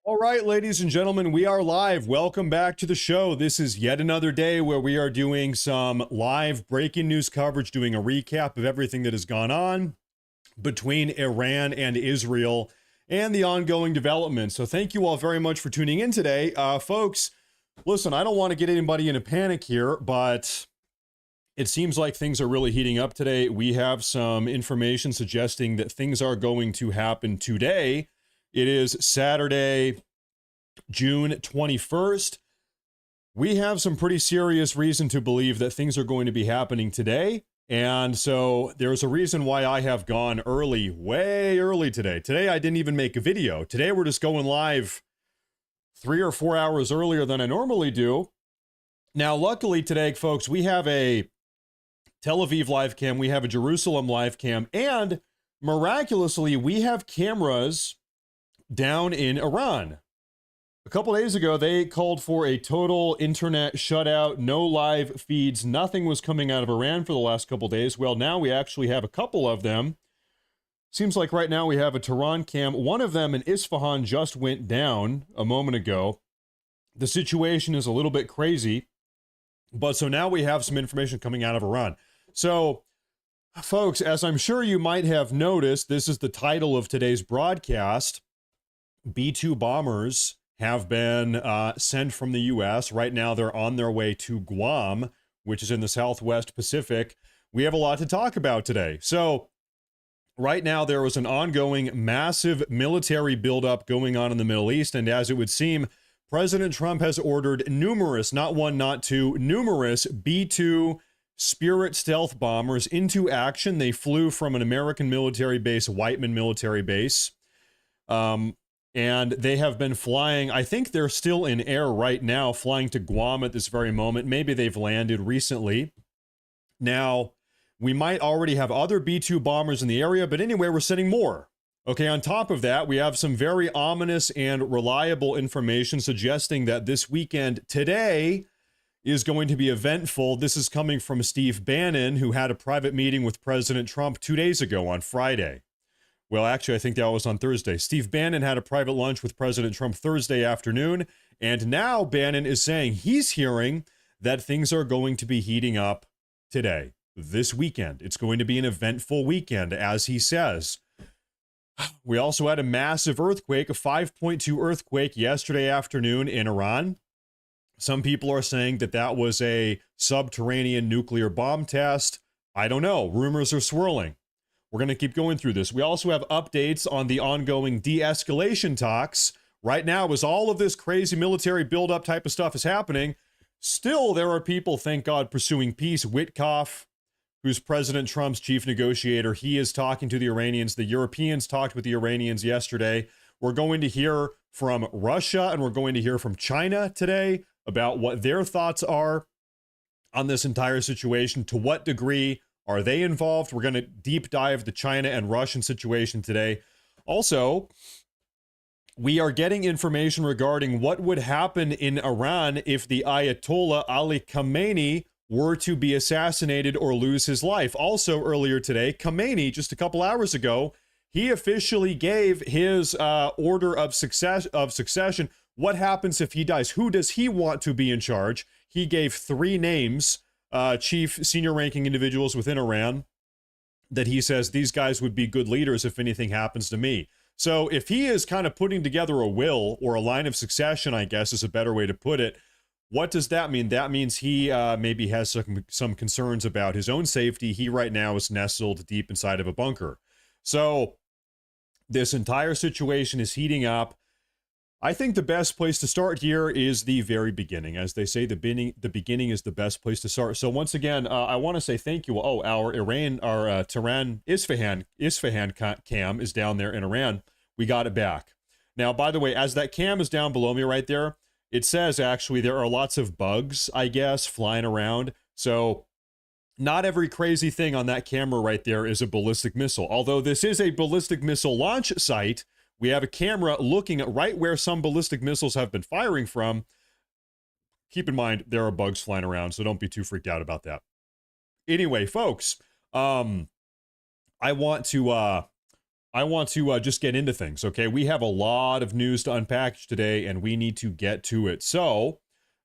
All right, ladies and gentlemen, we are live. Welcome back to the show. This is yet another day where we are doing some live breaking news coverage, doing a recap of everything that has gone on between Iran and Israel and the ongoing developments. So thank you all very much for tuning in today. Folks, listen, I don't want to get anybody in a panic here, but it seems like things are really heating up today. We have some information suggesting that things are going to happen today. It is Saturday, June 21st. We have some pretty serious reason to believe that things are going to be happening today. And so there's a reason why I have gone early, way early today. Today, I didn't even make a video. Today, we're just going live 3 or 4 hours earlier than I normally do. Now, luckily today, folks, we have a Tel Aviv live cam, we have a Jerusalem live cam, and miraculously, we have cameras down in Iran. A couple days ago, they called for a total internet shutout, no live feeds, nothing was coming out of Iran for the last couple days. Well, now we actually have a couple of them. Seems like right now we have a Tehran cam. One of them in Isfahan just went down a moment ago. The situation is a little bit crazy, but so now we have some information coming out of Iran. So, folks, as I'm sure you might have noticed, this is the title of today's broadcast. B-2 bombers have been sent from the U.S. Right now, they're on their way to Guam, which is in the Southwest Pacific. We have a lot to talk about today. So, right now, there was an ongoing massive military buildup going on in the Middle East, and as it would seem, President Trump has ordered numerous, not one, not two, numerous B-2 Spirit stealth bombers into action. They flew from an American military base, Whiteman military base. And they have been flying, I think they're still in air right now, flying to Guam at this very moment. Maybe they've landed recently. Now, we might already have other B-2 bombers in the area, but anyway, we're sending more. Okay, on top of that, we have some very ominous and reliable information suggesting that this weekend, today, is going to be eventful. This is coming from Steve Bannon, who had a private meeting with President Trump 2 days ago on Friday. Well, actually, I think that was on Thursday. Steve Bannon had a private lunch with President Trump Thursday afternoon, and now Bannon is saying he's hearing that things are going to be heating up today, this weekend. It's going to be an eventful weekend, as he says. We also had a massive earthquake, a 5.2 earthquake yesterday afternoon in Iran. Some people are saying that that was a subterranean nuclear bomb test. I don't know. Rumors are swirling. We're going to keep going through this. We also have updates on the ongoing de-escalation talks. Right now, as all of this crazy military buildup type of stuff is happening, still there are people, thank God, pursuing peace. Witkoff, who's President Trump's chief negotiator, he is talking to the Iranians. The Europeans talked with the Iranians yesterday. We're going to hear from Russia and we're going to hear from China today about what their thoughts are on this entire situation. To what degree are they involved? We're going to deep dive the China and Russian situation today. Also, we are getting information regarding what would happen in Iran if the Ayatollah Ali Khamenei were to be assassinated or lose his life. Also, earlier today, Khamenei, just a couple hours ago, he officially gave his order of succession. What happens if he dies? Who does he want to be in charge? He gave 3 names. Chief senior ranking individuals within Iran that he says these guys would be good leaders if anything happens to me. So if he is kind of putting together a will or a line of succession, I guess is a better way to put it, what does that mean? That means he maybe has some concerns about his own safety. He right now is nestled deep inside of a bunker. So this entire situation is heating up. I think the best place to start here is the very beginning. As they say, the beginning is the best place to start. So once again, I want to say thank you. Oh, our Tehran Isfahan cam is down there in Iran. We got it back. Now, by the way, as that cam is down below me right there, it says actually there are lots of bugs, I guess, flying around. So not every crazy thing on that camera right there is a ballistic missile. Although this is a ballistic missile launch site, we have a camera looking at right where some ballistic missiles have been firing from. Keep in mind, there are bugs flying around, so don't be too freaked out about that. Anyway, folks, I want to I want to just get into things, okay? We have a lot of news to unpackage today, and we need to get to it. So,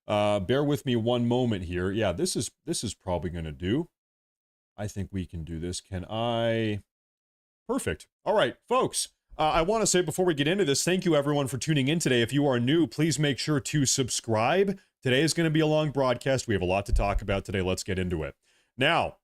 bear with me one moment here. Yeah, this is probably going to do. I think we can do this. Can I? Perfect. All right, folks. I want to say before we get into this, thank you everyone for tuning in today. If you are new, please make sure to subscribe. Today is going to be a long broadcast. We have a lot to talk about today. Let's get into it. Now,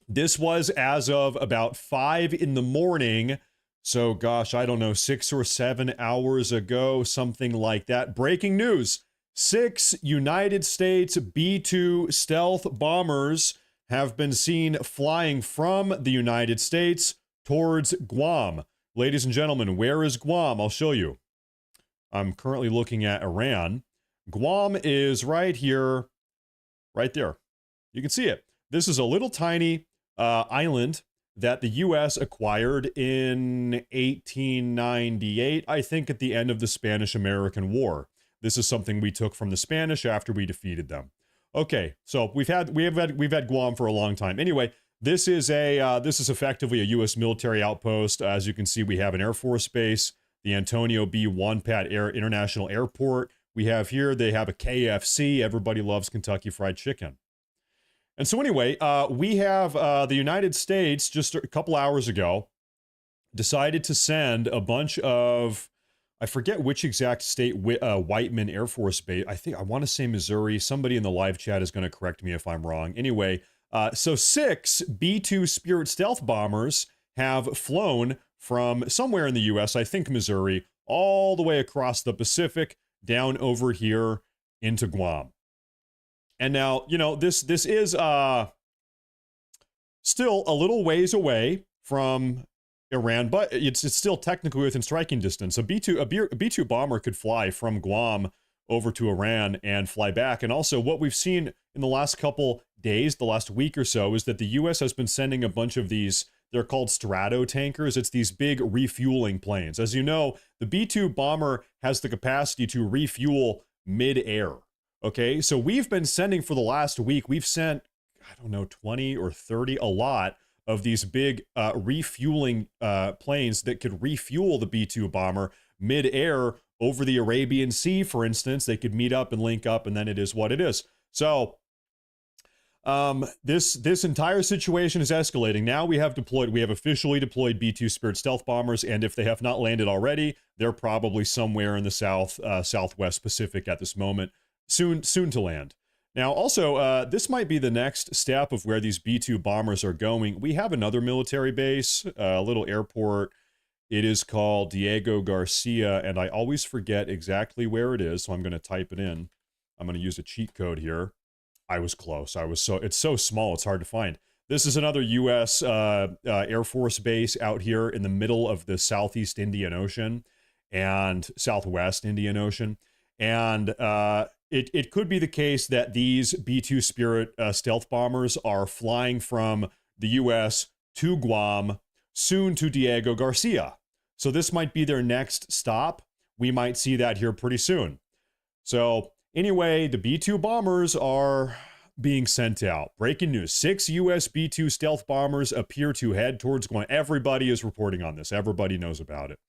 this was as of about 5 in the morning. So, gosh, I don't know, 6 or 7 hours ago, something like that. Breaking news. 6 United States B-2 stealth bombers have been seen flying from the United States towards Guam. Ladies and gentlemen, where is Guam? I'll show you. I'm currently looking at Iran. Guam is right here, right there. You can see it. This is a little tiny island that the U.S. acquired in 1898, I think at the end of the Spanish-American War. This is something we took from the Spanish after we defeated them. Okay, so we've had Guam for a long time. Anyway, this is effectively a U.S. military outpost. As you can see, we have an Air Force base, the Antonio B. Wonpat International Airport. We have here, they have a KFC. Everybody loves Kentucky Fried Chicken. And so anyway, we have the United States just a couple hours ago decided to send a bunch of, I forget which exact state, Whiteman Air Force Base. I want to say Missouri. Somebody in the live chat is going to correct me if I'm wrong. Anyway, so 6 B-2 Spirit stealth bombers have flown from somewhere in the U.S., I think Missouri, all the way across the Pacific, down over here into Guam. And now, you know, this is still a little ways away from Iran, but it's still technically within striking distance. A B-2 bomber could fly from Guam over to Iran and fly back. And also what we've seen in the last couple days, the last week or so, is that the U.S. has been sending a bunch of these, they're called strato tankers. It's these big refueling planes. As you know, the B-2 bomber has the capacity to refuel mid-air. Okay, so we've been sending for the last week, we've sent, I don't know, 20 or 30, a lot of these big refueling planes that could refuel the B-2 bomber mid-air over the Arabian Sea, for instance. They could meet up and link up, and then it is what it is. So this entire situation is escalating. Now we have officially deployed B-2 Spirit stealth bombers, and if they have not landed already, they're probably somewhere in the southwest Pacific at this moment. Soon to land. Now, also, this might be the next step of where these B-2 bombers are going. We have another military base, a little airport. It is called Diego Garcia, and I always forget exactly where it is, so I'm going to type it in. I'm going to use a cheat code here. I was close. It's so small, it's hard to find. This is another U.S. Air Force base out here in the middle of the Southeast Indian Ocean and Southwest Indian Ocean. And it could be the case that these B-2 Spirit stealth bombers are flying from the U.S. to Guam, soon to Diego Garcia. So this might be their next stop. We might see that here pretty soon. So anyway, the B-2 bombers are being sent out. Breaking news, 6 U.S. B-2 stealth bombers appear to head towards Guam. Everybody is reporting on this. Everybody knows about it.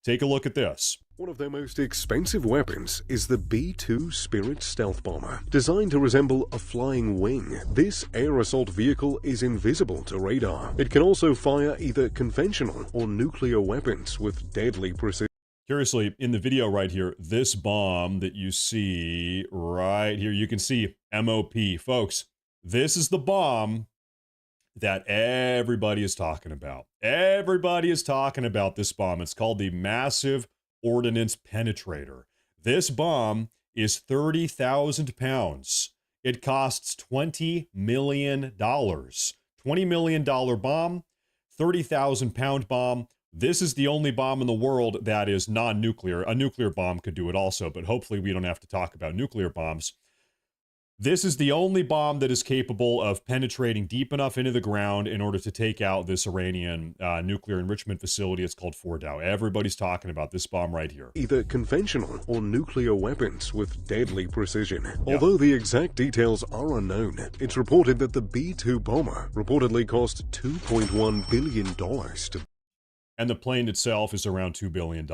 Take a look at this. One of their most expensive weapons is the B-2 Spirit stealth bomber. Designed to resemble a flying wing, this air assault vehicle is invisible to radar. It can also fire either conventional or nuclear weapons with deadly precision. Curiously, in the video right here, this bomb that you see right here, you can see MOP. Folks, this is the bomb that everybody is talking about. Everybody is talking about this bomb. It's called the Massive Ordnance Penetrator. This bomb is 30,000 pounds. It costs $20 million. $20 million bomb, 30,000 pound bomb. This is the only bomb in the world that is non-nuclear. A nuclear bomb could do it also, but hopefully we don't have to talk about nuclear bombs. This is the only bomb that is capable of penetrating deep enough into the ground in order to take out this Iranian nuclear enrichment facility. It's called Fordow. Everybody's talking about this bomb right here. Either conventional or nuclear weapons with deadly precision. Although the exact details are unknown, it's reported that the B-2 bomber reportedly cost $2.1 billion to and the plane itself is around $2 billion.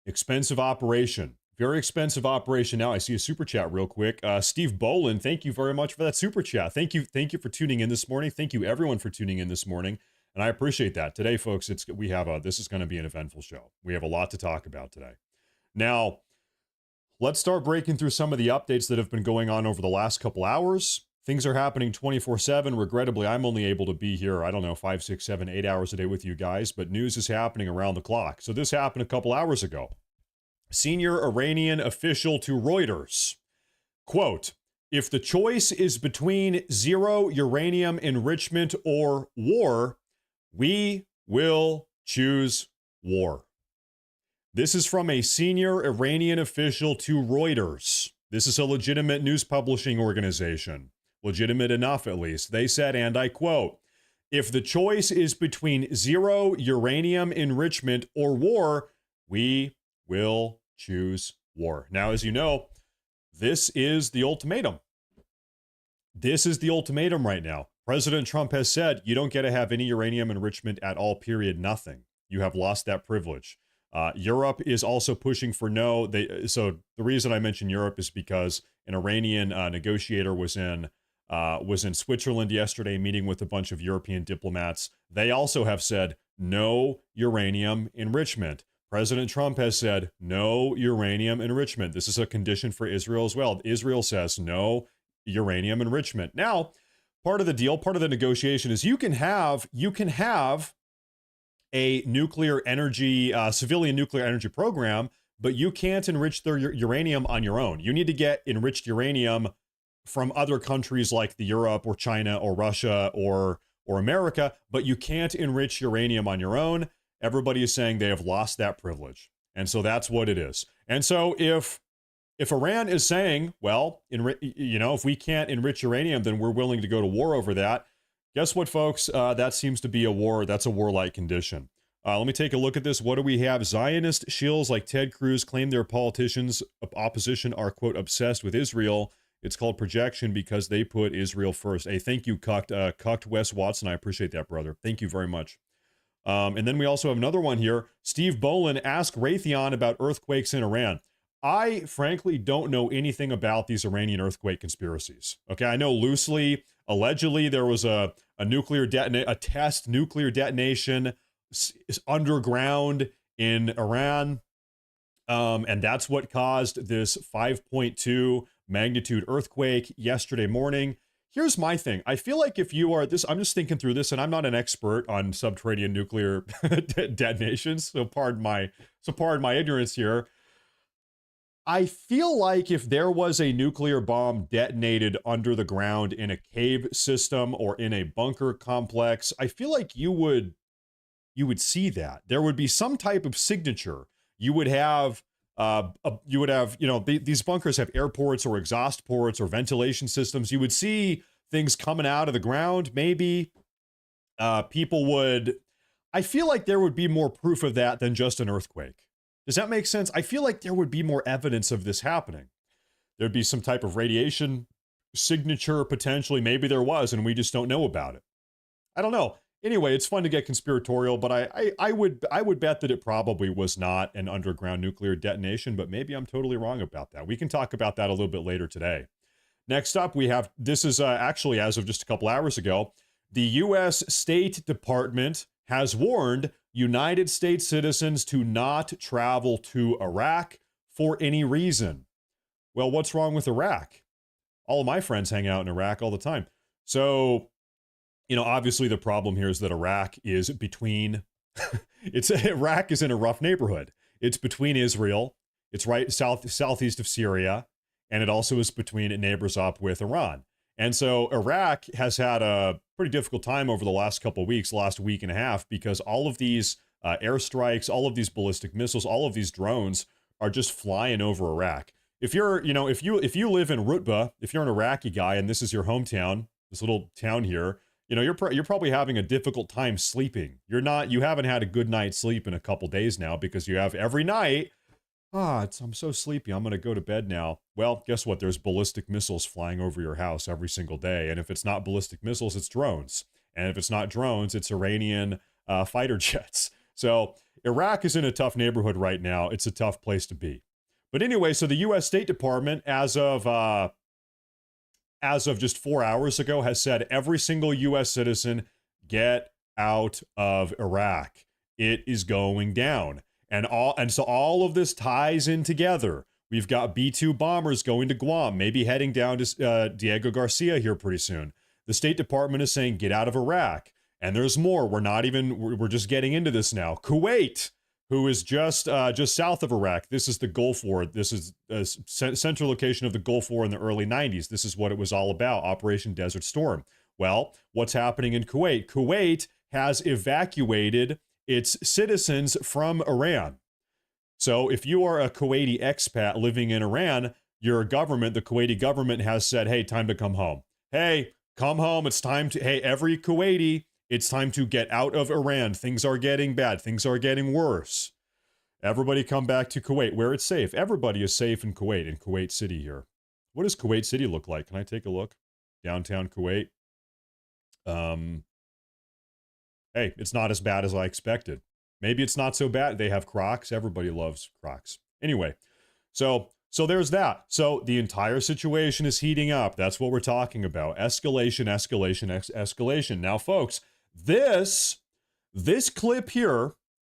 Expensive operation. Very expensive operation. Now I see a super chat real quick. Steve Bolin, thank you very much for that super chat. Thank you for tuning in this morning. Thank you everyone for tuning in this morning, and I appreciate that. Today, folks, this is going to be an eventful show. We have a lot to talk about today. Now, let's start breaking through some of the updates that have been going on over the last couple hours. Things are happening 24/7. Regrettably, I'm only able to be here, I don't know, 5, 6, 7, 8 hours a day with you guys, but news is happening around the clock. So this happened a couple hours ago. Senior Iranian official to Reuters, quote, "If the choice is between zero uranium enrichment or war, we will choose war." This is from a senior Iranian official to Reuters. This is a legitimate news publishing organization. Legitimate enough, at least. They said, and I quote, "If the choice is between zero uranium enrichment or war, we will choose war." Now, as you know, this is the ultimatum. This is the ultimatum right now. President Trump has said, you don't get to have any uranium enrichment at all, period, nothing. You have lost that privilege. Europe is also pushing for no. So the reason I mention Europe is because an Iranian negotiator was in Switzerland yesterday, meeting with a bunch of European diplomats. They also have said no uranium enrichment. President Trump has said no uranium enrichment. This is a condition for Israel as well. Israel says no uranium enrichment. Now, part of the deal, part of the negotiation is you can have a nuclear energy, civilian nuclear energy program, but you can't enrich their uranium on your own. You need to get enriched uranium from other countries like the Europe or China or Russia or America, but you can't enrich uranium on your own. Everybody is saying they have lost that privilege. And so that's what it is. And so if Iran is saying, well, if we can't enrich uranium, then we're willing to go to war over that. Guess what, folks? That seems to be a war. That's a warlike condition. Let me take a look at this. What do we have? Zionist shills like Ted Cruz claim their politicians of opposition are, quote, obsessed with Israel. It's called projection because they put Israel first. Hey, thank you, Cucked Wes Watson. I appreciate that, brother. Thank you very much. And then we also have another one here. Steve Bolin asked Raytheon about earthquakes in Iran. I frankly don't know anything about these Iranian earthquake conspiracies. Okay, I know loosely, allegedly there was a test nuclear detonation underground in Iran, and that's what caused this 5.2 magnitude earthquake yesterday morning. Here's my thing. I feel like if you are this, I'm just thinking through this, and I'm not an expert on subterranean nuclear detonations, so pardon my ignorance here. I feel like if there was a nuclear bomb detonated under the ground in a cave system or in a bunker complex, I feel like you would see that. There would be some type of signature. You would have, these bunkers have airports or exhaust ports or ventilation systems. You would see things coming out of the ground. Maybe people would, I feel like there would be more proof of that than just an earthquake. Does that make sense? I feel like there would be more evidence of this happening. There'd be some type of radiation signature potentially. Maybe there was, and we just don't know about it. I don't know. Anyway, it's fun to get conspiratorial, but I would bet that it probably was not an underground nuclear detonation, but maybe I'm totally wrong about that. We can talk about that a little bit later today. Next up, we have, this is actually as of just a couple hours ago, the U.S. State Department has warned United States citizens to not travel to Iraq for any reason. Well, what's wrong with Iraq? All of my friends hang out in Iraq all the time. So, obviously the problem here is that Iraq is between, Iraq is in a rough neighborhood. It's between Israel, it's right southeast of Syria, and it also is between it neighbors up with Iran. And so Iraq has had a pretty difficult time over the last couple of weeks, last week and a half, because all of these airstrikes, all of these ballistic missiles, all of these drones are just flying over Iraq. If you're, if you live in Rutba, if you're an Iraqi guy and this is your hometown, this little town here, you're probably having a difficult time sleeping. You haven't had a good night's sleep in a couple days now because you have every night. I'm so sleepy. I'm going to go to bed now. Well, guess what? There's ballistic missiles flying over your house every single day. And if it's not ballistic missiles, it's drones. And if it's not drones, it's Iranian fighter jets. So Iraq is in a tough neighborhood right now. It's a tough place to be. But anyway, so the U.S. State Department, as of just 4 hours ago, has said every single U.S. citizen get out of Iraq. It is going down. And so all of this ties in together. We've got B-2 bombers going to Guam, maybe heading down to Diego Garcia here pretty soon. The State Department is saying get out of Iraq. And there's more. We're just getting into this now. Kuwait, who is just south of Iraq. This is the Gulf War. This is a central location of the Gulf War in the early 90s. This is what it was all about, Operation Desert Storm. Well, what's happening in Kuwait? Kuwait has evacuated its citizens from Iran. So if you are a Kuwaiti expat living in Iran, your government, the Kuwaiti government, has said, hey, time to come home. Hey, come home. It's time to, hey, every Kuwaiti, it's time to get out of Iran. Things are getting bad. Things are getting worse. Everybody come back to Kuwait, where it's safe. Everybody is safe in Kuwait City here. What does Kuwait City look like? Can I take a look? Downtown Kuwait. Hey, it's not as bad as I expected. Maybe it's not so bad. They have Crocs. Everybody loves Crocs. Anyway, so there's that. So the entire situation is heating up. That's what we're talking about. Escalation, escalation, escalation. Now, folks, this clip here,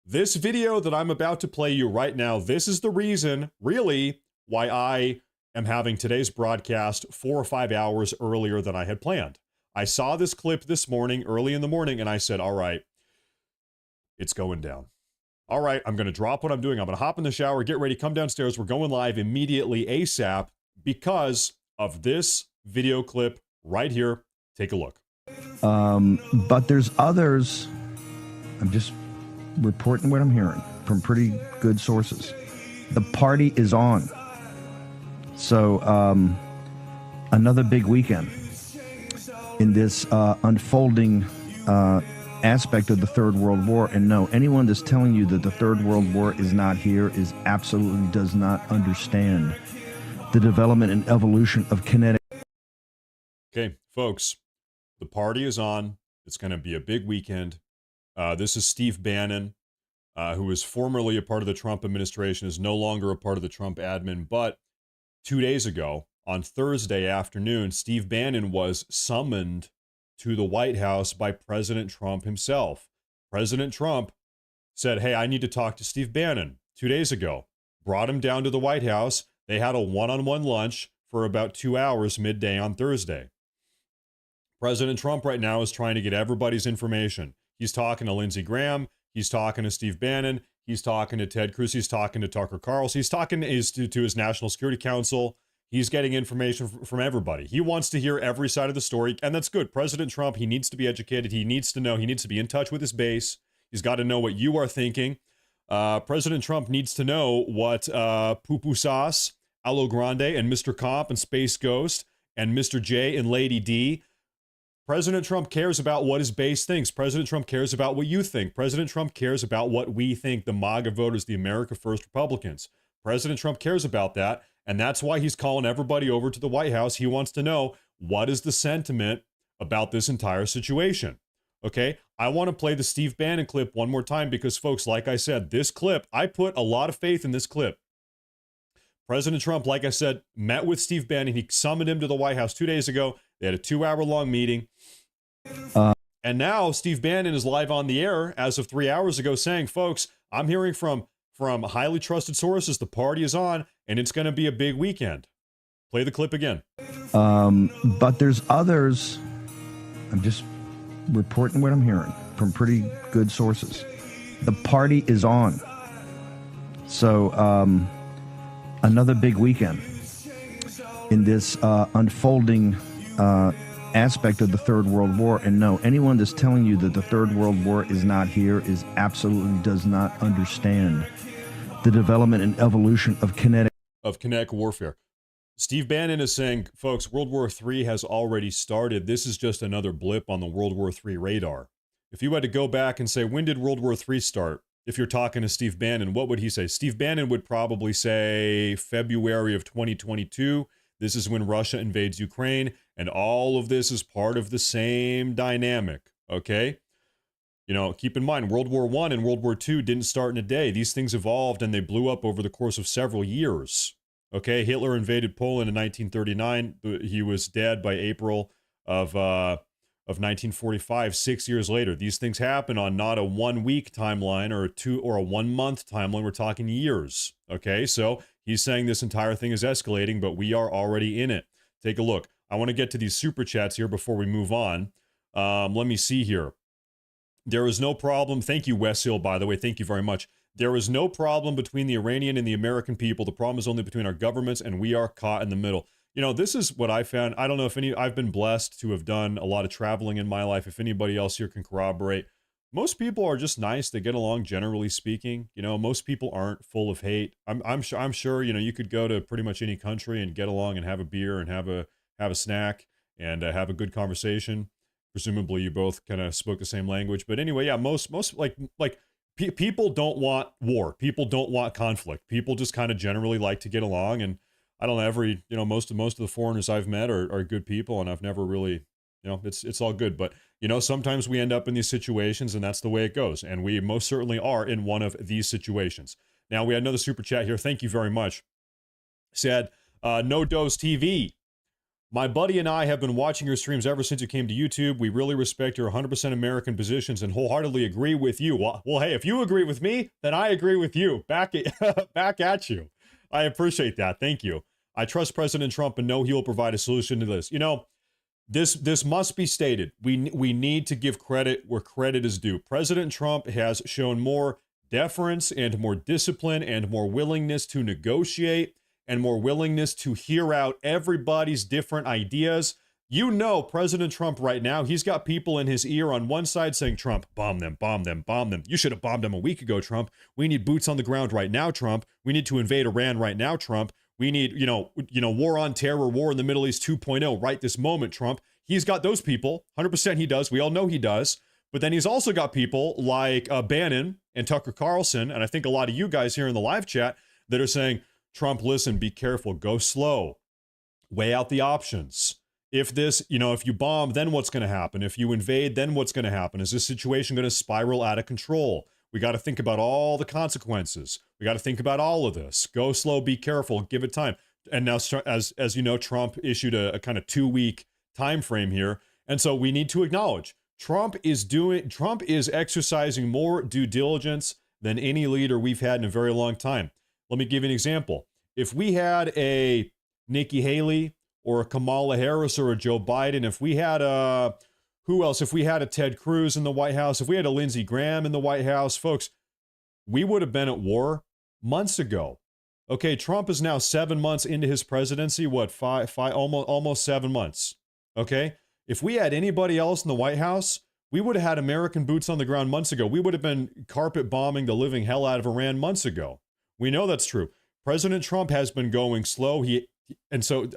this video that I'm about to play you right now, this is the reason, really, why I am having today's broadcast 4 or 5 hours earlier than I had planned. I saw this clip this morning, early in the morning, and I said, all right, it's going down. All right, I'm going to drop what I'm doing. I'm going to hop in the shower, get ready, come downstairs. We're going live immediately ASAP because of this video clip right here. Take a look. But there's others. I'm just reporting what I'm hearing from pretty good sources. The party is on. So another big weekend in this unfolding aspect of the Third World War. And no, anyone that's telling you that the Third World War is not here is absolutely does not understand the development and evolution of kinetic. Okay, folks, the party is on. It's going to be a big weekend. This is Steve Bannon, who was formerly a part of the Trump administration, is no longer a part of the Trump admin. But 2 days ago, on Thursday afternoon, Steve Bannon was summoned to the White House by President Trump himself. President Trump said, hey, I need to talk to Steve Bannon 2 days ago. Brought him down to the White House. They had a one-on-one lunch for about 2 hours midday on Thursday. President Trump right now is trying to get everybody's information. He's talking to Lindsey Graham. He's talking to Steve Bannon. He's talking to Ted Cruz. He's talking to Tucker Carlson. He's talking to his National Security Council. He's getting information from everybody. He wants to hear every side of the story, and that's good. President Trump, he needs to be educated. He needs to know. He needs to be in touch with his base. He's got to know what you are thinking. President Trump needs to know what Poo Sauce, Alo Grande, and Mr. Comp, and Space Ghost, and Mr. J, and Lady D. President Trump cares about what his base thinks. President Trump cares about what you think. President Trump cares about what we think, the MAGA voters, the America First Republicans. President Trump cares about that. And that's why he's calling everybody over to the White House. He wants to know, what is the sentiment about this entire situation? Okay, I want to play the Steve Bannon clip one more time because, folks, like I said, this clip, I put a lot of faith in this clip. President Trump, like I said, met with Steve Bannon. He summoned him to the White House 2 days ago. They had a 2-hour-long meeting. And now Steve Bannon is live on the air as of 3 hours ago saying, folks, I'm hearing from highly trusted sources, the party is on, and it's going to be a big weekend. Play the clip again. But there's others. I'm just reporting what I'm hearing from pretty good sources. The party is on. So another big weekend in this unfolding aspect of the Third World War. And no, anyone that's telling you that the Third World War is not here is absolutely does not understand the development and evolution of kinetic warfare. Steve Bannon is saying, folks, World War III has already started. This is just another blip on the World War III radar. If you had to go back and say, when did World War III start? If you're talking to Steve Bannon, what would he say? Steve Bannon would probably say February of 2022. This is when Russia invades Ukraine, and all of this is part of the same dynamic, okay? You know, keep in mind, World War I and World War II didn't start in a day. These things evolved and they blew up over the course of several years. Okay, Hitler invaded Poland in 1939. He was dead by April of 1945. 6 years later, these things happen on not a 1 week timeline or a 1 month timeline. We're talking years. Okay, so he's saying this entire thing is escalating, but we are already in it. Take a look. I want to get to these super chats here before we move on. Let me see here. There is no problem. Thank you, Wes Hill, by the way. Thank you very much. There is no problem between the Iranian and the American people. The problem is only between our governments, and we are caught in the middle. You know, this is what I found. I don't know if I've been blessed to have done a lot of traveling in my life. If anybody else here can corroborate, most people are just nice. They get along, generally speaking. You know, most people aren't full of hate. I'm sure, you know, you could go to pretty much any country and get along and have a beer and have a snack and have a good conversation. Presumably you both kind of spoke the same language. But anyway, yeah, most people don't want war. People don't want conflict. People just kind of generally like to get along. And I don't know, most of the foreigners I've met are good people, and I've never really, you know, it's all good. But, you know, sometimes we end up in these situations, and that's the way it goes. And we most certainly are in one of these situations. Now, we had another super chat here. Thank you very much. Said, No Dose TV. My buddy and I have been watching your streams ever since you came to YouTube. We really respect your 100% American positions and wholeheartedly agree with you. Well, hey, if you agree with me, then I agree with you. Back at you. I appreciate that. Thank you. I trust President Trump and know he will provide a solution to this. You know, this must be stated. We need to give credit where credit is due. President Trump has shown more deference and more discipline and more willingness to negotiate and more willingness to hear out everybody's different ideas. You know, President Trump right now, he's got people in his ear on one side saying, Trump, bomb them, bomb them, bomb them. You should have bombed them a week ago, Trump. We need boots on the ground right now, Trump. We need to invade Iran right now, Trump. We need, you know, war on terror, war in the Middle East 2.0 right this moment, Trump. He's got those people. 100% he does. We all know he does. But then he's also got people like Bannon and Tucker Carlson, and I think a lot of you guys here in the live chat that are saying, Trump, listen, be careful, go slow, weigh out the options. If you bomb, then what's going to happen? If you invade, then what's going to happen? Is this situation going to spiral out of control? We got to think about all the consequences. We got to think about all of this. Go slow, be careful, give it time. And now, as you know, Trump issued a kind of 2-week time frame here. And so we need to acknowledge Trump is exercising more due diligence than any leader we've had in a very long time. Let me give you an example. If we had a Nikki Haley or a Kamala Harris or a Joe Biden, if we had who else? If we had a Ted Cruz in the White House, if we had a Lindsey Graham in the White House, folks, we would have been at war months ago. Okay, Trump is now 7 months into his presidency. What, five, almost 7 months. Okay, if we had anybody else in the White House, we would have had American boots on the ground months ago. We would have been carpet bombing the living hell out of Iran months ago. We know that's true. President Trump has been going slow.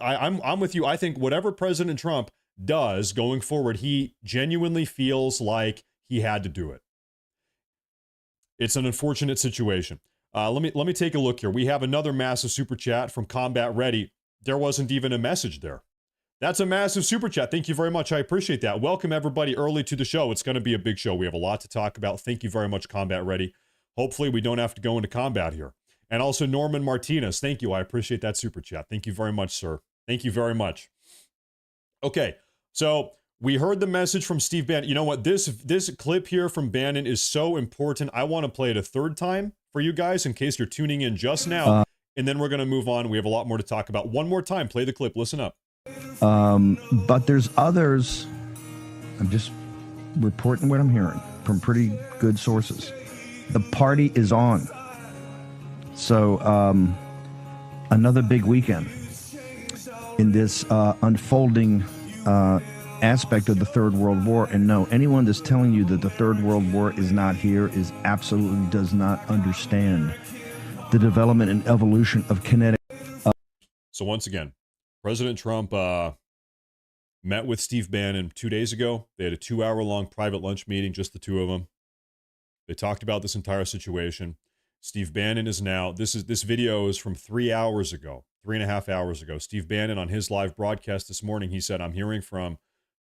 I'm with you. I think whatever President Trump does going forward, he genuinely feels like he had to do it. It's an unfortunate situation. Let me take a look here. We have another massive super chat from Combat Ready. There wasn't even a message there. That's a massive super chat. Thank you very much. I appreciate that. Welcome everybody early to the show. It's going to be a big show. We have a lot to talk about. Thank you very much, Combat Ready. Hopefully we don't have to go into combat here. And also Norman Martinez, thank you. I appreciate that super chat. Thank you very much, sir. Thank you very much. Okay, so we heard the message from Steve Bannon. You know what? This clip here from Bannon is so important. I want to play it a third time for you guys in case you're tuning in just now. And then we're going to move on. We have a lot more to talk about. One more time, play the clip. Listen up. But there's others. I'm just reporting what I'm hearing from pretty good sources. The party is on. So another big weekend in this unfolding aspect of the Third World War. And no, anyone that's telling you that the Third World War is not here is absolutely does not understand the development and evolution of kinetic. So once again, President Trump met with Steve Bannon 2 days ago. They had a 2-hour-long private lunch meeting, just the two of them. They talked about this entire situation. Steve Bannon is now, this video is from 3 hours ago, 3.5 hours ago. Steve Bannon on his live broadcast this morning, he said, I'm hearing from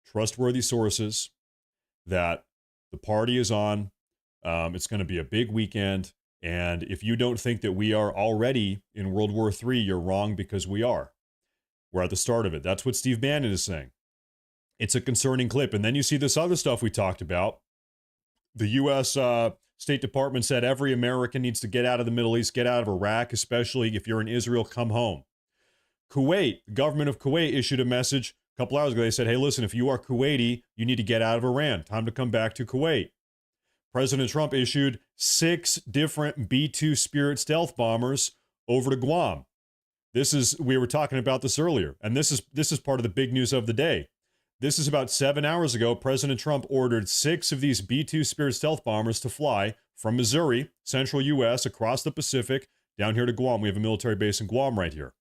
trustworthy sources that The party is on. It's going to be a big weekend. And if you don't think that we are already in World War III, you're wrong, because we are. We're at the start of it. That's what Steve Bannon is saying. It's a concerning clip. And then you see this other stuff we talked about. The U.S. State Department said every American needs to get out of the Middle East, get out of Iraq, especially if you're in Israel, come home. Kuwait, the government of Kuwait issued a message a couple hours ago. They said, hey, listen, if you are Kuwaiti, you need to get out of Iran. Time to come back to Kuwait. President Trump issued 6 different B-2 Spirit stealth bombers over to Guam. We were talking about this earlier, and this is part of the big news of the day. This is about 7 hours ago. President Trump ordered 6 of these B-2 Spirit stealth bombers to fly from Missouri, central U.S., across the Pacific, down here to Guam. We have a military base in Guam right here.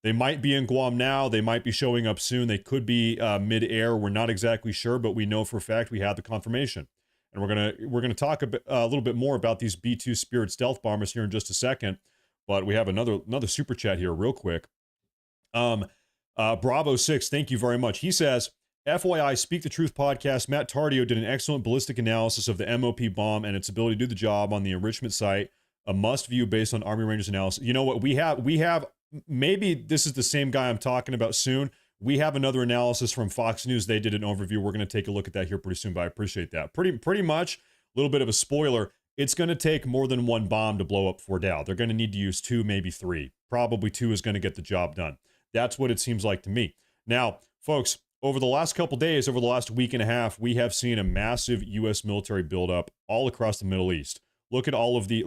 They might be in Guam now. They might be showing up soon. They could be mid-air. We're not exactly sure, but we know for a fact we have the confirmation. And we're gonna talk a little bit more about these B-2 Spirit stealth bombers here in just a second. But we have another super chat here real quick. Bravo 6, thank you very much. He says, FYI, Speak the Truth podcast, Matt Tardio did an excellent ballistic analysis of the MOP bomb and its ability to do the job on the enrichment site. A must view based on Army Rangers analysis. You know what? We have, maybe this is the same guy I'm talking about soon. We have another analysis from Fox News. They did an overview. We're going to take a look at that here pretty soon, but I appreciate that. Pretty much, a little bit of a spoiler. It's going to take more than one bomb to blow up Fordow. They're going to need to use 2, maybe 3. Probably 2 is going to get the job done. That's what it seems like to me. Now, folks, over the last couple days, over the last week and a half, we have seen a massive U.S. military buildup all across the Middle East. Look at all of the,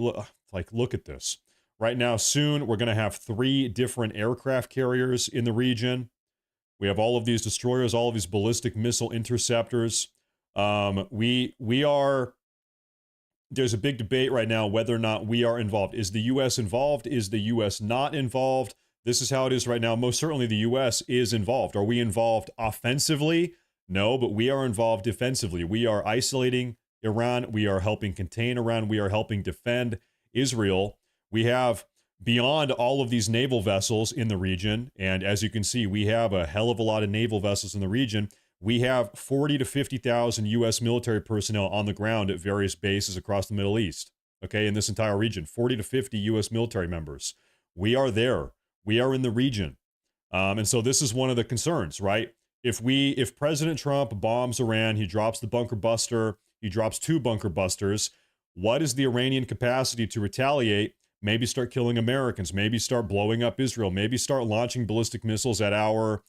look at this. Right now, soon, we're going to have 3 different aircraft carriers in the region. We have all of these destroyers, all of these ballistic missile interceptors. There's a big debate right now whether or not we are involved. Is the U.S. involved? Is the U.S. not involved? This is how it is right now. Most certainly the U.S. is involved. Are we involved offensively? No, but we are involved defensively. We are isolating Iran. We are helping contain Iran. We are helping defend Israel. We have, beyond all of these naval vessels in the region, and as you can see, we have a hell of a lot of naval vessels in the region. We have 40 to 50,000 U.S. military personnel on the ground at various bases across the Middle East, okay, in this entire region. 40 to 50 U.S. military members. We are there. We are in the region. And so this is one of the concerns, right? If President Trump bombs Iran, he drops the bunker buster, he drops 2 bunker busters, what is the Iranian capacity to retaliate? Maybe start killing Americans, maybe start blowing up Israel, maybe start launching ballistic missiles at our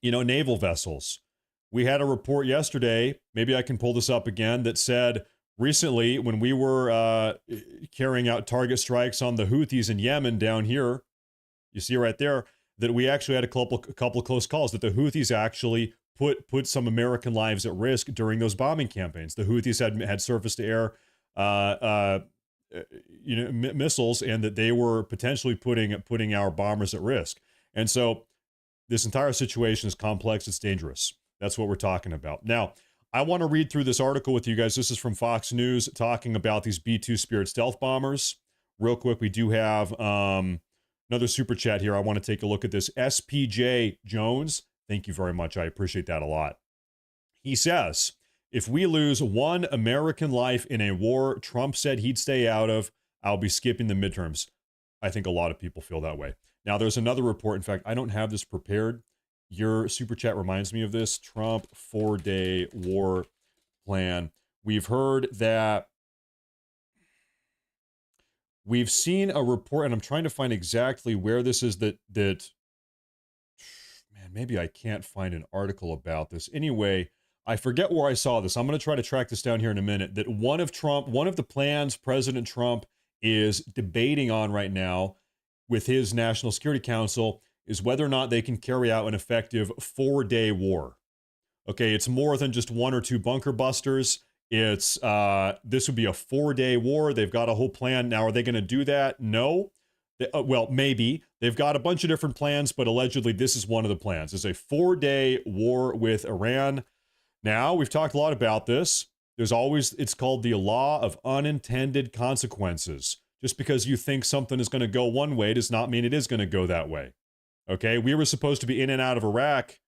naval vessels. We had a report yesterday, maybe I can pull this up again, that said recently when we were carrying out target strikes on the Houthis in Yemen down here, you see right there, that we actually had a couple of close calls, that the Houthis actually put some American lives at risk during those bombing campaigns. The Houthis had surface-to-air missiles, and that they were potentially putting our bombers at risk. And so this entire situation is complex. It's dangerous. That's what we're talking about. Now, I want to read through this article with you guys. This is from Fox News talking about these B-2 Spirit stealth bombers. Real quick, we do have another super chat here. I want to take a look at this. SPJ Jones, thank you very much. I appreciate that a lot. He says, if we lose 1 American life in a war Trump said he'd stay out of, I'll be skipping the midterms. I think a lot of people feel that way. Now, there's another report. In fact, I don't have this prepared. Your super chat reminds me of this. Trump 4-day war plan. We've heard that. We've seen a report, and I'm trying to find exactly where this is that man, maybe I can't find an article about this. Anyway, I forget where I saw this. I'm going to try to track this down here in a minute. That one of the plans President Trump is debating on right now with his National Security Council is whether or not they can carry out an effective 4-day war. Okay, it's more than just 1 or 2 bunker busters. It's this would be a 4-day war. They've got a whole plan. Now, are they going to do that? No. Well, maybe. They've got a bunch of different plans, but allegedly this is one of the plans. It's a 4-day war with Iran. Now, we've talked a lot about this. It's called the law of unintended consequences. Just because you think something is going to go one way does not mean it is going to go that way. Okay, we were supposed to be in and out of Iraq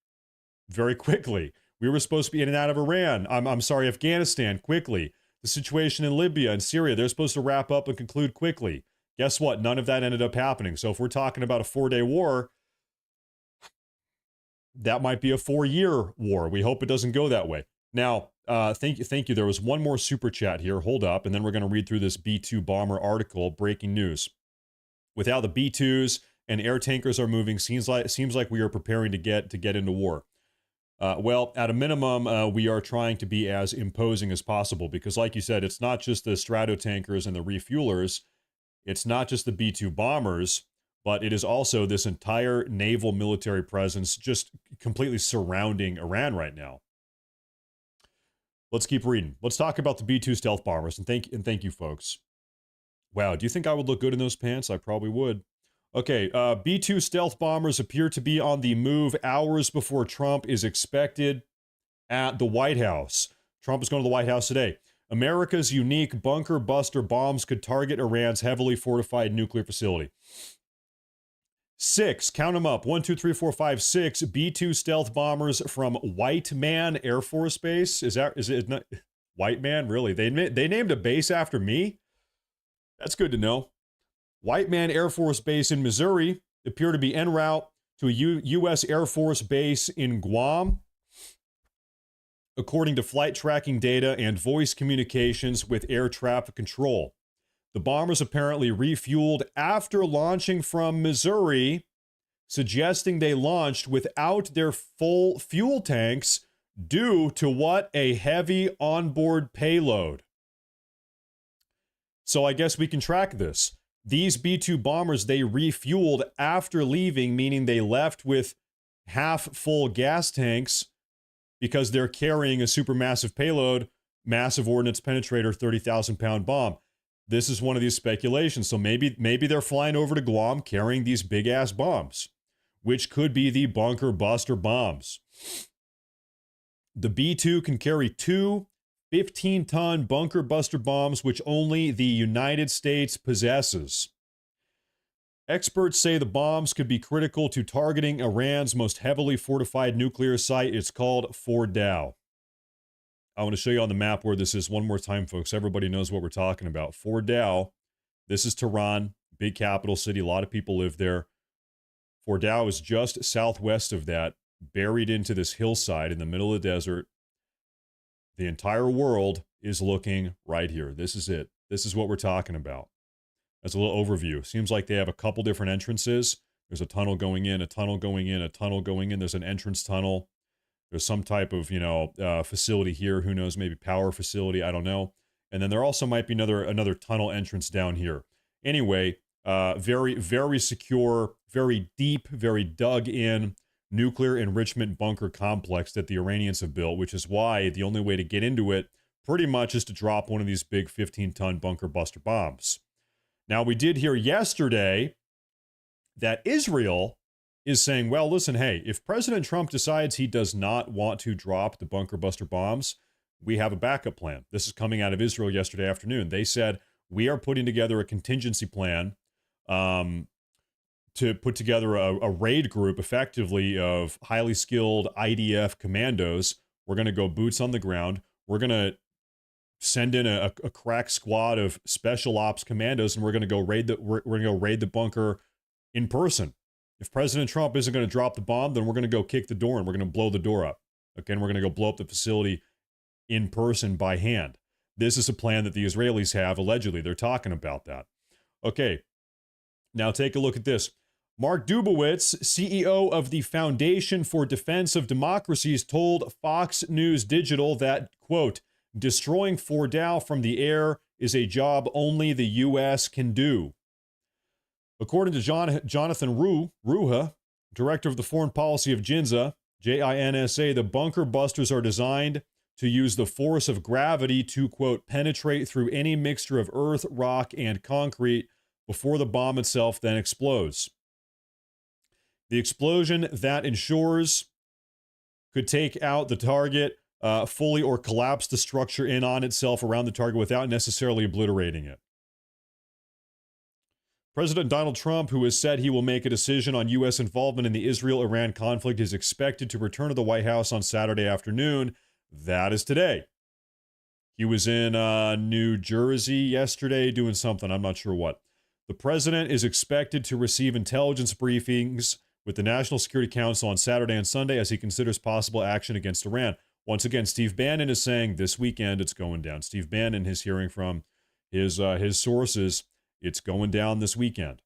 very quickly. We were supposed to be in and out of Iran. I'm sorry, Afghanistan, quickly. The situation in Libya and Syria, they're supposed to wrap up and conclude quickly. Guess what? None of that ended up happening. So if we're talking about a 4-day war, that might be a 4-year war. We hope it doesn't go that way. Now, thank you. There was one more super chat here. Hold up, and then we're going to read through this B-2 bomber article. Breaking news. With how the B-2s and air tankers are moving, seems like we are preparing to get into war. Well, at a minimum, we are trying to be as imposing as possible because, like you said, it's not just the Stratotankers and the refuelers. It's not just the B-2 bombers, but it is also this entire naval military presence just completely surrounding Iran right now. Let's keep reading. Let's talk about the B-2 stealth bombers, and thank you, folks. Wow, do you think I would look good in those pants? I probably would. Okay, B-2 stealth bombers appear to be on the move hours before Trump is expected at the White House. Trump is going to the White House today. America's unique bunker buster bombs could target Iran's heavily fortified nuclear facility. 6, count them up, 1, 2, 3, 4, 5, 6 B-2 stealth bombers from White Man Air Force Base. Is it not White Man? Really? They named a base after me? That's good to know. White Man Air Force Base in Missouri appear to be en route to a U.S. Air Force base in Guam, according to flight tracking data and voice communications with air traffic control. The bombers apparently refueled after launching from Missouri, suggesting they launched without their full fuel tanks due to what? A heavy onboard payload. So I guess we can track this. These B-2 bombers, they refueled after leaving, meaning they left with half-full gas tanks because they're carrying a supermassive payload, massive ordnance penetrator, 30,000-pound bomb. This is one of these speculations. So maybe they're flying over to Guam carrying these big-ass bombs, which could be the bunker buster bombs. The B-2 can carry 2 15-ton bunker buster bombs, which only the United States possesses. Experts say the bombs could be critical to targeting Iran's most heavily fortified nuclear site. It's called Fordow. I want to show you on the map where this is one more time, folks. Everybody knows what we're talking about. Fordow, this is Tehran, big capital city. A lot of people live there. Fordow is just southwest of that, buried into this hillside in the middle of the desert. The entire world is looking right here. This is it. This is what we're talking about. That's a little overview. Seems like they have a couple different entrances. There's a tunnel going in, a tunnel going in, a tunnel going in. There's an entrance tunnel. There's some type of, facility here. Who knows? Maybe power facility. I don't know. And then there also might be another tunnel entrance down here. Anyway, very, very secure, very deep, very dug in nuclear enrichment bunker complex that the Iranians have built, which is why the only way to get into it pretty much is to drop one of these big 15-ton bunker buster bombs. Now, we did hear yesterday that Israel is saying, well, listen, hey, if President Trump decides he does not want to drop the bunker buster bombs, we have a backup plan. This is coming out of Israel yesterday afternoon. They said, we are putting together a contingency plan to put together a raid group, effectively, of highly skilled IDF commandos. We're going to go boots on the ground. We're going to send in a crack squad of special ops commandos, and we're going to go raid the bunker in person. If President Trump isn't going to drop the bomb, then we're going to go kick the door and we're going to blow the door up. Okay, and we're going to go blow up the facility in person by hand. This is a plan that the Israelis have, allegedly. They're talking about that. Okay, now take a look at this. Mark Dubowitz, CEO of the Foundation for Defense of Democracies, told Fox News Digital that, quote, destroying Fordow from the air is a job only the U.S. can do. According to Jonathan Ruha, director of the foreign policy of JINSA, J-I-N-S-A, the bunker busters are designed to use the force of gravity to, quote, penetrate through any mixture of earth, rock, and concrete before the bomb itself then explodes. The explosion that ensures could take out the target fully or collapse the structure in on itself around the target without necessarily obliterating it. President Donald Trump, who has said he will make a decision on U.S. involvement in the Israel-Iran conflict, is expected to return to the White House on Saturday afternoon. That is today. He was in New Jersey yesterday doing something. I'm not sure what. The president is expected to receive intelligence briefings with the National Security Council on Saturday and Sunday as he considers possible action against Iran. Once again, Steve Bannon is saying this weekend it's going down. Steve Bannon is hearing from his sources. It's going down this weekend.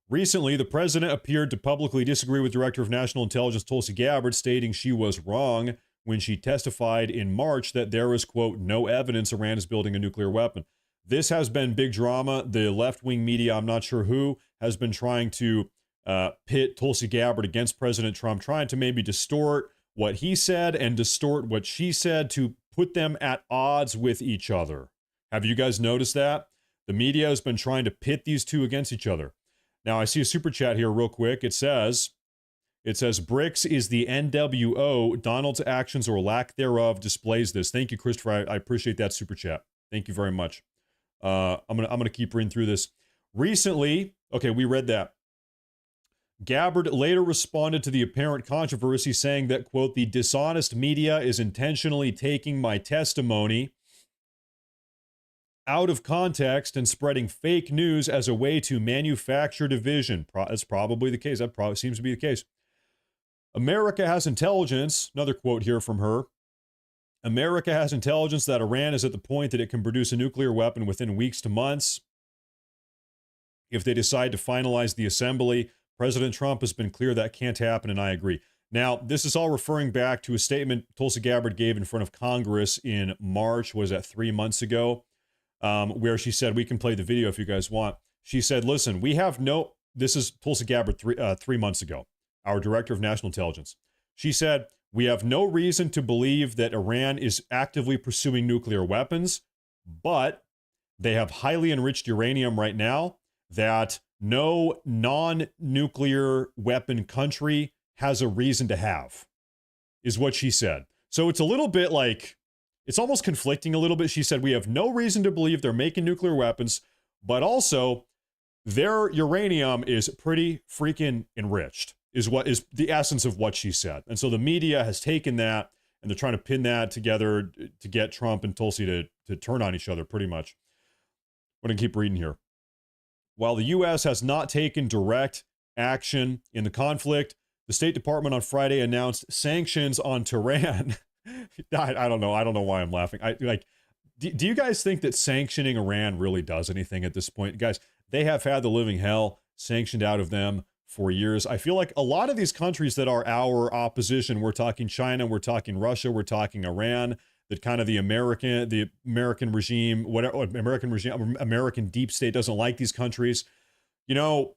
Recently, the president appeared to publicly disagree with Director of National Intelligence Tulsi Gabbard, stating she was wrong when she testified in March that there is, quote, no evidence Iran is building a nuclear weapon. This has been big drama. The left-wing media, I'm not sure who, has been trying to pit Tulsi Gabbard against President Trump, trying to maybe distort what he said and distort what she said to put them at odds with each other. Have you guys noticed that? The media has been trying to pit these two against each other. Now, I see a super chat here real quick. It says, BRICS is the NWO. Donald's actions or lack thereof displays this. Thank you, Christopher. I appreciate that super chat. Thank you very much. I'm gonna keep reading through this. Recently, okay, we read that. Gabbard later responded to the apparent controversy, saying that, quote, the dishonest media is intentionally taking my testimony out of context and spreading fake news as a way to manufacture division. That's probably the case. That probably seems to be the case. America has intelligence, another quote here from her. America has intelligence that Iran is at the point that it can produce a nuclear weapon within weeks to months. If they decide to finalize the assembly, President Trump has been clear that can't happen, and I agree. Now, this is all referring back to a statement Tulsi Gabbard gave in front of Congress in March, was that 3 months ago, where she said, we can play the video if you guys want. She said, listen, we have no, this is Tulsi Gabbard 3 months ago, our Director of National Intelligence. She said, we have no reason to believe that Iran is actively pursuing nuclear weapons, but they have highly enriched uranium right now that no non-nuclear weapon country has a reason to have, is what she said. So it's a little bit like, it's almost conflicting a little bit. She said, we have no reason to believe they're making nuclear weapons, but also their uranium is pretty freaking enriched, is what is the essence of what she said. And so the media has taken that and they're trying to pin that together to get Trump and Tulsi to turn on each other pretty much. I'm going to keep reading here. While the U.S. has not taken direct action in the conflict, the State Department on Friday announced sanctions on Tehran. I don't know. I don't know why I'm laughing. Do you guys think that sanctioning Iran really does anything at this point? Guys, they have had the living hell sanctioned out of them for years. I feel like a lot of these countries that are our opposition, we're talking China, we're talking Russia, we're talking Iran, that kind of the American regime, whatever, American deep state doesn't like these countries. You know,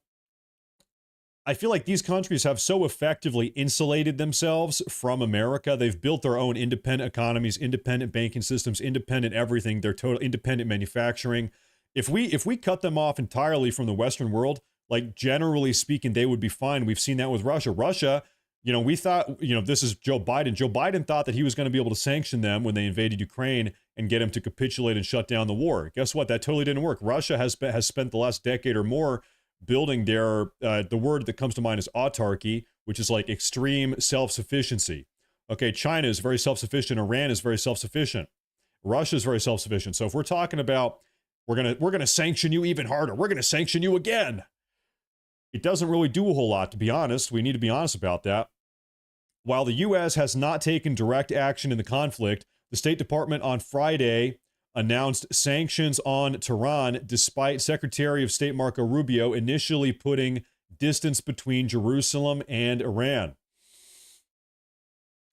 I feel like these countries have so effectively insulated themselves from America. They've built their own independent economies, independent banking systems, independent everything. They're total independent manufacturing. If we cut them off entirely from the Western world, like generally speaking, they would be fine. We've seen that with Russia. Russia, you know, we thought, you know, this is Joe Biden. Joe Biden thought that he was going to be able to sanction them when they invaded Ukraine and get him to capitulate and shut down the war. Guess what? That totally didn't work. Russia has spent the last decade or more building their, the word that comes to mind is autarky, which is like extreme self-sufficiency. Okay, China is very self-sufficient. Iran is very self-sufficient. Russia is very self-sufficient. So if we're talking about we're gonna sanction you even harder, we're gonna sanction you again, it doesn't really do a whole lot, to be honest. We need to be honest about that. While the U.S. has not taken direct action in the conflict, the State Department on Friday announced sanctions on Tehran, despite Secretary of State Marco Rubio initially putting distance between Jerusalem and Iran.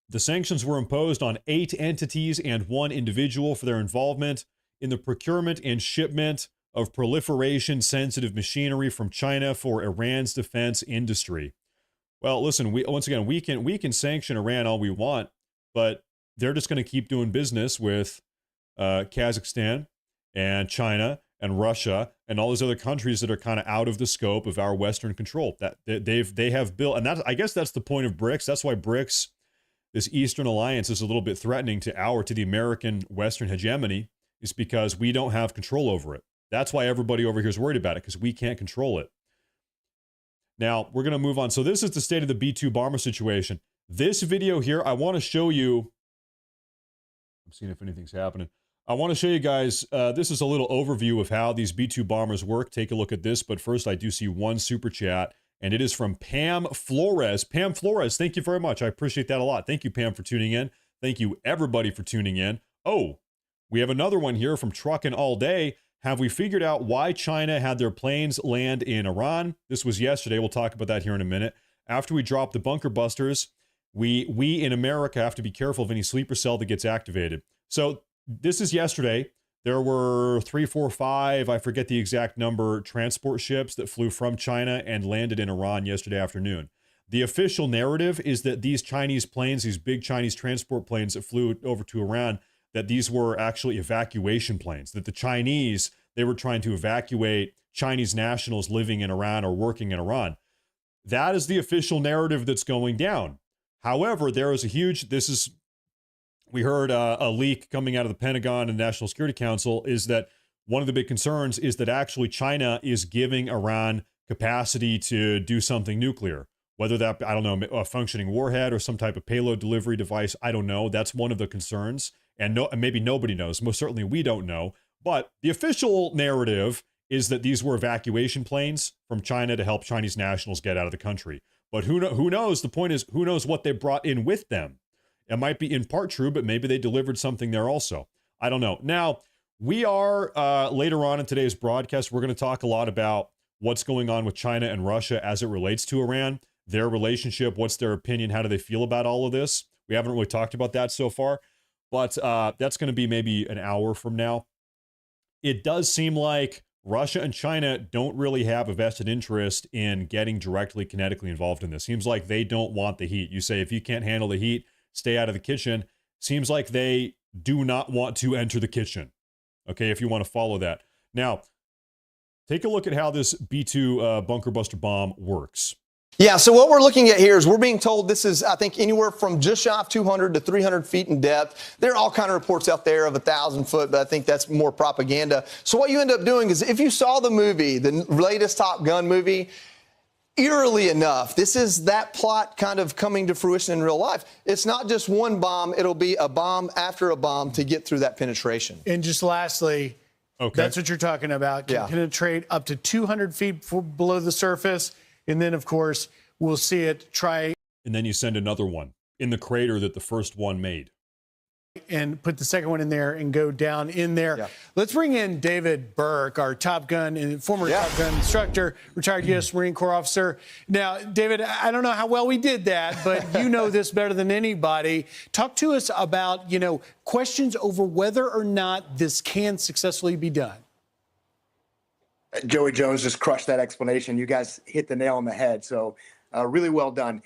The sanctions were imposed on 8 entities and 1 individual for their involvement in the procurement and shipment of proliferation-sensitive machinery from China for Iran's defense industry. Well, listen, we can sanction Iran all we want, but they're just going to keep doing business with Kazakhstan and China and Russia and all those other countries that are kind of out of the scope of our Western control. That they have built, and I guess that's the point of BRICS. That's why BRICS, this Eastern alliance, is a little bit threatening to the American Western hegemony, is because we don't have control over it. That's why everybody over here is worried about it, because we can't control it. Now, we're going to move on. So this is the state of the B-2 bomber situation. This video here, I want to show you. I'm seeing if anything's happening. I want to show you guys, this is a little overview of how these B-2 bombers work. Take a look at this. But first, I do see one super chat, and it is from Pam Flores. Pam Flores, thank you very much. I appreciate that a lot. Thank you, Pam, for tuning in. Thank you, everybody, for tuning in. Oh, we have another one here from Truckin' All Day. Have we figured out why China had their planes land in Iran? This was yesterday. We'll talk about that here in a minute. After we drop the bunker busters, we in America have to be careful of any sleeper cell that gets activated. So this is yesterday. There were 3, 4, 5, I forget the exact number, transport ships that flew from China and landed in Iran yesterday afternoon. The official narrative is that these Chinese planes, these big Chinese transport planes that flew over to Iran, that these were actually evacuation planes, that the Chinese, they were trying to evacuate Chinese nationals living in Iran or working in Iran. That is the official narrative that's going down. However, there is a huge, we heard a leak coming out of the Pentagon and National Security Council, is that one of the big concerns is that actually China is giving Iran capacity to do something nuclear. Whether that, I don't know, a functioning warhead or some type of payload delivery device, I don't know. That's one of the concerns. And maybe nobody knows. Most certainly we don't know. But the official narrative is that these were evacuation planes from China to help Chinese nationals get out of the country. But who knows? The point is, who knows what they brought in with them? It might be in part true, but maybe they delivered something there also. I don't know. Now, we are, later on in today's broadcast, we're going to talk a lot about what's going on with China and Russia as it relates to Iran, their relationship, what's their opinion, how do they feel about all of this? We haven't really talked about that so far. But that's going to be maybe an hour from now. It does seem like Russia and China don't really have a vested interest in getting directly kinetically involved in this. Seems like they don't want the heat. You say, if you can't handle the heat, stay out of the kitchen. Seems like they do not want to enter the kitchen. Okay, if you want to follow that. Now, take a look at how this B-2 bunker buster bomb works. Yeah, so what we're looking at here is we're being told this is, I think, anywhere from just shy of 200 to 300 feet in depth. There are all kind of reports out there of 1,000 foot, but I think that's more propaganda. So what you end up doing is, if you saw the movie, the latest Top Gun movie, eerily enough, this is that plot kind of coming to fruition in real life. It's not just one bomb. It'll be a bomb after a bomb to get through that penetration. And just lastly, that's what you're talking about. Can penetrate up to 200 feet below the surface. And then, of course, we'll see it try. And then you send another one in the crater that the first one made. And put the second one in there and go down in there. Yeah. Let's bring in David Burke, our Top Gun and former Top Gun instructor, retired U.S. Marine Corps officer. Now, David, I don't know how well we did that, but you know this better than anybody. Talk to us about, questions over whether or not this can successfully be done. Joey Jones just crushed that explanation. You guys hit the nail on the head. So really well done.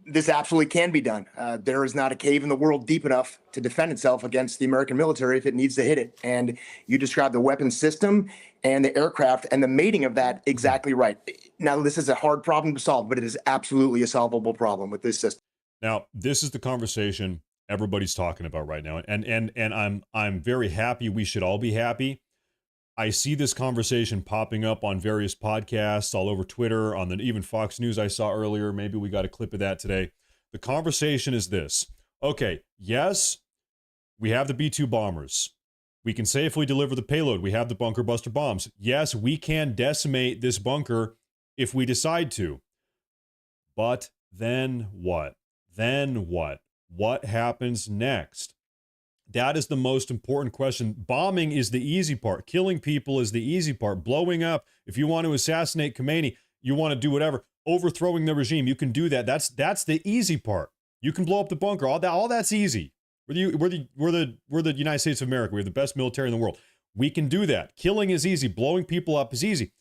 This absolutely can be done. There is not a cave in the world deep enough to defend itself against the American military if it needs to hit it. And you described the weapon system and the aircraft and the mating of that exactly right. Now, this is a hard problem to solve, but it is absolutely a solvable problem with this system. Now, this is the conversation everybody's talking about right now. And I'm very happy. We should all be happy. I see this conversation popping up on various podcasts, all over Twitter, on even Fox News I saw earlier. Maybe we got a clip of that today. The conversation is this. Okay, yes, we have the B-2 bombers. We can safely deliver the payload. We have the bunker buster bombs. Yes, we can decimate this bunker if we decide to. But then what? Then what? What happens next? That is the most important question. Bombing is the easy part. Killing people is the easy part. Blowing up, if you want to assassinate Khamenei, you want to do whatever. Overthrowing the regime, you can do that. That's the easy part. You can blow up the bunker. All that's easy. We're the United States of America. We have the best military in the world. We can do that. Killing is easy. Blowing people up is easy.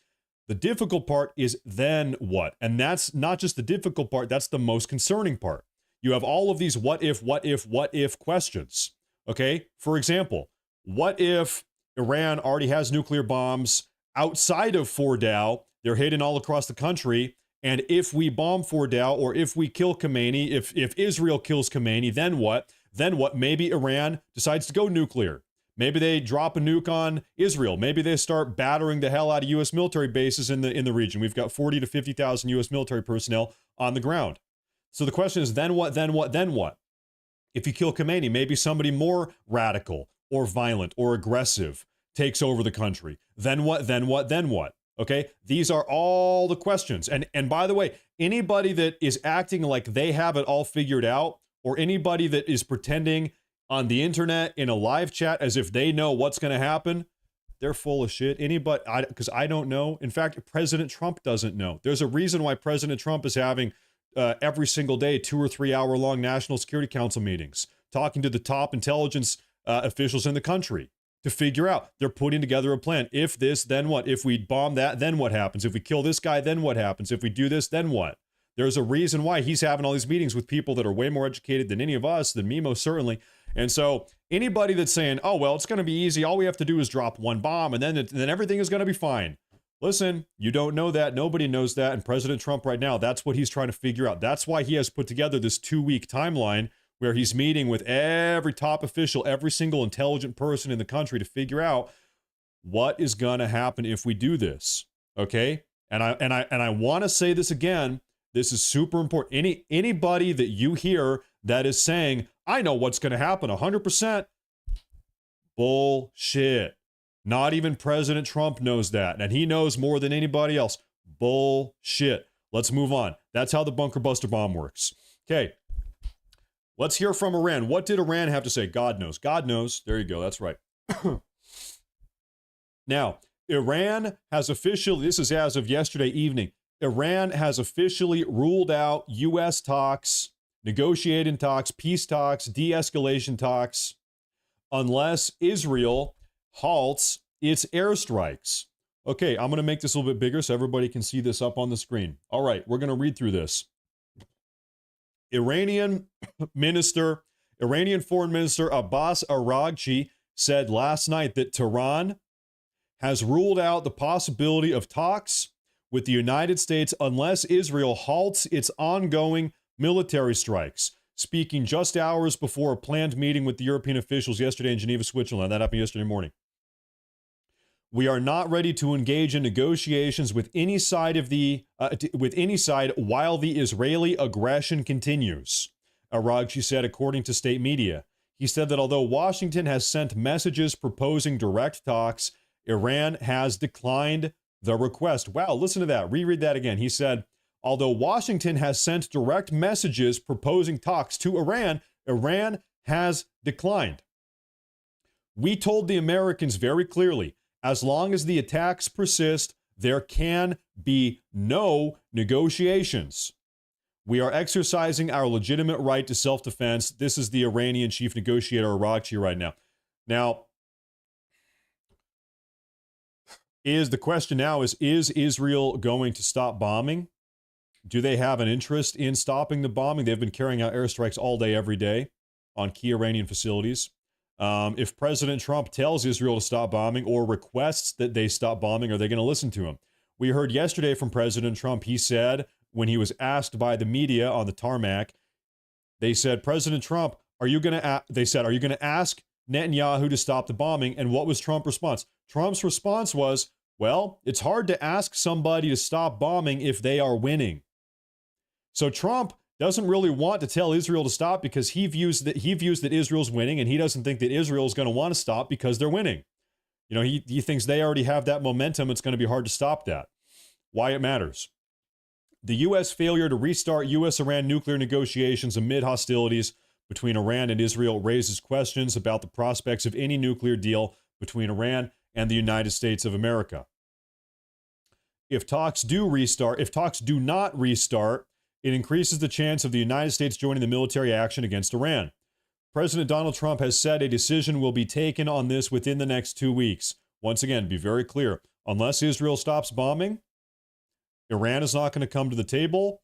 The difficult part is then what? And that's not just the difficult part. That's the most concerning part. You have all of these what if questions. Okay, for example, what if Iran already has nuclear bombs outside of Fordow? They're hidden all across the country. And if we bomb Fordow, or if we kill Khamenei, if Israel kills Khamenei, then what? Then what? Maybe Iran decides to go nuclear. Maybe they drop a nuke on Israel. Maybe they start battering the hell out of U.S. military bases in the region. We've got 40 to 50,000 U.S. military personnel on the ground. So the question is, then what, then what, then what? If you kill Khamenei, maybe somebody more radical or violent or aggressive takes over the country. Then what, then what, then what? Okay, these are all the questions. And by the way, anybody that is acting like they have it all figured out, or anybody that is pretending on the internet in a live chat as if they know what's going to happen, they're full of shit. Anybody, because I don't know. In fact, President Trump doesn't know. There's a reason why President Trump is having every single day 2 or 3 hour long National Security Council meetings, talking to the top intelligence officials in the country to figure out. They're putting together a plan. If this, then what? If we bomb that, then what happens? If we kill this guy, then what happens? If we do this, then what? There's a reason why he's having all these meetings with people that are way more educated than any of us, than me most certainly. And so anybody that's saying, oh, well, it's going to be easy. All we have to do is drop one bomb and then everything is going to be fine. Listen, you don't know that. Nobody knows that. And President Trump right now, that's what he's trying to figure out. That's why he has put together this 2-week timeline where he's meeting with every top official, every single intelligent person in the country to figure out what is going to happen if we do this. Okay? And I want to say this again. This is super important. Anybody that you hear that is saying, I know what's going to happen 100%, bullshit. Not even President Trump knows that. And he knows more than anybody else. Bullshit. Let's move on. That's how the bunker buster bomb works. Okay. Let's hear from Iran. What did Iran have to say? God knows. God knows. There you go. That's right. Now, Iran has officially, this is as of yesterday evening, Iran has officially ruled out U.S. talks, negotiating talks, peace talks, de-escalation talks, unless Israel halts its airstrikes. Okay, I'm going to make this a little bit bigger so everybody can see this up on the screen. All right, we're going to read through this. Iranian Foreign Minister Abbas Araghchi said last night that Tehran has ruled out the possibility of talks with the United States unless Israel halts its ongoing military strikes, speaking just hours before a planned meeting with the European officials yesterday in Geneva, Switzerland. That happened yesterday morning. We are not ready to engage in negotiations with any side while the Israeli aggression continues, Araghchi said, according to state media. He said that although Washington has sent messages proposing direct talks, Iran has declined the request. Wow, listen to that. Reread that again. He said, although Washington has sent direct messages proposing talks to Iran, Iran has declined. We told the Americans very clearly, as long as the attacks persist, there can be no negotiations. We are exercising our legitimate right to self-defense. This is the Iranian chief negotiator, Araghchi, right now. Now, the question now is Israel going to stop bombing? Do they have an interest in stopping the bombing? They've been carrying out airstrikes all day, every day on key Iranian facilities. If President Trump tells Israel to stop bombing or requests that they stop bombing, are they going to listen to him? We heard yesterday from President Trump, he said, when he was asked by the media on the tarmac, they said, President Trump, are you going to ask Netanyahu to stop the bombing? And what was Trump's response? Trump's response was, well, it's hard to ask somebody to stop bombing if they are winning. So Trump doesn't really want to tell Israel to stop because he views that Israel's winning, and he doesn't think that Israel is going to want to stop because they're winning. You know, he thinks they already have that momentum. It's going to be hard to stop that. Why it matters. The U.S. failure to restart U.S.-Iran nuclear negotiations amid hostilities between Iran and Israel raises questions about the prospects of any nuclear deal between Iran and the United States of America. If talks do not restart, it increases the chance of the United States joining the military action against Iran. President Donald Trump has said a decision will be taken on this within the next 2 weeks. Once again, be very clear. Unless Israel stops bombing, Iran is not going to come to the table.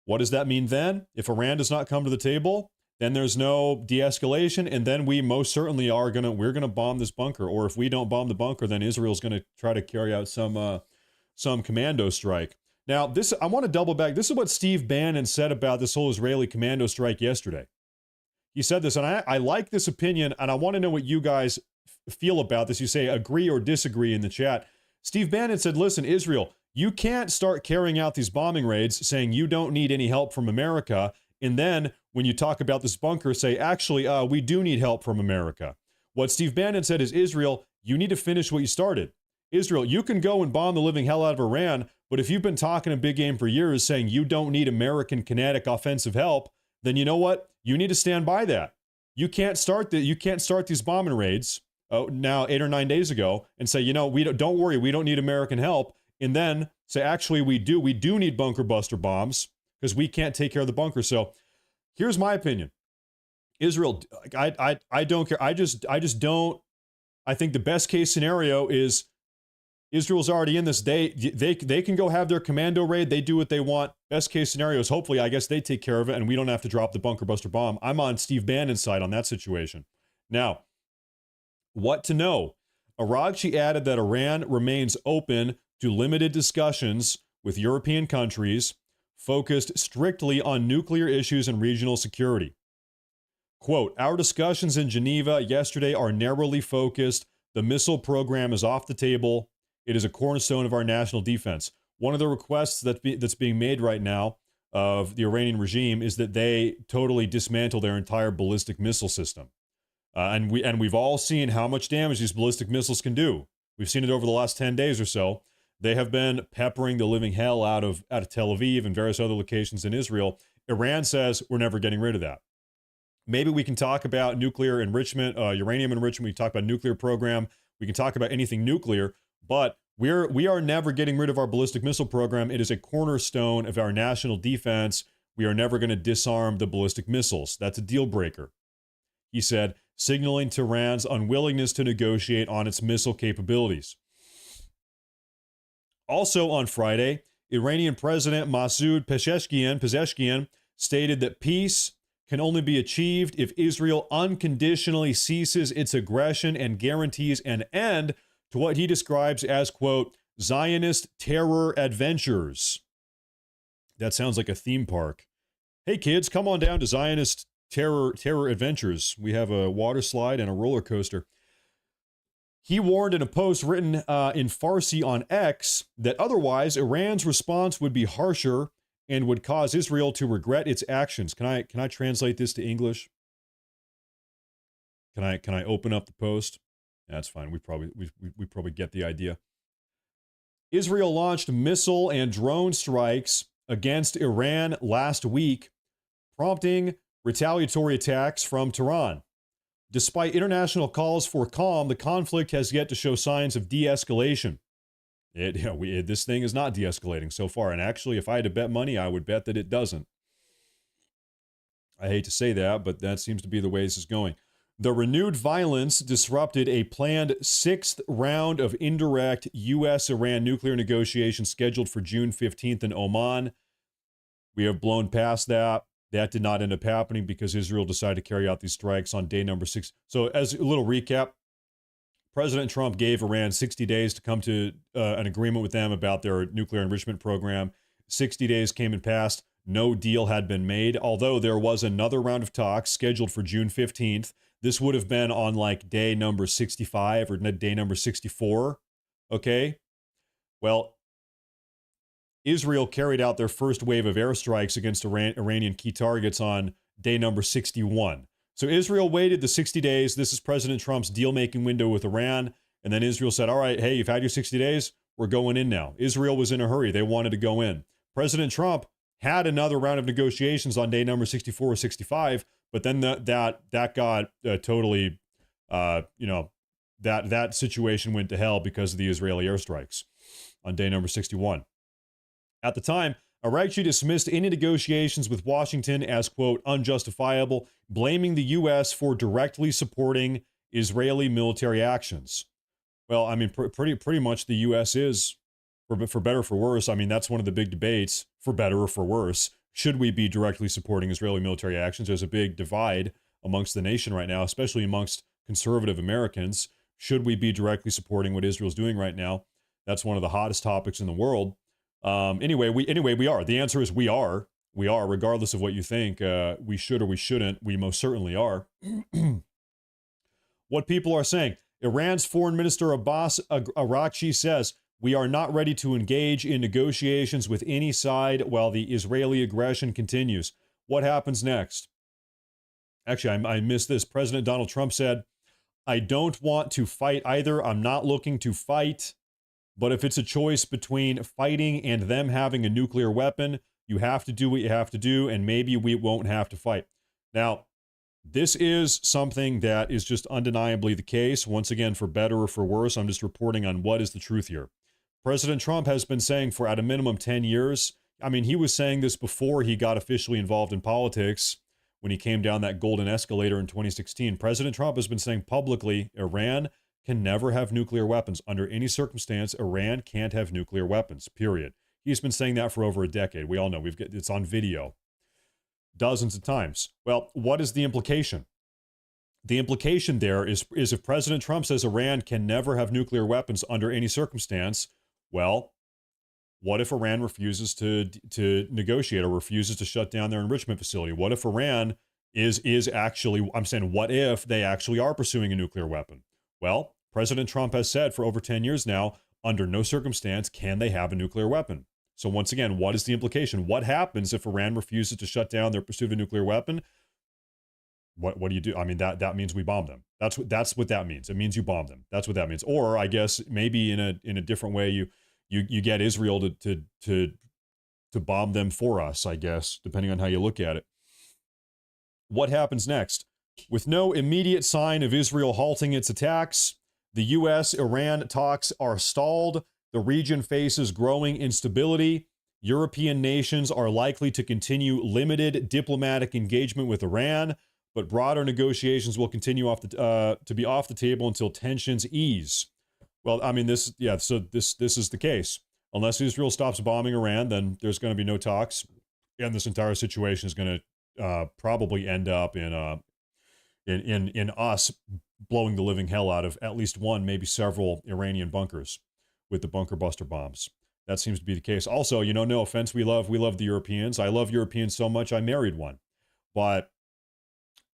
What does that mean then? If Iran does not come to the table, then there's no de-escalation, and then we most certainly we're going to bomb this bunker. Or if we don't bomb the bunker, then Israel's going to try to carry out some commando strike. Now, I want to double back. This is what Steve Bannon said about this whole Israeli commando strike yesterday. He said this, and I like this opinion, and I want to know what you guys feel about this. You say agree or disagree in the chat. Steve Bannon said, listen, Israel, you can't start carrying out these bombing raids saying you don't need any help from America. And then when you talk about this bunker, say, actually, we do need help from America. What Steve Bannon said is, Israel, you need to finish what you started. Israel, you can go and bomb the living hell out of Iran, but if you've been talking a big game for years saying you don't need American kinetic offensive help, then you know what? You need to stand by that. You can't start these bombing raids now 8 or 9 days ago and say, you know, don't worry, we don't need American help, and then say, actually, we do need bunker buster bombs because we can't take care of the bunker. So here's my opinion. Israel, I don't care. I just don't. I think the best case scenario is Israel's already in this. They can go have their commando raid. They do what they want. Best case scenario is hopefully, I guess, they take care of it and we don't have to drop the bunker buster bomb. I'm on Steve Bannon's side on that situation. Now, what to know? IRGC added that Iran remains open to limited discussions with European countries focused strictly on nuclear issues and regional security. Quote, our discussions in Geneva yesterday are narrowly focused. The missile program is off the table. It is a cornerstone of our national defense. One of the requests that's being made right now of the Iranian regime is that they totally dismantle their entire ballistic missile system. And we've all seen how much damage these ballistic missiles can do. We've seen it over the last 10 days or so. They have been peppering the living hell out of Tel Aviv and various other locations in Israel. Iran says we're never getting rid of that. Maybe we can talk about nuclear enrichment, uranium enrichment. We can talk about nuclear program. We can talk about anything nuclear, but we are never getting rid of our ballistic missile program. It is a cornerstone of our national defense. We are never going to disarm the ballistic missiles. That's a deal breaker. He said, signaling Tehran's unwillingness to negotiate on its missile capabilities. Also on Friday, Iranian President Masoud Pezeshkian stated that peace can only be achieved if Israel unconditionally ceases its aggression and guarantees an end to what he describes as, quote, Zionist terror adventures. That sounds like a theme park. Hey kids, come on down to Zionist terror adventures. We have a water slide and a roller coaster. He warned in a post written in Farsi on X that otherwise Iran's response would be harsher and would cause Israel to regret its actions. Can I translate this to English? Can I open up the post? That's fine. We probably get the idea. Israel launched missile and drone strikes against Iran last week, prompting retaliatory attacks from Tehran. Despite international calls for calm, the conflict has yet to show signs of de-escalation. This thing is not de-escalating so far, and actually, if I had to bet money, I would bet that it doesn't. I hate to say that, but that seems to be the way this is going. The renewed violence disrupted a planned 6th round of indirect U.S.-Iran nuclear negotiations scheduled for June 15th in Oman. We have blown past that. That did not end up happening because Israel decided to carry out these strikes on day number 6. So as a little recap, President Trump gave Iran 60 days to come to an agreement with them about their nuclear enrichment program. 60 days came and passed. No deal had been made, although there was another round of talks scheduled for June 15th. This would have been on like day number 65 or day number 64. Okay? Well, Israel carried out their first wave of airstrikes against Iranian key targets on day number 61. So Israel waited the 60 days. This is President Trump's deal-making window with Iran. And then Israel said, all right, hey, you've had your 60 days. We're going in now. Israel was in a hurry. They wanted to go in. President Trump had another round of negotiations on day number 64 or 65, but then that got totally, that situation went to hell because of the Israeli airstrikes on day number 61. At the time, IRGC dismissed any negotiations with Washington as, quote, unjustifiable, blaming the U.S. for directly supporting Israeli military actions. Well, I mean, pretty much the U.S. is, for better or for worse. I mean, that's one of the big debates, for better or for worse. Should we be directly supporting Israeli military actions? There's a big divide amongst the nation right now, especially amongst conservative Americans. Should we be directly supporting what Israel's doing right now? That's one of the hottest topics in the world. Anyway, we are. The answer is we are. We are, regardless of what you think. We should or we shouldn't. We most certainly are. What people are saying. Iran's Foreign Minister Abbas Araghchi says, "We are not ready to engage in negotiations with any side while the Israeli aggression continues." What happens next? Actually, I missed this. President Donald Trump said, "I don't want to fight either. I'm not looking to fight. But if it's a choice between fighting and them having a nuclear weapon, you have to do what you have to do, and maybe we won't have to fight." Now, this is something that is just undeniably the case. Once again, for better or for worse, I'm just reporting on what is the truth here. President Trump has been saying for at a minimum 10 years, I mean, he was saying this before he got officially involved in politics when he came down that golden escalator in 2016. President Trump has been saying publicly, Iran can never have nuclear weapons. Under any circumstance, Iran can't have nuclear weapons, period. He's been saying that for over a decade. We all know it's on video dozens of times. Well, what is the implication? The implication there is if President Trump says Iran can never have nuclear weapons under any circumstance, well, what if Iran refuses to negotiate or refuses to shut down their enrichment facility? What if Iran is actually, I'm saying, what if they actually are pursuing a nuclear weapon? Well, President Trump has said for over 10 years now, under no circumstance can they have a nuclear weapon. So once again, what is the implication? What happens if Iran refuses to shut down their pursuit of a nuclear weapon? What do you do? I mean, that means we bomb them. That's what that means. It means you bomb them. That's what that means. Or I guess maybe in a different way, you get Israel to bomb them for us, I guess, depending on how you look at it. What happens next? With no immediate sign of Israel halting its attacks, the U.S.-Iran talks are stalled. The region faces growing instability. European nations are likely to continue limited diplomatic engagement with Iran, but broader negotiations will continue to be off the table until tensions ease. Well, I mean, so this is the case. Unless Israel stops bombing Iran, then there's going to be no talks, and this entire situation is going to probably end up in us blowing the living hell out of at least one, maybe several Iranian bunkers with the bunker buster bombs. That seems to be the case. Also, no offense, we love the Europeans. I love Europeans so much I married one. But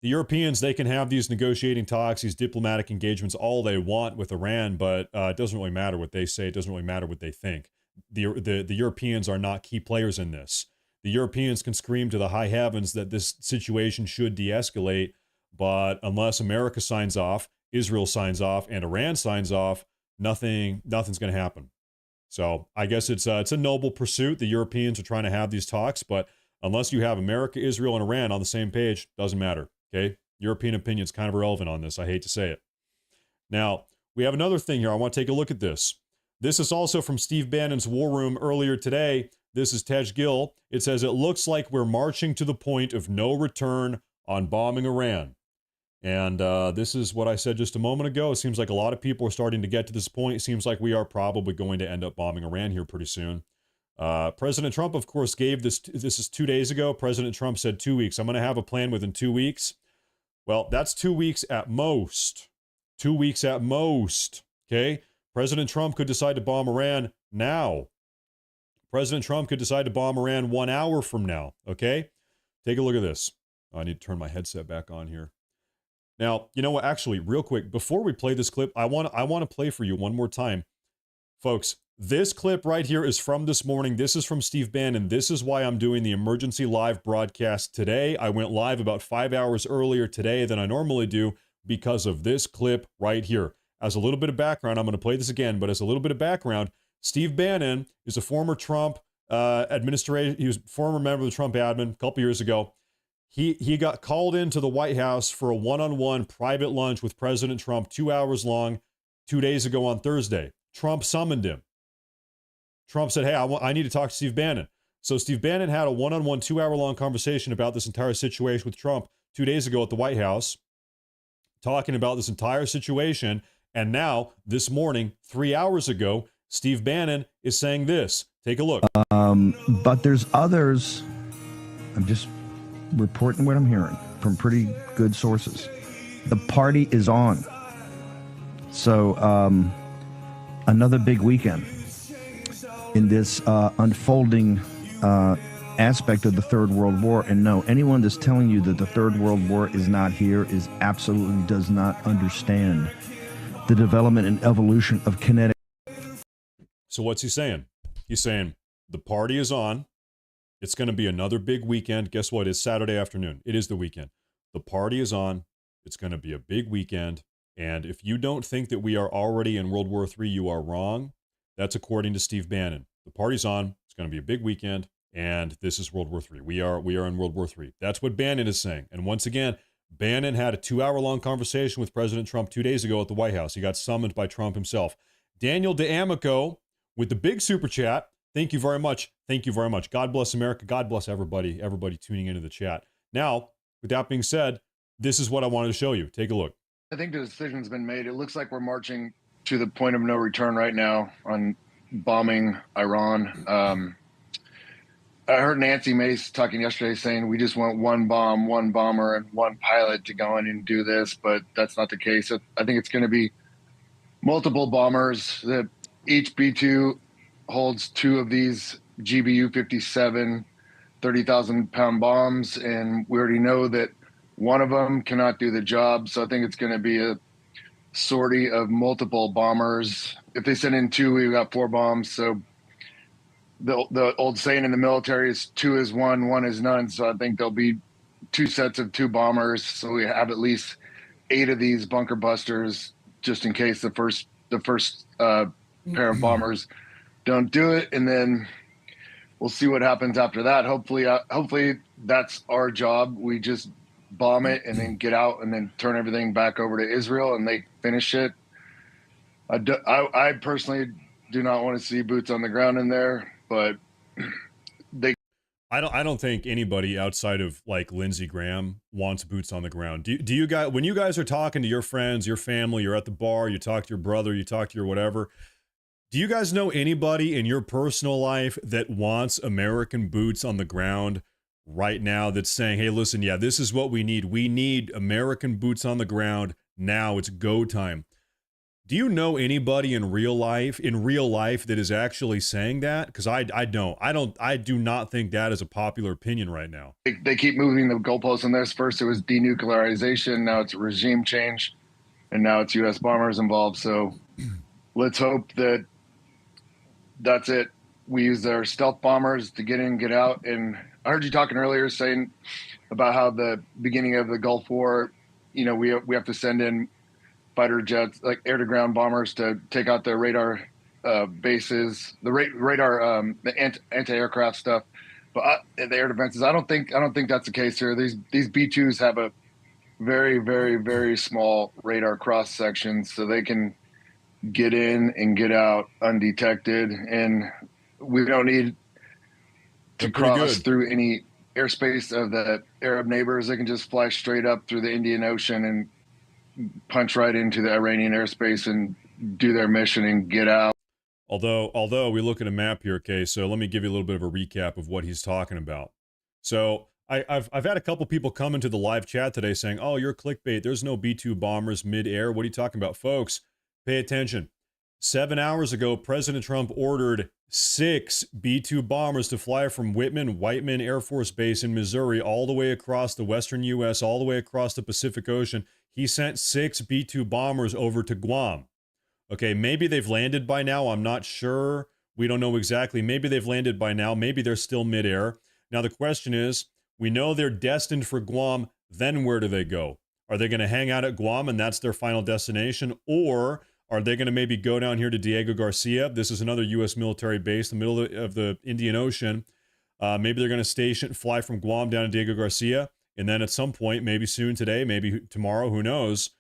the Europeans, they can have these negotiating talks, these diplomatic engagements, all they want with Iran, but it doesn't really matter what they say. It doesn't really matter what they think. The Europeans are not key players in this. The Europeans can scream to the high heavens that this situation should de-escalate, but unless America signs off, Israel signs off, and Iran signs off, nothing's going to happen. So I guess it's a noble pursuit. The Europeans are trying to have these talks, but unless you have America, Israel, and Iran on the same page, doesn't matter. Okay, European opinion is kind of irrelevant on this. I hate to say it. Now, we have another thing here. I want to take a look at this. This is also from Steve Bannon's War Room earlier today. This is Tej Gill. It says, "It looks like we're marching to the point of no return on bombing Iran." And this is what I said just a moment ago. It seems like a lot of people are starting to get to this point. It seems like we are probably going to end up bombing Iran here pretty soon. President Trump, of course, gave this is 2 days ago. President Trump said 2 weeks. I'm going to have a plan within 2 weeks. Well, that's 2 weeks at most. 2 weeks at most. Okay? President Trump could decide to bomb Iran now. President Trump could decide to bomb Iran 1 hour from now. Okay? Take a look at this. I need to turn my headset back on here. Now, you know what? Actually, real quick, before we play this clip, I want to play for you one more time. Folks, this clip right here is from this morning. This is from Steve Bannon. This is why I'm doing the emergency live broadcast today. I went live about 5 hours earlier today than I normally do because of this clip right here. As a little bit of background, I'm going to play this again, but as a little bit of background, Steve Bannon is a former Trump administration. He was a former member of the Trump admin a couple years ago. He got called into the White House for a one-on-one private lunch with President Trump, 2 hours long, 2 days ago on Thursday. Trump summoned him. Trump said, "Hey, I need to talk to Steve Bannon." So Steve Bannon had a one-on-one 2 hour long conversation about this entire situation with Trump 2 days ago at the White House, talking about this entire situation. And now, this morning, 3 hours ago, Steve Bannon is saying this. Take a look. But there's others. I'm just reporting what I'm hearing from pretty good sources. The party is on. So another big weekend in this unfolding aspect of the Third World War. And no, anyone that's telling you that the Third World War is not here is absolutely does not understand the development and evolution of kinetic. So what's he saying? He's saying the party is on. It's going to be another big weekend. Guess what? It's Saturday afternoon. It is the weekend. The party is on. It's going to be a big weekend. And if you don't think that we are already in World War III, you are wrong. That's according to Steve Bannon. The party's on. It's going to be a big weekend. And this is World War III. We are in World War III. That's what Bannon is saying. And once again, Bannon had a 2-hour-long conversation with President Trump 2 days ago at the White House. He got summoned by Trump himself. Daniel DeAmico with the big super chat. Thank you very much. Thank you very much. God bless America. God bless everybody tuning into the chat. Now, with that being said, this is what I wanted to show you. Take a look. I think the decision's been made. It looks like we're marching to the point of no return right now on bombing Iran. I heard Nancy Mace talking yesterday saying we just want one bomb, one bomber, and one pilot to go in and do this, but that's not the case. I think it's going to be multiple bombers. That each B-2 holds 2 of these GBU-57 30,000-pound bombs, and we already know that one of them cannot do the job. So I think it's going to be a sortie of multiple bombers. If they send in 2, we've got 4 bombs. So the old saying in the military is 2 is 1, 1 is none. So I think there'll be 2 sets of 2 bombers. So we have at least 8 of these bunker busters, just in case the first pair of bombers don't do it, and then we'll see what happens after that. Hopefully that's our job. We just bomb it and then get out and then turn everything back over to Israel and they finish it. I personally do not want to see boots on the ground in there, but I don't think anybody outside of like Lindsey Graham wants boots on the ground. Do you guys, when you guys are talking to your friends, your family, you're at the bar, you talk to your brother, you talk to your whatever, do you guys know anybody in your personal life that wants American boots on the ground right now, that's saying, hey, listen, yeah, this is what we need. We need American boots on the ground now. It's go time. Do you know anybody in real life that is actually saying that? Because I do not think that is a popular opinion right now. They keep moving the goalposts on this. First it was denuclearization, now it's regime change, and now it's U.S. bombers involved. So let's hope that that's it. We use their stealth bombers to get in, get out. And I heard you talking earlier saying about how the beginning of the Gulf War, we have to send in fighter jets, like air-to-ground bombers, to take out their radar bases, the radar, the anti-aircraft stuff, but the air defenses. I don't think that's the case here. These B-2s have a very, very, very small radar cross section, so they can get in and get out undetected, and we don't need to cross through any airspace of the Arab neighbors. They can just fly straight up through the Indian Ocean and punch right into the Iranian airspace and do their mission and get out. Although we look at a map here, okay, so let me give you a little bit of a recap of what he's talking about. So I've had a couple people come into the live chat today saying, oh, you're clickbait. There's no B-2 bombers mid-air. What are you talking about? Folks, pay attention. 7 hours ago, President Trump ordered 6 B-2 bombers to fly from Whiteman Air Force Base in Missouri all the way across the western U.S., all the way across the Pacific Ocean. He sent 6 B-2 bombers over to Guam. Okay, maybe they've landed by now. I'm not sure. We don't know exactly. Maybe they've landed by now. Maybe they're still midair. Now, the question is, we know they're destined for Guam. Then where do they go? Are they going to hang out at Guam and that's their final destination? Or are they going to maybe go down here to Diego Garcia? This is another U.S. military base in the middle of the Indian Ocean. Maybe they're going to fly from Guam down to Diego Garcia. And then at some point, maybe soon today, maybe tomorrow, who knows,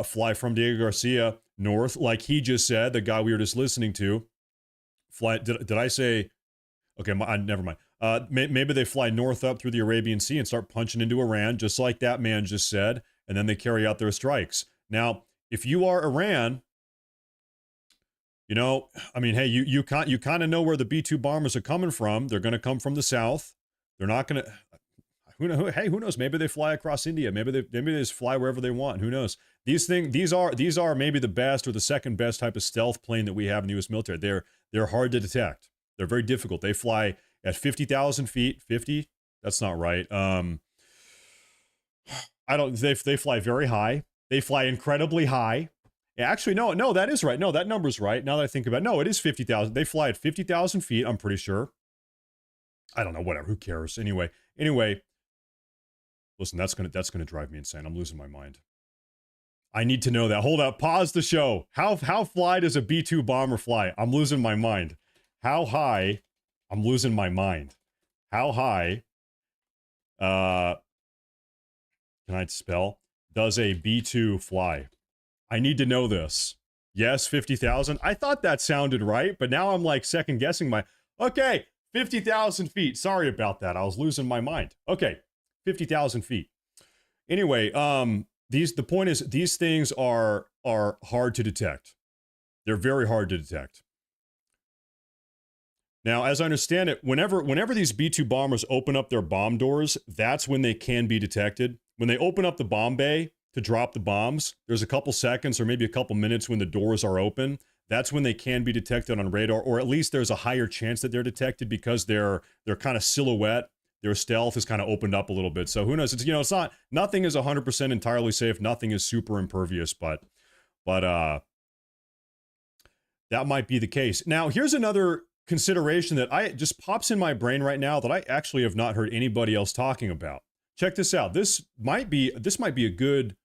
fly from Diego Garcia north, like he just said, the guy we were just listening to. Fly? Did I say? Okay, never mind. Maybe they fly north up through the Arabian Sea and start punching into Iran, just like that man just said, and then they carry out their strikes. Now, if you are Iran, hey, you kind of know where the B-2 bombers are coming from. They're going to come from the south. They're not going to. Who knows? Maybe they fly across India. Maybe they just fly wherever they want. Who knows? These are maybe the best or the second best type of stealth plane that we have in the U.S. military. They're hard to detect. They're very difficult. They fly at 50,000 feet. 50? That's not right. They fly very high. They fly incredibly high, Yeah, actually, no, that is right. No, that number's right. Now that I think about it, no, it is 50,000. They fly at 50,000 feet, I'm pretty sure. I don't know, whatever, who cares? Anyway, listen, that's gonna drive me insane. I'm losing my mind. I need to know that. Hold up, pause the show. How fly does a B-2 bomber fly? I'm losing my mind. How high? I'm losing my mind. How high, can I spell? Does a B-2 fly? I need to know this. Yes, 50,000. I thought that sounded right, but now I'm like second guessing okay, 50,000 feet. Sorry about that. I was losing my mind. Okay, 50,000 feet. Anyway, the point is these things are hard to detect. They're very hard to detect. Now, as I understand it, whenever these B-2 bombers open up their bomb doors, that's when they can be detected. When they open up the bomb bay to drop the bombs, there's a couple seconds or maybe a couple minutes when the doors are open. That's when they can be detected on radar, or at least there's a higher chance that they're detected because they're kind of silhouette. Their stealth is kind of opened up a little bit. So who knows? It's nothing is 100% entirely safe. Nothing is super impervious, but that might be the case. Now, here's another consideration that just pops in my brain right now that I actually have not heard anybody else talking about. Check this out. This might be a good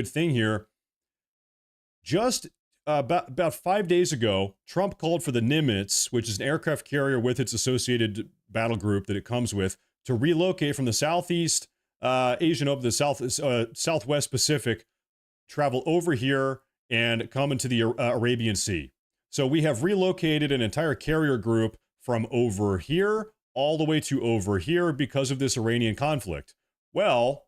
thing here. Just about 5 days ago, Trump called for the Nimitz, which is an aircraft carrier with its associated battle group that it comes with, to relocate from the Southeast Asian over the Southwest Pacific, travel over here and come into the Arabian Sea. So we have relocated an entire carrier group from over here all the way to over here because of this Iranian conflict. Well,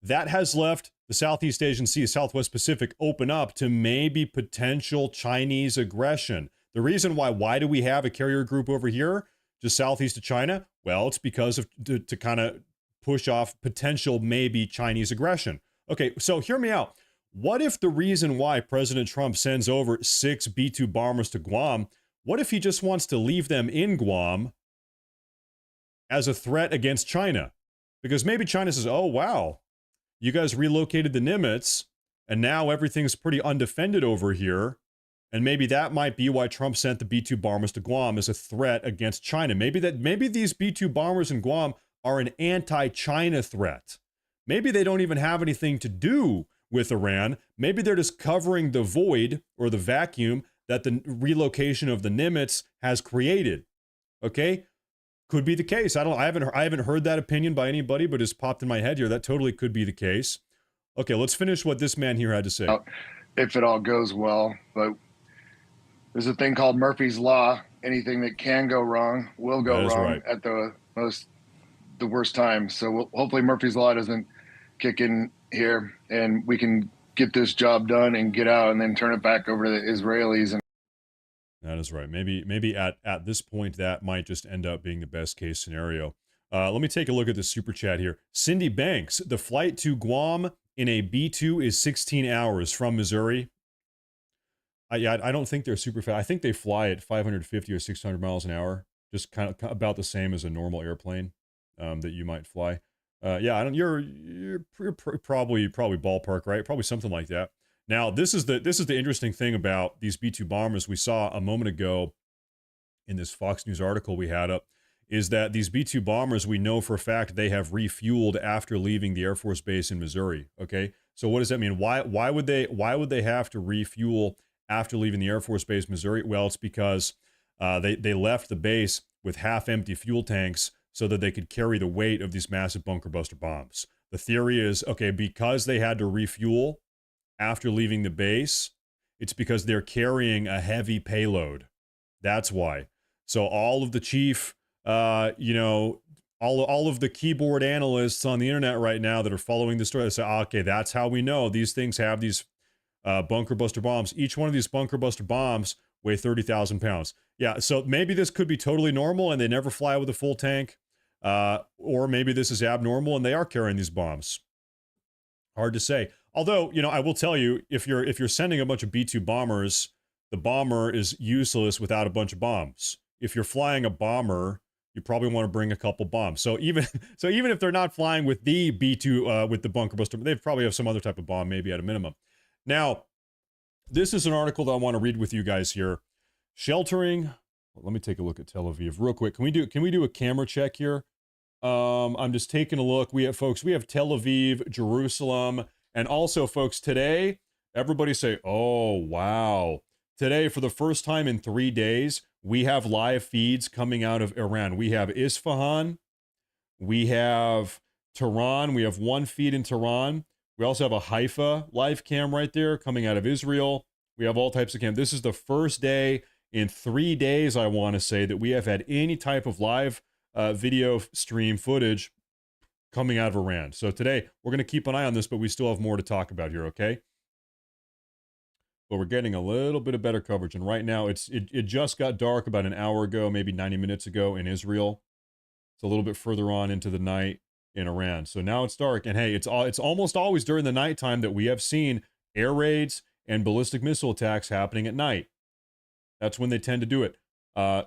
that has left the Southeast Asian Sea, Southwest Pacific open up to maybe potential Chinese aggression. The reason why do we have a carrier group over here, just southeast of China? Well, it's because of to kind of push off potential maybe Chinese aggression. Okay, so hear me out. What if the reason why President Trump sends over 6 B-2 bombers to Guam, what if he just wants to leave them in Guam as a threat against China? Because maybe China says, oh, wow, you guys relocated the Nimitz, and now everything's pretty undefended over here. And maybe that might be why Trump sent the B-2 bombers to Guam as a threat against China. Maybe these B-2 bombers in Guam are an anti-China threat. Maybe they don't even have anything to do with Iran. Maybe they're just covering the void or the vacuum that the relocation of the Nimitz has created. Okay? Could be the case. I haven't heard that opinion by anybody, but it's popped in my head here. That totally could be the case. Okay, let's finish what this man here had to say. If it all goes well, but there's a thing called Murphy's Law. Anything that can go wrong will go wrong at the worst time. So hopefully Murphy's Law doesn't kick in here, and we can get this job done and get out, and then turn it back over to the Israelis. And that is right. Maybe at this point that might just end up being the best case scenario. Let me take a look at the super chat here. Cindy Banks, the flight to Guam in a B-2 is 16 hours from Missouri. I don't think they're super fast. I think they fly at 550 or 600 miles an hour, just kind of about the same as a normal airplane that you might fly. You're probably ballpark, right? Probably something like that. Now, this is the interesting thing about these B-2 bombers we saw a moment ago in this Fox News article we had up, is that these B-2 bombers, we know for a fact they have refueled after leaving the Air Force Base in Missouri. Okay, so what does that mean? Why would they have to refuel after leaving the Air Force Base, Missouri? Well, it's because they left the base with half-empty fuel tanks so that they could carry the weight of these massive bunker buster bombs. The theory is, okay, because they had to refuel after leaving the base, it's because they're carrying a heavy payload. That's why. So all of the chief, all of the keyboard analysts on the internet right now that are following the story, they say, okay, that's how we know these things have these bunker buster bombs. Each one of these bunker buster bombs weigh 30,000 pounds. Yeah, so maybe this could be totally normal and they never fly with a full tank. Or maybe this is abnormal and they are carrying these bombs. Hard to say. Although, I will tell you, if you're sending a bunch of B-2 bombers, the bomber is useless without a bunch of bombs. If you're flying a bomber, you probably want to bring a couple bombs. So even if they're not flying with the B-2 with the bunker buster, they probably have some other type of bomb, maybe at a minimum. Now, this is an article that I want to read with you guys here. Sheltering. Let me take a look at Tel Aviv real quick. Can we do a camera check here? I'm just taking a look. We have Tel Aviv, Jerusalem, and also, folks, today, everybody say, oh, wow. Today, for the first time in 3 days, we have live feeds coming out of Iran. We have Isfahan. We have Tehran. We have one feed in Tehran. We also have a Haifa live cam right there coming out of Israel. We have all types of cam. This is the first day in 3 days, I want to say, that we have had any type of live video stream footage coming out of Iran. So today, we're going to keep an eye on this, but we still have more to talk about here, okay? But we're getting a little bit of better coverage. And right now, it just got dark about an hour ago, maybe 90 minutes ago in Israel. It's a little bit further on into the night in Iran. So now it's dark. And hey, it's almost always during the nighttime that we have seen air raids and ballistic missile attacks happening at night. That's when they tend to do it.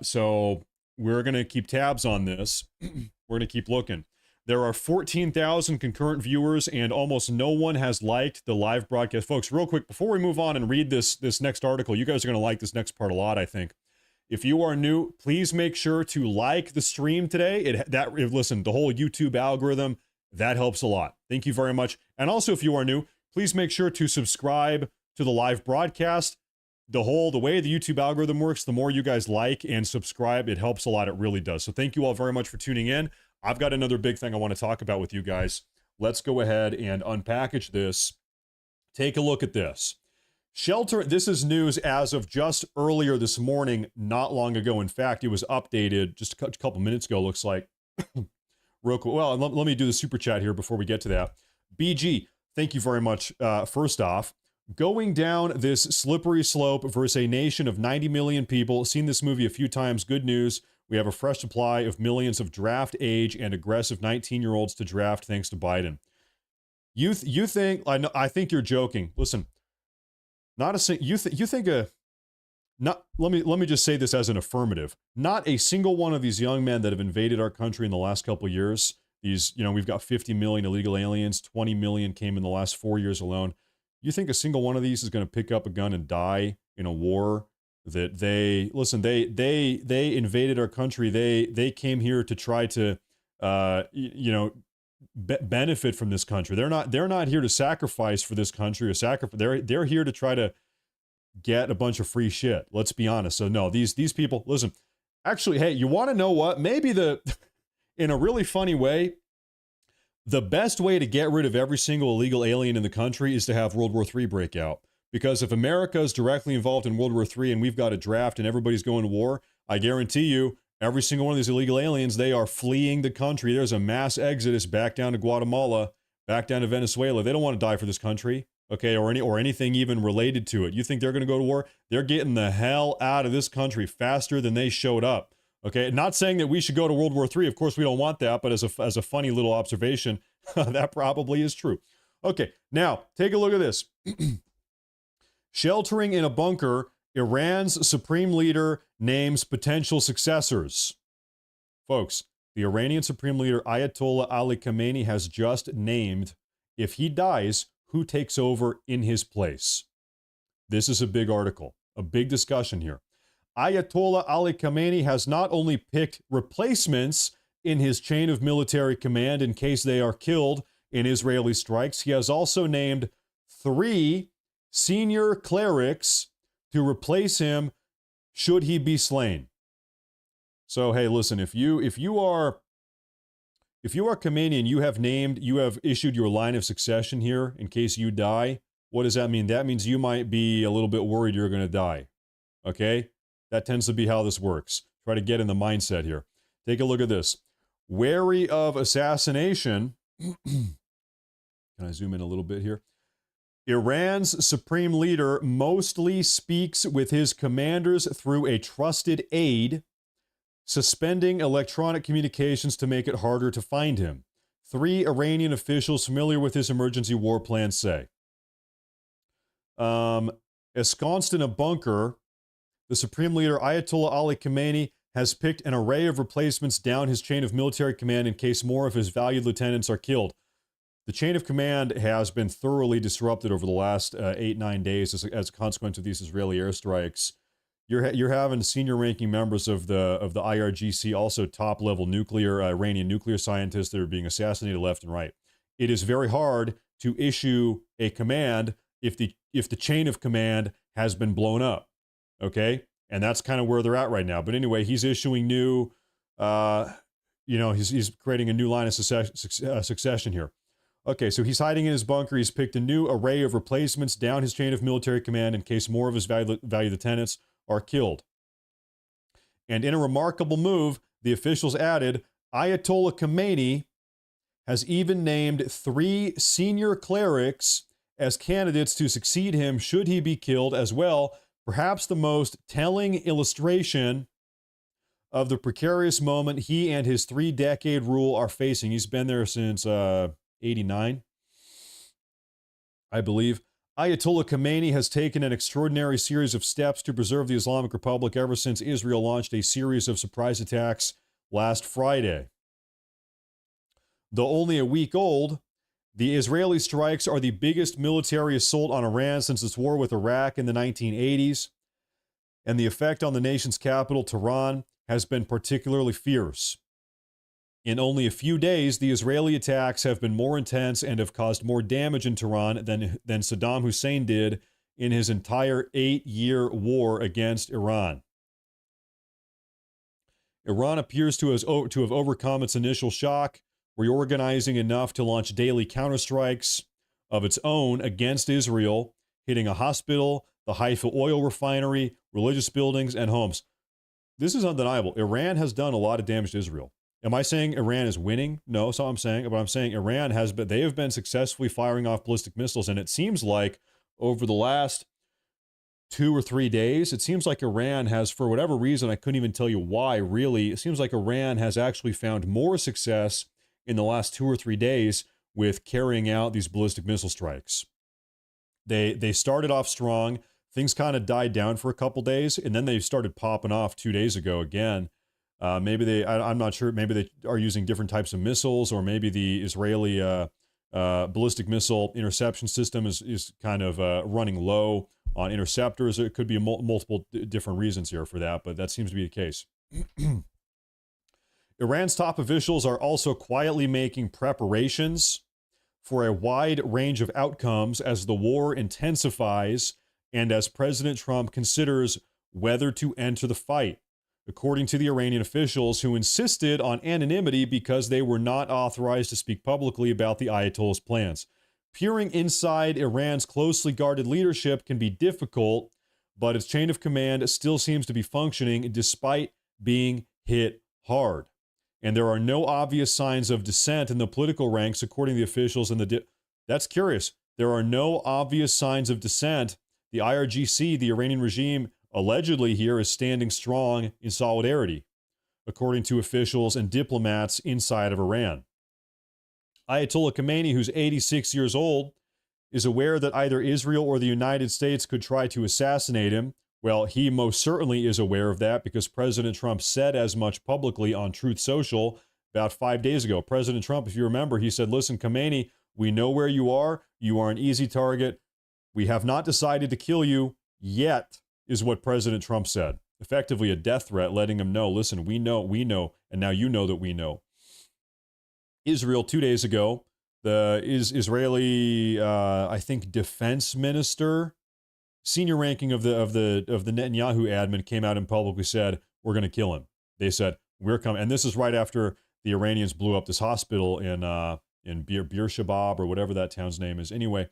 So we're going to keep tabs on this. We're going to keep looking. There are 14,000 concurrent viewers, and almost no one has liked the live broadcast. Folks, real quick, before we move on and read this next article, you guys are going to like this next part a lot, I think. If you are new, please make sure to like the stream today. Listen, the whole YouTube algorithm, that helps a lot. Thank you very much. And also, if you are new, please make sure to subscribe to the live broadcast. The way the YouTube algorithm works, the more you guys like and subscribe, it helps a lot. It really does. So thank you all very much for tuning in. I've got another big thing I want to talk about with you guys. Let's go ahead and unpackage this. Take a look at this. This is news as of just earlier this morning, not long ago. In fact, it was updated just a couple minutes ago, looks like. Real quick. Well, let me do the super chat here before we get to that. BG, thank you very much. First off, going down this slippery slope versus a nation of 90 million people. Seen this movie a few times. Good news. We have a fresh supply of millions of draft age and aggressive 19-year-olds to draft thanks to Biden. You think, I think you're joking. Listen, let me just say this as an affirmative. Not a single one of these young men that have invaded our country in the last couple of years. We've got 50 million illegal aliens, 20 million came in the last 4 years alone. You think a single one of these is going to pick up a gun and die in a war that they invaded our country. They came here to try to, benefit from this country. They're not here to sacrifice for this country or they're here to try to get a bunch of free shit. Let's be honest. So no, these people, listen, actually, hey, you want to know what? Maybe in a really funny way, the best way to get rid of every single illegal alien in the country is to have World War III break out. Because if America is directly involved in World War III and we've got a draft and everybody's going to war, I guarantee you, every single one of these illegal aliens, they are fleeing the country. There's a mass exodus back down to Guatemala, back down to Venezuela. They don't want to die for this country, okay, or anything even related to it. You think they're going to go to war? They're getting the hell out of this country faster than they showed up. Okay, not saying that we should go to World War III. Of course, we don't want that, but as a funny little observation, that probably is true. Okay, now take a look at this. Sheltering in a bunker, Iran's supreme leader names potential successors. Folks, the Iranian supreme leader Ayatollah Ali Khamenei has just named, if he dies, who takes over in his place. This is a big article, a big discussion here. Ayatollah Ali Khamenei has not only picked replacements in his chain of military command in case they are killed in Israeli strikes, he has also named 3 senior clerics to replace him should he be slain. So hey, listen, if you are Khamenei and you have issued your line of succession here in case you die, what does that mean? That means you might be a little bit worried you're going to die. Okay? That tends to be how this works. Try to get in the mindset here. Take a look at this. Wary of assassination. Can I zoom in a little bit here? Iran's supreme leader mostly speaks with his commanders through a trusted aide, suspending electronic communications to make it harder to find him. 3 Iranian officials familiar with his emergency war plan say. Ensconced in a bunker, the supreme leader Ayatollah Ali Khamenei has picked an array of replacements down his chain of military command in case more of his valued lieutenants are killed. The chain of command has been thoroughly disrupted over the last 8-9 days as a consequence of these Israeli airstrikes. You're having senior-ranking members of the IRGC, also top-level nuclear Iranian nuclear scientists that are being assassinated left and right. It is very hard to issue a command if the chain of command has been blown up. Okay, and that's kind of where they're at right now. But anyway, he's issuing new, he's creating a new line of succession here. Okay, so he's hiding in his bunker. He's picked a new array of replacements down his chain of military command in case more of his valued lieutenants are killed. And in a remarkable move, the officials added, Ayatollah Khamenei has even named 3 senior clerics as candidates to succeed him should he be killed as well. Perhaps the most telling illustration of the precarious moment he and his 3-decade rule are facing. He's been there since 89, I believe. Ayatollah Khamenei has taken an extraordinary series of steps to preserve the Islamic Republic ever since Israel launched a series of surprise attacks last Friday. Though only a week old, the Israeli strikes are the biggest military assault on Iran since its war with Iraq in the 1980s, and the effect on the nation's capital, Tehran, has been particularly fierce. In only a few days, the Israeli attacks have been more intense and have caused more damage in Tehran than Saddam Hussein did in his entire 8-year war against Iran. Iran appears to have overcome its initial shock, reorganizing enough to launch daily counterstrikes of its own against Israel, hitting a hospital, the Haifa oil refinery, religious buildings, and homes. This is undeniable. Iran has done a lot of damage to Israel. Am I saying Iran is winning? No, that's all I'm saying. But I'm saying Iran has been, they have been successfully firing off ballistic missiles, and it seems like over the last 2 or 3 days, it seems like Iran has, for whatever reason, I couldn't even tell you why, really, it seems like Iran has actually found more success in the last 2 or 3 days with carrying out these ballistic missile strikes. They started off strong. Things kind of died down for a couple days, and then they started popping off 2 days ago again. I'm not sure, maybe they are using different types of missiles, or maybe the Israeli ballistic missile interception system is kind of running low on interceptors. It could be multiple different reasons here for that, but that seems to be the case. Iran's top officials are also quietly making preparations for a wide range of outcomes as the war intensifies and as President Trump considers whether to enter the fight, according to the Iranian officials, who insisted on anonymity because they were not authorized to speak publicly about the Ayatollah's plans. Peering inside Iran's closely guarded leadership can be difficult, but its chain of command still seems to be functioning despite being hit hard. And there are no obvious signs of dissent in the political ranks, according to the officials. That's curious. There are no obvious signs of dissent. The IRGC, the Iranian regime, allegedly here is standing strong in solidarity, according to officials and diplomats inside of Iran. Ayatollah Khamenei, who's 86 years old, is aware that either Israel or the United States could try to assassinate him. Well, he most certainly is aware of that because President Trump said as much publicly on Truth Social about 5 days ago. President Trump, if you remember, he said, listen, Khamenei, we know where you are. You are an easy target. We have not decided to kill you yet, is what President Trump said. Effectively a death threat, letting him know, listen, we know, and now you know that we know. Israel 2 days ago, the Israeli, I think, defense minister, senior ranking of the Netanyahu admin, came out and publicly said, we're going to kill him. They said, we're coming. And this is right after the Iranians blew up this hospital in Beersheba or whatever that town's name is. Anyway,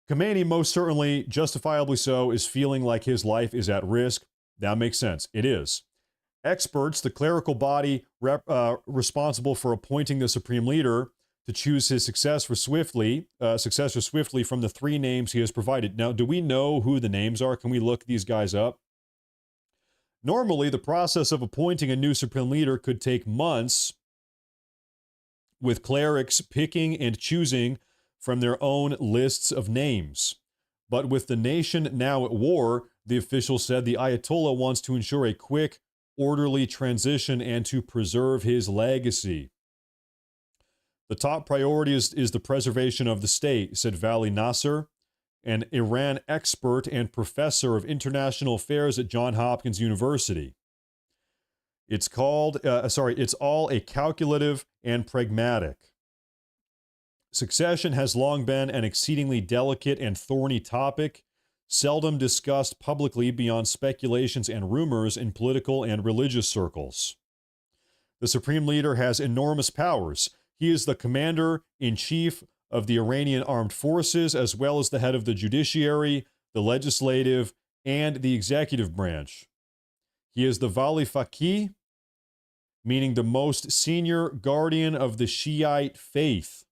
Khamenei, most certainly, justifiably so, is feeling like his life is at risk. That makes sense. It is. Experts, the clerical body responsible for appointing the supreme leader, to choose his successor swiftly from the 3 names he has provided. Now, do we know who the names are? Can we look these guys up? Normally, the process of appointing a new supreme leader could take months, with clerics picking and choosing from their own lists of names. But with the nation now at war, the official said the Ayatollah wants to ensure a quick, orderly transition and to preserve his legacy. The top priority is the preservation of the state, said Vali Nasser, an Iran expert and professor of international affairs at Johns Hopkins University. It's all a calculative and pragmatic. Succession has long been an exceedingly delicate and thorny topic, seldom discussed publicly beyond speculations and rumors in political and religious circles. The supreme leader has enormous powers. He is the commander-in-chief of the Iranian armed forces, as well as the head of the judiciary, the legislative, and the executive branch. He is the Vali Faqih, meaning the most senior guardian of the Shiite faith.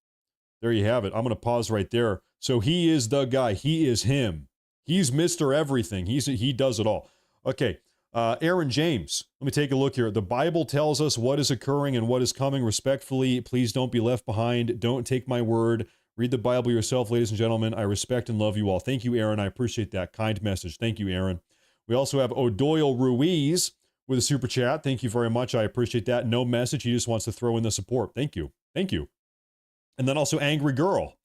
There you have it. I'm going to pause right there. So he is the guy. He is him. He's Mr. Everything. He does it all. Okay, Aaron James, let me take a look here. The Bible tells us what is occurring and what is coming. Respectfully, please don't be left behind. Don't take my word. Read the Bible yourself, ladies and gentlemen. I respect and love you all. Thank you, Aaron. I appreciate that kind message. Thank you, Aaron. We also have O'Doyle Ruiz with a super chat. Thank you very much. I appreciate that. No message. He just wants to throw in the support. Thank you. Thank you. And then also Angry Girl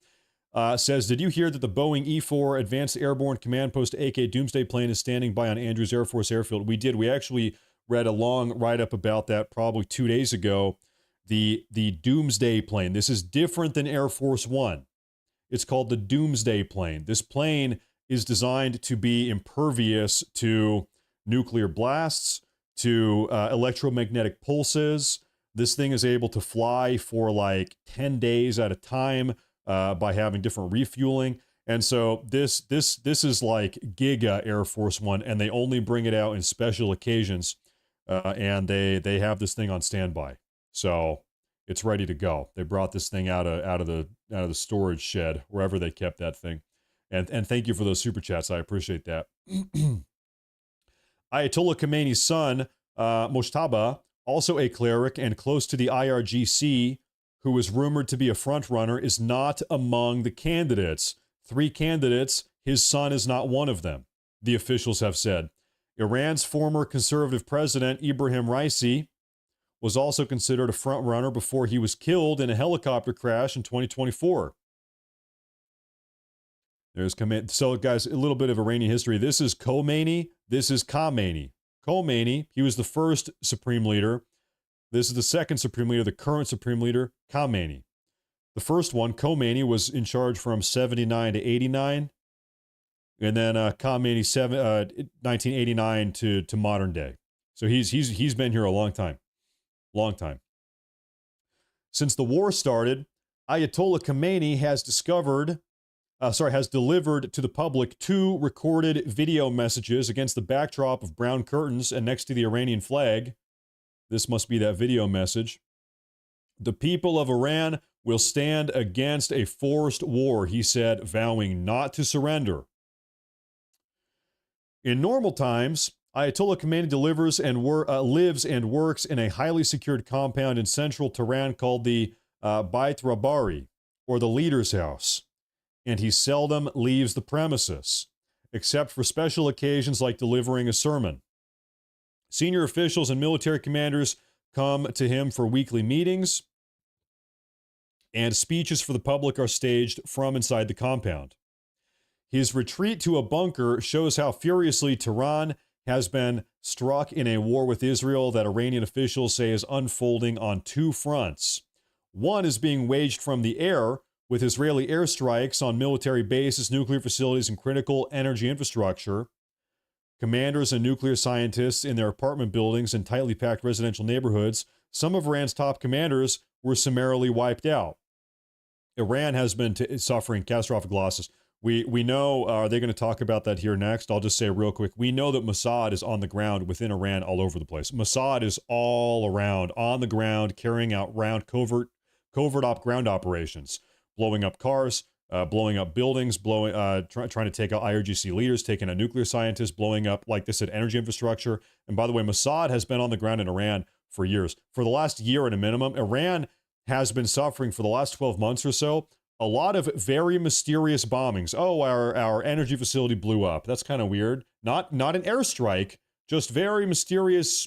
says, did you hear that the Boeing E-4 Advanced Airborne Command Post AK Doomsday plane is standing by on Andrews Air Force Airfield? We did. We actually read a long write-up about that probably 2 days ago. The Doomsday plane. This is different than Air Force One. It's called the Doomsday plane. This plane is designed to be impervious to nuclear blasts, to electromagnetic pulses. This thing is able to fly for like 10 days at a time by having different refueling. And so this is like Giga Air Force One, and they only bring it out in special occasions, and they have this thing on standby. So it's ready to go. They brought this thing out of the storage shed, wherever they kept that thing. And thank you for those super chats. I appreciate that. Ayatollah Khamenei's son, Mojtaba, also a cleric and close to the IRGC, who was rumored to be a frontrunner, is not among the candidates. 3 candidates, his son is not one of them, the officials have said. Iran's former conservative president, Ibrahim Raisi, was also considered a frontrunner before he was killed in a helicopter crash in 2024. There's Khamenei. So, guys, a little bit of Iranian history. This is Khomeini. This is Khamenei. Khomeini, he was the first supreme leader. This is the second supreme leader, the current supreme leader, Khamenei. The first one, Khomeini, was in charge from 79 to 89. And then Khamenei, 1989 to modern day. So he's been here a long time. Long time. Since the war started, Ayatollah Khamenei has delivered to the public 2 recorded video messages against the backdrop of brown curtains and next to the Iranian flag. This must be that video message. The people of Iran will stand against a forced war, he said, vowing not to surrender. In normal times, Ayatollah Khamenei lives and works in a highly secured compound in central Tehran called the Bait Rabari, or the Leader's House. And he seldom leaves the premises, except for special occasions like delivering a sermon. Senior officials and military commanders come to him for weekly meetings, and speeches for the public are staged from inside the compound. His retreat to a bunker shows how furiously Tehran has been struck in a war with Israel that Iranian officials say is unfolding on 2 fronts. One is being waged from the air, with Israeli airstrikes on military bases, nuclear facilities, and critical energy infrastructure. Commanders and nuclear scientists in their apartment buildings and tightly packed residential neighborhoods, some of Iran's top commanders were summarily wiped out. Iran has been suffering catastrophic losses. We know, are they going to talk about that here next? I'll just say real quick, we know that Mossad is on the ground within Iran all over the place. Mossad is all around, on the ground, carrying out covert ground operations. Blowing up cars, blowing up buildings, trying to take out IRGC leaders, taking out nuclear scientists, blowing up, like they said, energy infrastructure. And by the way, Mossad has been on the ground in Iran for years. For the last year at a minimum, Iran has been suffering for the last 12 months or so a lot of very mysterious bombings. Oh, our energy facility blew up. That's kind of weird. Not an airstrike, just very mysterious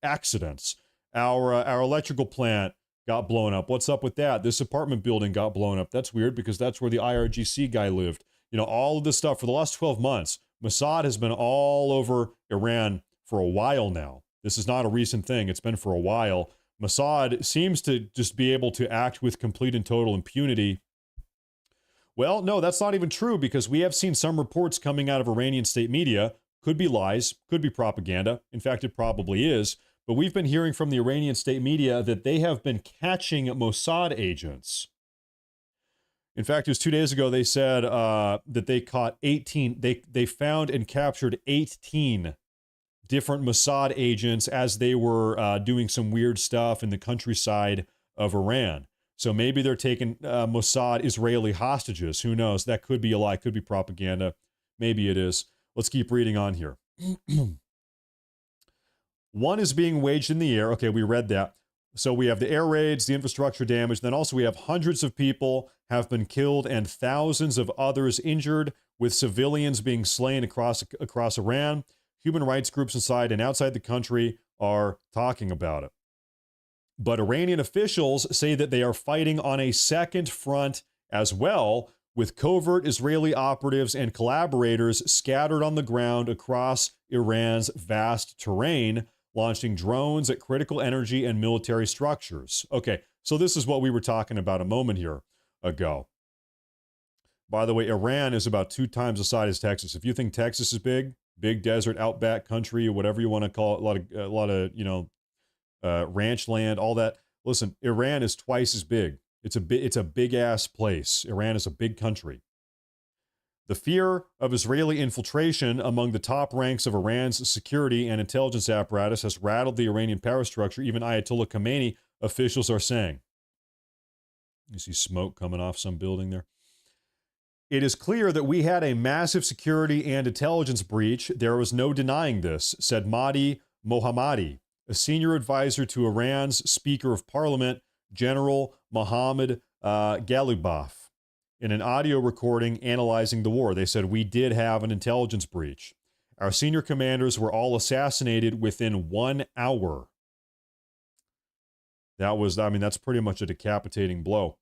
accidents. Our electrical plant got blown up. What's up with that? This apartment building got blown up. That's weird because that's where the IRGC guy lived. You know, all of this stuff for the last 12 months. Mossad has been all over Iran for a while now. This is not a recent thing. It's been for a while. Mossad seems to just be able to act with complete and total impunity. Well, no, that's not even true because we have seen some reports coming out of Iranian state media. Could be lies, could be propaganda. In fact, it probably is. But we've been hearing from the Iranian state media that they have been catching Mossad agents. In fact, it was 2 days ago they said that they caught 18. They found and captured 18 different Mossad agents as they were doing some weird stuff in the countryside of Iran. So maybe they're taking Mossad Israeli hostages. Who knows? That could be a lie, could be propaganda. Maybe it is. Let's keep reading on here. One is being waged in the air. Okay, we read that. So we have the air raids, the infrastructure damage. Then also we have hundreds of people have been killed and thousands of others injured, with civilians being slain across Iran. Human rights groups inside and outside the country are talking about it. But Iranian officials say that they are fighting on a second front as well, with covert Israeli operatives and collaborators scattered on the ground across Iran's vast terrain, launching drones at critical energy and military structures. Okay, so this is what we were talking about a moment here ago. By the way, Iran is about 2 times the size as Texas. If you think Texas is big desert, outback country, or whatever you want to call it, a lot of ranch land, all that. Listen, Iran is twice as big. It's a big ass place. Iran is a big country. The fear of Israeli infiltration among the top ranks of Iran's security and intelligence apparatus has rattled the Iranian power structure, even Ayatollah Khamenei officials are saying. You see smoke coming off some building there. It is clear that we had a massive security and intelligence breach. There was no denying this, said Mahdi Mohammadi, a senior advisor to Iran's Speaker of Parliament, General Mohammad Ghalibaf, in an audio recording analyzing the war. They said, we did have an intelligence breach. Our senior commanders were all assassinated within 1 hour. That's pretty much a decapitating blow.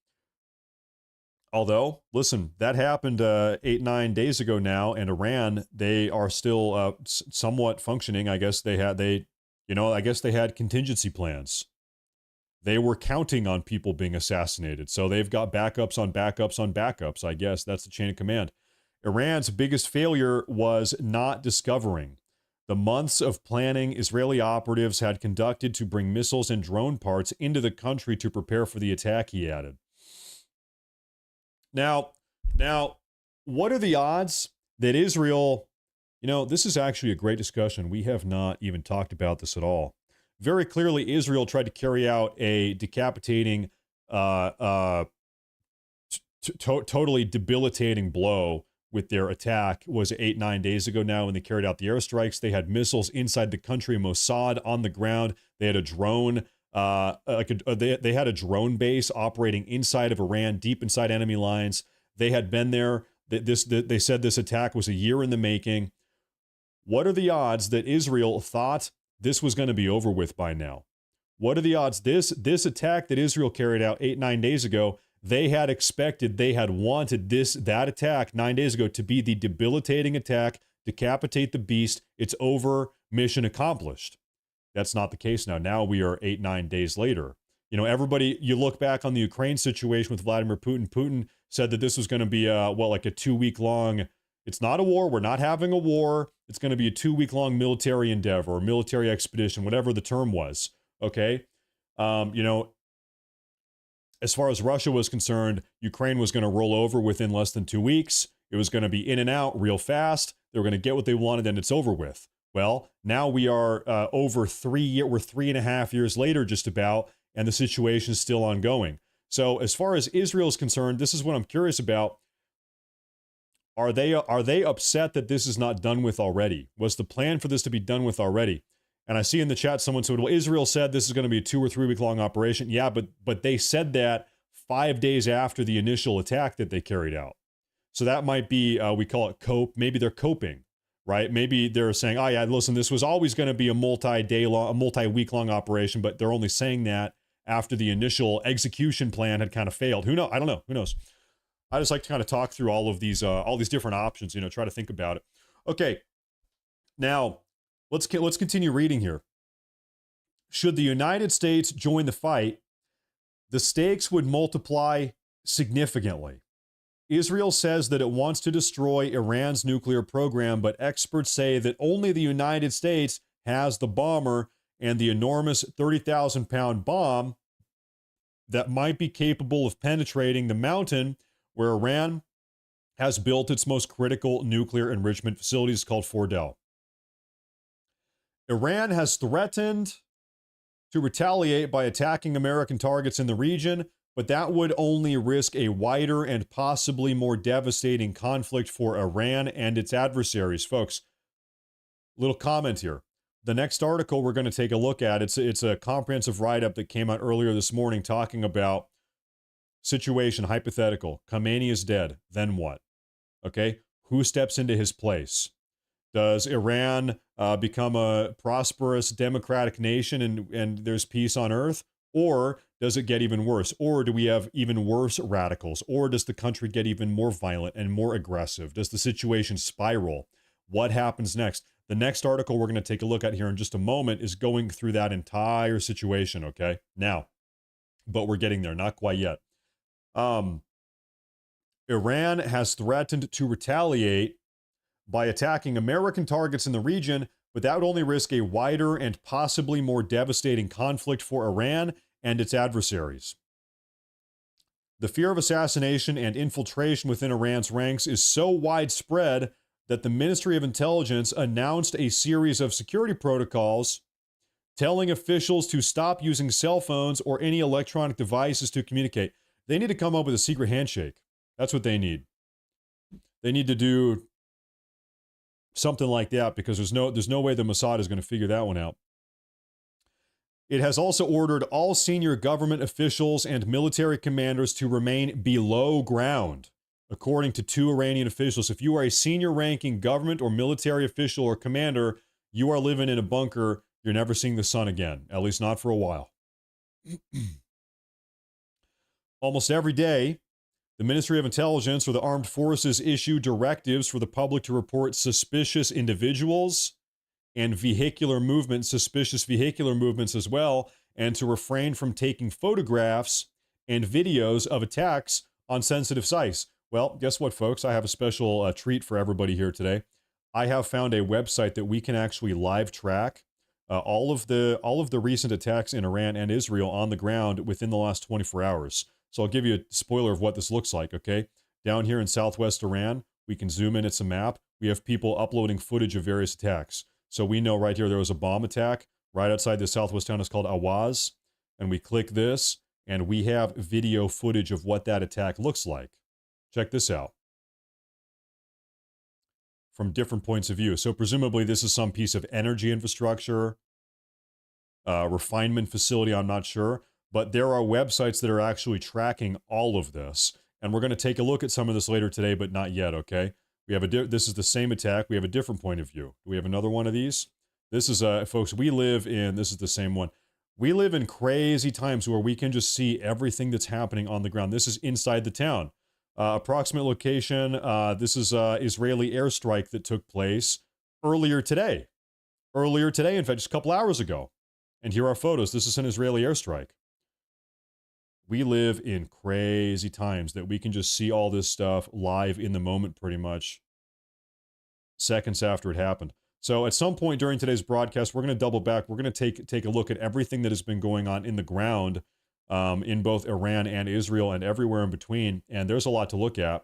Although, listen, that happened 8-9 days ago now, and Iran, they are still somewhat functioning. I guess they had contingency plans. They were counting on people being assassinated. So they've got backups on backups on backups. I guess that's the chain of command. Iran's biggest failure was not discovering the months of planning Israeli operatives had conducted to bring missiles and drone parts into the country to prepare for the attack, he added. Now, what are the odds that Israel, this is actually a great discussion. We have not even talked about this at all. Very clearly, Israel tried to carry out a decapitating, totally debilitating blow with their attack. Was 8-9 days ago now when they carried out the airstrikes. They had missiles inside the country, Mossad on the ground. They had a drone, they had a drone base operating inside of Iran, deep inside enemy lines. They had been there. They said this attack was a year in the making. What are the odds that Israel thought this was going to be over with by now? What are the odds this attack that Israel carried out 8-9 days ago, they had expected, they had wanted that attack 9 days ago to be the debilitating attack, decapitate the beast, it's over, mission accomplished. That's not the case now. Now we are 8-9 days later. Everybody, you look back on the Ukraine situation with Vladimir Putin. Putin said that this was going to be like a 2-week long, it's not a war, we're not having a war. It's going to be a 2-week long military endeavor or military expedition, whatever the term was. Okay. As far as Russia was concerned, Ukraine was going to roll over within less than 2 weeks. It was going to be in and out real fast. They were going to get what they wanted and it's over with. Well, now we are over 3 years, we're 3.5 years later just about, and the situation is still ongoing. So as far as Israel is concerned, this is what I'm curious about. Are they upset that this is not done with already? Was the plan for this to be done with already? And I see in the chat someone said, well, Israel said this is going to be a 2 or 3 week long operation. Yeah, but they said that 5 days after the initial attack that they carried out. So that might be, we call it cope. Maybe they're coping, right? Maybe they're saying, oh yeah, listen, this was always going to be a multi-week long operation, but they're only saying that after the initial execution plan had kind of failed. Who knows? I don't know. Who knows? I just like to kind of talk through all these different options, try to think about it. Okay. Now, let's continue reading here. Should the United States join the fight, the stakes would multiply significantly. Israel says that it wants to destroy Iran's nuclear program, but experts say that only the United States has the bomber and the enormous 30,000-pound bomb that might be capable of penetrating the mountain where Iran has built its most critical nuclear enrichment facilities, called Fordow. Iran has threatened to retaliate by attacking American targets in the region, but that would only risk a wider and possibly more devastating conflict for Iran and its adversaries. Folks, little comment here. The next article we're going to take a look at, it's a comprehensive write-up that came out earlier this morning talking about situation, hypothetical. Khamenei is dead. Then what? Okay? Who steps into his place? Does Iran become a prosperous democratic nation and there's peace on earth? Or does it get even worse? Or do we have even worse radicals? Or does the country get even more violent and more aggressive? Does the situation spiral? What happens next? The next article we're going to take a look at here in just a moment is going through that entire situation, okay? Now, but we're getting there, not quite yet. Iran has threatened to retaliate by attacking American targets in the region, but that would only risk a wider and possibly more devastating conflict for Iran and its adversaries. The fear of assassination and infiltration within Iran's ranks is so widespread that the Ministry of Intelligence announced a series of security protocols telling officials to stop using cell phones or any electronic devices to communicate. They need to come up with a secret handshake. That's what they need. They need to do something like that, because there's no way the Mossad is going to figure that one out. It has also ordered all senior government officials and military commanders to remain below ground, according to 2 Iranian officials. If you are a senior ranking government or military official or commander, you are living in a bunker. You're never seeing the sun again, at least not for a while. Almost every day, the Ministry of Intelligence or the armed forces issue directives for the public to report suspicious individuals and vehicular movements, suspicious vehicular movements as well, and to refrain from taking photographs and videos of attacks on sensitive sites. Well, guess what, folks? I have a special treat for everybody here today. I have found a website that we can actually live track all of the recent attacks in Iran and Israel on the ground within the last 24 hours. So I'll give you a spoiler of what this looks like, okay? Down here in southwest Iran, we can zoom in, it's a map. We have people uploading footage of various attacks. So we know right here there was a bomb attack right outside the southwest town. It's called Awaz. And we click this, and we have video footage of what that attack looks like. Check this out. From different points of view. So presumably this is some piece of energy infrastructure, refinement facility, I'm not sure. But there are websites that are actually tracking all of this. And we're going to take a look at some of this later today, but not yet, okay? We have this is the same attack. We have a different point of view. Do we have another one of these? This is, folks, this is the same one. We live in crazy times where we can just see everything that's happening on the ground. This is inside the town. Approximate location, this is Israeli airstrike that took place earlier today. In fact, just a couple hours ago. And here are photos. This is an Israeli airstrike. We live in crazy times that we can just see all this stuff live in the moment pretty much seconds after it happened. So at some point during today's broadcast, we're going to double back. We're going to take a look at everything that has been going on in the ground in both Iran and Israel and everywhere in between. And there's a lot to look at.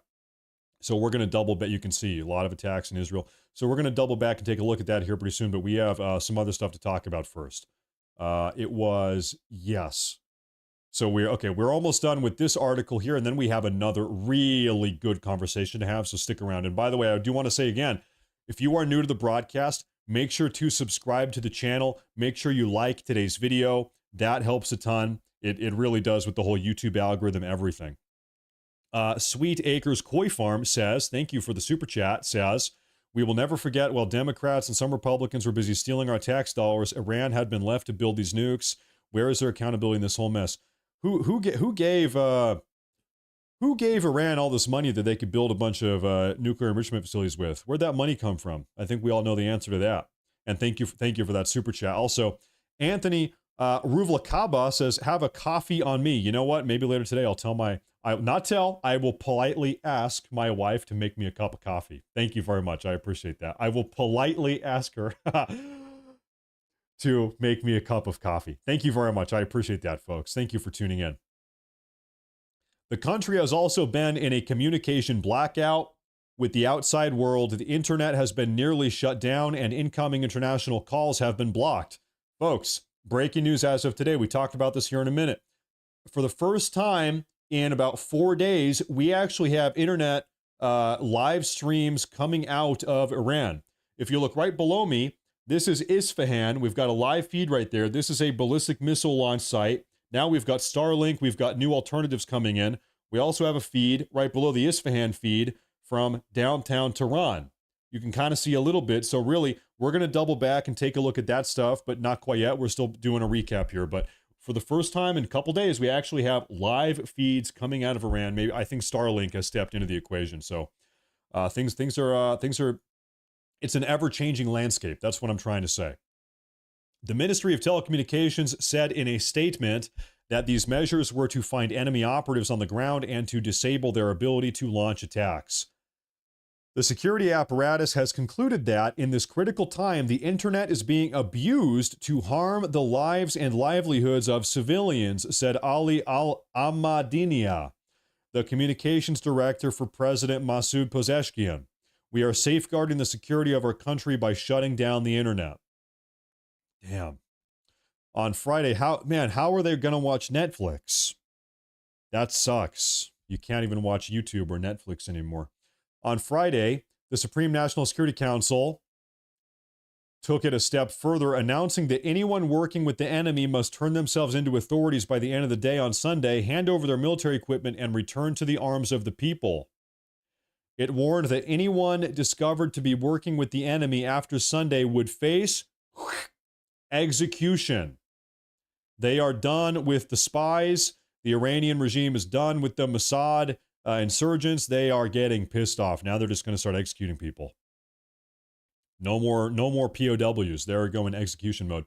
So we're going to double back. You can see a lot of attacks in Israel. So we're going to double back and take a look at that here pretty soon. But we have some other stuff to talk about first. Yes. So we're almost done with this article here, and then we have another really good conversation to have, so stick around. And by the way, I do want to say again, if you are new to the broadcast, make sure to subscribe to the channel. Make sure you like today's video. That helps a ton. It really does with the whole YouTube algorithm, everything. Sweet Acres Koi Farm says, thank you for the super chat, says, we will never forget while Democrats and some Republicans were busy stealing our tax dollars, Iran had been left to build these nukes. Where is their accountability in this whole mess? Who gave Iran all this money that they could build a bunch of nuclear enrichment facilities with? Where'd that money come from? I think we all know the answer to that. And thank you for that super chat. Also, Anthony Ruvlakaba says, have a coffee on me. You know what? Maybe later today I will politely ask my wife to make me a cup of coffee. Thank you very much. I appreciate that. I will politely ask her to make me a cup of coffee. Thank you very much. I appreciate that, folks. Thank you for tuning in. The country has also been in a communication blackout with the outside world. The internet has been nearly shut down and incoming international calls have been blocked. Folks, breaking news as of today. We talked about this here in a minute. For the first time in about 4 days, we actually have internet live streams coming out of Iran. If you look right below me, this is Isfahan. We've got a live feed right there. This is a ballistic missile launch site. Now we've got Starlink. We've got new alternatives coming in. We also have a feed right below the Isfahan feed from downtown Tehran. You can kind of see a little bit. So really, we're going to double back and take a look at that stuff, but not quite yet. We're still doing a recap here. But for the first time in a couple days, we actually have live feeds coming out of Iran. Maybe I think Starlink has stepped into the equation. So things are. It's an ever-changing landscape. That's what I'm trying to say. The Ministry of Telecommunications said in a statement that these measures were to find enemy operatives on the ground and to disable their ability to launch attacks. The security apparatus has concluded that in this critical time, the internet is being abused to harm the lives and livelihoods of civilians, said Ali Al-Ahmadiniya, the communications director for President Masoud Pezeshkian. We are safeguarding the security of our country by shutting down the internet. Damn. On Friday, how are they going to watch Netflix? That sucks. You can't even watch YouTube or Netflix anymore. On Friday, the Supreme National Security Council took it a step further, announcing that anyone working with the enemy must turn themselves into authorities by the end of the day on Sunday, hand over their military equipment, and return to the arms of the people. It warned that anyone discovered to be working with the enemy after Sunday would face execution. They are done with the spies. The Iranian regime is done with the Mossad insurgents. They are getting pissed off. Now they're just going to start executing people. No more POWs. They're going execution mode.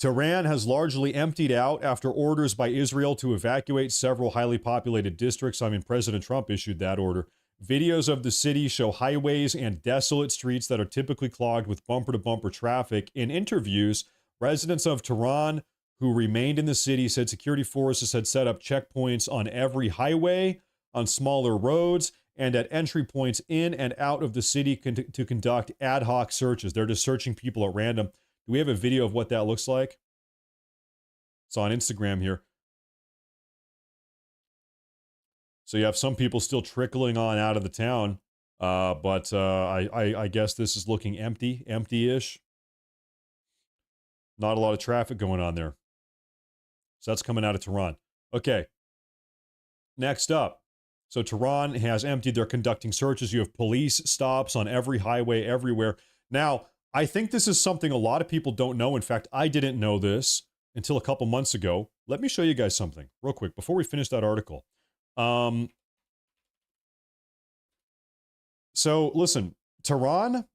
Tehran has largely emptied out after orders by Israel to evacuate several highly populated districts. President Trump issued that order. Videos of the city show highways and desolate streets that are typically clogged with bumper-to-bumper traffic. In interviews, residents of Tehran who remained in the city said security forces had set up checkpoints on every highway, on smaller roads, and at entry points in and out of the city to conduct ad hoc searches. They're just searching people at random. Do we have a video of what that looks like? It's on Instagram here. So you have some people still trickling on out of the town, but I guess this is looking empty-ish. Not a lot of traffic going on there. So that's coming out of Tehran. Okay. Next up. So Tehran has emptied. They're conducting searches. You have police stops on every highway everywhere. Now, I think this is something a lot of people don't know. In fact, I didn't know this until a couple months ago. Let me show you guys something real quick before we finish that article. So listen, Tehran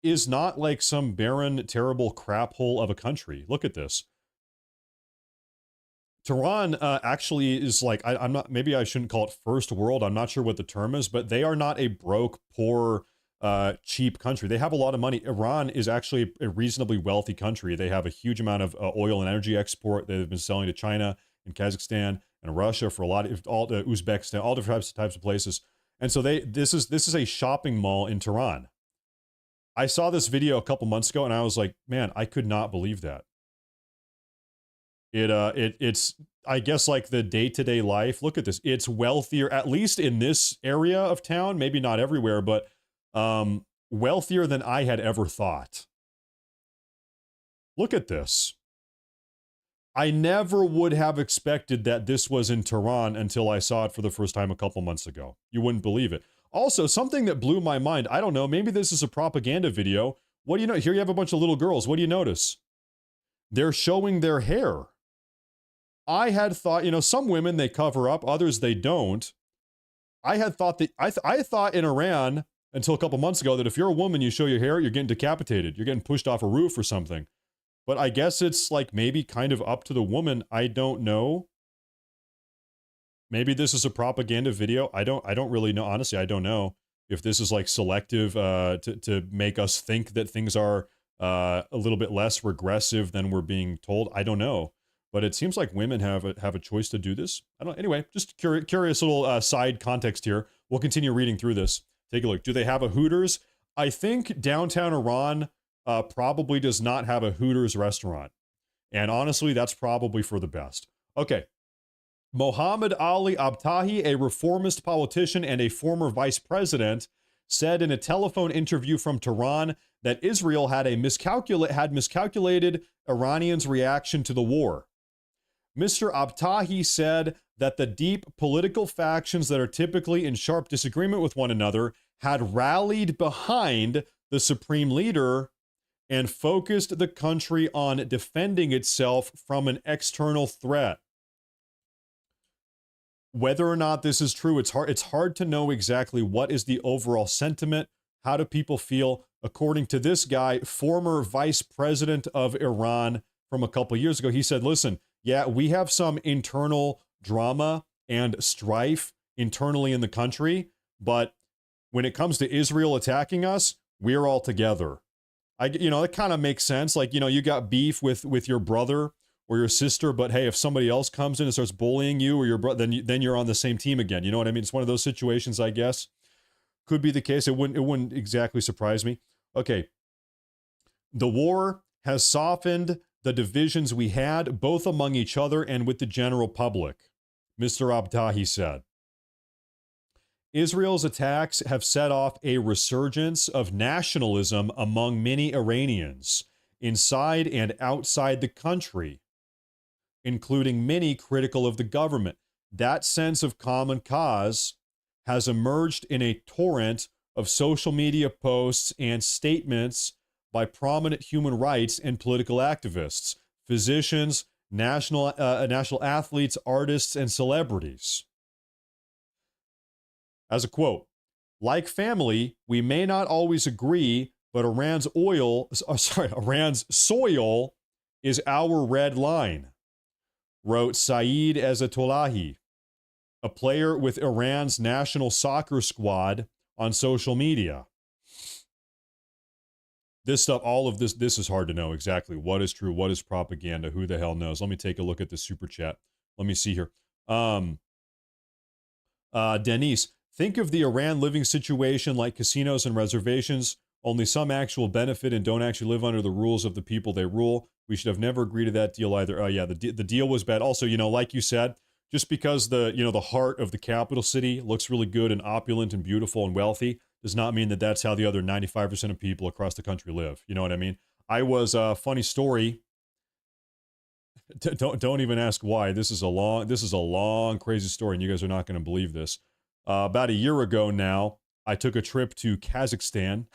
is not like some barren, terrible crap hole of a country. Look at this. Tehran actually is like, I'm not, maybe I shouldn't call it first world. I'm not sure what the term is, but they are not a broke, poor, cheap country. They have a lot of money. Iran is actually a reasonably wealthy country. They have a huge amount of oil and energy export. They've been selling to China and Kazakhstan and Russia for a lot of all the Uzbekistan, all different types of places. And so this is a shopping mall in Tehran. I saw this video a couple months ago and I was like, man, I could not believe that. It's I guess like the day-to-day life. Look at this. It's wealthier, at least in this area of town, maybe not everywhere, but wealthier than I had ever thought. Look at this. I never would have expected that this was in Tehran until I saw it for the first time a couple months ago. You wouldn't believe it. Also, something that blew my mind, I don't know, maybe this is a propaganda video. What do you know? Here you have a bunch of little girls. What do you notice? they're showing their hair. I had thought, some women, they cover up, others they don't. I had thought that, I thought in Iran until a couple months ago that if you're a woman, you show your hair, you're getting decapitated. You're getting pushed off a roof or something. But I guess it's like maybe kind of up to the woman. I don't know. Maybe this is a propaganda video. I don't really know. Honestly, I don't know if this is like selective to make us think that things are a little bit less regressive than we're being told. I don't know. But it seems like women have a choice to do this. I don't. Anyway, just curious little side context here. We'll continue reading through this. Take a look. Do they have a Hooters? I think downtown Iran probably does not have a Hooters restaurant. And honestly, that's probably for the best. Okay. Mohammed Ali Abtahi, a reformist politician and a former vice president, said in a telephone interview from Tehran that Israel had miscalculated Iranians' reaction to the war. Mr. Abtahi said that the deep political factions that are typically in sharp disagreement with one another had rallied behind the supreme leader and focused the country on defending itself from an external threat. Whether or not this is true, it's hard to know exactly what is the overall sentiment. How do people feel? According to this guy, former vice president of Iran from a couple years ago, he said, listen, yeah, we have some internal drama and strife internally in the country, but when it comes to Israel attacking us, we're all together. It kind of makes sense. Like, you got beef with your brother or your sister, but hey, if somebody else comes in and starts bullying you or your brother, then you're on the same team again. You know what I mean? It's one of those situations, I guess. Could be the case. It wouldn't exactly surprise me. Okay. The war has softened the divisions we had, both among each other and with the general public, Mr. Abtahi said. Israel's attacks have set off a resurgence of nationalism among many Iranians, inside and outside the country, including many critical of the government. That sense of common cause has emerged in a torrent of social media posts and statements by prominent human rights and political activists, physicians, national athletes, artists, and celebrities. As a quote, like family, we may not always agree, but Iran's soil is our red line, wrote Saeed Ezatolahi, a player with Iran's national soccer squad, on social media. This stuff, all of this is hard to know exactly what is true, what is propaganda, who the hell knows. Let me take a look at the super chat. Let me see here. Denise, think of the Iran living situation like casinos and reservations, only some actual benefit and don't actually live under the rules of the people they rule. We should have never agreed to that deal either. Yeah, the deal was bad. Also, like you said, just because the heart of the capital city looks really good and opulent and beautiful and wealthy does not mean that that's how the other 95% of people across the country live. You know what I mean? I was funny story. Don't even ask why. This is a long, crazy story, and you guys are not going to believe this. About a year ago now, I took a trip to Kazakhstan.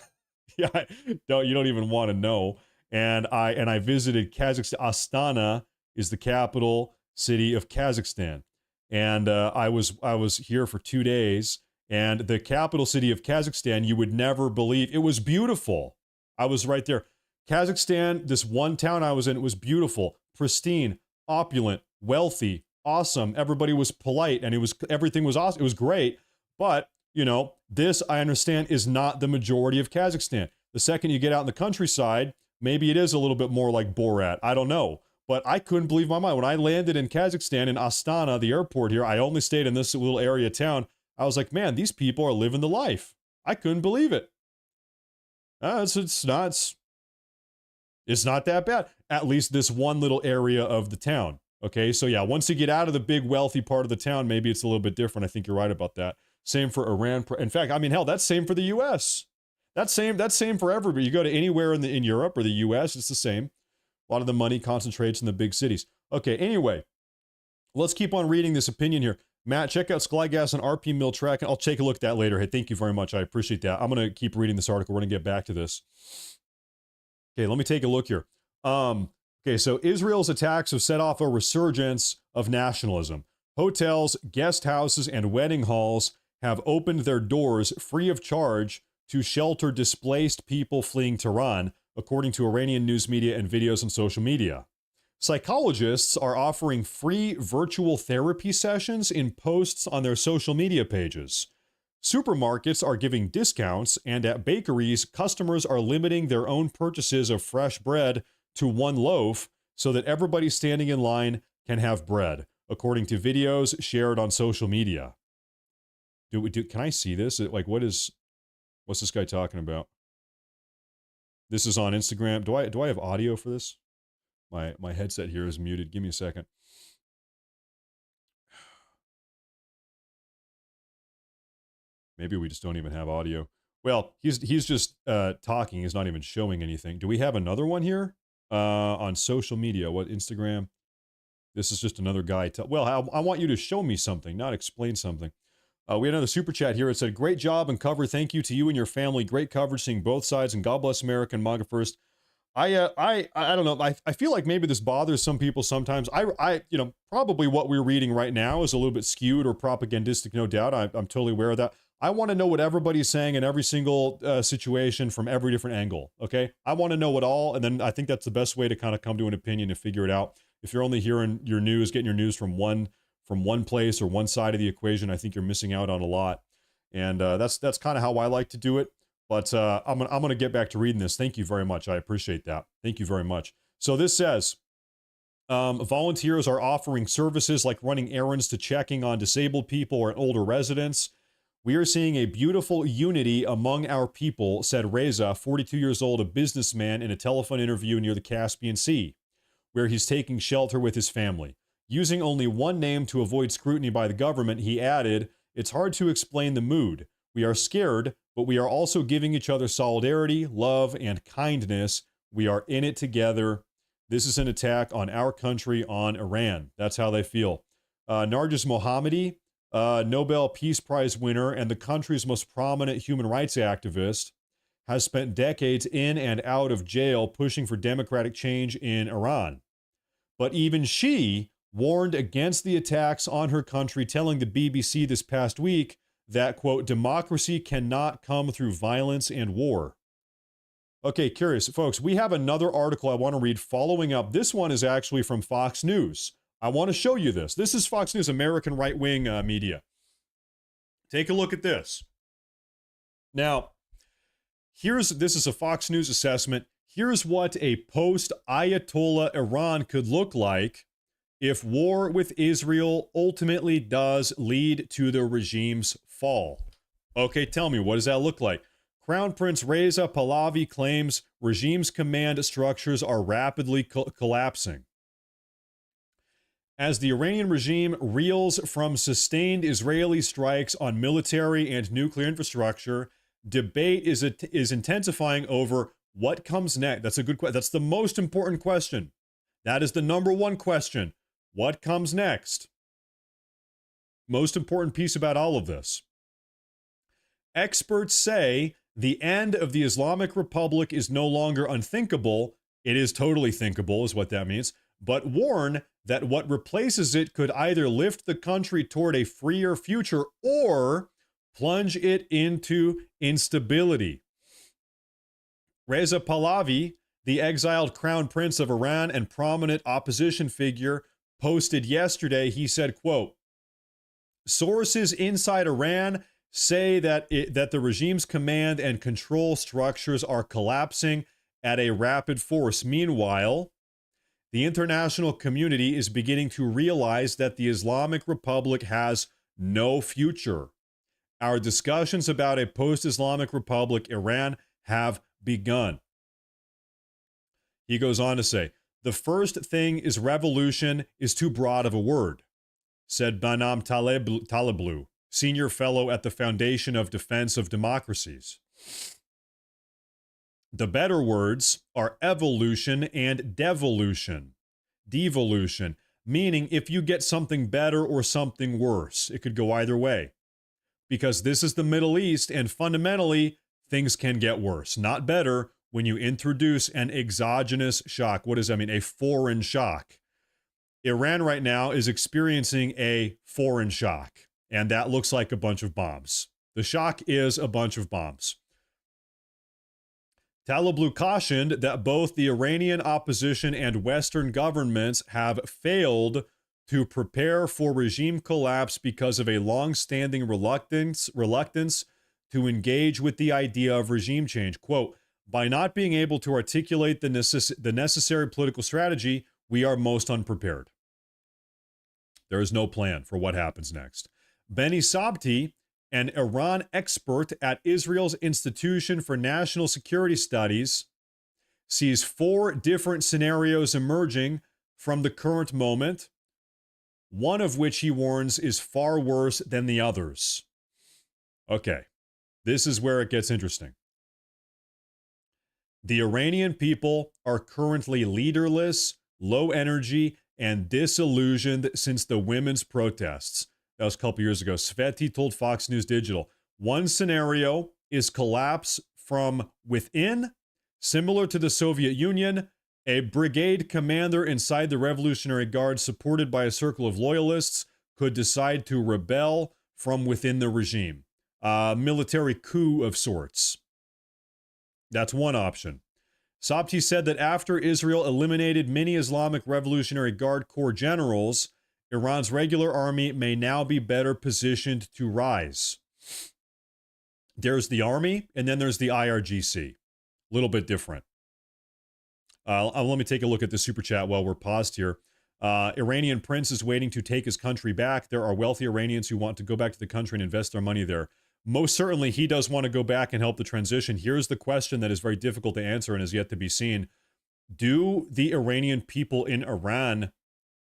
Yeah, you don't even want to know. And I visited Kazakhstan. Astana is the capital city of Kazakhstan, and I was here for 2 days. And the capital city of Kazakhstan, you would never believe, it was beautiful. I was right there. Kazakhstan, this one town I was in, it was beautiful, pristine, opulent, wealthy, awesome. Everybody was polite, and everything was awesome. It was great. But, this, I understand, is not the majority of Kazakhstan. The second you get out in the countryside, maybe it is a little bit more like Borat. I don't know. But I couldn't believe my mind. When I landed in Kazakhstan, in Astana, the airport here, I only stayed in this little area of town. I was like, man, these people are living the life. I couldn't believe it. It's not that bad. At least this one little area of the town. Okay, so yeah, once you get out of the big wealthy part of the town, maybe it's a little bit different. I think you're right about that. Same for Iran. In fact, hell, that's same for the U.S. That's same for everybody. You go to anywhere in Europe or the U.S., it's the same. A lot of the money concentrates in the big cities. Okay, anyway, let's keep on reading this opinion here. Matt, check out Sklygas and RP Mill Track, and I'll take a look at that later. Hey, thank you very much. I appreciate that. I'm going to keep reading this article. We're going to get back to this. Okay, let me take a look here. Okay, so Israel's attacks have set off a resurgence of nationalism. Hotels, guest houses, and wedding halls have opened their doors free of charge to shelter displaced people fleeing Tehran, according to Iranian news media and videos on social media. Psychologists are offering free virtual therapy sessions in posts on their social media pages. Supermarkets are giving discounts, and at bakeries, customers are limiting their own purchases of fresh bread to one loaf so that everybody standing in line can have bread, according to videos shared on social media. Can I see this? Like, what's this guy talking about? This is on Instagram. Do I have audio for this? My headset here is muted. Give me a second. Maybe we just don't even have audio. Well, he's just talking. He's not even showing anything. Do we have another one here on social media? What, Instagram? This is just another guy. Well, I want you to show me something, not explain something. We had another super chat here. It said, "Great job and cover. Thank you to you and your family. Great coverage, seeing both sides, and God bless America and MAGA first." I don't know. I feel like maybe this bothers some people sometimes. Probably what we're reading right now is a little bit skewed or propagandistic, no doubt. I'm totally aware of that. I want to know what everybody's saying in every single situation from every different angle, okay? I want to know it all, and then I think that's the best way to kind of come to an opinion and figure it out. If you're only hearing your news, getting your news from one place or one side of the equation, I think you're missing out on a lot. And that's kind of how I like to do it. But I'm gonna get back to reading this. Thank you very much. I appreciate that. Thank you very much. So this says, volunteers are offering services like running errands to checking on disabled people or older residents. "We are seeing a beautiful unity among our people," said Reza, 42 years old, a businessman, in a telephone interview near the Caspian Sea, where he's taking shelter with his family. Using only one name to avoid scrutiny by the government, he added, "It's hard to explain the mood. We are scared, but we are also giving each other solidarity, love, and kindness. We are in it together. This is an attack on our country, on Iran." That's how they feel. Narges Mohammadi, Nobel Peace Prize winner and the country's most prominent human rights activist, has spent decades in and out of jail pushing for democratic change in Iran. But even she warned against the attacks on her country, telling the BBC this past week that, quote, "democracy cannot come through violence and war." Okay, curious. Folks, we have another article I want to read following up. This one is actually from Fox News. I want to show you this. This is Fox News, American right-wing media. Take a look at this. Now, this is a Fox News assessment. Here's what a post-Ayatollah Iran could look like if war with Israel ultimately does lead to the regime's fall. Okay, tell me, what does that look like? Crown Prince Reza Pahlavi claims regime's command structures are rapidly collapsing. As the Iranian regime reels from sustained Israeli strikes on military and nuclear infrastructure, debate is intensifying over what comes next. That's a good question. That's the most important question. That is the number one question. What comes next? Most important piece about all of this. Experts say the end of the Islamic Republic is no longer unthinkable. It is totally thinkable, is what that means, but warn that what replaces it could either lift the country toward a freer future or plunge it into instability. Reza Pahlavi, the exiled crown prince of Iran and prominent opposition figure, posted yesterday, he said, quote, "Sources inside Iran say that the regime's command and control structures are collapsing at a rapid force. Meanwhile, the international community is beginning to realize that the Islamic Republic has no future. Our discussions about a post-Islamic Republic, Iran, have begun." He goes on to say, "The first thing is revolution is too broad of a word," said Bannon Taleblu, senior fellow at the Foundation of Defense of Democracies. "The better words are evolution and devolution. Devolution, meaning if you get something better or something worse. It could go either way. Because this is the Middle East, and fundamentally, things can get worse. Not better. when you introduce an exogenous shock. What does that mean? A foreign shock. Iran right now is experiencing a foreign shock, and that looks like a bunch of bombs. The shock is a bunch of bombs. Taliblu cautioned that both the Iranian opposition and Western governments have failed to prepare for regime collapse because of a long-standing reluctance to engage with the idea of regime change. Quote, by not being able to articulate the necessary political strategy, we are most unprepared. There is no plan for what happens next. Benny Sabti, an Iran expert at Israel's Institution for National Security Studies, sees 4 different scenarios emerging from the current moment, one of which he warns is far worse than the others. Okay, this is where it gets interesting. The Iranian people are currently leaderless, low energy, and disillusioned since the women's protests. That was a couple years ago. Sveti told Fox News Digital, one scenario is collapse from within, similar to the Soviet Union. A brigade commander inside the Revolutionary Guard, supported by a circle of loyalists, could decide to rebel from within the regime. Military coup of sorts. That's one option. Sabti said that after Israel eliminated many Islamic Revolutionary Guard Corps generals, Iran's regular army may now be better positioned to rise. There's the army, and then there's the IRGC. A little bit different. Let me take a look at the super chat while we're paused here. Iranian prince is waiting to take his country back. There are wealthy Iranians who want to go back to the country and invest their money there. Most certainly, he does want to go back and help the transition. Here's the question that is very difficult to answer and is yet to be seen. Do the Iranian people in Iran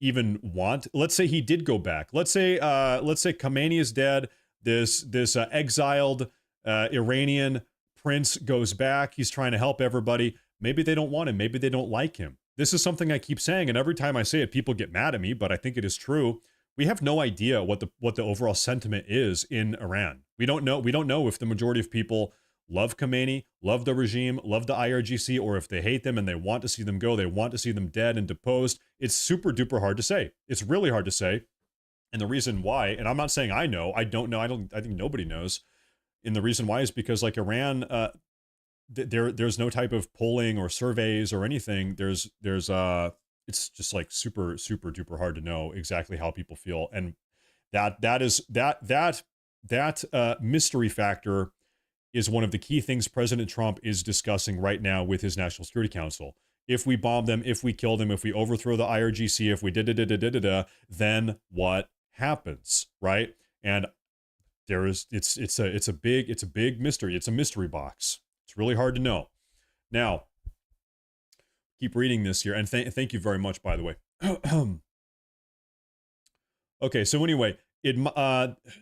even want? Let's say he did go back. Let's say Khamenei is dead. This exiled Iranian prince goes back. He's trying to help everybody. Maybe they don't want him. Maybe they don't like him. This is something I keep saying, and every time I say it, people get mad at me, but I think it is true. We have no idea what the overall sentiment is in Iran. We don't know if the majority of people love Khamenei, love the regime, love the IRGC, or if they hate them and they want to see them go, they want to see them dead and deposed. It's super duper hard to say. It's really hard to say. And the reason why, and I'm not saying I know, I don't know, I think nobody knows. And the reason why is because like Iran, there's no type of polling or surveys or anything. It's just like super duper hard to know exactly how people feel. And that mystery factor is one of the key things President Trump is discussing right now with his National Security Council. If we bomb them, if we kill them, if we overthrow the IRGC, if we then what happens, right? And it's a big mystery. It's a mystery box. It's really hard to know. Now, keep reading this here, and thank you very much, by the way. Okay, so anyway,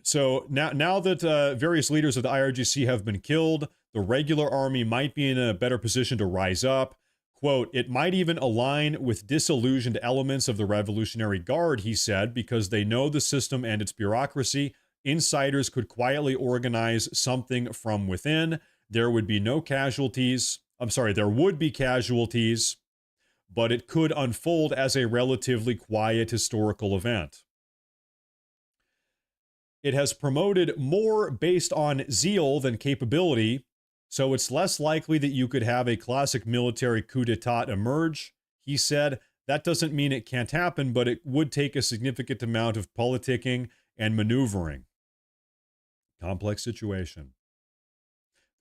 so now that various leaders of the IRGC have been killed, the regular army might be in a better position to rise up. Quote, it might even align with disillusioned elements of the Revolutionary Guard, he said, because they know the system and its bureaucracy. Insiders could quietly organize something from within. There would be no casualties. There would be casualties, but it could unfold as a relatively quiet historical event. It has promoted more based on zeal than capability, so it's less likely that you could have a classic military coup d'etat emerge, he said. That doesn't mean it can't happen, but it would take a significant amount of politicking and maneuvering. Complex situation.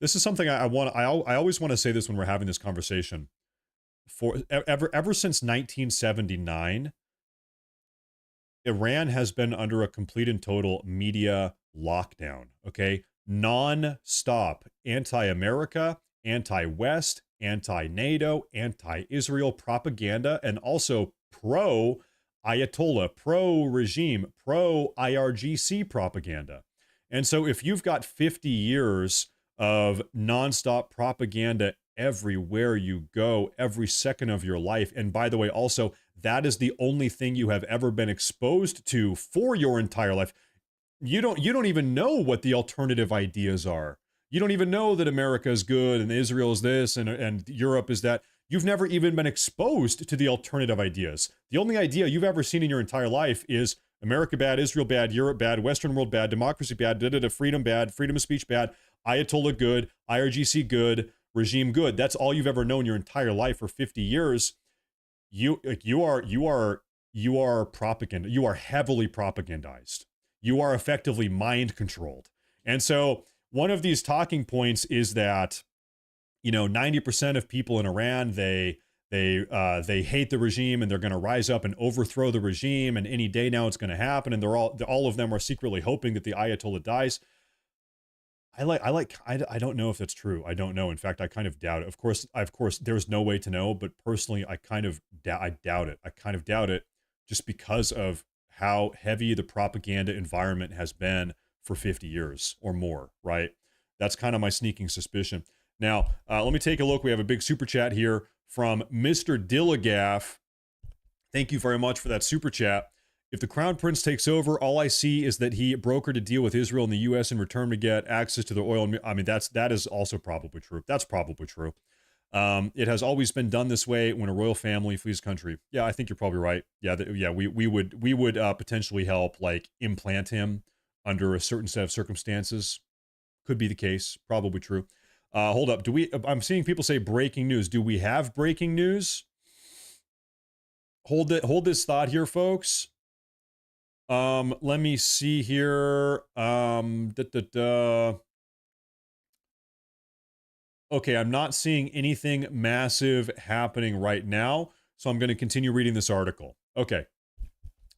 This is something I always want to say this when we're having this conversation. Ever since 1979, Iran has been under a complete and total media lockdown, okay? Non-stop anti-America, anti-West, anti-NATO, anti-Israel propaganda, and also pro-Ayatollah, pro-regime, pro-IRGC propaganda. And so if you've got 50 years of nonstop propaganda everywhere you go, every second of your life, and by the way, also, that is the only thing you have ever been exposed to for your entire life. You don't even know what the alternative ideas are. You don't even know that America is good and Israel is this and Europe is that. You've never even been exposed to the alternative ideas. The only idea you've ever seen in your entire life is America bad, Israel bad, Europe bad, Western world bad, democracy bad, freedom bad, freedom of speech bad, Ayatollah good, IRGC good, regime good. That's all you've ever known your entire life for 50 years. You are propaganda. You are heavily propagandized. You are effectively mind controlled. And so one of these talking points is that 90% of people in Iran, they hate the regime and they're going to rise up and overthrow the regime. And any day now it's going to happen. And all of them are secretly hoping that the Ayatollah dies. I don't know if that's true. I don't know. In fact, I kind of doubt it. Of course, there's no way to know. But personally, I doubt it. I kind of doubt it just because of how heavy the propaganda environment has been for 50 years or more. Right. That's kind of my sneaking suspicion. Now, let me take a look. We have a big super chat here from Mr. Dillagaff. Thank you very much for that super chat. If the Crown Prince takes over, all I see is that he brokered a deal with Israel and the U.S. in return to get access to the oil. I mean, that is also probably true. That's probably true. It has always been done this way when a royal family flees country. Yeah, I think you're probably right. Yeah, we would potentially help like implant him under a certain set of circumstances. Could be the case. Probably true. Hold up. I'm seeing people say breaking news. Do we have breaking news? Hold this thought here, folks. Let me see here. Okay, I'm not seeing anything massive happening right now, so I'm going to continue reading this article. Okay.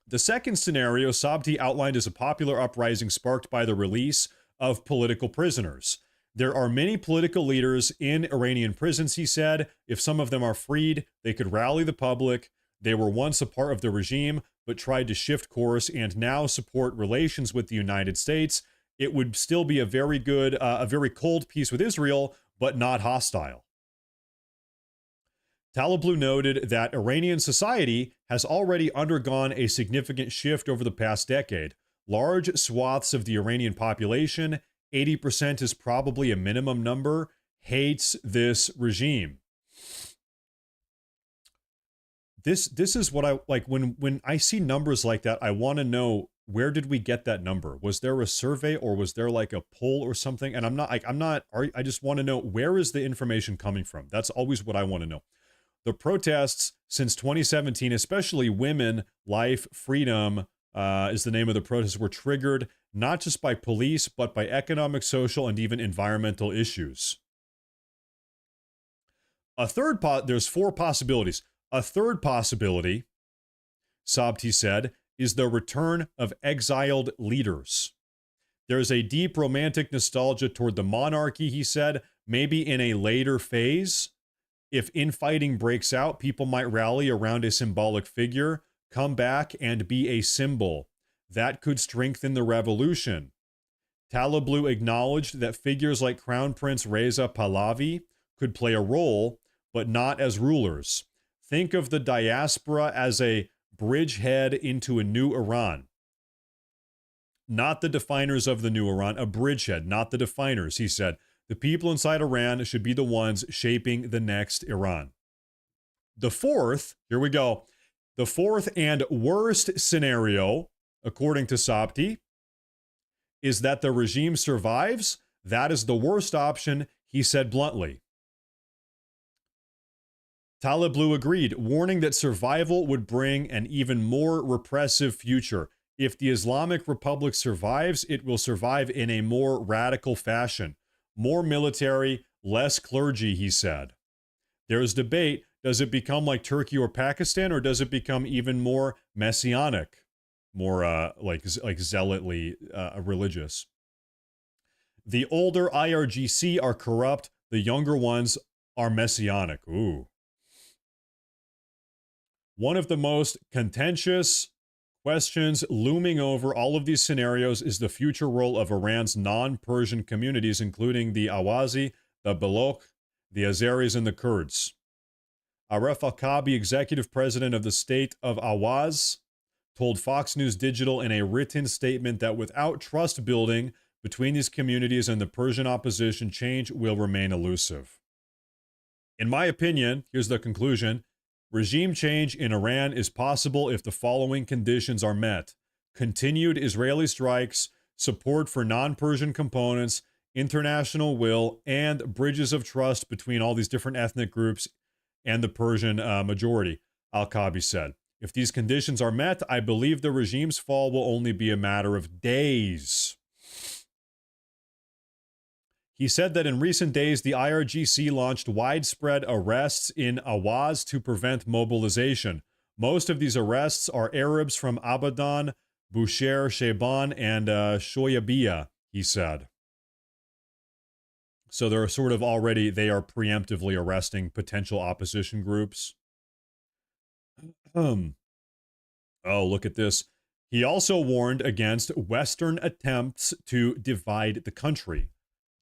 The second scenario Sabti outlined is a popular uprising sparked by the release of political prisoners. There are many political leaders in Iranian prisons, he said. If some of them are freed, they could rally the public. They were once a part of the regime, but tried to shift course and now support relations with the United States. It would still be a very cold peace with Israel, but not hostile. Talablu noted that Iranian society has already undergone a significant shift over the past decade. Large swaths of the Iranian population, 80% is probably a minimum number, hates this regime. This is what I like when I see numbers like that. I want to know, where did we get that number? Was there a survey or was there like a poll or something? And I just want to know, where is the information coming from? That's always what I want to know. The protests since 2017, especially women, life, freedom, is the name of the protests, were triggered not just by police, but by economic, social, and even environmental issues. There's four possibilities. A third possibility, Sabti said, is the return of exiled leaders. There's a deep romantic nostalgia toward the monarchy, he said, maybe in a later phase. If infighting breaks out, people might rally around a symbolic figure, come back and be a symbol. That could strengthen the revolution. Talablu acknowledged that figures like Crown Prince Reza Pahlavi could play a role, but not as rulers. Think of the diaspora as a bridgehead into a new Iran. Not the definers of the new Iran, a bridgehead, not the definers, he said. The people inside Iran should be the ones shaping the next Iran. The fourth, here we go. The fourth and worst scenario, according to Sabti, is that the regime survives. That is the worst option, he said bluntly. Talablu agreed, warning that survival would bring an even more repressive future. If the Islamic Republic survives, it will survive in a more radical fashion. More military, less clergy, he said. There's debate. Does it become like Turkey or Pakistan, or does it become even more messianic, more like zealotly religious? The older IRGC are corrupt. The younger ones are messianic. Ooh. One of the most contentious questions looming over all of these scenarios is the future role of Iran's non-Persian communities, including the Awazi, the Baloch, the Azeris, and the Kurds. Aref Akabi, executive president of the state of Awaz, told Fox News Digital in a written statement that without trust building between these communities and the Persian opposition, change will remain elusive. In my opinion, here's the conclusion, regime change in Iran is possible if the following conditions are met. Continued Israeli strikes, support for non-Persian components, international will, and bridges of trust between all these different ethnic groups and the Persian majority, Al-Kabi said. If these conditions are met, I believe the regime's fall will only be a matter of days. He said that in recent days, the IRGC launched widespread arrests in Awaz to prevent mobilization. Most of these arrests are Arabs from Abadan, Bushehr, Sheban, and Shoyabiya, he said. So they're sort of already, they are preemptively arresting potential opposition groups. Oh, look at this. He also warned against Western attempts to divide the country.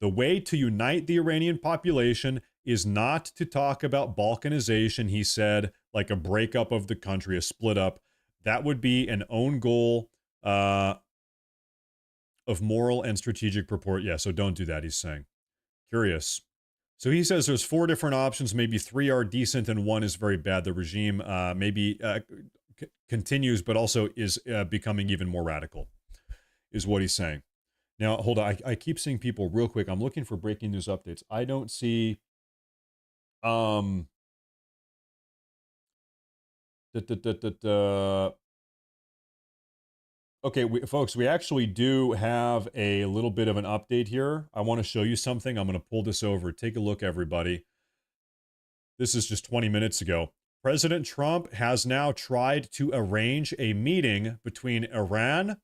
The way to unite the Iranian population is not to talk about balkanization, he said, like a breakup of the country, a split up. That would be an own goal of moral and strategic purport. Yeah, so don't do that, he's saying. Curious. So he says there's 4 different options. Maybe 3 are decent and 1 is very bad. The regime maybe continues, but also is becoming even more radical, is what he's saying. Now, hold on. I keep seeing people real quick. I'm looking for breaking news updates. I don't see... Okay, folks, we actually do have a little bit of an update here. I want to show you something. I'm going to pull this over. Take a look, everybody. This is just 20 minutes ago. President Trump has now tried to arrange a meeting between Iran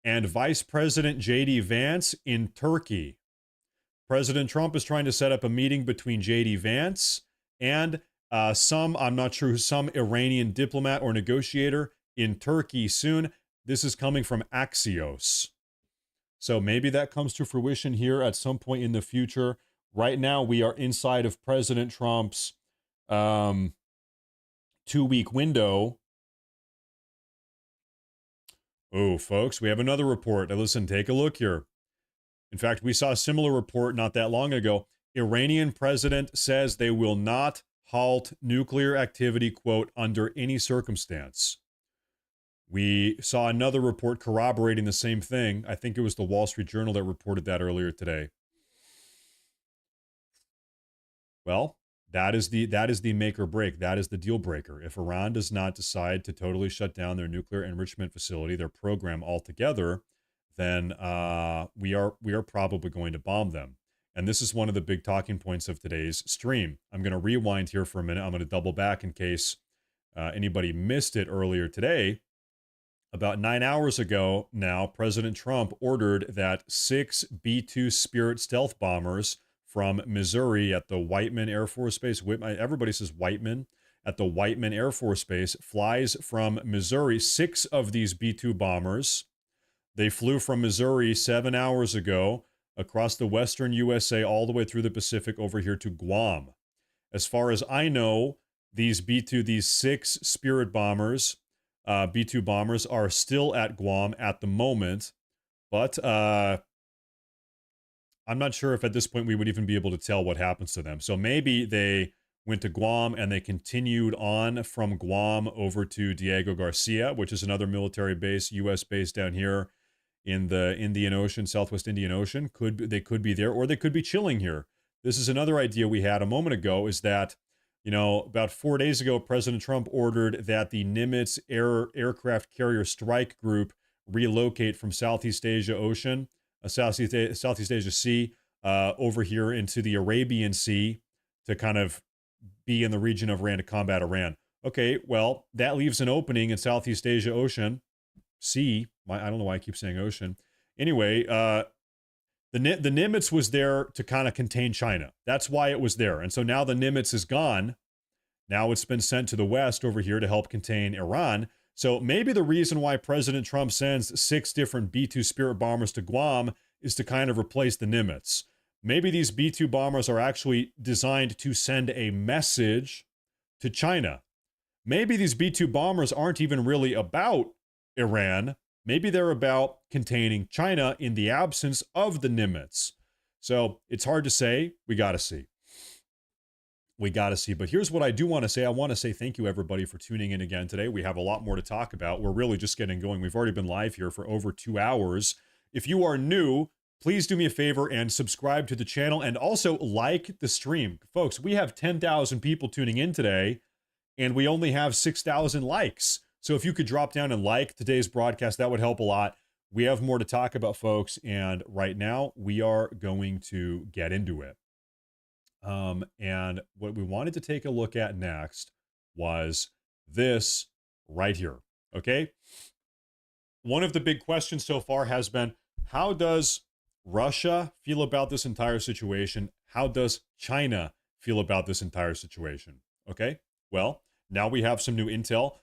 and Vice President J.D. Vance in Turkey. President Trump is trying to set up a meeting between J.D. Vance and I'm not sure, some Iranian diplomat or negotiator in Turkey soon. This is coming from Axios. So maybe that comes to fruition here at some point in the future. Right now, we are inside of President Trump's 2-week window. Oh, folks, we have another report. Now, listen, take a look here. In fact, we saw a similar report not that long ago. Iranian president says they will not halt nuclear activity, quote, under any circumstance. We saw another report corroborating the same thing. I think it was the Wall Street Journal that reported that earlier today. Well, that is the make or break. That is the deal breaker. If Iran does not decide to totally shut down their nuclear enrichment facility, their program altogether, then we are probably going to bomb them. And this is one of the big talking points of today's stream. I'm going to rewind here for a minute. I'm going to double back in case anybody missed it earlier today. About 9 hours ago now, President Trump ordered that 6 B-2 Spirit stealth bombers from Missouri at the Whiteman Air Force Base. Everybody says Whiteman. At the Whiteman Air Force Base, flies from Missouri. 6 of these B-2 bombers. They flew from Missouri 7 hours ago across the western USA all the way through the Pacific over here to Guam. As far as I know, these 6 Spirit bombers, B-2 bombers, are still at Guam at the moment. But I'm not sure if at this point we would even be able to tell what happens to them. So maybe they went to Guam and they continued on from Guam over to Diego Garcia, which is another military base, U.S. base down here in the Indian Ocean, Southwest Indian Ocean. They could be there, or they could be chilling here. This is another idea we had a moment ago, is that, you know, about 4 days ago, President Trump ordered that the Nimitz aircraft carrier strike group relocate from Southeast Asia Ocean, Southeast Asia Sea, over here into the Arabian Sea to kind of be in the region of Iran to combat Iran. Okay, well, that leaves an opening in Southeast Asia Ocean, Sea. I don't know why I keep saying ocean. Anyway, the Nimitz was there to kind of contain China. That's why it was there. And so now the Nimitz is gone. Now it's been sent to the west over here to help contain Iran. So maybe the reason why President Trump sends 6 different B-2 Spirit bombers to Guam is to kind of replace the Nimitz. Maybe these B-2 bombers are actually designed to send a message to China. Maybe these B-2 bombers aren't even really about Iran. Maybe they're about containing China in the absence of the Nimitz. So it's hard to say. We got to see. We got to see. But here's what I do want to say. I want to say thank you, everybody, for tuning in again today. We have a lot more to talk about. We're really just getting going. We've already been live here for over 2 hours. If you are new, please do me a favor and subscribe to the channel and also like the stream. Folks, we have 10,000 people tuning in today, and we only have 6,000 likes. So if you could drop down and like today's broadcast, that would help a lot. We have more to talk about, folks, and right now we are going to get into it. And what we wanted to take a look at next was this right here, okay? One of the big questions so far has been, how does Russia feel about this entire situation? How does China feel about this entire situation? Okay, well, now we have some new intel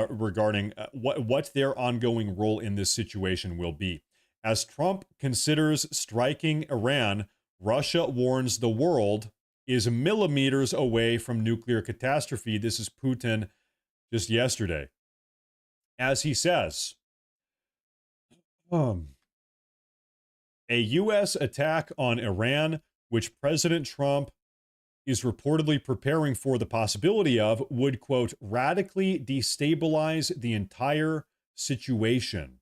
regarding what their ongoing role in this situation will be. As Trump considers striking Iran, Russia warns the world is millimeters away from nuclear catastrophe. This is Putin just yesterday. As he says, a U.S. attack on Iran, which President Trump is reportedly preparing for the possibility of, would, quote, radically destabilize the entire situation.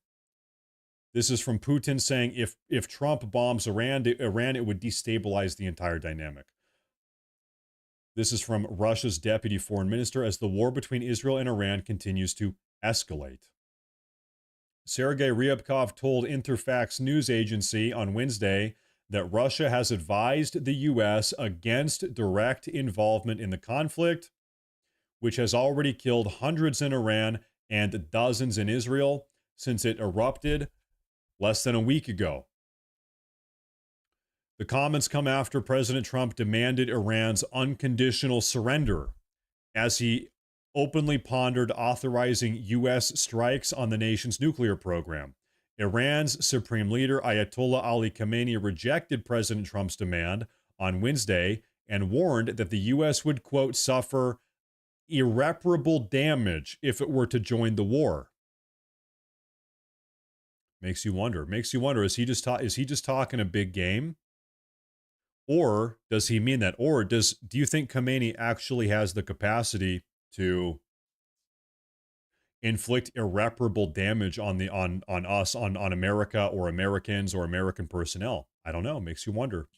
This is from Putin saying if Trump bombs Iran, it would destabilize the entire dynamic. This is from Russia's deputy foreign minister as the war between Israel and Iran continues to escalate. Sergei Ryabkov told Interfax news agency on Wednesday that Russia has advised the U.S. against direct involvement in the conflict, which has already killed hundreds in Iran and dozens in Israel since it erupted less than a week ago. The comments come after President Trump demanded Iran's unconditional surrender as he openly pondered authorizing U.S. strikes on the nation's nuclear program. Iran's supreme leader, Ayatollah Ali Khamenei, rejected President Trump's demand on Wednesday and warned that the U.S. would, quote, suffer irreparable damage if it were to join the war. Makes you wonder. Is he just talking a big game? Or does he mean that? Or do you think Khamenei actually has the capacity to inflict irreparable damage on us, on America or Americans or American personnel? I don't know. Makes you wonder.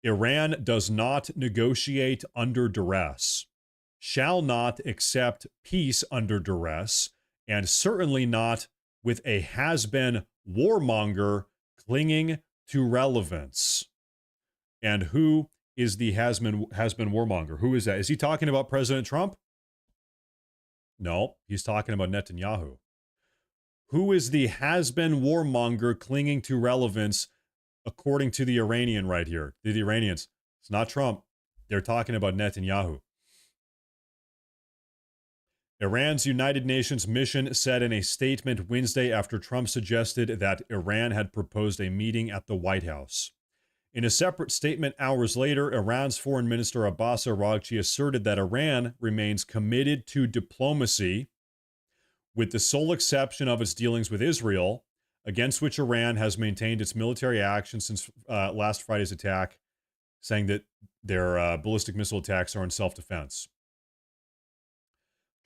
Iran does not negotiate under duress, shall not accept peace under duress, and certainly not with a has-been warmonger clinging to relevance. And who is the has-been warmonger? Who is that? Is he talking about President Trump? No, he's talking about Netanyahu. Who is the has-been warmonger clinging to relevance according to the Iranian right here? The Iranians. It's not Trump. They're talking about Netanyahu. Iran's United Nations mission said in a statement Wednesday after Trump suggested that Iran had proposed a meeting at the White House. In a separate statement hours later, Iran's Foreign Minister Abbas asserted that Iran remains committed to diplomacy, with the sole exception of its dealings with Israel, against which Iran has maintained its military action since last Friday's attack, saying that their ballistic missile attacks are in self-defense.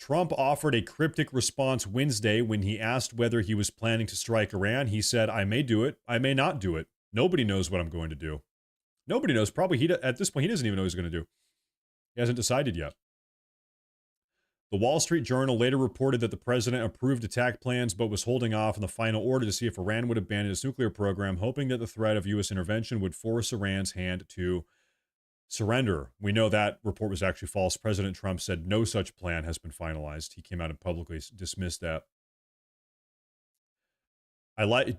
Trump offered a cryptic response Wednesday when he asked whether he was planning to strike Iran. He said, I may do it. I may not do it. Nobody knows what I'm going to do. Nobody knows. Probably at this point, he doesn't even know what he's going to do. He hasn't decided yet. The Wall Street Journal later reported that the president approved attack plans, but was holding off on the final order to see if Iran would abandon its nuclear program, hoping that the threat of U.S. intervention would force Iran's hand to surrender. We know that report was actually false. President Trump said no such plan has been finalized. He came out and publicly dismissed that.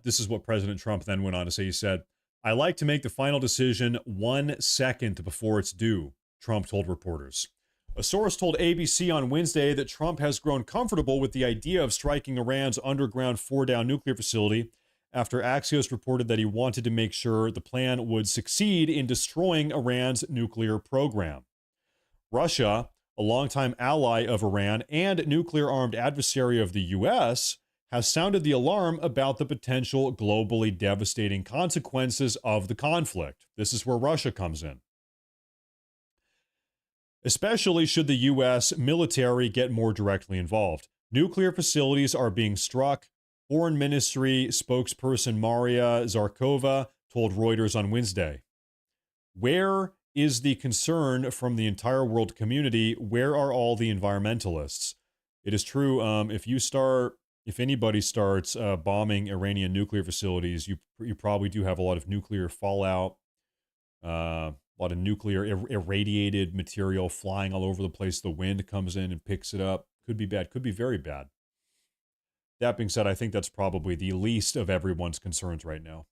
This is what President Trump then went on to say. He said, I like to make the final decision 1 second before it's due, Trump told reporters. A source told ABC on Wednesday that Trump has grown comfortable with the idea of striking Iran's underground Fordow nuclear facility after Axios reported that he wanted to make sure the plan would succeed in destroying Iran's nuclear program. Russia, a longtime ally of Iran and nuclear-armed adversary of the U.S., has sounded the alarm about the potential globally devastating consequences of the conflict. This is where Russia comes in. Especially should the U.S. military get more directly involved. Nuclear facilities are being struck. Foreign Ministry spokesperson Maria Zakharova told Reuters on Wednesday. Where is the concern from the entire world community? Where are all the environmentalists? It is true, if anybody starts bombing Iranian nuclear facilities, you probably do have a lot of nuclear fallout, a lot of nuclear irradiated material flying all over the place. The wind comes in and picks it up. Could be bad, could be very bad. That being said, I think that's probably the least of everyone's concerns right now.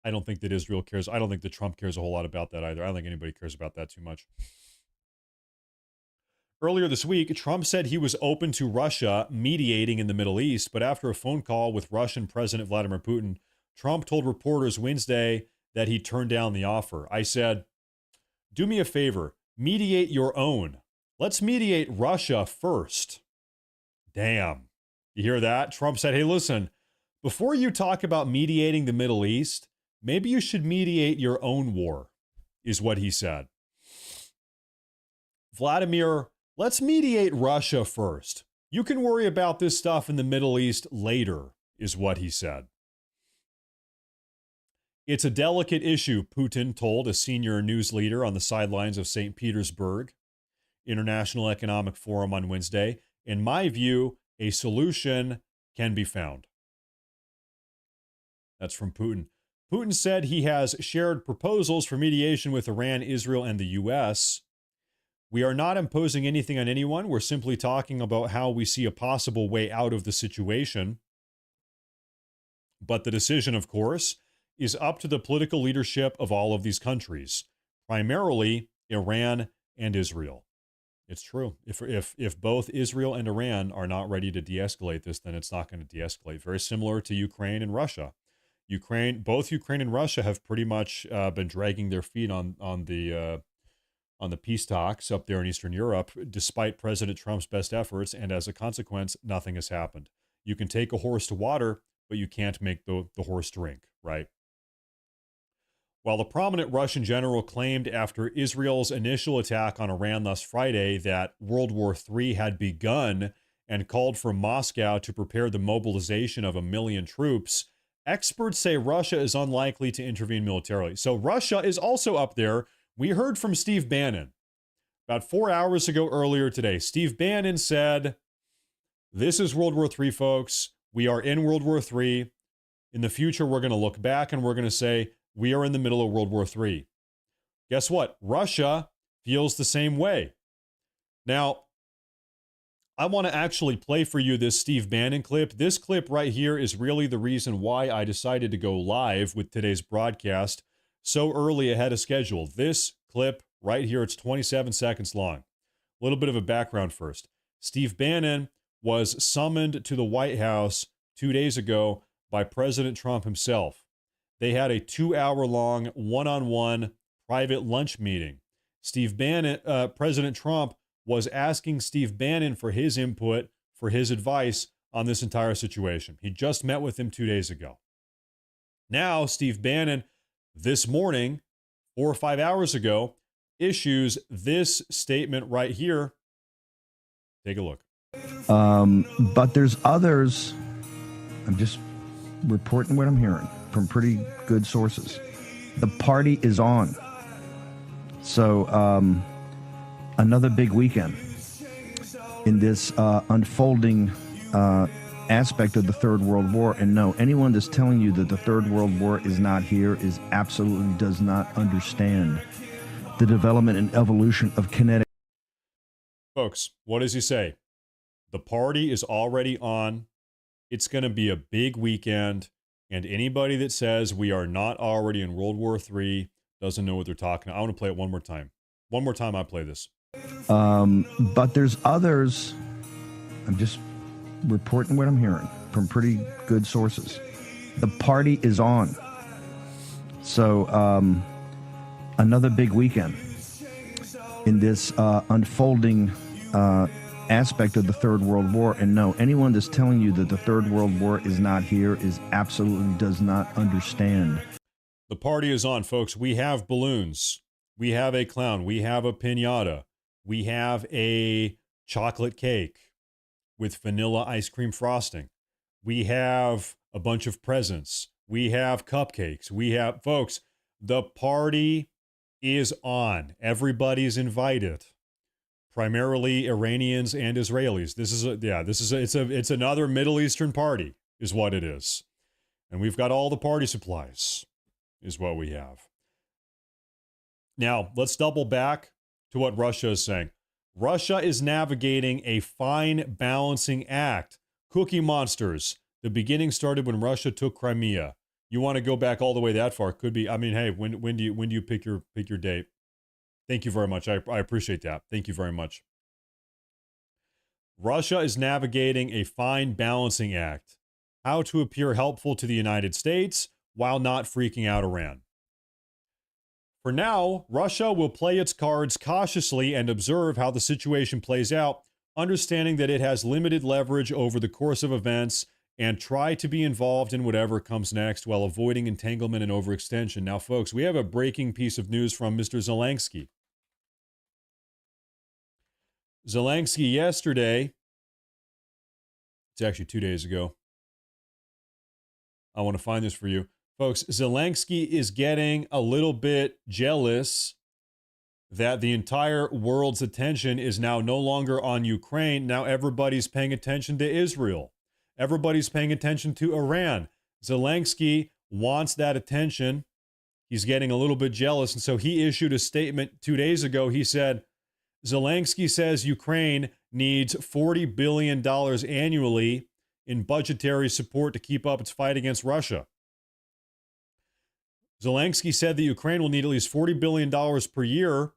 I don't think that Israel cares. I don't think that Trump cares a whole lot about that either. I don't think anybody cares about that too much. Earlier this week, Trump said he was open to Russia mediating in the Middle East, but after a phone call with Russian President Vladimir Putin, Trump told reporters Wednesday that he turned down the offer. I said, do me a favor, mediate your own. Let's mediate Russia first. Damn. You hear that? Trump said, hey, listen, before you talk about mediating the Middle East, maybe you should mediate your own war, is what he said. Vladimir, let's mediate Russia first. You can worry about this stuff in the Middle East later, is what he said. It's a delicate issue, Putin told a senior news leader on the sidelines of St. Petersburg International Economic Forum on Wednesday. In my view, a solution can be found. That's from Putin. Putin said he has shared proposals for mediation with Iran, Israel, and the U.S. We are not imposing anything on anyone. We're simply talking about how we see a possible way out of the situation. But the decision, of course, is up to the political leadership of all of these countries, primarily Iran and Israel. It's true. If both Israel and Iran are not ready to de-escalate this, then it's not going to de-escalate. Very similar to Ukraine and Russia. Both Ukraine and Russia have pretty much been dragging their feet on the peace talks up there in Eastern Europe, despite President Trump's best efforts, and as a consequence, nothing has happened. You can take a horse to water, but you can't make the horse drink, right? While the prominent Russian general claimed after Israel's initial attack on Iran last Friday that World War III had begun and called for Moscow to prepare the mobilization of 1 million troops, experts say Russia is unlikely to intervene militarily. So Russia is also up there. We heard from Steve Bannon about 4 hours ago earlier today. Steve Bannon said, this is World War III, folks. We are in World War III. In the future, we're going to look back and we're going to say, we are in the middle of World War III. Guess what? Russia feels the same way. Now, I want to actually play for you this Steve Bannon clip. This clip right here is really the reason why I decided to go live with today's broadcast so early ahead of schedule. This clip right here, it's 27 seconds long. A little bit of a background first. Steve Bannon was summoned to the White House 2 days ago by President Trump himself. They had a 2-hour-long one-on-one private lunch meeting. Steve Bannon, President Trump was asking Steve Bannon for his input, for his advice on this entire situation. He just met with him 2 days ago. Now, Steve Bannon, this morning, 4 or 5 hours ago, issues this statement right here. Take a look. But there's others. I'm just reporting what I'm hearing from pretty good sources. The party is on. So, another big weekend in this unfolding aspect of the Third World War. And no, anyone that's telling you that the Third World War is not here is absolutely does not understand. The development and evolution of kinetic. Folks, what does he say? The party is on. So, another big weekend. In this unfolding aspect of the Third World War, and no, anyone that's telling you that the Third World War is not here is absolutely does not understand the development and evolution of kinetic. Folks, what does he say? The party is already on. It's going to be a big weekend, and anybody that says we are not already in World War III doesn't know what they're talking about. I want to play it one more time. One more time I play this. But there's others. I'm just reporting what I'm hearing from pretty good sources. The party is on. So, another big weekend in this unfolding aspect of the Third World War. And no, anyone that's telling you that the Third World War is not here is absolutely does not understand. The party is on, folks. We have balloons. We have a clown. We have a piñata. We have a chocolate cake with vanilla ice cream frosting. We have a bunch of presents. We have cupcakes. We have, folks, the party is on. Everybody's invited. Primarily Iranians and Israelis. It's another Middle Eastern party is what it is. And we've got all the party supplies is what we have. Now, let's double back to what Russia is saying. Russia is navigating a fine balancing act. Cookie Monsters. The beginning started when Russia took Crimea. You want to go back all the way that far? Could be. I mean, hey, when do you pick your date? Thank you very much. I appreciate that. Thank you very much. Russia is navigating a fine balancing act. How to appear helpful to the United States while not freaking out Iran. For now, Russia will play its cards cautiously and observe how the situation plays out, understanding that it has limited leverage over the course of events and try to be involved in whatever comes next while avoiding entanglement and overextension. Now, folks, we have a breaking piece of news from Mr. Zelensky. Zelensky yesterday, it's actually 2 days ago. I want to find this for you. Folks, Zelensky is getting a little bit jealous that the entire world's attention is now no longer on Ukraine. Now everybody's paying attention to Israel. Everybody's paying attention to Iran. Zelensky wants that attention. He's getting a little bit jealous. And so he issued a statement 2 days ago. He said, Zelensky says Ukraine needs $40 billion annually in budgetary support to keep up its fight against Russia. Zelensky said that Ukraine will need at least $40 billion per year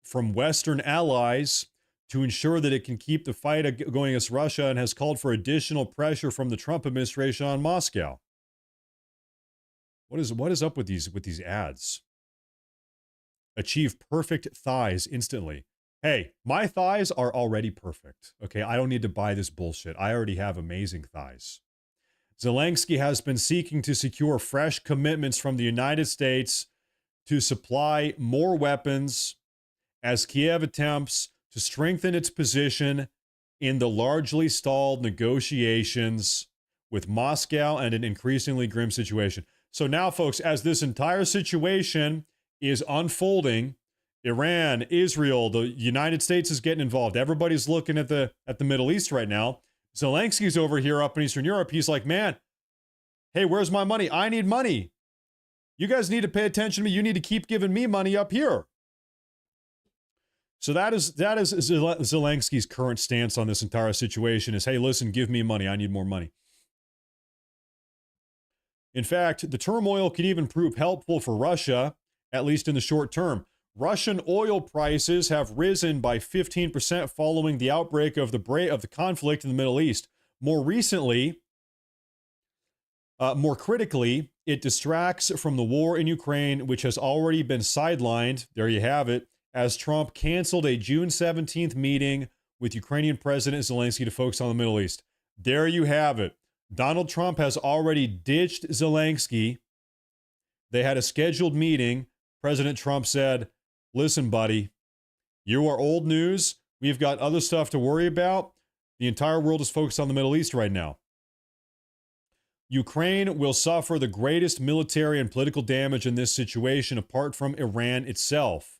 from Western allies to ensure that it can keep the fight going against Russia, and has called for additional pressure from the Trump administration on Moscow. What is up with these ads? Achieve perfect thighs instantly. Hey, my thighs are already perfect. Okay, I don't need to buy this bullshit. I already have amazing thighs. Zelensky has been seeking to secure fresh commitments from the United States to supply more weapons as Kiev attempts to strengthen its position in the largely stalled negotiations with Moscow and an increasingly grim situation. So now, folks, as this entire situation is unfolding, Iran, Israel, the United States is getting involved. Everybody's looking at the Middle East right now. Zelensky's over here up in Eastern Europe. He's like, man, hey, where's my money? I need money. You guys need to pay attention to me. You need to keep giving me money up here. So that is Zelensky's current stance on this entire situation is, hey, listen, give me money. I need more money. In fact, the turmoil could even prove helpful for Russia, at least in the short term. Russian oil prices have risen by 15% following the outbreak of the conflict in the Middle East. More critically, it distracts from the war in Ukraine, which has already been sidelined. There you have it, as Trump canceled a June 17th meeting with Ukrainian President Zelensky to focus on the Middle East. There you have it. Donald Trump has already ditched Zelensky. They had a scheduled meeting. President Trump said, listen, buddy, you are old news. We've got other stuff to worry about. The entire world is focused on the Middle East right now. Ukraine will suffer the greatest military and political damage in this situation apart from Iran itself,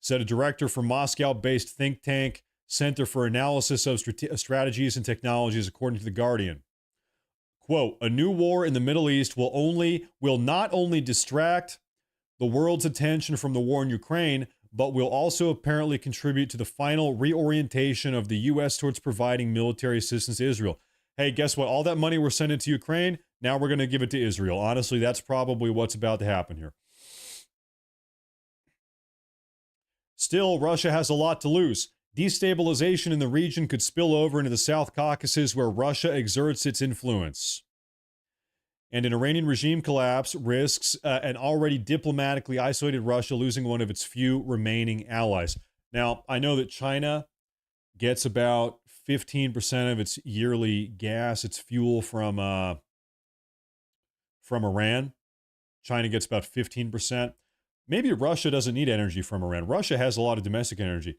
said a director for Moscow-based think tank Center for Analysis of Strategies and Technologies, according to The Guardian. Quote, a new war in the Middle East will not only distract the world's attention from the war in Ukraine, but will also apparently contribute to the final reorientation of the U.S. towards providing military assistance to Israel. Hey, guess what? All that money we're sending to Ukraine, now we're going to give it to Israel. Honestly, that's probably what's about to happen here. Still, Russia has a lot to lose. Destabilization in the region could spill over into the South Caucasus, where Russia exerts its influence. And an Iranian regime collapse risks an already diplomatically isolated Russia losing one of its few remaining allies. Now, I know that China gets about 15% of its yearly gas, its fuel from Iran. China gets about 15%. Maybe Russia doesn't need energy from Iran. Russia has a lot of domestic energy.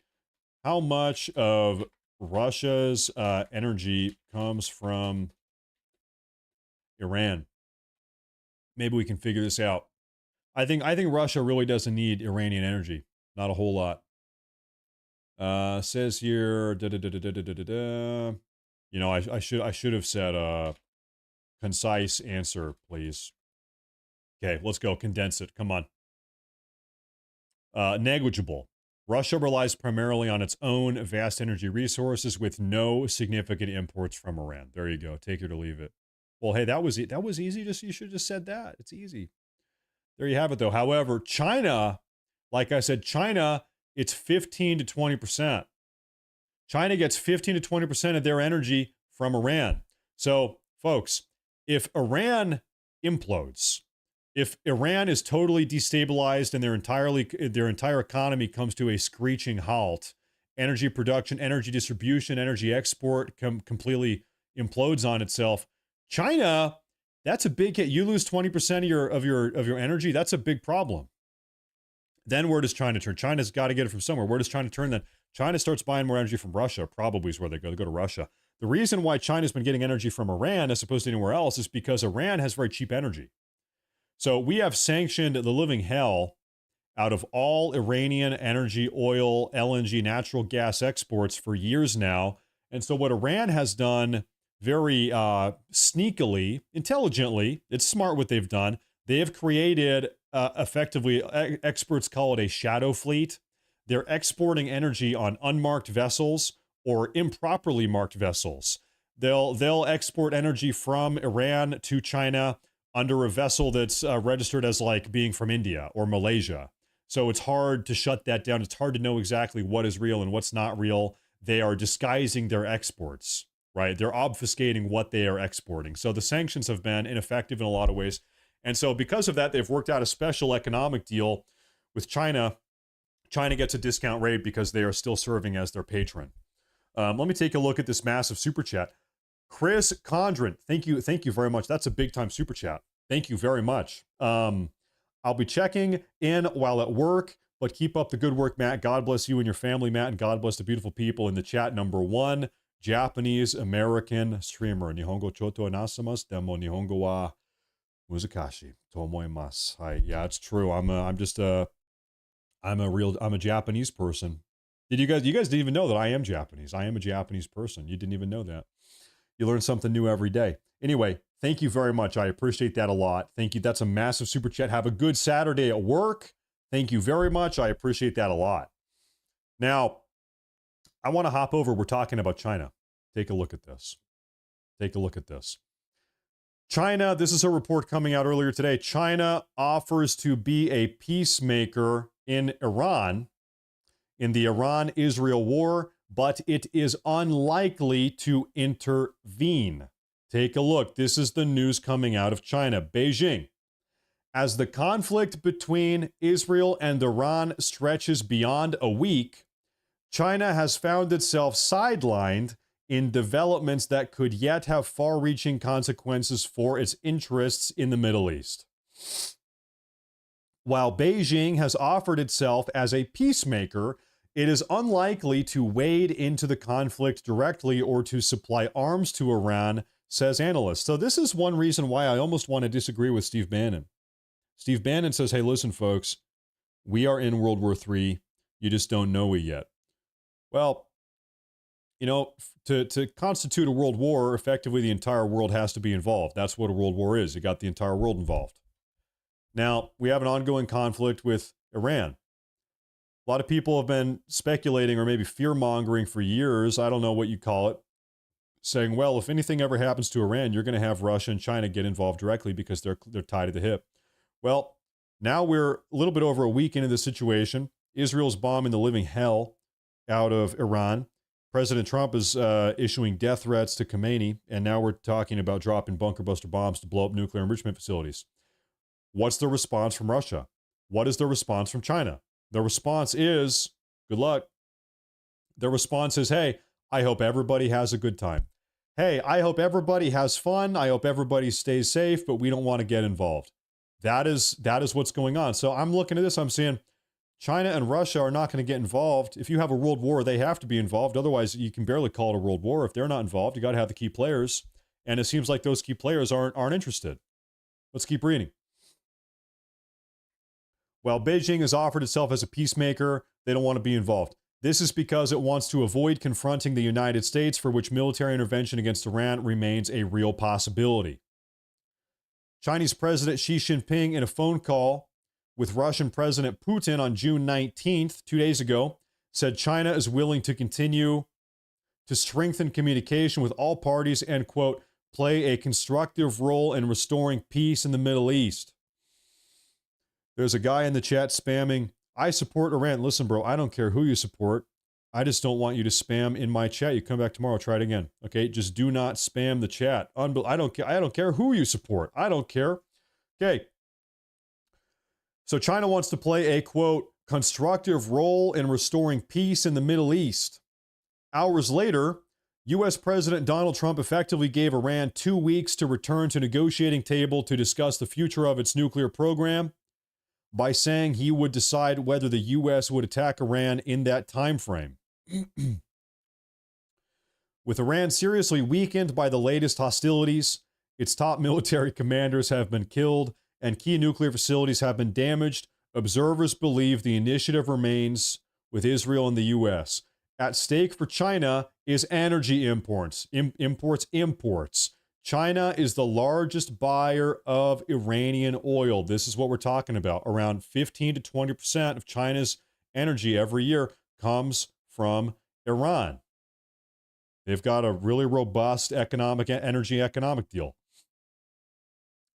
How much of Russia's energy comes from Iran? Maybe we can figure this out. I think Russia really doesn't need Iranian energy. Not a whole lot. Says here, you know, I should have said a concise answer, please. Okay, let's go. Condense it. Come on. Negligible. Russia relies primarily on its own vast energy resources with no significant imports from Iran. There you go. Take it or leave it. Well, hey, that was easy. You should have just said that. It's easy. There you have it, though. However, China, like I said, China, it's 15 to 20%. China gets 15 to 20% of their energy from Iran. So, folks, if Iran implodes, if Iran is totally destabilized and their entire economy comes to a screeching halt, energy production, energy distribution, energy export completely implodes on itself. China, that's a big hit. You lose 20% of your energy. That's a big problem. Then where does China turn? China's got to get it from somewhere. Where does China turn then? China starts buying more energy from Russia. Probably is where they go. They go to Russia. The reason why China's been getting energy from Iran as opposed to anywhere else is because Iran has very cheap energy. So we have sanctioned the living hell out of all Iranian energy, oil, LNG, natural gas exports for years now. And so what Iran has done very sneakily, intelligently, it's smart what they've done. They have created effectively, experts call it a shadow fleet. They're exporting energy on unmarked vessels or improperly marked vessels. They'll export energy from Iran to China under a vessel that's registered as like being from India or Malaysia. So it's hard to shut that down. It's hard to know exactly what is real and what's not real. They are disguising their exports, right? They're obfuscating what they are exporting. So the sanctions have been ineffective in a lot of ways. And so because of that, they've worked out a special economic deal with China. China gets a discount rate because they are still serving as their patron. Let me take a look at this massive super chat. Chris Condren, thank you very much. That's a big time super chat. Thank you very much. I'll be checking in while at work, but keep up the good work, Matt. God bless you and your family, Matt, and God bless the beautiful people in the chat. Number one, Japanese American streamer. Nihongo choto nasamas demo nihongo wa muzakashi tomoimasu. Hi, yeah, it's true. I'm a Japanese person. You guys didn't even know that I am Japanese. I am a Japanese person. You didn't even know that. You learn something new every day. Anyway, thank you very much. I appreciate that a lot. Thank you. That's a massive super chat. Have a good Saturday at work. Thank you very much. I appreciate that a lot. Now, I want to hop over. We're talking about China. Take a look at this. Take a look at this. China, this is a report coming out earlier today. China offers to be a peacemaker in Iran, in the Iran-Israel war, but it is unlikely to intervene. Take a look. This is the news coming out of China. Beijing. As the conflict between Israel and Iran stretches beyond a week, China has found itself sidelined in developments that could yet have far-reaching consequences for its interests in the Middle East. While Beijing has offered itself as a peacemaker, it is unlikely to wade into the conflict directly or to supply arms to Iran, says analysts. So this is one reason why I almost want to disagree with Steve Bannon. Steve Bannon says, hey, listen, folks, we are in World War III. You just don't know it yet. Well, you know, to constitute a world war, effectively the entire world has to be involved. That's what a world war is. You got the entire world involved. Now, we have an ongoing conflict with Iran. A lot of people have been speculating or maybe fear-mongering for years, I don't know what you call it, saying, well, if anything ever happens to Iran, you're going to have Russia and China get involved directly because they're tied at the hip. Well, now we're a little bit over a week into the situation. Israel's bombing the living hell out of Iran. President Trump is issuing death threats to Khamenei, and now we're talking about dropping bunker buster bombs to blow up nuclear enrichment facilities. What's the response from Russia? What is the response from China? The response is, good luck. The response is, hey, I hope everybody has a good time. Hey, I hope everybody has fun. I hope everybody stays safe, but we don't want to get involved. That is what's going on. So I'm looking at this, I'm seeing China and Russia are not going to get involved. If you have a world war, they have to be involved. Otherwise, you can barely call it a world war. If they're not involved, you got to have the key players. And it seems like those key players aren't interested. Let's keep reading. While Beijing has offered itself as a peacemaker, they don't want to be involved. This is because it wants to avoid confronting the United States, for which military intervention against Iran remains a real possibility. Chinese President Xi Jinping, in a phone call with Russian President Putin on June 19th, 2 days ago, said China is willing to continue to strengthen communication with all parties and, quote, play a constructive role in restoring peace in the Middle East. There's a guy in the chat spamming, I support Iran. Listen, bro, I don't care who you support. I just don't want you to spam in my chat. You come back tomorrow, try it again. Okay, just do not spam the chat. I don't care who you support. I don't care. Okay. So China wants to play a, quote, constructive role in restoring peace in the Middle East. Hours later, U.S. President Donald Trump effectively gave Iran 2 weeks to return to negotiating table to discuss the future of its nuclear program, by saying he would decide whether the U.S. would attack Iran in that time frame. With Iran seriously weakened by the latest hostilities, its top military commanders have been killed and key nuclear facilities have been damaged, observers believe the initiative remains with Israel and the U.S. At stake for China is energy imports. China is the largest buyer of Iranian oil. This is what we're talking about. Around 15 to 20% of China's energy every year comes from Iran. They've got a really robust energy economic deal.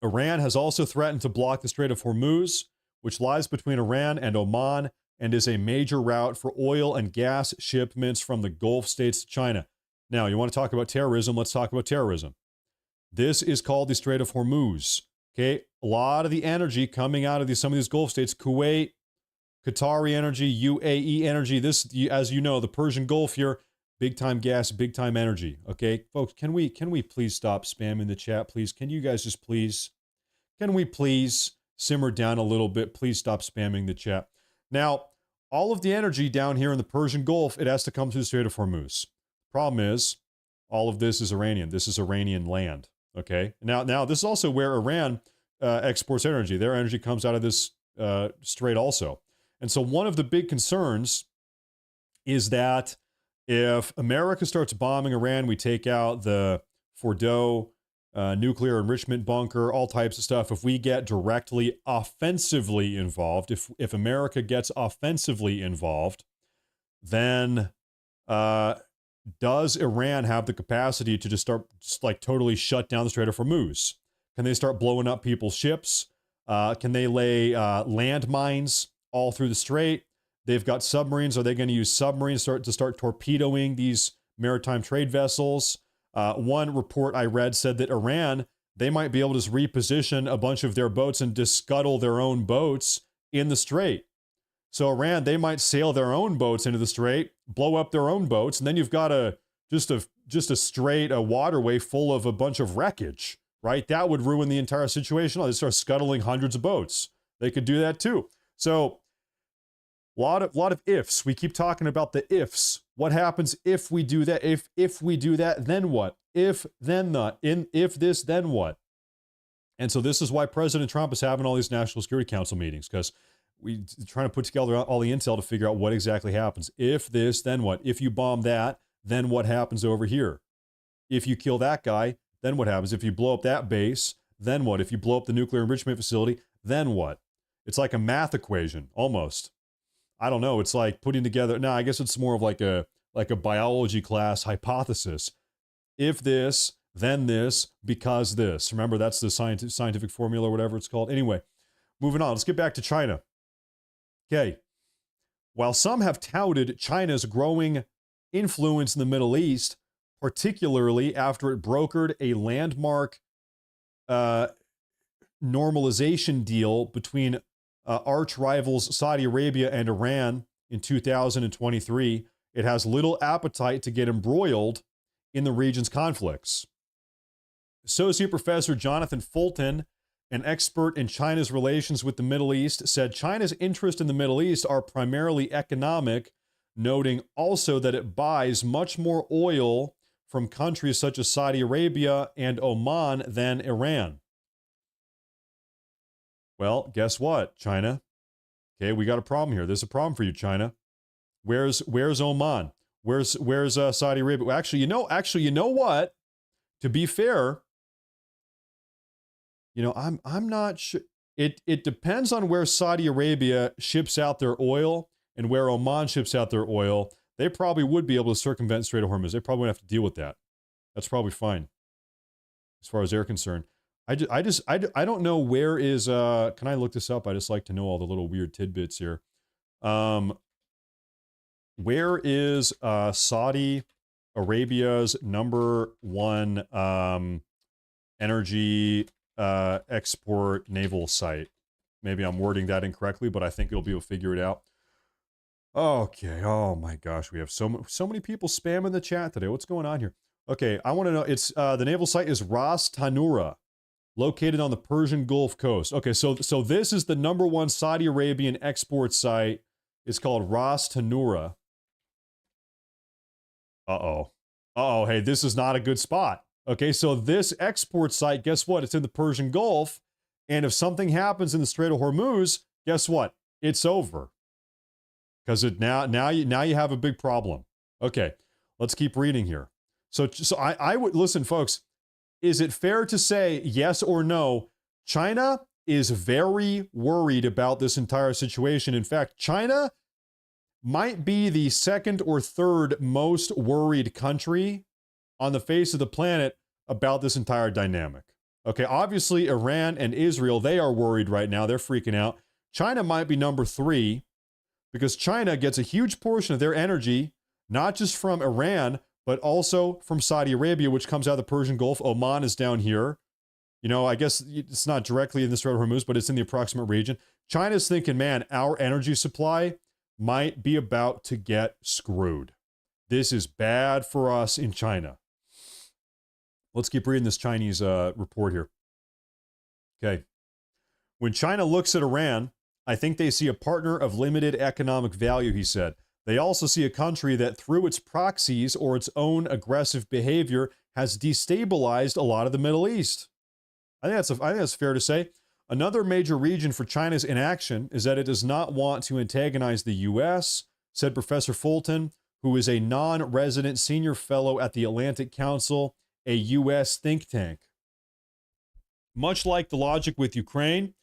Iran has also threatened to block the Strait of Hormuz, which lies between Iran and Oman and is a major route for oil and gas shipments from the Gulf states to China. Now, you want to talk about terrorism? Let's talk about terrorism. This is called the Strait of Hormuz. Okay, a lot of the energy coming out of some of these Gulf states, Kuwait, Qatari energy, UAE energy. This, as you know, the Persian Gulf here, big time gas, big time energy. Okay, folks, can we please stop spamming the chat, please? Can you guys just please? Can we please simmer down a little bit? Please stop spamming the chat. Now, all of the energy down here in the Persian Gulf, it has to come through the Strait of Hormuz. Problem is, all of this is Iranian. This is Iranian land. Okay. Now this is also where Iran exports energy. Their energy comes out of this strait also. And so one of the big concerns is that if America starts bombing Iran, we take out the Fordow nuclear enrichment bunker, all types of stuff. If we get directly offensively involved, if America gets offensively involved, then does Iran have the capacity to just totally shut down the Strait of Hormuz? Can they start blowing up people's ships? Can they lay landmines all through the strait? They've got submarines. Are they going to use submarines to start torpedoing these maritime trade vessels? One report I read said that Iran, they might be able to just reposition a bunch of their boats and just scuttle their own boats in the strait. So Iran, they might sail their own boats into the strait, blow up their own boats, and then you've got just a straight waterway full of a bunch of wreckage, right? That would ruin the entire situation. They start scuttling hundreds of boats. They could do that too. So a lot of ifs. We keep talking about the ifs. What happens if we do that? If we do that, then what? If then not. If this, then what? And so this is why President Trump is having all these National Security Council meetings, because we're trying to put together all the intel to figure out what exactly happens. If this, then what? If you bomb that, then what happens over here? If you kill that guy, then what happens? If you blow up that base, then what? If you blow up the nuclear enrichment facility, then what? It's like a math equation, almost. I don't know. It's like putting together. No, I guess it's more of like a biology class hypothesis. If this, then this, because this. Remember, that's the scientific formula or whatever it's called. Anyway, moving on. Let's get back to China. Okay. While some have touted China's growing influence in the Middle East, particularly after it brokered a landmark normalization deal between arch rivals Saudi Arabia and Iran in 2023. It has little appetite to get embroiled in the region's conflicts. Associate Professor Jonathan Fulton, an expert in China's relations with the Middle East, said China's interests in the Middle East are primarily economic, noting also that it buys much more oil from countries such as Saudi Arabia and Oman than Iran. Well, guess what, China? Okay, we got a problem here. There's a problem for you, China. Where's Oman? Where's Saudi Arabia? Well, actually, you know what? To be fair, I'm not sure. It depends on where Saudi Arabia ships out their oil and where Oman ships out their oil. They probably would be able to circumvent Strait of Hormuz. They probably wouldn't have to deal with that. That's probably fine, as far as they're concerned. I don't know where is. Can I look this up? I just like to know all the little weird tidbits here. Where is Saudi Arabia's #1 energy export naval site? Maybe I'm wording that incorrectly, but I think you'll be able to figure it out. Okay. Oh my gosh, we have so many people spamming the chat today. What's going on here? Okay, I want to know. It's the naval site is Ras Tanura, located on the Persian Gulf coast. Okay, so this is the #1 Saudi Arabian export site. It's called Ras Tanura. Uh-oh, hey, this is not a good spot. Okay, so this export site, guess what? It's in the Persian Gulf, and if something happens in the Strait of Hormuz, guess what? It's over. Because now you have a big problem. Okay, let's keep reading here. So I would listen, folks. Is it fair to say yes or no? China is very worried about this entire situation. In fact, China might be the second or third most worried country on the face of the planet about this entire dynamic. Okay, obviously Iran and Israel, they are worried right now. They're freaking out. China might be #3 because China gets a huge portion of their energy, not just from Iran, but also from Saudi Arabia, which comes out of the Persian Gulf. Oman is down here. I guess it's not directly in the Strait of Hormuz, but it's in the approximate region. China's thinking, man, our energy supply might be about to get screwed. This is bad for us in China. Let's keep reading this Chinese report here. Okay. When China looks at Iran, I think they see a partner of limited economic value, he said. They also see a country that, through its proxies or its own aggressive behavior, has destabilized a lot of the Middle East. I think that's fair to say. Another major region for China's inaction is that it does not want to antagonize the U.S., said Professor Fulton, who is a non-resident senior fellow at the Atlantic Council, a U.S. think tank. Much like the logic with Ukraine,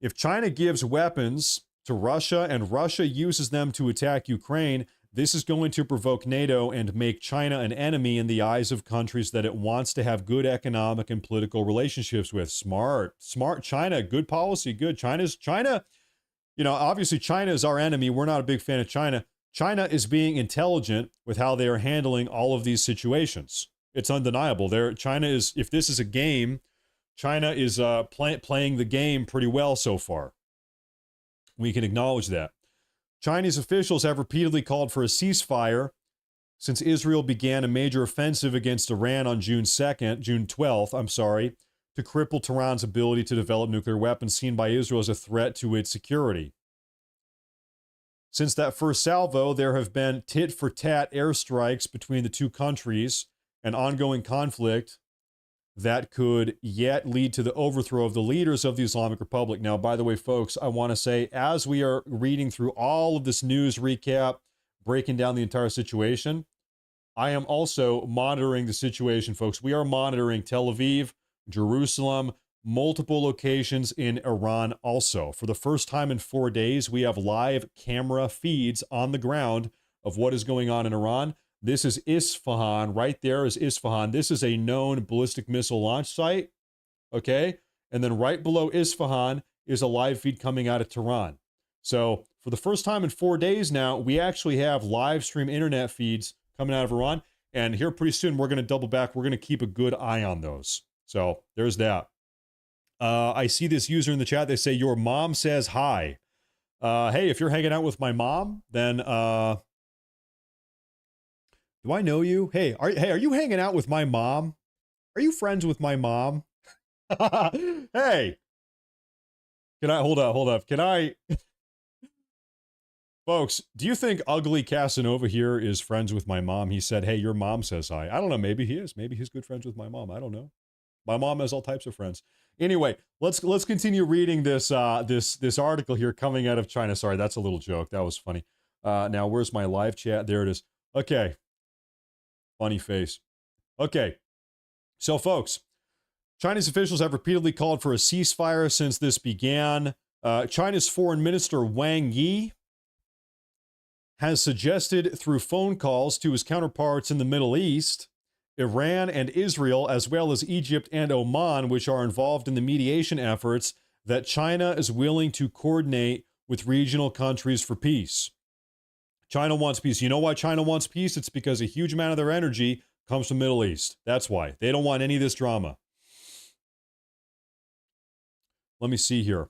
if China gives weapons to Russia and Russia uses them to attack Ukraine, this is going to provoke NATO and make China an enemy in the eyes of countries that it wants to have good economic and political relationships with. Smart China, good policy, good. China, obviously China is our enemy. We're not a big fan of China. China is being intelligent with how they are handling all of these situations. It's undeniable. China is, if this is a game, China is playing the game pretty well so far. We can acknowledge that. Chinese officials have repeatedly called for a ceasefire since Israel began a major offensive against Iran on June 12th, to cripple Tehran's ability to develop nuclear weapons, seen by Israel as a threat to its security. Since that first salvo, there have been tit-for-tat airstrikes between the two countries, an ongoing conflict that could yet lead to the overthrow of the leaders of the Islamic Republic. Now, by the way, folks, I want to say, as we are reading through all of this news recap, breaking down the entire situation, I am also monitoring the situation, folks. We are monitoring Tel Aviv, Jerusalem, multiple locations in Iran also. For the first time in 4 days, we have live camera feeds on the ground of what is going on in Iran. This is Isfahan. Right there is Isfahan. This is a known ballistic missile launch site, okay? And then right below Isfahan is a live feed coming out of Tehran. So for the first time in 4 days now, we actually have live stream internet feeds coming out of Iran. And here pretty soon, we're going to double back. We're going to keep a good eye on those. So there's that. I see this user in the chat. They say, your mom says hi. Hey, if you're hanging out with my mom, then do I know you? Hey, are you hanging out with my mom? Are you friends with my mom? Hey, can I hold up? Can I, folks? Do you think ugly Casanova here is friends with my mom? He said, "Hey, your mom says hi." I don't know. Maybe he is. Maybe he's good friends with my mom. I don't know. My mom has all types of friends. Anyway, let's continue reading this this article here coming out of China. Sorry, that's a little joke. That was funny. Now, where's my live chat? There it is. Okay. Funny face. Okay. So, folks, Chinese officials have repeatedly called for a ceasefire since this began. China's Foreign Minister Wang Yi has suggested through phone calls to his counterparts in the Middle East, Iran and Israel, as well as Egypt and Oman, which are involved in the mediation efforts, that China is willing to coordinate with regional countries for peace. China wants peace. You know why China wants peace? It's because a huge amount of their energy comes from the Middle East. That's why. They don't want any of this drama. Let me see here.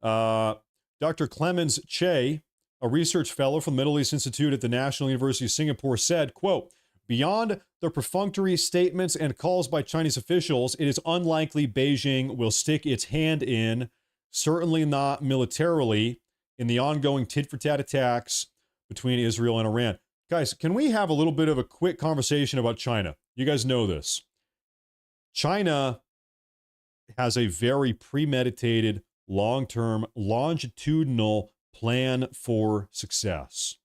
Dr. Clemens Che, a research fellow from the Middle East Institute at the National University of Singapore, said, quote, beyond the perfunctory statements and calls by Chinese officials, it is unlikely Beijing will stick its hand in, certainly not militarily, in the ongoing tit-for-tat attacks between Israel and Iran. Guys, can we have a little bit of a quick conversation about China? You guys know this. China has a very premeditated, long-term, longitudinal plan for success.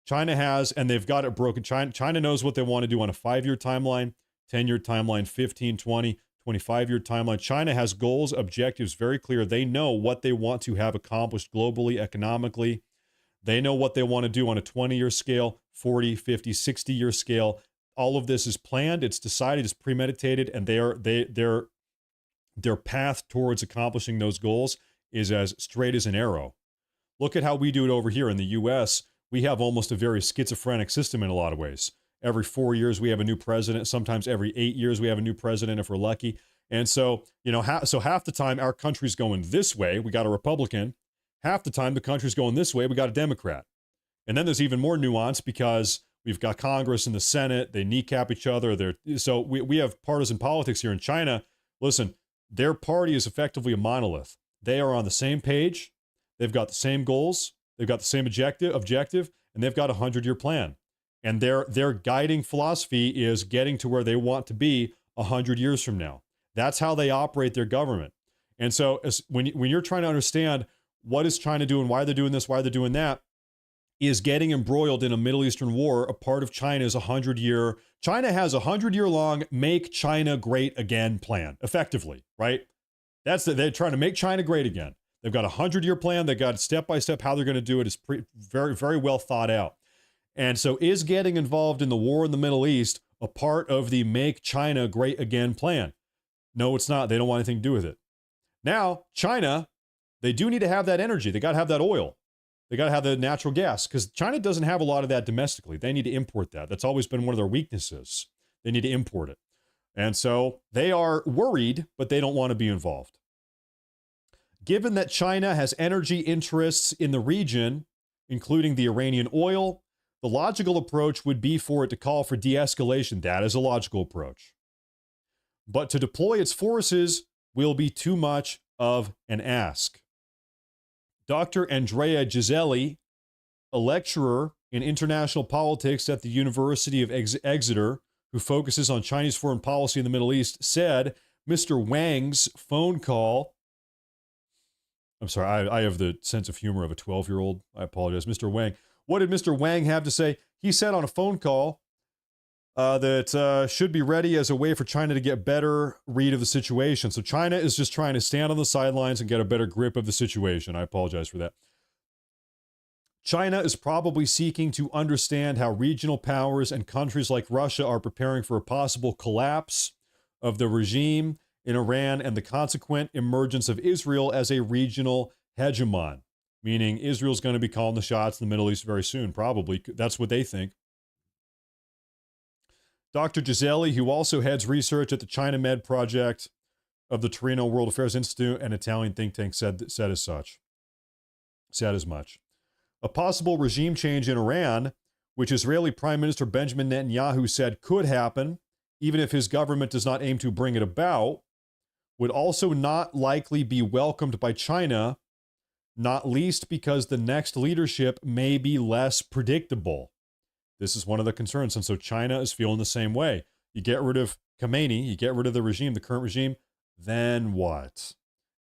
China has, and they've got it broken. China knows what they want to do on a 5-year timeline, 10-year timeline, 15, 20, 25-year timeline. China has goals, objectives very clear. They know what they want to have accomplished globally, economically. They know what they want to do on a 20-year scale, 40, 50, 60-year scale. All of this is planned. It's decided. It's premeditated, and their path towards accomplishing those goals is as straight as an arrow. Look at how we do it over here in the U.S. We have almost a very schizophrenic system in a lot of ways. Every 4 years, we have a new president. Sometimes every 8 years, we have a new president if we're lucky. And so, you know, so half the time our country's going this way, we got a Republican. Half the time the country's going this way, we got a Democrat. And then there's even more nuance because we've got Congress and the Senate. They kneecap each other. So we have partisan politics here in China. Listen, their party is effectively a monolith. They are on the same page. They've got the same goals. They've got the same objective, and they've got a 100-year plan. And their guiding philosophy is getting to where they want to be 100 years from now. That's how they operate their government. And so when you're trying to understand what is China doing, why they're doing this, why they're doing that, is getting embroiled in a Middle Eastern war. A part of China's 100-year. China has a 100-year-long "Make China Great Again" plan, effectively, right? They're trying to make China great again. They've got a 100-year plan. They've got step-by-step how they're going to do it. It's very, very well thought out. And so is getting involved in the war in the Middle East a part of the Make China Great Again plan? No, it's not. They don't want anything to do with it. Now, China, they do need to have that energy. They got to have that oil. They got to have the natural gas because China doesn't have a lot of that domestically. They need to import that. That's always been one of their weaknesses. They need to import it. And so they are worried, but they don't want to be involved. Given that China has energy interests in the region, including the Iranian oil, the logical approach would be for it to call for de-escalation. That is a logical approach. But to deploy its forces will be too much of an ask. Dr. Andrea Giselli, a lecturer in international politics at the University of Exeter, who focuses on Chinese foreign policy in the Middle East, said Mr. Wang's phone call. I'm sorry, I have the sense of humor of a 12-year-old. I apologize. Mr. Wang. What did Mr. Wang have to say? He said on a phone call that should be ready as a way for China to get better read of the situation. So China is just trying to stand on the sidelines and get a better grip of the situation. I apologize for that. China is probably seeking to understand how regional powers and countries like Russia are preparing for a possible collapse of the regime in Iran and the consequent emergence of Israel as a regional hegemon. meaning Israel's going to be calling the shots in the Middle East very soon, probably. That's what they think. Dr. Giseli, who also heads research at the China Med Project of the Torino World Affairs Institute, an Italian think tank, said as such. Said as much. A possible regime change in Iran, which Israeli Prime Minister Benjamin Netanyahu said could happen, even if his government does not aim to bring it about, would also not likely be welcomed by China, not least because the next leadership may be less predictable. This is one of the concerns. And so China is feeling the same way. You get rid of Khamenei, you get rid of the regime, the current regime, then what?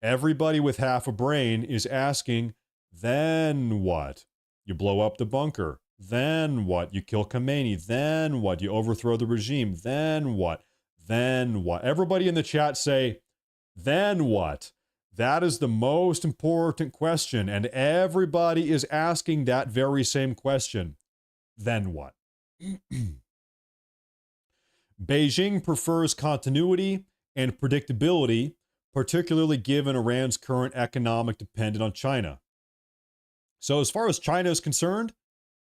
Everybody with half a brain is asking, then what? You blow up the bunker. Then what? You kill Khamenei. Then what? You overthrow the regime. Then what? Then what? Everybody in the chat say, then what? That is the most important question. And everybody is asking that very same question. Then what? Beijing prefers continuity and predictability, particularly given Iran's current economic dependence on China. So as far as China is concerned,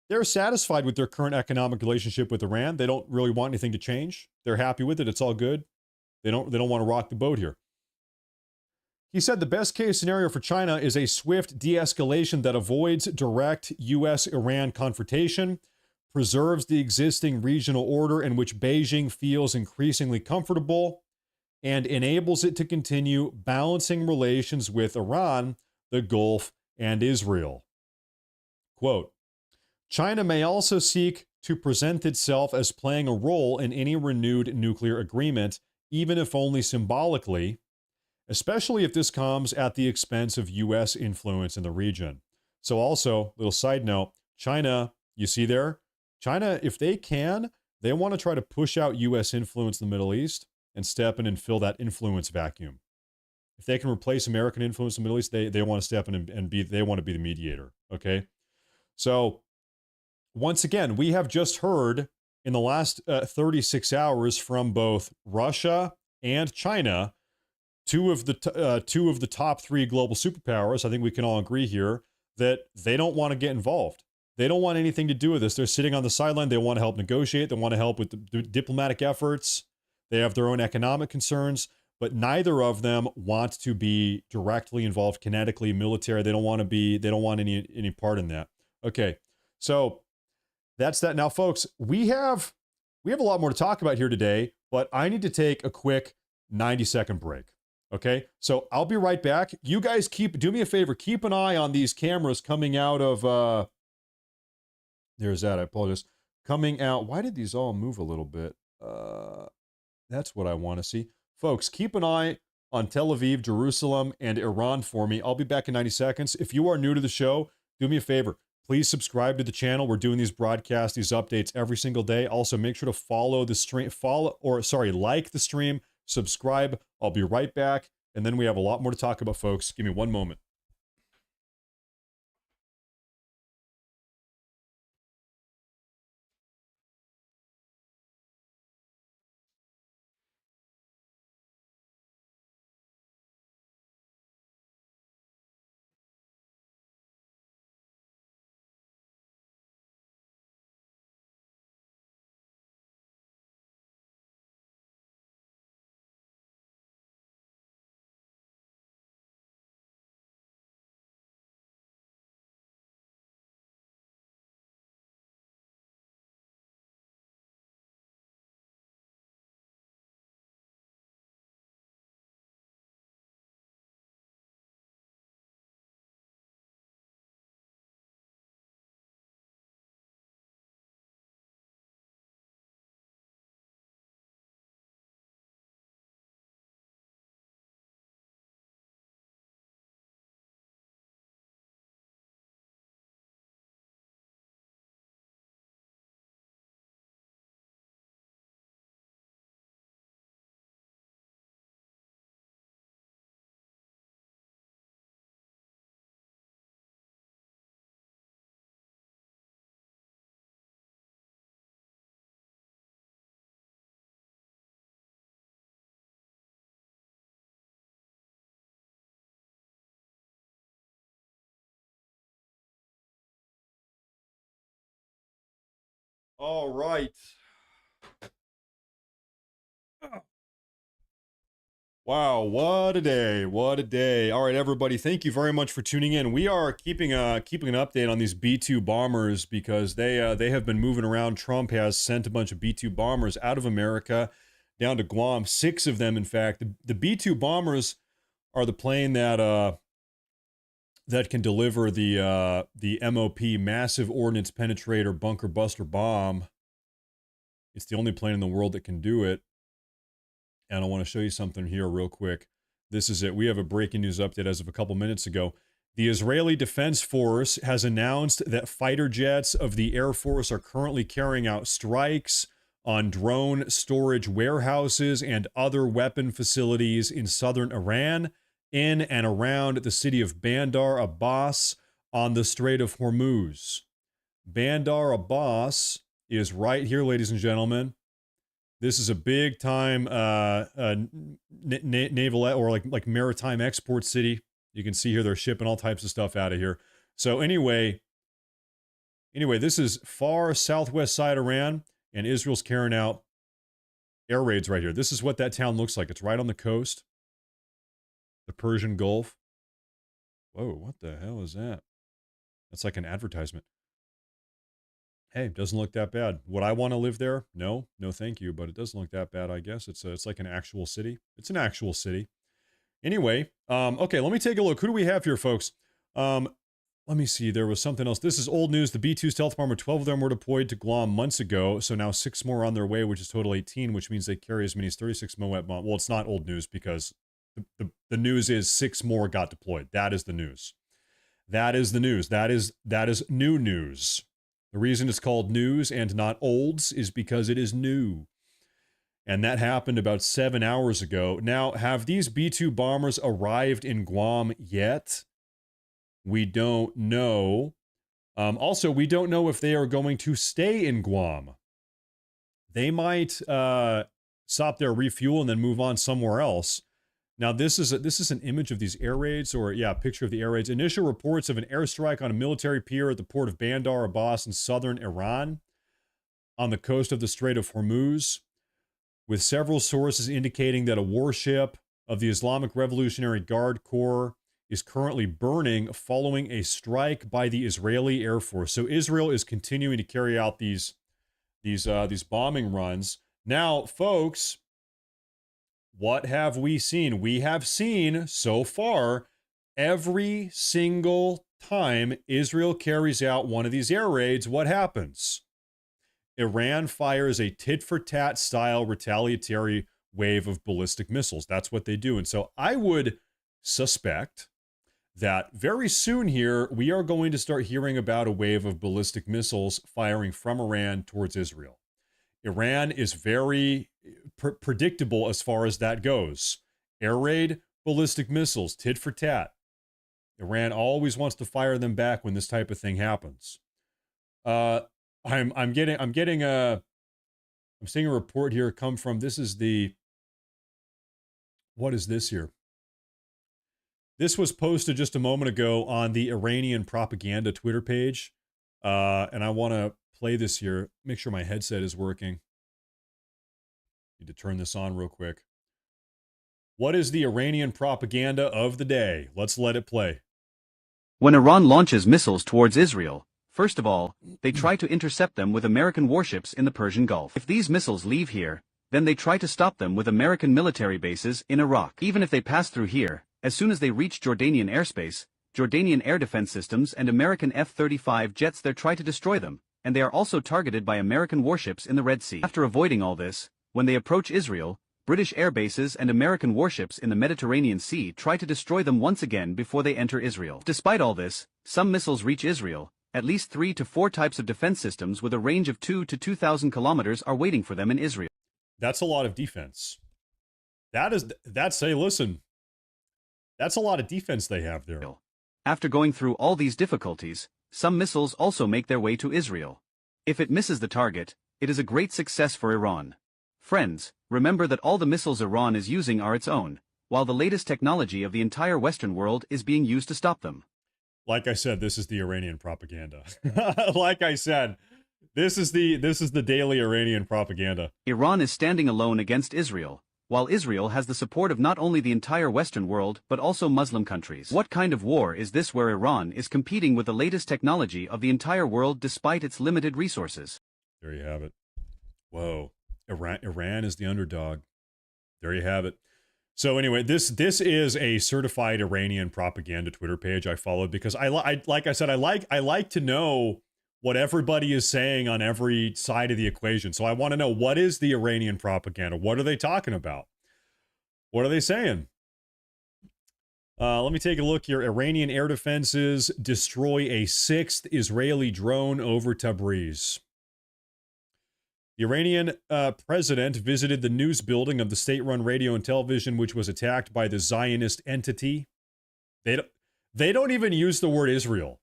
they're satisfied with their current economic relationship with Iran. They don't really want anything to change. They're happy with it. It's all good. They don't want to rock the boat here. He said the best case scenario for China is a swift de-escalation that avoids direct U.S.-Iran confrontation, preserves the existing regional order in which Beijing feels increasingly comfortable, and enables it to continue balancing relations with Iran, the Gulf, and Israel. Quote, China may also seek to present itself as playing a role in any renewed nuclear agreement, even if only symbolically, especially if this comes at the expense of U.S. influence in the region. So also, little side note, China, you see there? China, if they can, they want to try to push out U.S. influence in the Middle East and step in and fill that influence vacuum. If they can replace American influence in the Middle East, they want to step in and they want to be the mediator, okay? So, once again, we have just heard in the last 36 hours from both Russia and China, two of the top three global superpowers, I think we can all agree here, that they don't want to get involved. They don't want anything to do with this. They're sitting on the sideline. They want to help negotiate. They want to help with the diplomatic efforts. They have their own economic concerns, but neither of them want to be directly involved kinetically, military. They don't want any part in that. Okay, so that's that. Now, folks, we have a lot more to talk about here today, but I need to take a quick 90-second break. Okay, so I'll be right back. You guys do me a favor, keep an eye on these cameras coming out of, there's that, I apologize. Coming out, why did these all move a little bit? That's what I want to see. Folks, keep an eye on Tel Aviv, Jerusalem, and Iran for me. I'll be back in 90 seconds. If you are new to the show, do me a favor. Please subscribe to the channel. We're doing these broadcasts, these updates every single day. Also, make sure to follow the stream, like the stream, subscribe. I'll be right back. And then we have a lot more to talk about, folks. Give me one moment. All right. Wow, what a day. What a day. All right, everybody, thank you very much for tuning in. We are keeping an update on these B-2 bombers because they have been moving around. Trump has sent a bunch of B-2 bombers out of America down to Guam, 6 of them, in fact. The B-2 bombers are the plane that can deliver the MOP, Massive Ordnance Penetrator Bunker Buster Bomb. It's the only plane in the world that can do it. And I want to show you something here real quick. This is it. We have a breaking news update as of a couple minutes ago. The Israeli Defense Force has announced that fighter jets of the Air Force are currently carrying out strikes on drone storage warehouses and other weapon facilities in southern Iran, in and around the city of Bandar Abbas on the Strait of Hormuz. Bandar Abbas is right here, ladies and gentlemen. This is a big time naval or like maritime export city. You can see here they're shipping all types of stuff out of here. So anyway, this is far southwest side Iran, and Israel's carrying out air raids right here. This is what that town looks like. It's right on the coast, the Persian Gulf. Whoa, what the hell is that? That's like an advertisement. Hey, doesn't look that bad. Would I want to live there? No, thank you. But it doesn't look that bad, I guess. It's like an actual city. It's an actual city. Anyway, okay, let me take a look. Who do we have here, folks? Let me see. There was something else. This is old news. The B-2 stealth bomber, 12 of them were deployed to Guam months ago. So now 6 more on their way, which is total 18, which means they carry as many as 36 Moet bombs. Well, it's not old news because the news is 6 more got deployed. That is the news. That is the news. That is new news. The reason it's called news and not olds is because it is new. And that happened about 7 hours ago. Now, have these B-2 bombers arrived in Guam yet? We don't know. Also, we don't know if they are going to stay in Guam. They might stop their refuel and then move on somewhere else. Now, this is an image of these air raids, or yeah, a picture of the air raids. Initial reports of an airstrike on a military pier at the port of Bandar Abbas in southern Iran on the coast of the Strait of Hormuz, with several sources indicating that a warship of the Islamic Revolutionary Guard Corps is currently burning following a strike by the Israeli Air Force. So Israel is continuing to carry out these bombing runs. Now, folks, what have we seen? We have seen so far every single time Israel carries out one of these air raids, what happens? Iran fires a tit-for-tat style retaliatory wave of ballistic missiles. That's what they do. And so I would suspect that very soon here, we are going to start hearing about a wave of ballistic missiles firing from Iran towards Israel. Iran is very predictable as far as that goes. Air raid, ballistic missiles, tit for tat. Iran always wants to fire them back when this type of thing happens. I'm seeing a report here come from, what is this here? This was posted just a moment ago on the Iranian propaganda Twitter page. And I want to play this here. Make sure my headset is working. Need to turn this on real quick. What is the Iranian propaganda of the day? Let's let it play. When Iran launches missiles towards Israel, first of all, they try to intercept them with American warships in the Persian Gulf. If these missiles leave here, then they try to stop them with American military bases in Iraq. Even if they pass through here, as soon as they reach Jordanian airspace, Jordanian air defense systems and American F-35 jets there try to destroy them, and they are also targeted by American warships in the Red Sea. After avoiding all this, when they approach Israel, British air bases and American warships in the Mediterranean Sea try to destroy them once again before they enter Israel. Despite all this, some missiles reach Israel. At least 3 to 4 types of defense systems with a range of 2 to 2,000 kilometers are waiting for them in Israel. That's a lot of defense. That's a lot of defense they have there. After going through all these difficulties, some missiles also make their way to Israel. If it misses the target, it is a great success for Iran. Friends, remember that all the missiles Iran is using are its own, while the latest technology of the entire Western world is being used to stop them. Like I said, this is the Iranian propaganda. Like I said, This is the daily Iranian propaganda. Iran is standing alone against Israel, while Israel has the support of not only the entire Western world but also Muslim countries. What kind of war is this where Iran is competing with the latest technology of the entire world despite its limited resources? There you have it. Whoa. Iran is the underdog. There you have it. So anyway, this is a certified Iranian propaganda Twitter page I followed because I like I said I like to know what everybody is saying on every side of the equation. So I want to know, what is the Iranian propaganda? What are they talking about? What are they saying? Let me take a look here. Iranian air defenses destroy a 6th Israeli drone over Tabriz. The Iranian president visited the news building of the state-run radio and television, which was attacked by the Zionist entity. They don't even use the word Israel.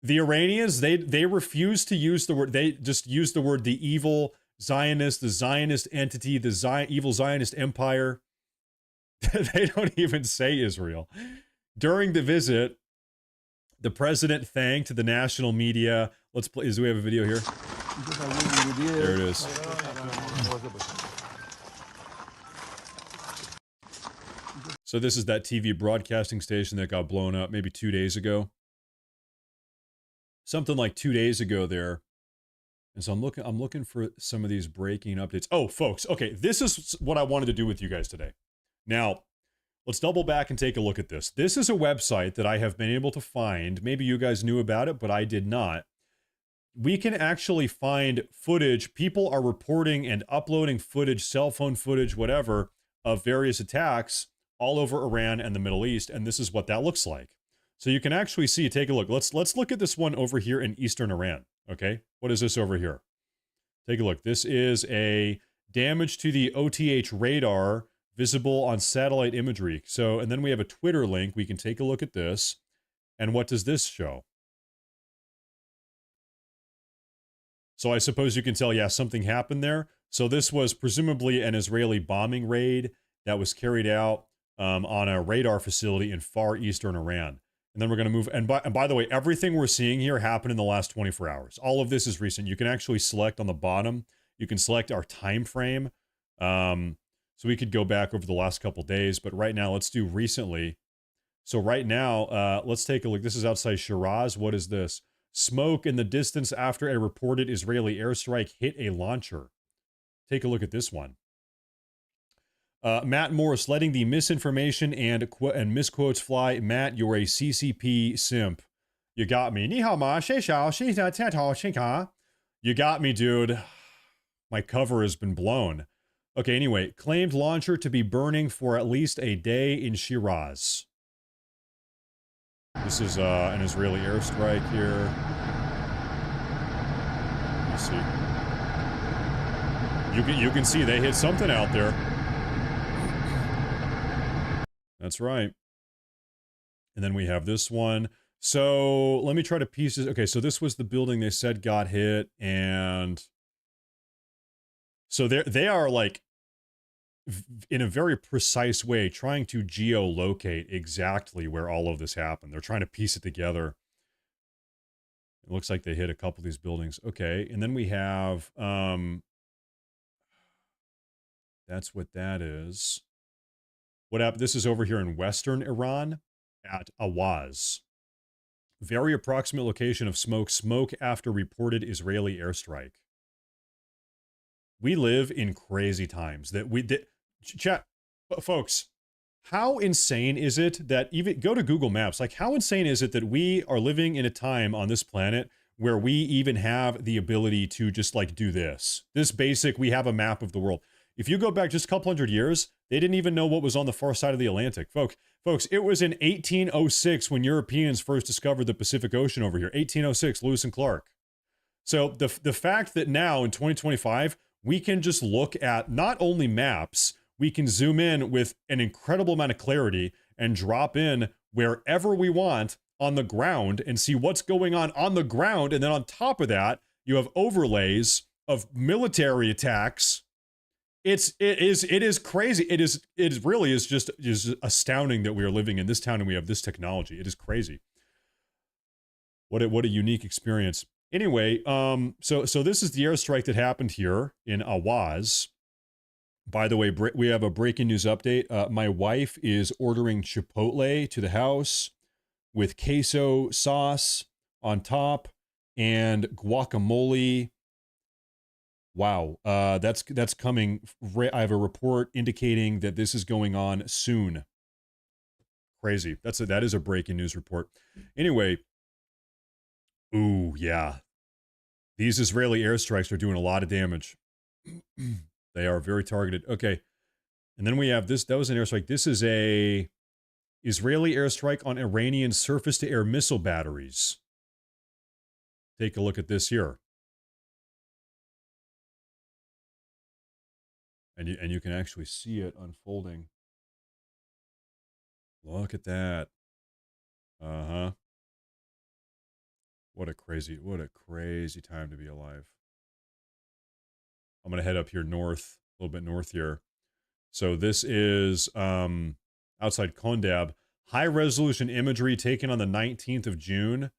The Iranians, they refuse to use the word. They just use the word the evil Zionist, the Zionist entity, the evil Zionist empire. They don't even say Israel. During the visit, the president thanked the national media. Let's play. Do we have a video here? There it is. So this is that TV broadcasting station that got blown up maybe 2 days ago. Something like 2 days ago there. And so I'm looking for some of these breaking updates. Oh, folks, okay, this is what I wanted to do with you guys today. Now, let's double back and take a look at this. This is a website that I have been able to find. Maybe you guys knew about it, but I did not. We can actually find footage. People are reporting and uploading footage, cell phone footage, whatever, of various attacks all over Iran and the Middle East, and this is what that looks like. So you can actually see, take a look. Let's look at this one over here in eastern Iran, okay? What is this over here? Take a look. This is a damage to the OTH radar visible on satellite imagery. So, and then we have a Twitter link. We can take a look at this. And what does this show? So I suppose you can tell, yeah, something happened there. So this was presumably an Israeli bombing raid that was carried out on a radar facility in far eastern Iran. And then we're going to move. And by the way, everything we're seeing here happened in the last 24 hours. All of this is recent. You can actually select on the bottom. You can select our time frame. So we could go back over the last couple days. But right now, let's do recently. So right now, let's take a look. This is outside Shiraz. What is this? Smoke in the distance after a reported Israeli airstrike hit a launcher. Take a look at this one. Matt Morris letting the misinformation and misquotes fly. Matt, you're a CCP simp. You got me. You got me, dude. My cover has been blown. Okay, anyway. Claimed launcher to be burning for at least a day in Shiraz. This is an Israeli airstrike here. Let's see. You can see they hit something out there. That's right. And then we have this one. So let me try to piece this. Okay, so this was the building they said got hit, and so they are like in a very precise way trying to geolocate exactly where all of this happened. They're trying to piece it together. It looks like they hit a couple of these buildings. Okay, and then we have that's what that is. What happened? This is over here in western Iran at Awaz. Very approximate location of smoke. Smoke after reported Israeli airstrike. We live in crazy times. Chat, folks, how insane is it that even go to Google Maps? Like, how insane is it that we are living in a time on this planet where we even have the ability to just like do this? This basic, we have a map of the world. If you go back just a couple hundred years, they didn't even know what was on the far side of the Atlantic. Folks, it was in 1806 when Europeans first discovered the Pacific Ocean over here. 1806, Lewis and Clark. So the fact that now in 2025, we can just look at not only maps, we can zoom in with an incredible amount of clarity and drop in wherever we want on the ground and see what's going on the ground. And then on top of that, you have overlays of military attacks. It is crazy. It really is just astounding that we are living in this town and we have this technology. It is crazy. What a unique experience. Anyway, so this is the airstrike that happened here in Awaz. By the way, we have a breaking news update. My wife is ordering Chipotle to the house with queso sauce on top and guacamole. Wow, that's coming. I have a report indicating that this is going on soon. Crazy. That is a breaking news report. Anyway, ooh, yeah. These Israeli airstrikes are doing a lot of damage. They are very targeted. Okay. And then we have this. That was an airstrike. This is a Israeli airstrike on Iranian surface-to-air missile batteries. Take a look at this here. And you can actually see it unfolding. Look at that. Uh-huh. What a crazy time to be alive. I'm going to head up here north, a little bit north here. So this is outside Kondab. High-resolution imagery taken on the 19th of June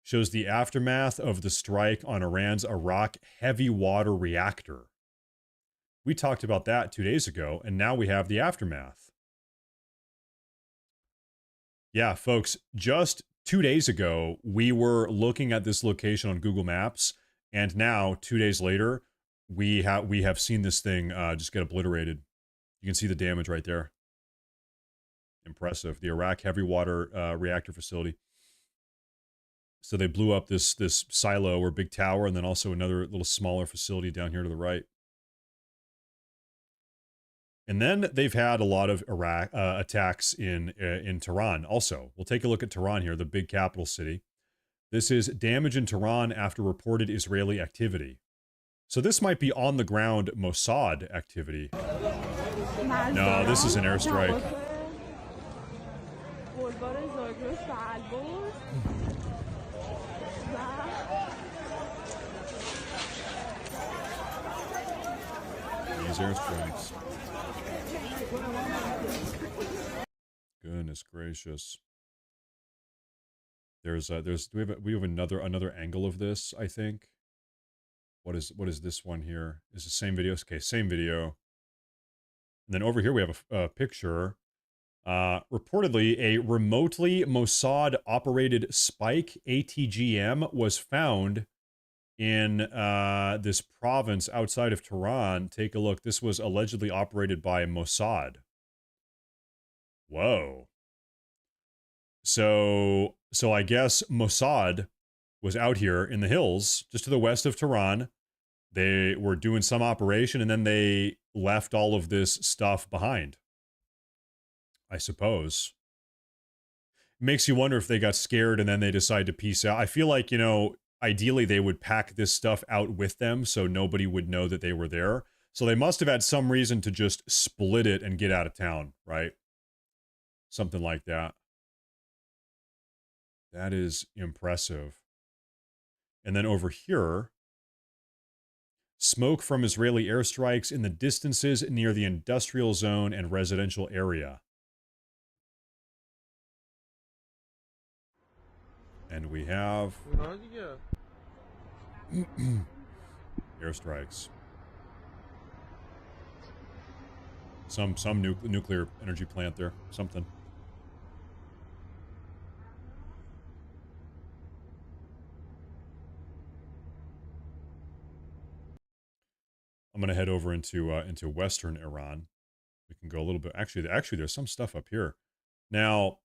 shows the aftermath of the strike on Iran's Arak heavy water reactor. We talked about that 2 days ago, and now we have the aftermath. Yeah, folks, just 2 days ago, we were looking at this location on Google Maps, and now, 2 days later, we have seen this thing just get obliterated. You can see the damage right there. Impressive. The Arak heavy water reactor facility. So they blew up this silo or big tower, and then also another little smaller facility down here to the right. And then they've had a lot of Iraq attacks in Tehran also. We'll take a look at Tehran here, the big capital city. This is damage in Tehran after reported Israeli activity. So this might be on the ground Mossad activity. No, this is an airstrike. These airstrikes. Goodness gracious. We have another angle of this, I think. What is this one here? Is the same video? Okay, same video. And then over here we have a picture. Reportedly, a remotely Mossad operated Spike ATGM was found in this province outside of Tehran. Take a look. This was allegedly operated by Mossad. Whoa. So I guess Mossad was out here in the hills, just to the west of Tehran. They were doing some operation, and then they left all of this stuff behind, I suppose. Makes you wonder if they got scared and then they decide to peace out. I feel like, you know, ideally they would pack this stuff out with them so nobody would know that they were there. So they must have had some reason to just split it and get out of town, right? Something like that. That is impressive. And then over here, smoke from Israeli airstrikes in the distances near the industrial zone and residential area. And we have airstrikes. Some nuclear energy plant there, something. I'm gonna head over into Western Iran. We can go a little bit. Actually, there's some stuff up here. Now,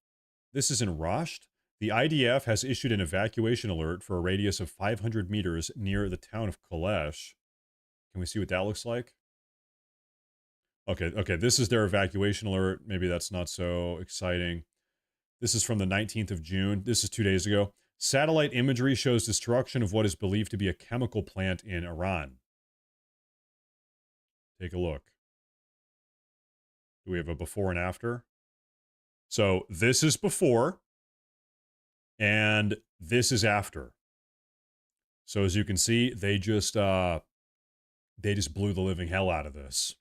this is in Rasht. The IDF has issued an evacuation alert for a radius of 500 meters near the town of Kalesh. Can we see what that looks like? Okay, this is their evacuation alert. Maybe that's not so exciting. This is from the 19th of June. This is 2 days ago. Satellite imagery shows destruction of what is believed to be a chemical plant in Iran. Take a look. Do we have a before and after? So this is before, and this is after. So as you can see, they just blew the living hell out of this,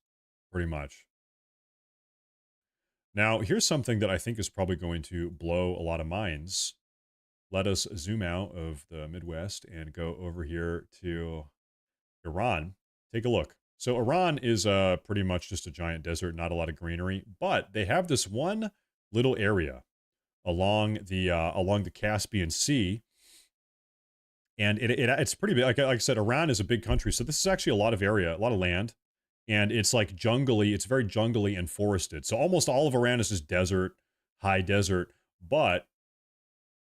pretty much. Now, here's something that I think is probably going to blow a lot of minds. let us zoom out of the Midwest and go over here to Iran. Take a look. So Iran is pretty much just a giant desert, not a lot of greenery, but they have this one little area along the Caspian Sea, and it's pretty big. Like I said, Iran is a big country, so this is actually a lot of area, a lot of land, and it's like jungly. It's very jungly and forested. So almost all of Iran is just desert, high desert. But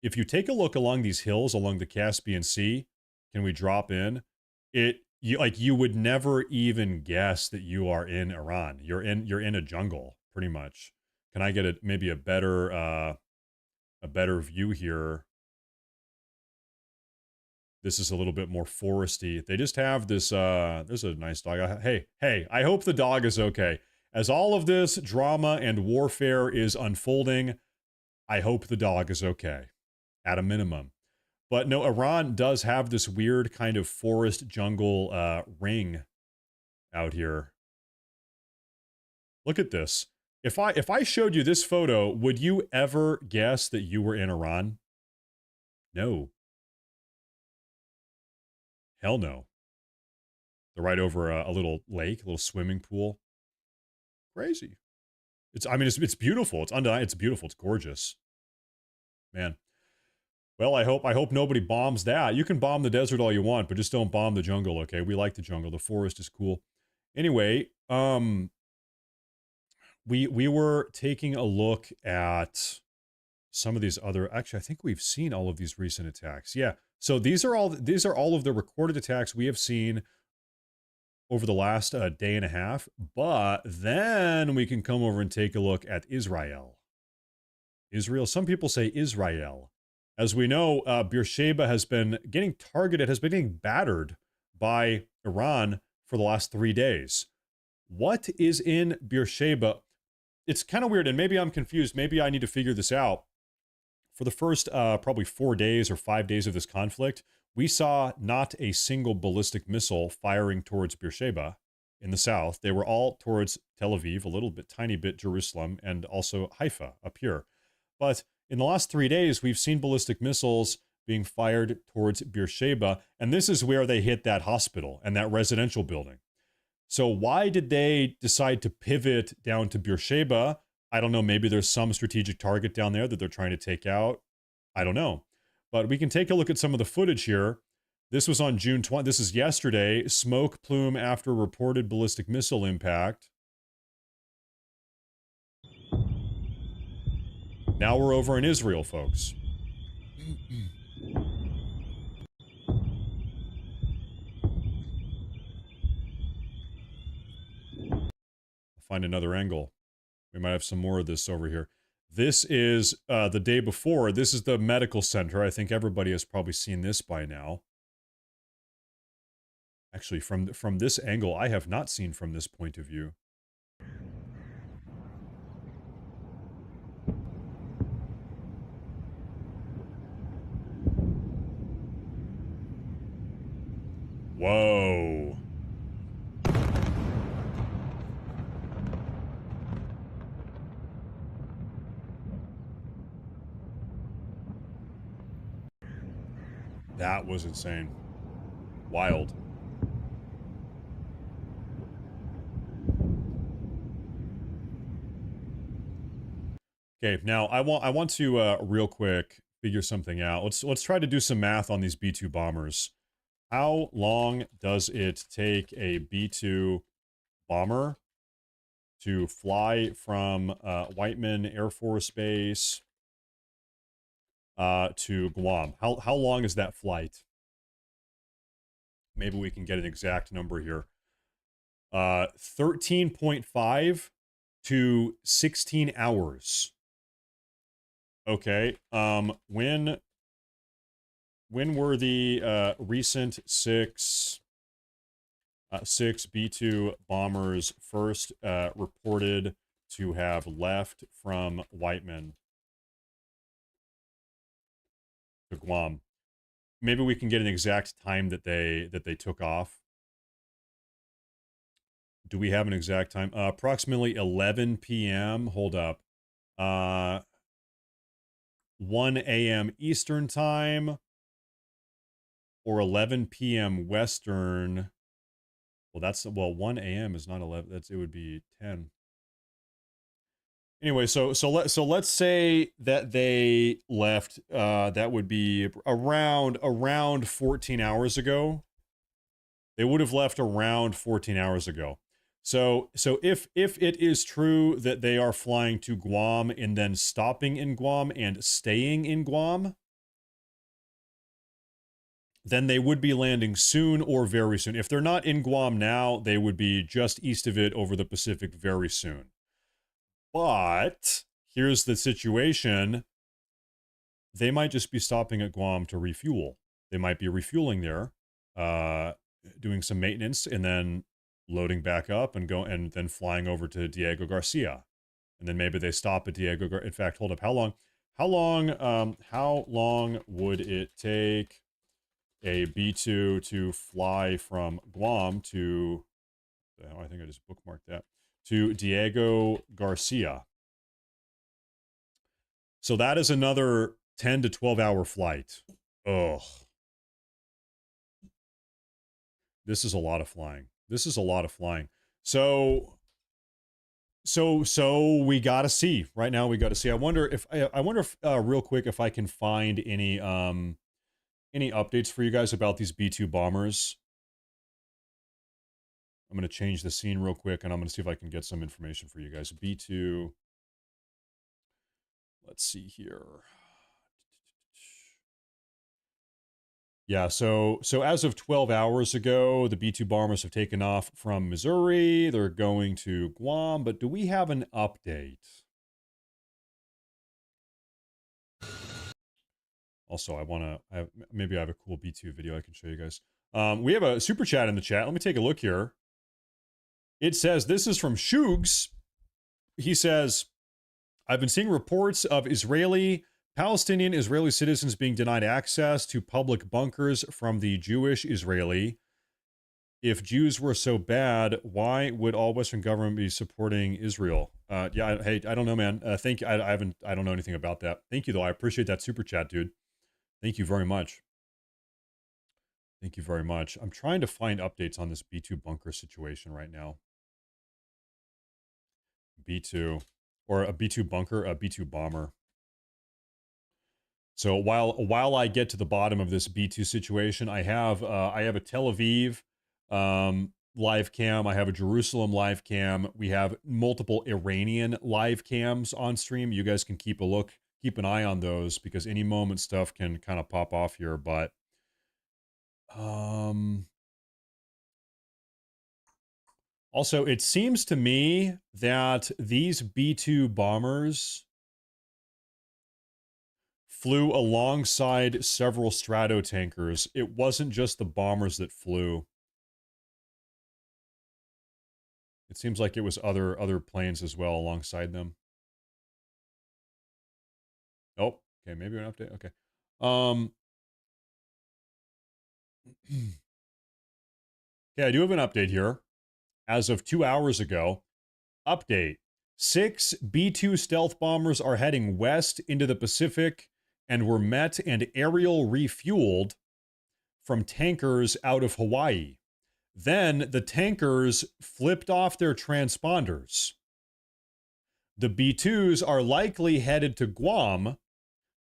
if you take a look along these hills along the Caspian Sea, can we drop in? You would never even guess that you are in Iran. You're in a jungle, pretty much. Can I get maybe a better view here? This is a little bit more foresty. They just have this, there's a nice dog. Hey, I hope the dog is okay. As all of this drama and warfare is unfolding, I hope the dog is okay, at a minimum. But no, Iran does have this weird kind of forest jungle ring out here. Look at this. If I showed you this photo, would you ever guess that you were in Iran? No. Hell no. They're right over a little lake, a little swimming pool. Crazy. It's beautiful. It's beautiful. It's gorgeous. Man. Well, I hope nobody bombs that. You can bomb the desert all you want, but just don't bomb the jungle, okay? We like the jungle. The forest is cool. Anyway, we were taking a look at some of these other, actually, I think we've seen all of these recent attacks. Yeah. So these are all of the recorded attacks we have seen over the last day and a half, but then we can come over and take a look at Israel. Some people say Israel. As we know, Beersheba has been getting targeted, has been getting battered by Iran for the last 3 days. What is in Beersheba? It's kind of weird, and maybe I'm confused. Maybe I need to figure this out. For the first probably 4 days or 5 days of this conflict, we saw not a single ballistic missile firing towards Beersheba in the south. They were all towards Tel Aviv, a little bit, tiny bit Jerusalem, and also Haifa up here. But in the last 3 days, we've seen ballistic missiles being fired towards Beersheba, and this is where they hit that hospital and that residential building. So why did they decide to pivot down to Beersheba? I don't know. Maybe there's some strategic target down there that they're trying to take out. I don't know. But we can take a look at some of the footage here. This was on June 20th. This is yesterday. Smoke plume after reported ballistic missile impact. Now we're over in Israel, folks. I'll find another angle. We might have some more of this over here. This is the day before. This is the medical center. I think everybody has probably seen this by now. Actually, from this angle, I have not seen from this point of view. Whoa. That was insane. Wild. Okay, now I want to real quick figure something out. Let's try to do some math on these B-2 bombers. How long does it take a B-2 bomber to fly from Whiteman Air Force Base to Guam? How long is that flight? Maybe we can get an exact number here. 13.5 to 16 hours. Okay. When were the recent six B-2 bombers first reported to have left from Whiteman to Guam? Maybe we can get an exact time that they took off. Do we have an exact time? Approximately 11 p.m. Hold up. 1 a.m. Eastern time or 11 p.m. Western. Well, 1 a.m. is not 11. It would be 10. Anyway, so let's say that they left. That would be around 14 hours ago. They would have left around 14 hours ago. So if it is true that they are flying to Guam and then stopping in Guam and staying in Guam, then they would be landing soon or very soon. If they're not in Guam now, they would be just east of it over the Pacific very soon. But here's the situation. They might just be stopping at Guam to refuel. They might be refueling there, doing some maintenance, and then loading back up and then flying over to Diego Garcia. And then maybe they stop at Diego Garcia. In fact, hold up. How long would it take a B-2 to fly from Guam to, I think I just bookmarked that, to Diego Garcia? So that is another 10 to 12 hour flight. Ugh. This is a lot of flying. So we gotta see. Right now we gotta see. I wonder if real quick if I can find any updates for you guys about these B-2 bombers. I'm gonna change the scene real quick and I'm gonna see if I can get some information for you guys. B-2. Let's see here. Yeah, so as of 12 hours ago, the B-2 bombers have taken off from Missouri. They're going to Guam, but do we have an update? Also, maybe I have a cool B-2 video I can show you guys. We have a super chat in the chat. Let me take a look here. It says, this is from Shugs. He says, I've been seeing reports of Palestinian Israeli citizens being denied access to public bunkers from the Jewish Israeli. If Jews were so bad, why would all Western government be supporting Israel? Hey, I don't know, man. Thank you. I don't know anything about that. Thank you, though. I appreciate that super chat, dude. Thank you very much. Thank you very much. I'm trying to find updates on this B-2 bunker situation right now. B-2, or a B-2 bunker, a B-2 bomber. So while I get to the bottom of this B-2 situation, I have a Tel Aviv live cam. I have a Jerusalem live cam. We have multiple Iranian live cams on stream. You guys can keep an eye on those because any moment stuff can kind of pop off here. But also, it seems to me that these B-2 bombers flew alongside several strato tankers. It wasn't just the bombers that flew. It seems like it was other planes as well alongside them. Oh, okay, maybe an update. Okay. Yeah, I do have an update here. As of 2 hours ago, update. 6 B-2 stealth bombers are heading west into the Pacific and were met and aerial refueled from tankers out of Hawaii. Then the tankers flipped off their transponders. The B-2s are likely headed to Guam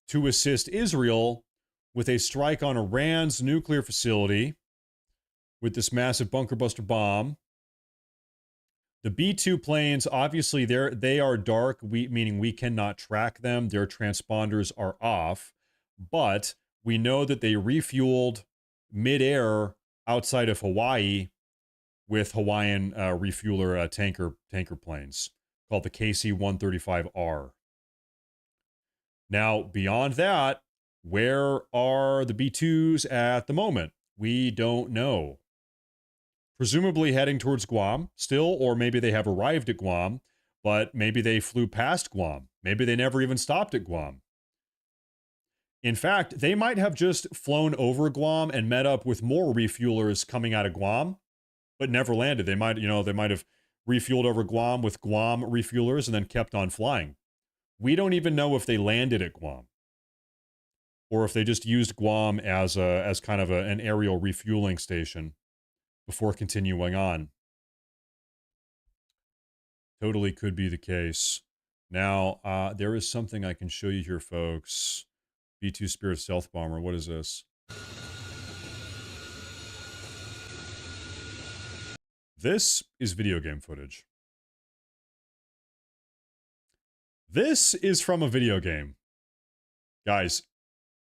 to assist Israel with a strike on Iran's nuclear facility with this massive bunker buster bomb. The B-2 planes, obviously, they are dark, meaning we cannot track them. Their transponders are off. But we know that they refueled midair outside of Hawaii with Hawaiian refueler tanker planes called the KC-135R. Now, beyond that, where are the B-2s at the moment? We don't know. Presumably heading towards Guam still, or maybe they have arrived at Guam, but maybe they flew past Guam. Maybe they never even stopped at Guam. In fact, they might have just flown over Guam and met up with more refuelers coming out of Guam, but never landed. They might have refueled over Guam with Guam refuelers and then kept on flying. We don't even know if they landed at Guam. or if they just used Guam as kind of an aerial refueling station before continuing on. Totally could be the case. Now, there is something I can show you here, folks. B-2 Spirit Stealth Bomber. What is this? This is video game footage. This is from a video game. Guys,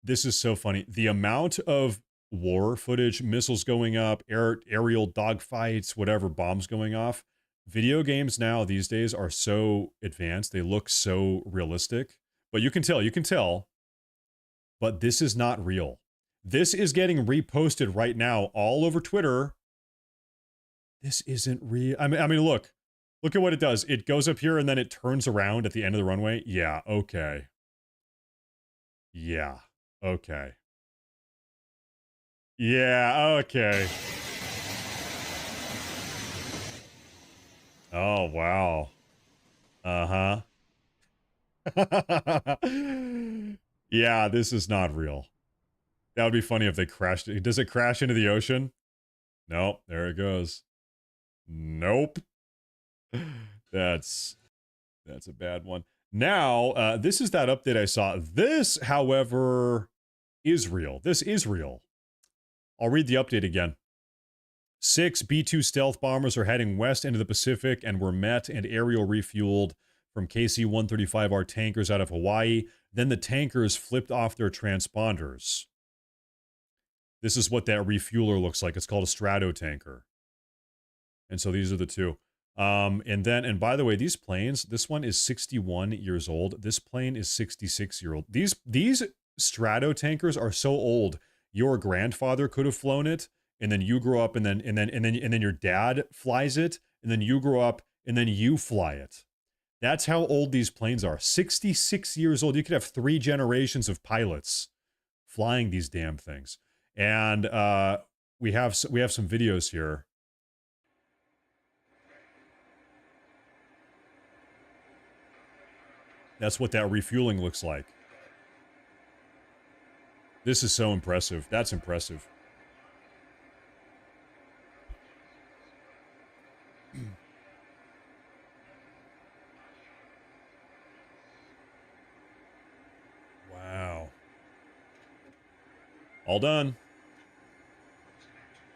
this is so funny. The amount of war footage, missiles going up, aerial dogfights, whatever, bombs going off. Video games now these days are so advanced. They look so realistic. But you can tell. But this is not real. This is getting reposted right now all over Twitter. This isn't real. I mean, look at what it does. It goes up here and then it turns around at the end of the runway. Yeah, okay. Yeah, okay. Yeah, okay. Oh, wow. Uh-huh. Yeah, this is not real. That would be funny if they crashed. Does it crash into the ocean? Nope, there it goes. Nope. That's a bad one. Now, this is that update I saw. This, however, is real. This is real. I'll read the update again. 6 B-2 stealth bombers are heading west into the Pacific and were met and aerial refueled from KC-135R tankers out of Hawaii. Then the tankers flipped off their transponders. This is what that refueler looks like. It's called a strato tanker. And so these are the two. And by the way, these planes, this one is 61 years old. This plane is 66-year-old. These strato tankers are so old. Your grandfather could have flown it, and then you grow up, and then your dad flies it, and then you grow up, and then you fly it. That's how old these planes are. 66 years old. You could have 3 generations of pilots flying these damn things. And we have some videos here. That's what that refueling looks like. This is so impressive. That's impressive. Wow. All done.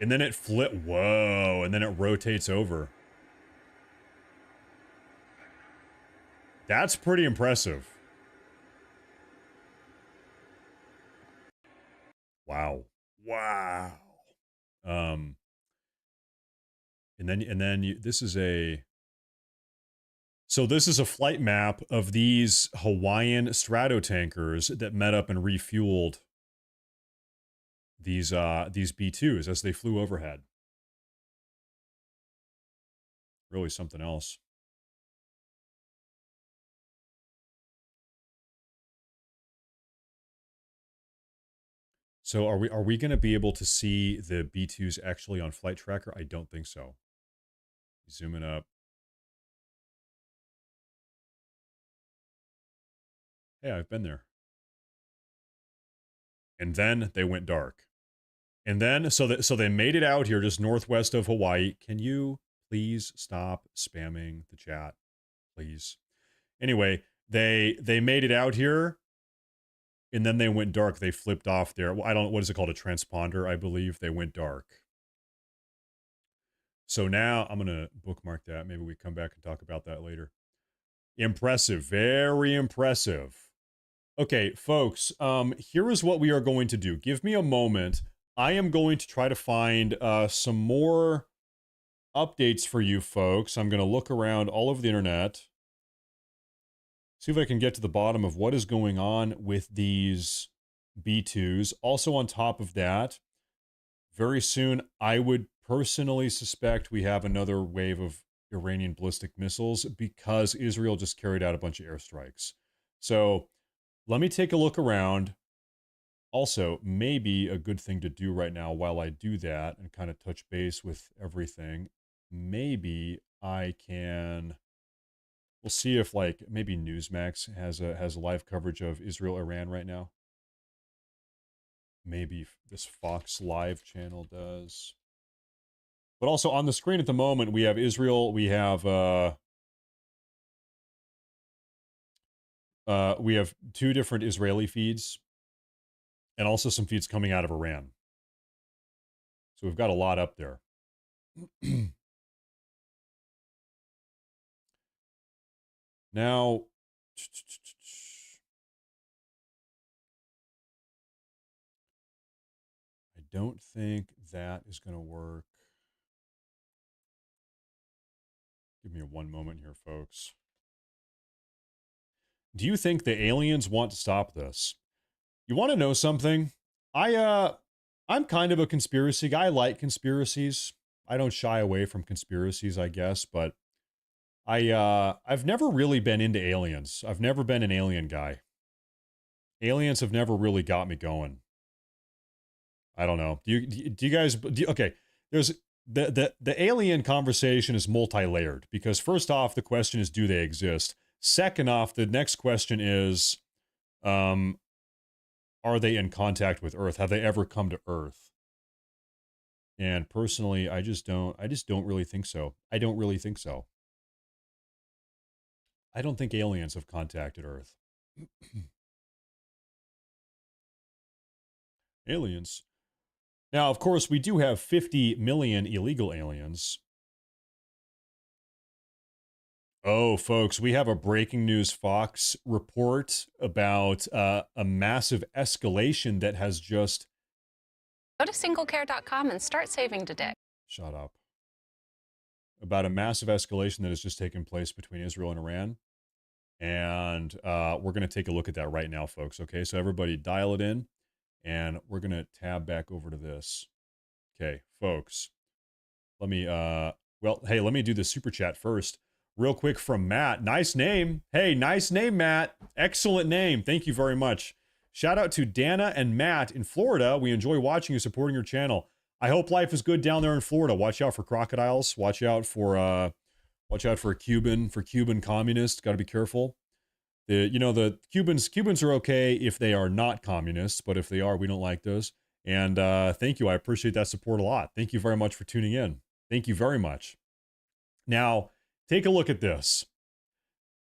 And then it whoa, and then it rotates over. That's pretty impressive. Wow. Wow. And then this is a flight map of these Hawaiian stratotankers that met up and refueled these B-2s as they flew overhead. Really something else. So are we going to be able to see the B-2s actually on Flight Tracker? I don't think so. Zooming up. Hey, I've been there. And then they went dark. And then so they made it out here just northwest of Hawaii. Can you please stop spamming the chat, please? Anyway, they made it out here. And then they went dark. They flipped off there. I don't know, what is it called? A transponder, I believe. They went dark. So now I'm going to bookmark that. Maybe we come back and talk about that later. Impressive. Very impressive. Okay, folks, here is what we are going to do. Give me a moment. I am going to try to find some more updates for you folks. I'm going to look around all over the internet. See if I can get to the bottom of what is going on with these B-2s. Also on top of that, very soon, I would personally suspect we have another wave of Iranian ballistic missiles because Israel just carried out a bunch of airstrikes. So let me take a look around. Also, maybe a good thing to do right now while I do that and kind of touch base with everything, maybe I can... We'll see if, like, maybe Newsmax has a live coverage of Israel-Iran right now. maybe this Fox Live channel does. But also on the screen at the moment, we have Israel, we have two different Israeli feeds, and also some feeds coming out of Iran. So we've got a lot up there. Now, I don't think that is going to work. Give me one moment here, folks. Do you think the aliens want to stop this? You want to know something? I'm kind of a conspiracy guy. I like conspiracies. I don't shy away from conspiracies, I guess, but I've never really been into aliens. I've never been an alien guy. Aliens have never really got me going. I don't know. Do you guys okay, there's the alien conversation is multi-layered because first off the question is do they exist? Second off, the next question is are they in contact with Earth? Have they ever come to Earth? And personally, I just don't really think so. I don't really think so. I don't think aliens have contacted Earth. Aliens. Now, of course, we do have 50 million illegal aliens. Oh, folks, we have a breaking news Fox report about a massive escalation that has just... Go to singlecare.com and start saving today. Shut up. About a massive escalation that has just taken place between Israel and Iran. And we're going to take a look at that right now, folks. Okay, so everybody dial it in. And we're going to tab back over to this. Okay, folks. Let me, let me do the super chat first. Real quick from Matt. Nice name. Hey, nice name, Matt. Excellent name. Thank you very much. Shout out to Dana and Matt in Florida. We enjoy watching you, supporting your channel. I hope life is good down there in Florida. Watch out for crocodiles. Watch out for Cuban communists. Got to be careful. The Cubans are okay if they are not communists, but if they are, we don't like those. And thank you. I appreciate that support a lot. Thank you very much for tuning in. Thank you very much. Now, take a look at this.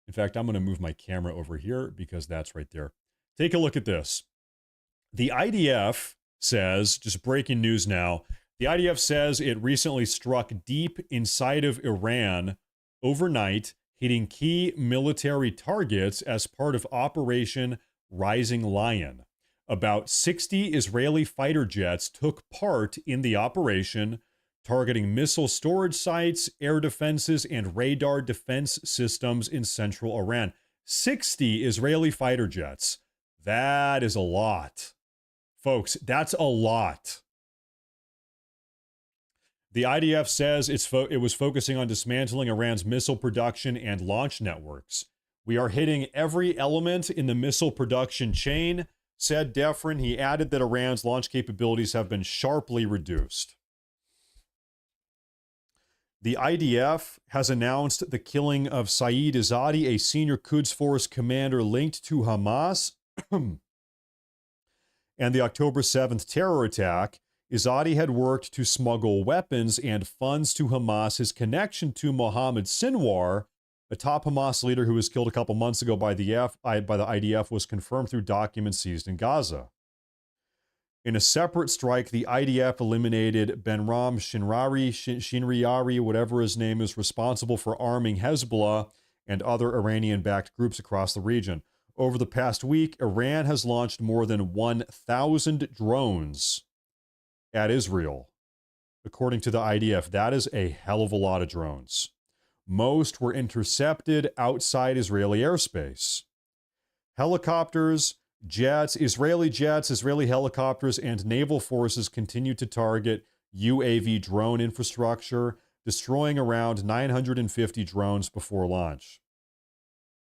In fact, I'm going to move my camera over here because that's right there. Take a look at this. The IDF says, just breaking news now, the IDF says it recently struck deep inside of Iran overnight, hitting key military targets as part of Operation Rising Lion. About 60 Israeli fighter jets took part in the operation, targeting missile storage sites, air defenses, and radar defense systems in central Iran. 60 Israeli fighter jets. That is a lot. Folks, that's a lot. The IDF says it was focusing on dismantling Iran's missile production and launch networks. We are hitting every element in the missile production chain, said Defrin. He added that Iran's launch capabilities have been sharply reduced. The IDF has announced the killing of Saeed Izzadi, a senior Quds Force commander linked to Hamas, and the October 7th terror attack. Izzadi had worked to smuggle weapons and funds to Hamas. His connection to Mohammed Sinwar, a top Hamas leader who was killed a couple months ago by the IDF, was confirmed through documents seized in Gaza. In a separate strike, the IDF eliminated Benram Shinriyari, whatever his name is, responsible for arming Hezbollah and other Iranian-backed groups across the region. Over the past week, Iran has launched more than 1,000 drones at Israel. According to the IDF, that is a hell of a lot of drones. Most were intercepted outside Israeli airspace. Helicopters, jets, Israeli helicopters, and naval forces continue to target UAV drone infrastructure, destroying around 950 drones before launch.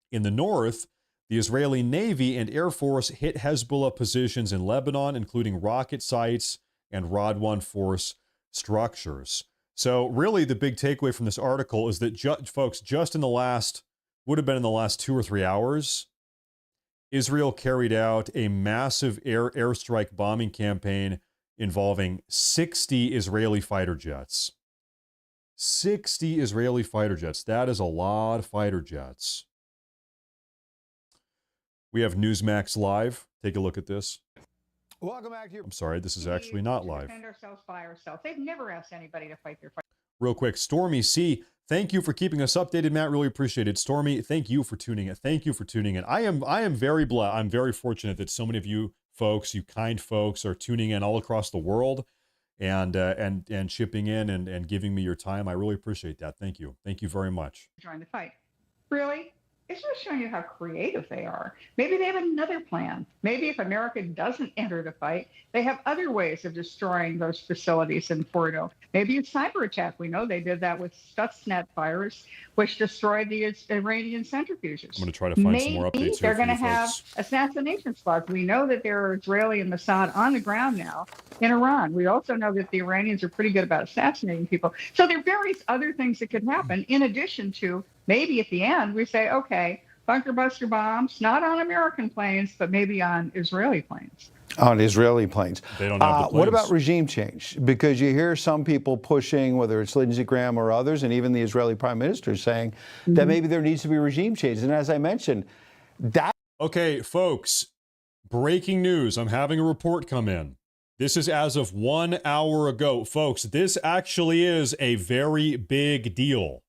In the north, the Israeli Navy and Air Force hit Hezbollah positions in Lebanon, including rocket sites and Radwan force structures. So really the big takeaway from this article is that, folks, just in the last, would have been in the last 2 or 3 hours, Israel carried out a massive airstrike bombing campaign involving 60 Israeli fighter jets. 60 Israeli fighter jets. That is a lot of fighter jets. We have Newsmax Live. Take a look at this. Welcome back to your. I'm sorry, this is actually not live. Defend ourselves by ourselves. They've never asked anybody to fight their fight. Real quick, Stormy C, thank you for keeping us updated, Matt. Really appreciate it. Stormy, thank you for tuning in. Thank you for tuning in. I am very blessed. I'm very fortunate that so many of you folks, you kind folks, are tuning in all across the world and chipping in and giving me your time. I really appreciate that. Thank you. Thank you very much. Trying to fight. Really? It's just showing you how creative they are. Maybe they have another plan. Maybe if America doesn't enter the fight, they have other ways of destroying those facilities in Fordow. Maybe a cyber attack. We know they did that with Stuxnet virus, which destroyed the Iranian centrifuges. I'm going to try to find some more updates here. They're going to for you have folks. assassination squads. We know that there are Israeli and Mossad on the ground now in Iran. We also know that the Iranians are pretty good about assassinating people. So there are various other things that could happen in addition to maybe at the end we say, okay, bunker buster bombs, not on American planes, but maybe on Israeli planes. On Israeli planes. They don't have the What planes. about regime change? Because you hear some people pushing, whether it's Lindsey Graham or others, and even the Israeli prime minister saying that maybe there needs to be regime change. And as I mentioned, that. Okay, folks, breaking news. I'm having a report come in. This is as of 1 hour ago. Folks, this actually is a very big deal.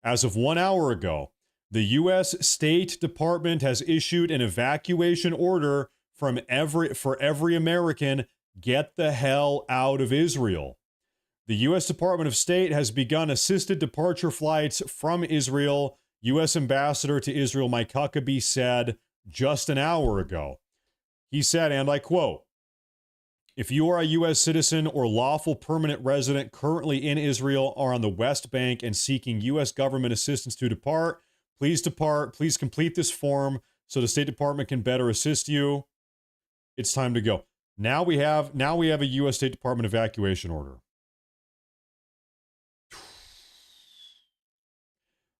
As of 1 hour ago, the U.S. State Department has issued an evacuation order for every American. Get the hell out of Israel. The U.S. Department of State has begun assisted departure flights from Israel. U.S. Ambassador to Israel Mike Huckabee said just an hour ago. He said, and I quote, "If you are a U.S. citizen or lawful permanent resident currently in Israel or on the West Bank and seeking U.S. government assistance to depart, please depart. Please complete this form so the State Department can better assist you. It's time to go." Now we have a U.S. State Department evacuation order.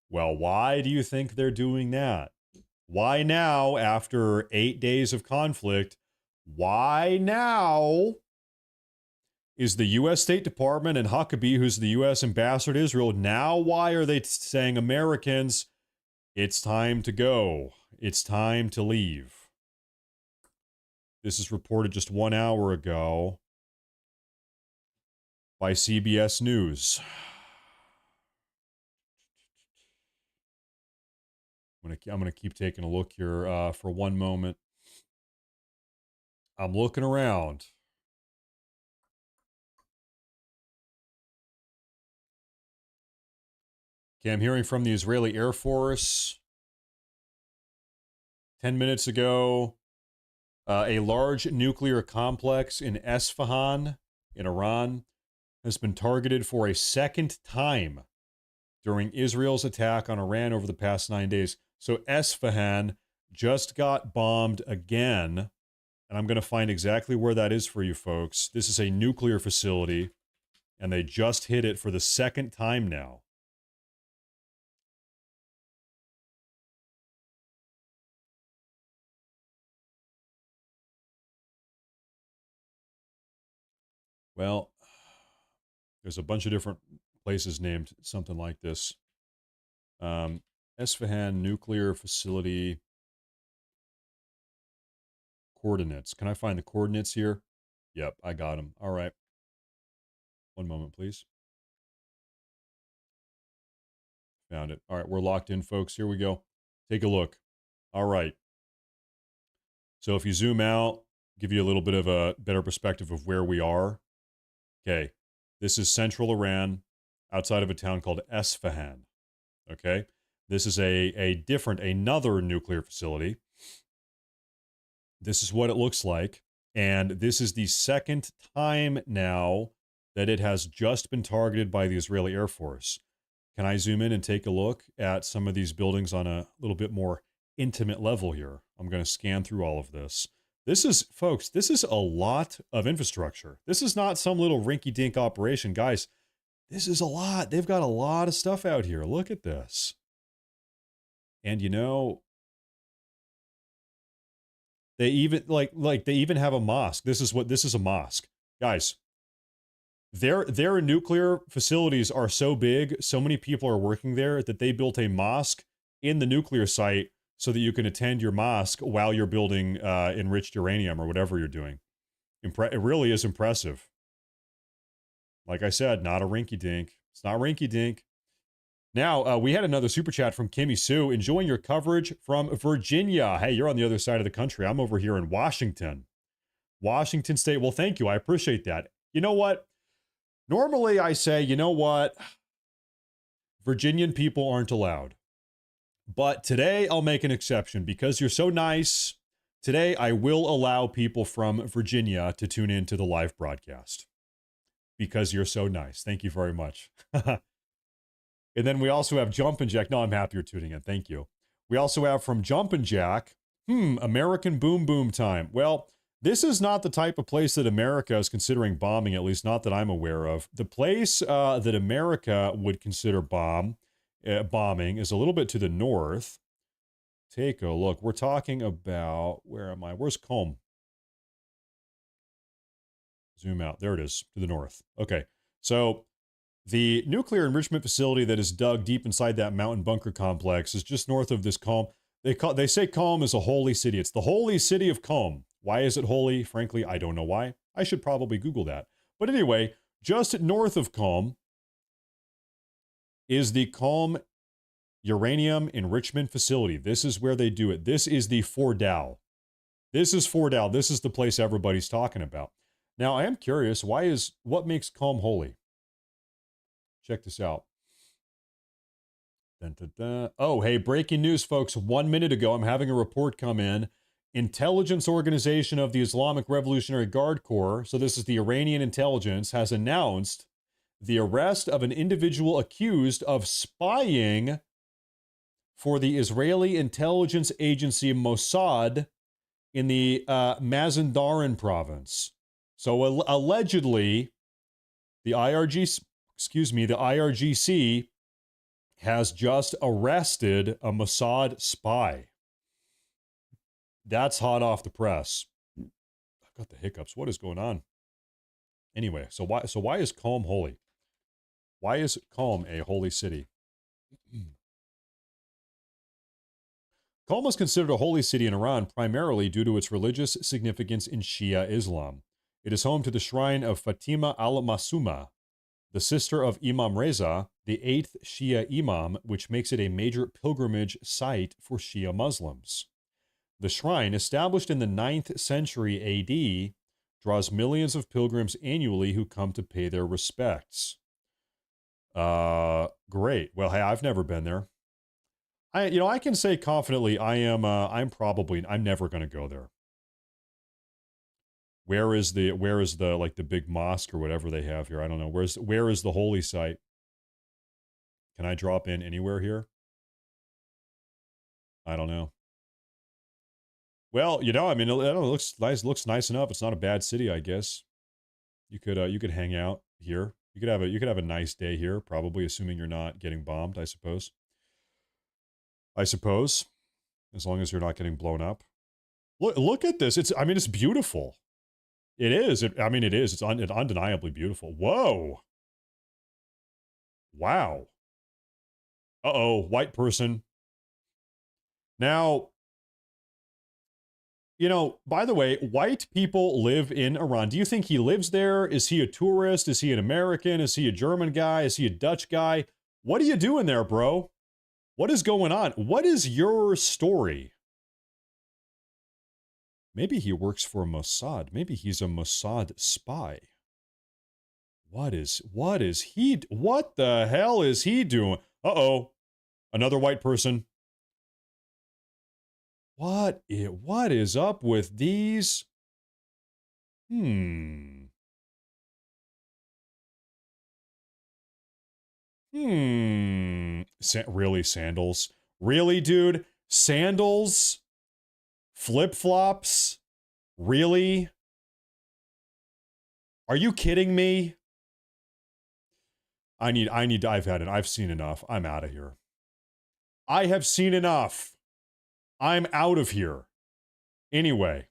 Well, why do you think they're doing that? Why now, after 8 days of conflict? Why now is the U.S. State Department and Huckabee, who's the U.S. ambassador to Israel, now why are they saying, Americans, it's time to go. It's time to leave? This is reported just 1 hour ago by CBS News. I'm gonna keep taking a look here for one moment. I'm looking around. Okay, I'm hearing from the Israeli Air Force. 10 minutes ago, a large nuclear complex in Esfahan in Iran has been targeted for a second time during Israel's attack on Iran over the past 9 days. So Esfahan just got bombed again. And I'm going to find exactly where that is for you folks. This is a nuclear facility, and they just hit it for the second time now. Well, there's a bunch of different places named something like this. Esfahan nuclear facility. Coordinates. Can I find the coordinates here? Yep, I got them. All right. One moment, please. Found it. All right, we're locked in, folks. Here we go. Take a look. All right. So if you zoom out, give you a little bit of a better perspective of where we are. Okay. This is central Iran, outside of a town called Esfahan. Okay. This is another nuclear facility. This is what it looks like. And this is the second time now that it has just been targeted by the Israeli Air Force. Can I zoom in and take a look at some of these buildings on a little bit more intimate level here? I'm going to scan through all of this. This is, folks, this is a lot of infrastructure. This is not some little rinky-dink operation. Guys, this is a lot. They've got a lot of stuff out here. Look at this. And you know, They even they even have a mosque. This is a mosque. Guys, their nuclear facilities are so big, so many people are working there that they built a mosque in the nuclear site so that you can attend your mosque while you're building enriched uranium or whatever you're doing. It really is impressive. Like I said, not a rinky-dink. It's not rinky-dink. Now, we had another super chat from Kimmy Sue. Enjoying your coverage from Virginia. Hey, you're on the other side of the country. I'm over here in Washington. Washington State. Well, thank you. I appreciate that. You know what? Normally I say, you know what? Virginian people aren't allowed. But today I'll make an exception because you're so nice. Today I will allow people from Virginia to tune into the live broadcast because you're so nice. Thank you very much. And then we also have Jumpin' Jack. No, I'm happy you're tuning in. Thank you. We also have from Jumpin' Jack, American boom boom time. Well, this is not the type of place that America is considering bombing, at least not that I'm aware of. The place that America would consider bombing is a little bit to the north. Take a look. We're talking about, where am I? Where's Qom? Zoom out. There it is, to the north. Okay, so the nuclear enrichment facility that is dug deep inside that mountain bunker complex is just north of this Qom. They say Qom is a holy city. It's the holy city of Qom. Why is it holy? Frankly, I don't know why. I should probably Google that. But anyway, just north of Qom is the Qom uranium enrichment facility. This is where they do it. This is the Fordow. This is Fordow. This is the place everybody's talking about. Now, I am curious, what makes Qom holy? Check this out. Dun, dun, dun. Oh, hey, breaking news, folks. 1 minute ago, I'm having a report come in. Intelligence Organization of the Islamic Revolutionary Guard Corps, so this is the Iranian intelligence, has announced the arrest of an individual accused of spying for the Israeli intelligence agency Mossad in the Mazandaran province. So allegedly, the IRGC has just arrested a Mossad spy. That's hot off the press. I've got the hiccups. What is going on? Anyway, so why is Qom holy? Why is Qom a holy city? Qom is considered a holy city in Iran primarily due to its religious significance in Shia Islam. It is home to the shrine of Fatima al-Masuma, the sister of Imam Reza, the 8th Shia Imam, which makes it a major pilgrimage site for Shia Muslims. The shrine, established in the 9th century AD, draws millions of pilgrims annually who come to pay their respects. Great. Well, hey, I've never been there. I can say confidently I'm never going to go there. Where is the like the big mosque or whatever they have here? I don't know. Where is the holy site? Can I drop in anywhere here? I don't know. Well, I mean, it looks nice enough. It's not a bad city, I guess. You could hang out here. You could have a nice day here, probably assuming you're not getting bombed, I suppose. As long as you're not getting blown up. Look at this. It's beautiful. It is. It is. It's undeniably beautiful. Whoa. Wow. Uh-oh, white person. Now, by the way, white people live in Iran. Do you think he lives there? Is he a tourist? Is he an American? Is he a German guy? Is he a Dutch guy? What are you doing there, bro? What is going on? What is your story? Maybe he works for Mossad. Maybe he's a Mossad spy. What the hell is he doing? Uh-oh. Another white person. What is up with these? Really, sandals? Really, dude? Sandals? Flip-flops? Really? Are you kidding me? I've seen enough. I'm out of here. I have seen enough. I'm out of here. Anyway,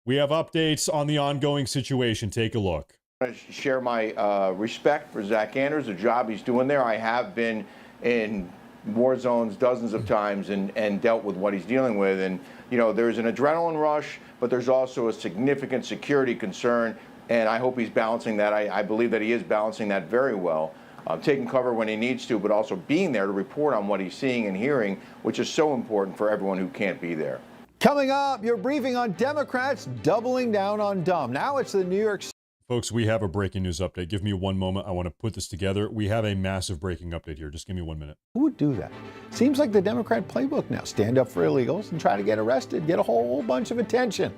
We have updates on the ongoing situation. Take a look. I want to share my respect for Zach Anders, the job he's doing there. I have been in war zones dozens of times and dealt with what he's dealing with. And, you know, there's an adrenaline rush, but there's also a significant security concern. And I hope he's balancing that. I believe that he is balancing that very well. Taking cover when he needs to, but also being there to report on what he's seeing and hearing, which is so important for everyone who can't be there. Coming up, your briefing on Democrats doubling down on dumb. Now it's the New York City. Folks, we have a breaking news update. Give me one moment. I want to put this together. We have a massive breaking update here. Just give me 1 minute. Who would do that? Seems like the Democrat playbook now. Stand up for illegals and try to get arrested, get a whole bunch of attention.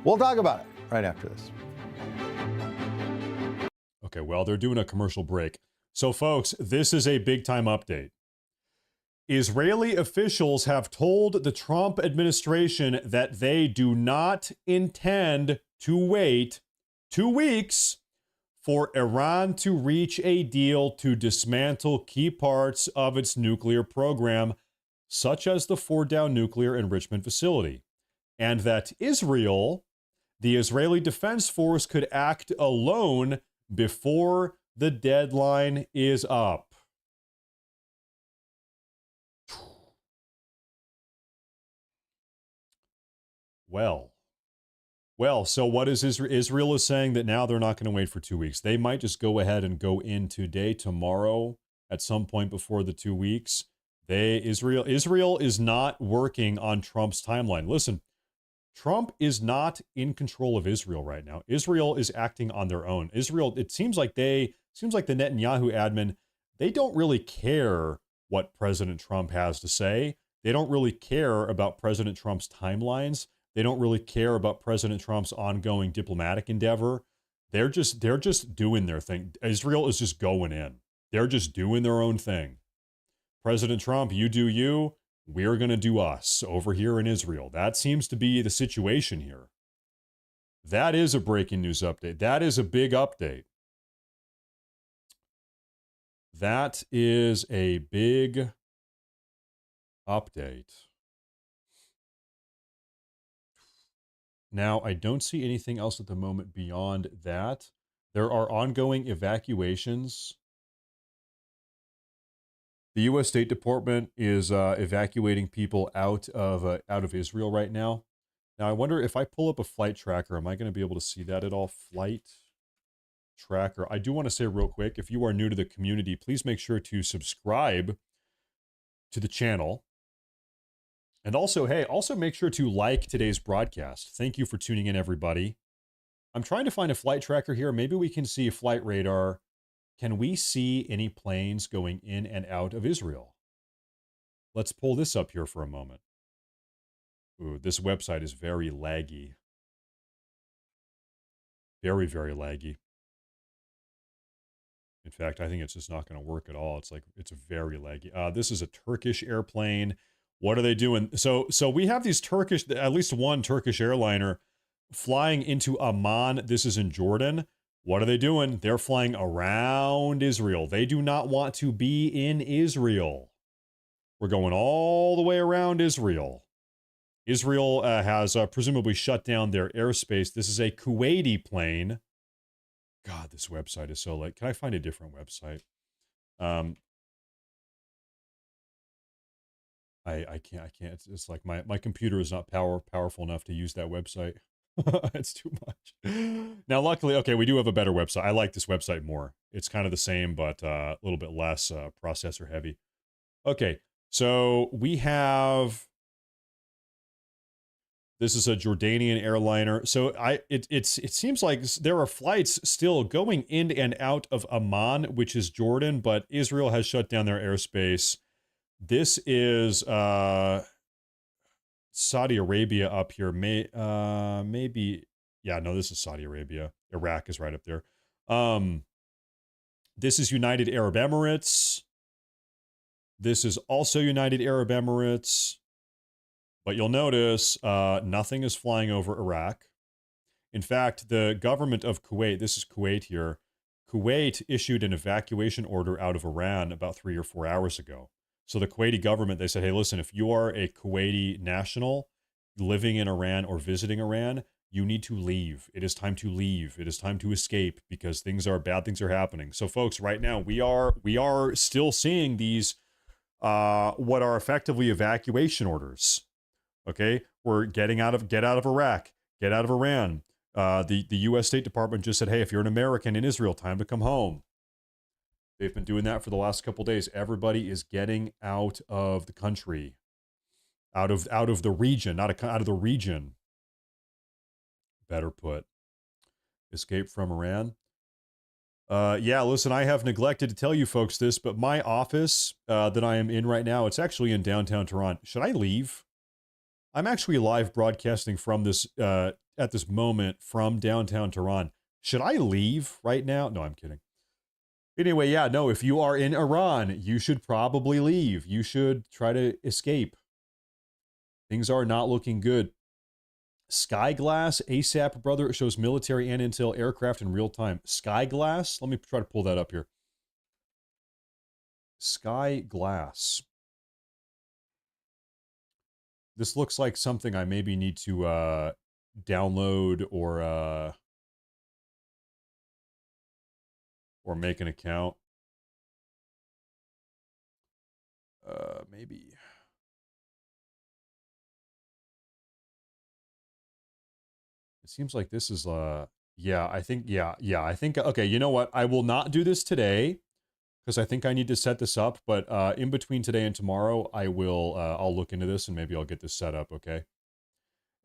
We'll talk about it right after this. Okay, well, they're doing a commercial break. So, folks, this is a big-time update. Israeli officials have told the Trump administration that they do not intend to wait 2 weeks for Iran to reach a deal to dismantle key parts of its nuclear program, such as the Fordow nuclear enrichment facility, and that Israel, the Israeli Defense Force, could act alone before the deadline is up. Well, so what is Israel? Israel is saying that now they're not going to wait for 2 weeks. They might just go ahead and go in today, tomorrow, at some point before the 2 weeks. Israel is not working on Trump's timeline. Listen, Trump is not in control of Israel right now. Israel is acting on their own. Israel, it seems like the Netanyahu admin, they don't really care what President Trump has to say. They don't really care about President Trump's timelines. They don't really care about President Trump's ongoing diplomatic endeavor. They're just doing their thing. Israel is just going in. They're just doing their own thing. President Trump, you do you. We're going to do us over here in Israel. That seems to be the situation here. That is a breaking news update. That is a big update. That is a big update. Now, I don't see anything else at the moment beyond that. There are ongoing evacuations. The U.S. State Department is evacuating people out of Israel right now. Now, I wonder if I pull up a flight tracker, am I going to be able to see that at all? Flight tracker. I do want to say real quick, if you are new to the community, please make sure to subscribe to the channel. And also, hey, also make sure to like today's broadcast. Thank you for tuning in, everybody. I'm trying to find a flight tracker here. Maybe we can see a flight radar. Can we see any planes going in and out of Israel? Let's pull this up here for a moment. Ooh, this website is very laggy. Very, very laggy. In fact, I think it's just not going to work at all. It's very laggy. This is a Turkish airplane. What are they doing? So we have these at least one Turkish airliner flying into Amman. This is in Jordan. What are they doing? They're flying around Israel. They do not want to be in Israel. We're going all the way around Israel. Israel has presumably shut down their airspace. This is a Kuwaiti plane. God, this website is so late. Can I find a different website? I can't. It's like my computer is not powerful enough to use that website. It's too much. Now, luckily, okay, we do have a better website. I like this website more. It's kind of the same, but a little bit less processor heavy. Okay, so we have. This is a Jordanian airliner. So it seems like there are flights still going in and out of Amman, which is Jordan, but Israel has shut down their airspace. This is Saudi Arabia up here. Maybe, yeah, no, this is Saudi Arabia. Iraq is right up there. This is United Arab Emirates. This is also United Arab Emirates. But you'll notice nothing is flying over Iraq. In fact, the government of Kuwait, this is Kuwait here, Kuwait issued an evacuation order out of Iran about 3 or 4 hours ago. So the Kuwaiti government, they said, hey, listen, if you are a Kuwaiti national living in Iran or visiting Iran, You need to leave. It is time to leave. It is time to escape because bad things are happening. So folks, right now we are still seeing these what are effectively evacuation orders. Okay? We're get out of Iraq, get out of Iran. The US State Department just said, "Hey, if you're an American in Israel, time to come home." They've been doing that for the last couple of days. Everybody is getting out of the country. Out of the region, out of the region. Better put. Escape from Iran. Yeah, listen, I have neglected to tell you folks this, but my office that I am in right now, it's actually in downtown Tehran. Should I leave? I'm actually live broadcasting from this, at this moment, from downtown Tehran. Should I leave right now? No, I'm kidding. Anyway, yeah, no, if you are in Iran, you should probably leave. You should try to escape. Things are not looking good. Skyglass, ASAP, brother, shows military and intel aircraft in real time. Skyglass? Let me try to pull that up here. Skyglass. This looks like something I maybe need to download or make an account. Maybe. It seems like this is, yeah, I think, okay, you know what? I will not do this today because I think I need to set this up, but in between today and tomorrow, I'll look into this and maybe I'll get this set up, okay?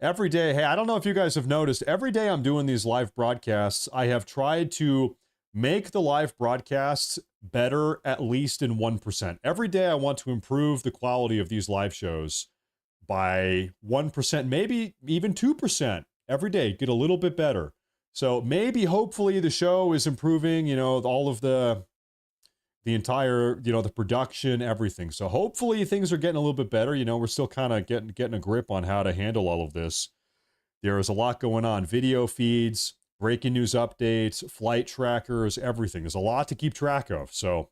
Every day, hey, I don't know if you guys have noticed, every day I'm doing these live broadcasts, I have tried to make the live broadcasts better at least in 1%. Every day I want to improve the quality of these live shows by 1%, maybe even 2%. Every day, get a little bit better. So maybe, hopefully, the show is improving, you know, all of the entire, you know, the production, everything. So hopefully things are getting a little bit better. You know, we're still kind of getting a grip on how to handle all of this. There is a lot going on. Video feeds, breaking news updates, flight trackers, everything. There's a lot to keep track of. So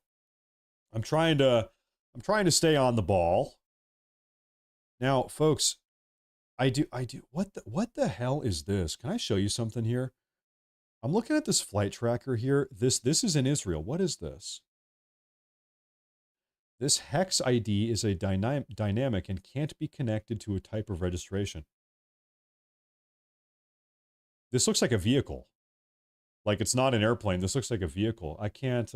I'm trying to stay on the ball. Now, folks, I do. What the hell is this? Can I show you something here? I'm looking at this flight tracker here. This is in Israel. What is this? This hex ID is a dynamic and can't be connected to a type of registration. This looks like a vehicle. Like it's not an airplane. This looks like a vehicle. I can't,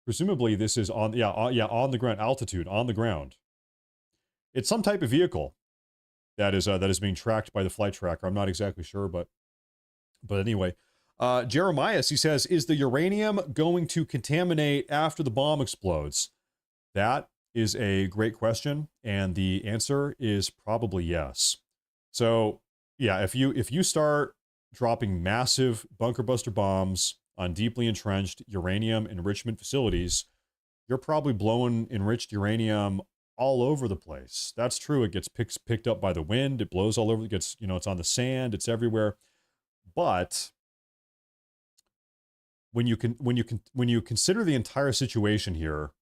presumably this is on the ground, altitude, on the ground. It's some type of vehicle that is being tracked by the flight tracker. I'm not exactly sure, but anyway. Jeremias, he says, is the uranium going to contaminate after the bomb explodes? That is a great question, and the answer is probably yes. So, yeah, if you start dropping massive bunker buster bombs on deeply entrenched uranium enrichment facilities, you're probably blowing enriched uranium all over the place. That's true. It gets picked up by the wind. It blows all over. It gets, you know, it's on the sand. It's everywhere. But when you consider the entire situation here,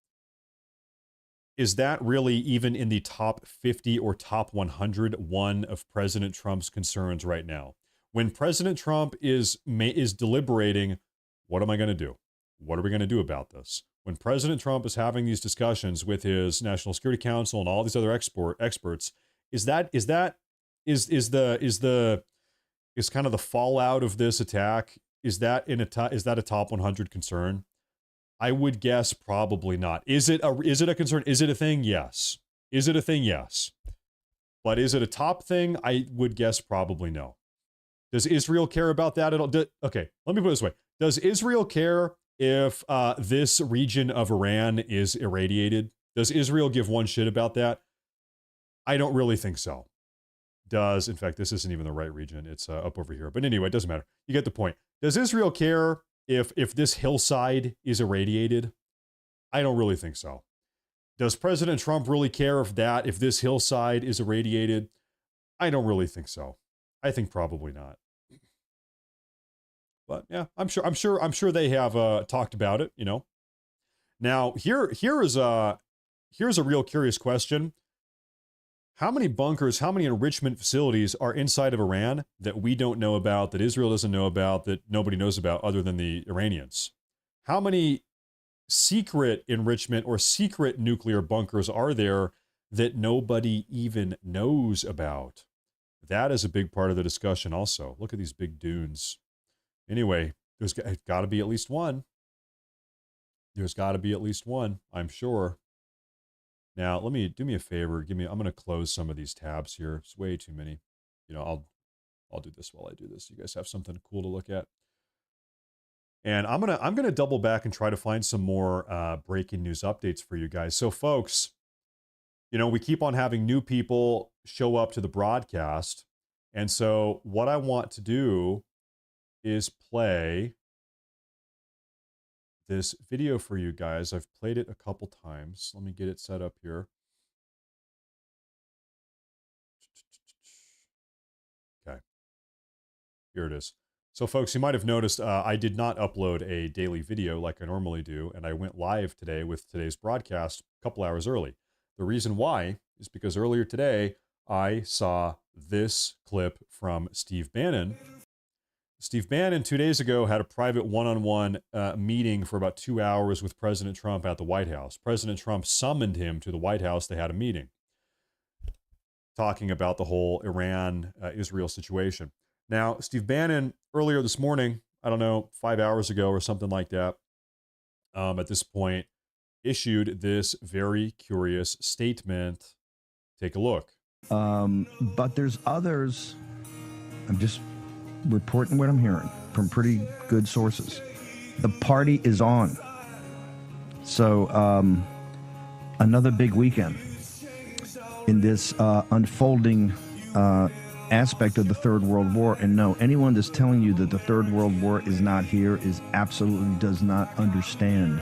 is that really even in the top 50 or top 100 one of President Trump's concerns right now? When President Trump is deliberating, what am I going to do? What are we going to do about this? When President Trump is having these discussions with his National Security Council and all these other experts, is kind of the fallout of this attack? Is that a top 100 concern? I would guess probably not. Is it a concern? Is it a thing? Yes. Is it a thing? Yes. But is it a top thing? I would guess probably no. Does Israel care about that at all? Okay, let me put it this way. Does Israel care if this region of Iran is irradiated? Does Israel give one shit about that? I don't really think so. In fact, this isn't even the right region. It's up over here. But anyway, it doesn't matter. You get the point. Does Israel care if this hillside is irradiated? I don't really think so. Does President Trump really care if this hillside is irradiated? I don't really think so. I think probably not. But yeah, I'm sure they have talked about it, you know. Now, here's a real curious question. How many bunkers, how many enrichment facilities are inside of Iran that we don't know about, that Israel doesn't know about, that nobody knows about other than the Iranians? How many secret enrichment or secret nuclear bunkers are there that nobody even knows about? That is a big part of the discussion also. Look at these big dunes. Anyway, there's got to be at least one. There's got to be at least one, I'm sure. Now, do me a favor. I'm going to close some of these tabs here. It's way too many. You know, I'll do this while I do this. You guys have something cool to look at. And I'm going to double back and try to find some more breaking news updates for you guys. So folks, you know, we keep on having new people show up to the broadcast. And so what I want to do is play this video for you guys. I've played it a couple times. Let me get it set up here. Okay. Here it is. So folks, you might have noticed I did not upload a daily video like I normally do, and I went live today with today's broadcast a couple hours early. The reason why is because earlier today, I saw this clip from Steve Bannon. Steve Bannon 2 days ago had a private one-on-one meeting for about 2 hours with President Trump at the White House. President Trump summoned him to the White House. They had a meeting talking about the whole Iran-Israel situation. Now, Steve Bannon, earlier this morning, I don't know, 5 hours ago or something like that, at this point, issued this very curious statement. Take a look. But there's others. I'm just reporting what I'm hearing from pretty good sources. The party is on. So another big weekend in this unfolding aspect of the Third World War. And no, anyone that's telling you that the Third World War is not here is absolutely does not understand.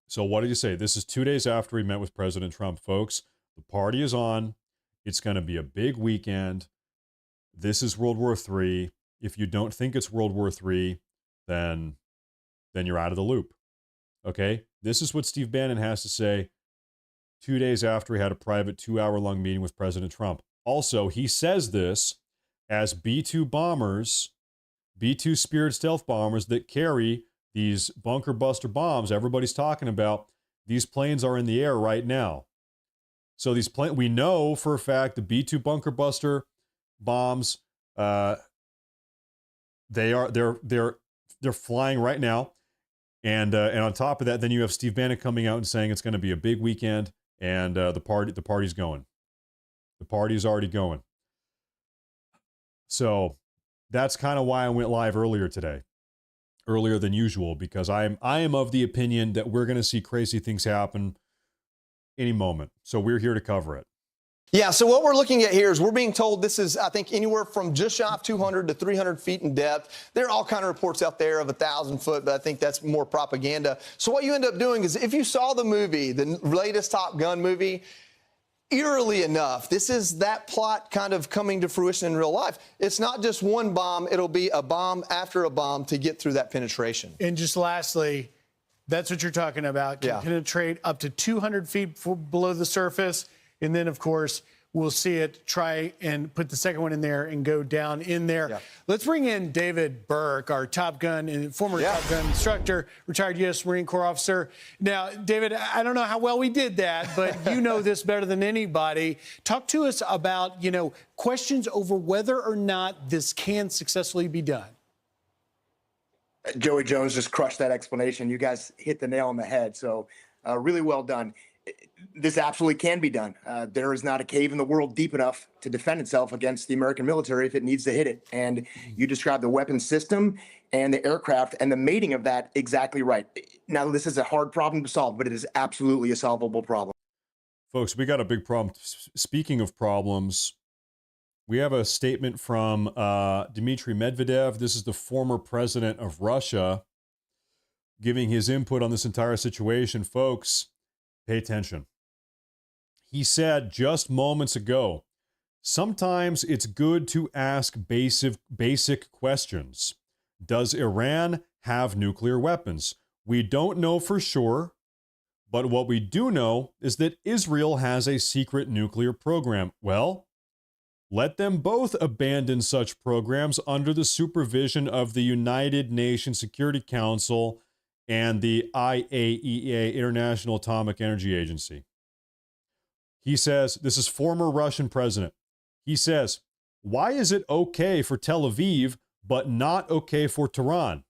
So what did you say? This is 2 days after he met with President Trump, folks. The party is on. It's going to be a big weekend. This is World War III. If you don't think it's World War III, then you're out of the loop. Okay? This is what Steve Bannon has to say 2 days after he had a private 2-hour-long meeting with President Trump. Also, he says this as B-2 bombers, B-2 Spirit stealth bombers that carry these bunker buster bombs everybody's talking about. These planes are in the air right now. So these planes, we know for a fact the B-2 bunker buster bombs, they're flying right now, and on top of that, then you have Steve Bannon coming out and saying it's going to be a big weekend, and the party's going. The party's already going. So that's kind of why I went live earlier today, earlier than usual, because I am of the opinion that we're going to see crazy things happen any moment. So we're here to cover it. Yeah, so what we're looking at here is we're being told this is, I think, anywhere from just shy of 200 to 300 feet in depth. There are all kind of reports out there of 1,000 foot, but I think that's more propaganda. So what you end up doing is if you saw the movie, the latest Top Gun movie, eerily enough, this is that plot kind of coming to fruition in real life. It's not just one bomb. It'll be a bomb after a bomb to get through that penetration. And just lastly, that's what you're talking about. Can penetrate up to 200 feet below the surface. And then, of course, we'll see it try and put the second one in there and go down in there. Yeah. Let's bring in David Burke, our Top Gun and former Top Gun instructor, retired U.S. Marine Corps officer. Now, David, I don't know how well we did that, but you know this better than anybody. Talk to us about, questions over whether or not this can successfully be done. Joey Jones just crushed that explanation. You guys hit the nail on the head. So really well done. This absolutely can be done. There is not a cave in the world deep enough to defend itself against the American military if it needs to hit it. And you described the weapon system and the aircraft and the mating of that exactly right. Now, this is a hard problem to solve, but it is absolutely a solvable problem. Folks, we got a big problem. Speaking of problems, we have a statement from Dmitry Medvedev. This is the former president of Russia giving his input on this entire situation. Folks, pay attention. He said just moments ago, sometimes it's good to ask basic questions. Does Iran have nuclear weapons? We don't know for sure, But what we do know is that Israel has a secret nuclear program. Well, let them both abandon such programs under the supervision of the United Nations Security Council and the IAEA, International Atomic Energy Agency. He says, this is former Russian president. He says, why is it okay for Tel Aviv, but not okay for Tehran?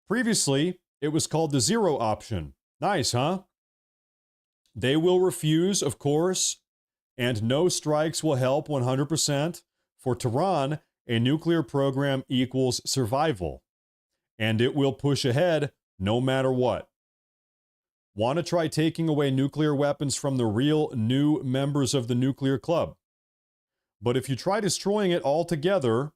Previously, it was called the zero option. Nice, huh? They will refuse, of course, and no strikes will help 100%. For Tehran, a nuclear program equals survival, and it will push ahead no matter what. Want to try taking away nuclear weapons from the real new members of the nuclear club. But if you try destroying it altogether,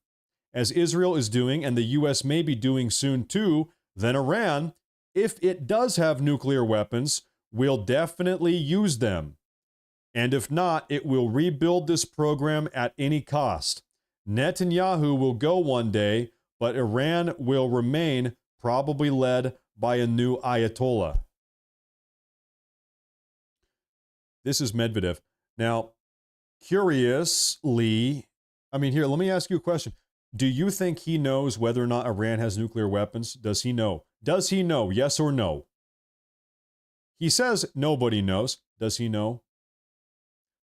as Israel is doing and the US may be doing soon too, then Iran, if it does have nuclear weapons, will definitely use them. And if not, it will rebuild this program at any cost. Netanyahu will go one day, but Iran will remain, probably led by a new Ayatollah. This is Medvedev. Now, curiously, here, let me ask you a question. Do you think he knows whether or not Iran has nuclear weapons? Does he know? Does he know? Yes or no? He says nobody knows. Does he know?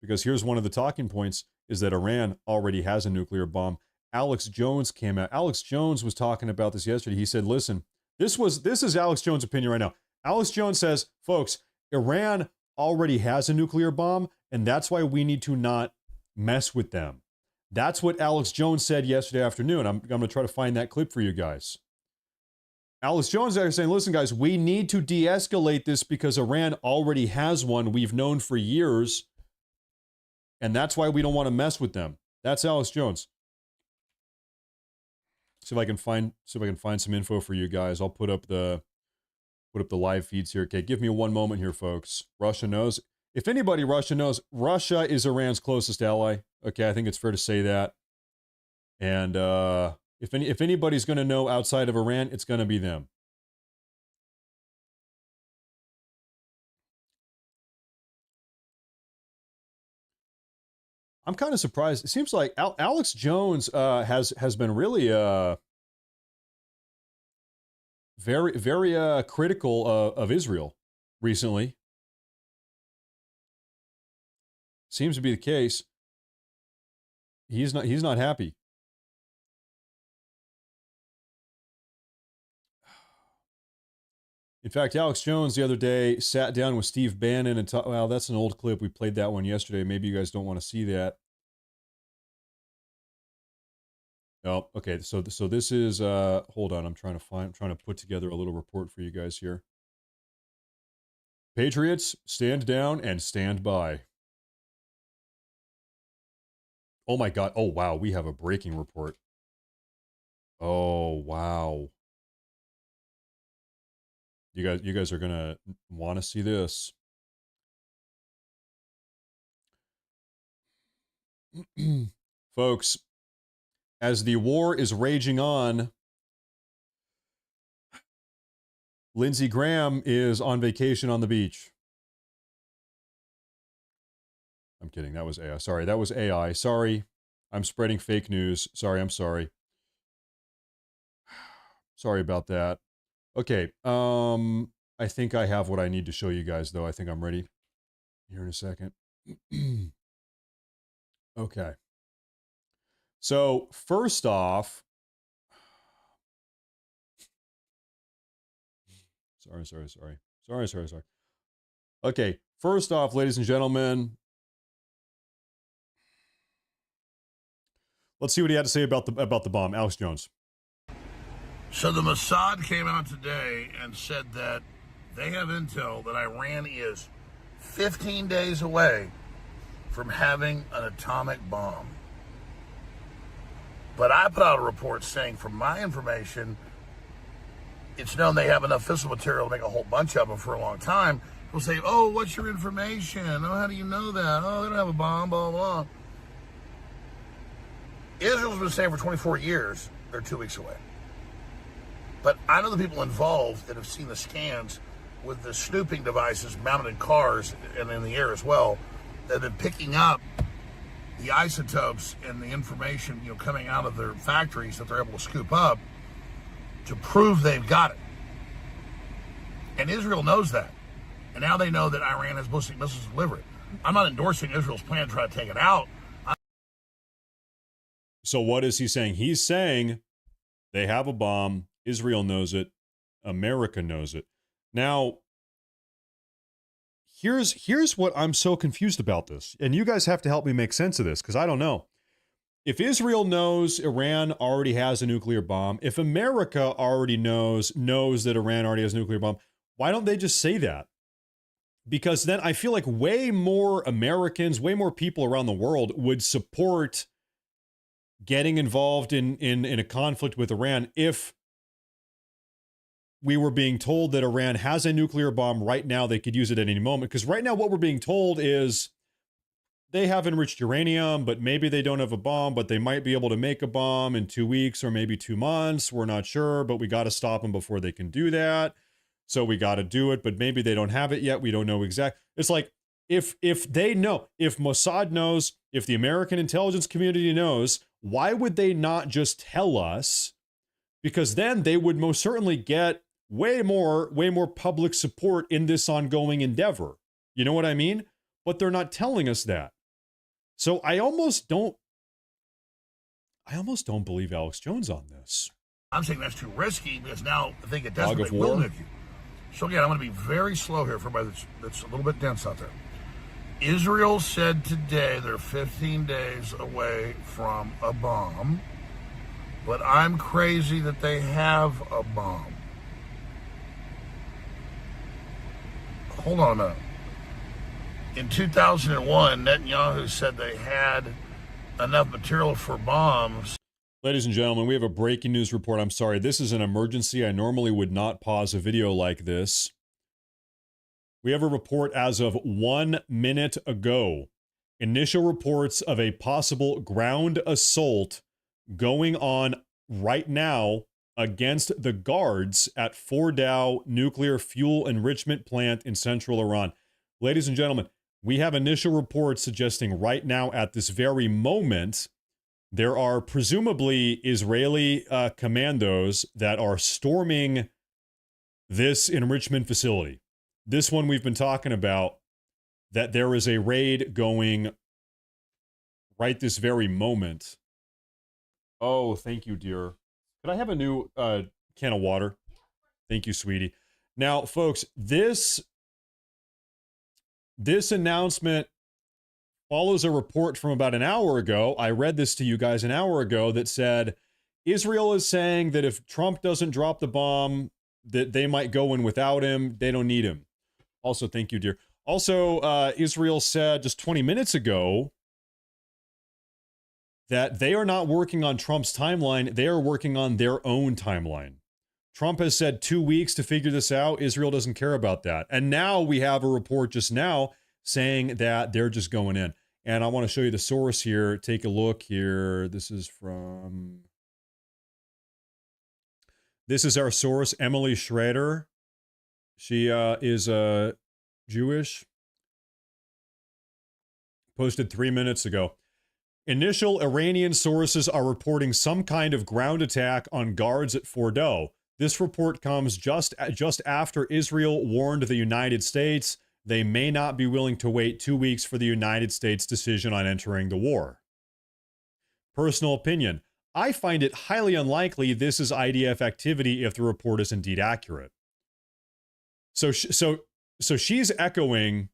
Because here's one of the talking points is that Iran already has a nuclear bomb. Alex Jones came out. Alex Jones was talking about this yesterday. He said, listen, this is Alex Jones' opinion right now. Alex Jones says, folks, Iran already has a nuclear bomb, and that's why we need to not mess with them. That's what Alex Jones said yesterday afternoon. I'm going to try to find that clip for you guys. Alex Jones is saying, listen, guys, we need to de-escalate this because Iran already has one. We've known for years, and that's why we don't want to mess with them. That's Alex Jones. See if I can find some info for you guys. I'll put up the live feeds here. Okay, give me one moment here, folks. Russia knows. If anybody, Russia knows. Russia is Iran's closest ally. Okay, I think it's fair to say that. And if anybody's going to know outside of Iran, it's going to be them. I'm kind of surprised. It seems like Alex Jones has been really very critical of Israel recently. Seems to be the case. He's not happy. In fact, Alex Jones the other day sat down with Steve Bannon and talked. Well, that's an old clip. We played that one yesterday. Maybe you guys don't want to see that. Oh, okay. So this is. Hold on. I'm trying to put together a little report for you guys here. Patriots, stand down and stand by. Oh my God. Oh wow. We have a breaking report. Oh wow. You guys are gonna want to see this. Folks, as the war is raging on, Lindsey Graham is on vacation on the beach. I'm kidding. That was AI. Sorry, that was AI. Sorry. I'm spreading fake news. Sorry, I'm sorry. Sorry about that. Okay, I think I have what I need to show you guys, though. I think I'm ready here in a second. Okay. So, first off, sorry. Okay, first off, ladies and gentlemen, let's see what he had to say about the bomb. Alex Jones. So the Mossad came out today and said that they have intel that Iran is 15 days away from having an atomic bomb. But I put out a report saying, from my information, it's known they have enough fissile material to make a whole bunch of them for a long time. People say, oh, what's your information? Oh, how do you know that? Oh, they don't have a bomb, blah, blah. Israel's been saying for 24 years they're 2 weeks away. But I know the people involved that have seen the scans with the snooping devices mounted in cars and in the air as well, that have been picking up the isotopes and the information, coming out of their factories that they're able to scoop up to prove they've got it. And Israel knows that. And now they know that Iran has ballistic missiles to deliver it. I'm not endorsing Israel's plan to try to take it out. So what is he saying? He's saying they have a bomb. Israel knows it. America knows it. Now, here's what I'm so confused about this. And you guys have to help me make sense of this, because I don't know. If Israel knows Iran already has a nuclear bomb, if America already knows that Iran already has a nuclear bomb, why don't they just say that? Because then I feel like way more Americans, way more people around the world would support getting involved in a conflict with Iran if we were being told that Iran has a nuclear bomb right now. They could use it at any moment. Because right now what we're being told is they have enriched uranium, but maybe they don't have a bomb, but they might be able to make a bomb in 2 weeks or maybe 2 months. We're not sure, but we got to stop them before they can do that. So we got to do it, but maybe they don't have it yet. We don't know exactly. It's like, if they know, if Mossad knows, if the American intelligence community knows, why would they not just tell us? Because then they would most certainly get way more public support in this ongoing endeavor. You know what I mean? But they're not telling us that. So I almost don't believe Alex Jones on this. I'm saying that's too risky because now I think it definitely will nuke you. So again, I'm going to be very slow here for everybody that's a little bit dense out there. Israel said today they're 15 days away from a bomb, but I'm crazy that they have a bomb. Hold on a minute. In 2001, Netanyahu said they had enough material for bombs. Ladies and gentlemen, we have a breaking news report. I'm sorry, this is an emergency. I normally would not pause a video like this. We have a report as of 1 minute ago. Initial reports of a possible ground assault going on right now against the guards at Fordow nuclear fuel enrichment plant in central Iran. Ladies and gentlemen, we have initial reports suggesting right now at this very moment, there are presumably Israeli commandos that are storming this enrichment facility. This one we've been talking about, that there is a raid going right this very moment. Oh, thank you, dear. Could I have a new can of water? Thank you, sweetie. Now, folks, this announcement follows a report from about an hour ago. I read this to you guys an hour ago that said Israel is saying that if Trump doesn't drop the bomb, that they might go in without him. They don't need him. Also, thank you, dear. Also, Israel said just 20 minutes ago that they are not working on Trump's timeline. They are working on their own timeline. Trump has said 2 weeks to figure this out. Israel doesn't care about that. And now we have a report just now saying that they're just going in. And I want to show you the source here. Take a look here. This is our source, Emily Schrader. She is Jewish. Posted 3 minutes ago. Initial Iranian sources are reporting some kind of ground attack on guards at Fordow. This report comes just after Israel warned the United States they may not be willing to wait 2 weeks for the United States' decision on entering the war. Personal opinion. I find it highly unlikely this is IDF activity if the report is indeed accurate. So she's echoing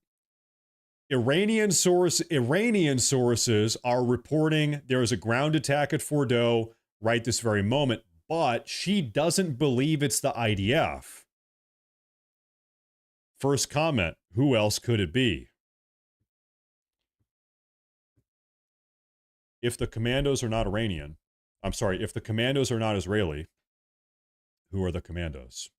Iranian sources are reporting there is a ground attack at Fordow right this very moment, but she doesn't believe it's the IDF. First comment, who else could it be? If the commandos are not Iranian, if the commandos are not Israeli, who are the commandos?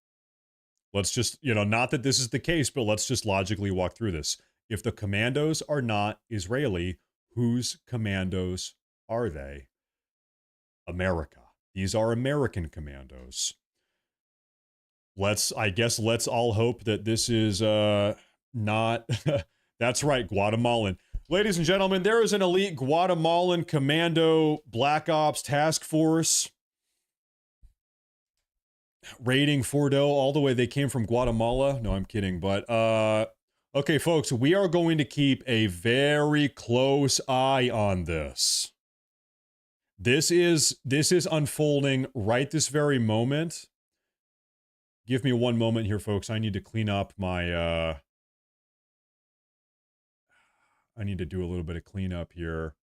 Let's just, not that this is the case, but let's just logically walk through this. If the commandos are not Israeli, whose commandos are they? America. These are American commandos. let's all hope that this is not that's right, Guatemalan. Ladies and gentlemen, there is an elite Guatemalan commando black ops task force raiding Fordow all the way. They came from Guatemala. No, I'm kidding. But okay, folks, we are going to keep a very close eye on this. This is unfolding right this very moment. Give me one moment here, folks. I need to clean up my I need to do a little bit of cleanup here.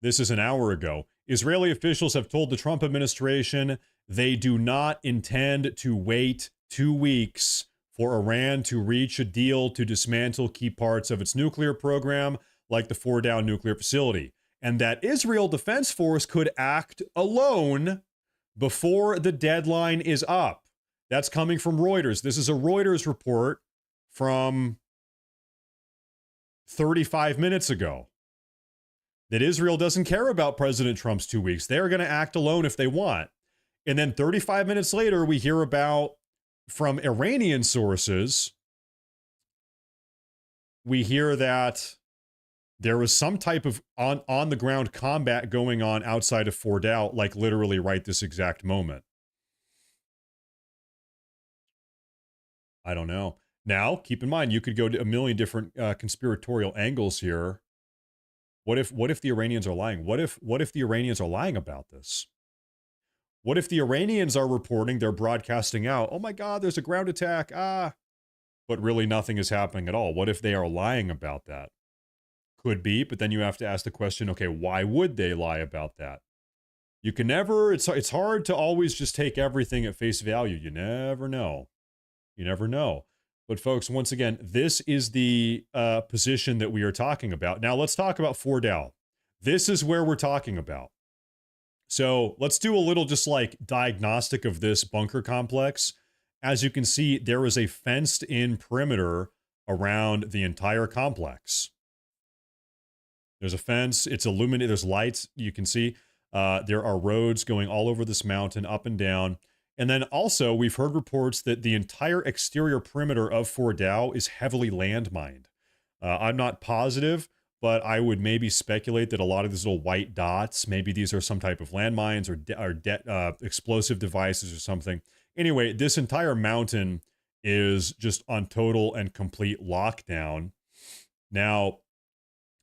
This is an hour ago. Israeli officials have told the Trump administration they do not intend to wait 2 weeks for Iran to reach a deal to dismantle key parts of its nuclear program, like the Fordow nuclear facility, and that Israel Defense Force could act alone before the deadline is up. That's coming from Reuters. This is a Reuters report from 35 minutes ago. That Israel doesn't care about President Trump's 2 weeks. They're going to act alone if they want. And then 35 minutes later, we hear about, from Iranian sources, we hear that there was some type of on-the-ground combat going on outside of Fordow, like literally right this exact moment. I don't know. Now, keep in mind, you could go to a million different conspiratorial angles here. What if the Iranians are lying? What if the Iranians are lying about this? What if the Iranians are reporting, they're broadcasting out, oh my God, there's a ground attack, but really nothing is happening at all? What if they are lying about that? Could be, but then you have to ask the question, okay, why would they lie about that? You can never, it's hard to always just take everything at face value. You never know. You never know. But folks, once again, this is the position that we are talking about. Now let's talk about Fordow. This is where we're talking about. So let's do a little just like diagnostic of this bunker complex. As you can see, there is a fenced in perimeter around the entire complex. There's a fence, it's illuminated, there's lights, you can see. There are roads going all over this mountain, up and down. And then also, we've heard reports that the entire exterior perimeter of Fordow is heavily landmined. I'm not positive, but I would maybe speculate that a lot of these little white dots, maybe these are some type of landmines or explosive devices or something. Anyway, this entire mountain is just on total and complete lockdown. Now,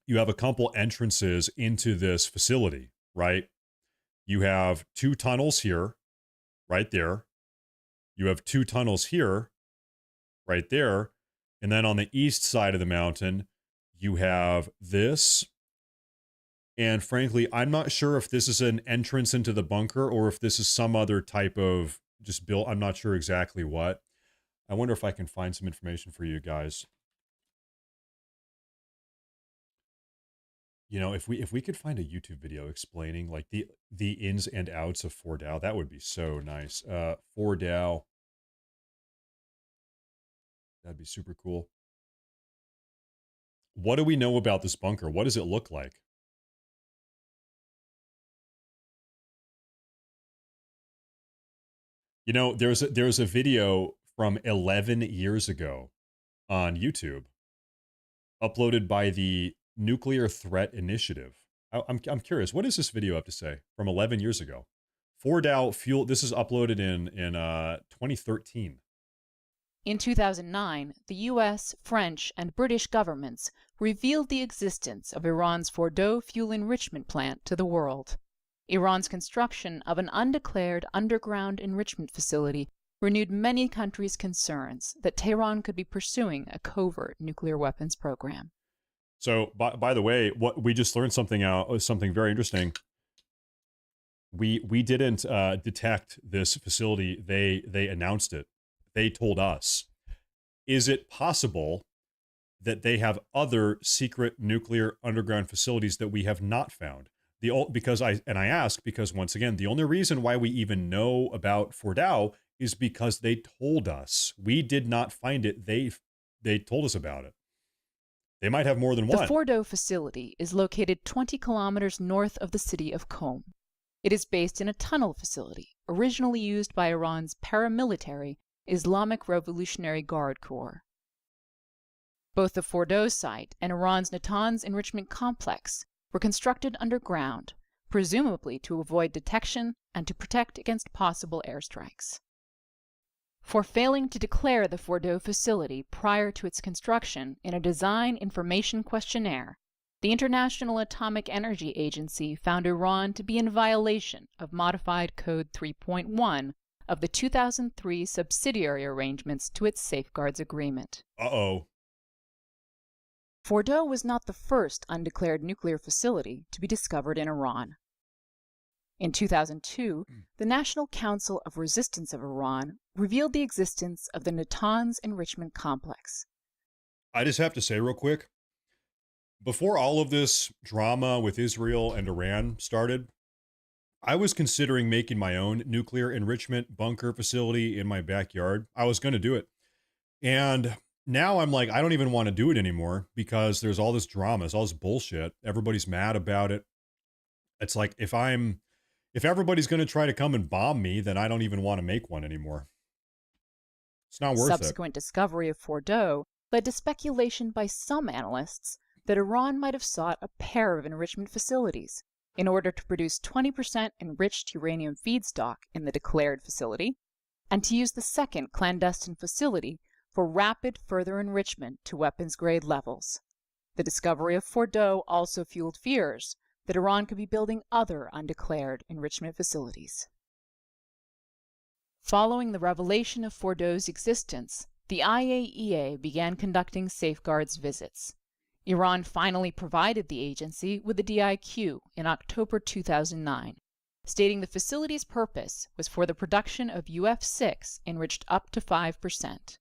you have a couple entrances into this facility, right? You have 2 tunnels here, right there. You have 2 tunnels here, right there. And then on the east side of the mountain, you have this. And frankly, I'm not sure if this is an entrance into the bunker or if this is some other type of just built. I'm not sure exactly what. I wonder if I can find some information for you guys. You know, if we could find a YouTube video explaining like the ins and outs of Fordow, that would be so nice. Fordow. That'd be super cool. What do we know about this bunker? What does it look like? You know, there's a video from 11 years ago on YouTube uploaded by the Nuclear Threat Initiative. I'm curious, what does this video have to say from 11 years ago? Fordow fuel, this is uploaded in 2013. In 2009, the US, French, and British governments revealed the existence of Iran's Fordow fuel enrichment plant to the world. Iran's construction of an undeclared underground enrichment facility renewed many countries' concerns that Tehran could be pursuing a covert nuclear weapons program. So, by the way, what we just learned something very interesting. We didn't detect this facility. They announced it. They told us. Is it possible that they have other secret nuclear underground facilities that we have not found? I ask because once again, the only reason why we even know about Fordow is because they told us. We did not find it. They told us about it. They might have more than one. The Fordow facility is located 20 kilometers north of the city of Qom. It is based in a tunnel facility originally used by Iran's paramilitary Islamic Revolutionary Guard Corps. Both the Fordow site and Iran's Natanz enrichment complex were constructed underground, presumably to avoid detection and to protect against possible airstrikes. For failing to declare the Fordow facility prior to its construction in a design information questionnaire, the International Atomic Energy Agency found Iran to be in violation of Modified Code 3.1 of the 2003 subsidiary arrangements to its Safeguards Agreement. Uh-oh. Fordow was not the first undeclared nuclear facility to be discovered in Iran. In 2002, the National Council of Resistance of Iran revealed the existence of the Natanz enrichment complex. I just have to say real quick, before all of this drama with Israel and Iran started, I was considering making my own nuclear enrichment bunker facility in my backyard. I was going to do it. And now I'm like, I don't even want to do it anymore because there's all this drama, there's all this bullshit. Everybody's mad about it. It's like, if everybody's going to try to come and bomb me, then I don't even want to make one anymore. It's not worth it. Subsequent discovery of Fordow led to speculation by some analysts that Iran might have sought a pair of enrichment facilities in order to produce 20% enriched uranium feedstock in the declared facility, and to use the second clandestine facility for rapid further enrichment to weapons-grade levels. The discovery of Fordow also fueled fears that Iran could be building other undeclared enrichment facilities. Following the revelation of Fordow's existence, the IAEA began conducting safeguards visits. Iran finally provided the agency with a DIQ in October 2009, stating the facility's purpose was for the production of UF6 enriched up to 5%.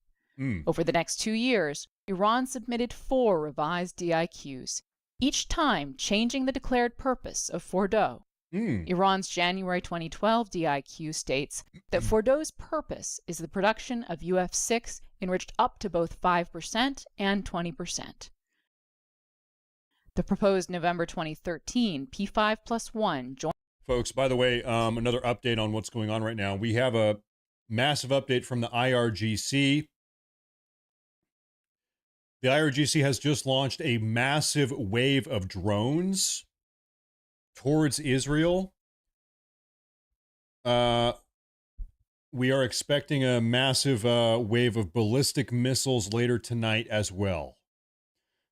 Over the next 2 years, Iran submitted 4 revised DIQs, each time changing the declared purpose of Fordow. Iran's January 2012 DIQ states that Fordow's purpose is the production of UF6 enriched up to both 5% and 20%. The proposed November 2013 P5+1 joint... Folks, by the way, another update on what's going on right now. We have a massive update from the IRGC. The IRGC has just launched a massive wave of drones towards Israel. We are expecting a massive wave of ballistic missiles later tonight as well.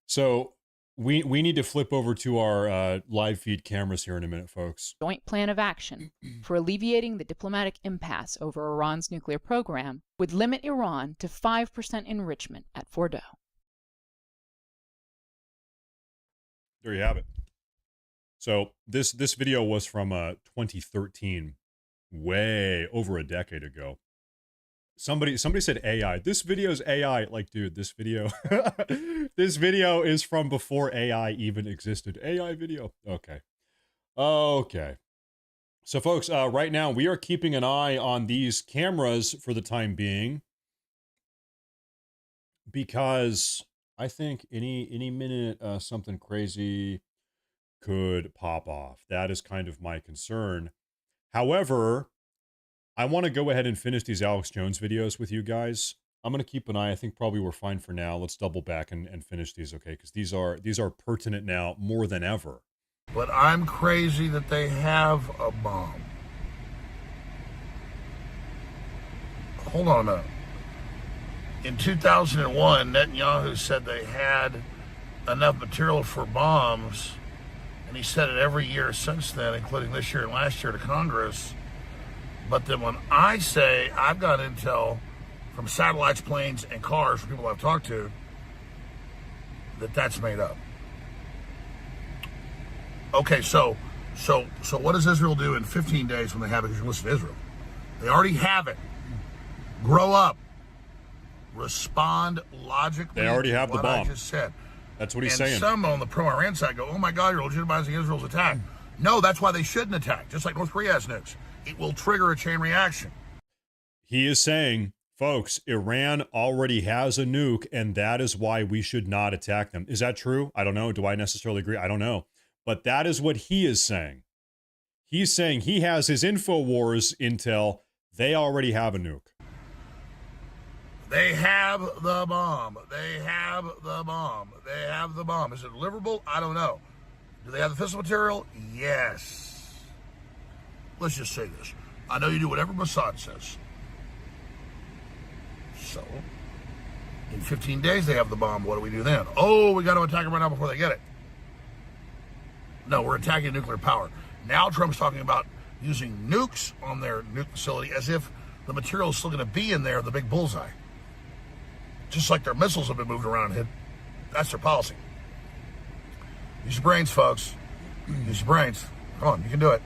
So we need to flip over to our live feed cameras here in a minute, folks. Joint plan of action for alleviating the diplomatic impasse over Iran's nuclear program would limit Iran to 5% enrichment at Fordow. There you have it. So this video was from 2013, way over a decade ago. Somebody said AI. This video's AI. Like, dude, this video this video is from before AI even existed. AI video. Okay. So folks, right now we are keeping an eye on these cameras for the time being, because I think any minute something crazy could pop off. That is kind of my concern. However, I want to go ahead and finish these Alex Jones videos with you guys. I'm going to keep an eye. I think probably we're fine for now. Let's double back and finish these, okay? Because these are pertinent now more than ever. But I'm crazy that they have a bomb. Hold on a minute. In 2001, Netanyahu said they had enough material for bombs, and he said it every year since then, including this year and last year to Congress. But then when I say I've got intel from satellites, planes, and cars from people I've talked to, that's made up. Okay, so what does Israel do in 15 days when they have it? Because you listen to Israel. They already have it. Grow up. Respond logically. They already have the bomb. I just said. That's what he's and saying. Some on the pro-Iran side go, oh my God, you're legitimizing Israel's attack. No, that's why they shouldn't attack, just like North Korea has nukes. It will trigger a chain reaction. He is saying, folks, Iran already has a nuke, and that is why we should not attack them. Is that true? I don't know. Do I necessarily agree? I don't know. But that is what he is saying. He's saying he has his InfoWars intel. They already have a nuke. They have the bomb. They have the bomb. They have the bomb. Is it deliverable? I don't know. Do they have the fissile material? Yes. Let's just say this. I know you do whatever Mossad says. So, in 15 days they have the bomb. What do we do then? Oh, we got to attack them right now before they get it. No, we're attacking nuclear power. Now Trump's talking about using nukes on their nuke facility as if the material is still going to be in there, the big bullseye. Just like their missiles have been moved around and hit. That's their policy. Use your brains, folks. Use your brains. Come on, you can do it.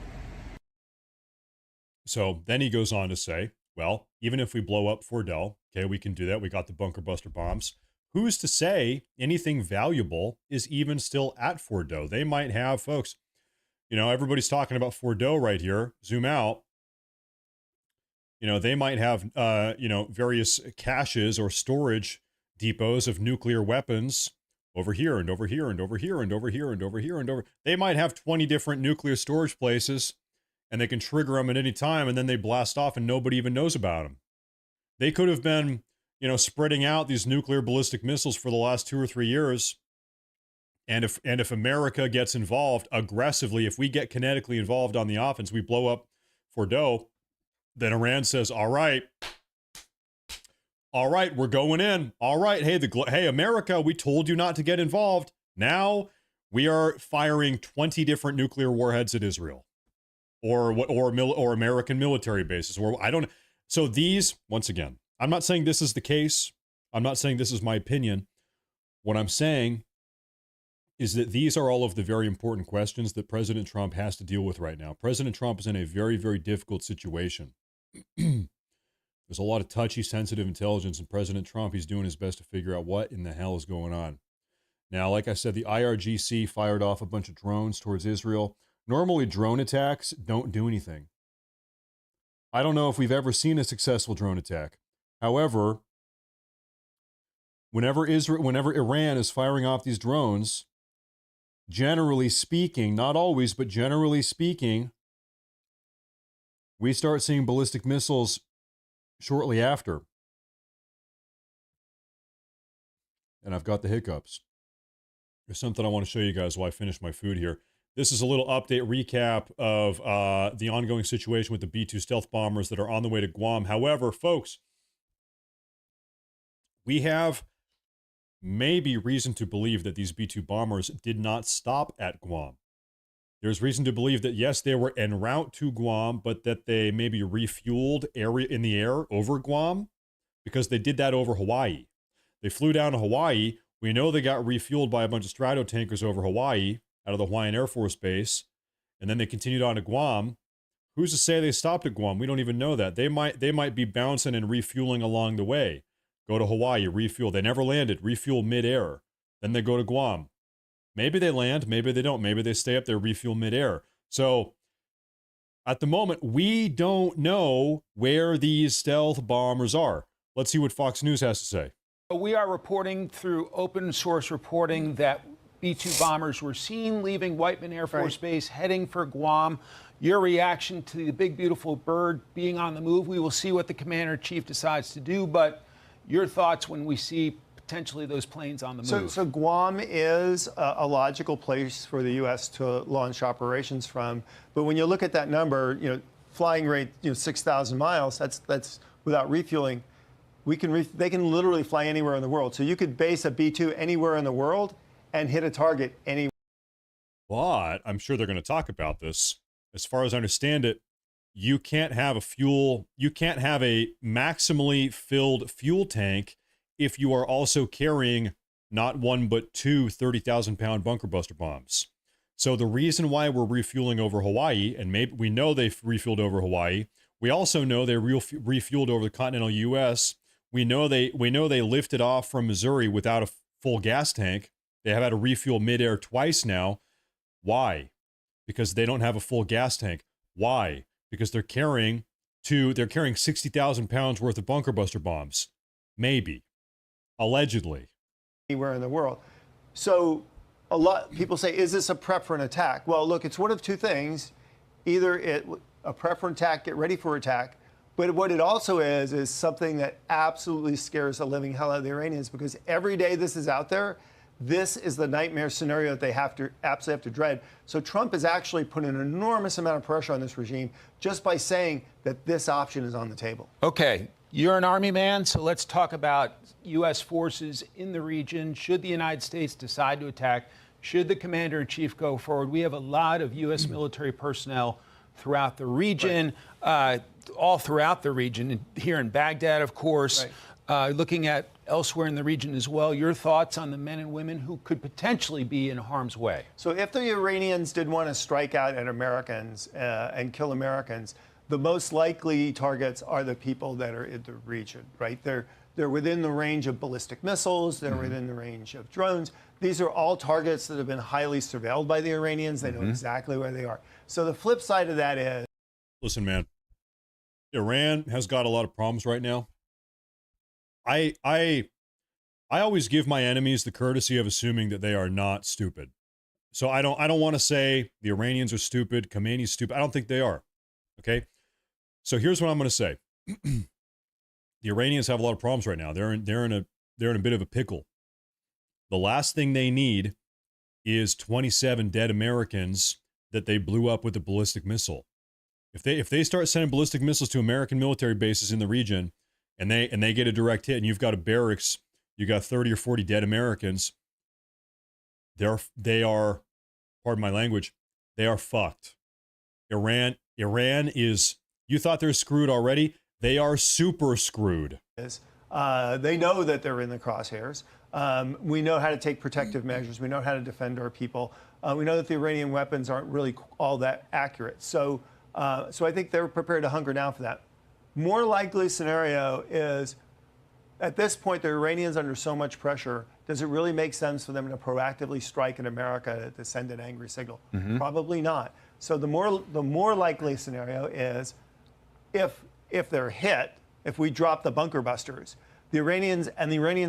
So then he goes on to say, well, even if we blow up Fordow, okay, we can do that. We got the bunker buster bombs. Who's to say anything valuable is even still at Fordow? They might have, folks, you know, everybody's talking about Fordow right here. Zoom out. You know, they might have, you know, various caches or storage depots of nuclear weapons over here and over here and over here and over here and over here and over. They might have 20 different nuclear storage places, and they can trigger them at any time, and then they blast off and nobody even knows about them. They could have been, you know, spreading out these nuclear ballistic missiles for the last 2 or 3 years. And if America gets involved aggressively, if we get kinetically involved on the offense, we blow up Fordow, then Iran says, all right, we're going in. All right, hey, America, we told you not to get involved. Now we are firing 20 different nuclear warheads at Israel, or American military bases, or I don't know. So these, once again, I'm not saying this is the case. I'm not saying this is my opinion. What I'm saying is that these are all of the very important questions that President Trump has to deal with right now. President Trump is in a very, very difficult situation. There's a lot of touchy, sensitive intelligence, and President Trump, he's doing his best to figure out what in the hell is going on. Now, like I said, the IRGC fired off a bunch of drones towards Israel. Normally, drone attacks don't do anything. I don't know if we've ever seen a successful drone attack. However, whenever Iran is firing off these drones, generally speaking, not always, but generally speaking, we start seeing ballistic missiles shortly after. And I've got the hiccups. There's something I want to show you guys while I finish my food here. This is a little update recap of the ongoing situation with the B-2 stealth bombers that are on the way to Guam. However, folks, we have maybe reason to believe that these B-2 bombers did not stop at Guam. There's reason to believe that, yes, they were en route to Guam, but that they maybe refueled in the air over Guam, because they did that over Hawaii. They flew down to Hawaii. We know they got refueled by a bunch of Strato tankers over Hawaii out of the Hawaiian Air Force Base, and then they continued on to Guam. Who's to say they stopped at Guam? We don't even know that. They might be bouncing and refueling along the way. Go to Hawaii, refuel. They never landed, refuel midair. Then they go to Guam. Maybe they land, maybe they don't. Maybe they stay up there, refuel midair. So at the moment, we don't know where these stealth bombers are. Let's see what Fox News has to say. We are reporting through open source reporting that B-2 bombers were seen leaving Whiteman Air Force Base, heading for Guam. Your reaction to the big, beautiful bird being on the move? We will see what the commander-in-chief decides to do, but your thoughts when we see potentially those planes on the move? So Guam is a logical place for the U.S. to launch operations from. But when you look at that number, flying rate, 6,000 miles, that's without refueling. They can literally fly anywhere in the world. So you could base a B-2 anywhere in the world and hit a target anywhere. But I'm sure they're going to talk about this. As far as I understand it, you can't have a maximally filled fuel tank if you are also carrying not one but two 30,000-pound bunker buster bombs. So the reason why we're refueling over Hawaii, and maybe we know they've refueled over Hawaii, we also know they refueled over the continental U.S. We know they lifted off from Missouri without a full gas tank. They have had to refuel midair twice now. Why? Because they don't have a full gas tank. Why? Because they're carrying 60,000 pounds worth of bunker buster bombs. Maybe. Allegedly. Anywhere in the world. So a lot people say, is this a prep for an attack? Well, look, it's one of two things. either a prep for attack, get ready for attack. But what it also is something that absolutely scares the living hell out of the Iranians, because every day this is out there, this is the nightmare scenario that they absolutely have to dread. So Trump is actually putting an enormous amount of pressure on this regime just by saying that this option is on the table. Okay, you're an Army man, so let's talk about U.S. forces in the region. Should the United States decide to attack, should the commander-in-chief go forward? We have a lot of U.S. military personnel throughout the region, all throughout the region, here in Baghdad, of course, looking at elsewhere in the region as well. Your thoughts on the men and women who could potentially be in harm's way? So if the Iranians did want to strike out at Americans and kill Americans, the most likely targets are the people that are in the region, right? They're within the range of ballistic missiles. They're within the range of drones. These are all targets that have been highly surveilled by the Iranians. They know exactly where they are. So the flip side of that is... Listen, man, Iran has got a lot of problems right now. I always give my enemies the courtesy of assuming that they are not stupid. So I don't want to say the Iranians are stupid, Khamenei's stupid. I don't think they are. Okay? So here's what I'm going to say. The Iranians have a lot of problems right now. They're in a bit of a pickle. The last thing they need is 27 dead Americans that they blew up with a ballistic missile. If they start sending ballistic missiles to American military bases in the region, and they get a direct hit, and you've got a barracks, you got 30 or 40 dead Americans, they are, pardon my language, they are fucked. Iran is, you thought they're screwed already? They are super screwed. They know that they're in the crosshairs. We know how to take protective measures. We know how to defend our people. We know that the Iranian weapons aren't really all that accurate. So I think they're prepared to hunker down for that. More likely scenario is, at this point, the Iranians under so much pressure, does it really make sense for them to proactively strike at America to send an angry signal? Probably not. So the more likely scenario is, if they're hit, if we drop the bunker busters, the Iranians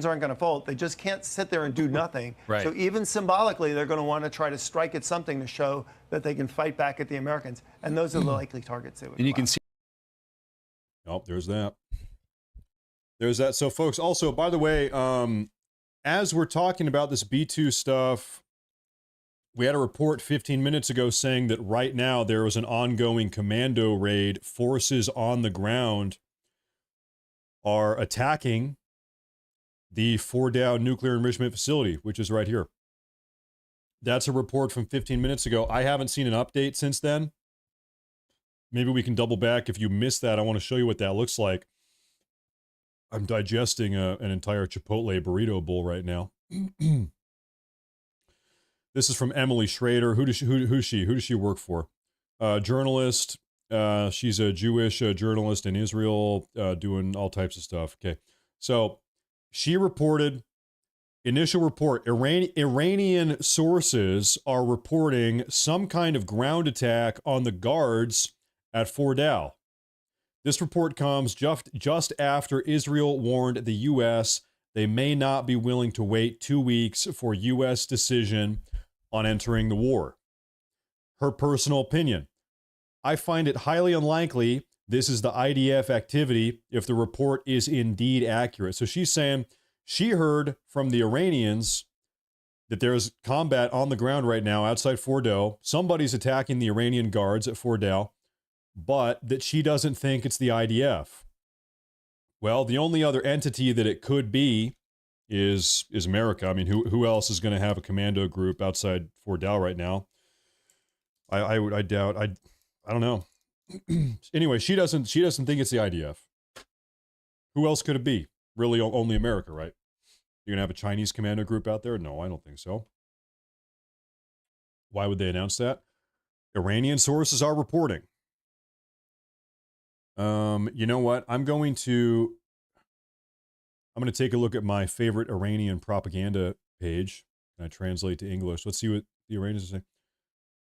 aren't going to fold. They just can't sit there and do nothing. Right. So even symbolically, they're going to want to try to strike at something to show that they can fight back at the Americans. And those are the likely targets they would. And you can see. Oh, there's that. There's that. So, folks, also, by the way, as we're talking about this B-2 stuff, we had a report 15 minutes ago saying that right now there was an ongoing commando raid. Forces on the ground are attacking the Fordow nuclear enrichment facility, which is right here. That's a report from 15 minutes ago. I haven't seen an update since then. Maybe we can double back. If you missed that, I want to show you what that looks like. I'm digesting an entire Chipotle burrito bowl right now. This is from Emily Schrader. Who's she? Who does she work for? Journalist. She's a Jewish journalist in Israel, doing all types of stuff. Okay, so she reported. Initial report: Iranian sources are reporting some kind of ground attack on the guards at Fordow. This report comes just after Israel warned the U.S. they may not be willing to wait 2 weeks for U.S. decision on entering the war. Her personal opinion: I find it highly unlikely this is the IDF activity if the report is indeed accurate. So she's saying she heard from the Iranians that there's combat on the ground right now outside Fordow. Somebody's attacking the Iranian guards at Fordow, but that she doesn't think it's the IDF. Well, the only other entity that it could be is America. I mean, who else is going to have a commando group outside Fordow right now? I doubt. I don't know. Anyway, she doesn't think it's the IDF. Who else could it be? Really, only America, right? You're gonna have a Chinese commando group out there? No, I don't think so. Why would they announce that? Iranian sources are reporting. You know what? I'm going to take a look at my favorite Iranian propaganda page. Can I translate to English? Let's see what the Iranians are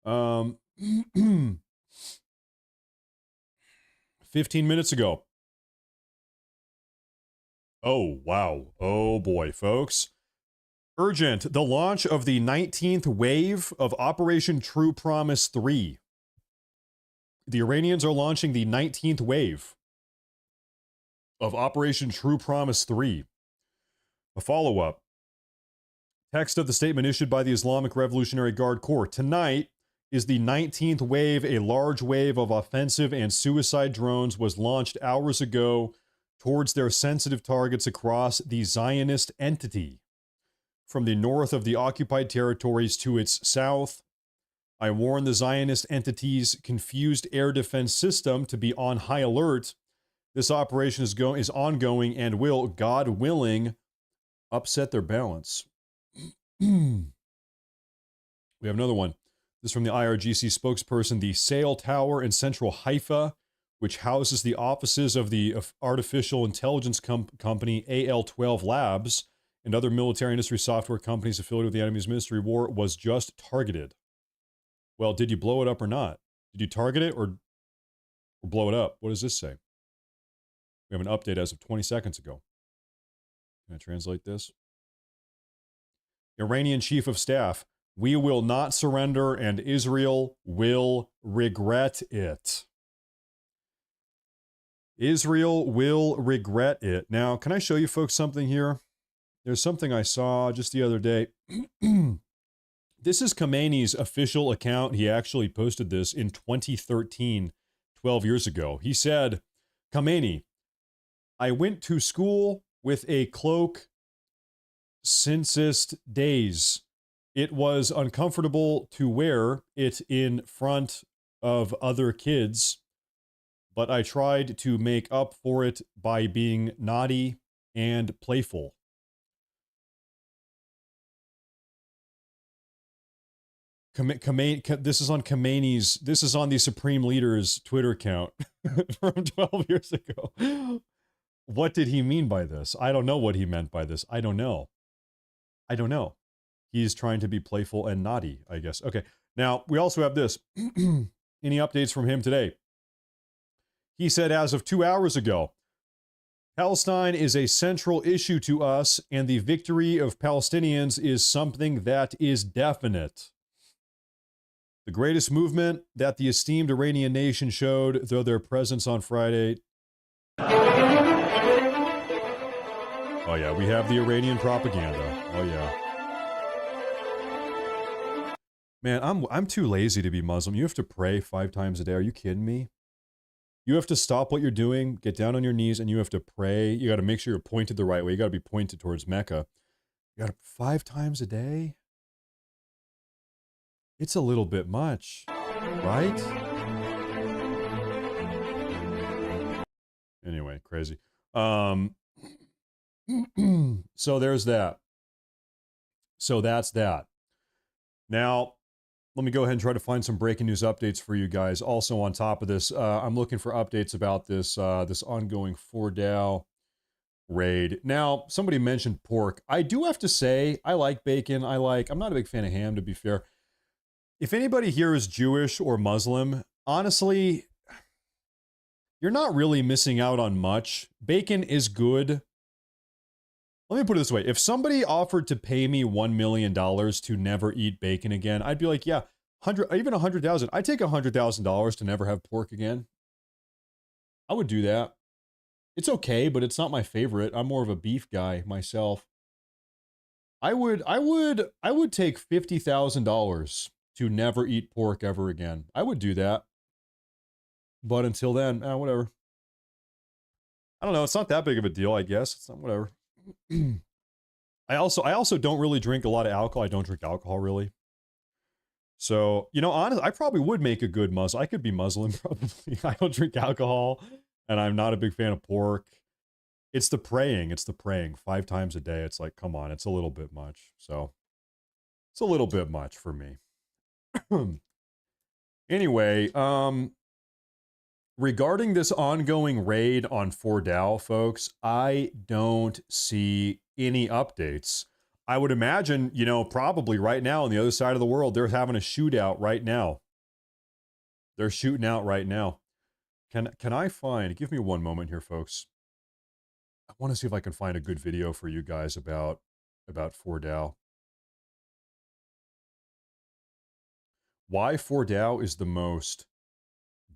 saying. 15 minutes ago. Oh, wow. Oh, boy, folks. Urgent. The launch of the 19th wave of Operation True Promise 3. The Iranians are launching the 19th wave of Operation True Promise 3. A follow-up. Text of the statement issued by the Islamic Revolutionary Guard Corps. Tonight is the 19th wave. A large wave of offensive and suicide drones was launched hours ago towards their sensitive targets across the Zionist entity. From the north of the occupied territories to its south, I warn the Zionist entity's confused air defense system to be on high alert. This operation is ongoing and will, God willing, upset their balance. We have another one. This is from the IRGC spokesperson. The Sail Tower in central Haifa, which houses the offices of the artificial intelligence company AL-12 Labs and other military industry software companies affiliated with the enemy's ministry war, was just targeted. Well, did you blow it up or not? Did you target it or blow it up? What does this say? We have an update as of 20 seconds ago. Can I translate this? Iranian Chief of Staff, we will not surrender and Israel will regret it. Israel will regret it. Now, can I show you folks something here? There's something I saw just the other day. This is Khamenei's official account. He actually posted this in 2013, 12 years ago. He said, Khamenei, I went to school with a cloak since days. It was uncomfortable to wear it in front of other kids, but I tried to make up for it by being naughty and playful. This is on Khamenei's, this is on the Supreme Leader's Twitter account from 12 years ago. What did he mean by this? I don't know what he meant by this. I don't know. He's trying to be playful and naughty, I guess. Okay. Now, we also have this. Any updates from him today? He said, as of 2 hours ago, Palestine is a central issue to us, and the victory of Palestinians is something that is definite. The greatest movement that the esteemed Iranian nation showed, though their presence on Friday. Oh yeah, we have the Iranian propaganda. Oh yeah. Man, I'm too lazy to be Muslim. You have to pray 5 times a day. Are you kidding me? You have to stop what you're doing, get down on your knees, and you have to pray. You got to make sure you're pointed the right way. You got to be pointed towards Mecca. You got to 5 times a day? It's a little bit much, right? Anyway, crazy. So there's that. So that's that. Now, let me go ahead and try to find some breaking news updates for you guys. Also on top of this, I'm looking for updates about this this ongoing Fordow raid. Now, somebody mentioned pork. I do have to say, I like bacon. I'm not a big fan of ham, to be fair. If anybody here is Jewish or Muslim, honestly, you're not really missing out on much. Bacon is good. Let me put it this way. If somebody offered to pay me $1 million to never eat bacon again, I'd be like, yeah, even 100,000. I'd take $100,000 to never have pork again. I would do that. It's okay, but it's not my favorite. I'm more of a beef guy myself. I would take $50,000 to never eat pork ever again. I would do that. But until then, whatever. I don't know. It's not that big of a deal, I guess. It's not whatever. I also don't really drink a lot of alcohol. I don't drink alcohol really. So, you know, honestly, I probably would make a good Muslim. I could be Muslim probably. I don't drink alcohol and I'm not a big fan of pork. It's the praying. 5 times a day. It's like, come on, it's a little bit much. So it's a little bit much for me. Anyway, regarding this ongoing raid on Fordow, folks, I don't see any updates. I would imagine, you know, probably right now on the other side of the world, they're having a shootout right now. They're shooting out right now. Can I find, give me one moment here, folks. I want to see if I can find a good video for you guys about Fordow. Why Fordow is the most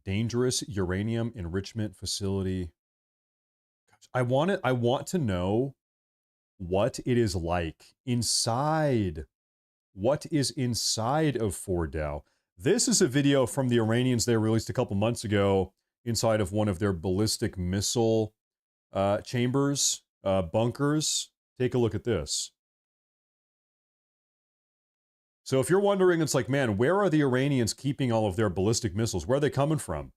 dangerous uranium enrichment facility. I want to know what it is like inside. What is inside of Fordow? This is a video from the Iranians they released a couple months ago inside of one of their ballistic missile chambers, bunkers. Take a look at this. So if you're wondering, it's like, man, where are the Iranians keeping all of their ballistic missiles? Where are they coming from?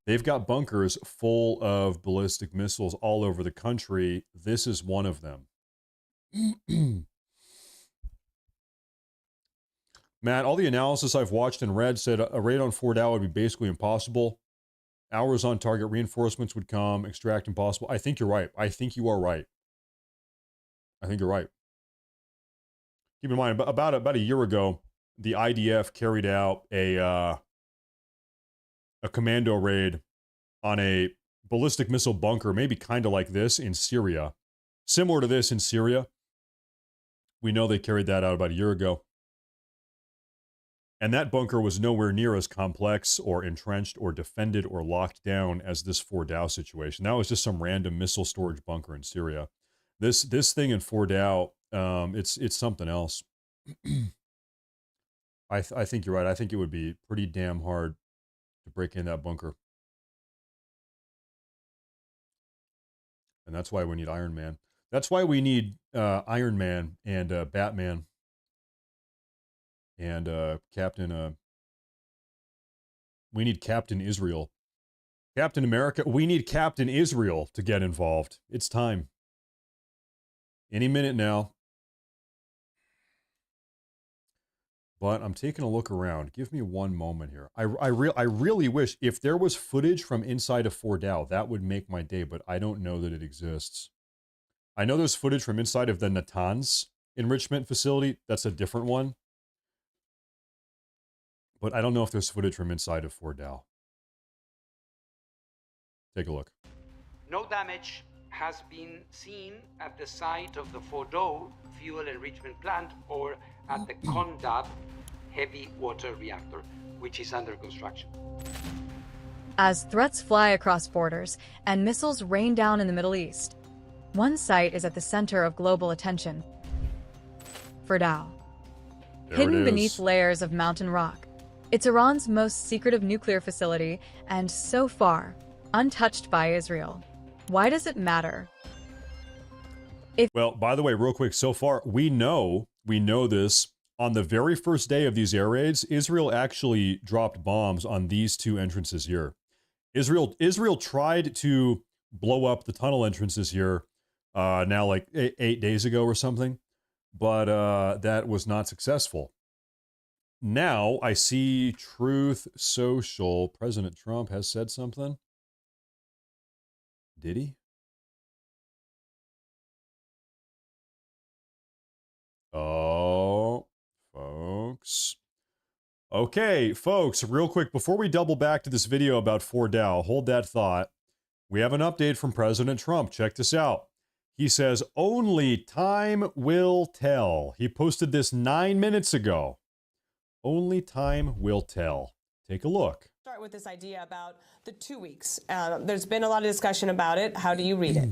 They've got bunkers full of ballistic missiles all over the country. This is one of them. Matt, all the analysis I've watched and read said a raid on Fordow would be basically impossible. Hours on target, reinforcements would come, extract impossible. I think you're right. I think you are right. I think you're right. Keep in mind, about a year ago, the IDF carried out a commando raid on a ballistic missile bunker, maybe kind of like this in Syria. Similar to this in Syria. We know they carried that out about a year ago. And that bunker was nowhere near as complex or entrenched or defended or locked down as this Fordow situation. That was just some random missile storage bunker in Syria. This thing in Fordow, it's something else. I think you're right. I think it would be pretty damn hard to break in that bunker. And that's why we need Iron Man. That's why we need Iron Man and Batman and Captain. We need Captain Israel. Captain America. We need Captain Israel to get involved. It's time. Any minute now. But I'm taking a look around. Give me one moment here. I really wish if there was footage from inside of Fordow, that would make my day, but I don't know that it exists. I know there's footage from inside of the Natanz enrichment facility. That's a different one. But I don't know if there's footage from inside of Fordow. Take a look. No damage has been seen at the site of the Fordow fuel enrichment plant or at the Condab heavy water reactor, which is under construction. As threats fly across borders and missiles rain down in the Middle East, one site is at the center of global attention. Fordow. Hidden beneath layers of mountain rock, it's Iran's most secretive nuclear facility and, so far, untouched by Israel. Why does it matter? Well, by the way, real quick, so far, we know this. On the very first day of these air raids, Israel actually dropped bombs on these two entrances here. Israel tried to blow up the tunnel entrances here now like 8 days ago or something, but that was not successful. Now I see Truth Social. President Trump has said something. Did he? Oh, folks. Okay, folks, real quick, before we double back to this video about Fordow, hold that thought. We have an update from President Trump. Check this out. He says, only time will tell. He posted this 9 minutes ago. Only time will tell. Take a look. Start with this idea about the 2 weeks. There's been a lot of discussion about it. How do you read it?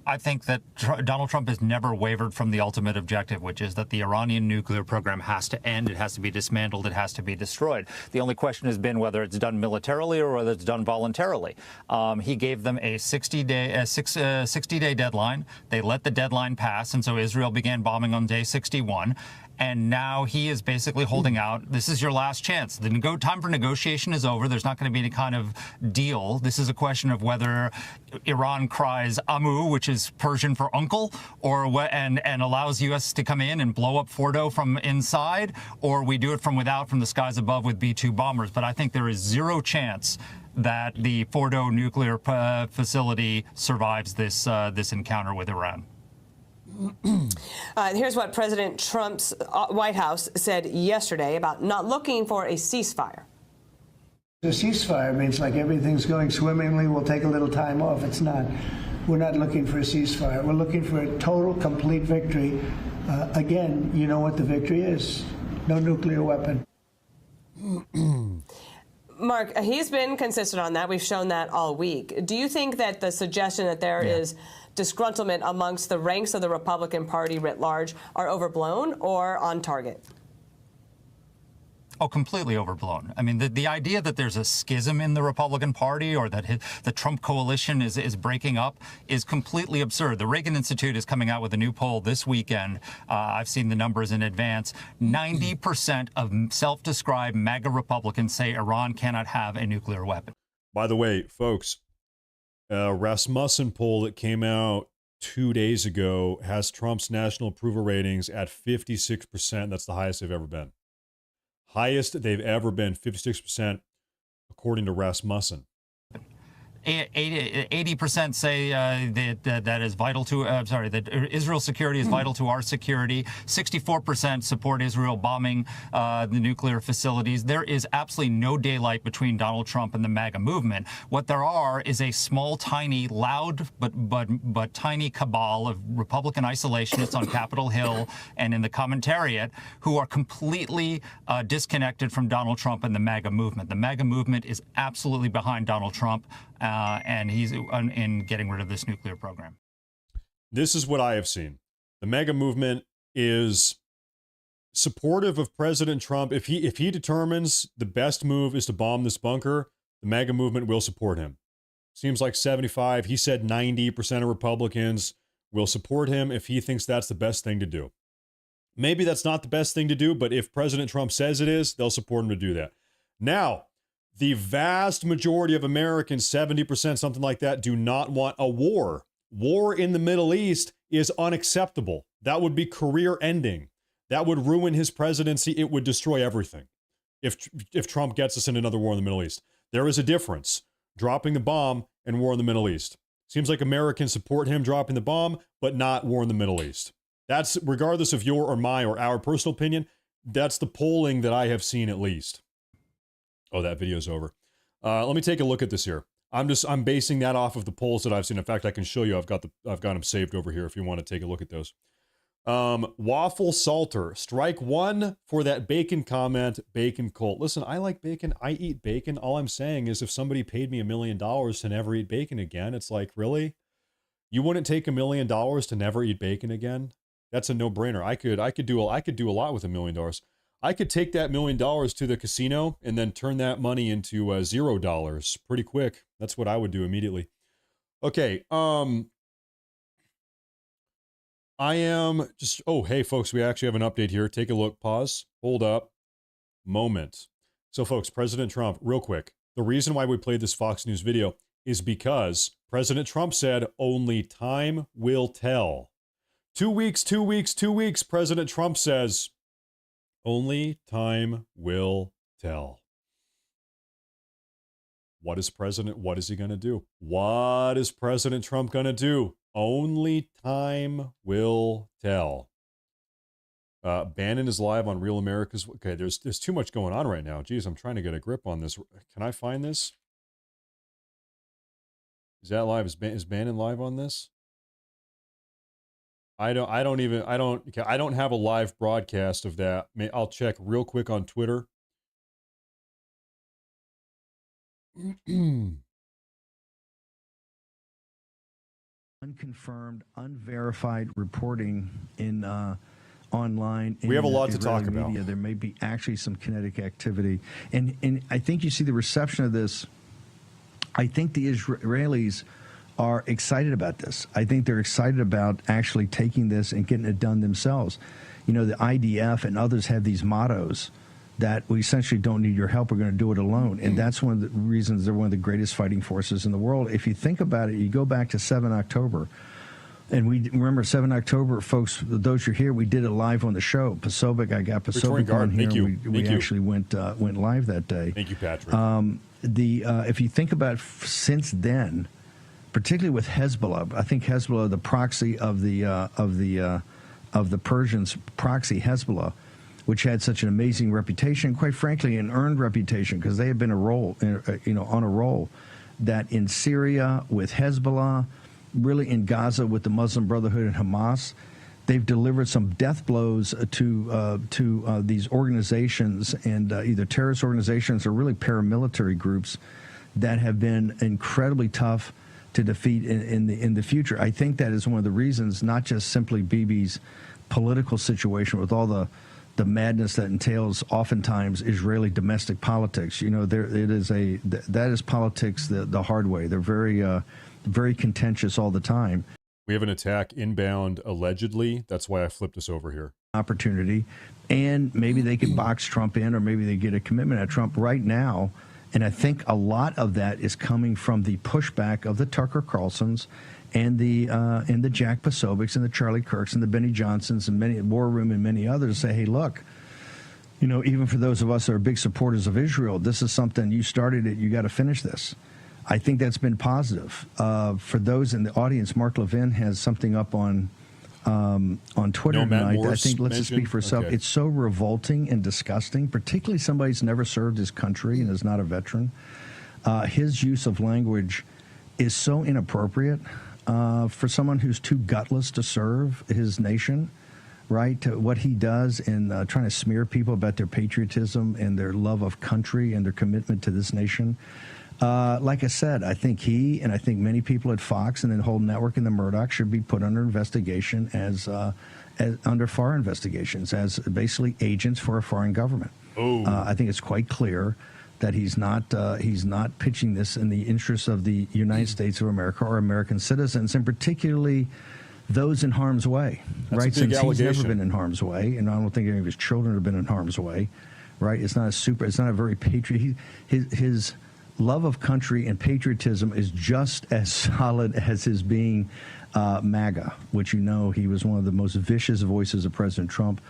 I think that Donald Trump has never wavered from the ultimate objective, which is that the Iranian nuclear program has to end. It has to be dismantled. It has to be destroyed. The only question has been whether it's done militarily or whether it's done voluntarily. He gave them a 60-day deadline. They let the deadline pass, and so Israel began bombing on day 61. And now he is basically holding out. This is your last chance. The time for negotiation is over. There's not going to be any kind of deal. This is a question of whether Iran cries Amu, which is Persian for uncle, or and allows U.S. to come in and blow up Fordow from inside, or we do it from without, from the skies above with B-2 bombers. But I think there is zero chance that the Fordow nuclear facility survives this encounter with Iran. Here's what President Trump's White House said yesterday about not looking for a ceasefire. A ceasefire means like everything's going swimmingly, we'll take a little time off. It's not. We're not looking for a ceasefire. We're looking for a total, complete victory. Again, you know what the victory is. No nuclear weapon. Mark, he's been consistent on that. We've shown that all week. Do you think that the suggestion that there is disgruntlement amongst the ranks of the Republican Party writ large are overblown or on target? Oh, completely overblown. I mean, the idea that there's a schism in the Republican Party or that the Trump coalition is breaking up is completely absurd. The Reagan Institute is coming out with a new poll this weekend. I've seen the numbers in advance. 90% of self-described MAGA Republicans say Iran cannot have a nuclear weapon. By the way, folks, Rasmussen poll that came out 2 days ago has Trump's national approval ratings at 56%. That's the highest they've ever been. Highest they've ever been, 56%, according to Rasmussen. 80% say that is vital to, that Israel's security is vital to our security. 64% support Israel bombing the nuclear facilities. There is absolutely no daylight between Donald Trump and the MAGA movement. What there are is a small, tiny, loud, but tiny cabal of Republican isolationists on Capitol Hill and in the commentariat who are completely disconnected from Donald Trump and the MAGA movement. The MAGA movement is absolutely behind Donald Trump. And he's in getting rid of this nuclear program. This is what I have seen. The MAGA movement is supportive of President Trump. If he determines the best move is to bomb this bunker, the MAGA movement will support him. Seems like 75. He said 90% of Republicans will support him if he thinks that's the best thing to do. Maybe that's not the best thing to do, but if President Trump says it is, they'll support him to do that. Now, the vast majority of Americans, 70%, something like that, do not want a war. War in the Middle East is unacceptable. That would be career ending. That would ruin his presidency. It would destroy everything if Trump gets us in another war in the Middle East. There is a difference. Dropping the bomb and war in the Middle East. Seems like Americans support him dropping the bomb, but not war in the Middle East. That's, regardless of your or my or our personal opinion, that's the polling that I have seen at least. Oh, that video's over. Let me take a look at this here. I'm basing that off of the polls that I've seen. In fact, I can show you. I've got them saved over here if you want to take a look at those. Waffle Salter, strike one for that bacon comment. Bacon cult. Listen, I like bacon. I eat bacon. All I'm saying is, if somebody paid me $1 million to never eat bacon again, it's like, really? You wouldn't take $1 million to never eat bacon again? That's a no-brainer. I could do a lot with $1 million. I could take that $1 million to the casino and then turn that money into $0 pretty quick. That's what I would do immediately. Okay. I am just, oh, hey folks, we actually have an update here. Take a look, pause, hold up, moment. So folks, President Trump, real quick. The reason why we played this Fox News video is because President Trump said only time will tell. 2 weeks, 2 weeks, 2 weeks. President Trump says, only time will tell. What is he going to do? What is President Trump going to do? Only time will tell. Bannon is live on Real America's. Okay, there's too much going on right now. Geez, I'm trying to get a grip on this. Can I find this? Is that live? Is Bannon live on this? I don't have a live broadcast of that. I'll check real quick on Twitter. Unconfirmed, unverified reporting in online. We have a lot to Israeli talk media. about. There may be actually some kinetic activity, and I think you see the reception of this. I think the Israelis are excited about this. I think they're excited about actually taking this and getting it done themselves. You know, the IDF and others have these mottos that we essentially don't need your help, we're going to do it alone. And that's one of the reasons they're one of the greatest fighting forces in the world. If you think about it, you go back to 7 October. And we remember 7 October, folks, those who are here, we did it live on the show. Pasovic, I got Pasovic on here. Thank you. We actually went live that day. Thank you, Patrick. If you think about since then, particularly with Hezbollah, I think Hezbollah, the proxy of the Persians, proxy Hezbollah, which had such an amazing reputation, quite frankly, an earned reputation, because they had been on a roll, that in Syria with Hezbollah, really in Gaza with the Muslim Brotherhood and Hamas, they've delivered some death blows to these organizations, and either terrorist organizations or really paramilitary groups that have been incredibly tough to defeat in the future. I think that is one of the reasons, not just simply Bibi's political situation with all the madness that entails oftentimes Israeli domestic politics. You know, that is politics the hard way. They're very contentious all the time. We have an attack inbound allegedly. That's why I flipped us over here. Opportunity, and maybe they could box Trump in, or maybe they get a commitment at Trump right now. And I think a lot of that is coming from the pushback of the Tucker Carlsons and the Jack Posobics and the Charlie Kirks and the Benny Johnsons and many War Room and many others say, hey, look, you know, even for those of us that are big supporters of Israel, this is something you started it. You got to finish this. I think that's been positive. For those in the audience, Mark Levin has something up on Twitter tonight. I think, let's just speak for itself. Okay. It's so revolting and disgusting, particularly somebody who's never served his country and is not a veteran. His use of language is so inappropriate for someone who's too gutless to serve his nation, right? What he does in trying to smear people about their patriotism and their love of country and their commitment to this nation. Like I said, I think he and I think many people at Fox and the whole network and the Murdoch should be put under investigation as under FAR investigations, as basically agents for a foreign government. I think it's quite clear that he's not pitching this in the interests of the United States of America or American citizens, and particularly those in harm's way. That's right? a big Since allegation. he's never been in harm's way, and I don't think any of his children have been in harm's way. Right? It's not a very patriot. His love of country and patriotism is just as solid as his being MAGA, which, you know, he was one of the most vicious voices of President Trump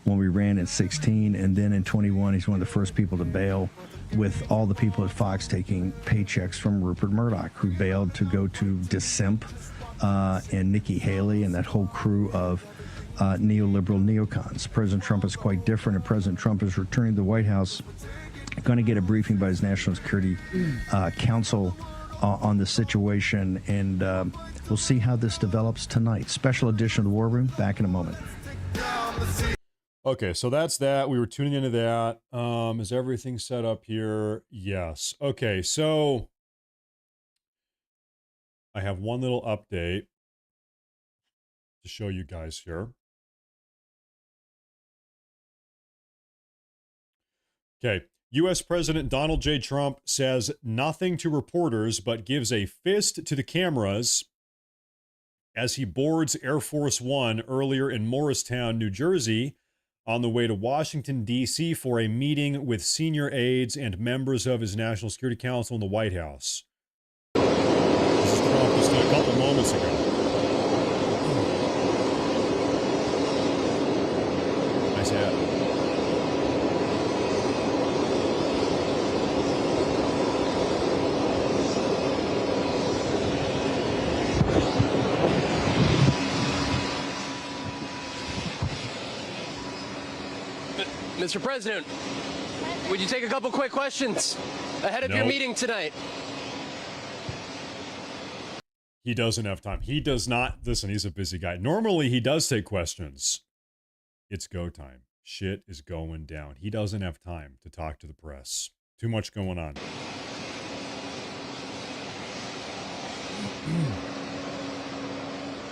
when we ran in 16, and then in 21, he's one of the first people to bail, with all the people at Fox taking paychecks from Rupert Murdoch, who bailed to go to dissent, and Nikki Haley and that whole crew of neoliberal neocons. President Trump is quite different, and President Trump is returning to the White House, going to get a briefing by his National Security Council on the situation, and we'll see how this develops tonight. Special edition of the War Room, back in a moment. Okay, so that's that. We were tuning into that. Is everything set up here? Yes. Okay, so I have one little update to show you guys here. Okay. U.S. President Donald J. Trump says nothing to reporters, but gives a fist to the cameras as he boards Air Force One earlier in Morristown, New Jersey, on the way to Washington, D.C. for a meeting with senior aides and members of his National Security Council in the White House. This is Trump just a couple moments ago. Nice hat. Mr. President, would you take a couple quick questions ahead of your meeting tonight? He doesn't have time. He does not. Listen, he's a busy guy. Normally, he does take questions. It's go time. Shit is going down. He doesn't have time to talk to the press. Too much going on.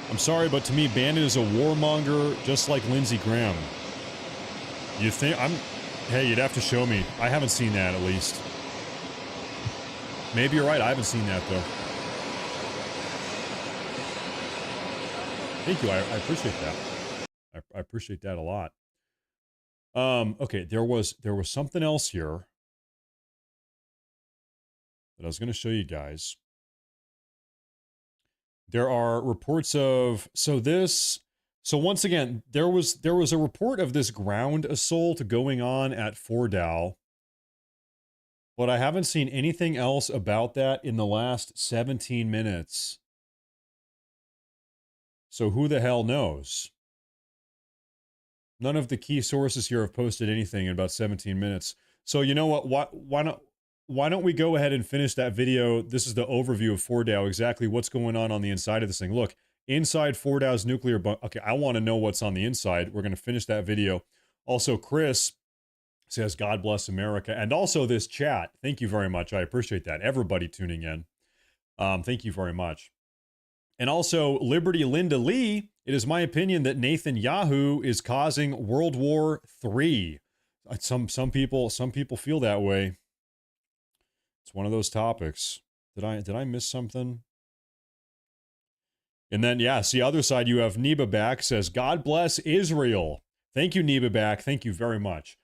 I'm sorry, but to me, Bannon is a warmonger just like Lindsey Graham. You think hey, you'd have to show me. I haven't seen that, at least. Maybe you're right. I haven't seen that, though. Thank you. I appreciate that. I appreciate that a lot. Okay, there was something else here that I was going to show you guys. There are reports of So once again, there was a report of this ground assault going on at Fordow, but I haven't seen anything else about that in the last 17 minutes. So who the hell knows? None of the key sources here have posted anything in about 17 minutes. So you know what? Why don't we go ahead and finish that video? This is the overview of Fordow, exactly what's going on the inside of this thing. Look. inside Fordow's nuclear bunker. Okay, I want to know what's on the inside. We're going to finish that video. Also, Chris says, God bless America. And also this chat. Thank you very much. I appreciate that. Everybody tuning in. Thank you very much. And also, Liberty Linda Lee, it is my opinion that Netanyahu is causing World War III. Some people feel that way. It's one of those topics. Did I miss something? And then, yeah, see, other side, you have Neba back, says, God bless Israel. Thank you, Neba back. Thank you very much.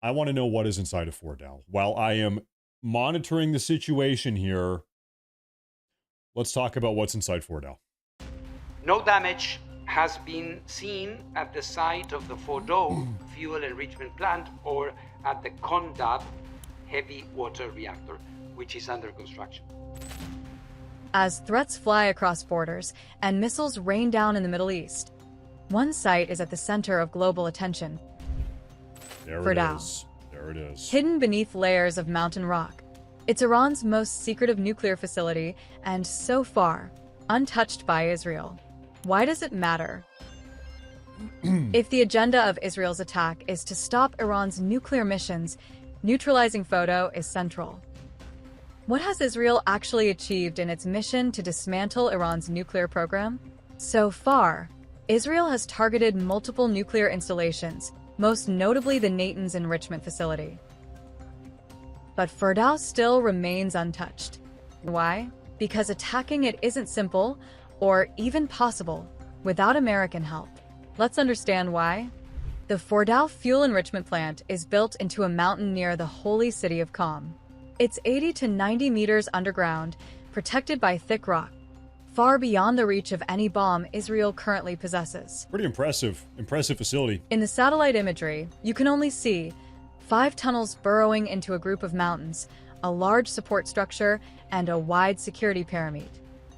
I want to know what is inside of Fordow. While I am monitoring the situation here, let's talk about what's inside Fordow. No damage has been seen at the site of the Fordow fuel enrichment plant or at the Condab heavy water reactor, which is under construction. As threats fly across borders and missiles rain down in the Middle East, one site is at the center of global attention. Fordow. There it is. Hidden beneath layers of mountain rock, it's Iran's most secretive nuclear facility and, so far, untouched by Israel. Why does it matter? If the agenda of Israel's attack is to stop Iran's nuclear missions, neutralizing Fordow is central. What has Israel actually achieved in its mission to dismantle Iran's nuclear program? So far, Israel has targeted multiple nuclear installations, most notably the Natanz enrichment facility. But Fordow still remains untouched. Why? Because attacking it isn't simple, or even possible, without American help. Let's understand why. The Fordow fuel enrichment plant is built into a mountain near the holy city of Qom. It's 80 to 90 meters underground, protected by thick rock, far beyond the reach of any bomb Israel currently possesses. Pretty impressive facility. In the satellite imagery, you can only see 5 tunnels burrowing into a group of mountains, a large support structure, and a wide security pyramid.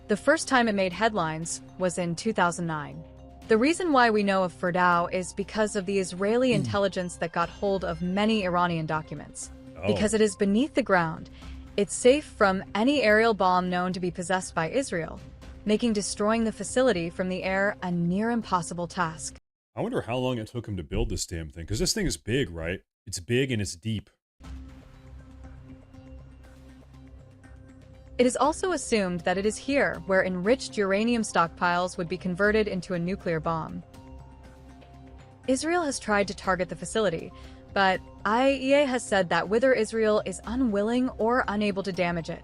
The first time it made headlines was in 2009. The reason why we know of Fordow is because of the Israeli intelligence that got hold of many Iranian documents. Because it is beneath the ground, it's safe from any aerial bomb known to be possessed by Israel, making destroying the facility from the air a near impossible task. I wonder how long it took him to build this damn thing, because this thing is big, right? It's big and it's deep. It is also assumed that it is here where enriched uranium stockpiles would be converted into a nuclear bomb. Israel has tried to target the facility, but IAEA has said that whether Israel is unwilling or unable to damage it.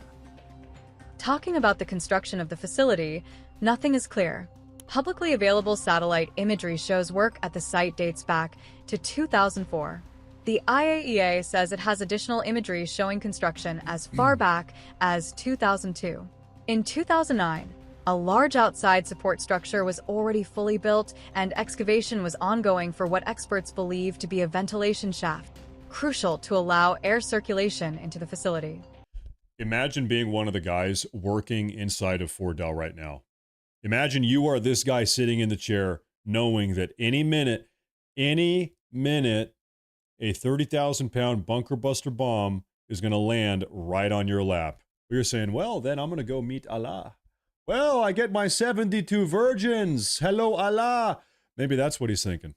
Talking about the construction of the facility, nothing is clear. Publicly available satellite imagery shows work at the site dates back to 2004. The IAEA says it has additional imagery showing construction as far back as 2002. In 2009, a large outside support structure was already fully built and excavation was ongoing for what experts believe to be a ventilation shaft, crucial to allow air circulation into the facility. Imagine being one of the guys working inside of Fordow right now. Imagine you are this guy sitting in the chair knowing that any minute, a 30,000-pound bunker buster bomb is going to land right on your lap. You're saying, well, then I'm going to go meet Allah. Well, I get my 72 virgins. Hello, Allah. Maybe that's what he's thinking.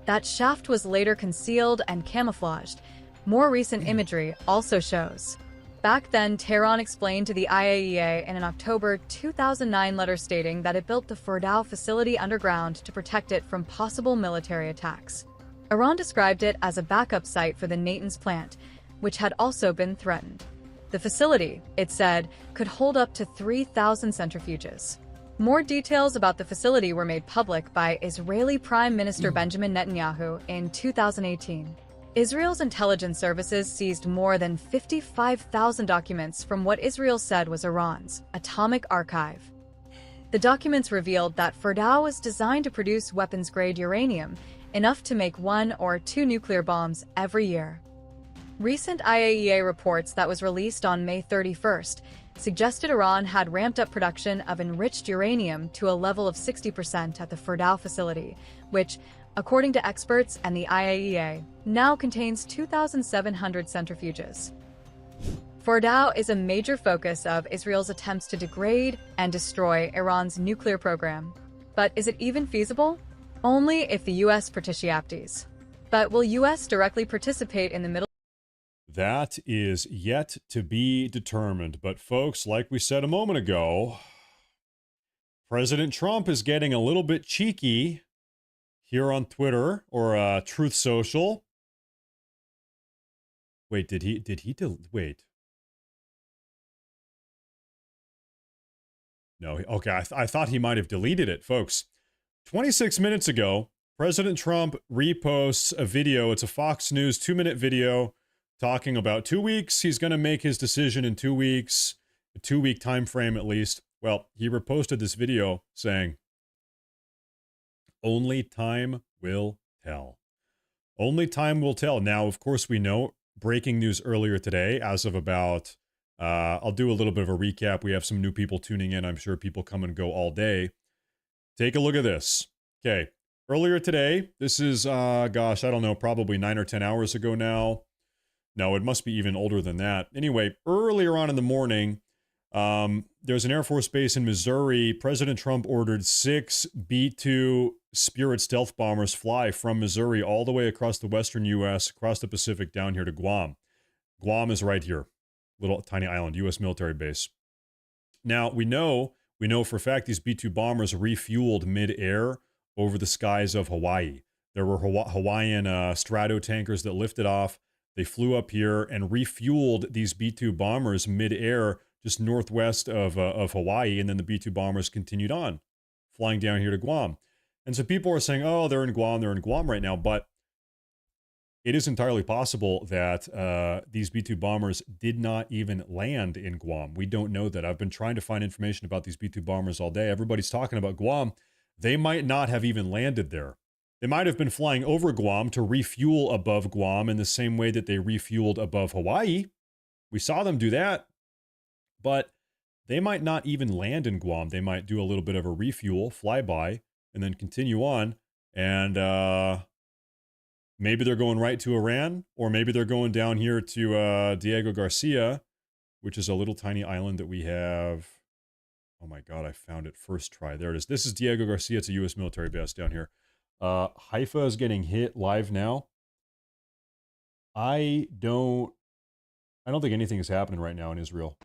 That shaft was later concealed and camouflaged. More recent imagery also shows. Back then, Tehran explained to the IAEA in an October 2009 letter stating that it built the Fordow facility underground to protect it from possible military attacks. Iran described it as a backup site for the Natanz plant, which had also been threatened. The facility, it said, could hold up to 3,000 centrifuges. More details about the facility were made public by Israeli Prime Minister Benjamin Netanyahu in 2018. Israel's intelligence services seized more than 55,000 documents from what Israel said was Iran's atomic archive. The documents revealed that Fordow was designed to produce weapons-grade uranium, enough to make 1 or 2 nuclear bombs every year. Recent IAEA reports that was released on May 31st suggested Iran had ramped up production of enriched uranium to a level of 60% at the Fordow facility, which, according to experts and the IAEA, now contains 2,700 centrifuges. Fordow is a major focus of Israel's attempts to degrade and destroy Iran's nuclear program. But is it even feasible? Only if the U.S. participates. But will U.S. directly participate in the Middle That is yet to be determined. But folks, like we said a moment ago, President Trump is getting a little bit cheeky here on Twitter or Truth Social. Wait, did he wait? No, okay, I thought he might have deleted it, folks. 26 minutes ago, President Trump reposts a video. It's a Fox News 2-minute video talking about 2 weeks. He's going to make his decision in 2 weeks, a 2-week time frame at least. Well, he reposted this video saying, "Only time will tell. Only time will tell." Now, of course, we know breaking news earlier today, as of about, I'll do a little bit of a recap. We have some new people tuning in. I'm sure people come and go all day. Take a look at this. Okay. Earlier today, this is, gosh, I don't know, probably 9 or 10 hours ago now. No, it must be even older than that. Anyway, earlier on in the morning, there's an Air Force base in Missouri. President Trump ordered 6 B-2 Spirit stealth bombers fly from Missouri all the way across the western U.S., across the Pacific, down here to Guam. Guam is right here. Little tiny island, U.S. military base. Now, we know for a fact these B-2 bombers refueled mid-air over the skies of Hawaii. There were Hawaiian strato tankers that lifted off. They flew up here and refueled these B-2 bombers mid-air just northwest of Hawaii, and then the B-2 bombers continued on, flying down here to Guam. And so people are saying, oh, they're in Guam right now, but it is entirely possible that these B-2 bombers did not even land in Guam. We don't know that. I've been trying to find information about these B-2 bombers all day. Everybody's talking about Guam. They might not have even landed there. They might have been flying over Guam to refuel above Guam in the same way that they refueled above Hawaii. We saw them do that. But they might not even land in Guam. They might do a little bit of a refuel, flyby, and then continue on. And maybe they're going right to Iran, or maybe they're going down here to Diego Garcia, which is a little tiny island that we have. Oh my God, I found it first try. There it is. This is Diego Garcia. It's a U.S. military base down here. Haifa is getting hit live now. I don't think anything is happening right now in Israel.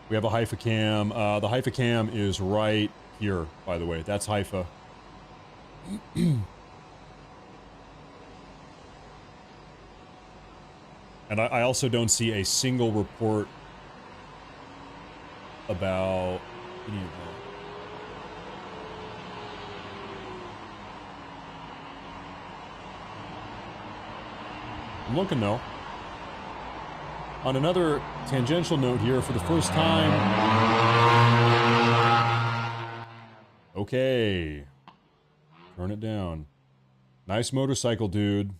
We have a Haifa cam. The Haifa cam is right here, by the way. That's Haifa. And I also don't see a single report about any of that. I'm looking, though. On another tangential note here, for the first time... Okay. Turn it down. Nice motorcycle, dude.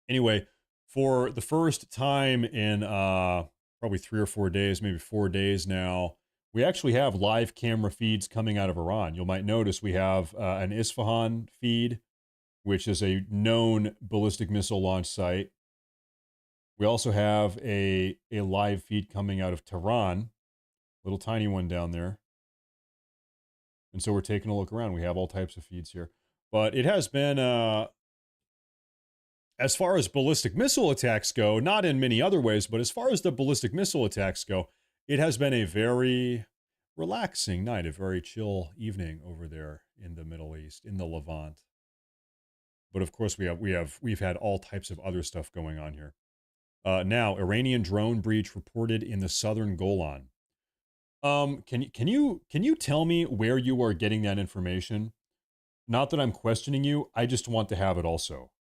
Anyway, for the first time in probably 3 or 4 days, maybe 4 days now, we actually have live camera feeds coming out of Iran. You might notice we have an Isfahan feed, which is a known ballistic missile launch site. We also have a live feed coming out of Tehran, little tiny one down there. And so we're taking a look around. We have all types of feeds here. But it has been, as far as ballistic missile attacks go, not in many other ways, but as far as the ballistic missile attacks go, it has been a very relaxing night, a very chill evening over there in the Middle East, in the Levant. But of course, we've had all types of other stuff going on here. Now, Iranian drone breach reported in the southern Golan. Can you tell me where you are getting that information? Not that I'm questioning you, I just want to have it also,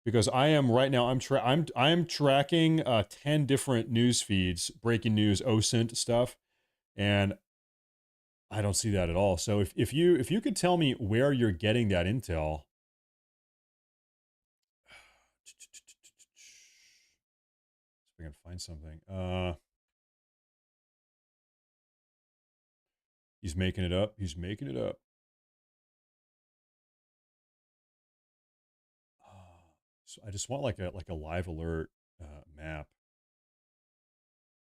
because I am right now. I'm tracking 10 different news feeds, breaking news, OSINT stuff, and I don't see that at all. So if you could tell me where you're getting that intel. I can find something. He's making it up. He's making it up. So I just want like a live alert map.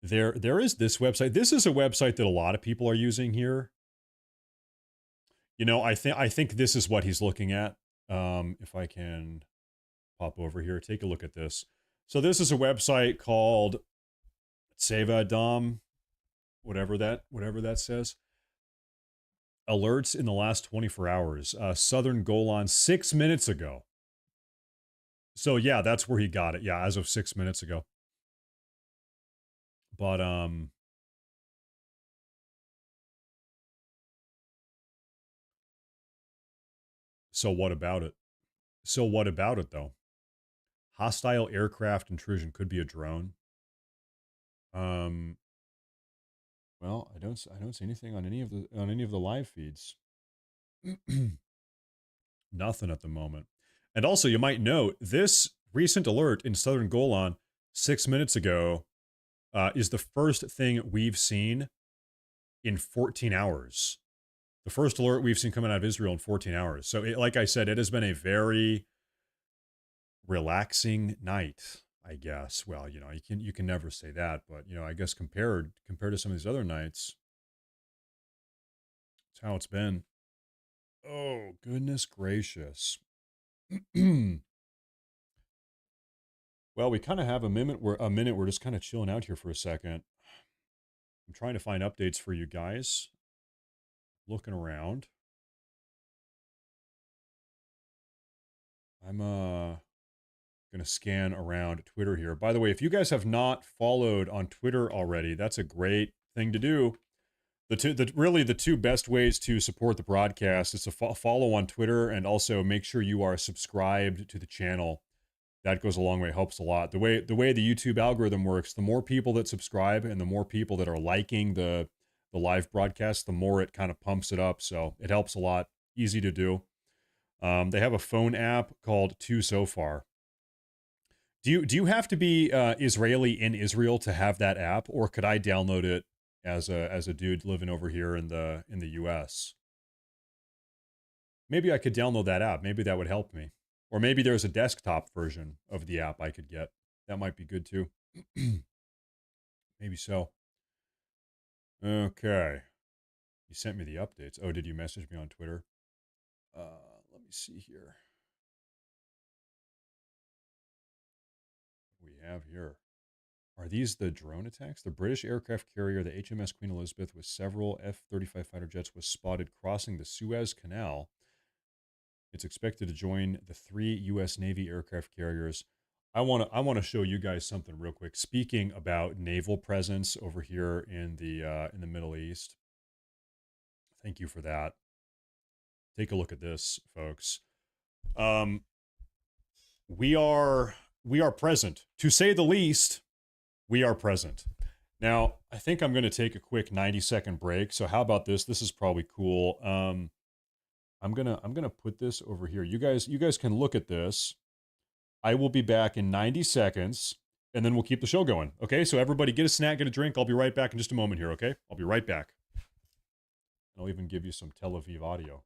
There is this website. This is a website that a lot of people are using here. You know, I think this is what he's looking at. If I can pop over here, take a look at this. So this is a website called Seva Dom, whatever that says. Alerts in the last 24 hours. Southern Golan 6 minutes ago. So yeah, that's where he got it. Yeah, as of 6 minutes ago. But so what about it? So what about it though? Hostile aircraft intrusion could be a drone. Well, I don't see anything on any of the live feeds. Nothing at the moment. And also, you might note this recent alert in Southern Golan 6 minutes ago is the first thing we've seen in 14 hours. The first alert we've seen coming out of Israel in 14 hours. So, like I said, it has been a very relaxing night, I guess. Well, you know, you can never say that, but you know, I guess compared to some of these other nights, it's how it's been. Oh, goodness gracious. Well, we kind of have a minute. We're just kind of chilling out here for a second. I'm trying to find updates for you guys. Looking around. I'm gonna scan around Twitter here. By the way, if you guys have not followed on Twitter already, that's a great thing to do. The two best ways to support the broadcast is to follow on Twitter, and also make sure you are subscribed to the channel. That goes a long way, helps a lot. The way the YouTube algorithm works, the more people that subscribe and the more people that are liking the live broadcast, the more it kind of pumps it up. So it helps a lot. Easy to do. They have a phone app called 2SoFar. Do you have to be Israeli in Israel to have that app, or could I download it as a dude living over here in the US? Maybe I could download that app. Maybe that would help me. Or maybe there's a desktop version of the app I could get. That might be good too. Maybe so. Okay. You sent me the updates. Oh, did you message me on Twitter? Let me see here. What we have here. Are these the drone attacks? The British aircraft carrier, the HMS Queen Elizabeth, with several F-35 fighter jets, was spotted crossing the Suez Canal. It's expected to join the 3 U.S. Navy aircraft carriers. I want to show you guys something real quick. Speaking about naval presence over here in the Middle East. Thank you for that. Take a look at this, folks. We are present, to say the least. We are present. Now, I think I'm going to take a quick 90-second break. So how about this? This is probably cool. I'm gonna put this over here. You guys can look at this. I will be back in 90 seconds, and then we'll keep the show going. Okay, so everybody get a snack, get a drink. I'll be right back in just a moment here, okay? I'll be right back. I'll even give you some Tel Aviv audio.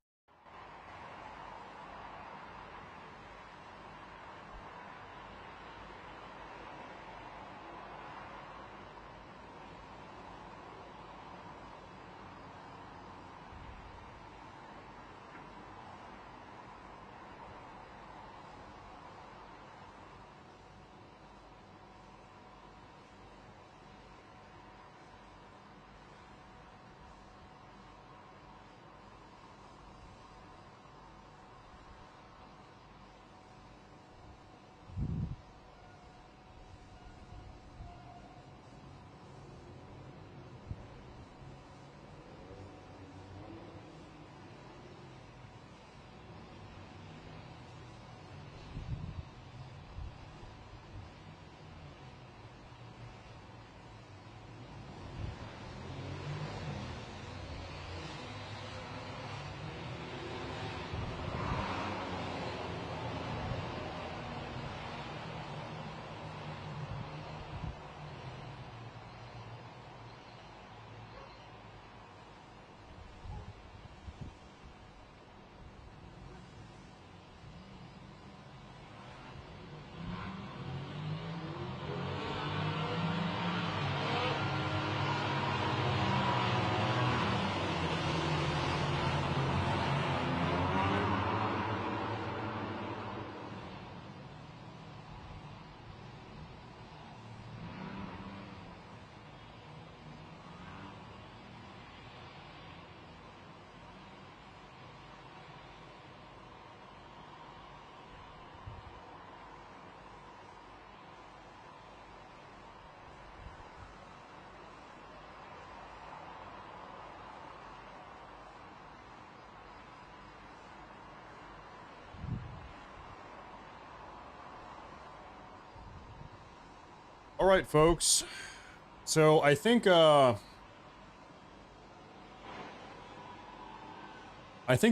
All right, folks. So I think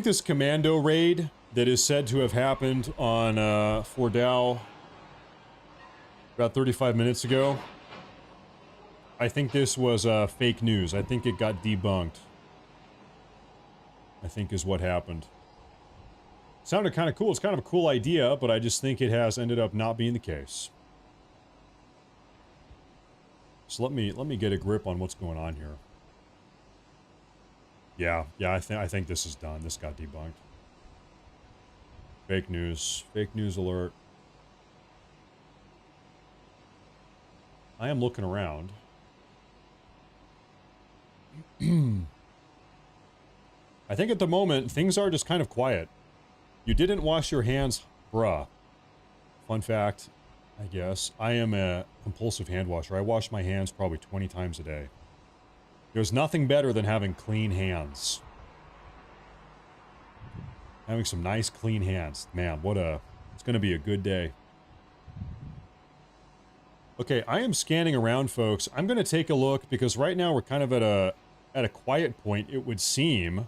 this commando raid that is said to have happened on Fordow about 35 minutes ago, I think this was fake news. I think it got debunked. I think is what happened. Sounded kind of cool. It's kind of a cool idea, but I just think it has ended up not being the case. So let me get a grip on what's going on here. Yeah, I think this is done. This got debunked. Fake news. Fake news alert. I am looking around. I think at the moment, things are just kind of quiet. You didn't wash your hands, bruh. Fun fact, I guess. I am a compulsive hand washer. I wash my hands probably 20 times a day. There's nothing better than having clean hands. Having some nice clean hands. Man, it's gonna be a good day. Okay, I am scanning around, folks. I'm gonna take a look because right now we're kind of at a quiet point, it would seem.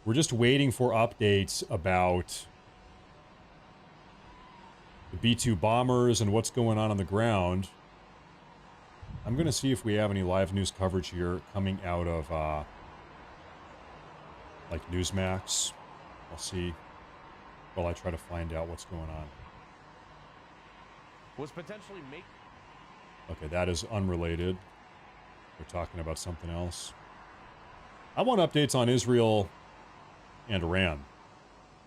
We're just waiting for updates about the B-2 bombers and what's going on the ground. I'm going to see if we have any live news coverage here coming out of, like, Newsmax. I'll see while I try to find out what's going on. Was potentially make. Okay, that is unrelated. We're talking about something else. I want updates on Israel and Iran.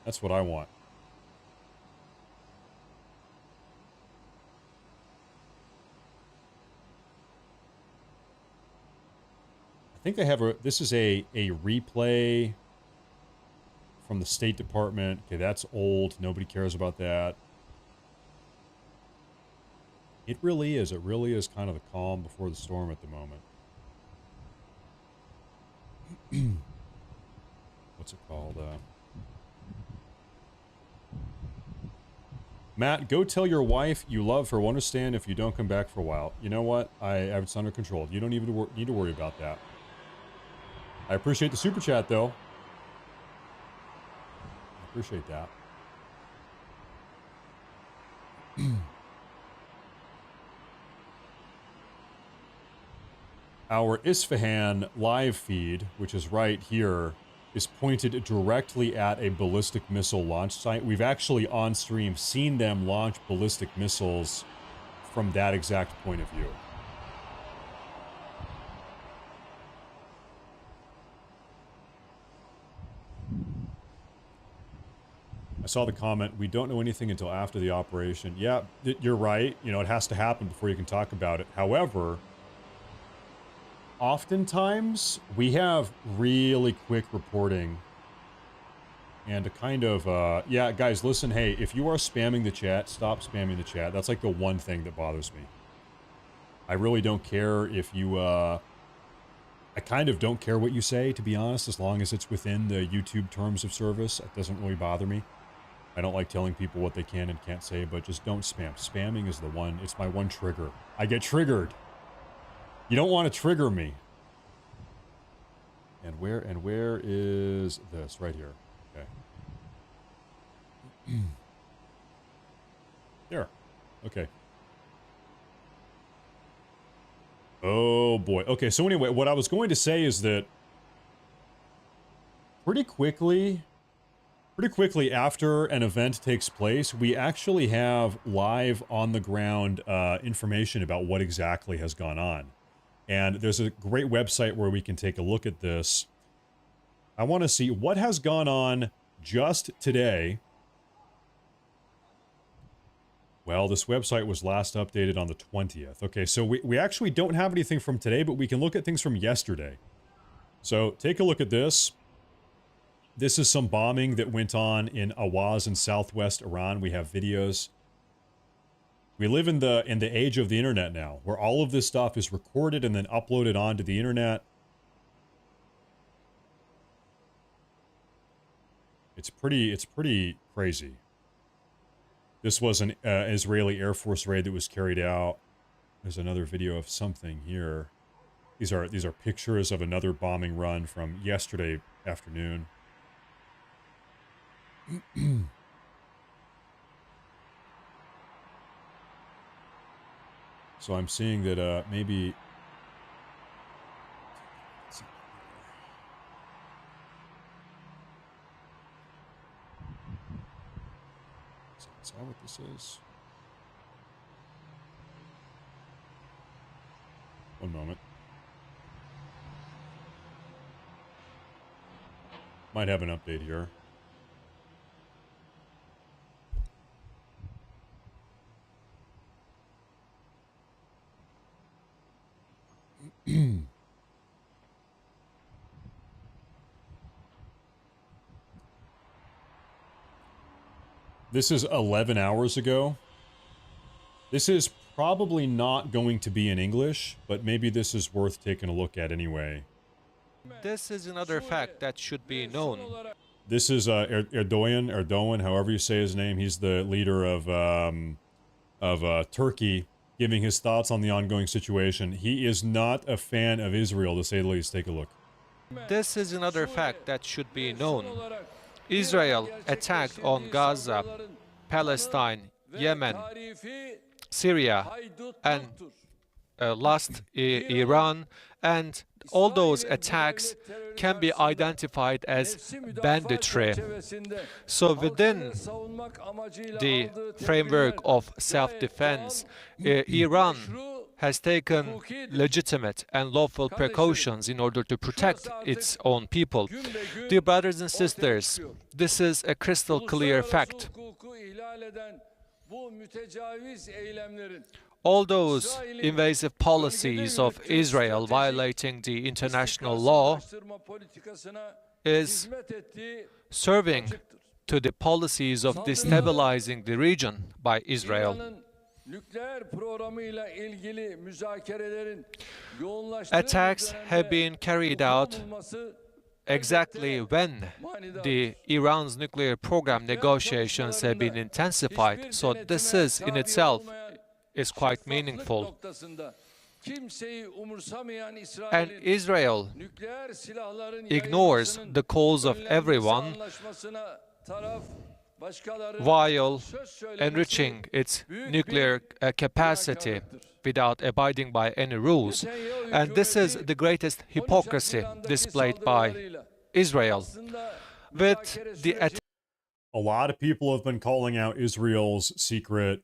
That's what I want. I think they have this is a replay from the State Department. Okay, that's old. Nobody cares about that. It really is. It really is kind of the calm before the storm at the moment. What's it called? Matt, go tell your wife you love her. Will understand if you don't come back for a while. You know what? I have it under control. You don't even need to worry about that. I appreciate the super chat, though. I appreciate that. Our Isfahan live feed, which is right here, is pointed directly at a ballistic missile launch site. We've actually on stream seen them launch ballistic missiles from that exact point of view. I saw the comment, we don't know anything until after the operation. Yeah, you're right. You know, it has to happen before you can talk about it. However, oftentimes we have really quick reporting and a kind of, yeah, guys, listen, hey, if you are spamming the chat, stop spamming the chat. That's like the one thing that bothers me. I really don't care if you, I kind of don't care what you say, to be honest, as long as it's within the YouTube terms of service. It doesn't really bother me. I don't like telling people what they can and can't say, but just don't spam. Spamming is the one, it's my one trigger. I get triggered. You don't want to trigger me. And where is this? Right here. Okay. There. Okay. Oh boy. Okay, so anyway, what I was going to say is that pretty quickly after an event takes place, we actually have live on the ground information about what exactly has gone on. And there's a great website where we can take a look at this. I want to see what has gone on just today. Well, this website was last updated on the 20th. Okay, so we actually don't have anything from today, but we can look at things from yesterday. So take a look at this. This is some bombing that went on in Awaz in southwest Iran. We have videos. We live in the age of the internet now, where all of this stuff is recorded and then uploaded onto the internet. It's pretty crazy. This was an Israeli Air Force raid that was carried out. There's another video of something here. These are pictures of another bombing run from yesterday afternoon. So I'm seeing that maybe... Is that what this is? One moment. Might have an update here. This is 11 hours ago. This is probably not going to be in English, but maybe this is worth taking a look at anyway. This is another fact that should be known. This is Erdogan, however you say his name. He's the leader of Turkey, giving his thoughts on the ongoing situation. He is not a fan of Israel, to say the least. Take a look. This is another fact that should be known. Israel attacked on Gaza, Palestine, Yemen, Syria, and last Iran, and all those attacks can be identified as banditry. So within the framework of self-defense, Iran has taken legitimate and lawful precautions in order to protect its own people. Dear brothers and sisters, this is a crystal clear fact. All those invasive policies of Israel violating the international law is serving to the policies of destabilizing the region by Israel. Attacks have been carried out exactly when the Iran's nuclear program negotiations have been intensified. So this is in itself is quite meaningful. And Israel ignores the calls of everyone while enriching its nuclear capacity without abiding by any rules. And this is the greatest hypocrisy displayed by Israel. With the a lot of people have been calling out Israel's secret,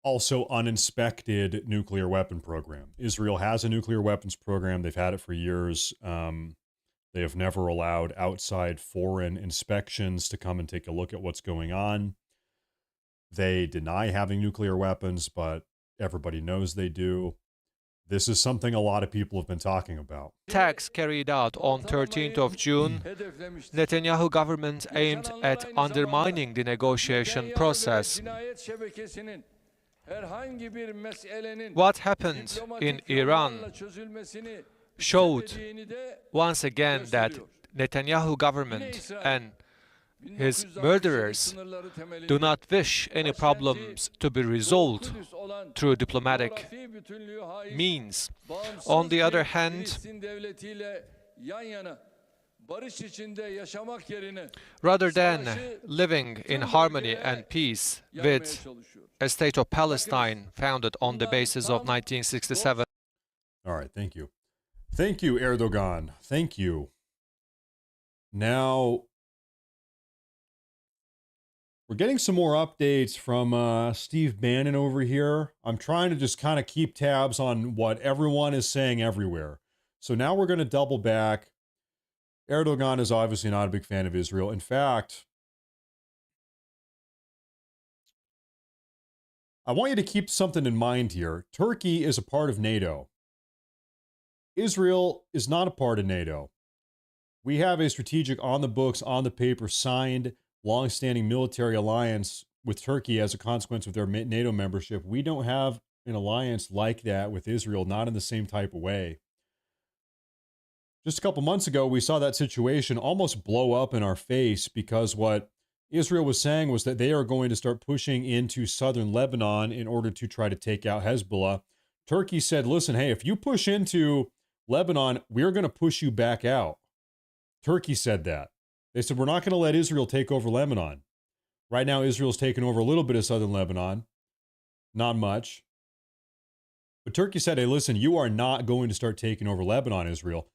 also uninspected nuclear weapon program. Israel has a nuclear weapons program. They've had it for years. They have never allowed outside foreign inspections to come and take a look at what's going on. They deny having nuclear weapons, but everybody knows they do. This is something a lot of people have been talking about. Attacks carried out on 13th of June, Netanyahu government aimed at undermining the negotiation process. What happened in Iran showed once again that Netanyahu government and his murderers do not wish any problems to be resolved through diplomatic means. On the other hand, rather than living in harmony and peace with a state of Palestine founded on the basis of 1967. All right, thank you. Thank you, Erdogan. Thank you. Now, we're getting some more updates from Steve Bannon over here. I'm trying to just kind of keep tabs on what everyone is saying everywhere. So now we're going to double back. Erdogan is obviously not a big fan of Israel. In fact, I want you to keep something in mind here. Turkey is a part of NATO. Israel is not a part of NATO. We have a strategic on the books, on the paper, signed, long-standing military alliance with Turkey as a consequence of their NATO membership. We don't have an alliance like that with Israel, not in the same type of way. Just a couple months ago, we saw that situation almost blow up in our face because what Israel was saying was that they are going to start pushing into southern Lebanon in order to try to take out Hezbollah. Turkey said, listen, hey, if you push into Lebanon, we're going to push you back out. Turkey said that. They said, we're not going to let Israel take over Lebanon. Right now, Israel's taken over a little bit of southern Lebanon. Not much. But Turkey said, hey, listen, you are not going to start taking over Lebanon, Israel.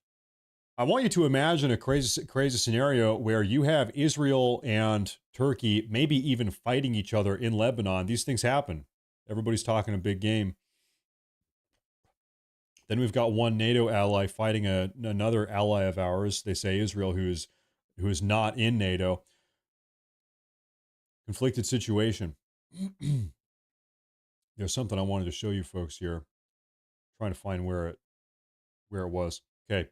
I want you to imagine a crazy scenario where you have Israel and Turkey maybe even fighting each other in Lebanon. These things happen. Everybody's talking a big game. Then we've got one NATO ally fighting another ally of ours. They say Israel, who is not in NATO. Conflicted situation. There's something I wanted to show you folks here. Trying to find where it was. Okay.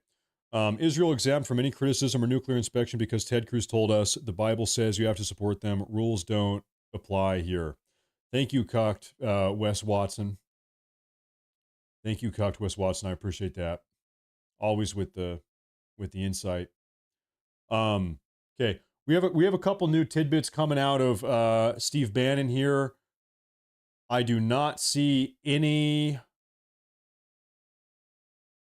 Israel exempt from any criticism or nuclear inspection because Ted Cruz told us the Bible says you have to support them. Rules don't apply here. Thank you, Cocked Wes Watson. Thank you, Cocked Wes Watson. I appreciate that. Always with the insight. Okay, we have a couple new tidbits coming out of Steve Bannon here. I do not see any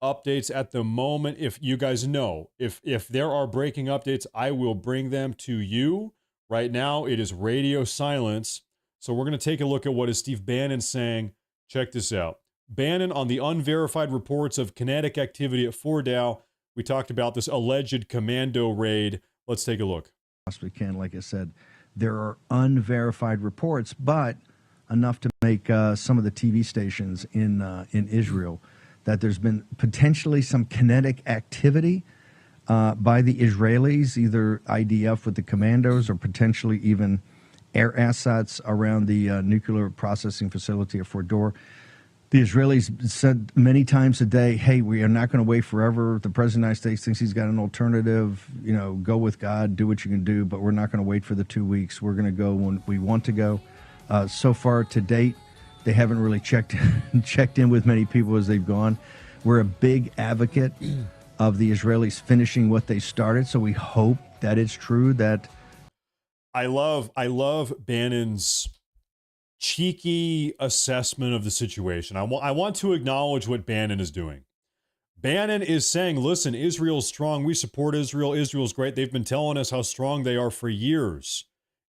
updates at the moment. If you guys know, if there are breaking updates, I will bring them to you. Right now, it is radio silence. So we're going to take a look at what is Steve Bannon saying. Check this out. Bannon on the unverified reports of kinetic activity at Fordow. We talked about this alleged commando raid. Let's take a look. Possibly can, like I said, there are unverified reports, but enough to make some of the TV stations in Israel that there's been potentially some kinetic activity by the Israelis, either IDF with the commandos or potentially even air assets around the nuclear processing facility at Fordow. The Israelis said many times a day, hey, we are not going to wait forever. The President of the United States thinks he's got an alternative, go with God, do what you can do, but we're not going to wait for the 2 weeks. We're going to go when we want to go. So far to date, they haven't really checked in with many people as they've gone. We're a big advocate of the Israelis finishing what they started, so we hope that it's true that. I love Bannon's cheeky assessment of the situation. I want to acknowledge what Bannon is doing. Bannon is saying, listen, Israel's strong. We support Israel. Israel's great. They've been telling us how strong they are for years.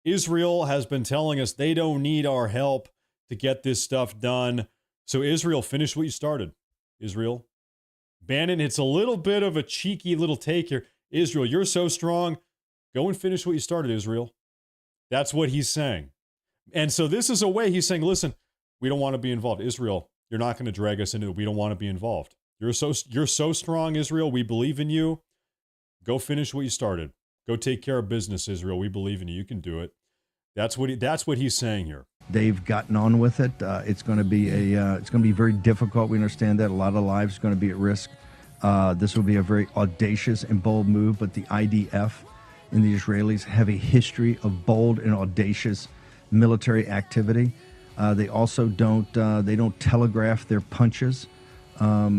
Israel has been telling us they don't need our help to get this stuff done. So Israel, finish what you started. Israel. Bannon, it's a little bit of a cheeky little take here. Israel, you're so strong. Go and finish what you started, Israel. That's what he's saying. And so this is a way he's saying, listen, we don't want to be involved. Israel, you're not going to drag us into it. We don't want to be involved. You're so strong, Israel. We believe in you. Go finish what you started. Go take care of business, Israel. We believe in you. You can do it. That's what he's saying here. They've gotten on with it. It's going to be it's going to be very difficult. We understand that a lot of lives are going to be at risk. This will be a very audacious and bold move, but the IDF and the Israelis have a history of bold and audacious military activity. They also don't telegraph their punches,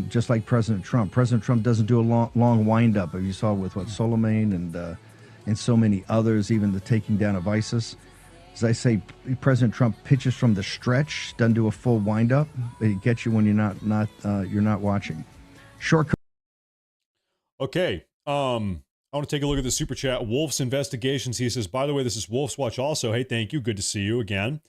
just like President Trump. President Trump doesn't do a long windup. As you saw with Soleimani and so many others, even the taking down of ISIS. As I say, President Trump pitches from the stretch, doesn't do a full windup. It gets you when you're not watching. Short. Okay. I want to take a look at the super chat. Wolf's Investigations. He says, by the way, this is Wolf's Watch also. Hey, thank you. Good to see you again.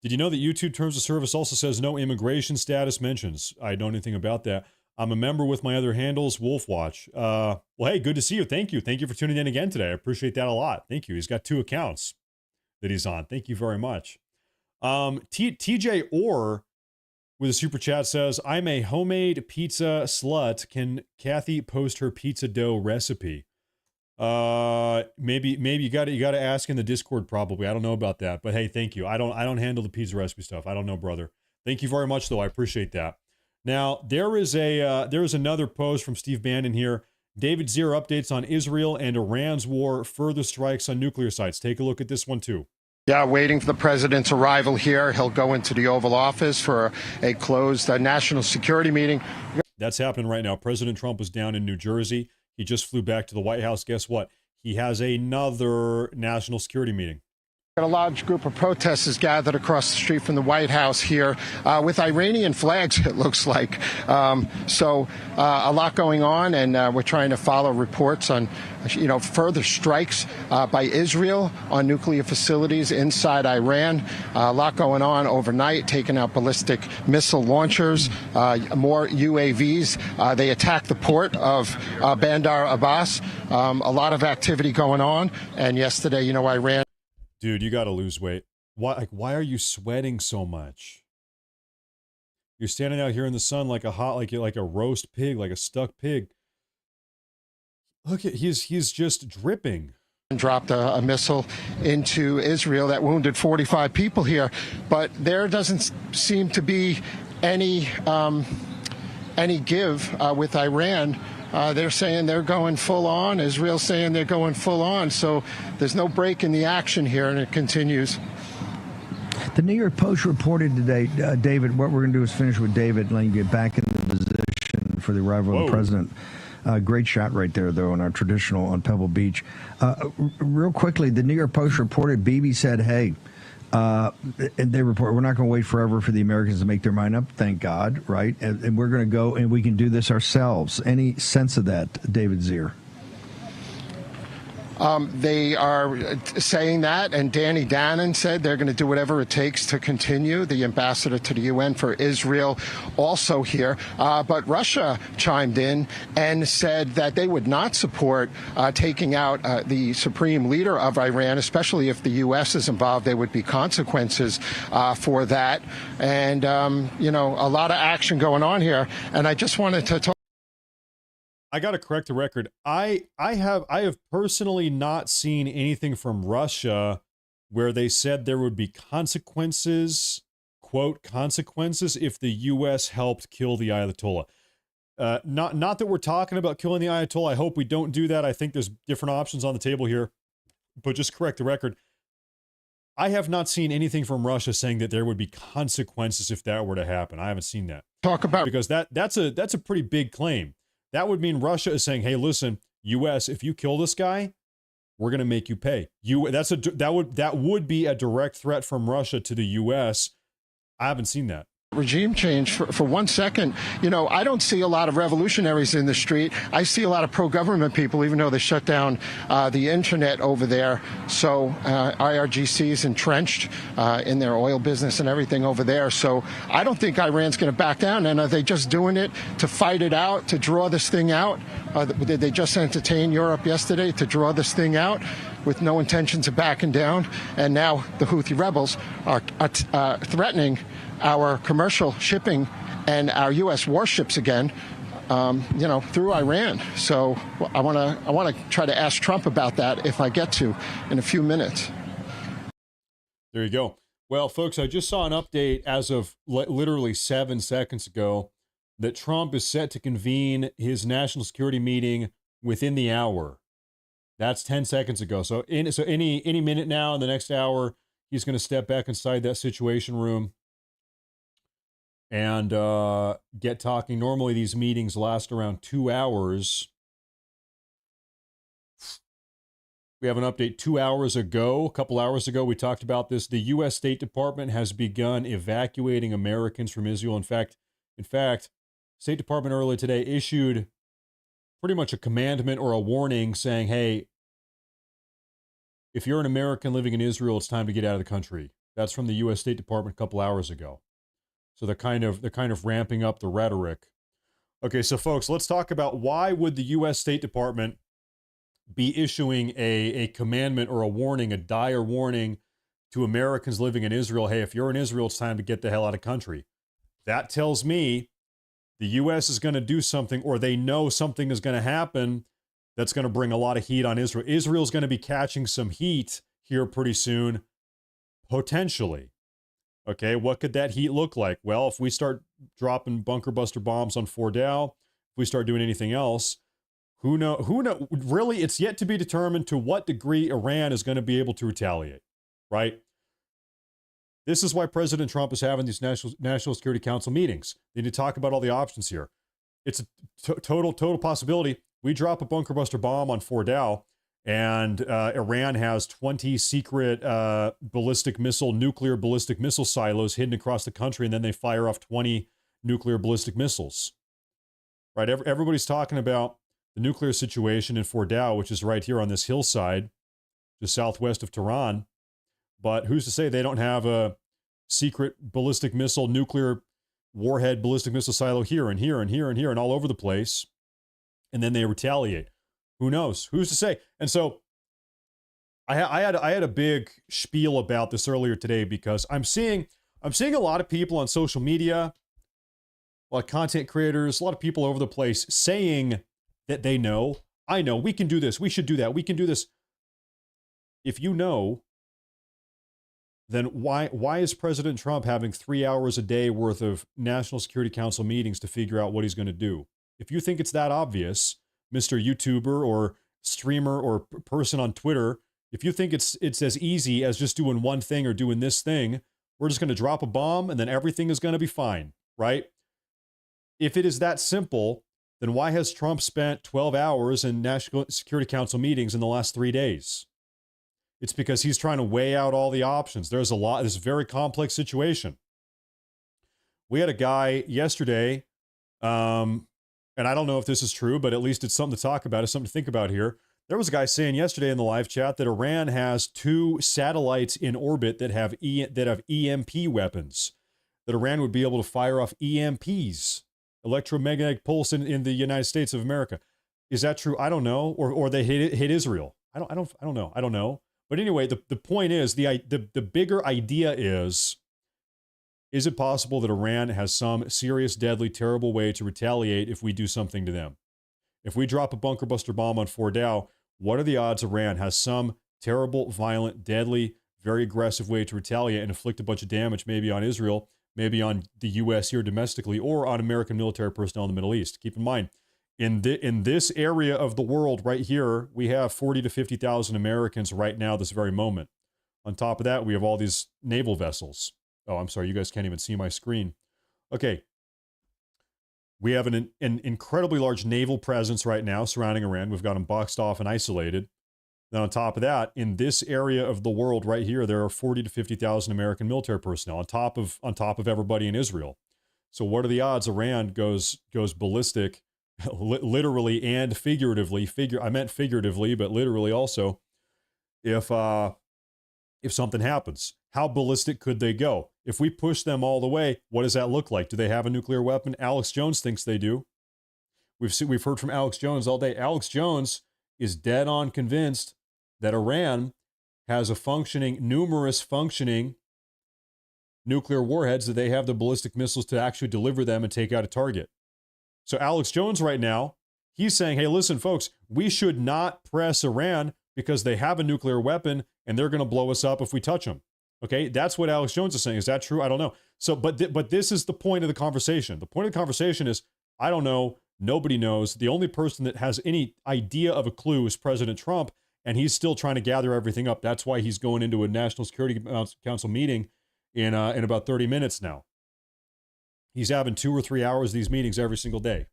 Did you know that YouTube Terms of Service also says no immigration status mentions? I don't know anything about that. I'm a member with my other handles, Wolf Watch. Well, hey, good to see you. Thank you. Thank you for tuning in again today. I appreciate that a lot. Thank you. He's got 2 accounts that he's on. Thank you very much. TJ Orr with a super chat says, I'm a homemade pizza slut. Can Kathy post her pizza dough recipe? Maybe you got to ask in the Discord probably. I don't know about that, but hey, thank you. I don't handle the pizza recipe stuff. I don't know, brother. Thank you very much though. I appreciate that. Now there is another post from Steve Bannon here. David Zier updates on Israel and Iran's war, further strikes on nuclear sites. Take a look at this one too. Yeah, waiting for the president's arrival here. He'll go into the Oval Office for a closed national security meeting. That's happening right now. President Trump was down in New Jersey. He just flew back to the White House. Guess what? He has another national security meeting. A large group of protesters gathered across the street from the White House here with Iranian flags, it looks like. So a lot going on, and we're trying to follow reports on, further strikes by Israel on nuclear facilities inside Iran. A lot going on overnight, taking out ballistic missile launchers, more UAVs. They attacked the port of Bandar Abbas. A lot of activity going on. And yesterday, Iran. Dude, you got to lose weight. Why are you sweating so much? You're standing out here in the sun like a roast pig, like a stuck pig. Look at he's just dripping. Dropped a missile into Israel that wounded 45 people here, but there doesn't seem to be any give with Iran. They're saying they're going full on. Israel's saying they're going full on. So there's no break in the action here, and it continues. The New York Post reported today, David, what we're going to do is finish with David, letting you get back in the position for the arrival of the president. Great shot right there, though, on our traditional on Pebble Beach. Real quickly, the New York Post reported Bibi said, hey, and they report, we're not going to wait forever for the Americans to make their mind up, thank God, right? And we're going to go and we can do this ourselves. Any sense of that, David Zier? They are saying that, and Danny Bannon said they're going to do whatever it takes to continue. The ambassador to the UN for Israel also here. But Russia chimed in and said that they would not support taking out the supreme leader of Iran, especially if the U.S. is involved. There would be consequences for that. And, a lot of action going on here. And I just wanted to talk. I got to correct the record. I have personally not seen anything from Russia where they said there would be consequences, quote, consequences if the U.S. helped kill the Ayatollah. Not that we're talking about killing the Ayatollah. I hope we don't do that. I think there's different options on the table here, but just correct the record. I have not seen anything from Russia saying that there would be consequences if that were to happen. I haven't seen that. Talk about because that's a pretty big claim. That would mean Russia is saying, "Hey, listen, U.S., if you kill this guy, we're going to make you pay." That would be a direct threat from Russia to the U.S. I haven't seen that. Regime change for 1 second. I don't see a lot of revolutionaries in the street. I see a lot of pro-government people, even though they shut down the internet over there. So IRGC is entrenched in their oil business and everything over there. So I don't think Iran's going to back down. And are they just doing it to fight it out, to draw this thing out? Did they just entertain Europe yesterday to draw this thing out with no intentions of backing down? And now the Houthi rebels are threatening our commercial shipping and our U.S. warships again, through Iran. So I want to try to ask Trump about that if I get to in a few minutes. There you go. Well, folks, I just saw an update as of literally 7 seconds ago that Trump is set to convene his national security meeting within the hour. That's 10 seconds ago. So any minute now in the next hour, he's going to step back inside that Situation Room and get talking. Normally, these meetings last around 2 hours. We have an update 2 hours ago. A couple hours ago, we talked about this. The U.S. State Department has begun evacuating Americans from Israel. In fact, State Department earlier today issued pretty much a commandment or a warning saying, hey, if you're an American living in Israel, it's time to get out of the country. That's from the U.S. State Department a couple hours ago. So they're kind of ramping up the rhetoric. Okay, so folks, let's talk about why would the U.S. State Department be issuing a commandment or a warning, a dire warning to Americans living in Israel. Hey, if you're in Israel, it's time to get the hell out of country. That tells me the U.S. is going to do something, or they know something is going to happen that's going to bring a lot of heat on Israel. Israel's going to be catching some heat here pretty soon, potentially. Okay, what could that heat look like? Well, if we start dropping bunker buster bombs on Fordow, if we start doing anything else, who know? Really, it's yet to be determined to what degree Iran is going to be able to retaliate, right? This is why President Trump is having these National Security Council meetings. They need to talk about all the options here. It's a total possibility. We drop a bunker buster bomb on Fordow, And Iran has 20 secret nuclear ballistic missile silos hidden across the country, and then they fire off 20 nuclear ballistic missiles. Right? Everybody's talking about the nuclear situation in Fordow, which is right here on this hillside, just southwest of Tehran. But who's to say they don't have a secret ballistic missile, nuclear warhead ballistic missile silo here and here and here and here and all over the place, and then they retaliate? Who knows? Who's to say? And so I had a big spiel about this earlier today because I'm seeing a lot of people on social media, a lot of content creators, a lot of people over the place saying that they know, I know, we can do this, we should do that, we can do this. If you know, then why is President Trump having 3 hours a day worth of National Security Council meetings to figure out what he's going to do? If you think it's that obvious, Mr. YouTuber or streamer or person on Twitter, if you think it's as easy as just doing one thing or doing this thing, we're just going to drop a bomb and then everything is going to be fine, right? If it is that simple, then why has Trump spent 12 hours in National Security Council meetings in the last 3 days? It's because he's trying to weigh out all the options. There's a lot, this very complex situation. We had a guy yesterday, and I don't know if this is true, but at least it's something to talk about. It's something to think about here. There was a guy saying yesterday in the live chat that Iran has 2 satellites in orbit that have EMP weapons. That Iran would be able to fire off EMPs, electromagnetic pulse, in the United States of America. Is that true? I don't know. Or they hit Israel. I don't know. But anyway, the point is, the bigger idea is it possible that Iran has some serious, deadly, terrible way to retaliate if we do something to them? If we drop a bunker buster bomb on Fordow, what are the odds Iran has some terrible, violent, deadly, very aggressive way to retaliate and inflict a bunch of damage, maybe on Israel, maybe on the U.S. here domestically, or on American military personnel in the Middle East? Keep in mind, in this area of the world right here, we have 40 to 50,000 Americans right now, this very moment. On top of that, we have all these naval vessels. Oh, I'm sorry, you guys can't even see my screen. Okay. We have an incredibly large naval presence right now surrounding Iran. We've got them boxed off and isolated. Then on top of that, in this area of the world right here, there are 40 to 50,000 American military personnel on top of everybody in Israel. So what are the odds Iran goes ballistic, literally and figuratively? I meant figuratively, but literally also, if something happens? How ballistic could they go? If we push them all the way, what does that look like? Do they have a nuclear weapon? Alex Jones thinks they do. We've heard from Alex Jones all day. Alex Jones is dead on convinced that Iran has numerous functioning nuclear warheads, that they have the ballistic missiles to actually deliver them and take out a target. So Alex Jones right now, he's saying, hey, listen, folks, we should not press Iran because they have a nuclear weapon and they're going to blow us up if we touch them. Okay, that's what Alex Jones is saying. Is that true? I don't know. So, but this is the point of the conversation. The point of the conversation is, I don't know. Nobody knows. The only person that has any idea of a clue is President Trump, and he's still trying to gather everything up. That's why he's going into a National Security Council meeting in about 30 minutes now. He's having 2 or 3 hours of these meetings every single day.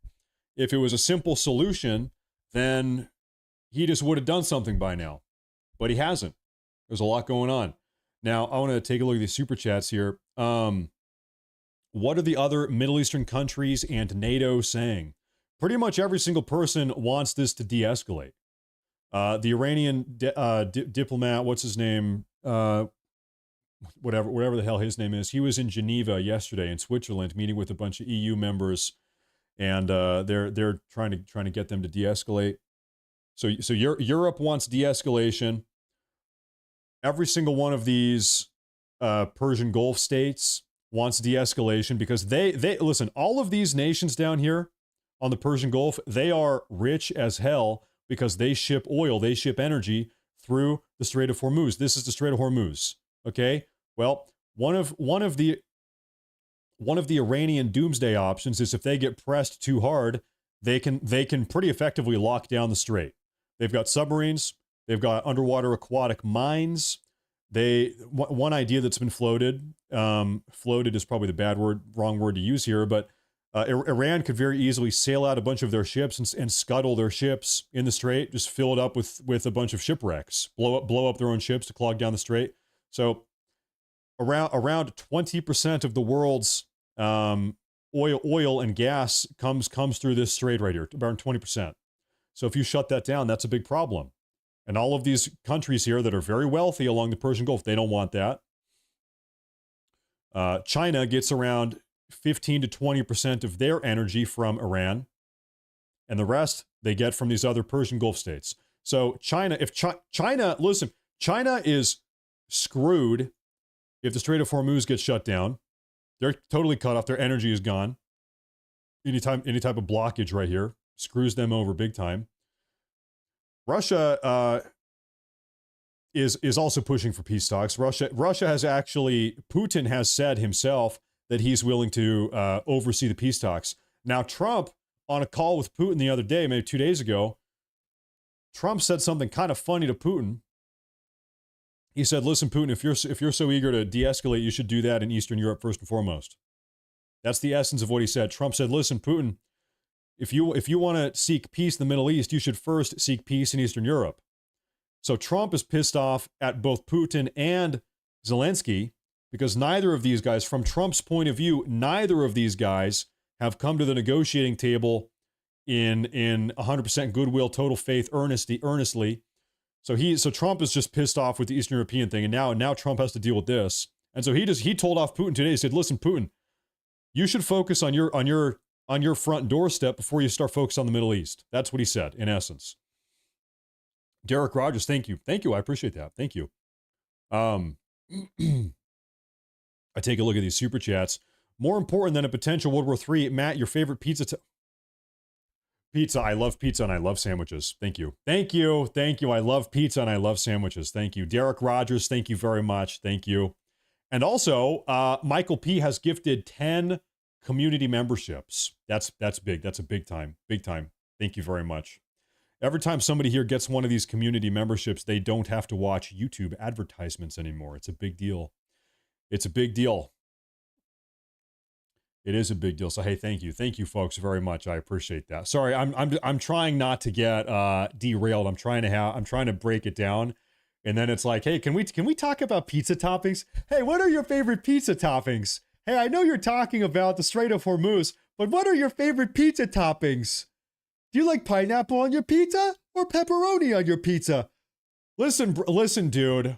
If it was a simple solution, then he just would have done something by now. But he hasn't. There's a lot going on. Now, I want to take a look at these super chats here. What are the other Middle Eastern countries and NATO saying? Pretty much every single person wants this to de-escalate. The Iranian diplomat, what's his name? Whatever the hell his name is. He was in Geneva yesterday in Switzerland, meeting with a bunch of EU members, and they're trying to get them to de-escalate. So Europe wants de-escalation. Every single one of these Persian Gulf states wants de-escalation because they listen, all of these nations down here on the Persian Gulf, they are rich as hell because they ship oil, they ship energy through the Strait of Hormuz. This is the Strait of Hormuz. Okay? Well, one of the Iranian doomsday options is if they get pressed too hard, they can pretty effectively lock down the strait. They've got submarines. They've got underwater aquatic mines. One idea that's been floated is probably the wrong word to use here, but Iran could very easily sail out a bunch of their ships and scuttle their ships in the strait, just fill it up with a bunch of shipwrecks, blow up their own ships to clog down the strait. So around 20% of the world's oil and gas comes through this strait right here, around 20%. So if you shut that down, that's a big problem. And all of these countries here that are very wealthy along the Persian Gulf, they don't want that. China gets around 15 to 20% of their energy from Iran, and the rest they get from these other Persian Gulf states. So China, listen, China is screwed if the Strait of Hormuz gets shut down. They're totally cut off. Their energy is gone. Any type of blockage right here screws them over big time. Russia is also pushing for peace talks. Russia has actually, Putin has said himself that he's willing to oversee the peace talks. Now, Trump, on a call with Putin the other day, maybe 2 days ago, Trump said something kind of funny to Putin. He said, listen, Putin, if you're so eager to de-escalate, you should do that in Eastern Europe first and foremost. That's the essence of what he said. Trump said, listen, Putin, if you want to seek peace in the Middle East, you should first seek peace in Eastern Europe. So Trump is pissed off at both Putin and Zelensky because neither of these guys, from Trump's point of view, neither of these guys have come to the negotiating table in 100% goodwill, total faith, earnestly. So Trump is just pissed off with the Eastern European thing, and now Trump has to deal with this. And so he told off Putin today. He said, "Listen, Putin, you should focus on your front doorstep before you start focusing on the Middle East." That's what he said, in essence. Derek Rogers, thank you. I appreciate that. Thank you. I take a look at these super chats. More important than a potential World War III, Matt, your favorite pizza? Pizza. I love pizza and I love sandwiches. Thank you. I love pizza and I love sandwiches. Thank you. Derek Rogers, thank you very much. Thank you. And also, Michael P. has gifted 10 community memberships. That's big. That's a big time. Thank you very much. Every time somebody here gets one of these community memberships, they don't have to watch YouTube advertisements anymore. It's a big deal. It is a big deal. So hey, thank you folks very much. I appreciate that. Sorry, I'm trying not to get derailed. I'm trying to break it down, and then it's like, hey, can we talk about pizza toppings? Hey, what are your favorite pizza toppings? Hey, I know you're talking about the Strait of Hormuz, but what are your favorite pizza toppings? Do you like pineapple on your pizza or pepperoni on your pizza? Listen, dude.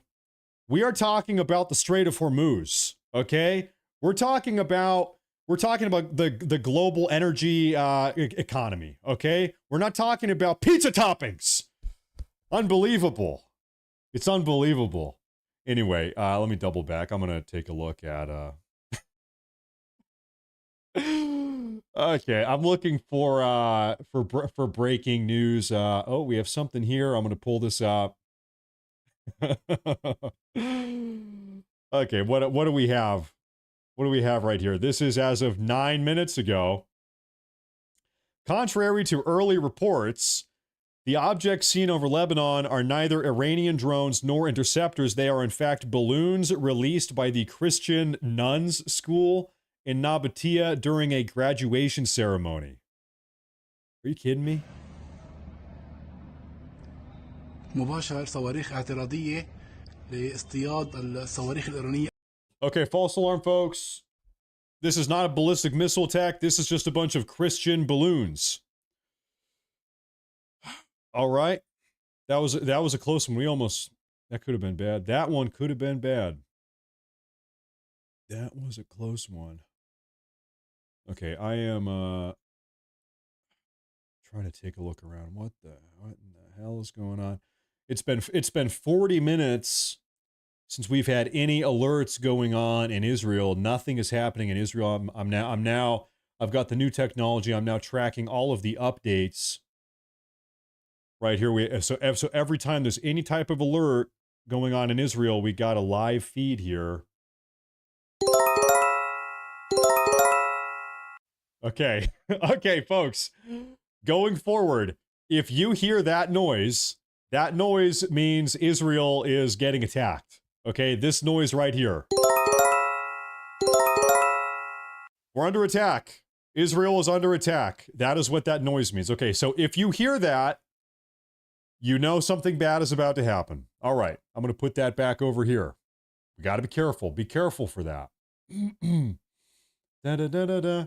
We are talking about the Strait of Hormuz, okay? We're talking about the global energy economy, okay? We're not talking about pizza toppings. Unbelievable. It's unbelievable. Anyway, let me double back. I'm going to take a look at... Okay, I'm looking for breaking news. Oh, we have something here. I'm going to pull this up. Okay, what do we have? What do we have right here? This is as of 9 minutes ago. Contrary to early reports, the objects seen over Lebanon are neither Iranian drones nor interceptors. They are in fact balloons released by the Christian nuns school in Nabatea during a graduation ceremony. Are you kidding me? مباشر صواريخ اعتراضية لاصطياد الصواريخ الإيرانية. Okay, false alarm, folks. This is not a ballistic missile attack. This is just a bunch of Christian balloons. All right. That was a close one. That could have been bad. That one could have been bad. That was a close one. Okay, I am trying to take a look around. What in the hell is going on? It's been 40 minutes since we've had any alerts going on in Israel. Nothing is happening in Israel. I've got the new technology. I'm now tracking all of the updates. Right here, so every time there's any type of alert going on in Israel, we got a live feed here. Okay, okay, folks. Going forward, if you hear that noise means Israel is getting attacked. Okay, this noise right here. We're under attack. Israel is under attack. That is what that noise means. Okay, so if you hear that, you know something bad is about to happen. All right, I'm going to put that back over here. We got to be careful. Be careful for that. Da, da, da, da, da.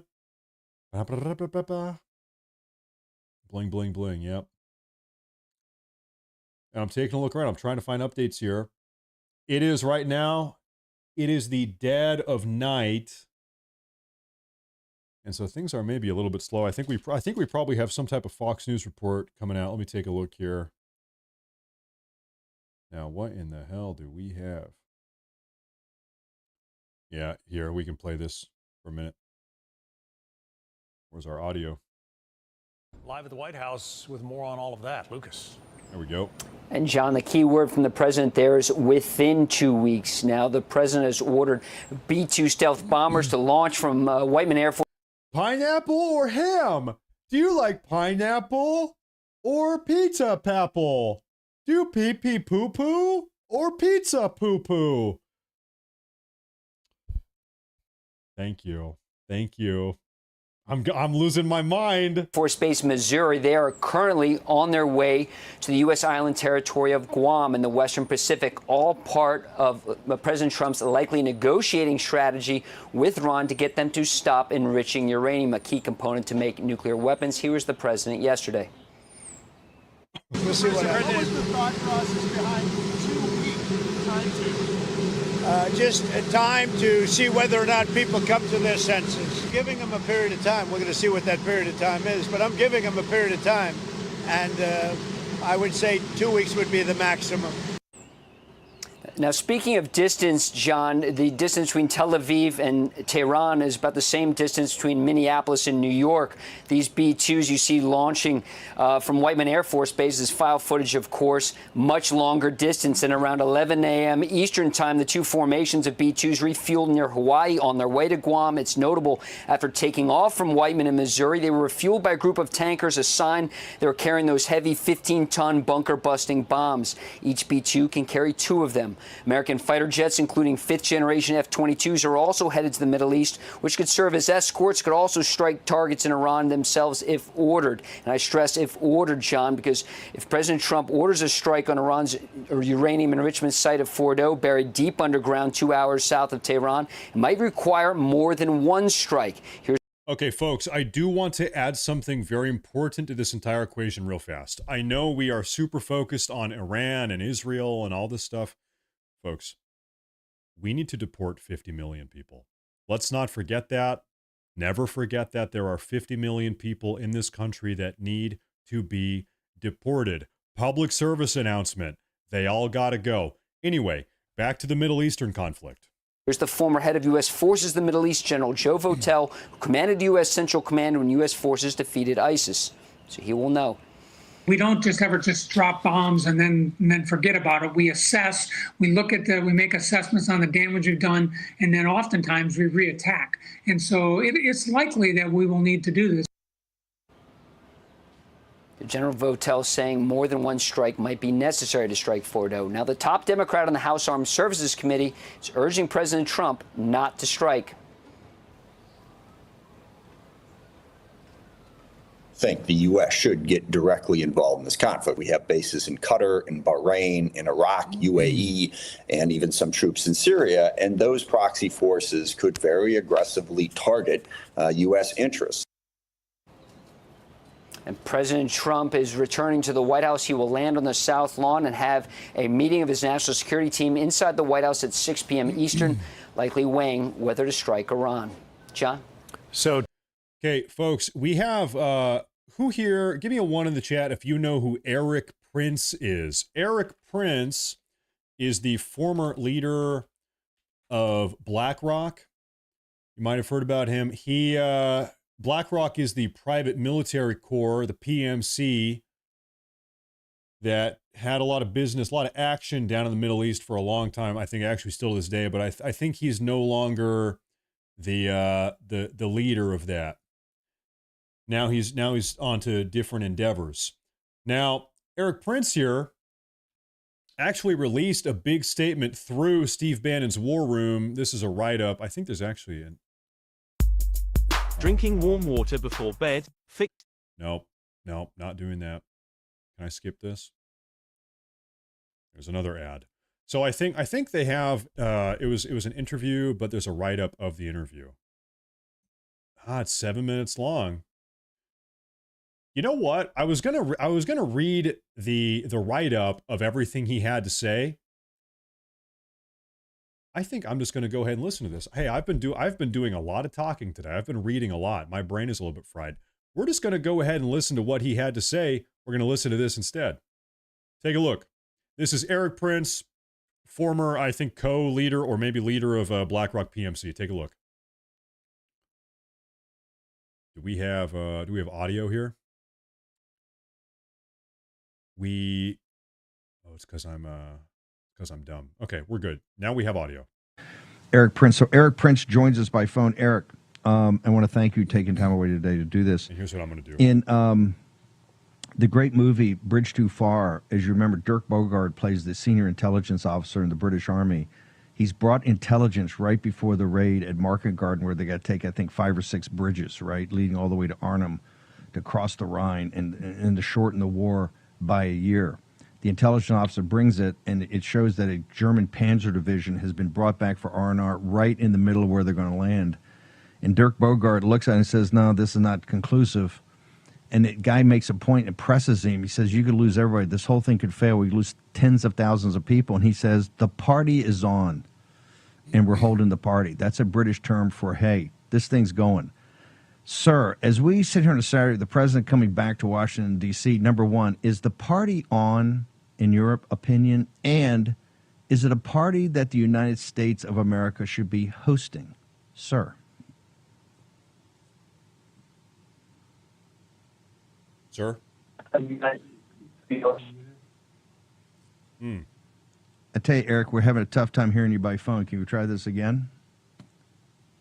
Ba, ba, ba, ba, ba, ba. Bling, bling, bling. Yep. And I'm taking a look around. I'm trying to find updates here. It is right now, it is the dead of night. And so things are maybe a little bit slow. I think we probably have some type of Fox News report coming out. Let me take a look here. Now, what in the hell do we have? Yeah, here, we can play this for a minute. Where's our audio? Live at the White House with more on all of that. Lucas. There we go. And John, the key word from the president there is within 2 weeks. Now, the president has ordered B-2 stealth bombers to launch from Whiteman Air Force. Pineapple or ham? Do you like pineapple or pizza papple? Do you pee-pee poo-poo or pizza poo-poo? Thank you. Thank you. I'm losing my mind. Force Base, Missouri. They are currently on their way to the U.S. island territory of Guam in the Western Pacific, all part of President Trump's likely negotiating strategy with Iran to get them to stop enriching uranium, a key component to make nuclear weapons. Here was the president yesterday. We'll see what happens. What was the thought process behind 2 weeks time to? Just a time to see whether or not people come to their senses. Giving them a period of time. We're going to see what that period of time is, but I'm giving them a period of time, and I would say 2 weeks would be the maximum. Now, speaking of distance, John, the distance between Tel Aviv and Tehran is about the same distance between Minneapolis and New York. These B-2s you see launching from Whiteman Air Force Base is file footage, of course, much longer distance. And around 11 a.m. Eastern time, the two formations of B-2s refueled near Hawaii on their way to Guam. It's notable after taking off from Whiteman in Missouri, they were refueled by a group of tankers, a sign they were carrying those heavy 15-ton bunker-busting bombs. Each B-2 can carry 2 of them. American fighter jets, including 5th-generation F-22s, are also headed to the Middle East, which could serve as escorts, could also strike targets in Iran themselves if ordered. And I stress if ordered, John, because if President Trump orders a strike on Iran's uranium enrichment site of Fordow, buried deep underground 2 hours south of Tehran, it might require more than one strike. Okay, folks, I do want to add something very important to this entire equation real fast. I know we are super focused on Iran and Israel and all this stuff. Folks, we need to deport 50 million people. Let's not forget that. Never forget that there are 50 million people in this country that need to be deported. Public service announcement. They all got to go. Anyway, back to the Middle Eastern conflict. Here's the former head of U.S. Forces, the Middle East, General Joe Votel, who commanded U.S. Central Command when U.S. forces defeated ISIS. So he will know. We don't just ever drop bombs and then forget about it. We assess, we look at we make assessments on the damage we've done, and then oftentimes we reattack. And so it's likely that we will need to do this. General Votel saying more than one strike might be necessary to strike Fordow. Now, the top Democrat on the House Armed Services Committee is urging President Trump not to strike. Think the U.S. should get directly involved in this conflict. We have bases in Qatar, in Bahrain, in Iraq, UAE, and even some troops in Syria. And those proxy forces could very aggressively target U.S. interests. And President Trump is returning to the White House. He will land on the South Lawn and have a meeting of his national security team inside the White House at 6 p.m. Eastern, likely weighing whether to strike Iran. John? So, okay, folks, we have who here? Give me a 1 in the chat if you know who Eric Prince is. Eric Prince is the former leader of BlackRock. You might have heard about him. BlackRock is the private military corps, the PMC, that had a lot of business, a lot of action down in the Middle East for a long time. I think actually still to this day, but I think he's no longer the leader of that. Now he's on to different endeavors. Now, Eric Prince here actually released a big statement through Steve Bannon's War Room. This is a write-up. I think there's actually drinking warm water before bed, Nope, not doing that. Can I skip this? There's another ad. So I think they have it was an interview, but there's a write-up of the interview. It's 7 minutes long. You know what? I was gonna read the write-up of everything he had to say. I think I'm just gonna go ahead and listen to this. Hey, I've been doing a lot of talking today. I've been reading a lot. My brain is a little bit fried. We're just gonna go ahead and listen to what he had to say. We're gonna listen to this instead. Take a look. This is Eric Prince, former, I think, co-leader or maybe leader of BlackRock PMC. Take a look. Do we have audio here? It's because I'm dumb. Okay, we're good. Now we have audio. Eric Prince. So Eric Prince joins us by phone. Eric, I want to thank you taking time away today to do this. And here's what I'm going to do. In the great movie Bridge Too Far, as you remember, Dirk Bogarde plays the senior intelligence officer in the British Army. He's brought intelligence right before the raid at Market Garden, where they got to take, I think, 5 or 6 bridges, right, leading all the way to Arnhem to cross the Rhine and to shorten the war by a year. The intelligence officer brings it, and it shows that a German Panzer division has been brought back for R&R right in the middle of where they're going to land. And Dirk Bogarde looks at it and says, no, this is not conclusive. And the guy makes a point and presses him. He says, you could lose everybody. This whole thing could fail. We lose tens of thousands of people. And he says, the party is on, and we're holding the party. That's a British term for, hey, this thing's going. Sir, as we sit here on a Saturday, the president coming back to Washington, D.C., number one, is the party on, in your opinion? And is it a party that the United States of America should be hosting? Sir. Sir? I tell you, Eric, we're having a tough time hearing you by phone. Can we try this again?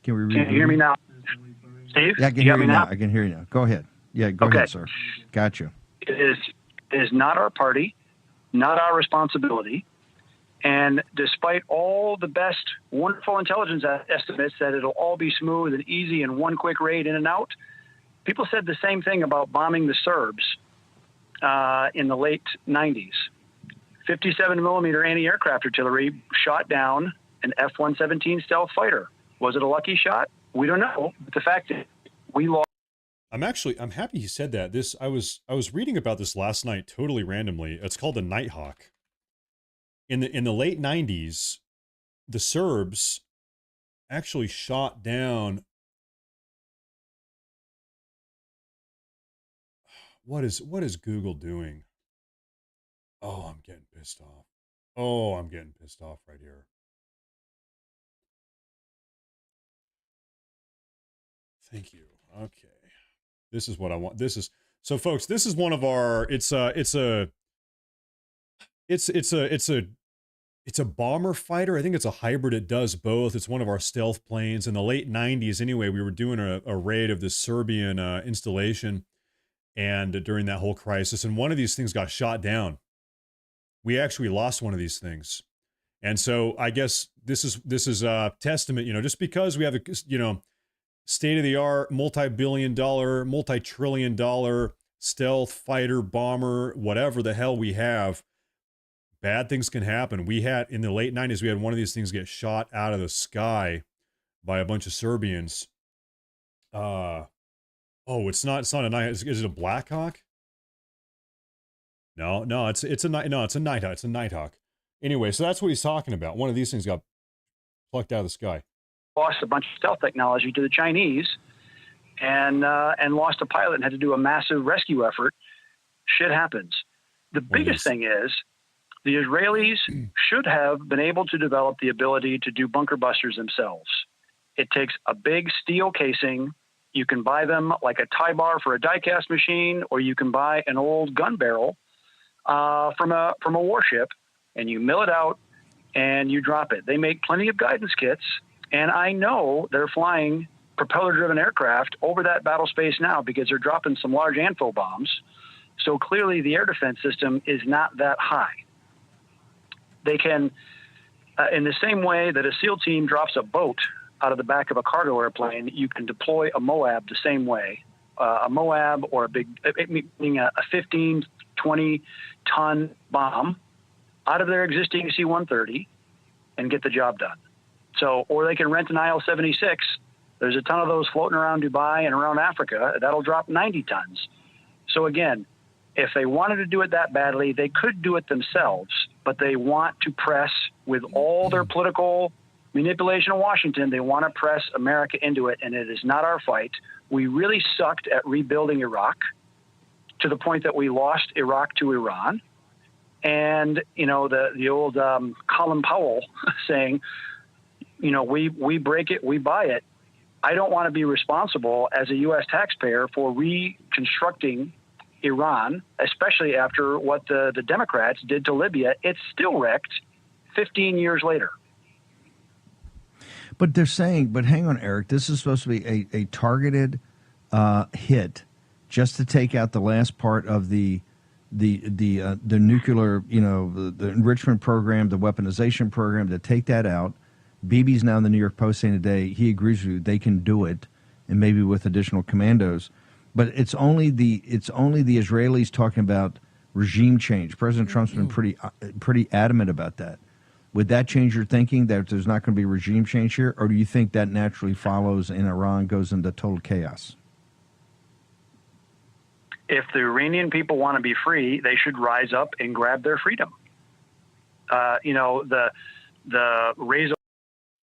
Can you hear me now? Steve? Yeah, I can hear you now. I can hear you now. Go ahead. Yeah, go ahead, sir. Got you. It is not our party, not our responsibility. And despite all the best wonderful intelligence estimates that it'll all be smooth and easy and one quick raid in and out, people said the same thing about bombing the Serbs in the late 90s. 57-millimeter anti-aircraft artillery shot down an F-117 stealth fighter. Was it a lucky shot? We don't know. But the fact is, we lost. I'm happy he said that. I was reading about this last night, totally randomly. It's called the Nighthawk. In the late 90s, the Serbs actually shot down. What is Google doing? Oh, I'm getting pissed off. Oh, I'm getting pissed off right here. Thank you. Okay. This is what I want. So folks, this is one of our, it's a bomber fighter. I think it's a hybrid. It does both. It's one of our stealth planes. In the late 90s anyway, we were doing a raid of the Serbian installation and during that whole crisis, and one of these things got shot down. We actually lost one of these things. And so I guess this is a testament, just because we have a, state-of-the-art, multi-billion-dollar, multi-trillion-dollar stealth fighter, bomber, whatever the hell we have, bad things can happen. We had, in the late 90s, we had one of these things get shot out of the sky by a bunch of Serbians. It's not a night. Is it a Black Hawk? No, it's a Nighthawk. It's a Nighthawk. Anyway, so that's what he's talking about. One of these things got plucked out of the sky. Lost a bunch of stealth technology to the Chinese and lost a pilot and had to do a massive rescue effort. Shit happens. The biggest thing is the Israelis should have been able to develop the ability to do bunker busters themselves. It takes a big steel casing. You can buy them like a tie bar for a die-cast machine, or you can buy an old gun barrel from a warship, and you mill it out and you drop it. They make plenty of guidance kits. And I know they're flying propeller-driven aircraft over that battle space now because they're dropping some large ANFO bombs. So clearly the air defense system is not that high. They can, in the same way that a SEAL team drops a boat out of the back of a cargo airplane, you can deploy a Moab the same way. A Moab or meaning a 15, 20-ton bomb out of their existing C-130 and get the job done. So, or they can rent an IL-76. There's a ton of those floating around Dubai and around Africa. That'll drop 90 tons. So again, if they wanted to do it that badly, they could do it themselves, but they want to press with all their political manipulation in Washington. They want to press America into it, and it is not our fight. We really sucked at rebuilding Iraq to the point that we lost Iraq to Iran. And, you know, the old Colin Powell saying, you know, we break it, we buy it. I don't want to be responsible as a U.S. taxpayer for reconstructing Iran, especially after what the Democrats did to Libya. It's still wrecked 15 years later. But they're saying, but hang on, Eric, this is supposed to be a targeted hit just to take out the last part of the nuclear, you know, the enrichment program, the weaponization program, to take that out. Bibi's now in the New York Post saying today he agrees with you, they can do it, and maybe with additional commandos. But it's only the Israelis talking about regime change. President Trump's been pretty adamant about that. Would that change your thinking that there's not going to be regime change here, or do you think that naturally follows and Iran goes into total chaos? If the Iranian people want to be free, they should rise up and grab their freedom. You know, the raise.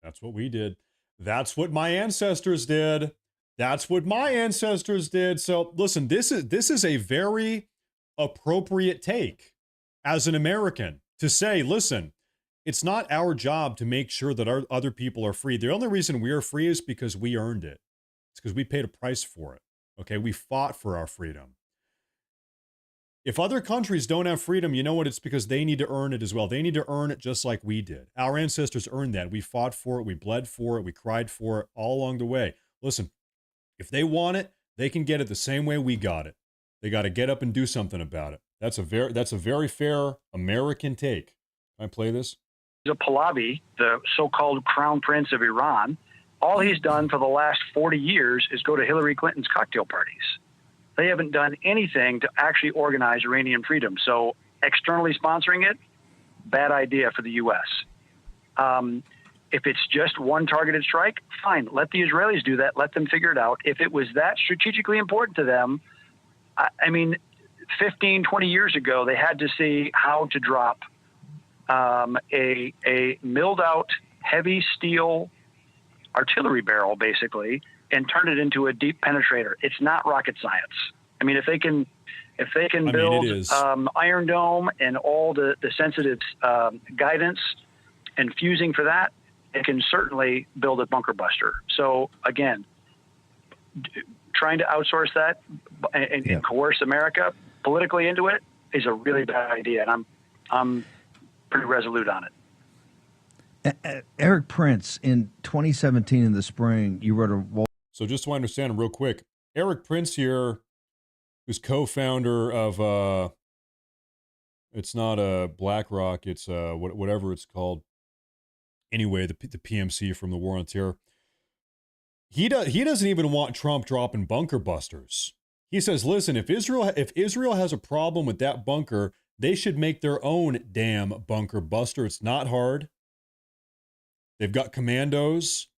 That's what we did. That's what my ancestors did. That's what my ancestors did. So listen, this is a very appropriate take as an American to say, listen, it's not our job to make sure that our other people are free. The only reason we are free is because we earned it. It's because we paid a price for it. Okay, we fought for our freedom. If other countries don't have freedom, you know what? It's because they need to earn it as well. They need to earn it just like we did. Our ancestors earned that. We fought for it. We bled for it. We cried for it all along the way. Listen, if they want it, they can get it the same way we got it. They got to get up and do something about it. That's a very fair American take. Can I play this? Pahlavi, the so-called crown prince of Iran, all he's done for the last 40 years is go to Hillary Clinton's cocktail parties. They haven't done anything to actually organize Iranian freedom. So externally sponsoring it, bad idea for the U.S. If it's just one targeted strike, fine. Let the Israelis do that. Let them figure it out. If it was that strategically important to them, I mean, 15, 20 years ago, they had to see how to drop a milled out heavy steel artillery barrel, basically, and turn it into a deep penetrator. It's not rocket science. I mean, if they can build Iron Dome and all the sensitive guidance and fusing for that, it can certainly build a bunker buster. So again, trying to outsource that and coerce America politically into it is a really bad idea, and I'm pretty resolute on it. Eric Prince, in 2017 in the spring, you wrote a... So just so I understand real quick, Eric Prince here, who's co-founder of, it's not a BlackRock, it's whatever it's called. Anyway, the PMC from the War on Terror. He doesn't even want Trump dropping bunker busters. He says, listen, if Israel has a problem with that bunker, they should make their own damn bunker buster. It's not hard. They've got commandos.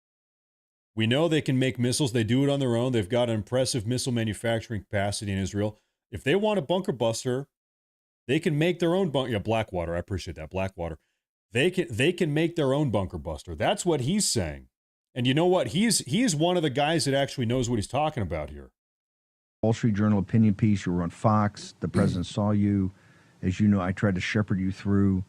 We know they can make missiles. They do it on their own. They've got an impressive missile manufacturing capacity in Israel. If they want a bunker buster, they can make their own bunker. Yeah, Blackwater. I appreciate that. Blackwater. They can make their own bunker buster. That's what he's saying. And you know what? He's one of the guys that actually knows what he's talking about here. Wall Street Journal opinion piece. You were on Fox. The president saw you. As you know, I tried to shepherd you through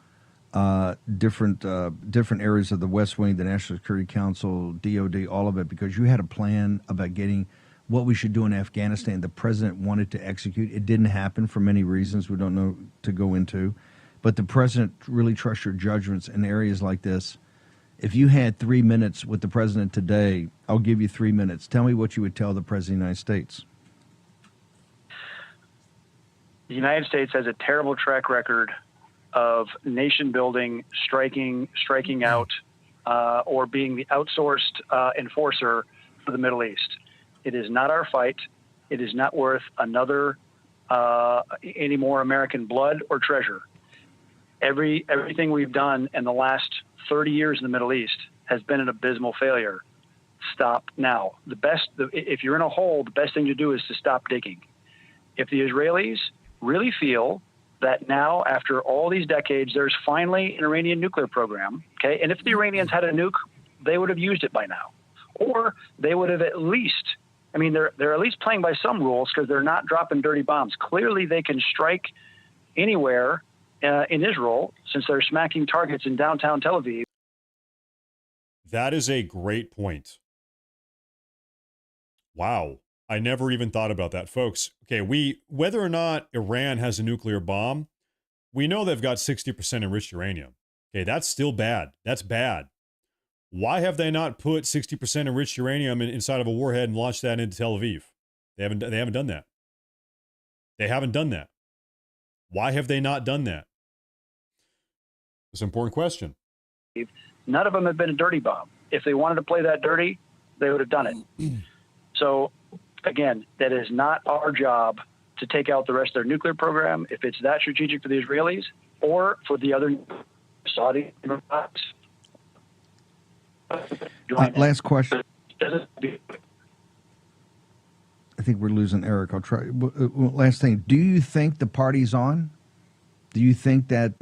different areas of the West Wing, the National Security Council, DOD, all of it, because you had a plan about getting what we should do in Afghanistan. The president wanted to execute. It didn't happen for many reasons we don't know to go into. But the president really trusts your judgments in areas like this. If you had 3 minutes with the president today, I'll give you 3 minutes. Tell me what you would tell the president of the United States. The United States has a terrible track record of nation building, striking out or being the outsourced enforcer for the Middle East. It is not our fight. It is not worth any more American blood or treasure. Everything we've done in the last 30 years in the Middle East has been an abysmal failure. Stop now. If you're in a hole, the best thing to do is to stop digging. If the Israelis really feel that now, after all these decades, there's finally an Iranian nuclear program, okay, and if the Iranians had a nuke, they would have used it by now. Or they would have at least, I mean, they're at least playing by some rules because they're not dropping dirty bombs. Clearly, they can strike anywhere in Israel since they're smacking targets in downtown Tel Aviv. That is a great point. Wow. I never even thought about that, folks. Okay, whether or not Iran has a nuclear bomb, we know they've got 60% enriched uranium. Okay, that's still bad. That's bad. Why have they not put 60% enriched uranium inside of a warhead and launched that into Tel Aviv? They haven't done that. They haven't done that. Why have they not done that? It's an important question. None of them have been a dirty bomb. If they wanted to play that dirty, they would have done it. So, again, that is not our job to take out the rest of their nuclear program if it's that strategic for the Israelis or for the other Saudi. Last question. I think we're losing Eric. I'll try. Last thing. Do you think the party's on? Do you think that,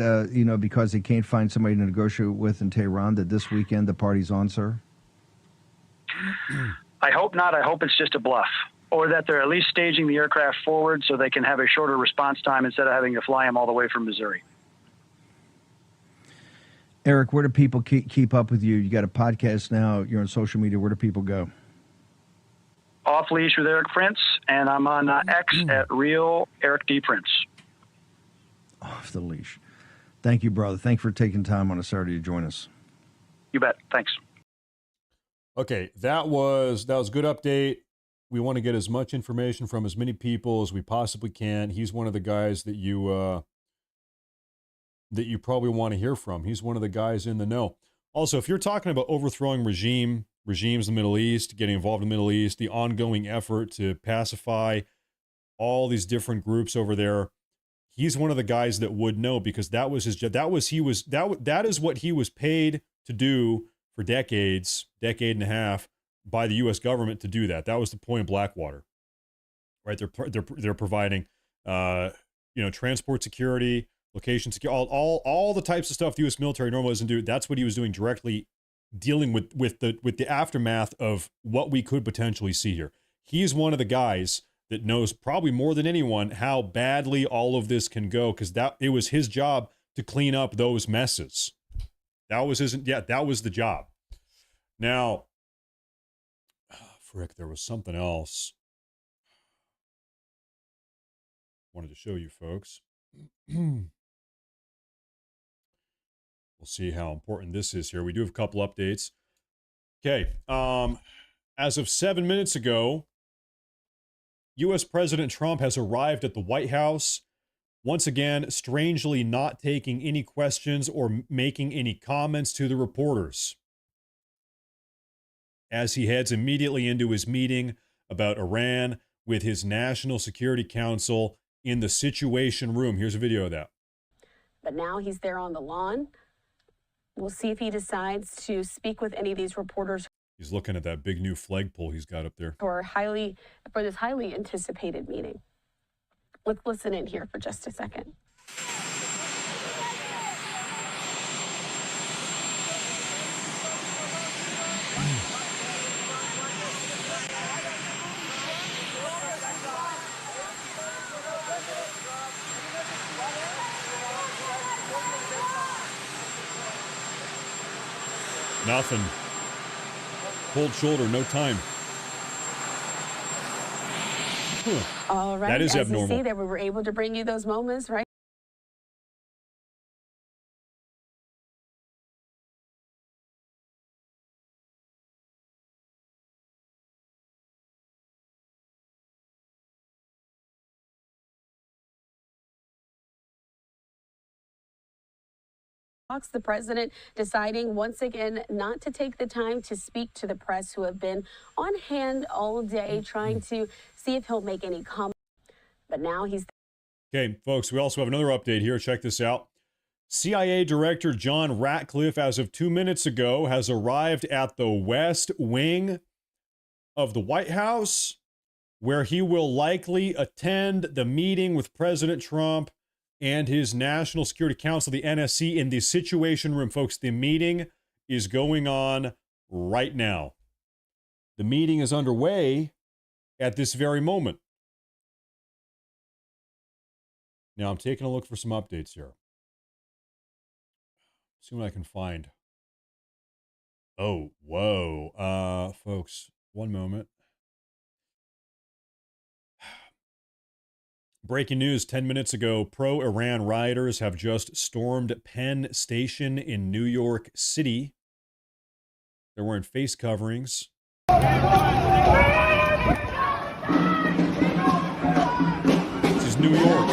because they can't find somebody to negotiate with in Tehran, that this weekend the party's on, sir? I hope not. I hope it's just a bluff, or that they're at least staging the aircraft forward so they can have a shorter response time instead of having to fly them all the way from Missouri. Eric, where do people keep up with you? You got a podcast now. You're on social media. Where do people go? Off Leash with Eric Prince, and I'm on X at Real Eric D. Prince. Off the leash. Thank you, brother. Thanks for taking time on a Saturday to join us. You bet. Thanks. Okay, that was a good update. We want to get as much information from as many people as we possibly can. He's one of the guys that you probably want to hear from. He's one of the guys in the know. Also, if you're talking about overthrowing regimes in the Middle East, getting involved in the Middle East, the ongoing effort to pacify all these different groups over there, he's one of the guys that would know, because that was his job. That is what he was paid to do for decade and a half by the U.S. government to do that. That was the point of Blackwater, right? They're providing, transport security, location security, all the types of stuff the U.S. military normally doesn't do. That's what he was doing, directly dealing with the aftermath of what we could potentially see here. He's one of the guys that knows probably more than anyone how badly all of this can go, because it was his job to clean up those messes. That was the job. Now, frick, there was something else I wanted to show you folks. We'll see how important this is here. We do have a couple updates. Okay. As of 7 minutes ago, U.S. President Trump has arrived at the White House. Once again, strangely not taking any questions or making any comments to the reporters, as he heads immediately into his meeting about Iran with his National Security Council in the Situation Room. Here's a video of that. But now he's there on the lawn. We'll see if he decides to speak with any of these reporters. He's looking at that big new flagpole he's got up there. For this highly anticipated meeting. Let's listen in here for just a second. Nothing. Cold shoulder, no time. All right. That is as abnormal. You see that we were able to bring you those moments, right? The president deciding once again not to take the time to speak to the press, who have been on hand all day trying to see if he'll make any comment. But now he's... Okay, folks, we also have another update here. Check this out. CIA Director John Ratcliffe, as of 2 minutes ago, has arrived at the West Wing of the White House, where he will likely attend the meeting with President Trump and his National Security Council, the NSC, in the Situation Room. Folks, the meeting is going on right now. The meeting is underway at this very moment. Now, I'm taking a look for some updates here. See what I can find. Oh, whoa. Folks, one moment. Breaking news 10 minutes ago, pro-Iran rioters have just stormed Penn Station in New York City. They're wearing face coverings. This is New York.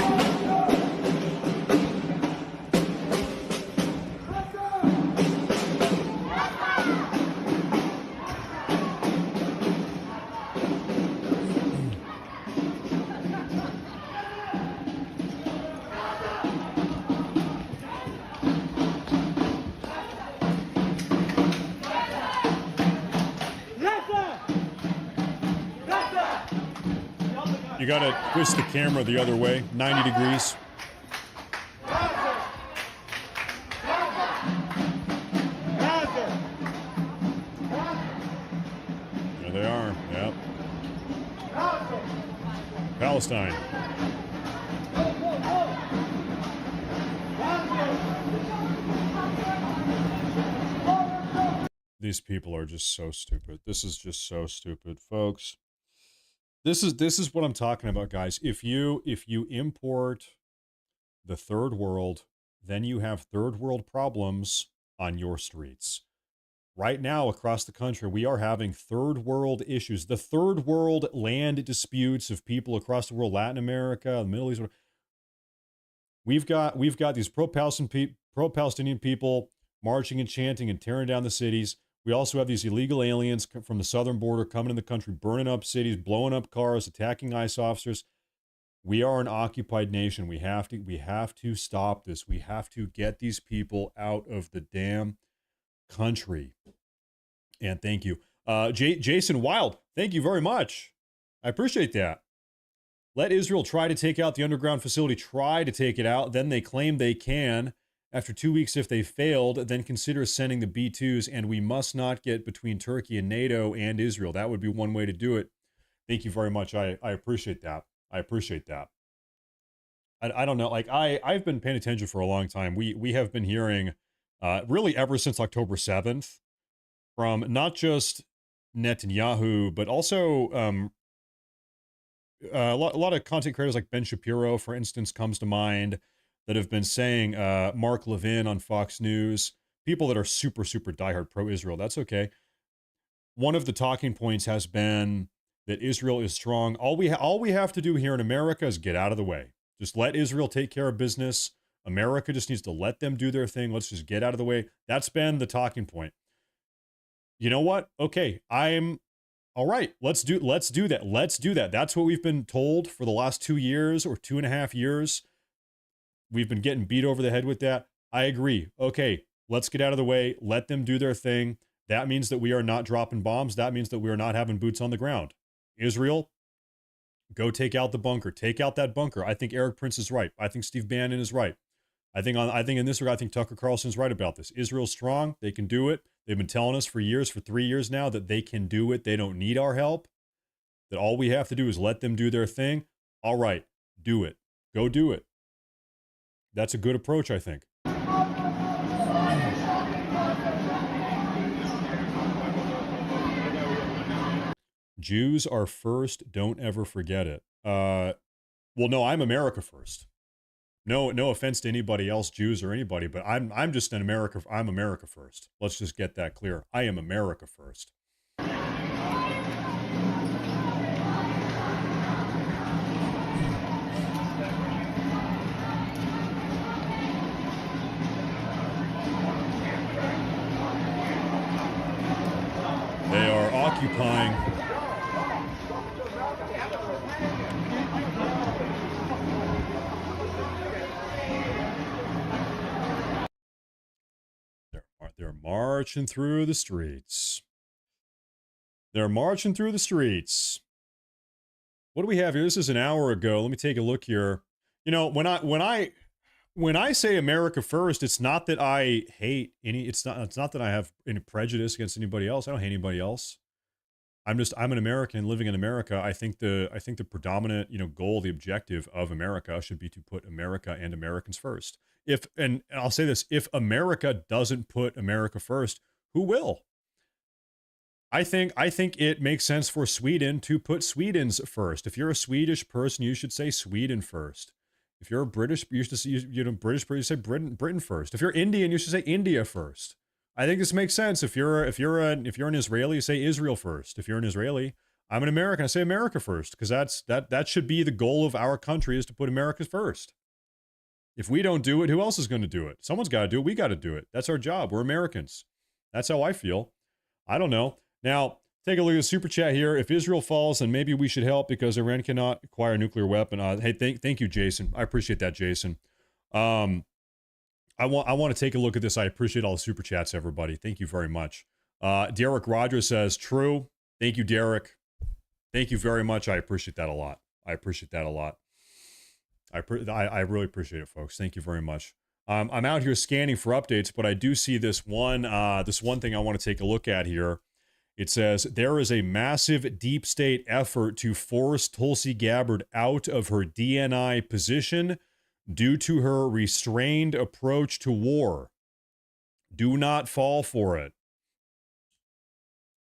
You gotta twist the camera the other way, 90 degrees. There they are, yep. Palestine. These people are just so stupid. This is just so stupid, folks. This is what I'm talking about, guys. If you import the third world, then you have third world problems on your streets. Right now, across the country, we are having third world issues. The third world land disputes of people across the world, Latin America, the Middle East. We've got these pro-Palestinian people marching and chanting and tearing down the cities. We also have these illegal aliens from the southern border coming in the country, burning up cities, blowing up cars, attacking ICE officers. We are an occupied nation. We have to stop this. We have to get these people out of the damn country. And thank you. Jason Wild, thank you very much. I appreciate that. Let Israel try to take out the underground facility, try to take it out. Then they claim they can. After 2 weeks, if they failed, then consider sending the B-2s, and we must not get between Turkey and NATO and Israel. That would be one way to do it. Thank you very much. I appreciate that. I appreciate that. I don't know. Like, I've been paying attention for a long time. We have been hearing, really ever since October 7th, from not just Netanyahu, but also a lot of content creators like Ben Shapiro, for instance, comes to mind, that have been saying, Mark Levin on Fox News, people that are super, super diehard pro-Israel. That's okay. One of the talking points has been that Israel is strong. All we have to do here in America is get out of the way. Just let Israel take care of business. America just needs to let them do their thing. Let's just get out of the way. That's been the talking point. You know what? Okay, I'm all right. Let's do that. Let's do that. That's what we've been told for the last 2 years or 2.5 years. We've been getting beat over the head with that. I agree. Okay, let's get out of the way. Let them do their thing. That means that we are not dropping bombs. That means that we are not having boots on the ground. Israel, go take out the bunker. Take out that bunker. I think Eric Prince is right. I think Steve Bannon is right. I think in this regard, I think Tucker Carlson's right about this. Israel's strong. They can do it. They've been telling us for 3 years now, that they can do it. They don't need our help. That all we have to do is let them do their thing. All right, do it. Go do it. That's a good approach, I think. Jews are first. Don't ever forget it. Well, no, I'm America first. No offense to anybody else, Jews or anybody, but I'm just an America. I'm America first. Let's just get that clear. I am America first. occupying. They're marching through the streets. They're marching through the streets. What do we have here? This is an hour ago. Let me take a look here. You know, when I say America first, it's not that I hate any. It's not that I have any prejudice against anybody else. I don't hate anybody else. I'm an American living in America. I think the predominant, goal, the objective of America should be to put America and Americans first. And I'll say this, if America doesn't put America first, who will? I think it makes sense for Sweden to put Sweden's first. If you're a Swedish person, you should say Sweden first. If you're a British, you should say, British person, you say Britain first. If you're Indian, you should say India first. I think this makes sense. If you're an Israeli, you say Israel first. If you're an Israeli, I'm an American, I say America first, because that should be the goal of our country, is to put America first. If we don't do it, who else is going to do it? Someone's got to do it. We got to do it. That's our job. We're Americans. That's how I feel. I don't know. Now, take a look at the super chat here. If Israel falls, then maybe we should help because Iran cannot acquire a nuclear weapon. Hey, thank you, Jason. I appreciate that, Jason. I want to take a look at this. I appreciate all the super chats, everybody. Thank you very much. Derek Rogers says, true. Thank you, Derek. Thank you very much. I appreciate that a lot. I appreciate that a lot. I really appreciate it, folks. Thank you very much. I'm out here scanning for updates, but I do see this one thing I want to take a look at here. It says, there is a massive deep state effort to force Tulsi Gabbard out of her DNI position due to her restrained approach to war. Do not fall for it.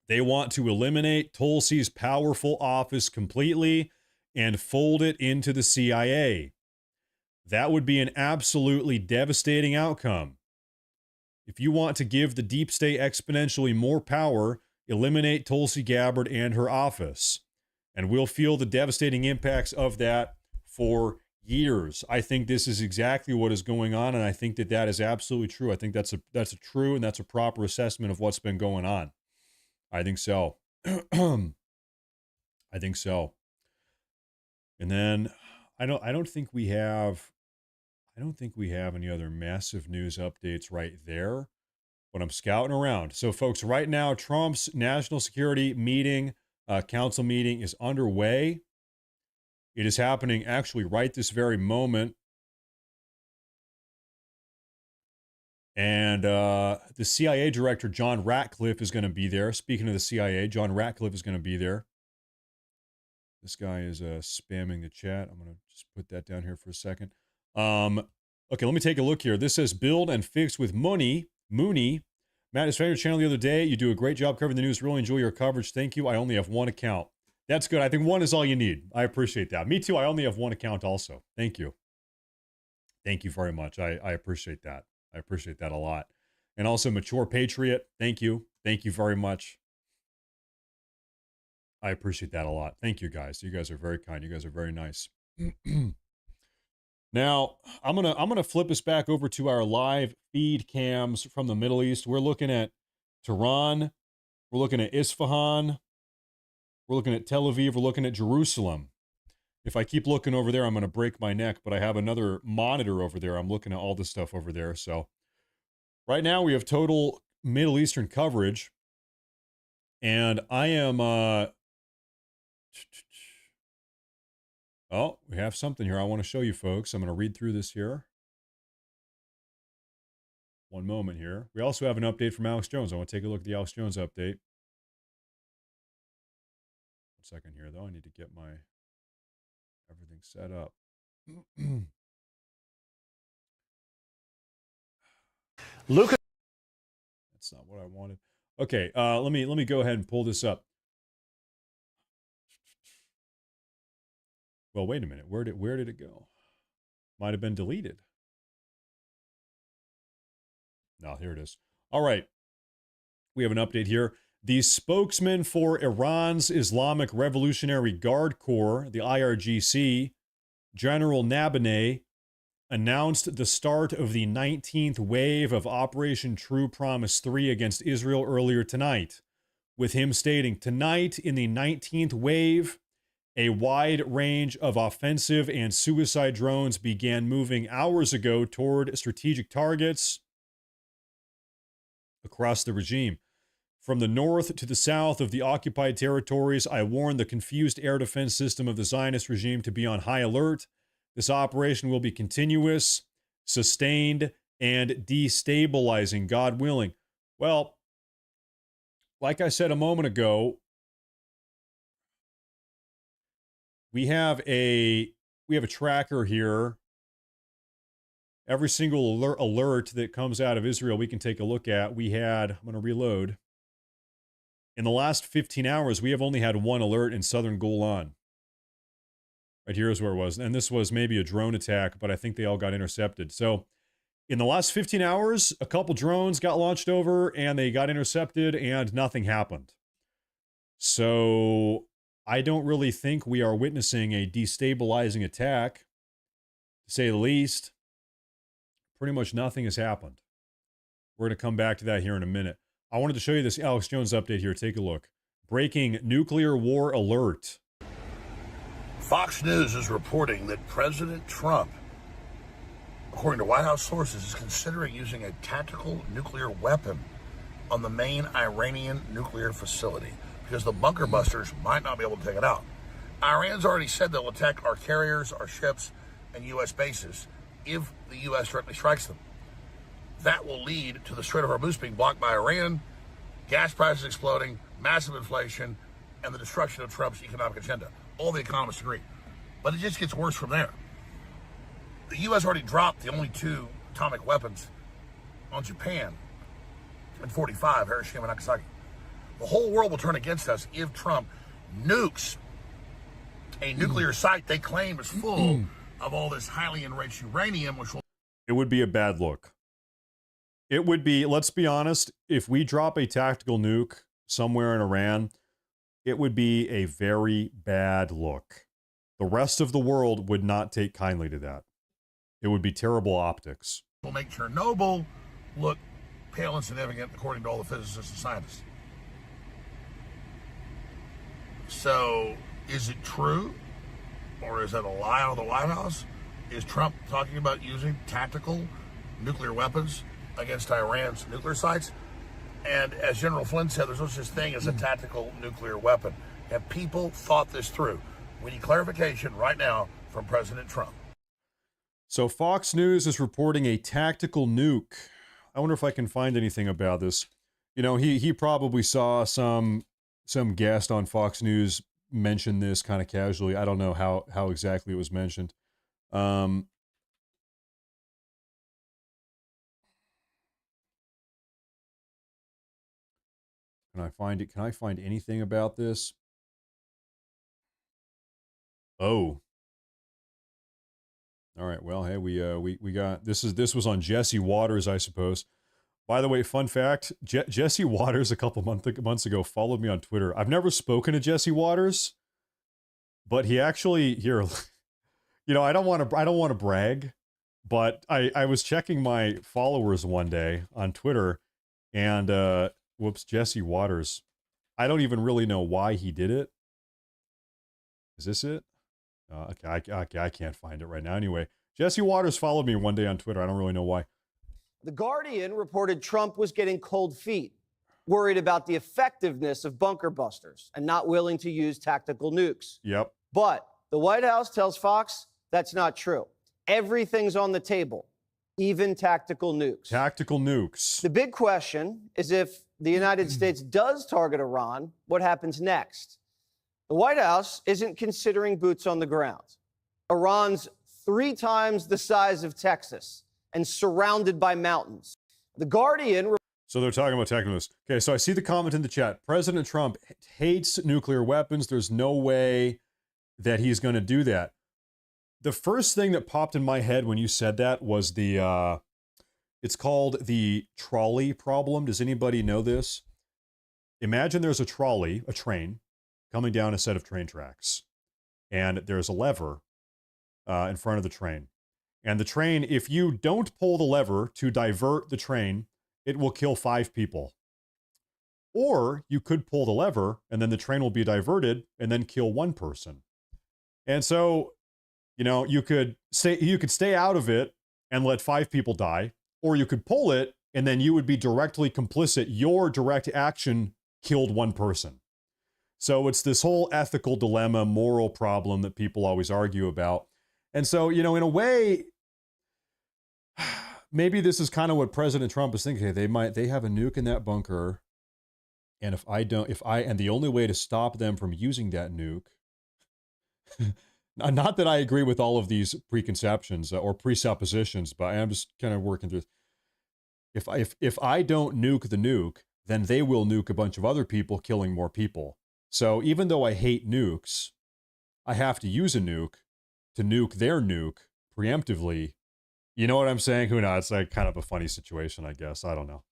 They want to eliminate Tulsi's powerful office completely and fold it into the CIA. That would be an absolutely devastating outcome. If you want to give the deep state exponentially more power, eliminate Tulsi Gabbard and her office. And we'll feel the devastating impacts of that for years. I think this is exactly what is going on, and I think that is absolutely true. I think that's a true and that's a proper assessment of what's been going on. I think so. I think so. And then I don't think we have any other massive news updates right there, but I'm scouting around. So folks, right now, Trump's national security meeting, council meeting is underway. It is happening actually right this very moment. And the CIA director, John Ratcliffe, is going to be there. Speaking of the CIA, John Ratcliffe is going to be there. This guy is spamming the chat. I'm going to just put that down here for a second. Okay, let me take a look here. This says build and fix with Mooney. Matt, I found your channel the other day. You do a great job covering the news. Really enjoy your coverage. Thank you. I only have one account. That's good. I think one is all you need. I appreciate that. Me too. I only have one account also. Thank you. Thank you very much. I appreciate that. I appreciate that a lot. And also Mature Patriot. Thank you. Thank you very much. I appreciate that a lot. Thank you guys. You guys are very kind. You guys are very nice. Now, I'm gonna flip us back over to our live feed cams from the Middle East. We're looking at Tehran. We're looking at Isfahan. We're looking at Tel Aviv. We're looking at Jerusalem. If I keep looking over there, I'm going to break my neck, but I have another monitor over there. I'm looking at all this stuff over there. So right now we have total Middle Eastern coverage. And I am... Oh, we have something here I want to show you folks. I'm going to read through this here. One moment here. We also have an update from Alex Jones. I want to take a look at the Alex Jones update. 1 second here, though. I need to get my everything set up. Lucas. That's not what I wanted. Okay, let me go ahead and pull this up. Well, wait a minute. Where did it go? Might have been deleted. No, here it is. All right. We have an update here. The spokesman for Iran's Islamic Revolutionary Guard Corps, the IRGC, General Khamenei, announced the start of the 19th wave of Operation True Promise 3 against Israel earlier tonight, with him stating, tonight in the 19th wave, a wide range of offensive and suicide drones began moving hours ago toward strategic targets across the regime. From the north to the south of the occupied territories, I warned the confused air defense system of the Zionist regime to be on high alert. This operation will be continuous, sustained, and destabilizing, God willing. Well, like I said a moment ago, we have a tracker here. Every single alert that comes out of Israel, we can take a look at. I'm going to reload. In the last 15 hours, we have only had one alert in southern Golan. Right here is where it was. And this was maybe a drone attack, but I think they all got intercepted. So in the last 15 hours, a couple drones got launched over and they got intercepted and nothing happened. So I don't really think we are witnessing a destabilizing attack, to say the least. Pretty much nothing has happened. We're going to come back to that here in a minute. I wanted to show you this Alex Jones update here. Take a look. Breaking nuclear war alert. Fox News is reporting that President Trump, according to White House sources, is considering using a tactical nuclear weapon on the main Iranian nuclear facility because the bunker busters might not be able to take it out. Iran's already said they'll attack our carriers, our ships, and U.S. bases if the U.S. directly strikes them. That will lead to the Strait of Hormuz being blocked by Iran, gas prices exploding, massive inflation, and the destruction of Trump's economic agenda. All the economists agree. But it just gets worse from there. The U.S. already dropped the only 2 atomic weapons on Japan in 45, Hiroshima and Nagasaki. The whole world will turn against us if Trump nukes a nuclear site they claim is full of all this highly enriched uranium, which will... It would be a bad look. It would be, let's be honest, if we drop a tactical nuke somewhere in Iran, it would be a very bad look. The rest of the world would not take kindly to that. It would be terrible optics. Will make Chernobyl look pale and significant, according to all the physicists and scientists. So, is it true? Or is that a lie out of the White House? Is Trump talking about using tactical nuclear weapons against Iran's nuclear sites? And as General Flynn said, there's no such thing as a tactical nuclear weapon. Have people thought this through? We need clarification right now from President Trump. So Fox News is reporting a tactical nuke. I wonder if I can find anything about this. You know, he probably saw some guest on Fox News mention this kind of casually. I don't know how exactly it was mentioned. Can I find it? Can I find anything about this? Oh. All right. Well, hey, we got this was on Jesse Waters, I suppose. By the way, fun fact, Jesse Waters a couple months ago followed me on Twitter. I've never spoken to Jesse Waters, but he actually here, you know, I don't want to brag, but I was checking my followers one day on Twitter and whoops, Jesse Waters. I don't even really know why he did it. Is this it? Okay, I can't find it right now. Anyway, Jesse Waters followed me one day on Twitter. I don't really know why. The Guardian reported Trump was getting cold feet, worried about the effectiveness of bunker busters and not willing to use tactical nukes. Yep. But the White House tells Fox that's not true. Everything's on the table, even tactical nukes. Tactical nukes. The big question is if the United States does target Iran, what happens next? The White House isn't considering boots on the ground. Iran's 3 times the size of Texas and surrounded by mountains. The Guardian... So they're talking about tactical nukes. Okay, so I see the comment in the chat. President Trump hates nuclear weapons. There's no way that he's going to do that. The first thing that popped in my head when you said that was the... it's called the trolley problem. Does anybody know this? Imagine there's a trolley, a train, coming down a set of train tracks. And there's a lever in front of the train. And the train, if you don't pull the lever to divert the train, it will kill 5 people. Or you could pull the lever and then the train will be diverted and then kill one person. And so, you know, you could stay out of it and let 5 people die, or you could pull it and then you would be directly complicit. Your direct action killed one person. So it's this whole ethical dilemma, moral problem that people always argue about. And so, you know, in a way, maybe this is kind of what President Trump is thinking. They have a nuke in that bunker. And and the only way to stop them from using that nuke, not that I agree with all of these preconceptions or presuppositions, but I'm just kind of working through. If I don't nuke the nuke, then they will nuke a bunch of other people, killing more people. So even though I hate nukes, I have to use a nuke to nuke their nuke preemptively. You know what I'm saying? Who knows? It's like kind of a funny situation, I guess. I don't know.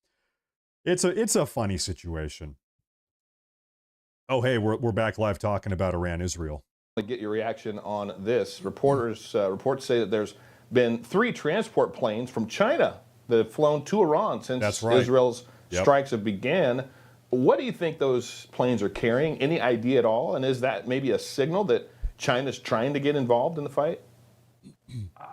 It's a funny situation. Oh, hey, we're back live talking about Iran, Israel. Get your reaction on this. Reports say that there's been 3 transport planes from China that have flown to Iran since Israel's strikes have began. What do you think those planes are carrying? Any idea at all? And is that maybe a signal that China's trying to get involved in the fight?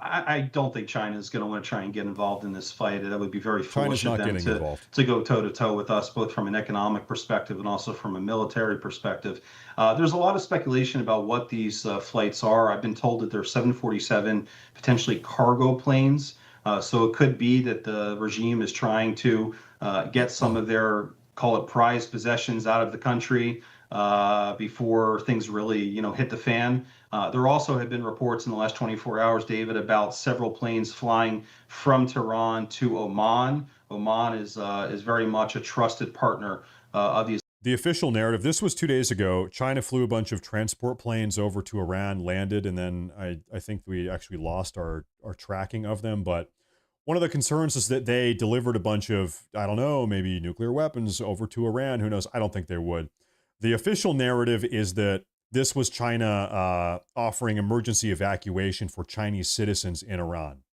I don't think China is going to want to try and get involved in this fight. That would be very foolish of them to go toe-to-toe with us, both from an economic perspective and also from a military perspective. There's a lot of speculation about what these flights are. I've been told that they're 747 potentially cargo planes. So it could be that the regime is trying to get some of their, call it, prized possessions out of the country before things really, hit the fan. There also have been reports in the last 24 hours, David, about several planes flying from Tehran to Oman. Oman is very much a trusted partner of the official narrative. This was 2 days ago. China flew a bunch of transport planes over to Iran, landed, and then I think we actually lost our tracking of them. But one of the concerns is that they delivered a bunch of, I don't know, maybe nuclear weapons over to Iran. Who knows? I don't think they would. The official narrative is that this was China offering emergency evacuation for Chinese citizens in Iran,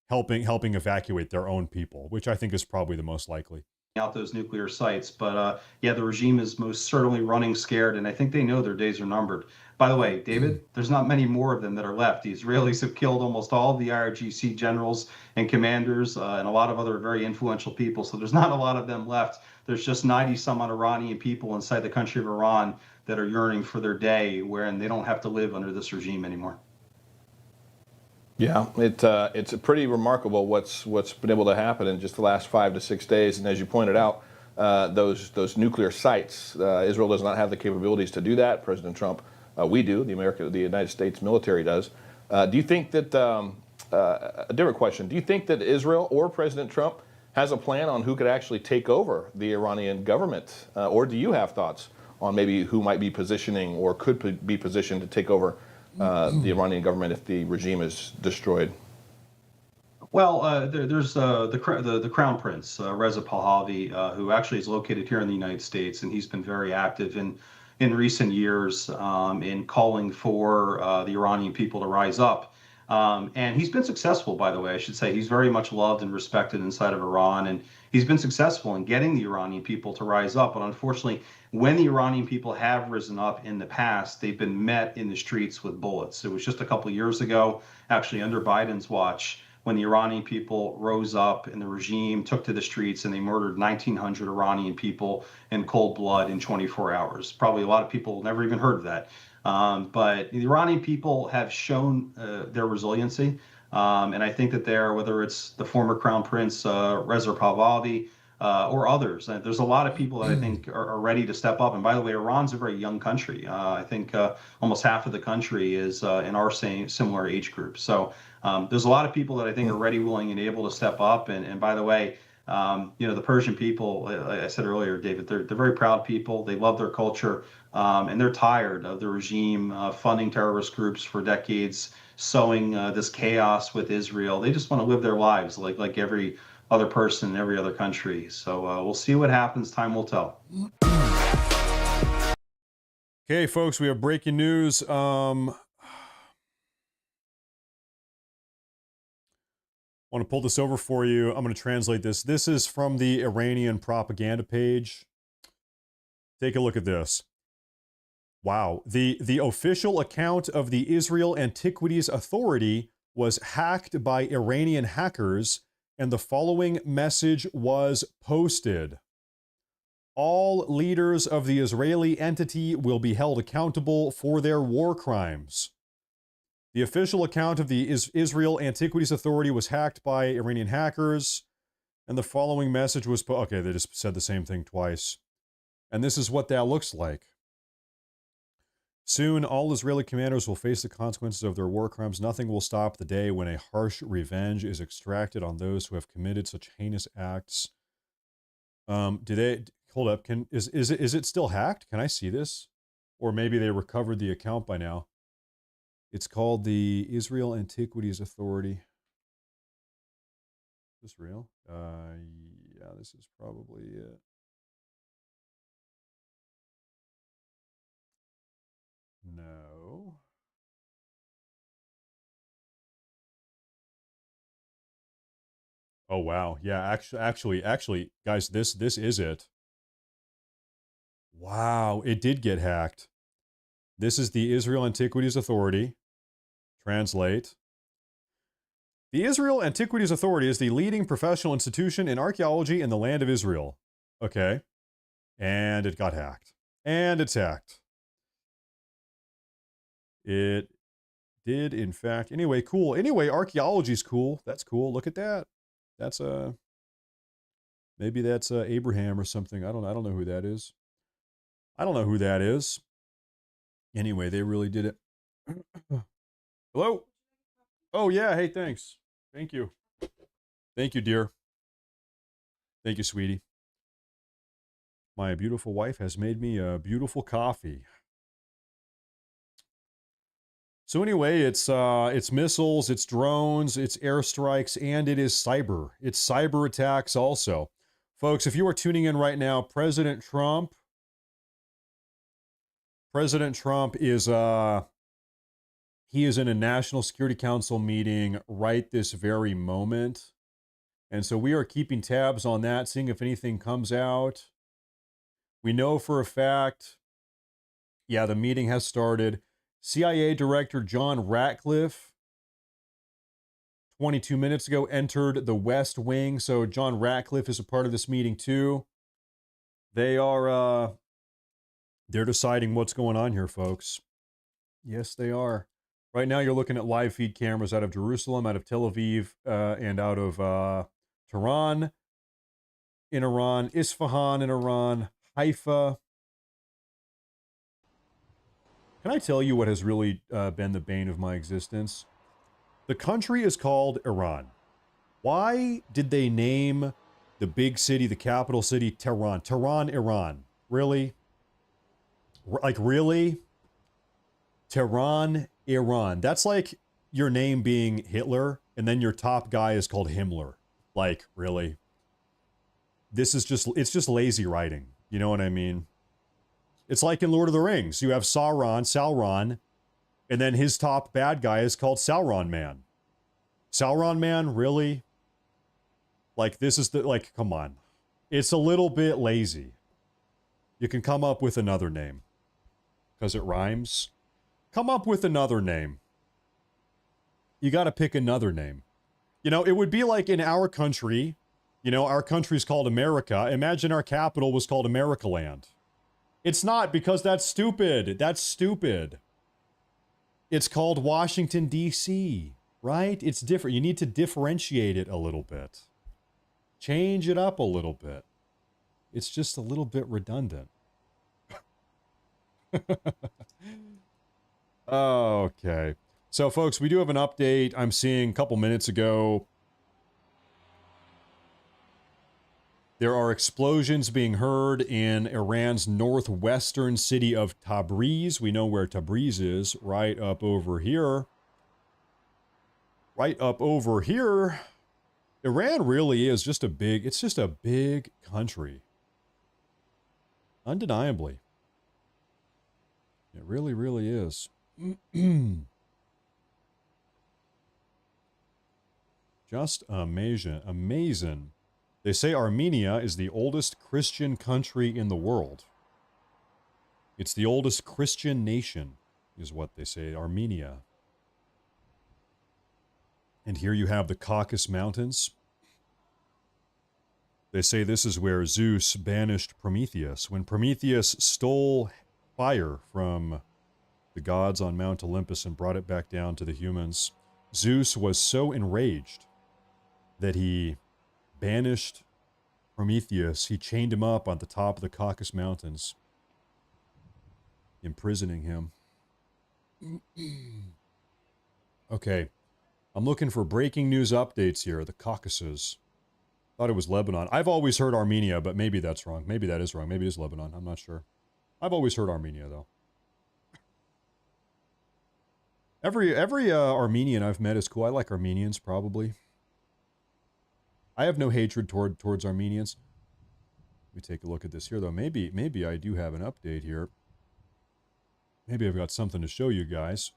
helping evacuate their own people, which I think is probably the most likely. Out those nuclear sites. But yeah, the regime is most certainly running scared, and I think they know their days are numbered. By the way, David, there's not many more of them that are left. The Israelis have killed almost all of the IRGC generals and commanders and a lot of other very influential people. So there's not a lot of them left. There's just 90 some odd Iranian people inside the country of Iran that are yearning for their day wherein they don't have to live under this regime anymore. Yeah, it's pretty remarkable what's been able to happen in just the last 5 to 6 days. And as you pointed out, those nuclear sites, Israel does not have the capabilities to do that. President Trump, we do. The United States military does. Do you think that a different question? Do you think that Israel or President Trump has a plan on who could actually take over the Iranian government, or do you have thoughts on maybe who might be positioning or could be positioned to take over the Iranian government if the regime is destroyed? Well, there's the Crown Prince, Reza Pahlavi, who actually is located here in the United States, and he's been very active in recent years in calling for the Iranian people to rise up. And he's been successful, by the way, I should say. He's very much loved and respected inside of Iran, and he's been successful in getting the Iranian people to rise up. But unfortunately, when the Iranian people have risen up in the past, they've been met in the streets with bullets. It was just a couple of years ago, actually under Biden's watch, when the Iranian people rose up and the regime took to the streets and they murdered 1,900 Iranian people in cold blood in 24 hours. Probably a lot of people never even heard of that. But the Iranian people have shown their resiliency. And I think that whether it's the former Crown Prince, Reza Pahlavi, or others, there's a lot of people that I think are ready to step up. And by the way, Iran's a very young country. I think almost half of the country is in our similar age group. So there's a lot of people that I think are ready, willing, and able to step up. And by the way, the Persian people, like I said earlier, David, they're very proud people. They love their culture, and they're tired of the regime funding terrorist groups for decades, sowing this chaos with Israel. They just want to live their lives like every other person in every other country. So we'll see what happens. Time will tell. Okay, folks, we have breaking news. I want to pull this over for you. I'm going to translate this. This is from the Iranian propaganda page. Take a look at this. Wow. The official account of the Israel Antiquities Authority was hacked by Iranian hackers, and the following message was posted. All leaders of the Israeli entity will be held accountable for their war crimes. The official account of the Israel Antiquities Authority was hacked by Iranian hackers, and the following message was okay, they just said the same thing twice. And this is what that looks like. Soon, all Israeli commanders will face the consequences of their war crimes. Nothing will stop the day when a harsh revenge is extracted on those who have committed such heinous acts. Do they hold up? Is it still hacked? Can I see this? Or maybe they recovered the account by now. It's called the Israel Antiquities Authority. Is this real? Yeah, this is probably it. No. Oh wow. Yeah, actually, guys, this is it. Wow, it did get hacked. This is the Israel Antiquities Authority. Translate. The Israel Antiquities Authority is the leading professional institution in archaeology in the land of Israel. Okay. And it got hacked. And it's hacked. It did, in fact. Anyway, cool. Anyway, archaeology's cool. That's cool. Look at that. That's maybe that's Abraham or something. I don't know who that is. I don't know who that is. Anyway, they really did it. Hello? Oh yeah, hey, thanks. Thank you. Thank you, dear. Thank you, sweetie. My beautiful wife has made me a beautiful coffee. So anyway, it's missiles, it's drones, it's airstrikes, and it is cyber. It's cyber attacks also. Folks, if you are tuning in right now, President Trump is he is in a National Security Council meeting right this very moment. And so we are keeping tabs on that, seeing if anything comes out. We know for a fact, yeah, the meeting has started. CIA Director John Ratcliffe, 22 minutes ago, entered the West Wing. So John Ratcliffe is a part of this meeting too. They're deciding what's going on here, folks. Yes, they are. Right now, you're looking at live feed cameras out of Jerusalem, out of Tel Aviv, and out of Tehran in Iran, Isfahan in Iran, Haifa. Can I tell you what has really been the bane of my existence? The country is called Iran. Why did they name the big city, the capital city, Tehran? Tehran, Iran. Really? Like, really? Tehran, Iran. That's like your name being Hitler, and then your top guy is called Himmler. Like, really? This is just, it's just lazy writing. You know what I mean? It's like in Lord of the Rings. You have Sauron, and then his top bad guy is called Sauron Man. Sauron Man, really? Like, this is the, like, come on. It's a little bit lazy. You can come up with another name. Because it rhymes. Come up with another name. You got to pick another name. You know, it would be like in our country, you know, our country's called America. Imagine our capital was called Americaland. It's not, because that's stupid. That's stupid. It's called Washington, D.C., right? It's different. You need to differentiate it a little bit. Change it up a little bit. It's just a little bit redundant. Okay. So, folks, we do have an update. I'm seeing a couple minutes ago. There are explosions being heard in Iran's northwestern city of Tabriz. We know where Tabriz is, right up over here. Right up over here. Iran really is just a big, it's just a big country. Undeniably. It really, really is. Just amazing. Amazing. They say Armenia is the oldest Christian country in the world. It's the oldest Christian nation, is what they say, Armenia. And here you have the Caucasus Mountains. They say this is where Zeus banished Prometheus. When Prometheus stole fire from the gods on Mount Olympus and brought it back down to the humans, Zeus was so enraged that he banished Prometheus. He chained him up on the top of the Caucasus Mountains, imprisoning him. Okay, I'm looking for breaking news updates here. The Caucasus. Thought it was Lebanon. I've always heard Armenia, but maybe that's wrong. Maybe that is wrong. Maybe it is Lebanon. I'm not sure. I've always heard Armenia, though. Every Armenian I've met is cool. I like Armenians, probably. I have no hatred towards Armenians. Let me take a look at this here, though. Maybe I do have an update here. Maybe I've got something to show you guys.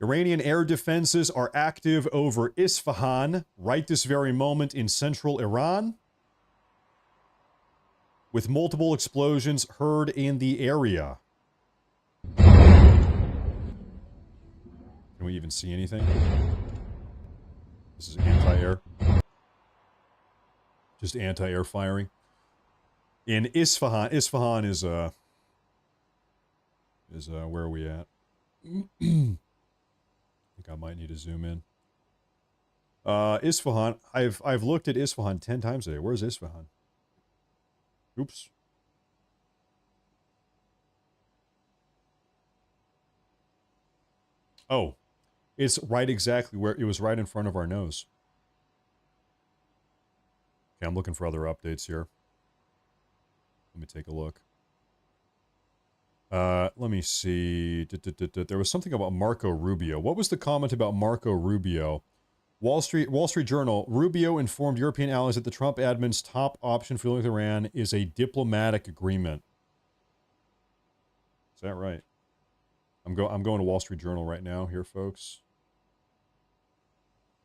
Iranian air defenses are active over Isfahan right this very moment in central Iran, with multiple explosions heard in the area. Can we even see anything? This is anti-air. Just anti-air firing. In Isfahan. Isfahan is where are we at? I think I might need to zoom in. Isfahan. I've looked at Isfahan 10 times today. Where's Isfahan? Oops. Oh, it's right exactly where it was, right in front of our nose. Okay, I'm looking for other updates here. Let me take a look. Let me see. There was something about Marco Rubio. What was the comment about Marco Rubio? Wall Street Journal. Rubio informed European allies that the Trump admin's top option for dealing with Iran is a diplomatic agreement. Is that right? I'm going to Wall Street Journal right now here, folks.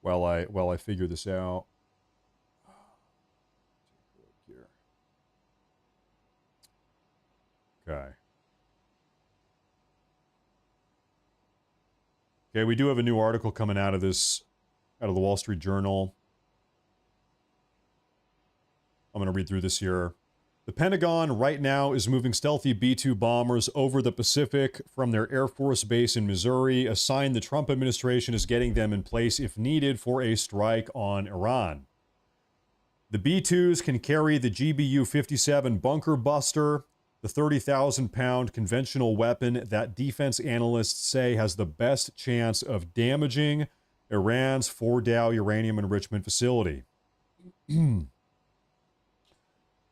While I figure this out. Okay. Okay, we do have a new article coming out of the Wall Street Journal. I'm going to read through this here. The Pentagon right now is moving stealthy B-2 bombers over the Pacific from their Air Force base in Missouri, a sign the Trump administration is getting them in place if needed for a strike on Iran. The B-2s can carry the GBU-57 bunker buster, the 30,000-pound conventional weapon that defense analysts say has the best chance of damaging Iran's Fordow uranium enrichment facility.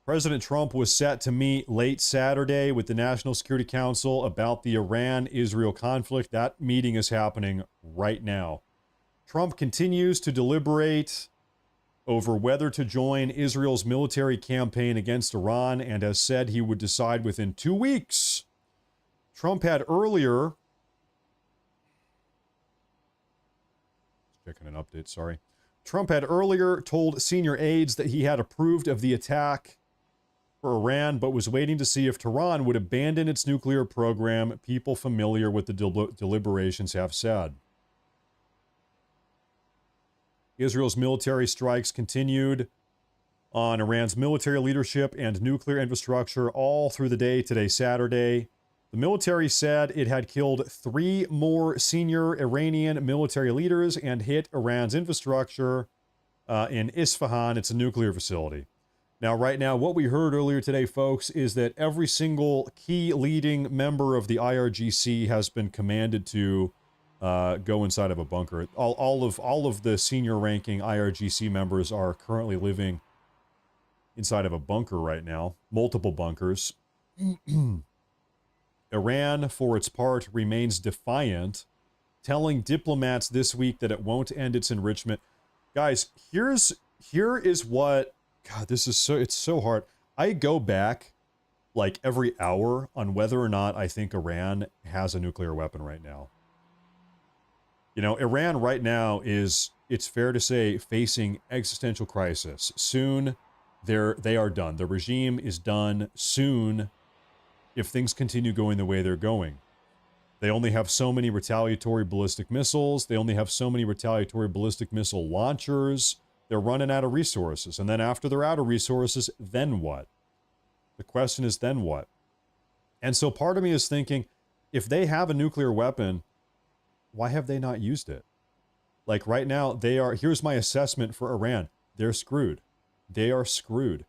President Trump was set to meet late Saturday with the National Security Council about the Iran-Israel conflict. That meeting is happening right now. Trump continues to deliberate over whether to join Israel's military campaign against Iran and has said he would decide within 2 weeks. Trump had earlier... Checking an update, sorry. Trump had earlier told senior aides that he had approved of the attack for Iran, but was waiting to see if Tehran would abandon its nuclear program, people familiar with the deliberations have said. Israel's military strikes continued on Iran's military leadership and nuclear infrastructure all through the day today, Saturday. The military said it had killed 3 more senior Iranian military leaders and hit Iran's infrastructure in Isfahan. It's a nuclear facility. Now, right now, what we heard earlier today, folks, is that every single key leading member of the IRGC has been commanded to go inside of a bunker. All of the senior ranking IRGC members are currently living inside of a bunker right now. Multiple bunkers. Iran, for its part, remains defiant, telling diplomats this week that it won't end its enrichment. Guys, here is what... God, it's so hard. I go back like every hour on whether or not I think Iran has a nuclear weapon right now. You know, Iran right now is, it's fair to say, facing existential crisis. Soon, they are done. The regime is done. Soon, if things continue going the way they're going. They only have so many retaliatory ballistic missiles. They only have so many retaliatory ballistic missile launchers. They're running out of resources. And then after they're out of resources, then what? The question is, then what? And so part of me is thinking, if they have a nuclear weapon, why have they not used it? Like right now, here's my assessment for Iran. They're screwed. They are screwed.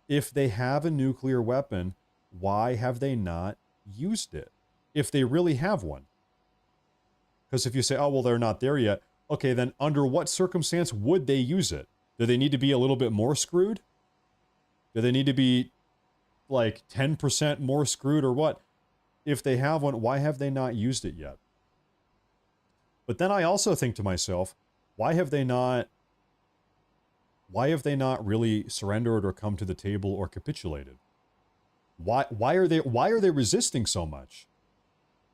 If they have a nuclear weapon, why have they not used it? If they really have one. Because if you say, oh, well, they're not there yet. Okay, then under what circumstance would they use it? Do they need to be a little bit more screwed? Do they need to be like 10% more screwed or what? If they have one, why have they not used it yet? But then I also think to myself, why have they not really surrendered or come to the table or capitulated? Why are they resisting so much?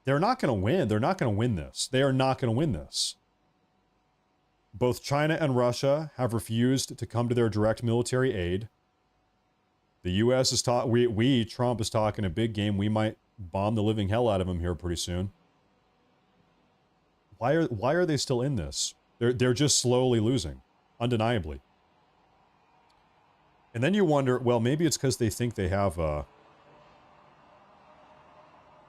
They're not going to win. They're not going to win this. They are not going to win this. Both China and Russia have refused to come to their direct military aid. The U.S. is Trump is talking a big game. We might bomb the living hell out of him here pretty soon. Why are they still in this? They're just slowly losing, undeniably. And then you wonder, well, maybe it's because they think they have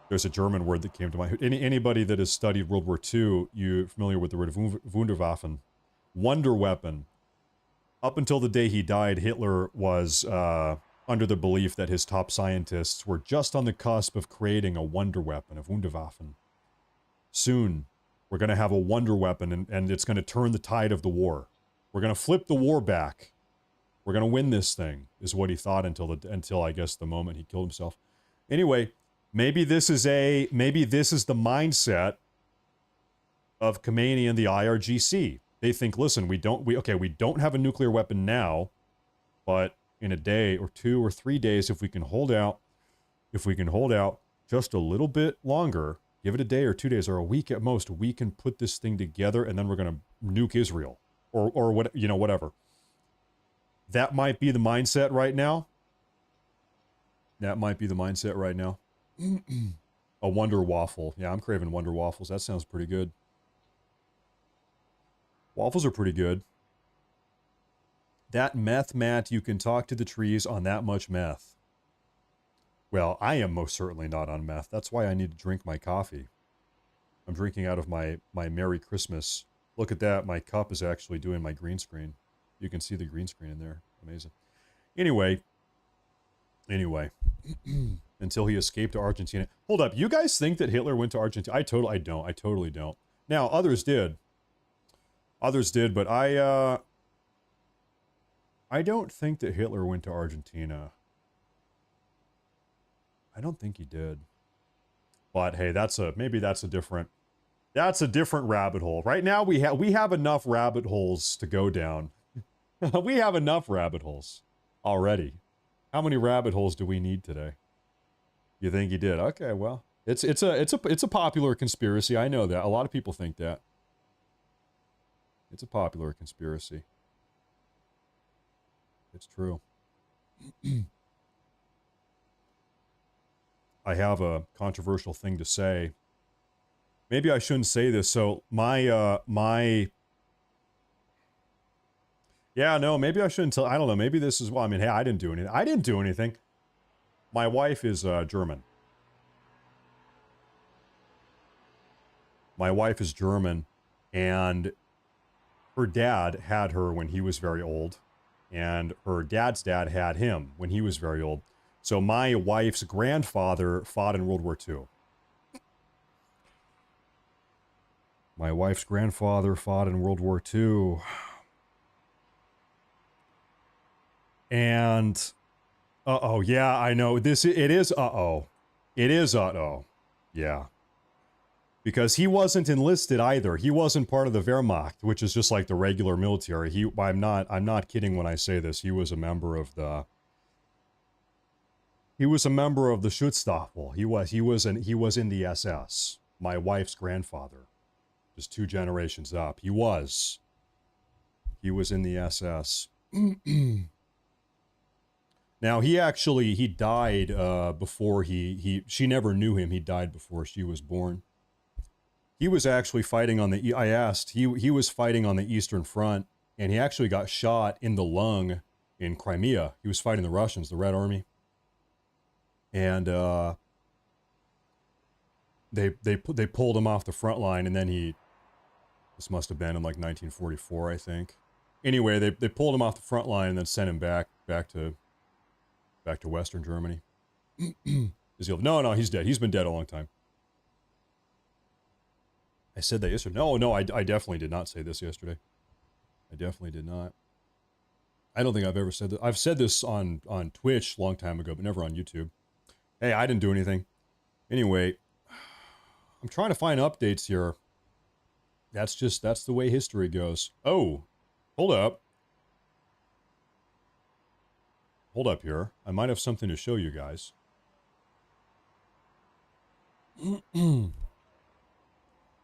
there's a German word that came to mind. Anybody that has studied World War II, you're familiar with the word Wunderwaffen, wonder weapon. Up until the day he died, Hitler was under the belief that his top scientists were just on the cusp of creating a wonder weapon, of Wunderwaffen. Soon, we're going to have a wonder weapon, and it's going to turn the tide of the war. We're going to flip the war back. We're going to win this thing, is what he thought until I guess the moment he killed himself. Anyway, maybe this is the mindset of Khamenei and the IRGC. They think, listen, we don't have a nuclear weapon now, but in a day or 2 or 3 days, if we can hold out just a little bit longer, give it a day or 2 days or a week at most, we can put this thing together, and then we're going to nuke Israel or what, whatever. That might be the mindset right now. That might be the mindset right now. A Wonder Waffle. Yeah, I'm craving Wonder Waffles. That sounds pretty good. Waffles are pretty good. That meth, Matt, you can talk to the trees on that much meth. Well, I am most certainly not on meth. That's why I need to drink my coffee. I'm drinking out of my Merry Christmas. Look at that. My cup is actually doing my green screen. You can see the green screen in there. Amazing. Anyway. Until he escaped to Argentina. Hold up. You guys think that Hitler went to Argentina? I totally don't. Now, others did. But I don't think that Hitler went to Argentina. I don't think he did. But hey, maybe that's a different rabbit hole. Right now we have enough rabbit holes to go down. We have enough rabbit holes already. How many rabbit holes do we need today? You think he did? Okay, well, it's a popular conspiracy. I know that. A lot of people think that. It's a popular conspiracy. It's true. I have a controversial thing to say. Maybe I shouldn't say this. So maybe I shouldn't tell. I don't know. Maybe this is, well, I mean, hey, I didn't do anything. My wife is German. My wife is German, and her dad had her when he was very old, and her dad's dad had him when he was very old. So my wife's grandfather fought in World War II. My wife's grandfather fought in World War II. And, yeah, I know. It is, It is, yeah. Because he wasn't enlisted either. He wasn't part of the Wehrmacht, which is just like the regular military. I'm not kidding when I say this. He was a member of the Schutzstaffel. He was in the SS. My wife's grandfather, just 2 generations up. He was in the SS. Now he died before she never knew him. He died before she was born. He was actually fighting on the, I asked, he was fighting on the Eastern Front, and he actually got shot in the lung in Crimea. He was fighting the Russians, the Red Army. And they pulled him off the front line, and then this must have been in like 1944, I think. Anyway, they pulled him off the front line and then sent him back to Western Germany. No, he's dead. He's been dead a long time. I said that yesterday. No, I definitely did not say this yesterday. I definitely did not. I don't think I've ever said that. I've said this on Twitch a long time ago, but never on YouTube. Hey, I didn't do anything. Anyway, I'm trying to find updates here. That's the way history goes. Oh, hold up. Hold up here. I might have something to show you guys. Do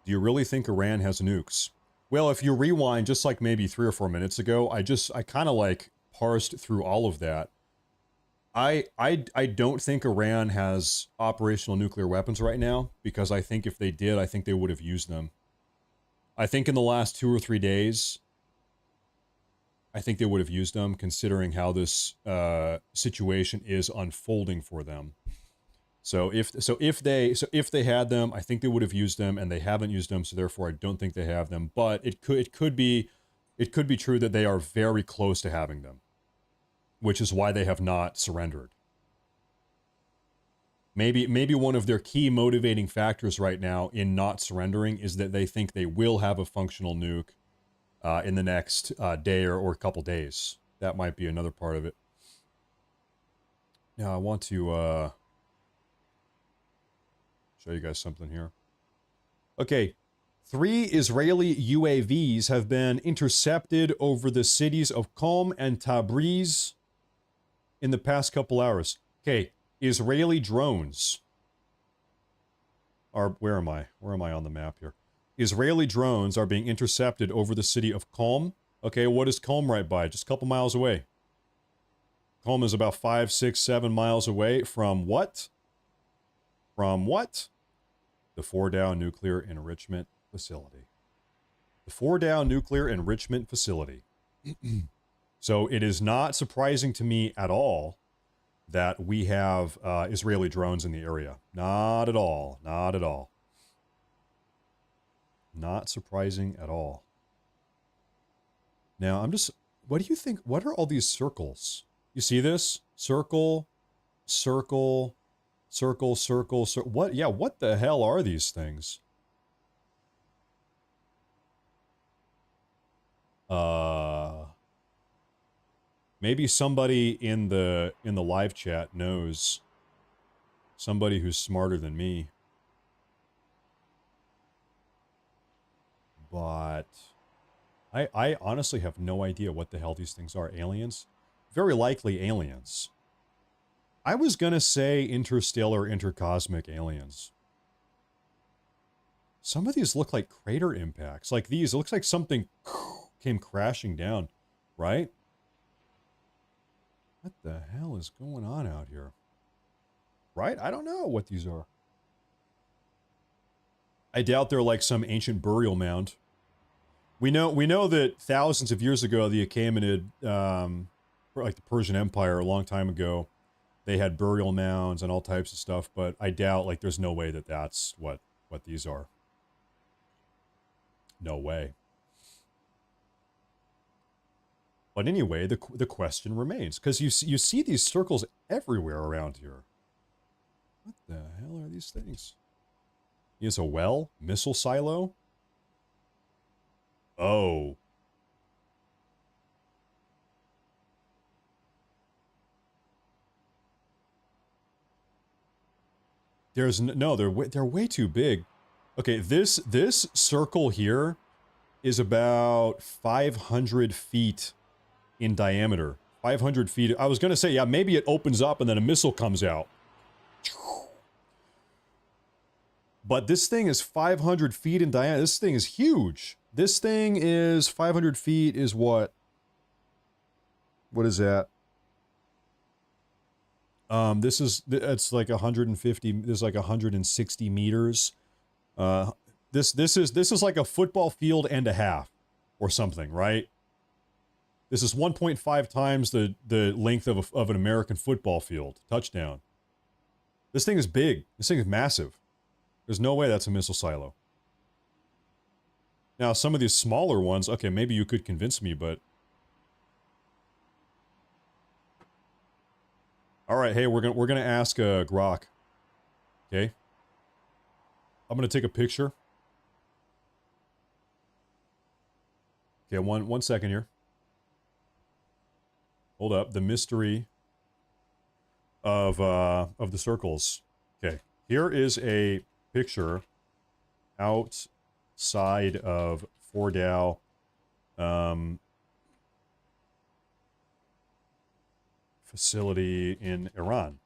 you really think Iran has nukes? Well, if you rewind just like maybe 3 or 4 minutes ago, I kind of like parsed through all of that. I don't think Iran has operational nuclear weapons right now, because I think if they did, I think they would have used them. I think in the last 2 or 3 days, I think they would have used them, considering how this situation is unfolding for them. So if they had them, I think they would have used them, and they haven't used them, so therefore I don't think they have them. But it could be true that they are very close to having them, which is why they have not surrendered. Maybe one of their key motivating factors right now in not surrendering is that they think they will have a functional nuke in the next day or a couple days. That might be another part of it. Now I want to show you guys something here. Okay, 3 Israeli UAVs have been intercepted over the cities of Qom and Tabriz in the past couple hours. Okay, Israeli drones are, where am I on the map here? Israeli drones are being intercepted over the city of Qom. Okay, what is Qom right by? Just a couple miles away. Qom is about 5, 6, 7 miles away from what? From what? The Fordow Nuclear Enrichment Facility. The Fordow Nuclear Enrichment Facility. So it is not surprising to me at all that we have Israeli drones in the area. Not at all. Not at all. Not surprising at all. Now, what do you think? What are all these circles? You see this? Circle, circle, circle, circle, circle. What? Yeah, what the hell are these things? Maybe somebody in the live chat knows. Somebody who's smarter than me. But I honestly have no idea what the hell these things are. Aliens? Very likely aliens. I was gonna say interstellar, intercosmic aliens. Some of these look like crater impacts. Like these, it looks like something came crashing down, right? What the hell is going on out here? Right? I don't know what these are. I doubt they're like some ancient burial mound. We know that thousands of years ago, the Achaemenid, like the Persian Empire a long time ago, they had burial mounds and all types of stuff, but I doubt, like, there's no way that that's what these are. No way. But anyway, the question remains, because you see these circles everywhere around here. What the hell are these things? Is a well? Missile silo? Oh. There's no, they're way too big. Okay, this circle here is about 500 feet in diameter. 500 feet. I was going to say, yeah, maybe it opens up and then a missile comes out. But this thing is 500 feet in diameter. This thing is huge. This thing is 500 feet is what? What is that? It's like 150. This is like 160 meters. This is like a football field and a half, or something, right? This is 1.5 times the length of an American football field. Touchdown. This thing is big. This thing is massive. There's no way that's a missile silo. Now, some of these smaller ones, okay, maybe you could convince me, but... Alright, hey, we're gonna ask Grok. Okay? I'm gonna take a picture. Okay, one second here. Hold up, the mystery of the circles. Okay, here is a picture outside of Fordow, facility in Iran.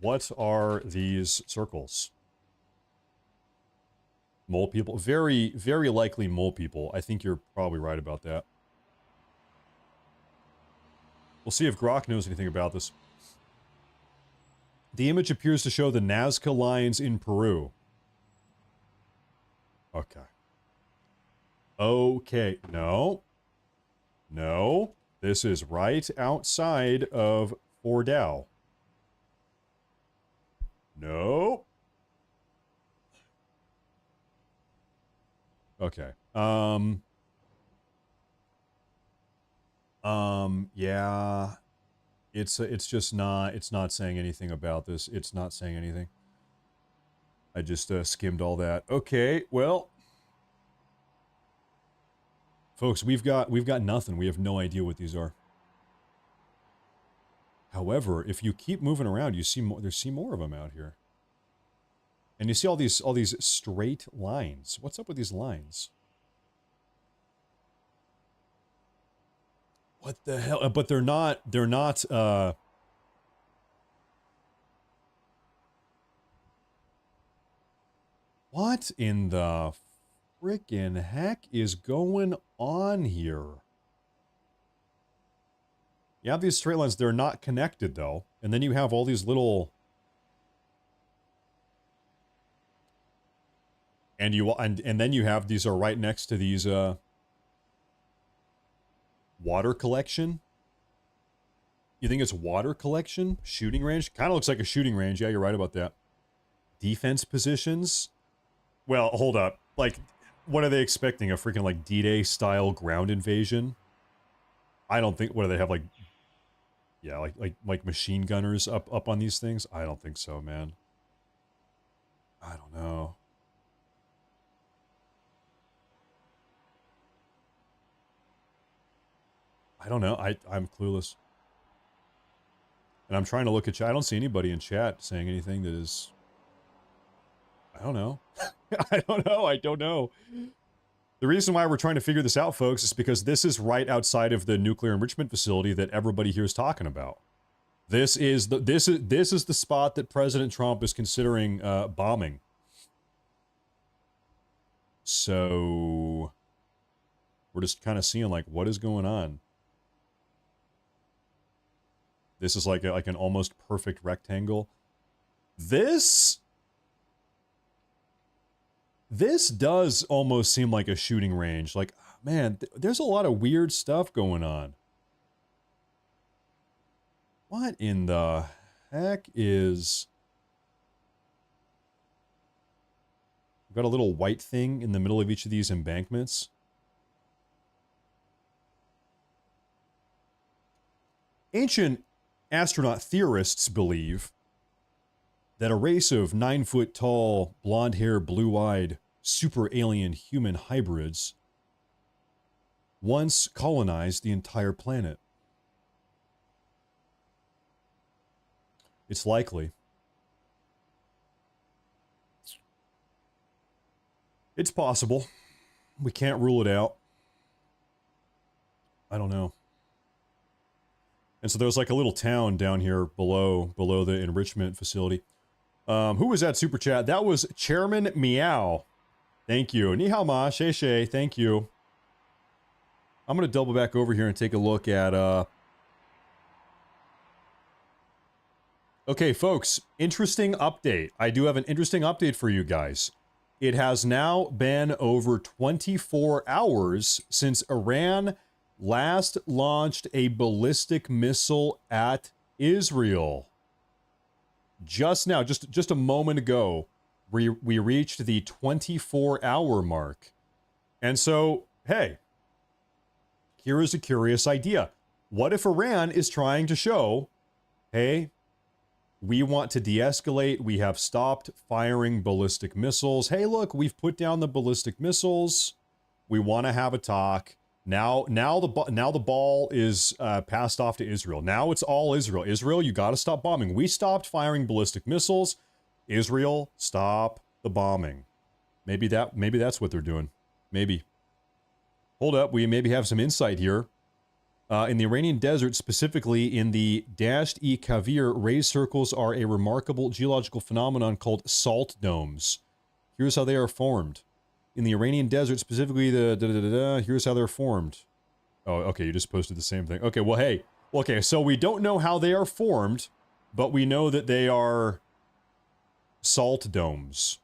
What are these circles? Mole people? Very, very likely mole people. I think you're probably right about that. We'll see if Grok knows anything about this. The image appears to show the Nazca lines in Peru. Okay. Okay. No. No. This is right outside of Fordow. No. Okay. Yeah. It's just not, it's not saying anything about this. It's not saying anything. I just skimmed all that. Okay, well. Folks, we've got nothing. We have no idea what these are. However, if you keep moving around, you see more, more of them out here. And you see all these straight lines. What's up with these lines? What the hell? But they're not, what in the frickin' heck is going on here? You have these straight lines, they're not connected though. And then you have all these little... And then you have, these are right next to these, water collection? You think it's water collection? Shooting range? Kind of looks like a shooting range. Yeah, you're right about that. Defense positions? Well, hold up. Like, what are they expecting? A freaking, like, D-Day style ground invasion? I don't think... What do they have, like... Yeah, like machine gunners up on these things? I don't think so, man. I don't know. I don't know. I'm clueless. And I'm trying to look at chat. I don't see anybody in chat saying anything that is... I don't know. I don't know. I don't know. The reason why we're trying to figure this out, folks, is because this is right outside of the nuclear enrichment facility that everybody here is talking about. This is the spot that President Trump is considering bombing. So we're just kind of seeing like what is going on. This is like an almost perfect rectangle. This does almost seem like a shooting range. Like, man, there's a lot of weird stuff going on. What in the heck is... We've got a little white thing in the middle of each of these embankments. Ancient astronaut theorists believe that a race of 9-foot-tall, blonde-haired, blue-eyed, super alien human hybrids once colonized the entire planet. It's likely. It's possible. We can't rule it out. I don't know. And so there's like a little town down here below the enrichment facility. Who was that super chat? That was Chairman Meow. Thank you. Ni hao ma, shei shei, thank you. I'm going to double back over here and take a look at, okay, folks, interesting update. I do have an interesting update for you guys. It has now been over 24 hours since Iran last launched a ballistic missile at Israel. Just now, just a moment ago, we reached the 24-hour mark. And so, hey, here is a curious idea. What if Iran is trying to show, hey, we want to de-escalate. We have stopped firing ballistic missiles. Hey, look, we've put down the ballistic missiles. We want to have a talk. Now the ball is passed off to Israel. Now it's all Israel. Israel, you got to stop bombing. We stopped firing ballistic missiles. Israel, stop the bombing. Maybe that's what they're doing. Maybe. Hold up, we maybe have some insight here. In the Iranian desert, specifically in the Dasht-e-Kavir, raised circles are a remarkable geological phenomenon called salt domes. Here's how they are formed. In the Iranian desert, specifically here's how they're formed. Oh, okay, you just posted the same thing. Okay, well, hey. Okay, so we don't know how they are formed, but we know that they are salt domes.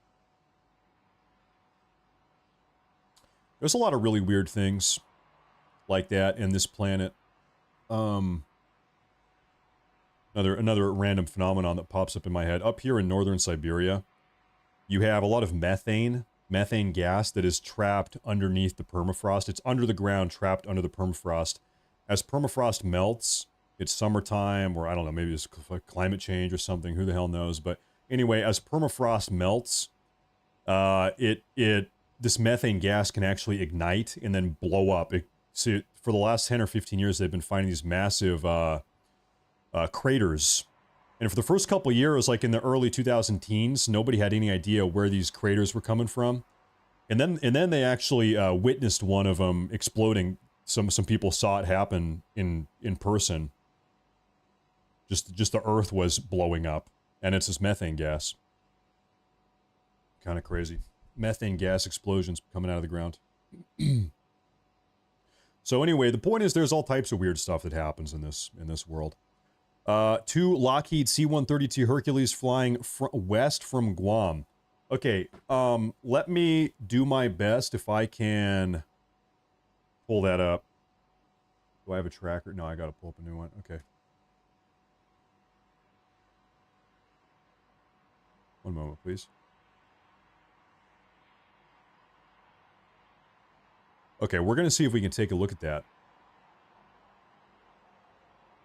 There's a lot of really weird things like that in this planet. Another random phenomenon that pops up in my head. Up here in northern Siberia, you have a lot of methane gas that is trapped underneath the permafrost. It's under the ground, trapped under the permafrost. As permafrost melts, it's summertime, or I don't know, maybe it's climate change or something, who the hell knows. But anyway, as permafrost melts, this methane gas can actually ignite and then blow up. So for the last 10 or 15 years, they've been finding these massive craters. And for the first couple of years, like in the early 2010s, nobody had any idea where these craters were coming from. And then they actually witnessed one of them exploding. Some people saw it happen in person. Just the earth was blowing up, and it's this methane gas. Kind of crazy. Methane gas explosions coming out of the ground. So anyway, the point is there's all types of weird stuff that happens in this world. 2 Lockheed C-132 Hercules flying west from Guam. Okay, let me do my best if I can pull that up. Do I have a tracker? No, I gotta pull up a new one. Okay. One moment, please. Okay, we're going to see if we can take a look at that.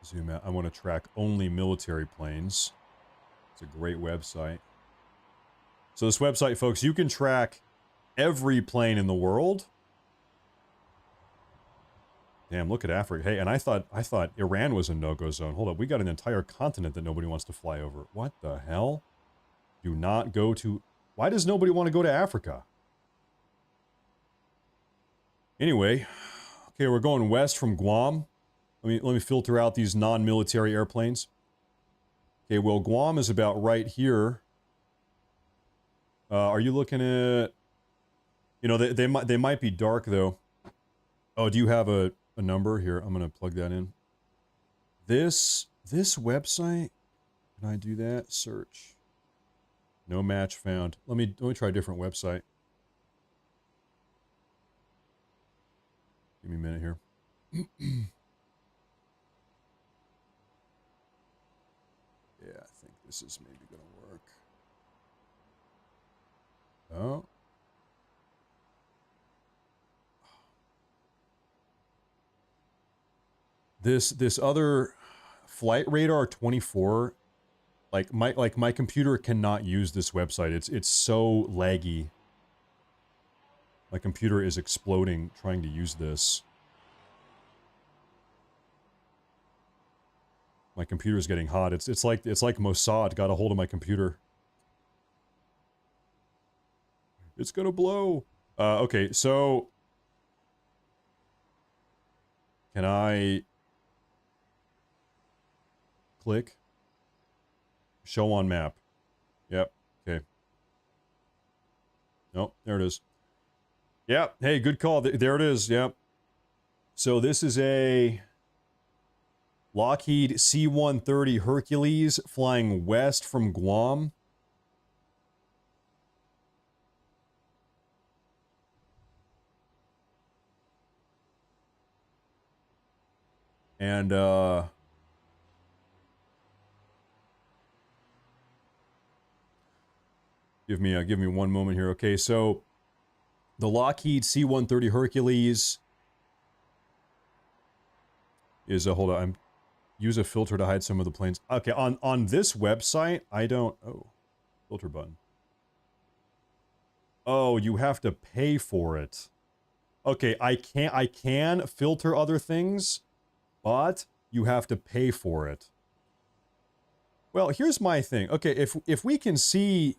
Zoom out. I want to track only military planes. It's a great website. So this website, folks, you can track every plane in the world. Damn, look at Africa. Hey, and I thought Iran was a no-go zone. Hold up, we got an entire continent that nobody wants to fly over. What the hell? Do not go to... Why does nobody want to go to Africa? Anyway, okay, we're going west from Guam. Let me filter out these non-military airplanes. Okay, well, Guam is about right here. Are you looking at... You know, they might be dark, though. Oh, do you have a number? Here, I'm going to plug that in. This website... Can I do that? Search. No match found. Let me try a different website. Give me a minute here. Yeah, I think this is maybe going to work. Oh. This other Flight Radar 24, like my computer cannot use this website. It's so laggy. My computer is exploding trying to use this. My computer is getting hot. It's like Mossad got a hold of my computer. It's gonna blow. Okay, so can I click show on map? Yep. Okay. Nope. There it is. Yep. Hey, good call. There it is. Yep. So this is a Lockheed C-130 Hercules flying west from Guam. And give me one moment here. Okay, so the Lockheed C-130 Hercules is a, hold on, use a filter to hide some of the planes. Okay, on this website, I don't, oh, filter button. Oh, you have to pay for it. Okay, I can filter other things, but you have to pay for it. Well, here's my thing. Okay, if we can see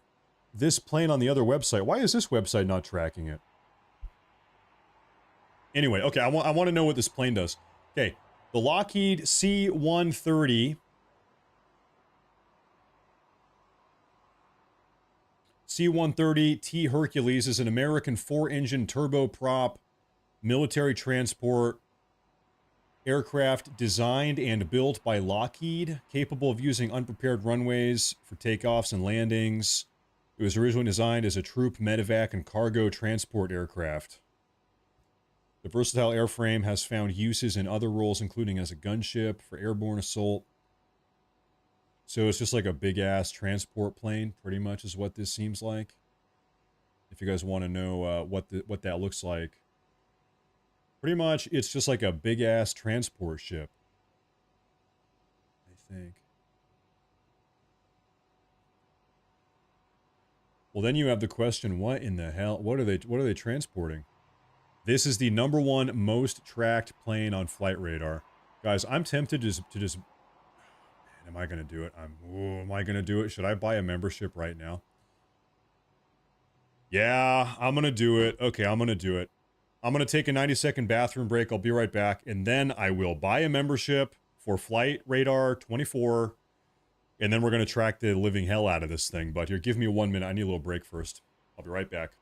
this plane on the other website, why is this website not tracking it? Anyway, okay, I want to know what this plane does. Okay, the Lockheed C-130 C-130T Hercules is an American 4-engine turboprop military transport aircraft designed and built by Lockheed, capable of using unprepared runways for takeoffs and landings. It was originally designed as a troop, medevac, and cargo transport aircraft. The versatile airframe has found uses in other roles, including as a gunship for airborne assault. So it's just like a big-ass transport plane, pretty much is what this seems like. If you guys want to know what that looks like. Pretty much, it's just like a big-ass transport ship, I think. Well, then you have the question, what in the hell, what are they transporting? This is the #1 most tracked plane on flight radar. Guys, I'm tempted to just man, am I going to do it? Am I going to do it? Should I buy a membership right now? Yeah, I'm going to do it. Okay, I'm going to do it. I'm going to take a 90-second bathroom break. I'll be right back. And then I will buy a membership for Flight Radar 24. And then we're going to track the living hell out of this thing. But here, give me 1 minute. I need a little break first. I'll be right back.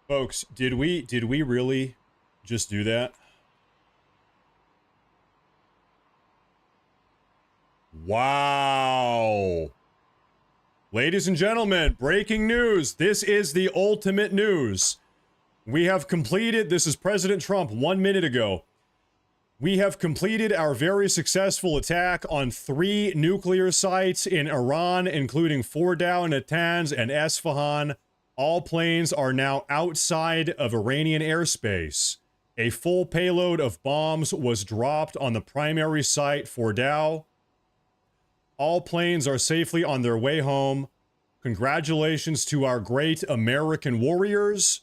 Folks, did we really just do that? Wow. Ladies and gentlemen, breaking news. This is the ultimate news. We have completed, this is President Trump 1 minute ago. We have completed our very successful attack on 3 nuclear sites in Iran, including Fordow, Natanz, and Esfahan. All planes are now outside of Iranian airspace. A full payload of bombs was dropped on the primary site, Fordow. All planes are safely on their way home. Congratulations to our great American warriors.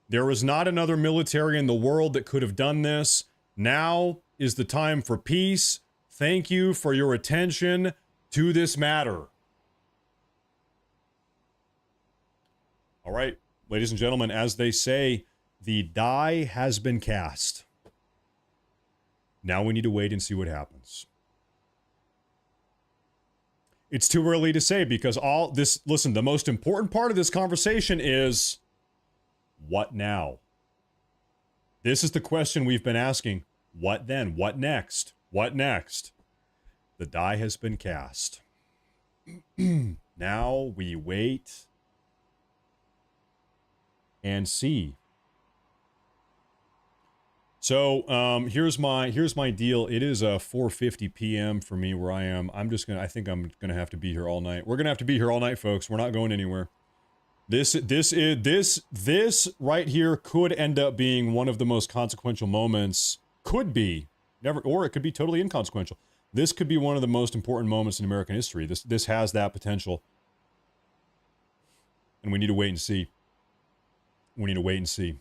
There was not another military in the world that could have done this. Now is the time for peace. Thank you for your attention to this matter. All right, ladies and gentlemen, as they say, the die has been cast. Now we need to wait and see what happens. It's too early to say because all this, listen, the most important part of this conversation is what now? This is the question we've been asking. What then? What next? What next? The die has been cast. Now we wait and see. So here's my deal. It is 4:50 p.m. for me where I am. I think I'm gonna have to be here all night. We're gonna have to be here all night, folks. We're not going anywhere. This right here could end up being one of the most consequential moments. Could be never, or it could be totally inconsequential. This could be one of the most important moments in American history. This has that potential, and we need to wait and see. We need to wait and see.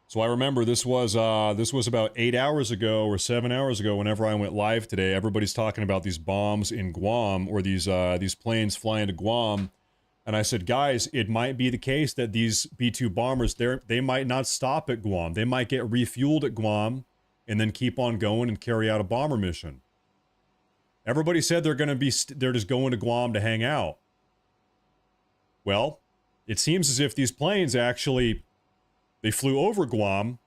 So I remember this was about 8 hours ago or 7 hours ago. Whenever I went live today, everybody's talking about these bombs in Guam or these planes flying to Guam, and I said, guys, it might be the case that these B-2 bombers they might not stop at Guam. They might get refueled at Guam and then keep on going and carry out a bomber mission. Everybody said they're just going to Guam to hang out. Well, it seems as if these planes actually. They flew over Guam,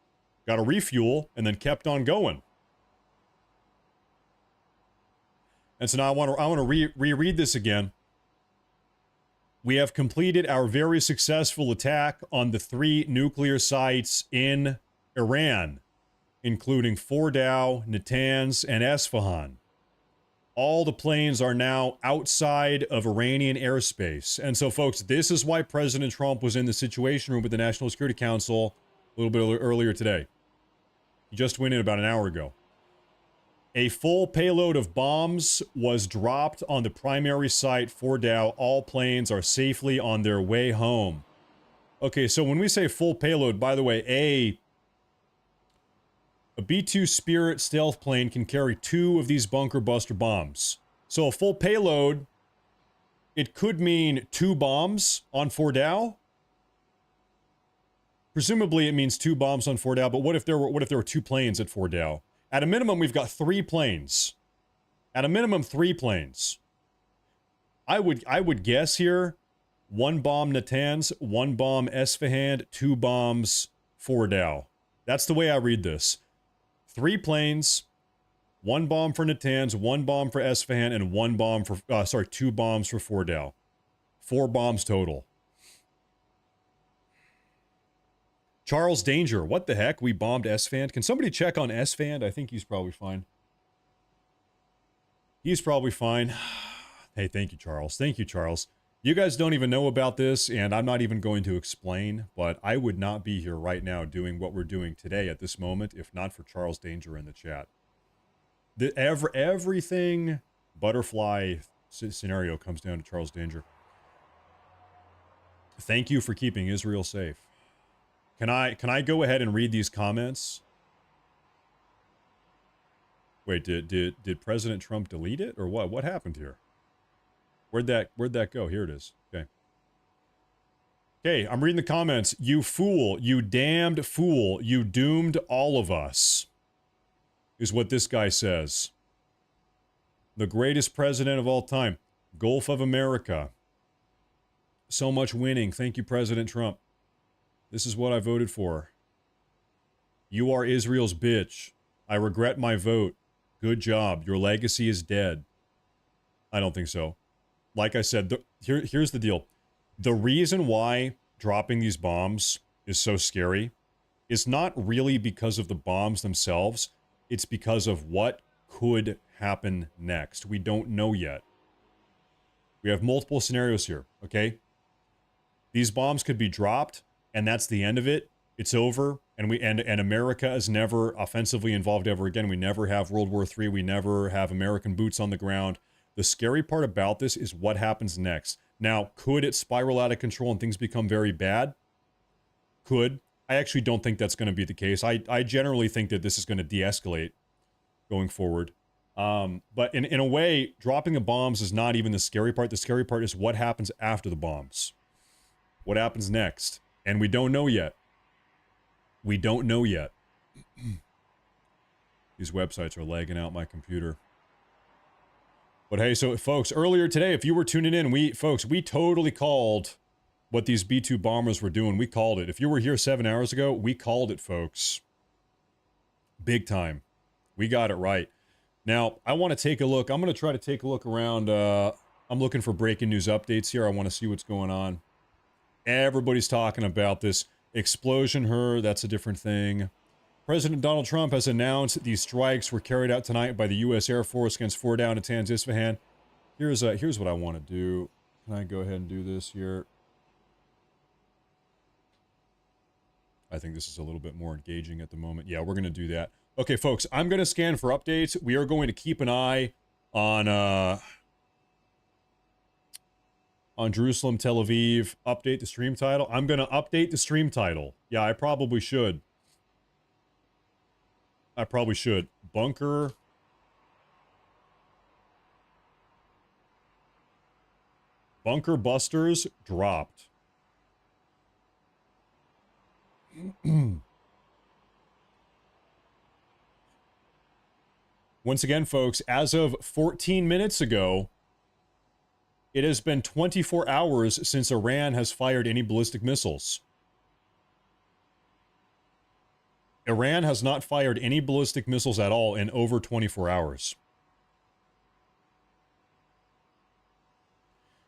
got a refuel, and then kept on going. And so now I want to reread this again. We have completed our very successful attack on the 3 nuclear sites in Iran, including Fordow, Natanz, and Esfahan. All the planes are now outside of Iranian airspace. And so, folks, this is why President Trump was in the Situation Room with the National Security Council a little bit earlier today. He just went in about an hour ago. A full payload of bombs was dropped on the primary site, Fordow. All planes are safely on their way home. Okay, so when we say full payload, by the way, a B-2 Spirit stealth plane can carry 2 of these bunker buster bombs. So a full payload, it could mean 2 bombs on Fordow. Presumably it means 2 bombs on Fordow, but what if there were 2 planes at Fordow? At a minimum, we've got 3 planes. At a minimum, 3 planes. I would guess here, 1 bomb Natanz, 1 bomb Esfahan, 2 bombs Fordow. That's the way I read this. 3 planes, 1 bomb for Natanz, 1 bomb for Esfahan, and 2 bombs for Fordow. 4 bombs total. Charles Danger, what the heck? We bombed Esfahan. Can somebody check on Esfahan? I think he's probably fine. He's probably fine. Hey, thank you, Charles. Thank you, Charles. You guys don't even know about this, and I'm not even going to explain, but I would not be here right now doing what we're doing today at this moment if not for Charles Danger in the chat. Everything butterfly scenario comes down to Charles Danger. Thank you for keeping Israel safe. Can I go ahead and read these comments? Wait, did President Trump delete it or what? What happened here? Where'd that go? Here it is. Okay. Okay, I'm reading the comments. You fool, you damned fool, you doomed all of us, is what this guy says. The greatest president of all time. Gulf of America. So much winning. Thank you, President Trump. This is what I voted for. You are Israel's bitch. I regret my vote. Good job. Your legacy is dead. I don't think so. Like I said, here's the deal. The reason why dropping these bombs is so scary is not really because of the bombs themselves. It's because of what could happen next. We don't know yet. We have multiple scenarios here, okay? These bombs could be dropped, and that's the end of it. It's over, and America is never offensively involved ever again. We never have World War III. We never have American boots on the ground. The scary part about this is what happens next. Now, could it spiral out of control and things become very bad? Could. I actually don't think that's going to be the case. I generally think that this is going to de-escalate going forward. But in a way, dropping the bombs is not even the scary part. The scary part is what happens after the bombs. What happens next? And we don't know yet. We don't know yet. These websites are lagging out my computer. But hey, so folks, earlier today, if you were tuning in, we totally called what these B-2 bombers were doing. We called it. If you were here 7 hours ago, we called it, folks. Big time. We got it right. Now, I want to take a look. I'm going to try to take a look around. I'm looking for breaking news updates here. I want to see what's going on. Everybody's talking about this explosion. That's a different thing. President Donald Trump has announced these strikes were carried out tonight by the U.S. Air Force against Fordow and Natanz Isfahan. Here's what I want to do. Can I go ahead and do this here? I think this is a little bit more engaging at the moment. Yeah, we're going to do that. Okay, folks, I'm going to scan for updates. We are going to keep an eye on Jerusalem, Tel Aviv. Update the stream title. I'm going to update the stream title. Yeah, I probably should. Bunker. Bunker busters dropped. Once again, folks, as of 14 minutes ago, it has been 24 hours since Iran has fired any ballistic missiles. Iran has not fired any ballistic missiles at all in over 24 hours.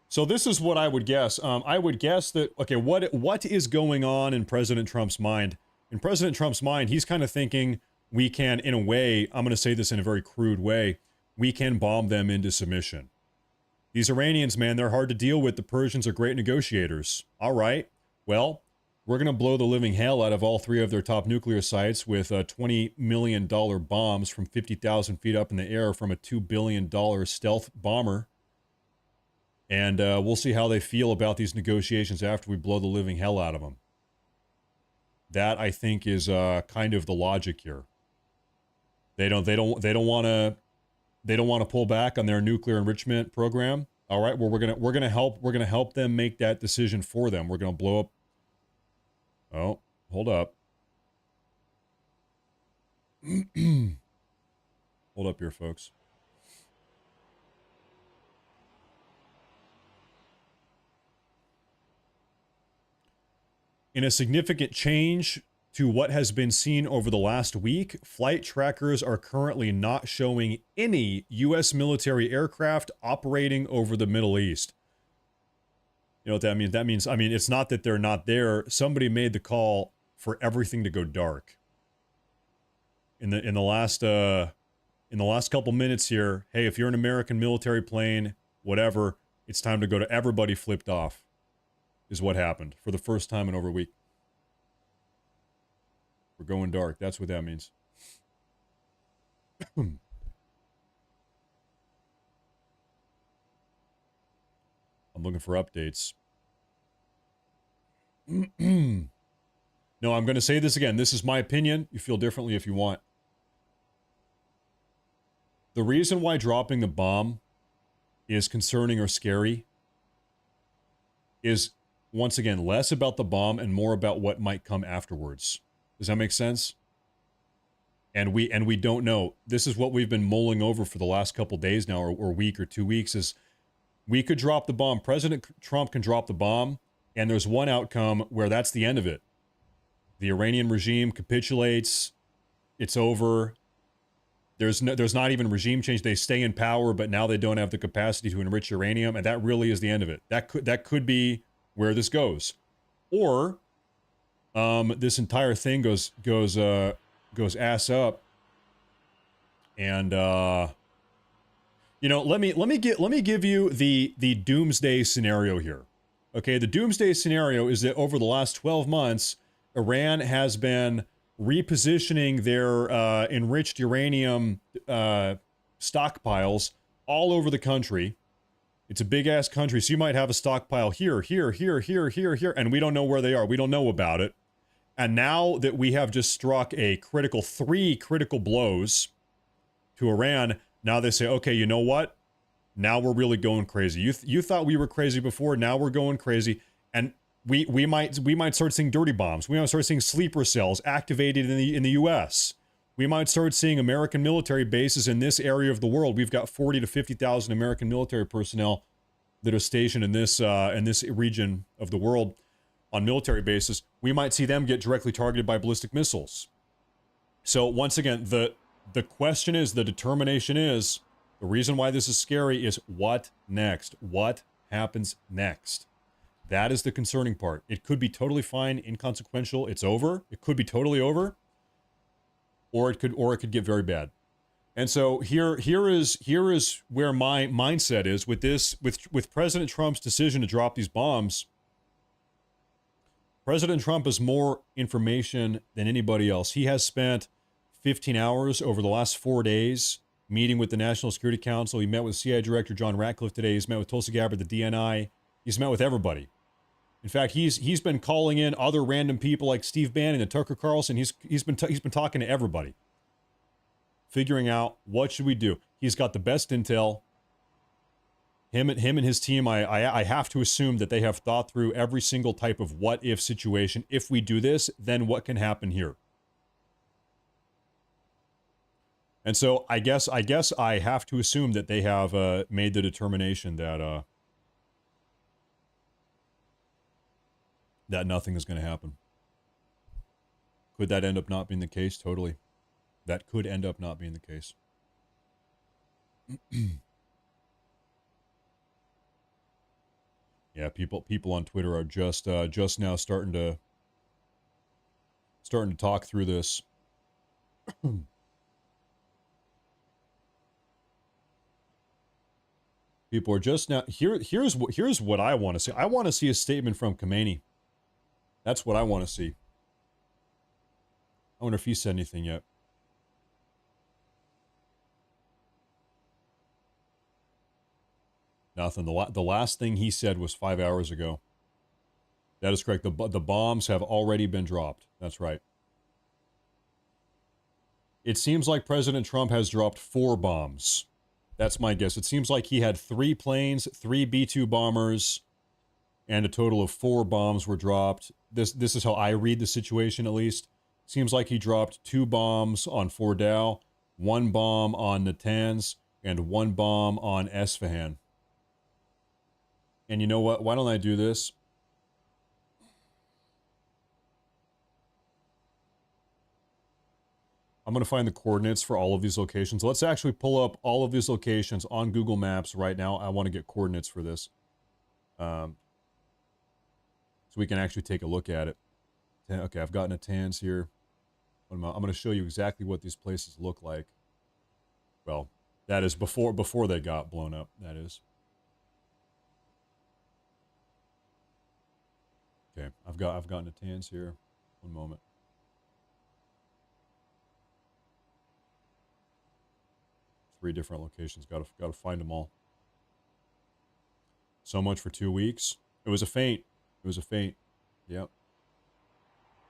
So this is what I would guess. I would guess that, okay, what is going on in President Trump's mind? In President Trump's mind, he's kind of thinking we can, in a way, I'm going to say this in a very crude way, we can bomb them into submission. These Iranians, man, they're hard to deal with. The Persians are great negotiators. All right, well, we're going to blow the living hell out of all three of their top nuclear sites with $20 million bombs from 50,000 feet up in the air from a $2 billion stealth bomber. And we'll see how they feel about these negotiations after we blow the living hell out of them. That, I think, is kind of the logic here. They don't want to pull back on their nuclear enrichment program. All right, well, we're gonna help them make that decision for them. We're gonna blow up. Oh, hold up. Hold up here, folks. In a significant change to what has been seen over the last week, flight trackers are currently not showing any U.S. military aircraft operating over the Middle East. You know what that means? That means, I mean, it's not that they're not there. Somebody made the call for everything to go dark. In the last couple minutes here, hey, if you're an American military plane, whatever, it's time to go to everybody flipped off. Is what happened for the first time in over a week. We're going dark. That's what that means. I'm looking for updates. No, I'm going to say this again. This is my opinion. You feel differently if you want. The reason why dropping the bomb is concerning or scary is, once again, less about the bomb and more about what might come afterwards. Does that make sense? And we don't know. This is what we've been mulling over for the last couple days now, or week or 2 weeks, is we could drop the bomb. President Trump can drop the bomb, and there's one outcome where that's the end of it. The Iranian regime capitulates. It's over. There's not even regime change. They stay in power, but now they don't have the capacity to enrich uranium, and that really is the end of it. That could be where this goes, or this entire thing goes ass up, and you know, let me give you the doomsday scenario here. Okay, the doomsday scenario is that over the last 12 months, Iran has been repositioning their enriched uranium stockpiles all over the country. It's a big-ass country, so you might have a stockpile here, and we don't know where they are. We don't know about it. And now that we have just struck three critical blows to Iran, now they say, okay, you know what? Now we're really going crazy. You thought we were crazy before, now we're going crazy. And we might start seeing dirty bombs. We might start seeing sleeper cells activated in the U.S. We might start seeing American military bases in this area of the world. We've got 40 to 50,000 American military personnel that are stationed in this region of the world on military bases. We might see them get directly targeted by ballistic missiles. So once again, the question is, the determination is, the reason why this is scary is what next? What happens next? That is the concerning part. It could be totally fine, inconsequential. It's over. It could be totally over, or it could get very bad. And so here is where my mindset is with this, with President Trump's decision to drop these bombs. President Trump has more information than anybody else. He has spent 15 hours over the last 4 days meeting with the National Security Council. He met with CIA Director John Ratcliffe today. He's met with Tulsi Gabbard, the DNI. He's met with everybody. In fact, he's been calling in other random people like Steve Bannon and Tucker Carlson. He's been talking to everybody, figuring out what should we do. He's got the best intel. Him and his team, I have to assume that they have thought through every single type of what if situation. If we do this, then what can happen here? And so I guess I have to assume that they have made the determination that that nothing is going to happen. Could that end up not being the case? Totally. That could end up not being the case. Yeah, people on Twitter are just now starting to talk through this. People are just now here's what I want to see. I want to see a statement from Khamenei. That's what I want to see. I wonder if he said anything yet. Nothing. The last thing he said was 5 hours ago. That is correct. The bombs have already been dropped. That's right. It seems like President Trump has dropped 4 bombs. That's my guess. It seems like he had 3 planes, 3 B-2 bombers, and a total of 4 bombs were dropped. This is how I read the situation, at least. Seems like he dropped 2 bombs on Fordow, 1 bomb on Natanz, and 1 bomb on Esfahan. And you know what? Why don't I do this? I'm going to find the coordinates for all of these locations. Let's actually pull up all of these locations on Google Maps right now. I want to get coordinates for this. So we can actually take a look at it. Okay, I've got Natanz here. I'm going to show you exactly what these places look like. Well, that is before they got blown up, that is. Okay, I've got Natanz here. One moment. Three different locations. Got to find them all. So much for 2 weeks. It was a feint. It was a feint. Yep. It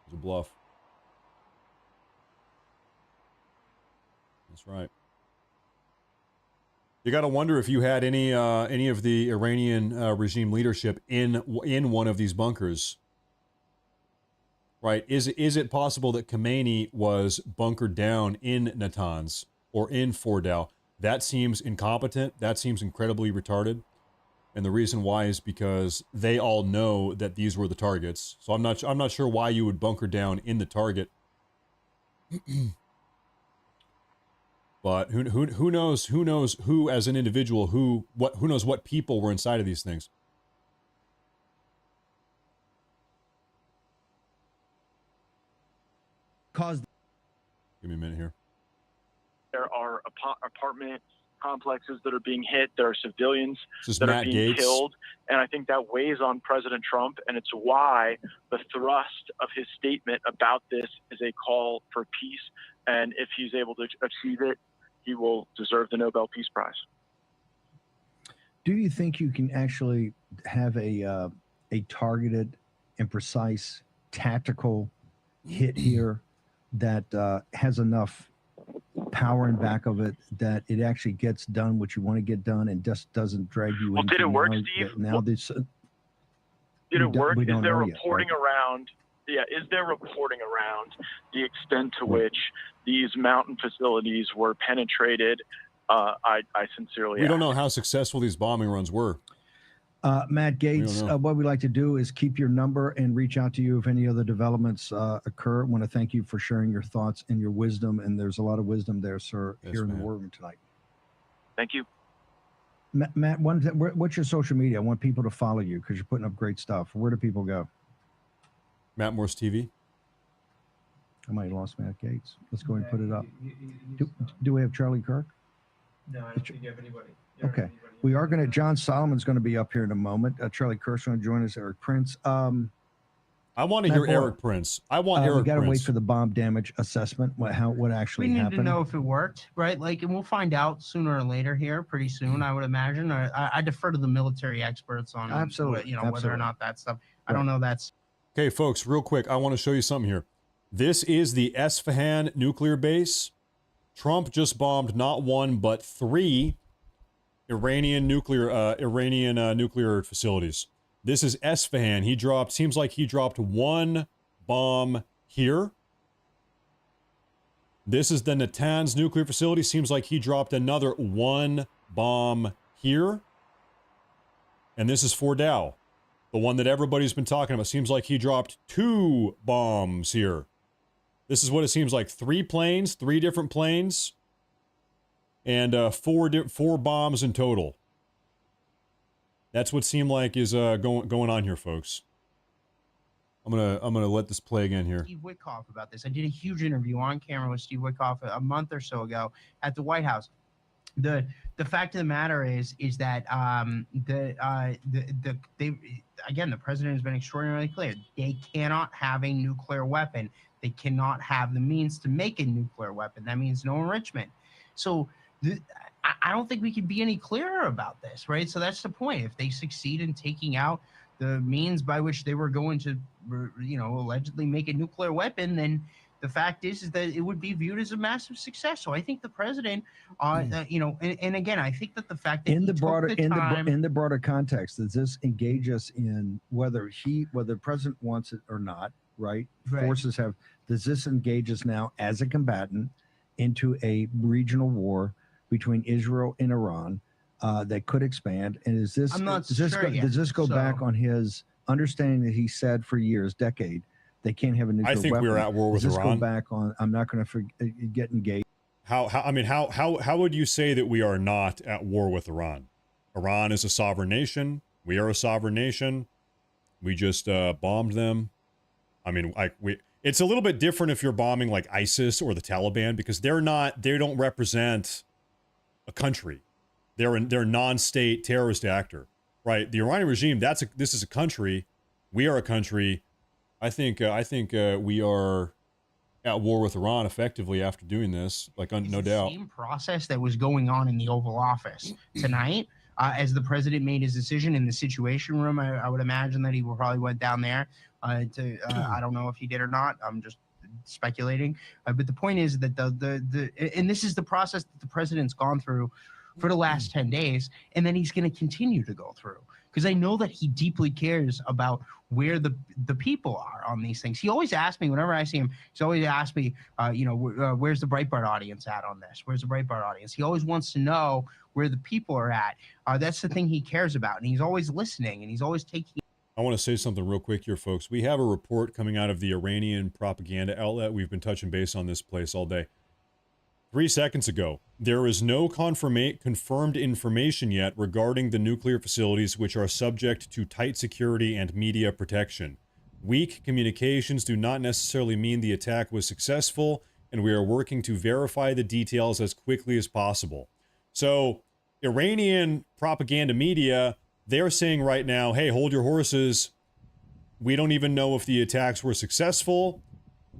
was a bluff. That's right. You got to wonder if you had any of the Iranian regime leadership in one of these bunkers. Right? Is it possible that Khamenei was bunkered down in Natanz or in Fordow? That seems incompetent. That seems incredibly retarded. And the reason why is because they all know that these were the targets. So I'm not sure why you would bunker down in the target. But who knows who as an individual, who knows what people were inside of these things. Give me a minute here. There are apartment complexes that are being hit. There are civilians that Matt are being Gaetz. killed. And I think that weighs on President Trump. And it's why the thrust of his statement about this is a call for peace. And if he's able to achieve it, he will deserve the Nobel Peace Prize. Do you think you can actually have a targeted and precise tactical hit here that has enough power in back of it that it actually gets done what you want to get done and just doesn't drag you into did it work, Steve? Now this. Did it work? We Is don't there know yet, reporting right? around? Yeah, is there reporting around the extent to which these mountain facilities were penetrated? I sincerely We don't ask. know how successful these bombing runs were. Matt Gates, know. what we like to do is keep your number and reach out to you if any other developments occur. I want to thank you for sharing your thoughts and your wisdom. And there's a lot of wisdom there, sir, Yes, here in man. the war room tonight. Thank you. Matt, what's your social media? I want people to follow you because you're putting up great stuff. Where do people go? Matt Morse TV. I might have lost Matt Gates. Let's go ahead and put it up. Do we have Charlie Kirk? No, I don't think you have anybody. Okay. We are going to, John Solomon's going to be up here in a moment. Charlie Kirk's going to join us, Eric Prince. I want to hear Eric Prince. I want Eric We got to wait Prince. for the bomb damage assessment, what actually We need happened. to know if it worked, right? Like, and we'll find out sooner or later here, pretty soon, I would imagine. I defer to the military experts on Absolutely. whether or Absolutely. not that stuff. I don't know that's. Okay, folks, real quick, I want to show you something here. This is the Esfahan nuclear base. Trump just bombed not one, but 3 Iranian nuclear facilities. This is Esfahan. Seems like he dropped 1 bomb here. This is the Natanz nuclear facility. Seems like he dropped another 1 bomb here. And this is Fordow, the one that everybody's been talking about. Seems like he dropped 2 bombs here. This is what it seems like. 3 planes, 3 different planes, and 4 bombs in total. That's what seemed like is going on here, folks. I'm gonna let this play again here. Steve Witkoff about this. I did a huge interview on camera with Steve Witkoff a month or so ago at the White House. The fact of the matter is that the president has been extraordinarily clear. They cannot have a nuclear weapon. They cannot have the means to make a nuclear weapon. That means no enrichment. So I don't think we could be any clearer about this, right? So that's the point. If they succeed in taking out the means by which they were going to, allegedly make a nuclear weapon, then the fact is that it would be viewed as a massive success. So I think the president, and again, I think that the fact that in he the broader took the time, in the broader context, does this engage us in whether the president wants it or not? Right? Forces have. Does this engage us now as a combatant into a regional war between Israel and Iran that could expand? And is this? I'm not does this sure go, yet. does this go So- back on his understanding that he said for years, decade, they can't have a nuclear I think weapon? we're at war with does this Iran. Go back on? I'm not going to get engaged. How would you say that we are not at war with Iran? Iran is a sovereign nation. We are a sovereign nation. We just bombed them. It's a little bit different if you're bombing like ISIS or the Taliban, because they don't represent a country. They're a non-state terrorist actor, right? The Iranian regime, this is a country. We are a country. I think we are at war with Iran effectively after doing this, no doubt. Same process that was going on in the Oval Office tonight, as the president made his decision in the Situation Room. I would imagine that he probably went down there I don't know if he did or not. I'm just speculating. But the point is that and this is the process that the president's gone through for the last 10 days, and then he's going to continue to go through. Because I know that he deeply cares about where the people are on these things. He always asks me, whenever I see him, he's always asked me, where's the Breitbart audience at on this? Where's the Breitbart audience? He always wants to know where the people are at. That's the thing he cares about. And he's always listening, and he's always taking. I want to say something real quick here, folks. We have a report coming out of the Iranian propaganda outlet. We've been touching base on this place all day. 3 seconds ago, there is no confirmed information yet regarding the nuclear facilities, which are subject to tight security and media protection. Weak communications do not necessarily mean the attack was successful, and we are working to verify the details as quickly as possible. So, Iranian propaganda media, they're saying right now, hey, hold your horses. We don't even know if the attacks were successful.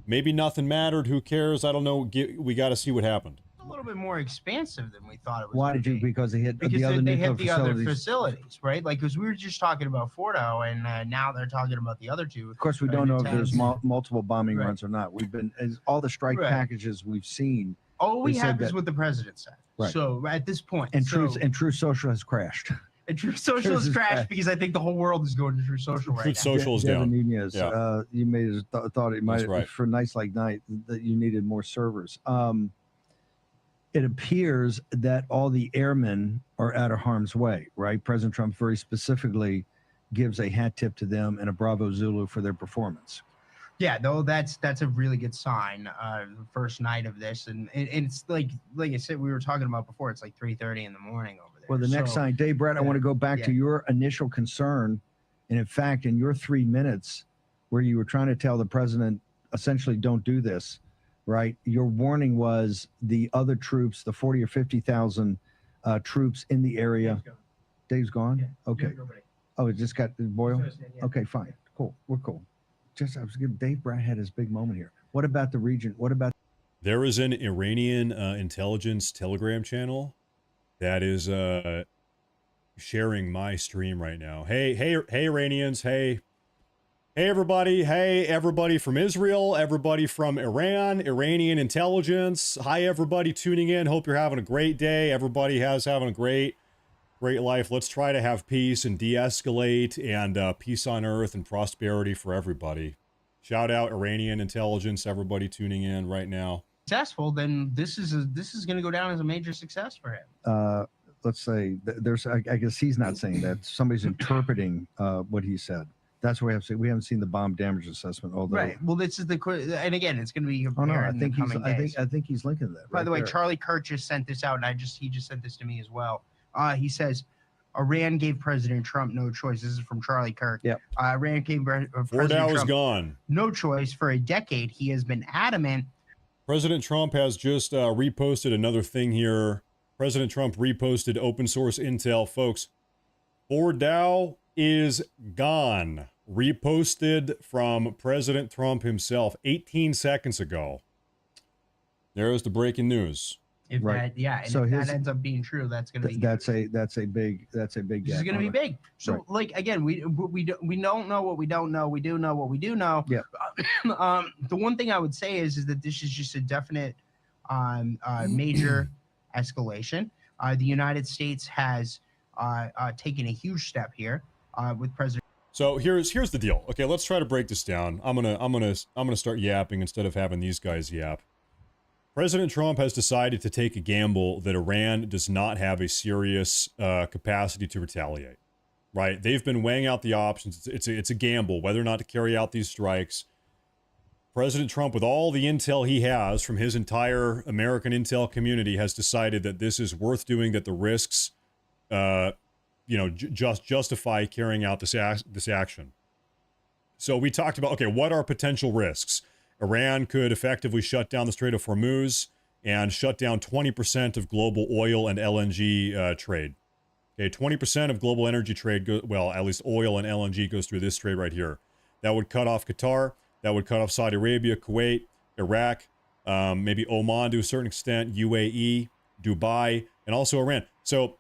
Maybe nothing mattered. Who cares? I don't know. We got to see what happened. A little bit more expensive than we thought it was. Why did you? Because they hit the other they nuclear hit the other facilities. facilities, right? Like, because we were just talking about Fordow, and now they're talking about the other two. Of course, we don't know if there's multiple bombing Right. runs or not. We've been all the strike Right. packages we've seen. All we they said have is that- what the president said. Right. So at this point, And so, Truth Social has crashed. And Truth Social is crashed because I think the whole world is going to Truth Social right Truth now. Social is down. Nunez, Yeah. you may have thought it might right. for nights like night that you needed more servers. It appears that all the airmen are out of harm's way, right? President Trump very specifically gives a hat tip to them and a Bravo Zulu for their performance. Yeah, though that's a really good sign. The first night of this, and it's like I said, we were talking about before. It's like 3:30 in the morning over there. Well, the next sign, Dave Brett, I want to go back to your initial concern, and in fact, in your 3 minutes, where you were trying to tell the president essentially don't do this, right? Your warning was the other troops, the 40 or 50,000 troops in the area. Dave's gone. Yeah, okay. Oh, it just got Boyle. Yeah. Okay, fine, cool. We're cool. I was giving Dave Brett had his big moment here. What about the region? What about? There is an Iranian intelligence Telegram channel that is sharing my stream right now. Hey, Iranians. Hey, everybody from Israel, everybody from Iran, Iranian intelligence. Hi, everybody tuning in. Hope you're having a great day. Everybody having a great life. Let's try to have peace and de-escalate and peace on earth and prosperity for everybody. Shout out Iranian intelligence, everybody tuning in right now. Successful, then this is going to go down as a major success for him. Let's say there's, I guess he's not saying that. Somebody's interpreting what he said. That's what we have to say. We haven't seen the bomb damage assessment, although. Right. Well, this is and again, it's going to be. Oh no, I think he's linking that. By the way, Charlie Kirk just sent this out, and he just sent this to me as well. He says, Iran gave President Trump no choice. This is from Charlie Kirk. Yeah. Iran gave President Fordow is Trump gone. No choice. For a decade, he has been adamant. President Trump has just reposted another thing here. President Trump reposted open source intel. Folks, Fordow is gone. Reposted from President Trump himself 18 seconds ago. There's the breaking news. If that ends up being true, that's going to be that's a big This is going to be big. So, again, we don't know what we don't know. We do know what we do know. Yeah. The one thing I would say is that this is just a definite major escalation. The United States has taken a huge step here with President. So here's the deal. Okay, let's try to break this down. I'm gonna start yapping instead of having these guys yap. President Trump has decided to take a gamble that Iran does not have a serious capacity to retaliate. Right? They've been weighing out the options. It's a gamble whether or not to carry out these strikes. President Trump, with all the intel he has from his entire American intel community, has decided that this is worth doing. That the risks, just justify carrying out this action. So we talked about, okay, what are potential risks? Iran could effectively shut down the Strait of Hormuz and shut down 20% of global oil and LNG trade. Okay, 20% of global energy trade, at least oil and LNG goes through this strait right here. That would cut off Qatar. That would cut off Saudi Arabia, Kuwait, Iraq, maybe Oman to a certain extent, UAE, Dubai, and also Iran. So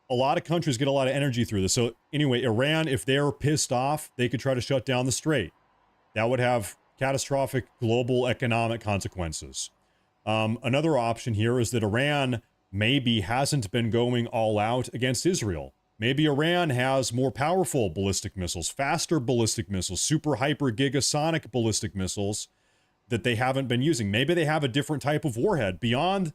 a lot of countries get a lot of energy through this. So anyway, Iran, if they're pissed off, they could try to shut down the strait. That would have catastrophic global economic consequences. Another option here is that Iran maybe hasn't been going all out against Israel. Maybe Iran has more powerful ballistic missiles, faster ballistic missiles, super hyper gigasonic ballistic missiles that they haven't been using. Maybe they have a different type of warhead. Beyond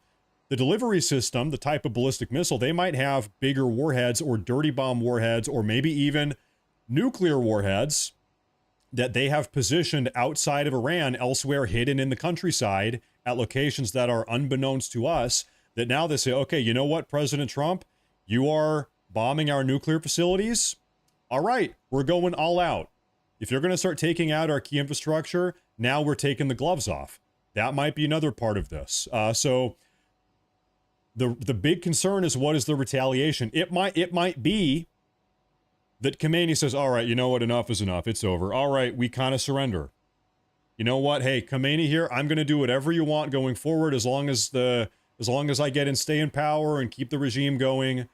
the delivery system, the type of ballistic missile, they might have bigger warheads or dirty bomb warheads or maybe even nuclear warheads that they have positioned outside of Iran, elsewhere hidden in the countryside at locations that are unbeknownst to us, that now they say, okay, you know what, President Trump, you are bombing our nuclear facilities? All right, we're going all out. If you're going to start taking out our key infrastructure, now we're taking the gloves off. That might be another part of this. So the big concern is, what is the retaliation? It might be that Khamenei says, all right, you know what, enough is enough. It's over. All right, we kind of surrender. You know what? Hey, Khamenei here, I'm going to do whatever you want going forward as long as I get and stay in power and keep the regime going.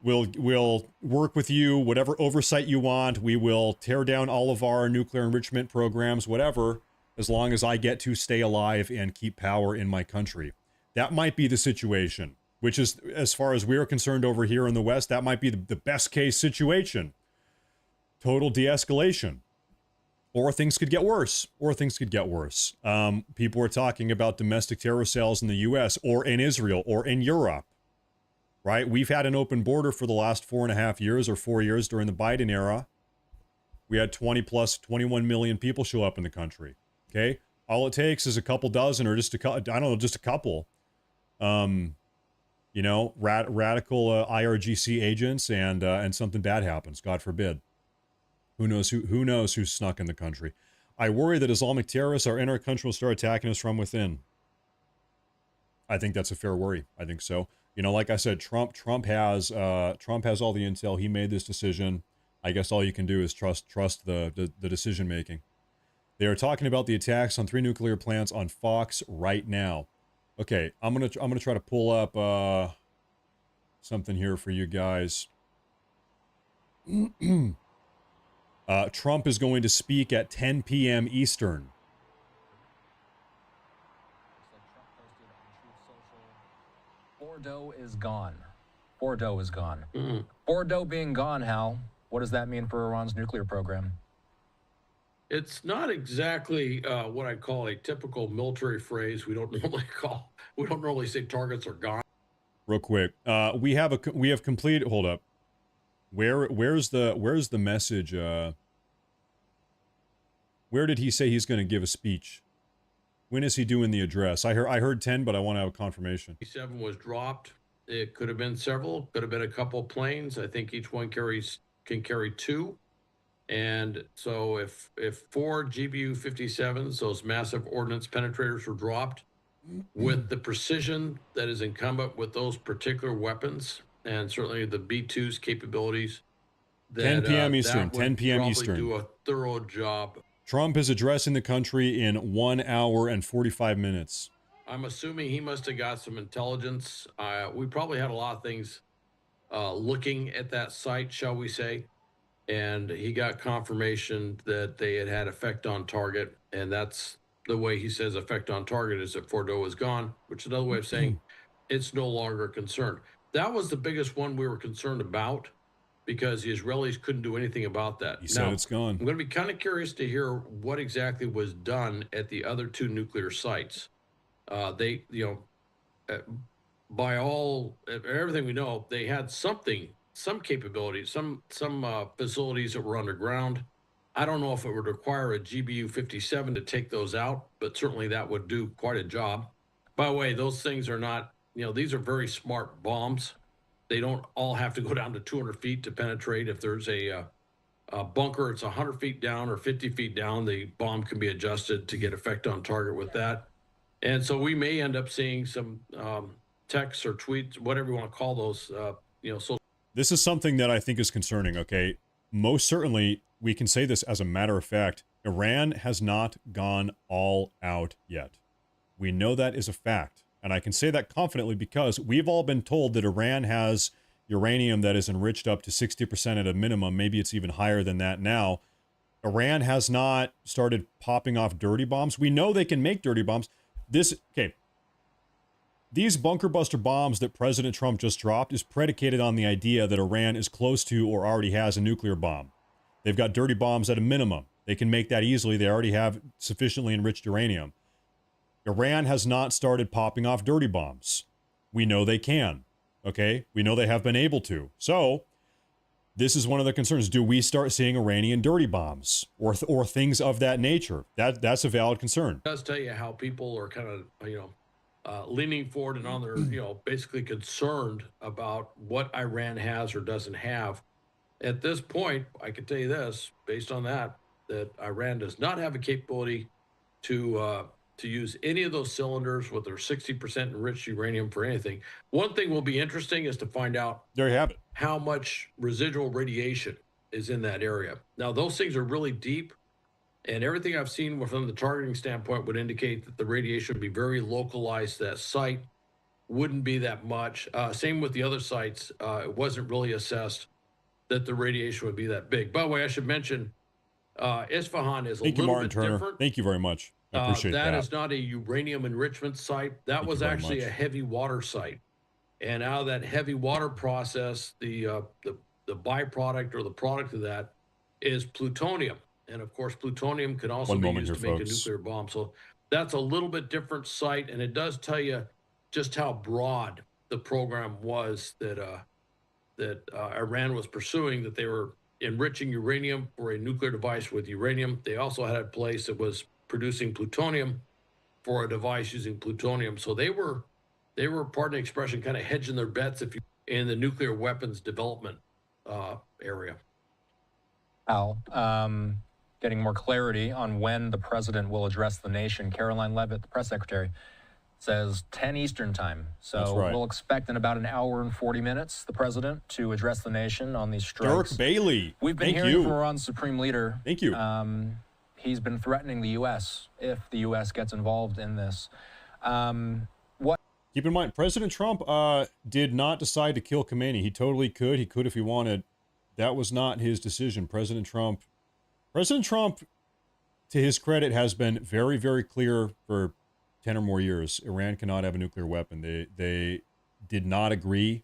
We'll work with you, whatever oversight you want. We will tear down all of our nuclear enrichment programs, whatever, as long as I get to stay alive and keep power in my country. That might be the situation. which is, as far as we're concerned over here in the West, that might be the best case situation. Total de-escalation. Or things could get worse. People are talking about domestic terror cells in the U.S. or in Israel or in Europe, right? We've had an open border for the last 4.5 years or 4 years during the Biden era. We had 21 million people show up in the country, okay? All it takes is a couple dozen or just a couple, radical IRGC agents and something bad happens, God forbid. Who knows who's snuck in the country? I worry that Islamic terrorists are in our country will start attacking us from within. I think that's a fair worry. I think so. Like I said, Trump has all the intel. He made this decision. I guess all you can do is trust the decision making. They are talking about the attacks on 3 nuclear plants on Fox right now. Okay, I'm gonna try to pull up something here for you guys. Trump is going to speak at 10 p.m. Eastern. Fordow is gone. Fordow is gone. Fordow being gone, Hal, what does that mean for Iran's nuclear program? It's not exactly what I call a typical military phrase. We don't normally say targets are gone. Real quick, we have completed. Hold up. Where's the message? Where did he say he's going to give a speech? When is he doing the address? I heard 10, but I want to have a confirmation. 7 was dropped. It could have been several. Could have been a couple planes. I think each one can carry 2. And so if 4 GBU-57s, those massive ordnance penetrators, were dropped with the precision that is incumbent with those particular weapons, and certainly the B-2's capabilities, 10 p.m. Eastern. 10 p.m. Eastern. Do a thorough job. Trump is addressing the country in 1 hour and 45 minutes. I'm assuming he must have got some intelligence. We probably had a lot of things looking at that site, shall we say, and he got confirmation that they had effect on target, and that's the way he says effect on target is that Fordow is gone, which is another way of saying it's no longer a concern. That was the biggest one we were concerned about because the Israelis couldn't do anything about that. He said it's gone. I'm going to be kind of curious to hear what exactly was done at the other 2 nuclear sites. By everything we know, they had some capabilities, some facilities that were underground. I don't know if it would require a GBU-57 to take those out, but certainly that would do quite a job. By the way, those things are not, these are very smart bombs. They don't all have to go down to 200 feet to penetrate. If there's a bunker, it's 100 feet down or 50 feet down, the bomb can be adjusted to get effect on target with that. And so we may end up seeing some texts or tweets, whatever you want to call those, This is something that I think is concerning, okay? Most certainly, we can say this as a matter of fact, Iran has not gone all out yet. We know that is a fact. And I can say that confidently because we've all been told that Iran has uranium that is enriched up to 60% at a minimum. Maybe it's even higher than that now. Iran has not started popping off dirty bombs. We know they can make dirty bombs. These bunker buster bombs that President Trump just dropped is predicated on the idea that Iran is close to or already has a nuclear bomb. They've got dirty bombs at a minimum. They can make that easily. They already have sufficiently enriched uranium. Iran has not started popping off dirty bombs. We know they can, okay? We know they have been able to. So, this is one of the concerns. Do we start seeing Iranian dirty bombs or things of that nature? That's a valid concern. It does tell you how people are kind of, leaning forward and on their, basically concerned about what Iran has or doesn't have. At this point, I can tell you this, based on that Iran does not have a capability to use any of those cylinders with their 60% enriched uranium for anything. One thing will be interesting is to find out there you have it, how much residual radiation is in that area. Now, those things are really deep, and everything I've seen from the targeting standpoint would indicate that the radiation would be very localized to that site, wouldn't be that much. Same with the other sites. It wasn't really assessed that the radiation would be that big. By the way, I should mention, Isfahan is a little bit different. Thank you very much. I appreciate that. That is not a uranium enrichment site. That was actually a heavy water site. And out of that heavy water process, the byproduct or the product of that is plutonium. And of course, plutonium can also be used to make a nuclear bomb. So that's a little bit different site, and it does tell you just how broad the program was that Iran was pursuing, that they were enriching uranium for a nuclear device with uranium. They also had a place that was producing plutonium for a device using plutonium. So they were, pardon the expression, kind of hedging their bets in the nuclear weapons development area. Al, getting more clarity on when the president will address the nation. Caroline Leavitt, the press secretary, says 10 Eastern time. So we'll expect in about an hour and 40 minutes the president to address the nation on these strikes. Dirk Bailey. We've been hearing from Iran's supreme leader. Thank you. He's been threatening the U.S. if the U.S. gets involved in this. Keep in mind, President Trump did not decide to kill Khamenei. He totally could. He could if he wanted. That was not his decision. President Trump, to his credit, has been very, very clear for 10 or more years. Iran cannot have a nuclear weapon. They did not agree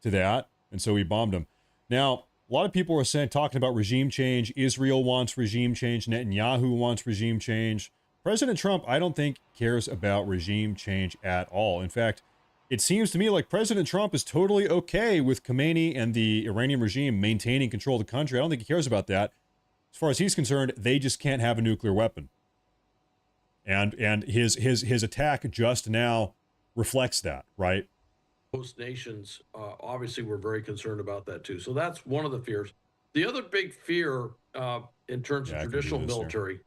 to that, and so he bombed them. Now, a lot of people are talking about regime change. Israel wants regime change. Netanyahu wants regime change. President Trump, I don't think, cares about regime change at all. In fact, it seems to me like President Trump is totally okay with Khamenei and the Iranian regime maintaining control of the country. I don't think he cares about that. As far as he's concerned, they just can't have a nuclear weapon. And his attack just now reflects that, right? Most nations obviously were very concerned about that too. So that's one of the fears. The other big fear in terms of traditional military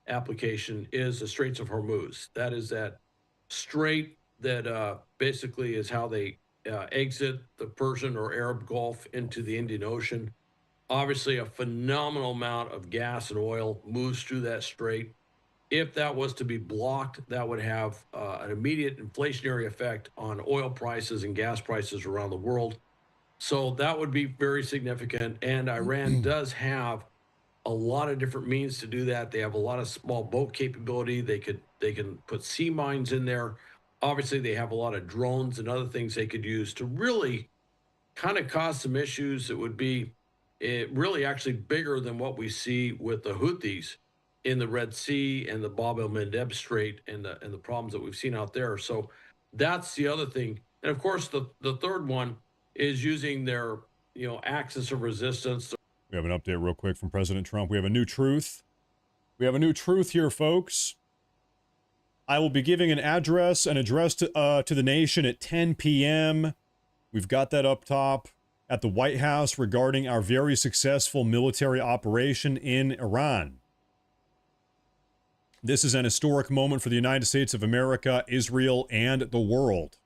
application is the Straits of Hormuz. That is that strait that basically is how they exit the Persian or Arab Gulf into the Indian Ocean. Obviously, a phenomenal amount of gas and oil moves through that strait. If that was to be blocked, that would have an immediate inflationary effect on oil prices and gas prices around the world. So that would be very significant. And Iran does have a lot of different means to do that. They have a lot of small boat capability. They can put sea mines in there. Obviously, they have a lot of drones and other things they could use to really kind of cause some issues that would be really actually bigger than what we see with the Houthis in the Red Sea and the Bab el-Mandeb Strait and the problems that we've seen out there. So that's the other thing. And of course, the third one is using their axis of resistance. We have an update real quick from President Trump. We have a new truth. We have a new truth here, folks. I will be giving an address to the nation at 10 p.m. We've got that up top at the White House regarding our very successful military operation in Iran. This is an historic moment for the United States of America, Israel, and the world.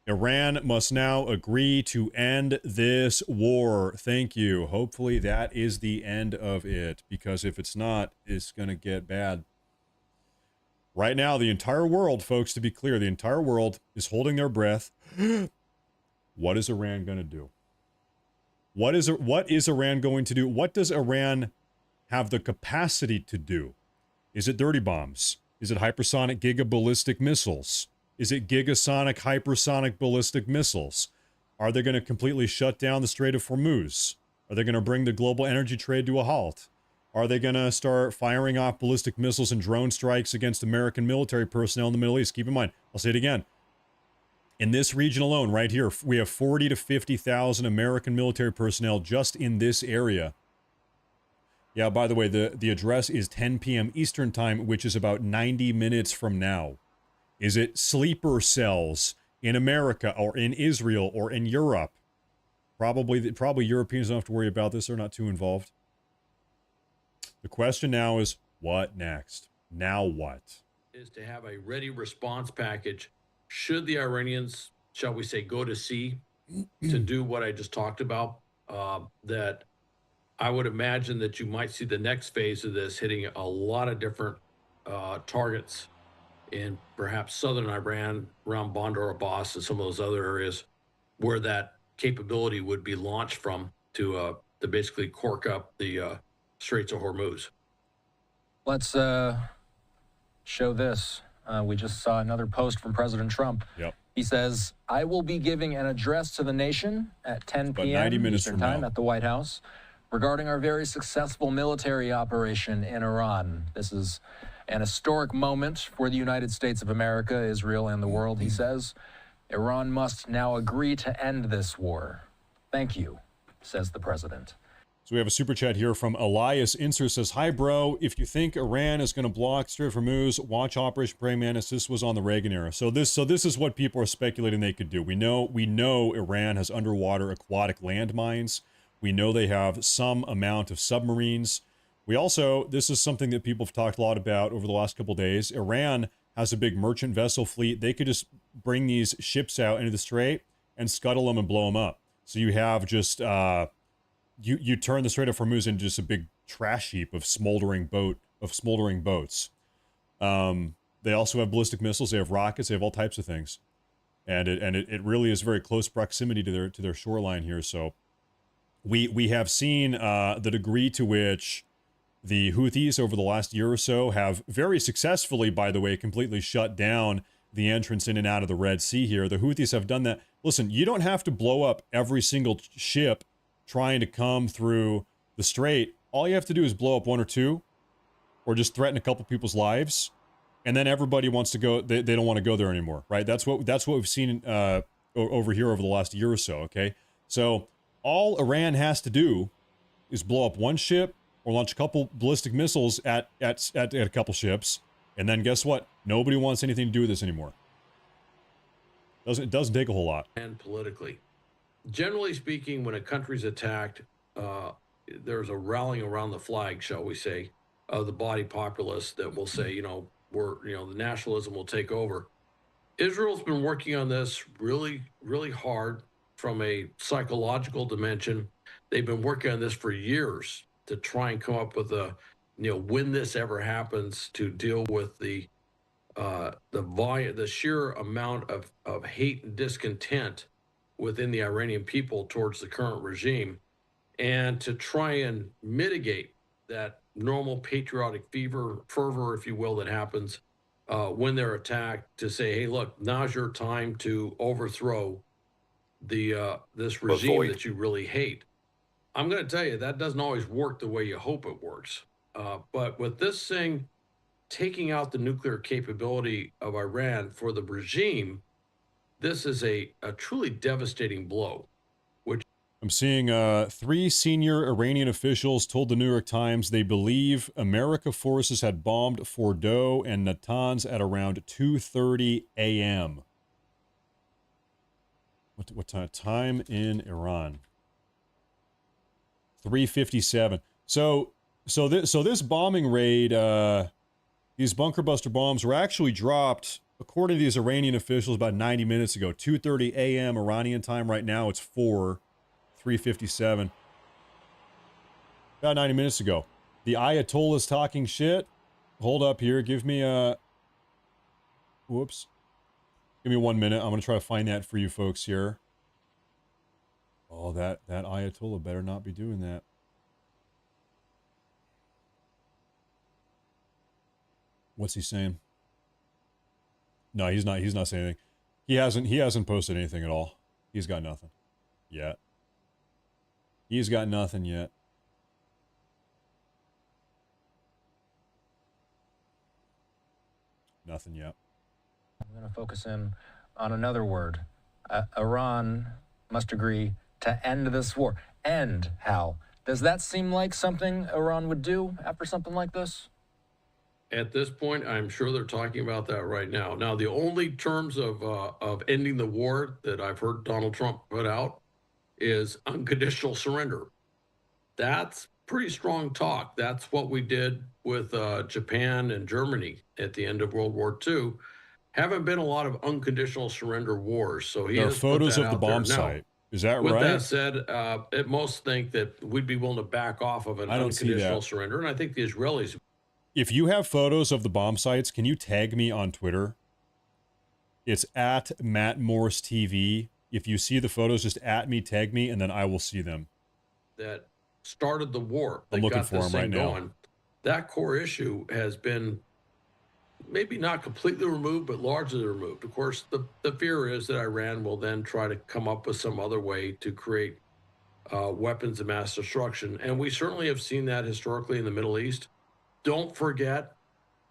Iran must now agree to end this war. Thank you. Hopefully that is the end of it, because if it's not, it's going to get bad. Right now, the entire world, folks, to be clear, the entire world is holding their breath. What is Iran going to do? What is Iran going to do? What does Iran have the capacity to do? Is it dirty bombs? Is it hypersonic gigaballistic missiles? Is it gigasonic hypersonic ballistic missiles? Are they going to completely shut down the Strait of Hormuz? Are they going to bring the global energy trade to a halt? Are they going to start firing off ballistic missiles and drone strikes against American military personnel in the Middle East? Keep in mind, I'll say it again. In this region alone, right here, we have 40 to 50,000 American military personnel just in this area. Yeah, by the way, the address is 10 p.m. Eastern time, which is about 90 minutes from now. Is it sleeper cells in America or in Israel or in Europe? Probably Europeans don't have to worry about this. They're not too involved. The question now is, what next? Now what? Is to have a ready response package should the Iranians, shall we say, go to sea to do what I just talked about. That I would imagine that you might see the next phase of this hitting a lot of different targets in perhaps southern Iran, around Bandar, Abbas, and some of those other areas where that capability would be launched from to basically cork up the Straits of Hormuz. Let's show this. We just saw another post from President Trump. Yep. He says, I will be giving an address to the nation at 10 about p.m. 90 minutes Eastern from Time now. at the White House regarding our very successful military operation in Iran. This is an historic moment for the United States of America, Israel, and the world, he says. Iran must now agree to end this war. Thank you, says the president. So we have a super chat here from Elias Inser says, hi, bro. If you think Iran is going to block Strait of Hormuz, watch Operation Praying Mantis. This was on the Reagan era. So this is what people are speculating they could do. We know Iran has underwater aquatic landmines. We know they have some amount of submarines. We also, this is something that people have talked a lot about over the last couple of days. Iran has a big merchant vessel fleet. They could just bring these ships out into the strait and scuttle them and blow them up. So you have just... You turn the Strait of Hormuz into just a big trash heap of smoldering boats. They also have ballistic missiles. They have rockets. They have all types of things, and it really is very close proximity to their shoreline here. So we have seen the degree to which the Houthis over the last year or so have very successfully, by the way, completely shut down the entrance in and out of the Red Sea here. The Houthis have done that. Listen, you don't have to blow up every single ship trying to come through the strait. All you have to do is blow up one or two, or just threaten a couple people's lives, and then everybody wants to go. They don't want to go there anymore, right? That's what we've seen over here over the last year or so. Okay, so all Iran has to do is blow up one ship or launch a couple ballistic missiles at a couple ships, and then guess what? Nobody wants anything to do with this anymore. It doesn't take a whole lot. And politically. Generally speaking, when a country's attacked, there's a rallying around the flag, shall we say, of the body populace that will say, the nationalism will take over. Israel's been working on this really, really hard from a psychological dimension. They've been working on this for years to try and come up with when this ever happens, to deal with the sheer amount of hate and discontent within the Iranian people towards the current regime, and to try and mitigate that normal patriotic fervor, if you will, that happens when they're attacked, to say, hey, look, now's your time to overthrow this regime that you really hate. I'm going to tell you, that doesn't always work the way you hope it works. But with this thing taking out the nuclear capability of Iran for the regime, this is a truly devastating blow. I'm seeing 3 senior Iranian officials told the New York Times they believe American forces had bombed Fordow and Natanz at around 2:30 a.m. What time in Iran? 3:57. So this bombing raid, these bunker buster bombs were actually dropped, according to these Iranian officials, about 90 minutes ago. 2:30 a.m. Iranian time. Right now it's 3:57. About 90 minutes ago. The Ayatollah's talking shit. Hold up here. Give me a... Whoops. Give me 1 minute. I'm going to try to find that for you folks here. Oh, that Ayatollah better not be doing that. What's he saying? No, he's not saying anything. He hasn't posted anything at all. He's got nothing yet. He's got nothing yet. Nothing yet. I'm going to focus in on another word. Iran must agree to end this war. End, Hal. Does that seem like something Iran would do after something like this? At this point, I'm sure they're talking about that right now. Now, the only terms of ending the war that I've heard Donald Trump put out is unconditional surrender. That's pretty strong talk. That's what we did with Japan and Germany at the end of World War II. Haven't been a lot of unconditional surrender wars. So there are photos of the bomb site. Is that right? With that said, most think that we'd be willing to back off of an unconditional surrender, and I think the Israelis. If you have photos of the bomb sites, can you tag me on Twitter? It's at Matt Morris TV. If you see the photos, just at me, tag me, and then I will see them. That started the war. I'm looking for them right now. That core issue has been maybe not completely removed, but largely removed. Of course, the fear is that Iran will then try to come up with some other way to create weapons of mass destruction. And we certainly have seen that historically in the Middle East. Don't forget,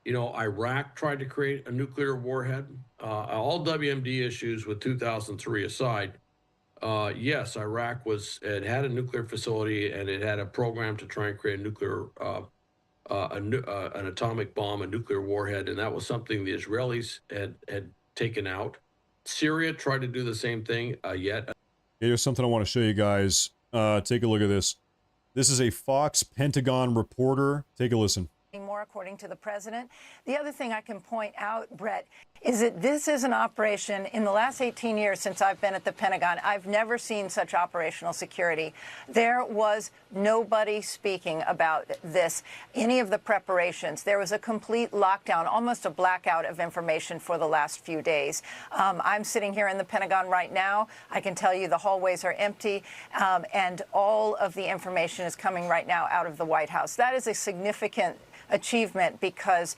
Iraq tried to create a nuclear warhead. All WMD issues with 2003 aside, yes, Iraq had a nuclear facility and it had a program to try and create a nuclear, an atomic bomb, a nuclear warhead, and that was something the Israelis had taken out. Syria tried to do the same thing. Here's something I want to show you guys. Take a look at this. This is a Fox Pentagon reporter. Take a listen. More, according to the president. The other thing I can point out, Brett, is that this is an operation in the last 18 years since I've been at the Pentagon. I've never seen such operational security. There was nobody speaking about this, any of the preparations. There was a complete lockdown, almost a blackout of information for the last few days. I'm sitting here in the Pentagon right now. I can tell you the hallways are empty, and all of the information is coming right now out of the White House. That is a significant achievement because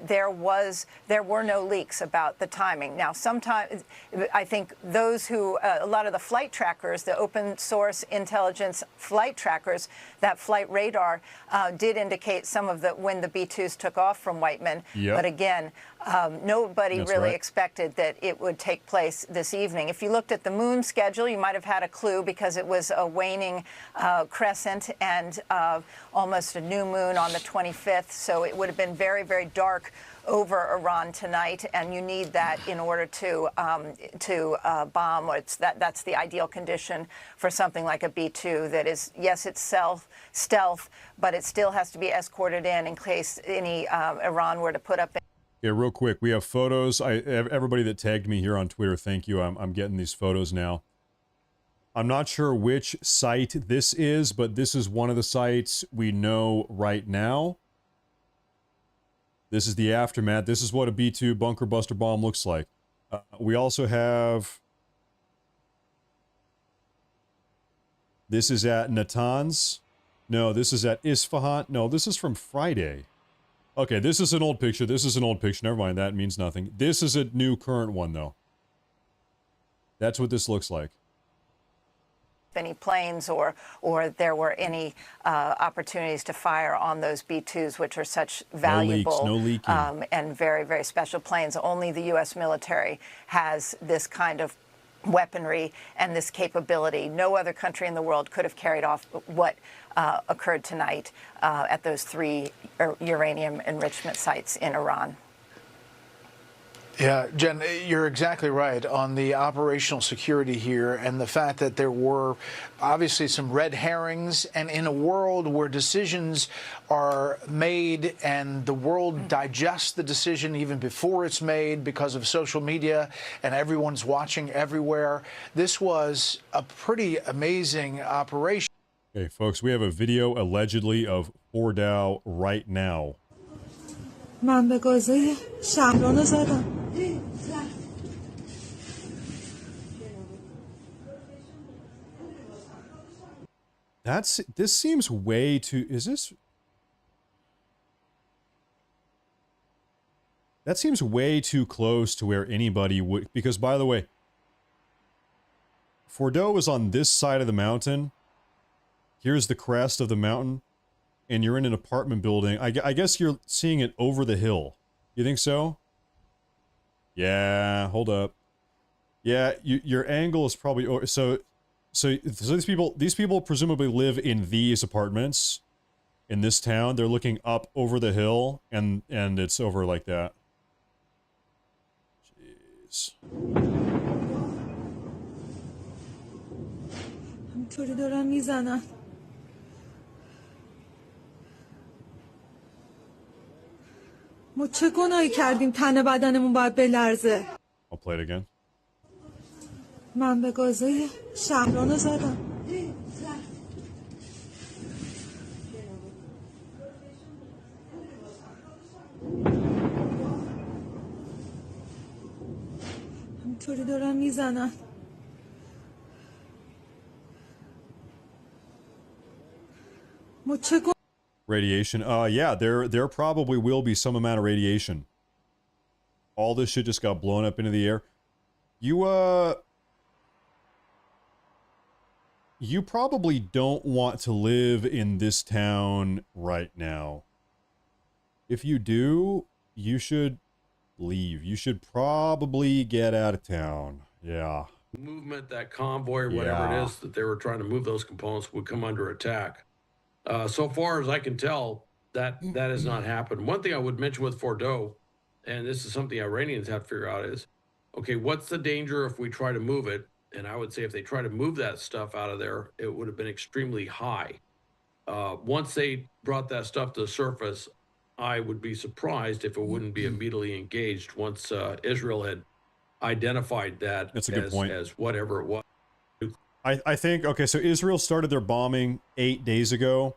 there were no leaks about the timing. Now, sometimes I think those who, a lot of the flight trackers, the open source intelligence flight trackers, that flight radar did indicate some of when the B-2s took off from Whiteman. Yep. But again, nobody really expected that it would take place this evening. If you looked at the moon schedule, you might have had a clue because it was a waning crescent and almost a new moon on the 25th. So it would have been very, very dark over Iran tonight, and you need that in order to bomb. That's the ideal condition for something like a B-2 that is, yes, it's stealth, but it still has to be escorted in case any Iran were to put up. Yeah, real quick, we have photos. Everybody that tagged me here on Twitter, thank you. I'm getting these photos now. I'm not sure which site this is, but this is one of the sites we know right now. This is the aftermath. This is what a B-2 bunker buster bomb looks like. We also have... This is at Natanz. No, this is at Isfahan. No, this is from Friday. Okay, this is an old picture. This is an old picture. Never mind, that means nothing. This is a new current one, though. That's what this looks like. Any planes or there were any opportunities to fire on those B-2s, which are such valuable no leaks, no leaking. And very, very special planes. Only the U.S. military has this kind of weaponry and this capability. No other country in the world could have carried off what occurred tonight at those 3 uranium enrichment sites in Iran. Yeah, Jen, you're exactly right on the operational security here and the fact that there were obviously some red herrings, and in a world where decisions are made and the world digests the decision even before it's made because of social media and everyone's watching everywhere, this was a pretty amazing operation. Okay, folks, we have a video allegedly of Fordow right now. من به گازه شهرانو زدم. This seems way too, that seems way too close to where anybody would, because by the way, Fordow is on this side of the mountain. Here's the crest of the mountain. And you're in an apartment building. I guess you're seeing it over the hill. You think so? Yeah, hold up. Yeah, your angle is probably over. So these people presumably live in these apartments in this town. They're looking up over the hill, and it's over like that. Jeez. همطوری دارن میزنن. ما چه گناهی کردیم تن بدنمون باید بلرزه. I'll play it again. من به گازه شهرانو زدم. همطوری دارن میزنن. ما چه Radiation. Yeah, there probably will be some amount of radiation. all this shit just got blown up into the air. You probably don't want to live in this town right now. If you do, you should leave. You should probably get out of town. Yeah. Movement, that convoy, or whatever it is that they were trying to move those components, would come under attack. So far as I can tell, that has not happened. One thing I would mention with Fordow, and this is something Iranians have to figure out, is, okay, what's the danger if we try to move it? And I would say if they try to move that stuff out of there, it would have been extremely high. Once they brought that stuff to the surface, I would be surprised if it wouldn't be immediately engaged once Israel had identified that. That's a good point. As whatever it was. I think, okay, so Israel started their bombing 8 days ago.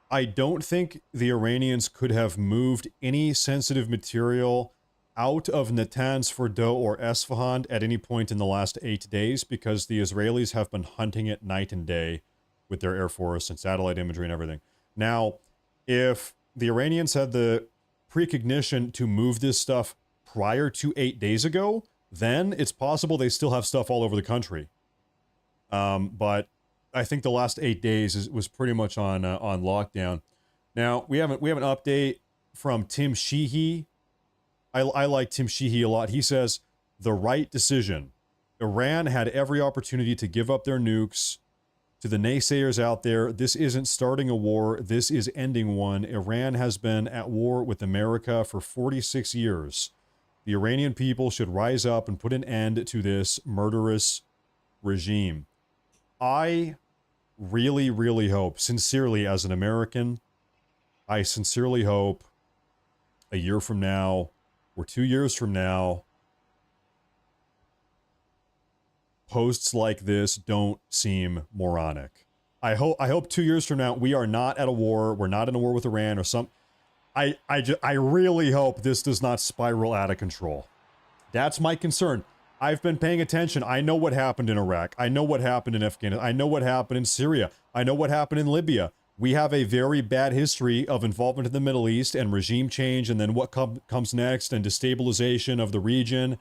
I don't think the Iranians could have moved any sensitive material out of Natanz, Fordow, or Esfahan at any point in the last 8 days, because the Israelis have been hunting it night and day with their Air Force and satellite imagery and everything. Now, if the Iranians had the precognition to move this stuff prior to 8 days ago, then it's possible they still have stuff all over the country. But I think the last 8 days was pretty much on lockdown. Now, we have an update from Tim Sheehy. I like Tim Sheehy a lot. He says, the right decision. Iran had every opportunity to give up their nukes. To the naysayers out there, this isn't starting a war, this is ending one. Iran has been at war with America for 46 years. The Iranian people should rise up and put an end to this murderous regime. I really, really hope, sincerely as an American, I sincerely hope a year from now, or 2 years from now, posts like this don't seem moronic. I hope 2 years from now we are not at a war. We're not in a war with Iran or some. I really hope this does not spiral out of control. That's my concern. I've been paying attention. I know what happened in Iraq. I know what happened in Afghanistan. I know what happened in Syria. I know what happened in Libya. We have a very bad history of involvement in the Middle East and regime change, and then what comes next, and destabilization of the region.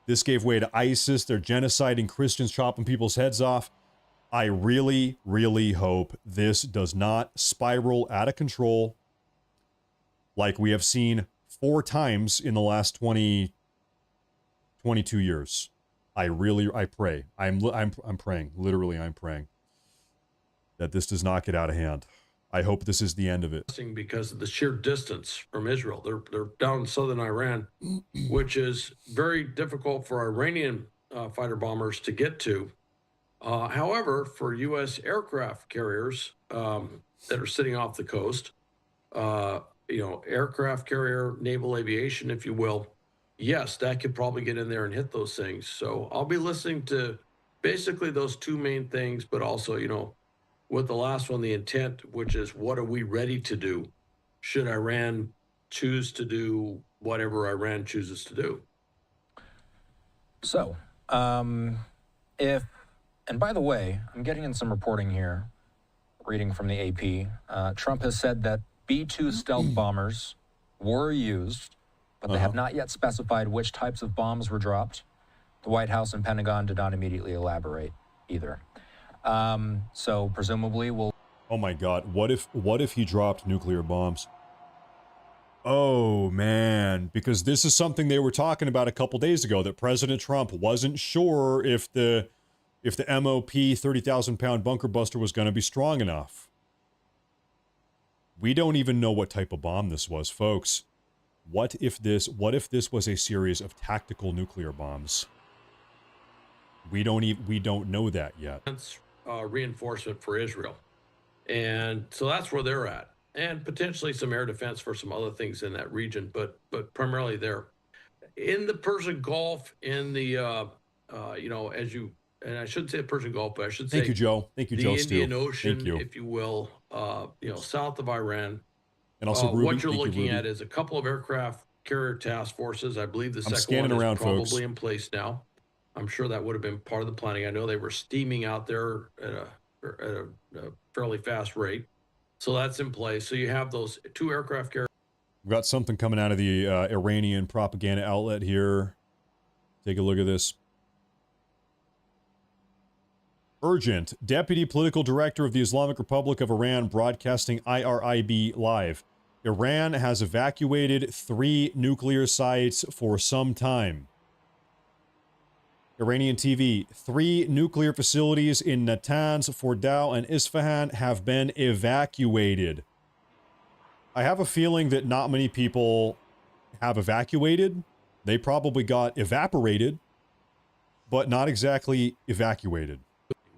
This gave way to ISIS. They're genociding Christians, chopping people's heads off. I really, really hope this does not spiral out of control like we have seen 4 times in the last 22 years. I pray. I'm praying. Literally, I'm praying that this does not get out of hand. I hope this is the end of it. Because of the sheer distance from Israel. They're down in southern Iran, which is very difficult for Iranian fighter bombers to get to. However, for U.S. aircraft carriers that are sitting off the coast, aircraft carrier, naval aviation, if you will, yes, that could probably get in there and hit those things. So I'll be listening to basically those 2 main things, but also, with the last one, the intent, which is what are we ready to do should Iran choose to do whatever Iran chooses to do. So, and by the way, I'm getting in some reporting here, reading from the AP. Trump has said that B-2 stealth bombers were used, but they have not yet specified which types of bombs were dropped. The White House and Pentagon did not immediately elaborate either. So presumably we'll... Oh my God, what if he dropped nuclear bombs? Oh man, because this is something they were talking about a couple days ago, that President Trump wasn't sure if the MOP 30,000-pound bunker buster was going to be strong enough. We don't even know what type of bomb this was, folks. What if this was a series of tactical nuclear bombs? We don't know that yet. Reinforcement for Israel. And so that's where they're at. And potentially some air defense for some other things in that region, but primarily there. In the Persian Gulf, in the, and I shouldn't say the Persian Gulf, but I should say... Thank you, Joe. Thank you, Joe Steele. The Indian Ocean, Thank you. if you will, south of Iran. And also Ruby. What you're looking Ruby. at is a couple of aircraft carrier task forces. I believe the second one is probably folks. In place now. I'm sure that would have been part of the planning. I know they were steaming out there at a fairly fast rate. So that's in place. So you have those 2 aircraft carriers. We've got something coming out of the Iranian propaganda outlet here. Take a look at this. Urgent. Deputy Political Director of the Islamic Republic of Iran broadcasting IRIB live. Iran has evacuated 3 nuclear sites for some time. Iranian TV. 3 nuclear facilities in Natanz, Fordow, and Isfahan have been evacuated. I have a feeling that not many people have evacuated. They probably got evaporated, but not exactly evacuated.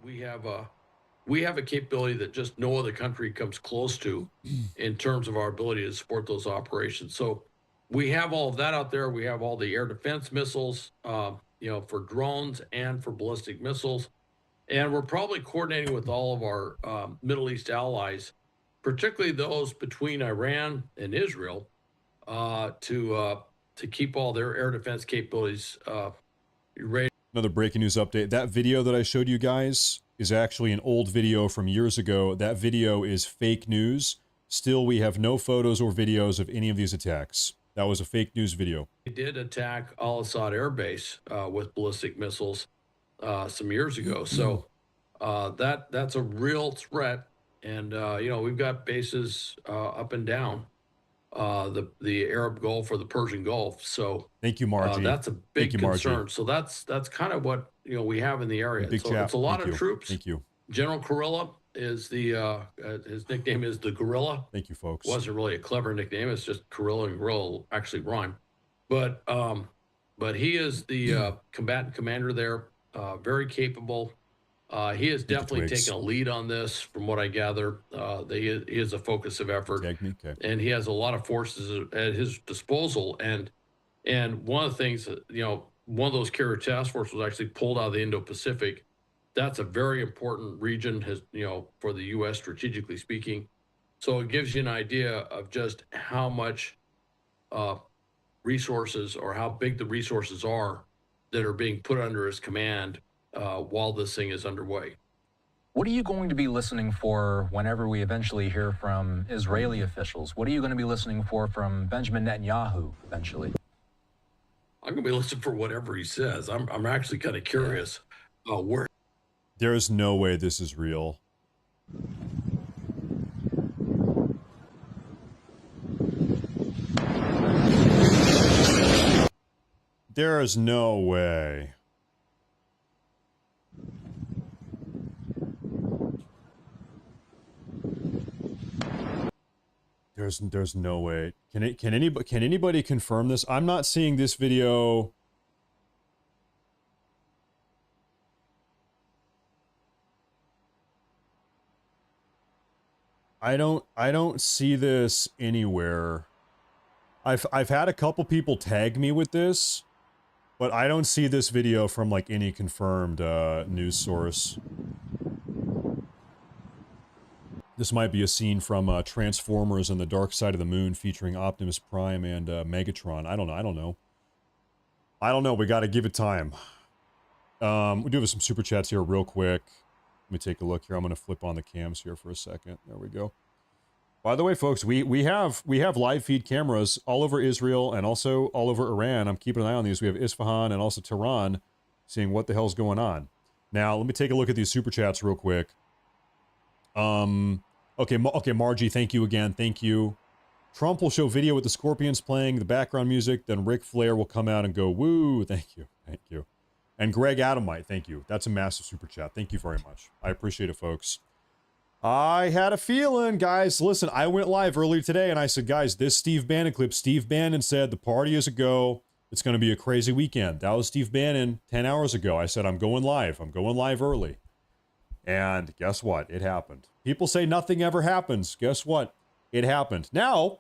We have a capability that just no other country comes close to in terms of our ability to support those operations. So we have all of that out there. We have all the air defense missiles, for drones and for ballistic missiles. And we're probably coordinating with all of our Middle East allies, particularly those between Iran and Israel, to keep all their air defense capabilities ready. Another breaking news update. That video that I showed you guys is actually an old video from years ago. That video is fake news. Still, we have no photos or videos of any of these attacks. That was a fake news video. They did attack Al-Assad Air Base with ballistic missiles some years ago. So that's a real threat. And, we've got bases up and down the Arab Gulf or the Persian Gulf. So thank you, Margie. That's a big Thank you, concern. Margie. So that's kind of what we have in the area. Big So chat. it's a lot Thank of you. troops. Thank you. General Kurilla is the his nickname is the Gorilla. Thank you, folks. Wasn't really a clever nickname. It's just Kurilla and Gorilla actually rhyme. But he is the combatant commander there. Very capable. He has definitely taken a lead on this, from what I gather. He is a focus of effort, and he has a lot of forces at his disposal. And one of the things that, one of those carrier task forces was actually pulled out of the Indo-Pacific. That's a very important region, for the U.S. strategically speaking. So it gives you an idea of just how much resources, or how big the resources are that are being put under his command while this thing is underway. What are you going to be listening for whenever we eventually hear from Israeli officials? What are you going to be listening for from Benjamin Netanyahu eventually? I'm going to be listening for whatever he says. I'm actually kind of curious where. There's no way this is real. There is no way. There's no way. Can anybody confirm this? I'm not seeing this video. I don't see this anywhere. I've had a couple people tag me with this, but I don't see this video from like any confirmed news source. This might be a scene from Transformers and the Dark Side of the Moon featuring Optimus Prime and Megatron. I don't know. We got to give it time. We do have some super chats here real quick. Let me take a look here. I'm going to flip on the cams here for a second. There we go. By the way, folks, we have live feed cameras all over Israel and also all over Iran. I'm keeping an eye on these. We have Isfahan and also Tehran, seeing what the hell's going on. Now, let me take a look at these super chats real quick. Okay, Margie, thank you again. Thank you. Trump will show video with the Scorpions playing the background music, then Ric Flair will come out and go, woo, thank you. Thank you. And Greg Adamite, thank you. That's a massive super chat. Thank you very much. I appreciate it, folks. I had a feeling, guys. Listen, I went live earlier today and I said, guys, this Steve Bannon clip, Steve Bannon said the party is a go. It's going to be a crazy weekend. That was Steve Bannon 10 hours ago. I said, I'm going live. I'm going live early. And guess what? It happened. People say nothing ever happens. Guess what? It happened. Now,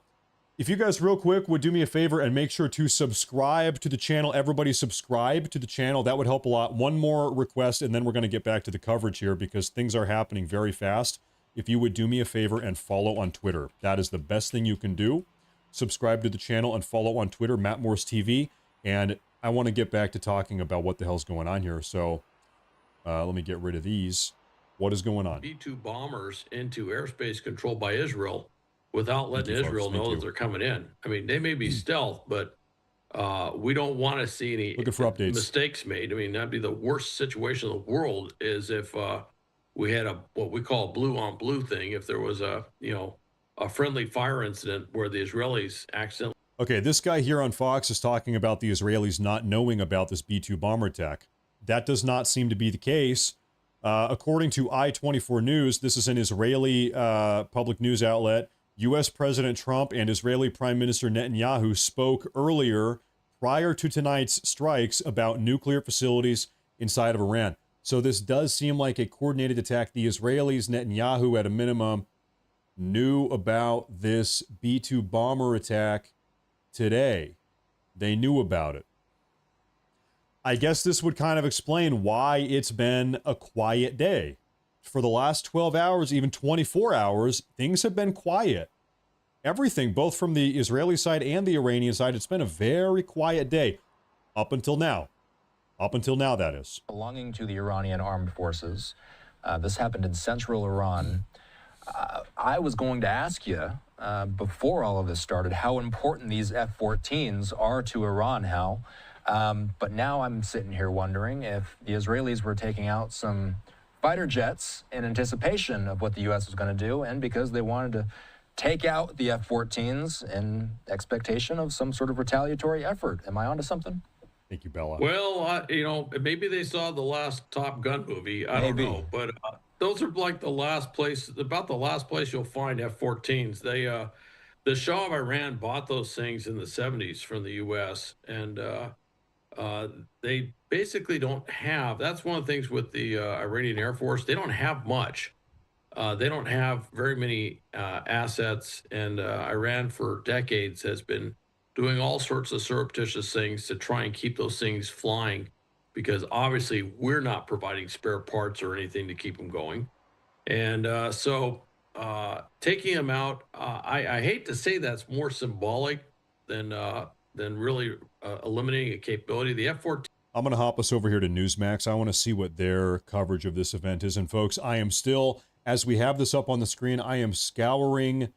if you guys real quick would do me a favor and make sure to subscribe to the channel. Everybody subscribe to the channel. That would help a lot. One more request, and then we're going to get back to the coverage here because things are happening very fast. If you would do me a favor and follow on Twitter. That is the best thing you can do. Subscribe to the channel and follow on Twitter, Matt Morse TV. And I want to get back to talking about what the hell's going on here. So let me get rid of these. What is going on? B-2 bombers into airspace controlled by Israel without letting Israel know that they're coming in. I mean, they may be stealth, but we don't want to see any mistakes made. I mean, that'd be the worst situation in the world is if we had what we call a blue on blue thing. If there was a friendly fire incident where the Israelis accidentally. Okay, this guy here on Fox is talking about the Israelis not knowing about this B-2 bomber attack. That does not seem to be the case. According to I-24 News, this is an Israeli public news outlet, U.S. President Trump and Israeli Prime Minister Netanyahu spoke earlier, prior to tonight's strikes, about nuclear facilities inside of Iran. So this does seem like a coordinated attack. The Israelis, Netanyahu at a minimum, knew about this B-2 bomber attack today. They knew about it. I guess this would kind of explain why it's been a quiet day. For the last 12 hours, even 24 hours, things have been quiet. Everything, both from the Israeli side and the Iranian side, it's been a very quiet day. Up until now. Up until now, that is. Belonging to the Iranian armed forces. This happened in central Iran. I was going to ask you, before all of this started, how important these F-14s are to Iran, Hal. But now I'm sitting here wondering if the Israelis were taking out some fighter jets in anticipation of what the U.S. was going to do, and because they wanted to take out the F-14s in expectation of some sort of retaliatory effort. Am I onto something? Thank you, Bella. Well, maybe they saw the last Top Gun movie. I don't know, but those are like about the last place you'll find F-14s. The Shah of Iran bought those things in the 70s from the U.S., and they basically don't have, that's one of the things with the Iranian Air Force, they don't have much. They don't have very many assets, and Iran for decades has been doing all sorts of surreptitious things to try and keep those things flying, because obviously we're not providing spare parts or anything to keep them going. And so taking them out, I hate to say that's more symbolic than really eliminating a capability. The F-14. I'm going to hop us over here to Newsmax. I want to see what their coverage of this event is. And folks, I am still, as we have this up on the screen, I am scouring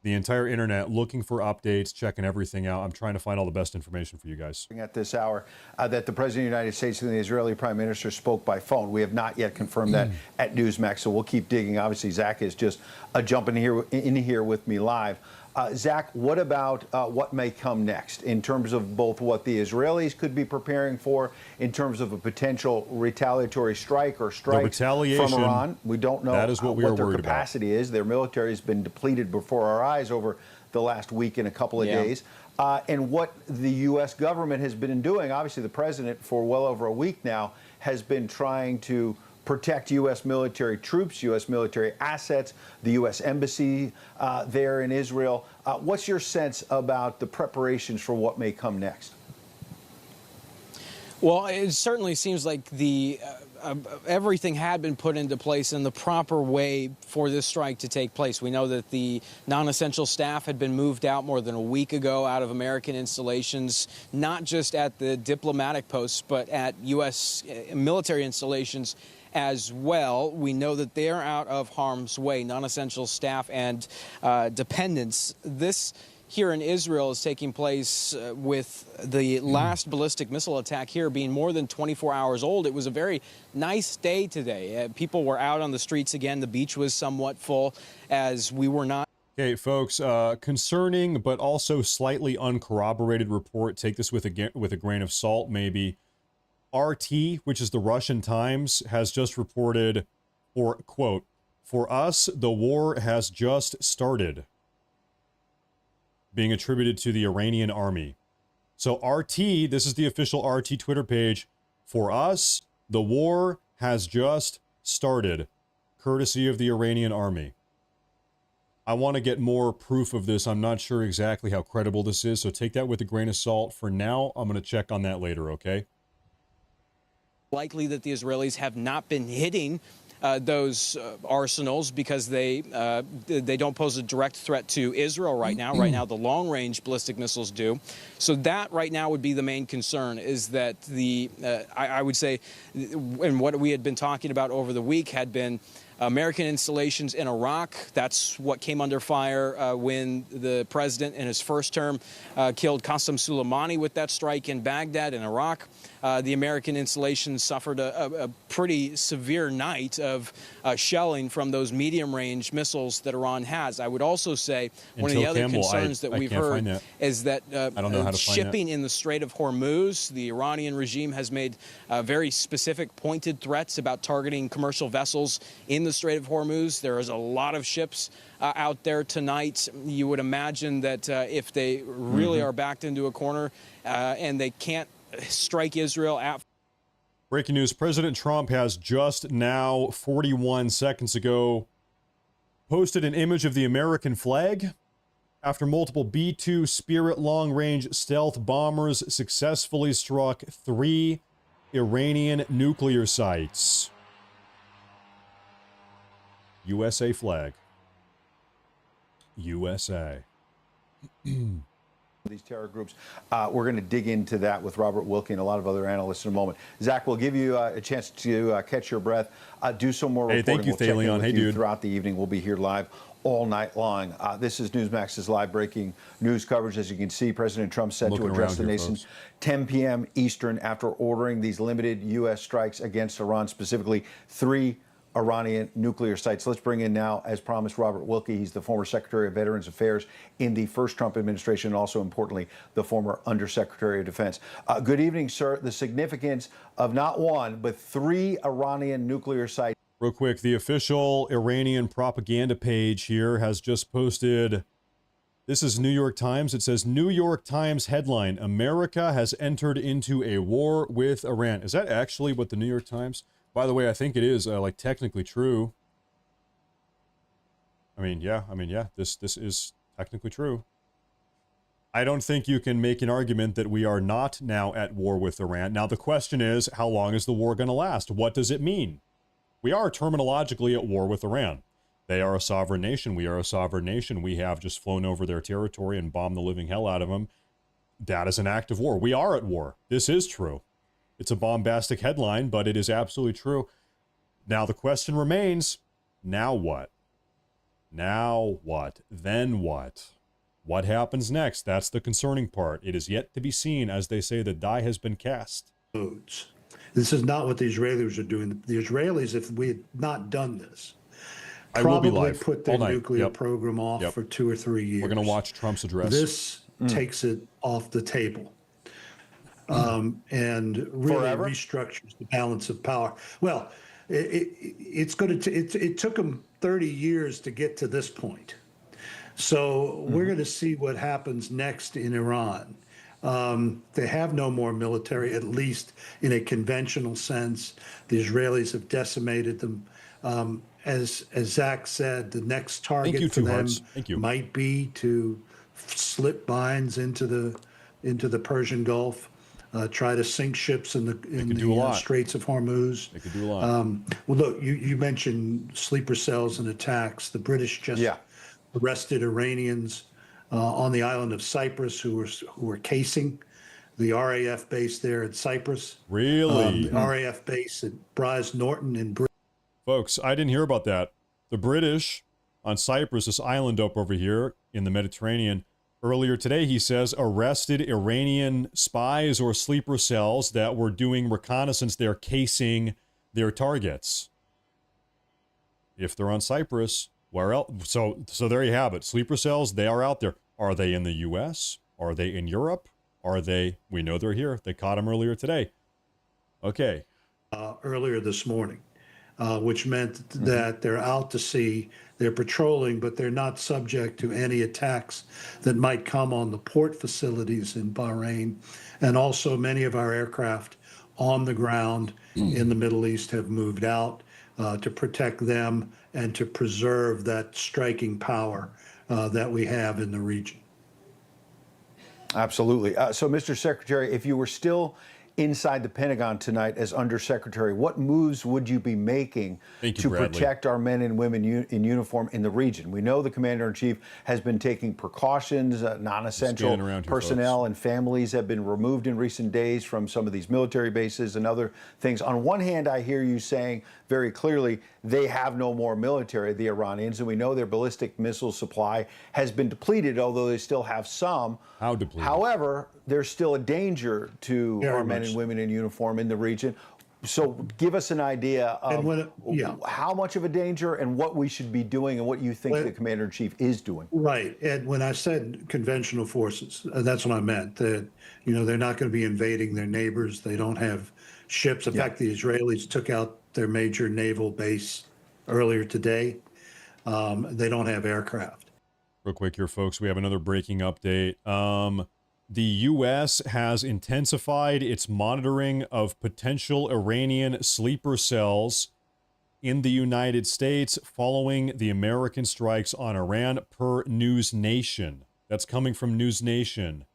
the entire internet looking for updates, checking everything out. I'm trying to find all the best information for you guys. At this hour, that the President of the United States and the Israeli Prime Minister spoke by phone. We have not yet confirmed that at Newsmax, so we'll keep digging. Obviously, Zach is just jumping in here with me live. Zach, what about what may come next in terms of both what the Israelis could be preparing for in terms of a potential retaliatory strike or strikes from Iran? We don't know what their capacity is. Their military has been depleted before our eyes over the last week and a couple of days. And what the U.S. government has been doing, obviously the president for well over a week now has been trying to protect U.S. military troops, U.S. military assets, the U.S. embassy there in Israel. What's your sense about the preparations for what may come next? Well, it certainly seems like everything had been put into place in the proper way for this strike to take place. We know that the non-essential staff had been moved out more than a week ago out of American installations, not just at the diplomatic posts, but at U.S. military installations as well. We know that they're out of harm's way, non-essential staff and dependents. This here in Israel is taking place with the last ballistic missile attack here being more than 24 hours old. It was a very nice day today. People were out on the streets again. The beach was somewhat full as we were not. Okay, folks, concerning but also slightly uncorroborated report. Take this with a grain of salt, maybe. RT, which is the Russian Times, has just reported, or quote, "For us, the war has just started," being attributed to the Iranian army. So RT, this is the official RT Twitter page, "For us, the war has just started," courtesy of the Iranian army. I want to get more proof of this. I'm not sure exactly how credible this is, so take that with a grain of salt. For now, I'm going to check on that later, okay? Likely that the Israelis have not been hitting those arsenals because they don't pose a direct threat to Israel right now. Right now, the long-range ballistic missiles do. So that right now would be the main concern, is that I would say, and what we had been talking about over the week had been American installations in Iraq. That's what came under fire when the president in his first term killed Qasem Soleimani with that strike in Baghdad in Iraq. The American installations suffered a pretty severe night of shelling from those medium-range missiles that Iran has. I would also say one of the other concerns that we've heard is that shipping in the Strait of Hormuz, the Iranian regime has made very specific pointed threats about targeting commercial vessels in the Strait of Hormuz. There is a lot of ships out there tonight. You would imagine that if they really are backed into a corner and they can't strike Israel at. Breaking news, President Trump has just now, 41 seconds ago, posted an image of the American flag after multiple B-2 Spirit long-range stealth bombers successfully struck 3 Iranian nuclear sites. USA flag. USA. These terror groups. We're going to dig into that with Robert Wilkie and a lot of other analysts in a moment. Zach, we'll give you a chance to catch your breath. Do some more reporting. Thank you, Thalion. Hey, dude. Throughout the evening, we'll be here live all night long. This is Newsmax's live breaking news coverage. As you can see, President Trump set to address the nation 10 p.m. Eastern after ordering these limited U.S. strikes against Iran, specifically 3 Iranian nuclear sites. Let's bring in now, as promised, Robert Wilkie. He's the former Secretary of Veterans Affairs in the first Trump administration, and also, importantly, the former Undersecretary of Defense. Good evening, sir. The significance of not 1, but 3 Iranian nuclear sites. Real quick, the official Iranian propaganda page here has just posted, this is New York Times. It says, New York Times headline, America has entered into a war with Iran. Is that actually what the New York Times... By the way, I think it is like technically true. I mean, yeah, this is technically true. I don't think you can make an argument that we are not now at war with Iran. Now, the question is, how long is the war going to last? What does it mean? We are terminologically at war with Iran. They are a sovereign nation. We are a sovereign nation. We have just flown over their territory and bombed the living hell out of them. That is an act of war. We are at war. This is true. It's a bombastic headline, but it is absolutely true. Now the question remains, now what? Now what? Then what? What happens next? That's the concerning part. It is yet to be seen. As they say, the die has been cast. This is not what the Israelis are doing. The Israelis, if we had not done this, probably put their nuclear program off for 2 or 3 years. We're going to watch Trump's address. This takes it off the table. And really restructures the balance of power. Well, it took them 30 years to get to this point. So we're going to see what happens next in Iran. They have no more military, at least in a conventional sense. The Israelis have decimated them. As Zach said, the next target for them might be to slip mines into the Persian Gulf. Try to sink ships in the Straits of Hormuz. They could do a lot. Well, look, you mentioned sleeper cells and attacks. The British just arrested Iranians on the island of Cyprus who were casing the RAF base there at Cyprus. Really? The RAF base at Braz Norton in Britain. Folks, I didn't hear about that. The British on Cyprus, this island up over here in the Mediterranean, earlier today, he says, arrested Iranian spies or sleeper cells that were doing reconnaissance there, casing their targets. If they're on Cyprus, where else? So there you have it. Sleeper cells, they are out there. Are they in the U.S.? Are they in Europe? Are they? We know they're here. They caught them earlier today. Okay. Earlier this morning, which meant that they're out to sea. They're patrolling, but they're not subject to any attacks that might come on the port facilities in Bahrain. And also many of our aircraft on the ground in the Middle East have moved out to protect them and to preserve that striking power that we have in the region. Absolutely. So, Mr. Secretary, if you were still inside the Pentagon tonight as Undersecretary. What moves would you be making to protect our men and women in uniform in the region? We know the Commander-in-Chief has been taking precautions. Non-essential personnel and families have been removed in recent days from some of these military bases and other things. On one hand, I hear you saying very clearly they have no more military, the Iranians, and we know their ballistic missile supply has been depleted, although they still have some. How depleted? However, there's still a danger to our men and women in uniform in the region. So give us an idea of how much of a danger and what we should be doing and what you think the Commander-in-Chief is doing. Right. And when I said conventional forces, that's what I meant. That, you know, they're not going to be invading their neighbors. They don't have ships. In fact, the Israelis took out their major naval base earlier today. They don't have aircraft. Real quick here, folks, we have another breaking update. The U.S. has intensified its monitoring of potential Iranian sleeper cells in the United States following the American strikes on Iran, per News Nation. That's coming from News Nation.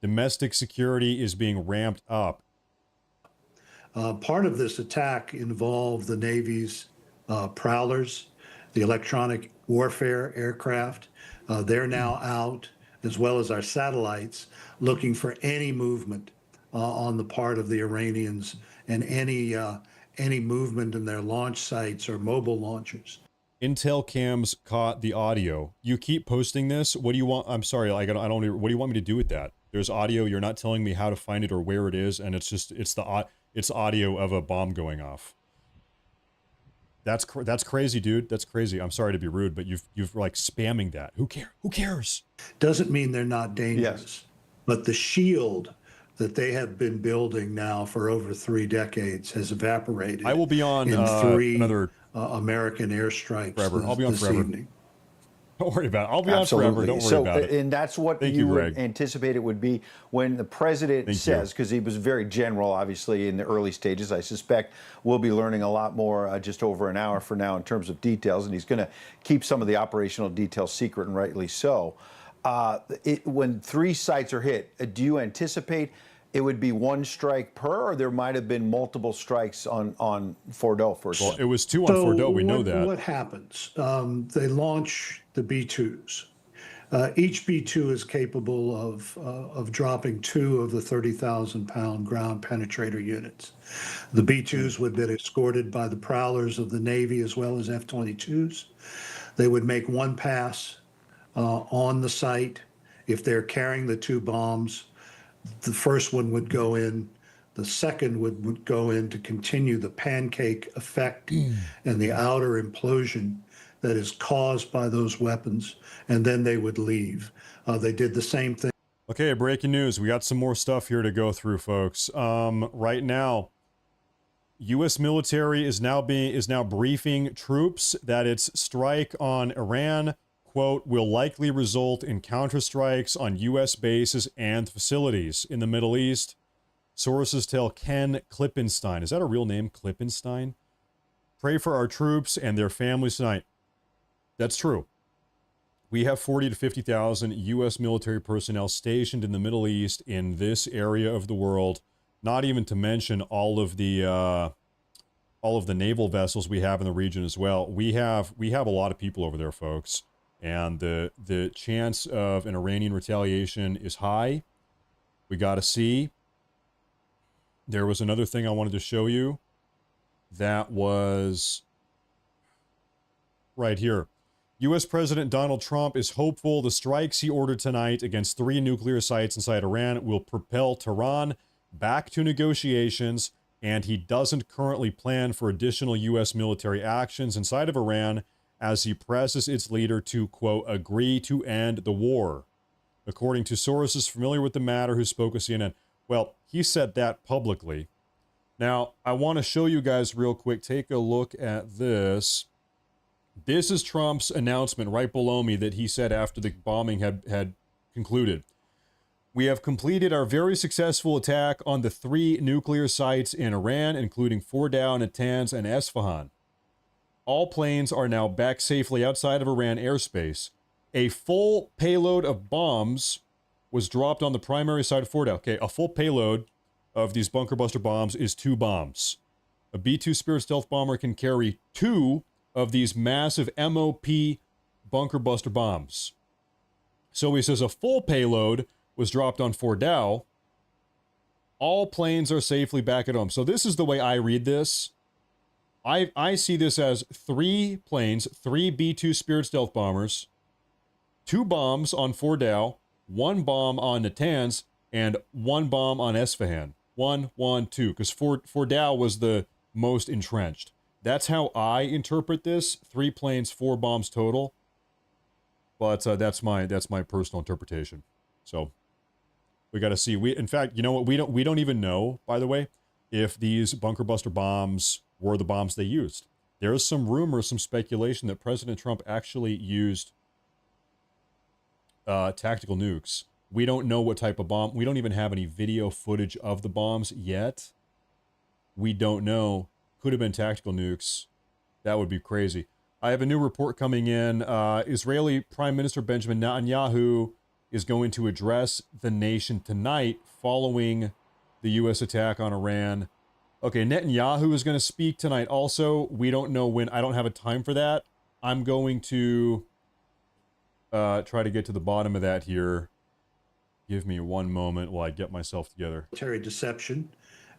Domestic security is being ramped up. Part of this attack involved the Navy's prowlers, the electronic warfare aircraft. They're now out, as well as our satellites, looking for any movement on the part of the Iranians and any movement in their launch sites or mobile launchers. Intel cams caught the audio. You keep posting this. What do you want? I'm sorry, I don't. What do you want me to do with that? There's audio. You're not telling me how to find it or where it is, and it's audio of a bomb going off. That's crazy, dude. That's crazy. I'm sorry to be rude, but you've like spamming that. Who cares? Doesn't mean they're not dangerous. Yes. But the shield that they have been building now for over 3 decades has evaporated. I will be on in 3 another American airstrikes forever. I'll be on this forever. evening. Don't worry about it. I'll be on forever. Don't worry about it. And that's what you would anticipate it would be when the president says, because he was very general, obviously, in the early stages. I suspect we'll be learning a lot more just over an hour from now in terms of details, and he's going to keep some of the operational details secret, and rightly so. When 3 sites are hit, do you anticipate it would be 1 strike per, or there might have been multiple strikes on Fordow, for example? Well, it was 2 on Fordow. We know that. What happens? They launch the B-2s. Each B-2 is capable of dropping 2 of the 30,000-pound ground penetrator units. The B-2s would have been escorted by the prowlers of the Navy as well as F-22s. They would make 1 pass on the site. If they're carrying the 2 bombs, the first one would go in, the second would go in to continue the pancake effect and the outer implosion that is caused by those weapons, and then they would leave. They did the same thing. Okay, breaking news. We got some more stuff here to go through, folks. Right now, U.S. military is now briefing troops that its strike on Iran, quote, will likely result in counterstrikes on U.S. bases and facilities in the Middle East. Sources tell Ken Klippenstein. Is that a real name, Klippenstein? Pray for our troops and their families tonight. That's true. We have 40 to 50,000 U.S. military personnel stationed in the Middle East in this area of the world, not even to mention all of the naval vessels we have in the region as well. We have a lot of people over there, folks. And the chance of an Iranian retaliation is high. We got to see. There was another thing I wanted to show you. That was right here. U.S. President Donald Trump is hopeful the strikes he ordered tonight against 3 nuclear sites inside Iran will propel Tehran back to negotiations, and he doesn't currently plan for additional U.S. military actions inside of Iran as he presses its leader to, quote, agree to end the war. According to sources familiar with the matter who spoke with CNN. Well, he said that publicly. Now, I want to show you guys real quick. Take a look at this. This is Trump's announcement right below me that he said after the bombing had concluded. We have completed our very successful attack on the 3 nuclear sites in Iran, including Fordow, Natanz, and Esfahan. All planes are now back safely outside of Iran airspace. A full payload of bombs was dropped on the primary side of Fordow. Okay, a full payload of these bunker buster bombs is 2 bombs. A B-2 Spirit stealth bomber can carry 2 of these massive MOP bunker buster bombs. So he says a full payload was dropped on Fordow. All planes are safely back at home. So this is the way I read this. I see this as 3 planes, 3 B-2 Spirit stealth bombers, 2 bombs on Fordow, 1 bomb on Natanz, and 1 bomb on Esfahan. 1, 1, 2, because Fordow was the most entrenched. That's how I interpret this. 3 planes, 4 bombs total. But that's my personal interpretation. So we got to see. In fact, you know what? We don't even know, by the way, if these bunker buster bombs were the bombs they used. There's some rumor, some speculation that President Trump actually used tactical nukes. We don't know what type of bomb. We don't even have any video footage of the bombs yet. We don't know. Could have been tactical nukes. That would be crazy. I have a new report coming in. Israeli Prime Minister Benjamin Netanyahu is going to address the nation tonight following the U.S. attack on Iran. Okay, Netanyahu is going to speak tonight also. We don't know when. I don't have a time for that. I'm going to try to get to the bottom of that here. Give me one moment while I get myself together. Military deception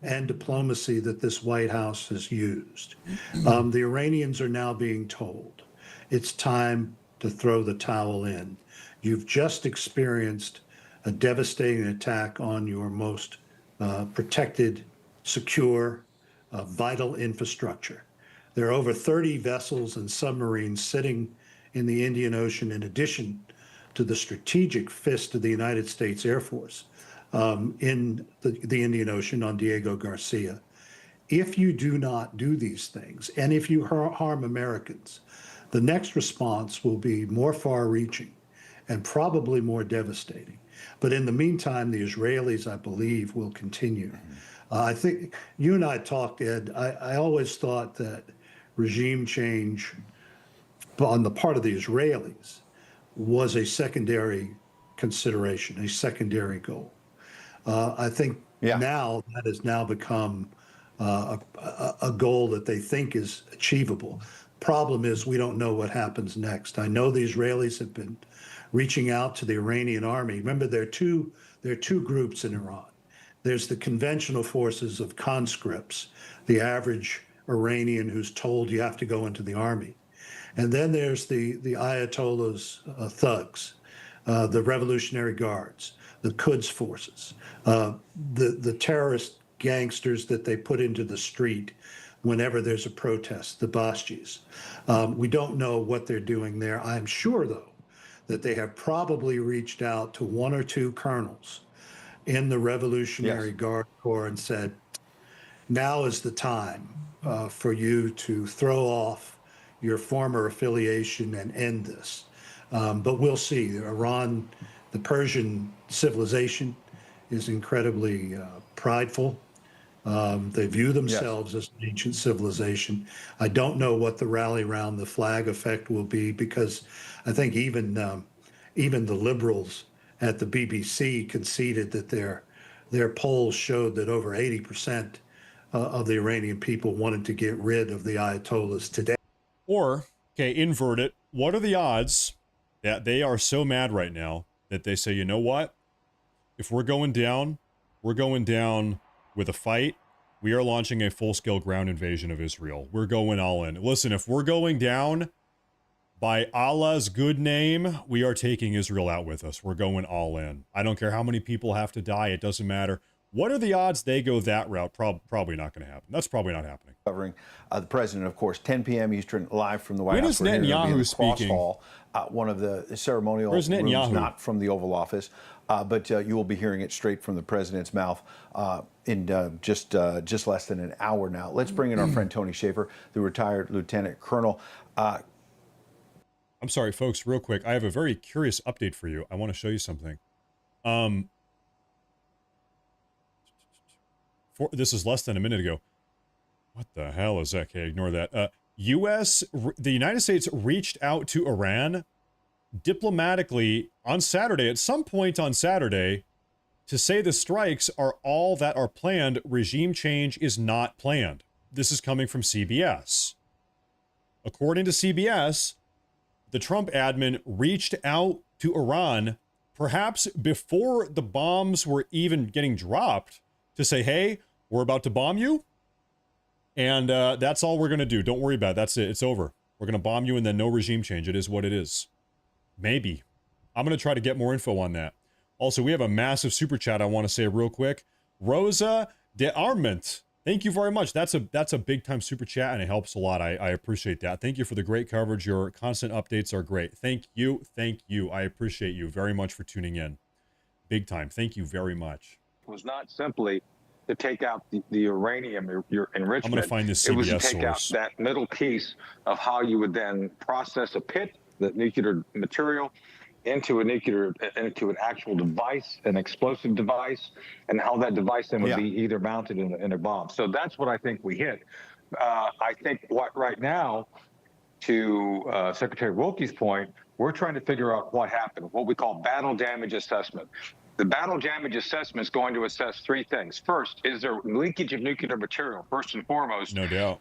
and diplomacy that this White House has used. The Iranians are now being told it's time to throw the towel in. You've just experienced a devastating attack on your most protected, secure, vital infrastructure. There are over 30 vessels and submarines sitting in the Indian Ocean in addition to the strategic fist of the United States Air Force in the Indian Ocean on Diego Garcia. If you do not do these things, and if you harm Americans, the next response will be more far-reaching and probably more devastating. But in the meantime, the Israelis, I believe, will continue. I think you and I talked, Ed. I always thought that regime change on the part of the Israelis was a secondary consideration, a secondary goal. I think now that has now become a goal that they think is achievable. Problem is, we don't know what happens next. I know the Israelis have been reaching out to the Iranian army. Remember, there are two groups in Iran. There's the conventional forces of conscripts, the average Iranian who's told you have to go into the army. And then there's the Ayatollah's thugs, the Revolutionary Guards, the Quds forces, the terrorist gangsters that they put into the street whenever there's a protest, the Bashtis. We don't know what they're doing there. I'm sure, though, that they have probably reached out to 1 or 2 colonels in the Revolutionary Guard Corps and said, now is the time for you to throw off your former affiliation and end this. But we'll see. Iran, the Persian civilization is incredibly prideful. They view themselves as an ancient civilization. I don't know what the rally around the flag effect will be, because I think even the liberals at the BBC conceded that their polls showed that over 80% of the Iranian people wanted to get rid of the Ayatollahs today. Or, okay, invert it. What are the odds that they are so mad right now that they say, you know what? If we're going down with a fight. We are launching a full-scale ground invasion of Israel. We're going all in. Listen, if we're going down, by Allah's good name, we are taking Israel out with us. We're going all in. I don't care how many people have to die. It doesn't matter. What are the odds they go that route? Probably not going to happen. That's probably not happening. Covering the president, of course, 10 p.m. Eastern, live from the White House. When is Netanyahu speaking? Hall, one of the ceremonial rooms, not from the Oval Office, but you will be hearing it straight from the president's mouth in just less than an hour now. Let's bring in our friend Tony Schaefer, the retired lieutenant colonel. I'm sorry, folks, real quick. I have a very curious update for you. I want to show you something. This is less than a minute ago. What the hell is that? Okay, ignore that. The United States reached out to Iran diplomatically on Saturday, at some point on Saturday, To say the strikes are all that are planned, regime change is not planned. This is coming from CBS. According to CBS, the Trump admin reached out to Iran perhaps before the bombs were even getting dropped to say, hey, we're about to bomb you. And that's all we're going to do. Don't worry about it. That's it. It's over. We're going to bomb you and then no regime change. It is what it is. Maybe. I'm going to try to get more info on that. Also, we have a massive super chat I want to say real quick. Rosa de Arment. Thank you very much. That's a big time super chat and it helps a lot. I appreciate that. Thank you for the great coverage. Your constant updates are great. Thank you. Thank you. I appreciate you very much for tuning in. Big time. Thank you very much. It was not simply to take out the uranium, your enrichment. I'm going to find this CBS It was to take source. out that middle piece of how you would then process a pit, the nuclear material, into an actual device, an explosive device, and how that device then would be either mounted in a bomb. So that's what I think we hit. I think what right now, to Secretary Wilkie's point, we're trying to figure out what happened, what we call battle damage assessment. The battle damage assessment is going to assess three things. First, is there leakage of nuclear material? First and foremost, no doubt.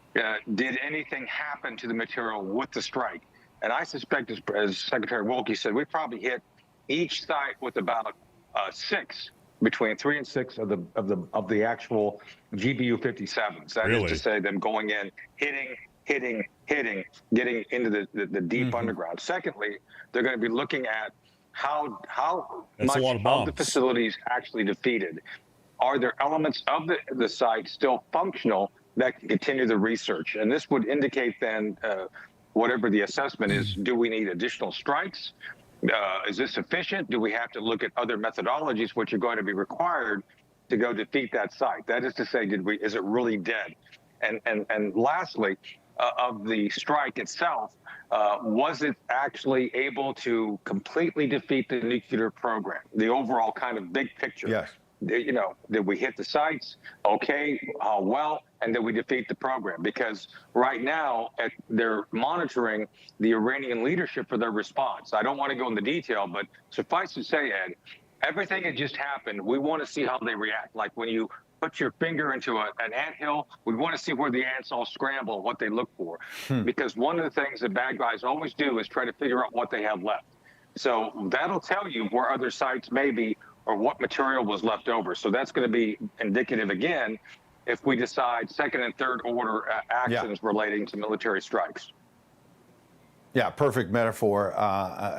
Did anything happen to the material with the strike? And I suspect, as Secretary Wilkie said, we probably hit each site with about between 3 and 6 of the actual GBU 57s. That is to say, them going in, hitting, getting into the deep underground. Secondly, they're going to be looking at how much of the facilities actually defeated. Are there elements of the site still functional that can continue the research? And this would indicate then, whatever the assessment is, do we need additional strikes? Is this sufficient? Do we have to look at other methodologies which are going to be required to go defeat that site? That is to say, is it really dead? And lastly, of the strike itself, was it actually able to completely defeat the nuclear program, the overall kind of big picture? Yes. Did we hit the sites? Okay, how well? And did we defeat the program? Because right now, they're monitoring the Iranian leadership for their response. I don't want to go into detail, but suffice to say, Ed, everything that just happened, we want to see how they react. Like when you put your finger into an anthill, we want to see where the ants all scramble, what they look for. Because one of the things that bad guys always do is try to figure out what they have left. So that'll tell you where other sites may be or what material was left over. So that's going to be indicative again if we decide second and third order actions relating to military strikes. Yeah, perfect metaphor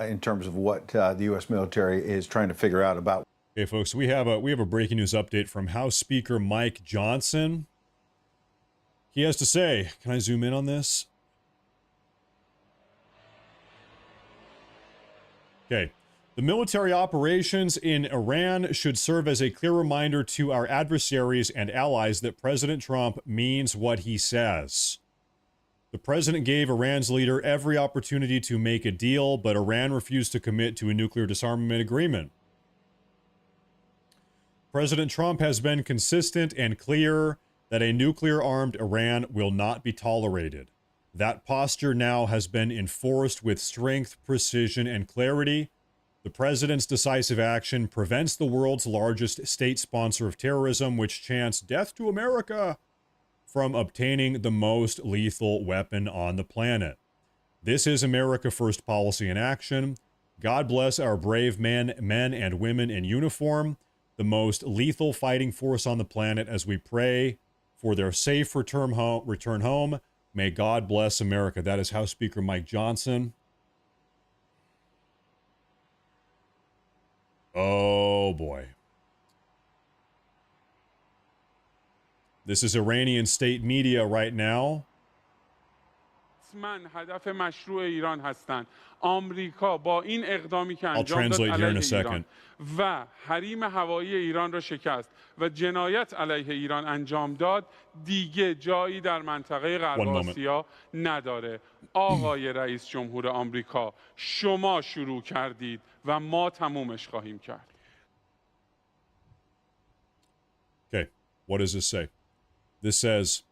in terms of what the U.S. military is trying to figure out about. Okay, folks, we have a breaking news update from House Speaker Mike Johnson. He has to say, can I zoom in on this? Okay. The military operations in Iran should serve as a clear reminder to our adversaries and allies that President Trump means what he says. The president gave Iran's leader every opportunity to make a deal, but Iran refused to commit to a nuclear disarmament agreement. President Trump has been consistent and clear that a nuclear-armed Iran will not be tolerated. That posture now has been enforced with strength, precision, and clarity. The president's decisive action prevents the world's largest state sponsor of terrorism, which chants death to America, from obtaining the most lethal weapon on the planet. This is America First policy in action. God bless our brave men and women in uniform, the most lethal fighting force on the planet, as we pray for their safe return home. May God bless America. That is House Speaker Mike Johnson. Oh boy. This is Iranian state media right now. هدف مشروع ایران هستند. آمریکا با این اقدامی که انجام داد علیه ایران و حریم هوایی ایران را شکست و جنایت علیه ایران انجام داد دیگه جایی در منطقه غرب آسیا نداره. آقای رئیس جمهور آمریکا، شما شروع کردید و ما تمومش خواهیم کرد. Okay, what does this say? This says,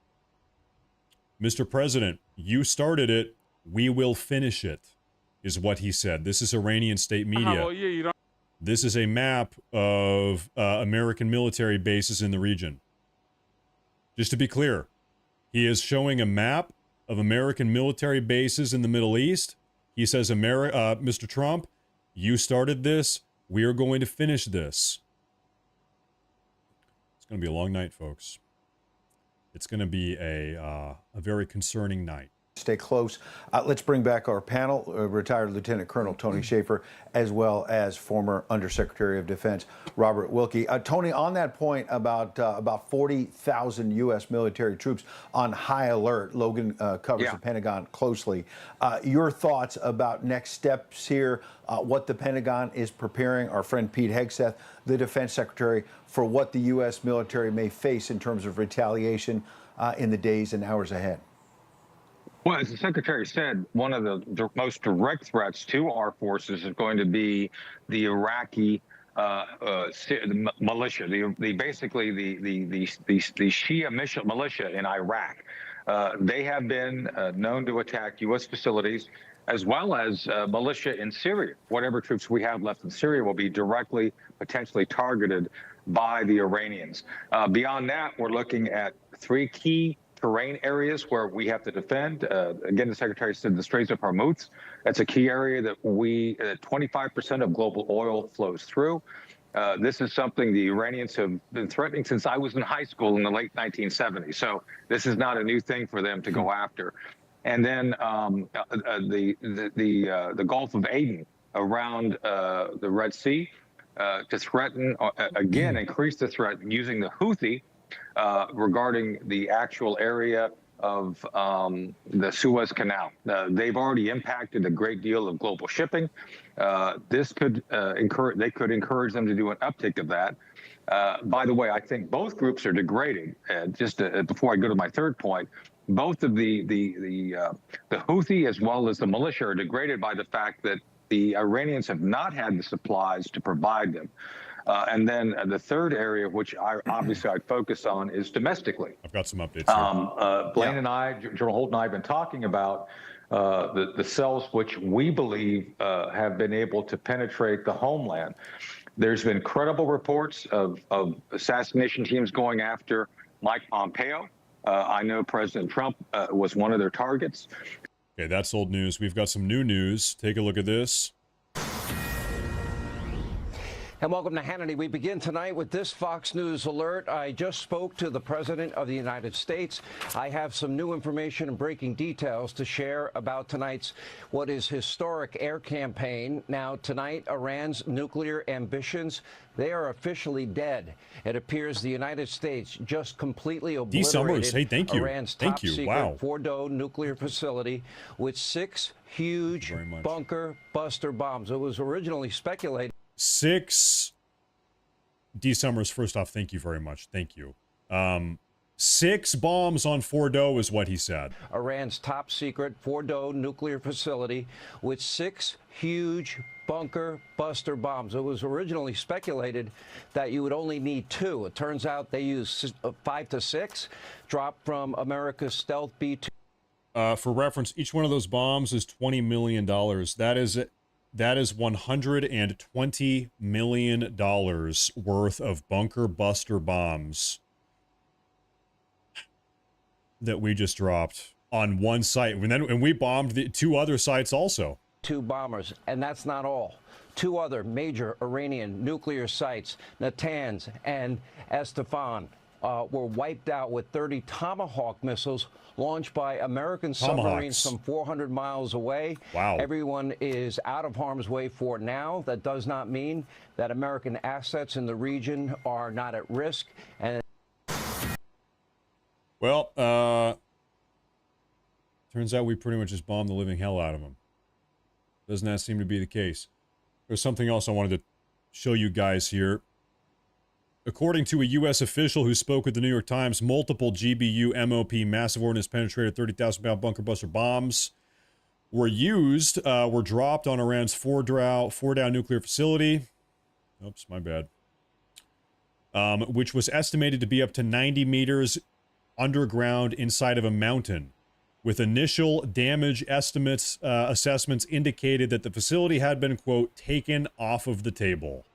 Mr. President, you started it, we will finish it, is what he said. This is Iranian state media. This is a map of American military bases in the region. Just to be clear, he is showing a map of American military bases in the Middle East. He says, Mr. Trump, you started this. We are going to finish this. It's going to be a long night, folks. It's going to be a very concerning night. Stay close. Let's bring back our panel, retired Lieutenant Colonel Tony Shaffer, as well as former Undersecretary of Defense Robert Wilkie. Tony, on that point about 40,000 U.S. military troops on high alert, Logan covers the Pentagon closely. Your thoughts about next steps here, what the Pentagon is preparing, our friend Pete Hegseth, the Defense Secretary, for what the U.S. military may face in terms of retaliation in the days and hours ahead. Well, as the Secretary said, one of the most direct threats to our forces is going to be the Iraqi militia, basically the Shia militia in Iraq. They have been known to attack U.S. facilities, as well as militia in Syria. Whatever troops we have left in Syria will be directly, potentially targeted by the Iranians. Beyond that, we're looking at three key terrain areas where we have to defend. Again, the Secretary said the Strait of Hormuz. That's a key area that 25% of global oil flows through. This is something the Iranians have been threatening since I was in high school in the late 1970s. So this is not a new thing for them to go after. And then the Gulf of Aden around the Red Sea to threaten, again, increase the threat using the Houthi regarding the actual area of the Suez Canal. They've already impacted a great deal of global shipping. This could they could encourage them to do an uptick of that. By the way, I think both groups are degrading. Just before I go to my third point, both of the Houthi as well as the militia are degraded by the fact that the Iranians have not had the supplies to provide them. And then the third area, which I'd focus on, is domestically. I've got some updates here. Blaine and I, General Holt and I, have been talking about the cells which we believe have been able to penetrate the homeland. There's been credible reports of assassination teams going after Mike Pompeo. I know President Trump was one of their targets. Okay, that's old news. We've got some new news. Take a look at this. And welcome to Hannity. We begin tonight with this Fox News alert. I just spoke to the President of the United States. I have some new information and breaking details to share about tonight's what is historic air campaign. Now, tonight, Iran's nuclear ambitions, they are officially dead. It appears the United States just completely obliterated Iran's top secret Fordow nuclear facility with 6 huge bunker buster bombs. It was originally speculated 6 D. Summers, first off, thank you very much. Thank you. 6 bombs on Fordow is what he said. Iran's top secret Fordow nuclear facility with 6 huge bunker buster bombs. It was originally speculated that you would only need 2. It turns out they used 5 to 6, dropped from America's stealth B-2. For reference, each one of those bombs is $20 million. That is $120 million worth of bunker buster bombs that we just dropped on one site. And we bombed the 2 other sites also. 2 bombers, and that's not all. 2 other major Iranian nuclear sites, Natanz and Escalation, were wiped out with 30 Tomahawk missiles launched by American submarines some 400 miles away. Wow. Everyone is out of harm's way for now. That does not mean that American assets in the region are not at risk. And well, turns out we pretty much just bombed the living hell out of them. Doesn't that seem to be the case? There's something else I wanted to show you guys here. According to a U.S. official who spoke with the New York Times, multiple GBU MOP massive ordnance penetrated 30,000-pound bunker buster bombs were dropped on Iran's Fordow nuclear facility. Oops, my bad. Which was estimated to be up to 90 meters underground inside of a mountain. With initial damage assessments indicated that the facility had been, quote, taken off of the table.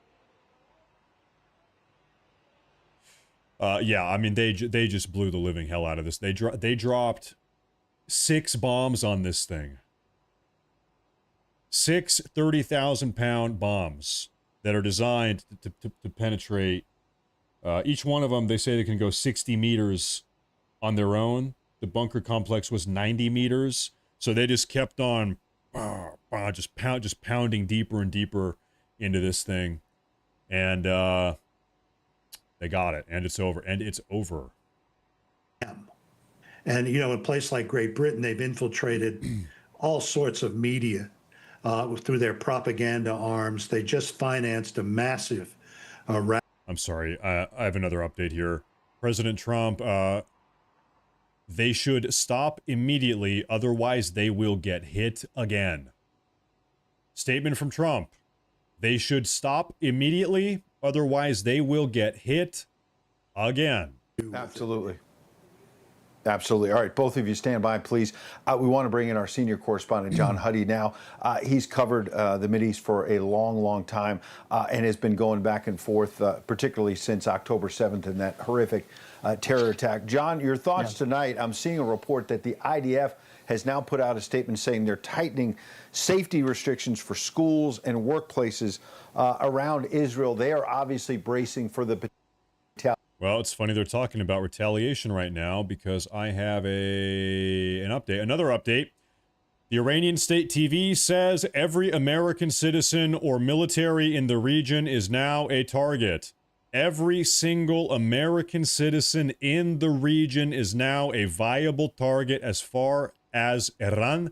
Yeah, I mean, they just blew the living hell out of this. They dropped 6 bombs on this thing. 6 30,000-pound bombs that are designed to penetrate. Each one of them, they say they can go 60 meters on their own. The bunker complex was 90 meters. So they just kept on just pounding deeper and deeper into this thing. And they got it. And it's over. And it's over. And, you know, in a place like Great Britain, they've infiltrated all sorts of media through their propaganda arms. They just financed a massive I'm sorry. I have another update here. President Trump, they should stop immediately, otherwise they will get hit again. Statement from Trump. They should stop immediately, otherwise they will get hit again. Absolutely. Absolutely. All right, both of you stand by, please. We want to bring in our senior correspondent, John Huddy, now. He's covered the Mideast for a long, long time and has been going back and forth, particularly since October 7th and that horrific terror attack. John, your thoughts tonight. I'm seeing a report that the IDF has now put out a statement saying they're tightening safety restrictions for schools and workplaces around Israel. They are obviously bracing for the potential. Well, it's funny they're talking about retaliation right now because I have another update. The Iranian state TV says every American citizen or military in the region is now a target. Every single American citizen in the region is now a viable target as far as Iran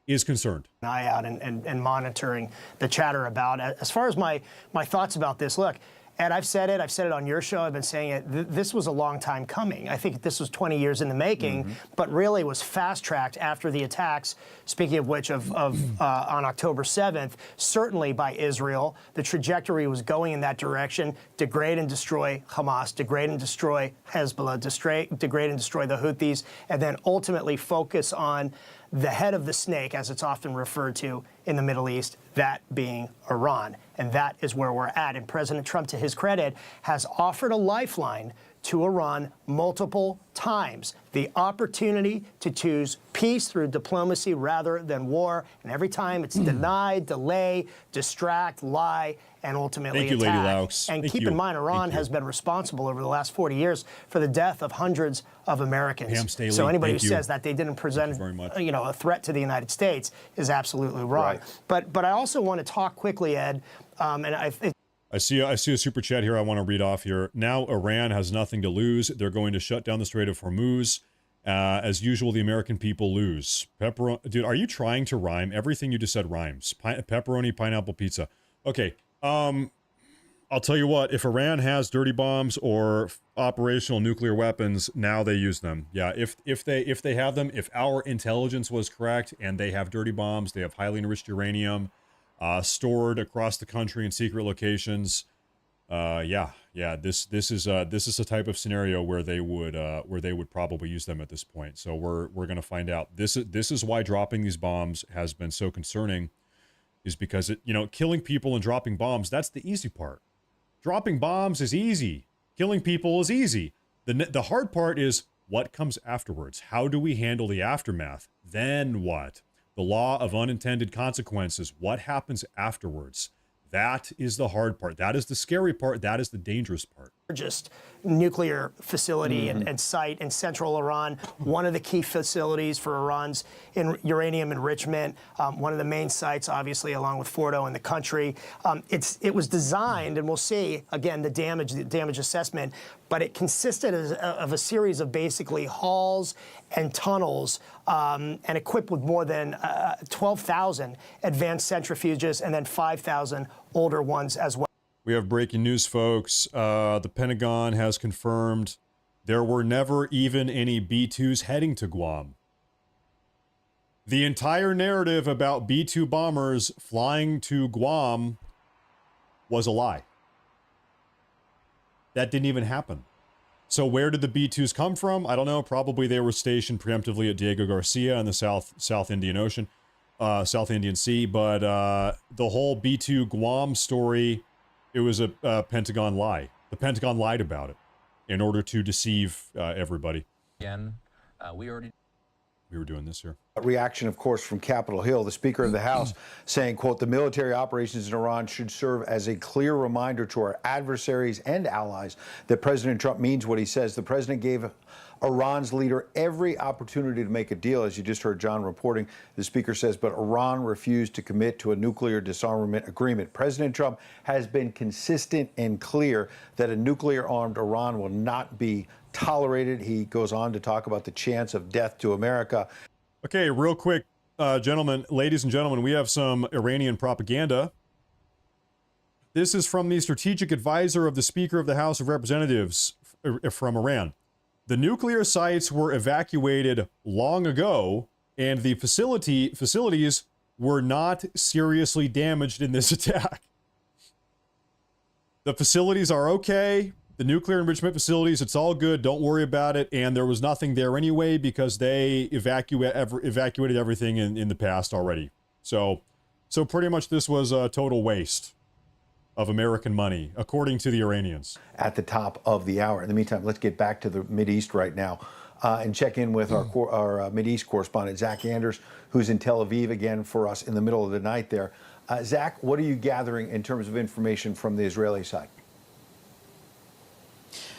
is concerned. An eye out and monitoring the chatter about it. As far as my thoughts about this, look, Ed, I've said it on your show, I've been saying it, this was a long time coming. I think this was 20 years in the making, but really was fast-tracked after the attacks, speaking of which, on October 7th, certainly by Israel. The trajectory was going in that direction, degrade and destroy Hamas, degrade and destroy Hezbollah, degrade and destroy the Houthis, and then ultimately focus on the head of the snake, as it's often referred to in the Middle East, that being Iran. And that is where we're at. And President Trump, to his credit, has offered a lifeline to Iran multiple times. The opportunity to choose peace through diplomacy rather than war. And every time it's deny, delay, distract, lie, and ultimately Thank you, attack. Lady Laux. And Thank keep you. in mind, Iran has been responsible over the last 40 years for the death of hundreds of Americans. Pam Staley, so anybody who thank you. says that they didn't present a threat to the United States is absolutely wrong. Right. But I also want to talk quickly, Ed, and I see a super chat here I want to read off here. Now Iran has nothing to lose. They're going to shut down the Strait of Hormuz. As usual, the American people lose. Dude, are you trying to rhyme? Everything you just said rhymes. Pepperoni, pineapple pizza. Okay. I'll tell you what, if Iran has dirty bombs or operational nuclear weapons, now they use them. Yeah, if they have them, if our intelligence was correct and they have dirty bombs, they have highly enriched uranium stored across the country in secret locations. This is a type of scenario where they would probably use them at this point. So we're gonna find out. This is why dropping these bombs has been so concerning, is because killing people and dropping bombs, that's the easy part. Dropping bombs is easy. Killing people is easy. The hard part is what comes afterwards. How do we handle the aftermath? Then what? The law of unintended consequences. What happens afterwards? That is the hard part. That is the scary part. That is the dangerous part. Largest nuclear facility and site in central Iran, one of the key facilities for Iran's uranium enrichment, one of the main sites, obviously, along with Fordow in the country. It was designed, and we'll see, again, the damage assessment, but it consisted of a series of basically halls and tunnels and equipped with more than 12,000 advanced centrifuges and then 5,000 older ones as well. We have breaking news, folks. The Pentagon has confirmed there were never even any B-2s heading to Guam. The entire narrative about B-2 bombers flying to Guam was a lie. That didn't even happen. So where did the B-2s come from? I don't know. Probably they were stationed preemptively at Diego Garcia in the South Indian Ocean, South Indian Sea. But the whole B-2 Guam story, it was a Pentagon lie. The Pentagon lied about it. in order to deceive everybody. Again, we were doing this here. A reaction, of course, from Capitol Hill, the Speaker of the House saying, quote, the military operations in Iran should serve as a clear reminder to our adversaries and allies that President Trump means what he says. The president gave Iran's leader every opportunity to make a deal, as you just heard John reporting. The Speaker says, but Iran refused to commit to a nuclear disarmament agreement. President Trump has been consistent and clear that a nuclear-armed Iran will not be tolerated. He goes on to talk about the chance of death to America. Okay, real quick, ladies and gentlemen, we have some Iranian propaganda. This is from the strategic advisor of the Speaker of the House of Representatives from Iran. The nuclear sites were evacuated long ago, and the facilities were not seriously damaged in this attack. The facilities are okay. The nuclear enrichment facilities, it's all good. Don't worry about it. And there was nothing there anyway because they evacuated everything in the past already. So pretty much this was a total waste of American money, according to the Iranians. At the top of the hour. In the meantime, let's get back to the Mideast right now and check in with our Mideast correspondent, Zach Anders, who's in Tel Aviv again for us in the middle of the night there. Zach, what are you gathering in terms of information from the Israeli side?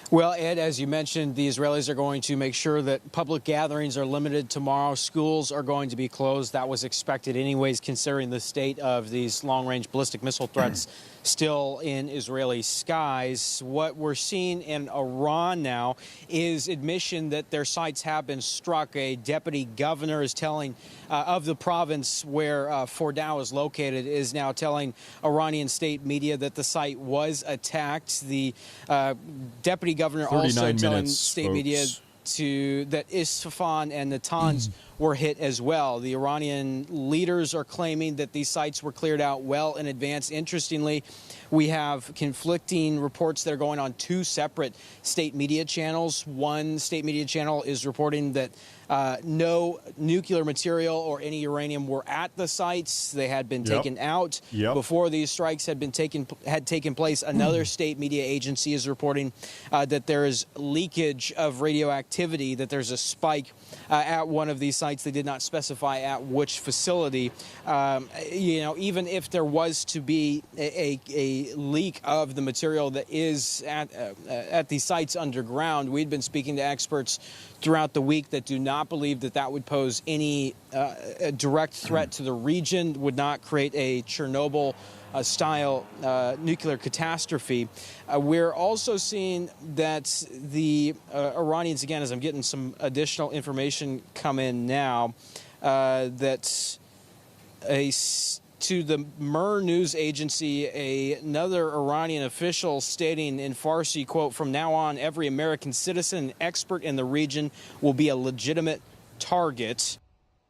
Well, Ed, as you mentioned, the Israelis are going to make sure that public gatherings are limited tomorrow. Schools are going to be closed. That was expected anyways, considering the state of these long-range ballistic missile threats still in Israeli skies. What we're seeing in Iran now is admission that their sites have been struck. A deputy governor is telling of the province where Fordow is located is now telling Iranian state media that the site was attacked. The deputy governor also telling state media that Isfahan and Natanz were hit as well. The Iranian leaders are claiming that these sites were cleared out well in advance. Interestingly, we have conflicting reports that are going on two separate state media channels. One state media channel is reporting that no nuclear material or any uranium were at the sites. They had been taken out before these strikes had taken place. Another state media agency is reporting that there is leakage of radioactivity, that there's a spike at one of these sites. They did not specify at which facility. Even if there was to be a leak of the material that is at these sites underground, we'd been speaking to experts throughout the week that do not believe that that would pose any direct threat to the region, would not create a Chernobyl style nuclear catastrophe. We're also seeing that the Iranians, again, as I'm getting some additional information come in now, that to the Mer news agency, another Iranian official stating in Farsi, quote, from now on, every American citizen and expert in the region will be a legitimate target.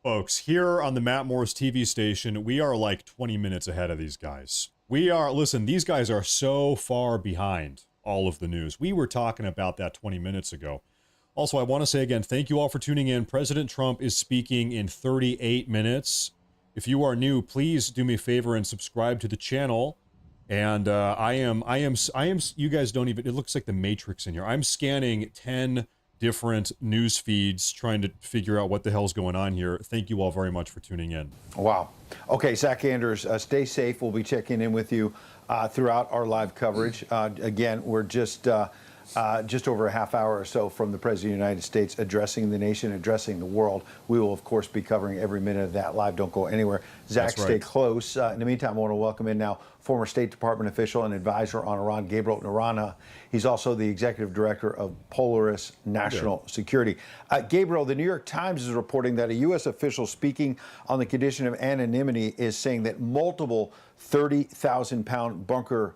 Folks, here on the Matt Morris TV station, we are like 20 minutes ahead of these guys. Listen, these guys are so far behind all of the news. We were talking about that 20 minutes ago. Also, I want to say again, thank you all for tuning in. President Trump is speaking in 38 minutes. If you are new, please do me a favor and subscribe to the channel. And you guys don't even, it looks like the Matrix in here. I'm scanning 10 different news feeds trying to figure out what the hell's going on here. Thank you all very much for tuning in. Wow. Okay, Zach Anders, stay safe. We'll be checking in with you throughout our live coverage. Again, we're just over a half hour or so from the President of the United States addressing the nation, addressing the world. We will, of course, be covering every minute of that live. Don't go anywhere. Zach, stay close. In the meantime, I want to welcome in now former State Department official and advisor on Iran, Gabriel Nourana. He's also the executive director of Polaris National Security. Gabriel, the New York Times is reporting that a U.S. official speaking on the condition of anonymity is saying that multiple 30,000-pound bunker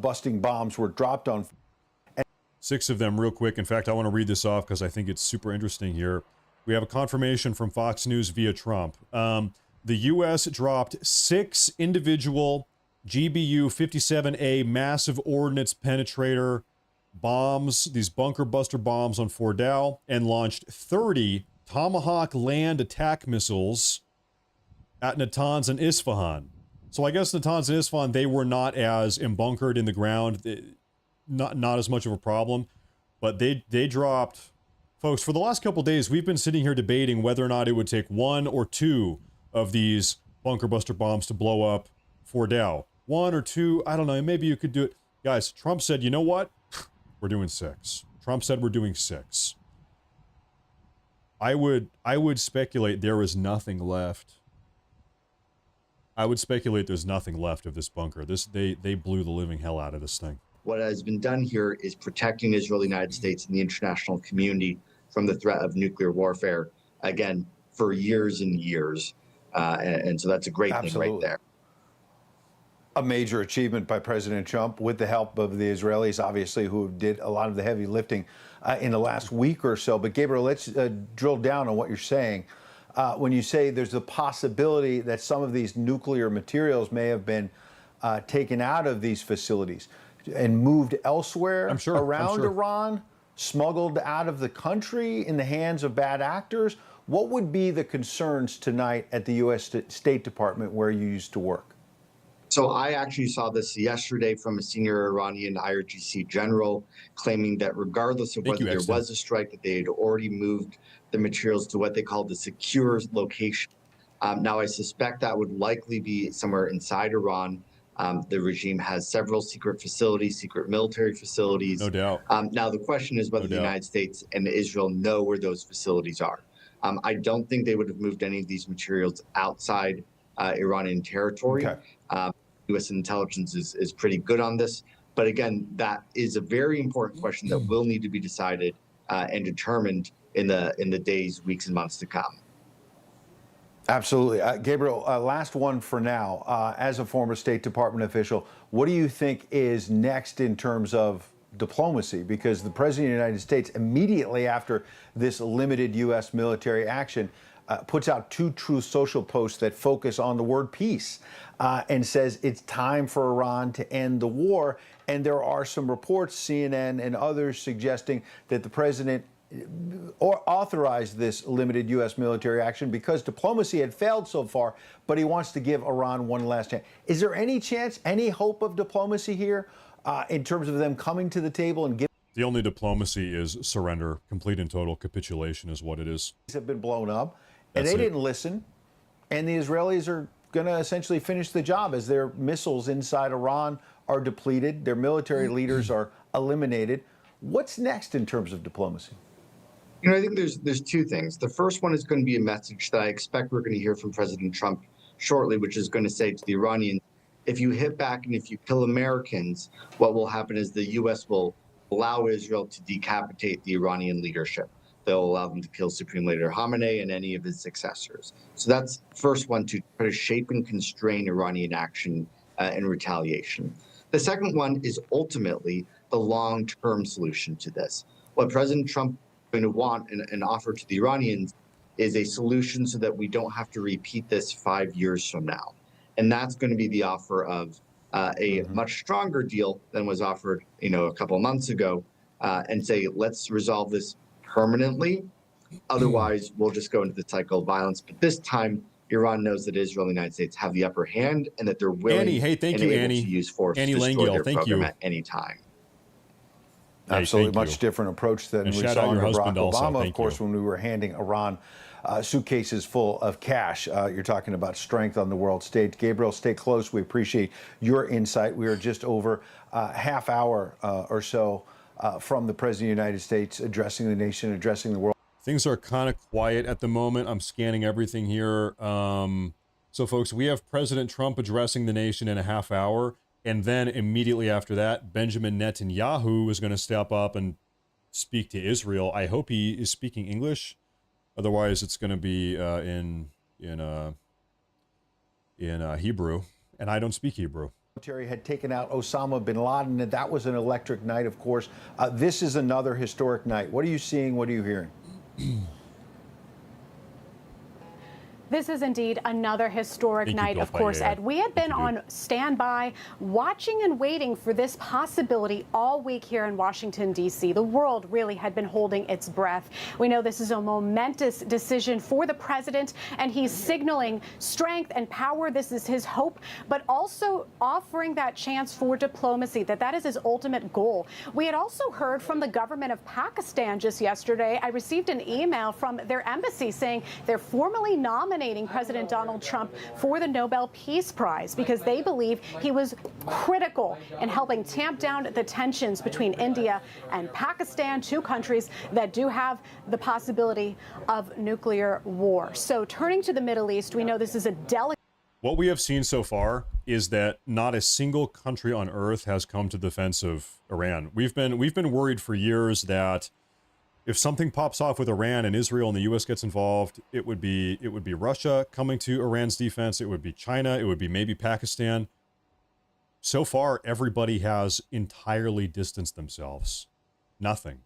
busting bombs were dropped on 6 of them real quick. In fact, I want to read this off because I think it's super interesting here. We have a confirmation from Fox News via Trump. The U.S. dropped 6 individual GBU-57A massive ordnance penetrator bombs, these bunker buster bombs on Fordow, and launched 30 Tomahawk land attack missiles at Natanz and Isfahan. So I guess Natanz and Isfahan, they were not as embunkered in the ground. Not as much of a problem. but they dropped, folks, for the last couple days, we've been sitting here debating whether or not it would take 1 or 2 of these bunker buster bombs to blow up Fordow. 1 or 2, I don't know, maybe you could do it. Guys, Trump said, you know what? We're doing 6. Trump said we're doing 6. I would speculate there is nothing left. I would speculate there's nothing left of this bunker. They blew the living hell out of this thing. What has been done here is protecting Israel, the United States, and the international community from the threat of nuclear warfare, again, for years and years. And so that's a great thing right there. A major achievement by President Trump with the help of the Israelis, obviously, who did a lot of the heavy lifting in the last week or so. But Gabriel, let's drill down on what you're saying. When you say there's a possibility that some of these nuclear materials may have been taken out of these facilities and moved elsewhere around Iran, smuggled out of the country in the hands of bad actors, what would be the concerns tonight at the U.S. State Department where you used to work? So I actually saw this yesterday from a senior Iranian IRGC general claiming that regardless of whether there was a strike, that they had already moved the materials to what they call the secure location. Now, I suspect that would likely be somewhere inside Iran. The regime has several secret facilities, secret military facilities. No doubt. Now, the question is whether the United States and Israel know where those facilities are. I don't think they would have moved any of these materials outside Iranian territory. Okay. U.S. intelligence is pretty good on this. But again, that is a very important question that will need to be decided and determined in the days, weeks, and months to come. Absolutely. Gabriel, last one for now. As a former State Department official, what do you think is next in terms of diplomacy? Because the President of the United States, immediately after this limited U.S. military action, puts out 2 Truth Social posts that focus on the word peace and says it's time for Iran to end the war. And there are some reports, CNN and others, suggesting that the president authorized this limited U.S. military action because diplomacy had failed so far, but he wants to give Iran one last chance. Is there any chance, any hope of diplomacy here in terms of them coming to the table and giving? The only diplomacy is surrender. Complete and total capitulation is what it is. Have been blown up. And they didn't listen, and the Israelis are going to essentially finish the job as their missiles inside Iran are depleted, their military leaders are eliminated. What's next in terms of diplomacy? You know, I think there's 2 things. The first one is going to be a message that I expect we're going to hear from President Trump shortly, which is going to say to the Iranians, if you hit back and if you kill Americans, what will happen is the U.S. will allow Israel to decapitate the Iranian leadership. They'll allow them to kill Supreme Leader Khamenei and any of his successors. So that's first one, to try to shape and constrain Iranian action in retaliation. The second one is ultimately the long-term solution to this. What President Trump is going to want and offer to the Iranians is a solution so that we don't have to repeat this 5 years from now. And that's going to be the offer of a much stronger deal than was offered, a couple of months ago, and say, let's resolve this permanently. Otherwise, we'll just go into the cycle of violence. But this time, Iran knows that Israel and the United States have the upper hand and that they're willing and able to use force to destroy their program at any time. Absolutely, much different approach than we saw under Barack Obama, of course, when we were handing Iran suitcases full of cash. You're talking about strength on the world stage. Gabriel, stay close. We appreciate your insight. We are just over half hour or so from the President of the United States addressing the nation, addressing the world. Things are kind of quiet at the moment. I'm scanning everything here. So, folks, we have President Trump addressing the nation in a half hour. And then immediately after that, Benjamin Netanyahu is going to step up and speak to Israel. I hope he is speaking English. Otherwise, it's going to be in Hebrew. And I don't speak Hebrew. Military had taken out Osama bin Laden, and that was an electric night, of course. This is another historic night. What are you seeing? What are you hearing? This is indeed another historic night, of course, Ed. We had been on standby, watching and waiting for this possibility all week here in Washington, D.C. The world really had been holding its breath. We know this is a momentous decision for the president, and he's signaling strength and power. This is his hope, but also offering that chance for diplomacy, that is his ultimate goal. We had also heard from the government of Pakistan just yesterday. I received an email from their embassy saying they're formally nominating President Donald Trump for the Nobel Peace Prize because they believe he was critical in helping tamp down the tensions between India and Pakistan, two countries that do have the possibility of nuclear war. So turning to the Middle East, we know this is a delicate. What we have seen so far is that not a single country on earth has come to the defense of Iran. We've been worried for years that if something pops off with Iran and Israel and the U.S. gets involved, it would be Russia coming to Iran's defense. It would be China. It would be maybe Pakistan. So far, everybody has entirely distanced themselves. Nothing.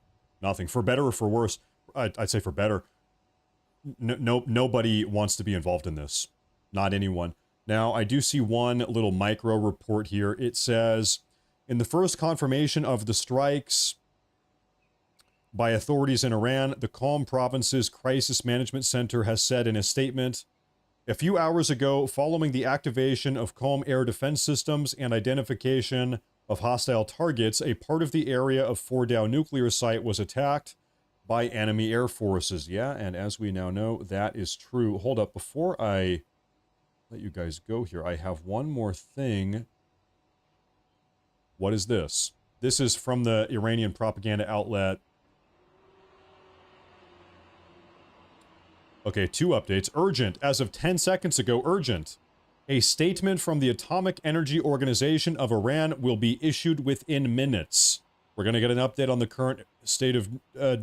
For better or for worse. I'd say for better. Nobody wants to be involved in this. Not anyone. Now, I do see one little micro report here. It says, in the first confirmation of the strikes by authorities in Iran, the Qom Province's Crisis Management Center has said in a statement, a few hours ago, following the activation of Qom air defense systems and identification of hostile targets, a part of the area of Fordow nuclear site was attacked by enemy air forces. Yeah, and as we now know, that is true. Hold up, before I let you guys go here, I have one more thing. What is this? This is from the Iranian propaganda outlet. Okay, 2 updates. Urgent. As of 10 seconds ago, urgent. A statement from the Atomic Energy Organization of Iran will be issued within minutes. We're going to get an update on the current state of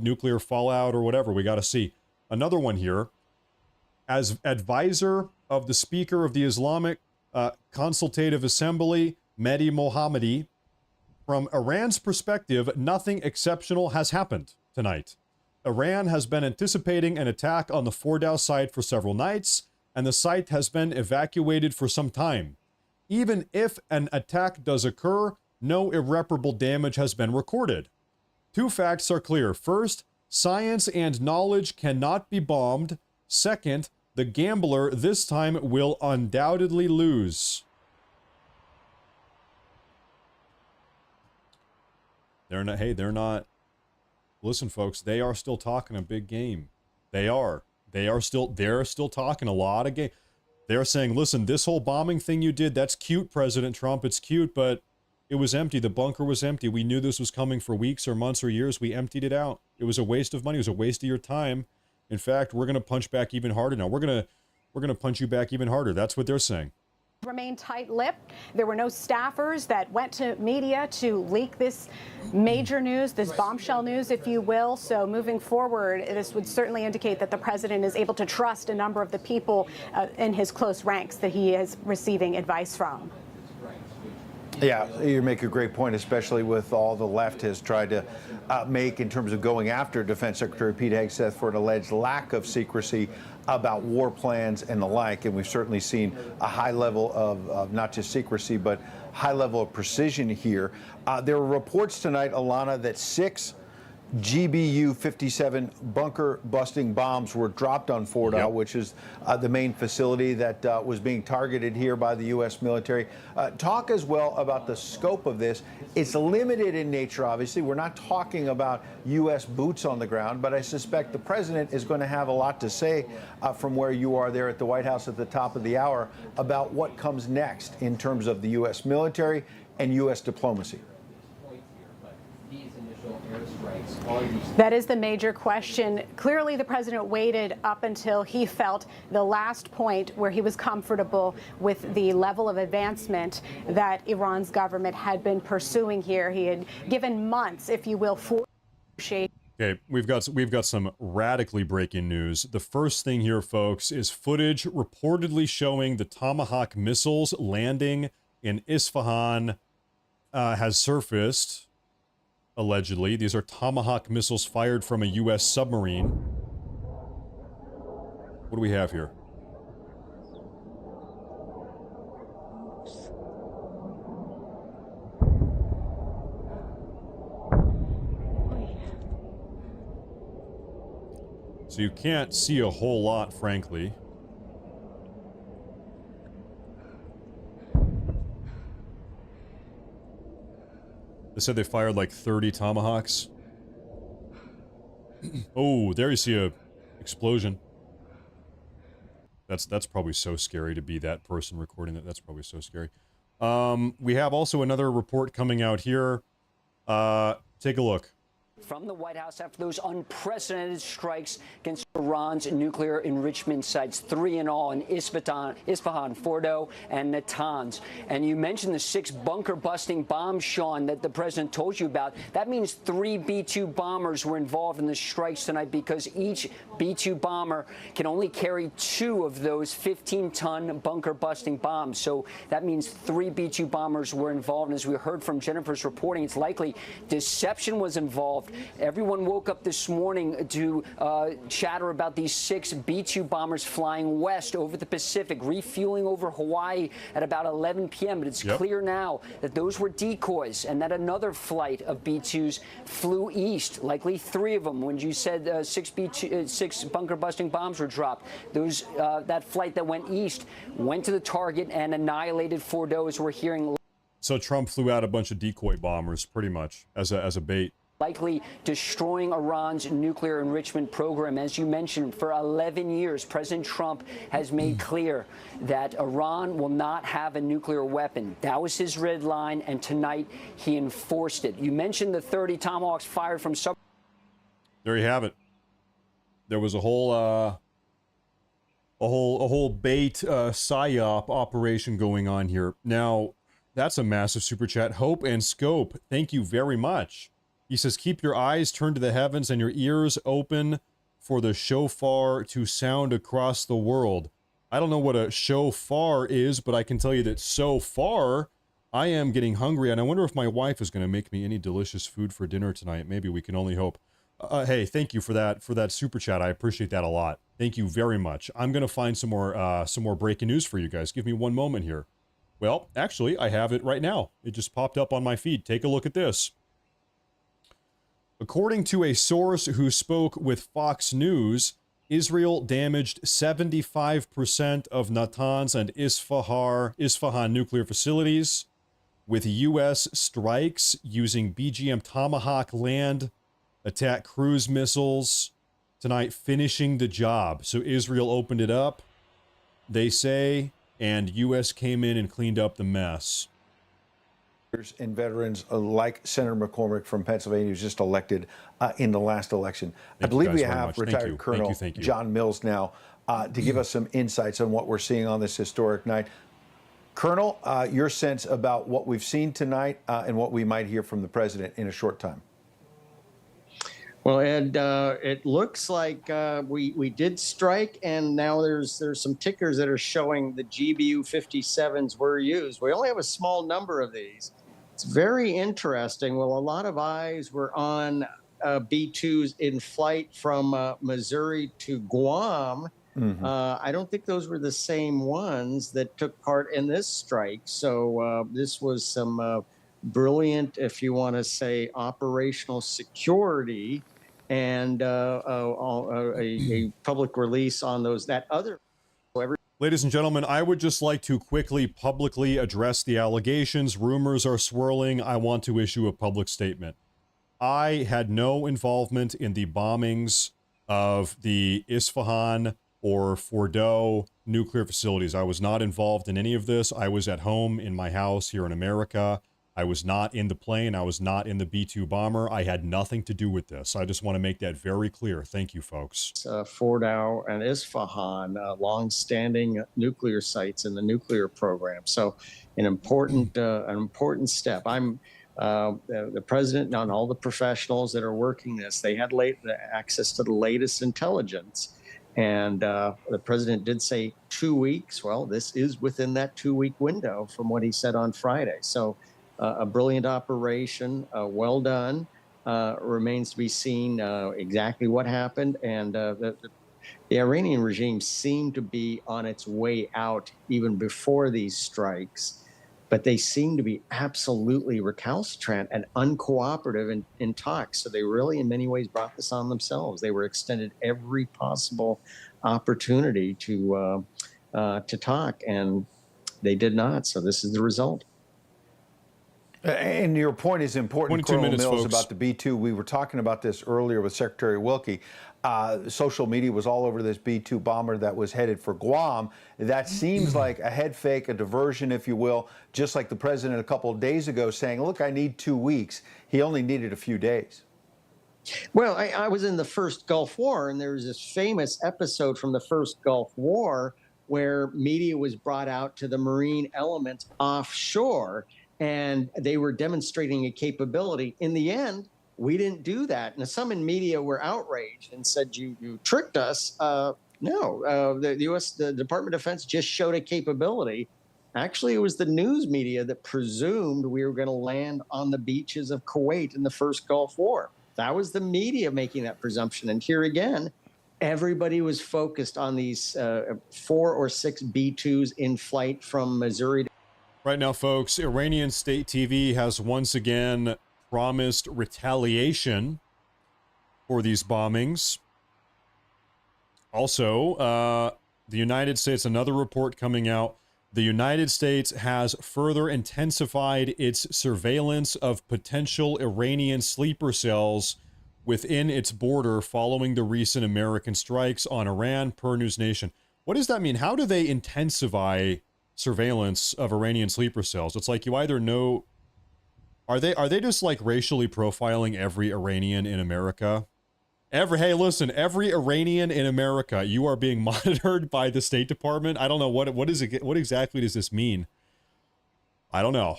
nuclear fallout or whatever. We got to see. Another one here. As advisor of the Speaker of the Islamic Consultative Assembly, Mehdi Mohammadi, from Iran's perspective, nothing exceptional has happened tonight. Iran has been anticipating an attack on the Fordow site for several nights, and the site has been evacuated for some time. Even if an attack does occur, no irreparable damage has been recorded. 2 facts are clear. First, science and knowledge cannot be bombed. Second, the gambler this time will undoubtedly lose. They're not. Listen, folks, they are still talking a big game. They're still talking a lot of game. They're saying, listen, this whole bombing thing you did, that's cute, President Trump. It's cute, but it was empty. The bunker was empty. We knew this was coming for weeks or months or years. We emptied it out. It was a waste of money. It was a waste of your time. In fact, we're going to punch back even harder now. We're going to punch you back even harder. That's what they're saying. Remain tight-lipped. There were no staffers that went to media to leak this major news, this bombshell news, if you will. So moving forward, this would certainly indicate that the president is able to trust a number of the people in his close ranks that he is receiving advice from. Yeah, you make a great point, especially with all the left has tried to make in terms of going after Defense Secretary Pete Hegseth for an alleged lack of secrecy about war plans and the like. And we've certainly seen a high level of not just secrecy, but high level of precision here. There were reports tonight, Alana, that 6 GBU-57 bunker-busting bombs were dropped on Fordow, which is the main facility that was being targeted here by the U.S. military. Talk as well about the scope of this. It's limited in nature, obviously. We're not talking about U.S. boots on the ground, but I suspect the president is going to have a lot to say from where you are there at the White House at the top of the hour about what comes next in terms of the U.S. military and U.S. diplomacy. That is the major question. Clearly, the president waited up until he felt the last point where he was comfortable with the level of advancement that Iran's government had been pursuing here. He had given months, if you will, for shape. Okay, we've got some radically breaking news. The first thing here, folks, is footage reportedly showing the Tomahawk missiles landing in Isfahan has surfaced. Allegedly, these are Tomahawk missiles fired from a U.S. submarine. What do we have here? So you can't see a whole lot, frankly. They said they fired like 30 tomahawks. Oh, there you see a explosion. That's probably so scary to be that person recording that. That's probably so scary. We have also another report coming out here. Take a look. From the White House after those unprecedented strikes against Iran's nuclear enrichment sites, 3 in all in Isfahan, Fordow, and Natanz. And you mentioned the 6 bunker-busting bombs, Sean, that the president told you about. That means 3 B-2 bombers were involved in the strikes tonight because each B-2 bomber can only carry 2 of those 15-ton bunker-busting bombs. So that means 3 B-2 bombers were involved. And as we heard from Jennifer's reporting, it's likely deception was involved. Everyone woke up this morning to chatter about these 6 B-2 bombers flying west over the Pacific, refueling over Hawaii at about 11 p.m. But it's clear now that those were decoys and that another flight of B-2s flew east, likely 3 of them. When you said 6 bunker-busting bombs were dropped, those that flight that went east went to the target and annihilated Fordow, as we're hearing. So Trump flew out a bunch of decoy bombers, pretty much, as a bait. Likely destroying Iran's nuclear enrichment program. As you mentioned, for 11 years, President Trump has made clear that Iran will not have a nuclear weapon. That was his red line, and tonight he enforced it. You mentioned the 30 tomahawks fired from sub. There you have it. There was a whole bait psyop operation going on here. Now, that's a massive super chat. Hope and Scope, thank you very much. He says, keep your eyes turned to the heavens and your ears open for the shofar to sound across the world. I don't know what a shofar is, but I can tell you that so far, I am getting hungry, and I wonder if my wife is going to make me any delicious food for dinner tonight. Maybe, we can only hope. Hey, thank you for that super chat. I appreciate that a lot. Thank you very much. I'm going to find some more breaking news for you guys. Give me one moment here. Well, actually, I have it right now. It just popped up on my feed. Take a look at this. According to a source who spoke with Fox News, Israel damaged 75% of Natanz and Isfahan nuclear facilities with U.S. strikes using BGM Tomahawk land attack cruise missiles tonight, finishing the job. So Israel opened it up, they say, and U.S. came in and cleaned up the mess. And veterans like Senator McCormick from Pennsylvania, who was just elected in the last election. I believe we have retired Colonel John Mills now to give us some insights on what we're seeing on this historic night. Colonel, your sense about what we've seen tonight and what we might hear from the president in a short time. Well, Ed, it looks like we did strike, and now there's some tickers that are showing the GBU 57s were used. We only have a small number of these. It's very interesting. Well, a lot of eyes were on B-2s in flight from Missouri to Guam. Mm-hmm. I don't think those were the same ones that took part in this strike. So this was some brilliant, if you want to say, operational security and a public release on those. That other. Ladies and gentlemen, I would just like to quickly publicly address the allegations. Rumors are swirling. I want to issue a public statement. I had no involvement in the bombings of the Isfahan or Fordow nuclear facilities. I was not involved in any of this. I was at home in my house here in America. I was not in the plane. I was not in the B-2 bomber. I had nothing to do with this. I just want to make that very clear. Thank you, folks. Fordow and Isfahan, long-standing nuclear sites in the nuclear program. So an important step. I'm the president and all the professionals that are working this. They had access to the latest intelligence. And the president did say 2 weeks. Well, this is within that 2-week window from what he said on Friday. So a brilliant operation, well done. Remains to be seen exactly what happened. And the Iranian regime seemed to be on its way out even before these strikes. but they seem to be absolutely recalcitrant and uncooperative in talks. So they really, in many ways, brought this on themselves. They were extended every possible opportunity to talk, and they did not. So this is the result. And your point is important, 22 minutes, Mills, folks. about the B-2. We were talking about this earlier with Secretary Wilkie. Social media was all over this B-2 bomber that was headed for Guam. That seems like a head fake, a diversion, if you will, just like the president a couple of days ago saying, look, I need 2 weeks. He only needed a few days. Well, I was in the first Gulf War, and there was this famous episode from the first Gulf War where media was brought out to the Marine elements offshore, and they were demonstrating a capability. In the end, we didn't do that. Now, some in media were outraged and said, you tricked us. No, the Department of Defense just showed a capability. Actually, it was the news media that presumed we were going to land on the beaches of Kuwait in the first Gulf War. That was the media making that presumption. And here again, everybody was focused on these 4 or 6 B-2s in flight from Missouri. Right now, folks, Iranian state TV has once again promised retaliation for these bombings. Also, the United States, another report coming out, the United States has further intensified its surveillance of potential Iranian sleeper cells within its border following the recent American strikes on Iran, per News Nation. What does that mean? How do they intensify surveillance of Iranian sleeper cells? It's like you either know, are they just like racially profiling every Iranian in America? Hey, listen, every Iranian in America, you are being monitored by the State Department. I don't know what is it. What exactly does this mean? I don't know.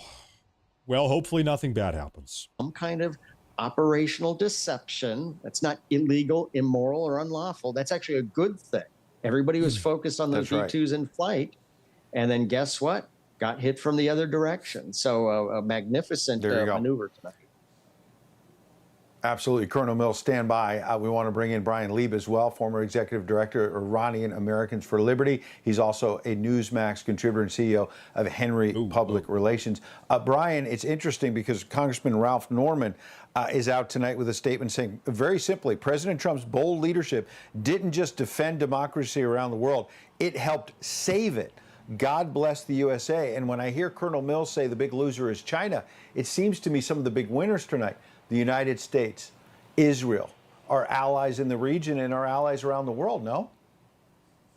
Well, hopefully nothing bad happens. Some kind of operational deception. That's not illegal, immoral, or unlawful. That's actually a good thing. Everybody was focused on those B-2s in flight. And then guess what? Got hit from the other direction. So a magnificent maneuver tonight. Absolutely. Colonel Mills, stand by. We want to bring in Brian Lieb as well, former executive director of Iranian Americans for Liberty. He's also a Newsmax contributor and CEO of Henry Public Relations. Brian, it's interesting because Congressman Ralph Norman is out tonight with a statement saying, very simply, President Trump's bold leadership didn't just defend democracy around the world, it helped save it. God bless the USA. And when I hear Colonel Mills say the big loser is China, it seems to me some of the big winners tonight, the United States, Israel, our allies in the region and our allies around the world, no?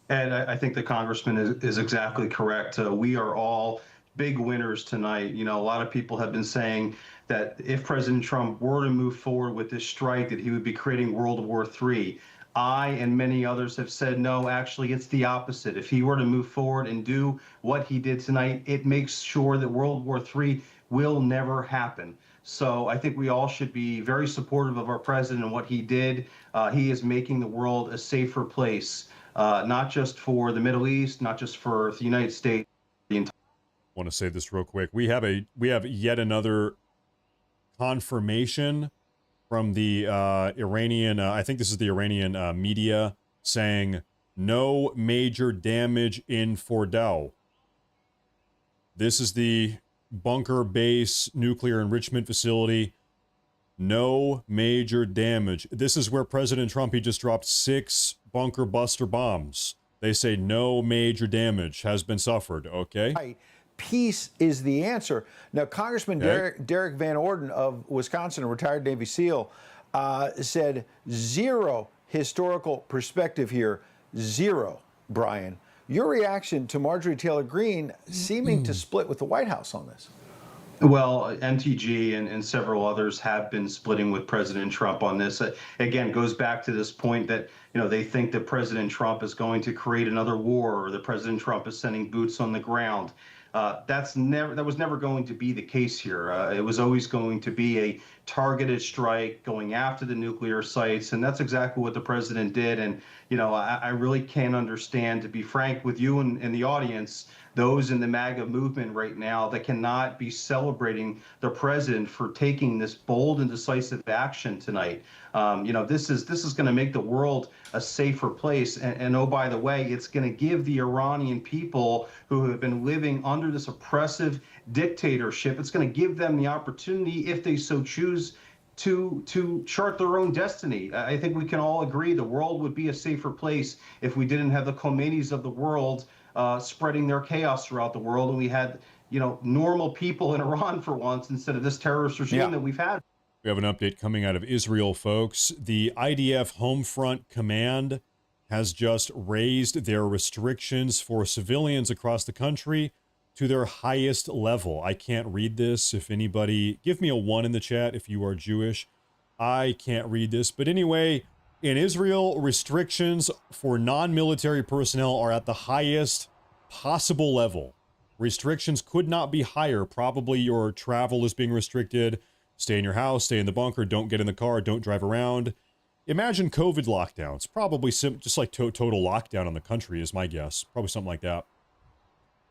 And I think the congressman is exactly correct. We are all big winners tonight. You know, a lot of people have been saying that if President Trump were to move forward with this strike, that he would be creating World War III. I and many others have said, no, actually, it's the opposite. If he were to move forward and do what he did tonight, it makes sure that World War III will never happen. So I think we all should be very supportive of our president and what he did. He is making the world a safer place, not just for the Middle East, not just for the United States. I want to say this real quick. We have yet another confirmation from the Iranian, I think this is the Iranian media, saying no major damage in Fordow. This is the bunker base nuclear enrichment facility. No major damage. This is where President Trump, he just dropped 6 bunker buster bombs. They say no major damage has been suffered, okay? Right. Peace is the answer. Now, Congressman Derek Van Orden of Wisconsin, a retired Navy SEAL, said zero historical perspective here. Zero, Brian. Your reaction to Marjorie Taylor Greene seeming to split with the White House on this? Well, MTG and several others have been splitting with President Trump on this. Again, goes back to this point that, you know, they think that President Trump is going to create another war, or that President Trump is sending boots on the ground. That was never going to be the case here. It was always going to be a targeted strike going after the nuclear sites, and that's exactly what the president did. And you know, I really can't understand, to be frank with you and the audience, those in the MAGA movement right now that cannot be celebrating the president for taking this bold and decisive action tonight. You know, this is going to make the world a safer place. And oh, by the way, it's going to give the Iranian people who have been living under under this oppressive dictatorship. It's going to give them the opportunity, if they so choose, to chart their own destiny. I think we can all agree the world would be a safer place if we didn't have the Khomeinis of the world spreading their chaos throughout the world, and we had, you know, normal people in Iran for once instead of this terrorist regime that we've had. We have an update coming out of Israel, folks. The IDF Homefront Command has just raised their restrictions for civilians across the country to their highest level. I can't read this. If anybody, give me a 1 in the chat if you are Jewish. I can't read this. But anyway, in Israel, restrictions for non-military personnel are at the highest possible level. Restrictions could not be higher. Probably your travel is being restricted. Stay in your house, stay in the bunker, don't get in the car, don't drive around. Imagine COVID lockdowns. Probably just like total lockdown on the country is my guess. Probably something like that.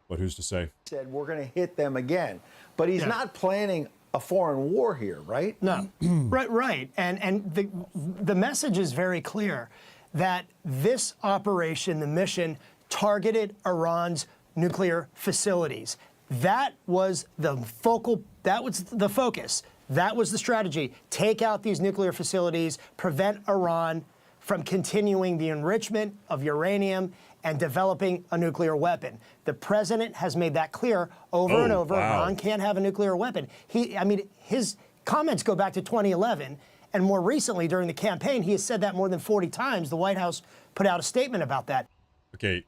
But who's to say? Said we're going to hit them again. But he's not planning a foreign war here, right? No. Right. And the message is very clear that this operation, the mission, targeted Iran's nuclear facilities. That was the focus. That was the strategy. Take out these nuclear facilities, prevent Iran from continuing the enrichment of uranium and developing a nuclear weapon. The president has made that clear over and over. Wow. Iran can't have a nuclear weapon. His comments go back to 2011, and more recently during the campaign, he has said that more than 40 times. The White House put out a statement about that. Okay,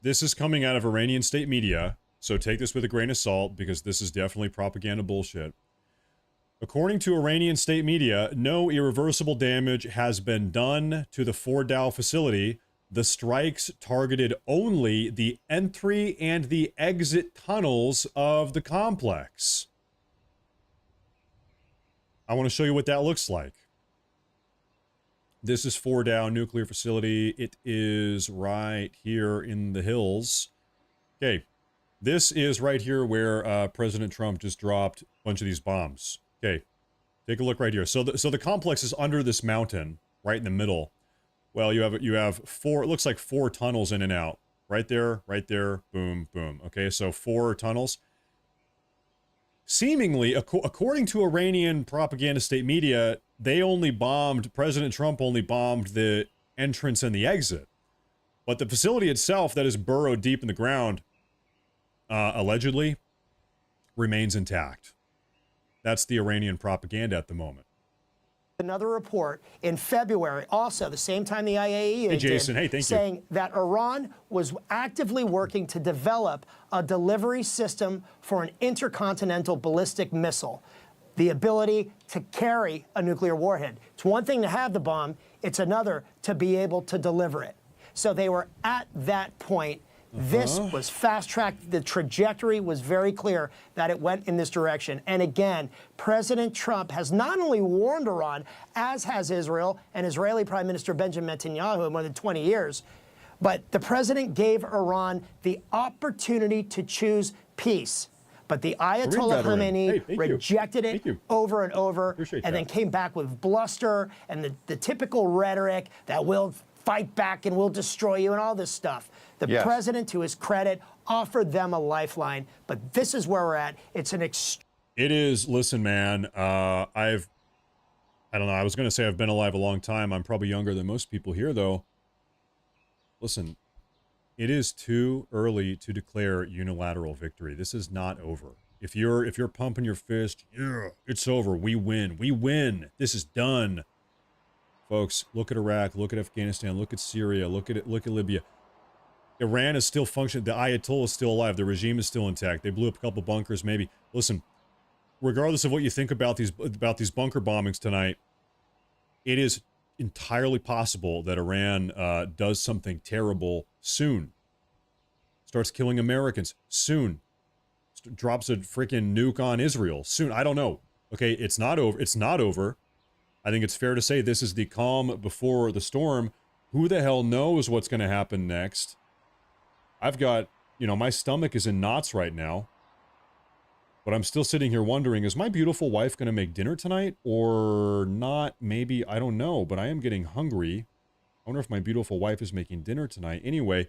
this is coming out of Iranian state media, so take this with a grain of salt because this is definitely propaganda bullshit. According to Iranian state media, no irreversible damage has been done to the Fordow facility. The strikes targeted only the entry and the exit tunnels of the complex. I want to show you what that looks like. This is Fordow nuclear facility. It is right here in the hills. Okay, this is right here where President Trump just dropped a bunch of these bombs. Okay, take a look right here. So the complex is under this mountain, right in the middle. Well, you have four. It looks like 4 tunnels in and out. Right there, boom, boom. Okay, so 4 tunnels. Seemingly, according to Iranian propaganda state media, President Trump only bombed the entrance and the exit. But the facility itself that is burrowed deep in the ground, allegedly, remains intact. That's the Iranian propaganda at the moment. Another report in February, also the same time the IAEA hey, Jason. Hey, thank saying you. that Iran was actively working to develop a delivery system for an intercontinental ballistic missile, the ability to carry a nuclear warhead. It's one thing to have the bomb, it's another to be able to deliver it. So they were at that point. This was fast-tracked. The trajectory was very clear that it went in this direction. And again, President Trump has not only warned Iran, as has Israel and Israeli Prime Minister Benjamin Netanyahu in more than 20 years, but the president gave Iran the opportunity to choose peace. But the Ayatollah Khamenei rejected it over and over, and then came back with bluster and the typical rhetoric that we'll fight back and we'll destroy you and all this stuff. The president, to his credit, offered them a lifeline, but this is where we're at. It's an It is, listen, man, I don't know, I was going to say I've been alive a long time. I'm probably younger than most people here, though. Listen, it is too early to declare unilateral victory. This is not over. If you're pumping your fist, yeah, it's over. We win. We win. This is done. Folks, look at Iraq, look at Afghanistan, look at Syria, look at Libya. Iran is still functioning. The Ayatollah is still alive. The regime is still intact. They blew up a couple bunkers, maybe. Listen, regardless of what you think about these bunker bombings tonight, it is entirely possible that Iran does something terrible soon. Starts killing Americans soon. Drops a freaking nuke on Israel soon. I don't know. Okay, it's not over. It's not over. I think it's fair to say this is the calm before the storm. Who the hell knows what's going to happen next? I've got, my stomach is in knots right now. But I'm still sitting here wondering, is my beautiful wife going to make dinner tonight or not? Maybe, I don't know, but I am getting hungry. I wonder if my beautiful wife is making dinner tonight. Anyway,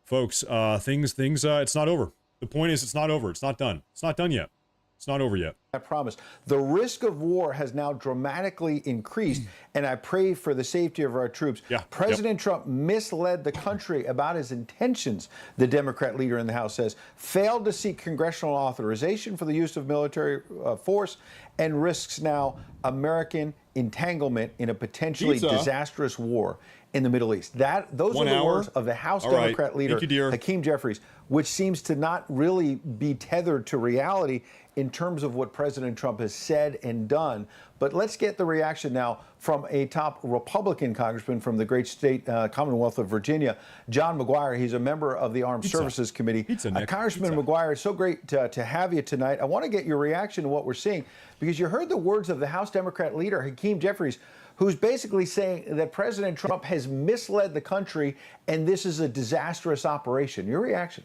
folks, it's not over. The point is, it's not over. It's not done. It's not done yet. It's not over yet. I promise. The risk of war has now dramatically increased, and I pray for the safety of our troops. Yeah. President Trump misled the country about his intentions, the Democrat leader in the House says, failed to seek congressional authorization for the use of military force, and risks now American entanglement in a potentially disastrous war in the Middle East. Those are the words of the House Democrat leader, Hakeem Jeffries, which seems to not really be tethered to reality in terms of what President Trump has said and done. But let's get the reaction now from a top Republican congressman from the great state Commonwealth of Virginia, John McGuire. He's a member of the Armed Services Committee. Congressman McGuire, it's so great to have you tonight. I want to get your reaction to what we're seeing, because you heard the words of the House Democrat leader, Hakeem Jeffries, who's basically saying that President Trump has misled the country and this is a disastrous operation. Your reaction?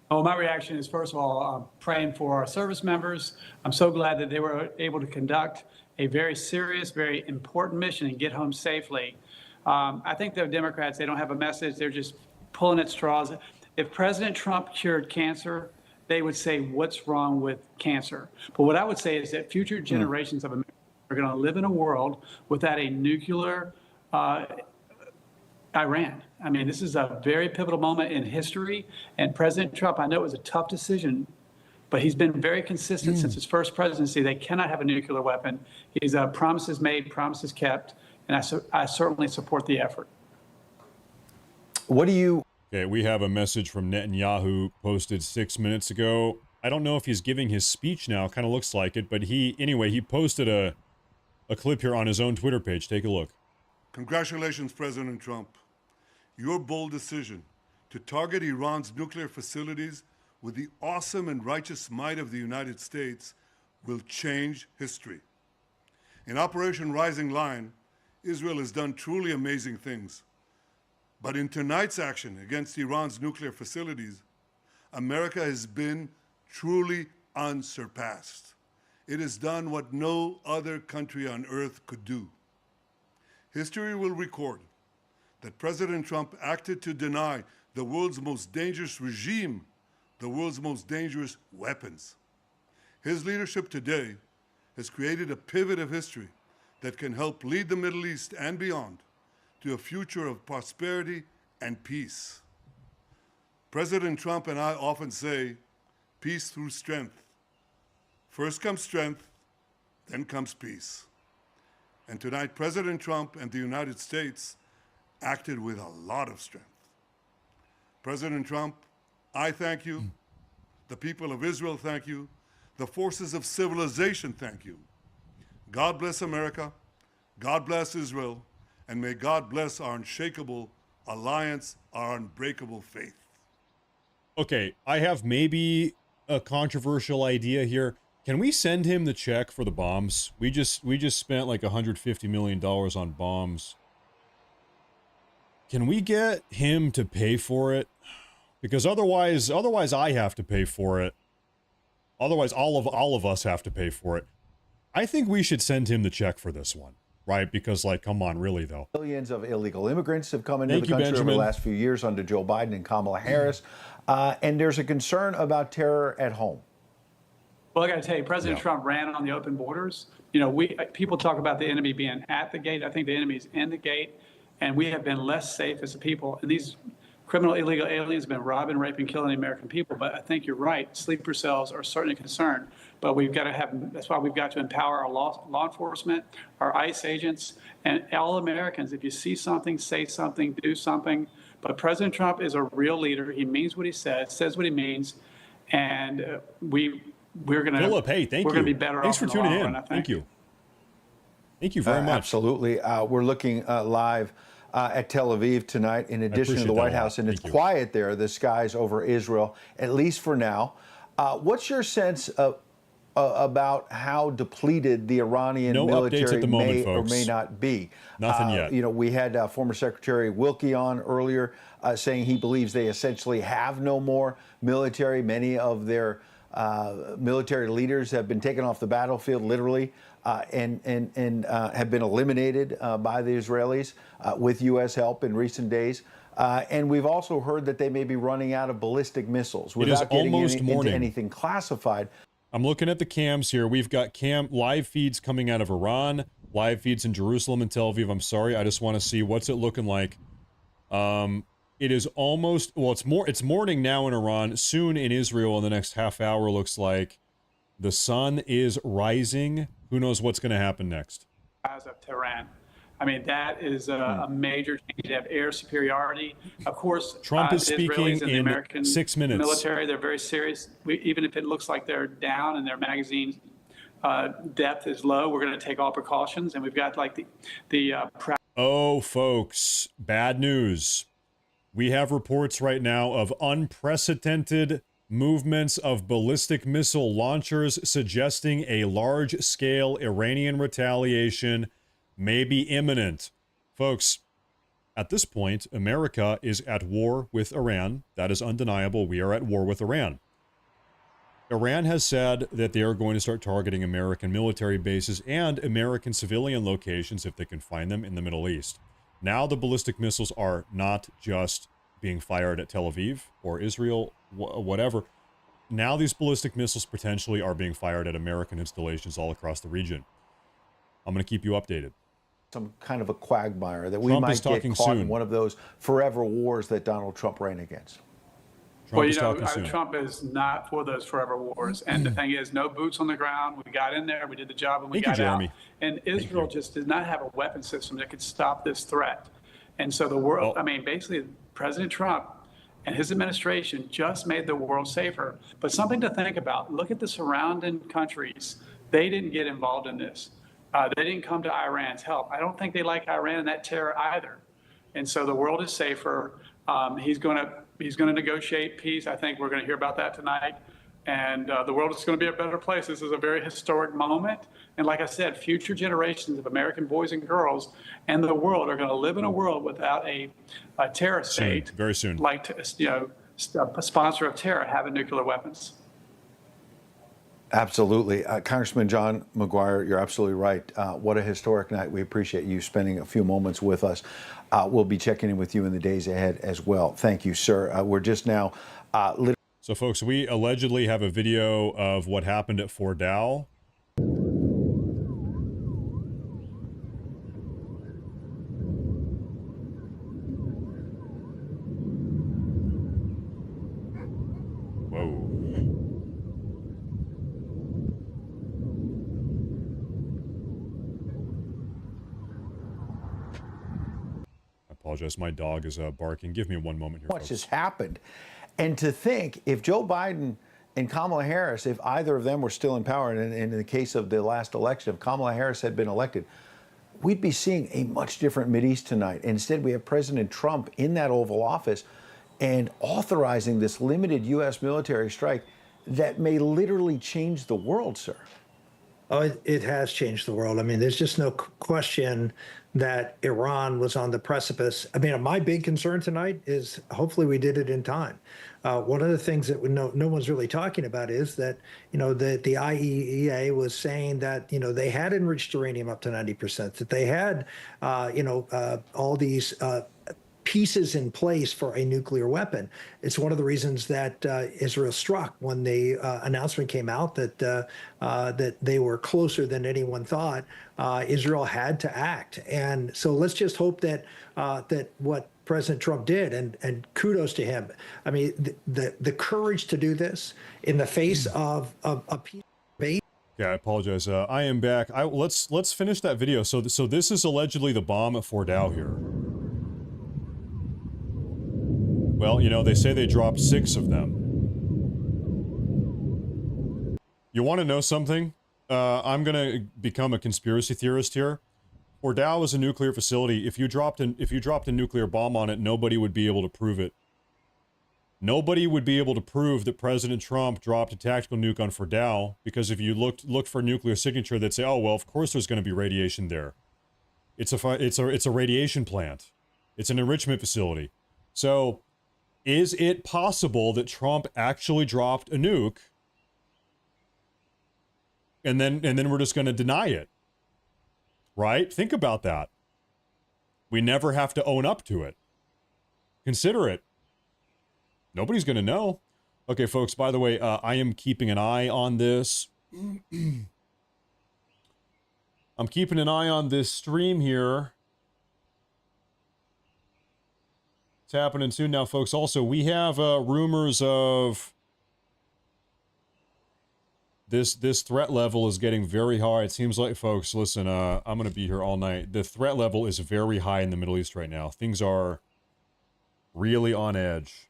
Oh, my reaction is, first of all, I'm praying for our service members. I'm so glad that they were able to conduct a very serious, very important mission and get home safely. I think the Democrats, they don't have a message. They're just pulling at straws. If President Trump cured cancer, they would say, what's wrong with cancer? But what I would say is that future generations of Americans are going to live in a world without a nuclear Iran. I mean, this is a very pivotal moment in history. And President Trump, I know it was a tough decision, but he's been very consistent since his first presidency. They cannot have a nuclear weapon. He's promises made, promises kept. And I certainly support the effort. What do you... Okay, we have a message from Netanyahu posted 6 minutes ago. I don't know if he's giving his speech now. Kind of looks like it. But he posted a clip here on his own Twitter page. Take a look. Congratulations, President Trump. Your bold decision to target Iran's nuclear facilities with the awesome and righteous might of the United States will change history. In Operation Rising Lion, Israel has done truly amazing things. But in tonight's action against Iran's nuclear facilities, America has been truly unsurpassed. It has done what no other country on earth could do. History will record that President Trump acted to deny the world's most dangerous regime the world's most dangerous weapons. His leadership today has created a pivot of history that can help lead the Middle East and beyond to a future of prosperity and peace. President Trump and I often say, peace through strength. First comes strength, then comes peace. And tonight, President Trump and the United States acted with a lot of strength. President Trump, I thank you. The people of Israel thank you. The forces of civilization thank you. God bless America. God bless Israel. And may God bless our unshakable alliance, our unbreakable faith. Okay, I have maybe a controversial idea here. Can we send him the check for the bombs? We just spent like $150 million on bombs. Can we get him to pay for it? Because otherwise I have to pay for it. Otherwise, all of us have to pay for it. I think we should send him the check for this one, right? Because, like, come on, really though. Millions of illegal immigrants have come into the country over the last few years under Joe Biden and Kamala Harris, and there's a concern about terror at home. Well, I got to tell you, President Trump ran on the open borders. You know, people talk about the enemy being at the gate. I think the enemy is in the gate, and we have been less safe as a people. And these criminal illegal aliens have been robbing, raping, killing the American people. But I think you're right. Sleeper cells are certainly a concern. But we've got to have, that's why we've got to empower our law enforcement, our ICE agents, and all Americans. If you see something, say something, do something. But President Trump is a real leader. He means what he says what he means. And we're going to, Philip, hey, thank you. We're going to be better Thanks off for tuning in. run, I think. Thank you. Thank you very much. Absolutely. We're looking live at Tel Aviv tonight, in addition to the White House, and it's quiet there. The skies over Israel, at least for now. What's your sense about how depleted the Iranian military may or may not be? Nothing yet. You know, we had former Secretary Wilkie on earlier saying he believes they essentially have no more military. Many of their military leaders have been taken off the battlefield, literally, and have been eliminated by the Israelis with U.S. help in recent days. And we've also heard that they may be running out of ballistic missiles without getting into anything classified. I'm looking at the cams here. We've got live feeds coming out of Iran, live feeds in Jerusalem and Tel Aviv. I'm sorry, I just want to see what's it looking like. It is almost, well, it's morning now in Iran, soon in Israel in the next half hour, looks like. The sun is rising. Who knows what's going to happen next? As of Tehran. I mean, that is a major change. They have air superiority. Of course, Trump is speaking Israelis and the in American 6 minutes. Military, they're very serious. Even if it looks like they're down and their magazine depth is low, we're going to take all precautions. And we've got like Oh, folks, bad news. We have reports right now of unprecedented movements of ballistic missile launchers suggesting a large-scale Iranian retaliation may be imminent. Folks, at this point, America is at war with Iran. That is undeniable. We are at war with Iran. Iran has said that they are going to start targeting American military bases and American civilian locations if they can find them in the Middle East. Now the ballistic missiles are not just being fired at Tel Aviv or Israel, whatever. Now these ballistic missiles potentially are being fired at American installations all across the region. I'm going to keep you updated. Some kind of a quagmire that we might get caught in one of those forever wars that Donald Trump ran against. Well, you know, Trump is not for those forever wars. And the thing is, no boots on the ground. We got in there, we did the job, and we got out. And Israel just did not have a weapon system that could stop this threat. And so the world, I mean, basically, President Trump and his administration just made the world safer. But something to think about, look at the surrounding countries. They didn't get involved in this. They didn't come to Iran's help. I don't think they like Iran and that terror either. And so the world is safer. He's going to negotiate peace. I think we're going to hear about that tonight. And the world is going to be a better place. This is a very historic moment. And like I said, future generations of American boys and girls and the world are going to live in a world without a terror state. Very soon. Like, a sponsor of terror having nuclear weapons. Absolutely. Congressman John McGuire, you're absolutely right. What a historic night. We appreciate you spending a few moments with us. We'll be checking in with you in the days ahead as well. Thank you, sir. We're just now... So, folks, we allegedly have a video of what happened at Fordow. Apologize. My dog is barking. Give me one moment here. What just happened? And to think, if Joe Biden and Kamala Harris, if either of them were still in power, and in the case of the last election, if Kamala Harris had been elected, we'd be seeing a much different Mideast tonight. Instead, we have President Trump in that Oval Office and authorizing this limited U.S. military strike that may literally change the world, sir. Oh, it has changed the world. I mean, there's just no question that Iran was on the precipice. I mean, my big concern tonight is hopefully we did it in time. One of the things that no one's really talking about is that, the IAEA was saying that, they had enriched uranium up to 90%, that they had, all these pieces in place for a nuclear weapon. It's one of the reasons that Israel struck when the announcement came out that that they were closer than anyone thought. Israel had to act, and so let's just hope that that what President Trump did, and kudos to him. I mean, the courage to do this in the face of a peace base. Yeah, I apologize. I am back. Let's finish that video. So this is allegedly the bomb at Fordow here. Well, they say they dropped 6 of them. You want to know something? I'm going to become a conspiracy theorist here. Fordow is a nuclear facility. If you dropped a nuclear bomb on it, nobody would be able to prove it. Nobody would be able to prove that President Trump dropped a tactical nuke on Fordow, because if you looked for a nuclear signature, they'd say, "Oh, well, of course there's going to be radiation there. It's a radiation plant. It's an enrichment facility." So, is it possible that Trump actually dropped a nuke and then we're just going to deny it? Right? Think about that. We never have to own up to it Consider it. Nobody's going to know. Okay, folks, by the way, I am keeping an eye on this. I'm keeping an eye on this stream here. It's happening soon now, folks. Also, we have rumors of this threat level is getting very high. It seems like, folks, listen, I'm going to be here all night. The threat level is very high in the Middle East right now. Things are really on edge.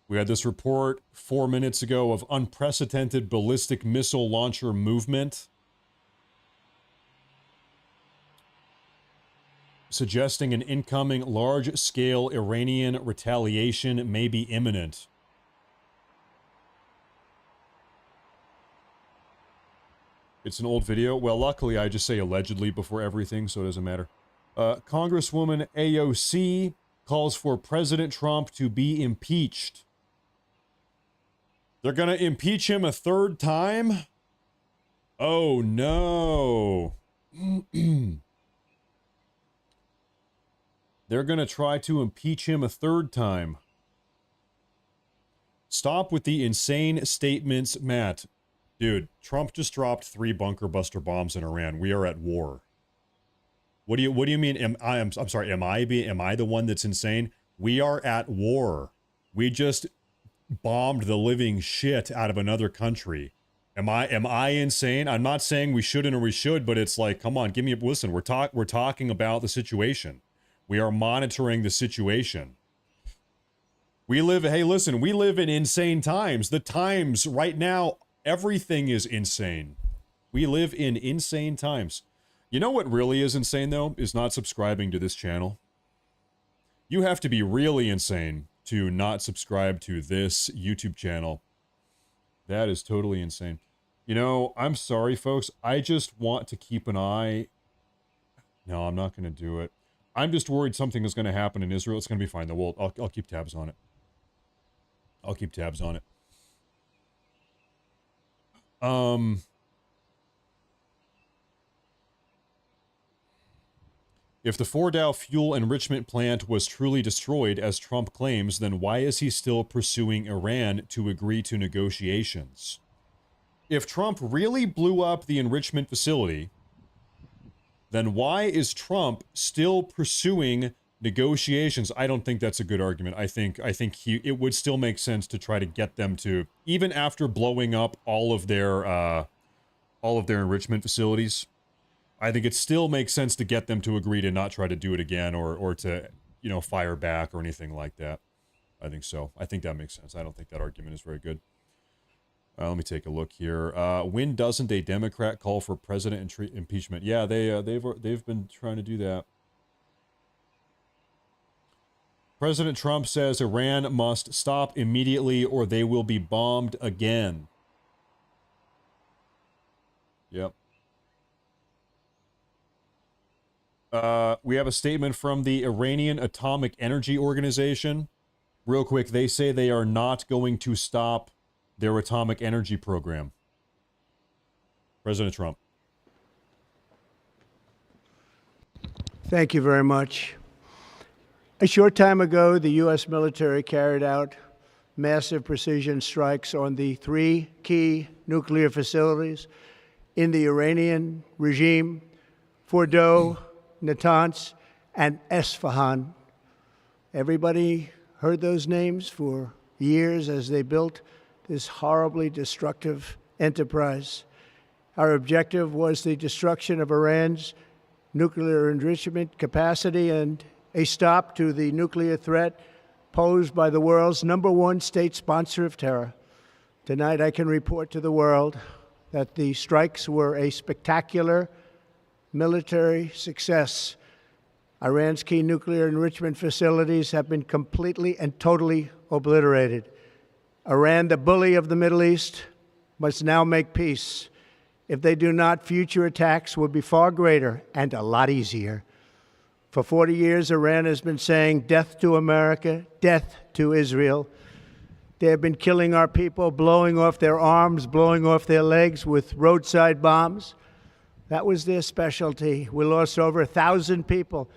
We had this report 4 minutes ago of unprecedented ballistic missile launcher movement, suggesting an incoming large-scale Iranian retaliation may be imminent. It's an old video. Well, luckily, I just say allegedly before everything, so it doesn't matter. Congresswoman AOC calls for President Trump to be impeached. They're going to impeach him a third time? Oh, no. They're going to try to impeach him a third time. Stop with the insane statements, Matt. Dude, Trump just dropped 3 bunker buster bombs in Iran. We are at war. What do you mean? I'm sorry. Am I the one that's insane? We are at war. We just bombed the living shit out of another country. Am I insane? I'm not saying we shouldn't or we should, but it's like, come on, listen. We're talking about the situation. We are monitoring the situation. We live in insane times. The times right now, everything is insane. We live in insane times. You know what really is insane, though, is not subscribing to this channel. You have to be really insane to not subscribe to this YouTube channel. That is totally insane. You know, I'm sorry, folks. I just want to keep an eye. No, I'm not going to do it. I'm just worried something is going to happen in Israel. It's going to be fine, though. I'll keep tabs on it. I'll keep tabs on it. If the Fordow fuel enrichment plant was truly destroyed, as Trump claims, then why is he still pursuing Iran to agree to negotiations? If Trump really blew up the enrichment facility, then why is Trump still pursuing negotiations? I don't think that's a good argument. I think it would still make sense to try to get them to, even after blowing up all of their enrichment facilities, I think it still makes sense to get them to agree to not try to do it again or to, you know, fire back or anything like that. I think so. I think that makes sense. I don't think that argument is very good. Let me take a look here. When doesn't a Democrat call for president impeachment? Yeah, they've been trying to do that. President Trump says Iran must stop immediately or they will be bombed again. Yep. We have a statement from the Iranian Atomic Energy Organization. Real quick, they say they are not going to stop their atomic energy program. President Trump. Thank you very much. A short time ago, the U.S. military carried out massive precision strikes on the 3 key nuclear facilities in the Iranian regime, Fordow, Natanz, and Esfahan. Everybody heard those names for years as they built this horribly destructive enterprise. Our objective was the destruction of Iran's nuclear enrichment capacity and a stop to the nuclear threat posed by the world's #1 state sponsor of terror. Tonight, I can report to the world that the strikes were a spectacular military success. Iran's key nuclear enrichment facilities have been completely and totally obliterated. Iran, the bully of the Middle East, must now make peace. If they do not, future attacks will be far greater and a lot easier. For 40 years, Iran has been saying death to America, death to Israel. They have been killing our people, blowing off their arms, blowing off their legs with roadside bombs. That was their specialty. We lost over 1,000 people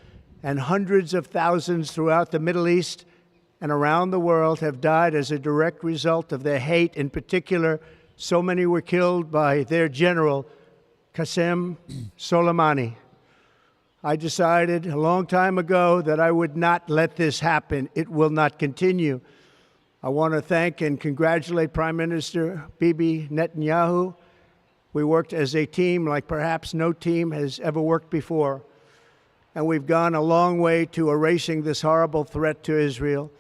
and hundreds of thousands throughout the Middle East and around the world have died as a direct result of their hate. In particular, so many were killed by their general, Qasem Soleimani. I decided a long time ago that I would not let this happen. It will not continue. I want to thank and congratulate Prime Minister Bibi Netanyahu. We worked as a team like perhaps no team has ever worked before. And we've gone a long way to erasing this horrible threat to Israel.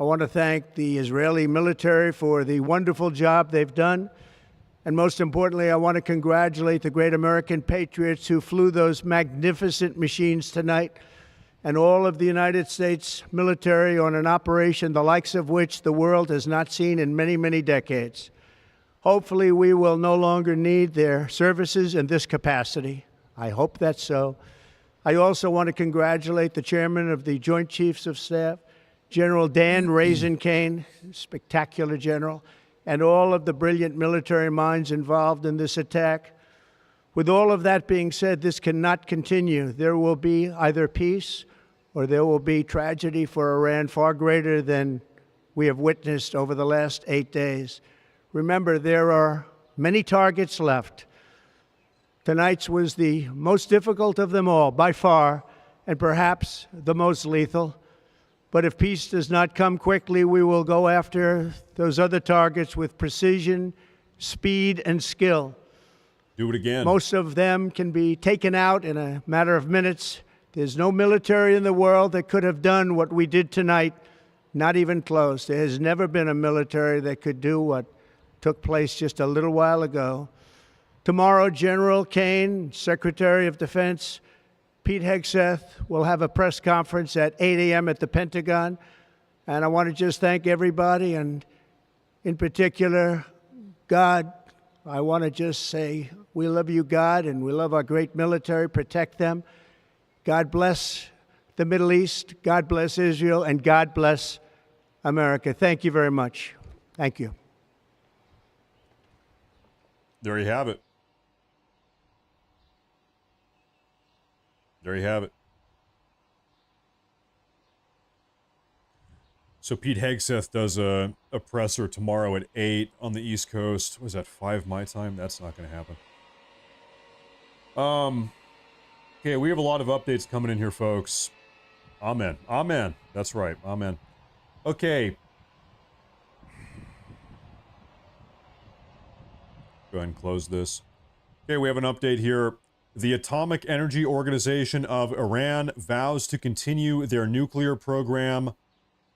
I want to thank the Israeli military for the wonderful job they've done. And most importantly, I want to congratulate the great American patriots who flew those magnificent machines tonight, and all of the United States military on an operation the likes of which the world has not seen in many, many decades. Hopefully, we will no longer need their services in this capacity. I hope that's so. I also want to congratulate the chairman of the Joint Chiefs of Staff, General Dan Raisin-Kane, spectacular general, and all of the brilliant military minds involved in this attack. With all of that being said, this cannot continue. There will be either peace or there will be tragedy for Iran far greater than we have witnessed over the last 8 days. Remember, there are many targets left. Tonight's was the most difficult of them all, by far, and perhaps the most lethal. But if peace does not come quickly, we will go after those other targets with precision, speed, and skill. Do it again. Most of them can be taken out in a matter of minutes. There's no military in the world that could have done what we did tonight, not even close. There has never been a military that could do what took place just a little while ago. Tomorrow, General Kane, Secretary of Defense, Pete Hegseth will have a press conference at 8 a.m. at the Pentagon. And I want to just thank everybody, and in particular, God. I want to just say we love you, God, and we love our great military. Protect them. God bless the Middle East. God bless Israel. And God bless America. Thank you very much. Thank you. There you have it. There you have it. So Pete Hegseth does a presser tomorrow at 8 on the East Coast. Was that 5 my time? That's not going to happen. Okay, we have a lot of updates coming in here, folks. Amen. Amen. That's right. Amen. Okay. Go ahead and close this. Okay, we have an update here. The Atomic Energy Organization of Iran vows to continue their nuclear program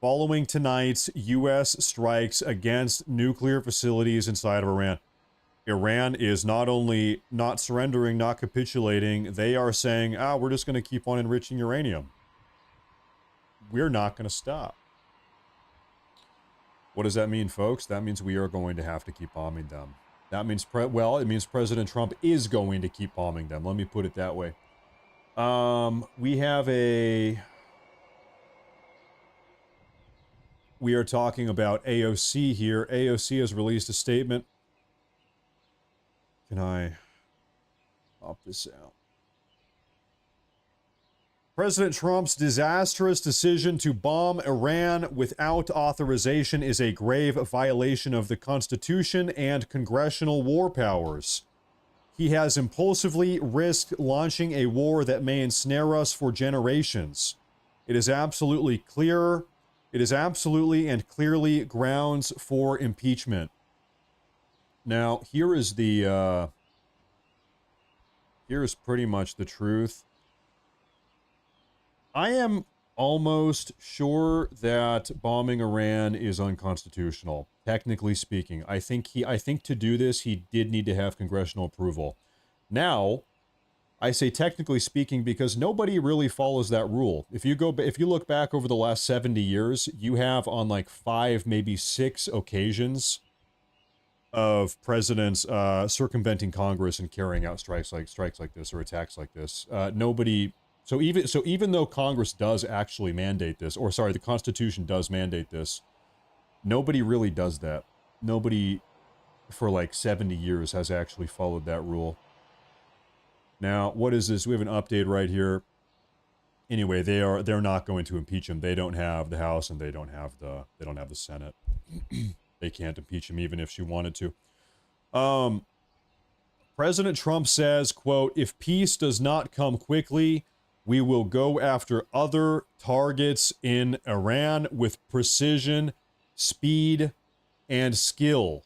following tonight's U.S. strikes against nuclear facilities inside of Iran. Iran is not only not surrendering, not capitulating, they are saying, we're just going to keep on enriching uranium. We're not going to stop. What does that mean, folks? That means we are going to have to keep bombing them. That means, it means President Trump is going to keep bombing them. Let me put it that way. We are talking about AOC here. AOC has released a statement. Can I pop this out? President Trump's disastrous decision to bomb Iran without authorization is a grave violation of the Constitution and congressional war powers. He has impulsively risked launching a war that may ensnare us for generations. It is absolutely clear. It is absolutely and clearly grounds for impeachment. Now, here is pretty much the truth. I am almost sure that bombing Iran is unconstitutional, technically speaking. I think to do this, he did need to have congressional approval. Now, I say technically speaking because nobody really follows that rule. If you look back over the last 70 years, you have on like 5, maybe 6 occasions of presidents circumventing Congress and carrying out strikes like this or attacks like this. So even though Congress does actually mandate this, or sorry, the Constitution does mandate this, nobody really does that. Nobody for like 70 years has actually followed that rule. Now, what is this? We have an update right here. Anyway, they're not going to impeach him. They don't have the House and they don't have the Senate. They can't impeach him even if she wanted to. President Trump says, quote, "If peace does not come quickly, we will go after other targets in Iran with precision, speed, and skill."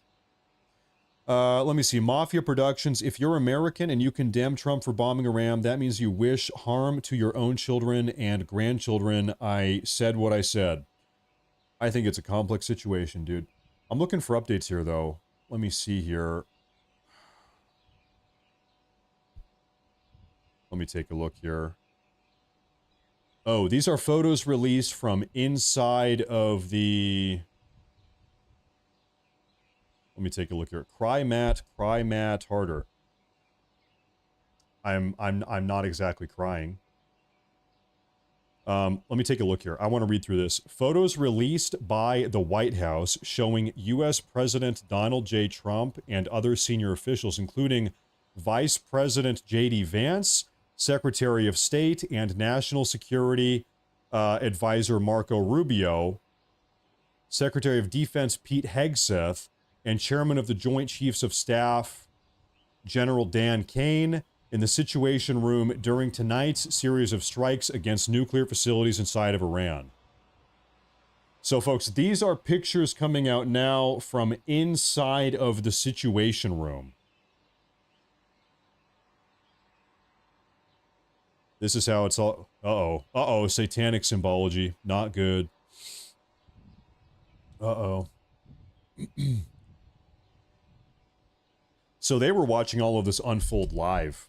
Let me see. Mafia Productions. If you're American and you condemn Trump for bombing Iran, that means you wish harm to your own children and grandchildren. I said what I said. I think it's a complex situation, dude. I'm looking for updates here, though. Let me see here. Let me take a look here. Oh, these are photos released from inside of the... Let me take a look here. Cry Matt harder. I'm not exactly crying. Let me take a look here. I want to read through this. Photos released by the White House showing U.S. President Donald J. Trump and other senior officials, including Vice President J.D. Vance, Secretary of State and National Security Advisor Marco Rubio, Secretary of Defense Pete Hegseth, and Chairman of the Joint Chiefs of Staff General Dan Kane in the Situation Room during tonight's series of strikes against nuclear facilities inside of Iran. So, folks, these are pictures coming out now from inside of the Situation Room. This is how it's all... Uh-oh, satanic symbology. Not good. Uh-oh. So they were watching all of this unfold live.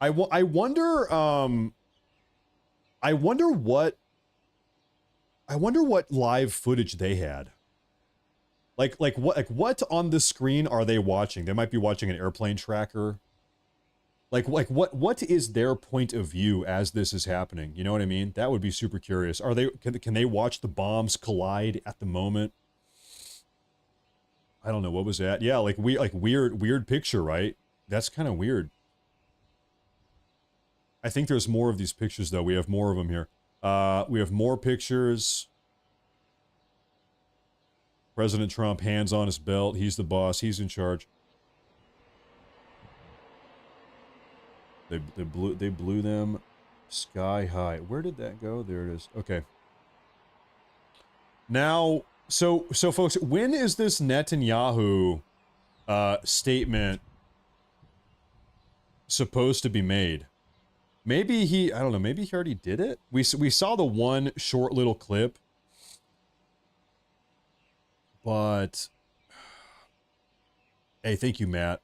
I wonder what live footage they had. Like what on the screen are they watching? They might be watching an airplane tracker. Like what is their point of view as this is happening? You know what I mean? That would be super curious. Can they watch the bombs collide at the moment? I don't know, what was that? Yeah, weird picture, right? That's kind of weird. I think there's more of these pictures though. We have more of them here. We have more pictures. President Trump, hands on his belt. He's the boss. He's in charge. They blew them sky high. Where did that go? There it is. Okay. Now, so folks, when is this Netanyahu statement supposed to be made? Maybe I don't know, maybe he already did it? We saw the one short little clip. But hey, thank you, Matt.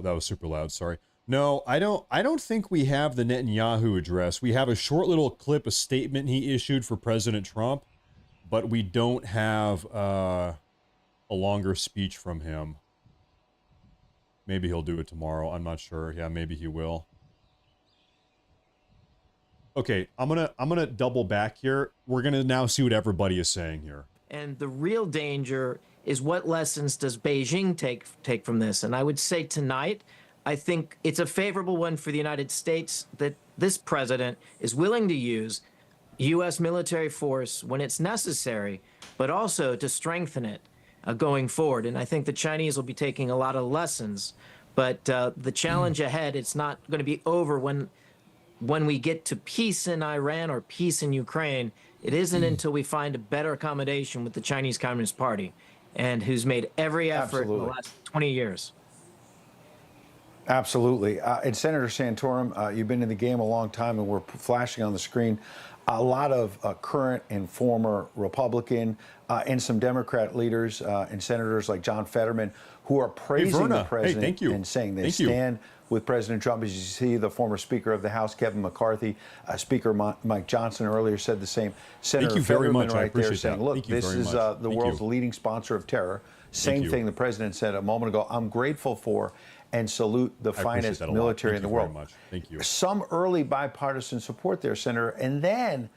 That was super loud, sorry. No, I don't think we have the Netanyahu address. We have a short little clip, a statement he issued for President Trump, but we don't have a longer speech from him. Maybe he'll do it tomorrow. I'm not sure. Yeah, maybe he will. Okay, I'm gonna double back here. We're gonna now see what everybody is saying here. And the real danger is what lessons does Beijing take from this? And I would say tonight, I think it's a favorable one for the United States that this president is willing to use U.S. military force when it's necessary, but also to strengthen it going forward. And I think the Chinese will be taking a lot of lessons. But the challenge ahead, it's not going to be over when we get to peace in Iran or peace in Ukraine. It isn't until we find a better accommodation with the Chinese Communist Party, and who's made every effort in the last 20 years. Absolutely. And Senator Santorum, you've been in the game a long time, and we're flashing on the screen a lot of current and former Republican and some Democrat leaders and senators like John Fetterman who are praising the president and saying they stand with President Trump. As you see, the former Speaker of the House, Kevin McCarthy, Speaker Mike Johnson earlier said the same. Senator Fetterman right there saying, look, this is the world's leading sponsor of terror. Same thing the president said a moment ago, I'm grateful for. and salute the finest military in the world. Thank you very much. Thank you. Some early bipartisan support there, Senator. And then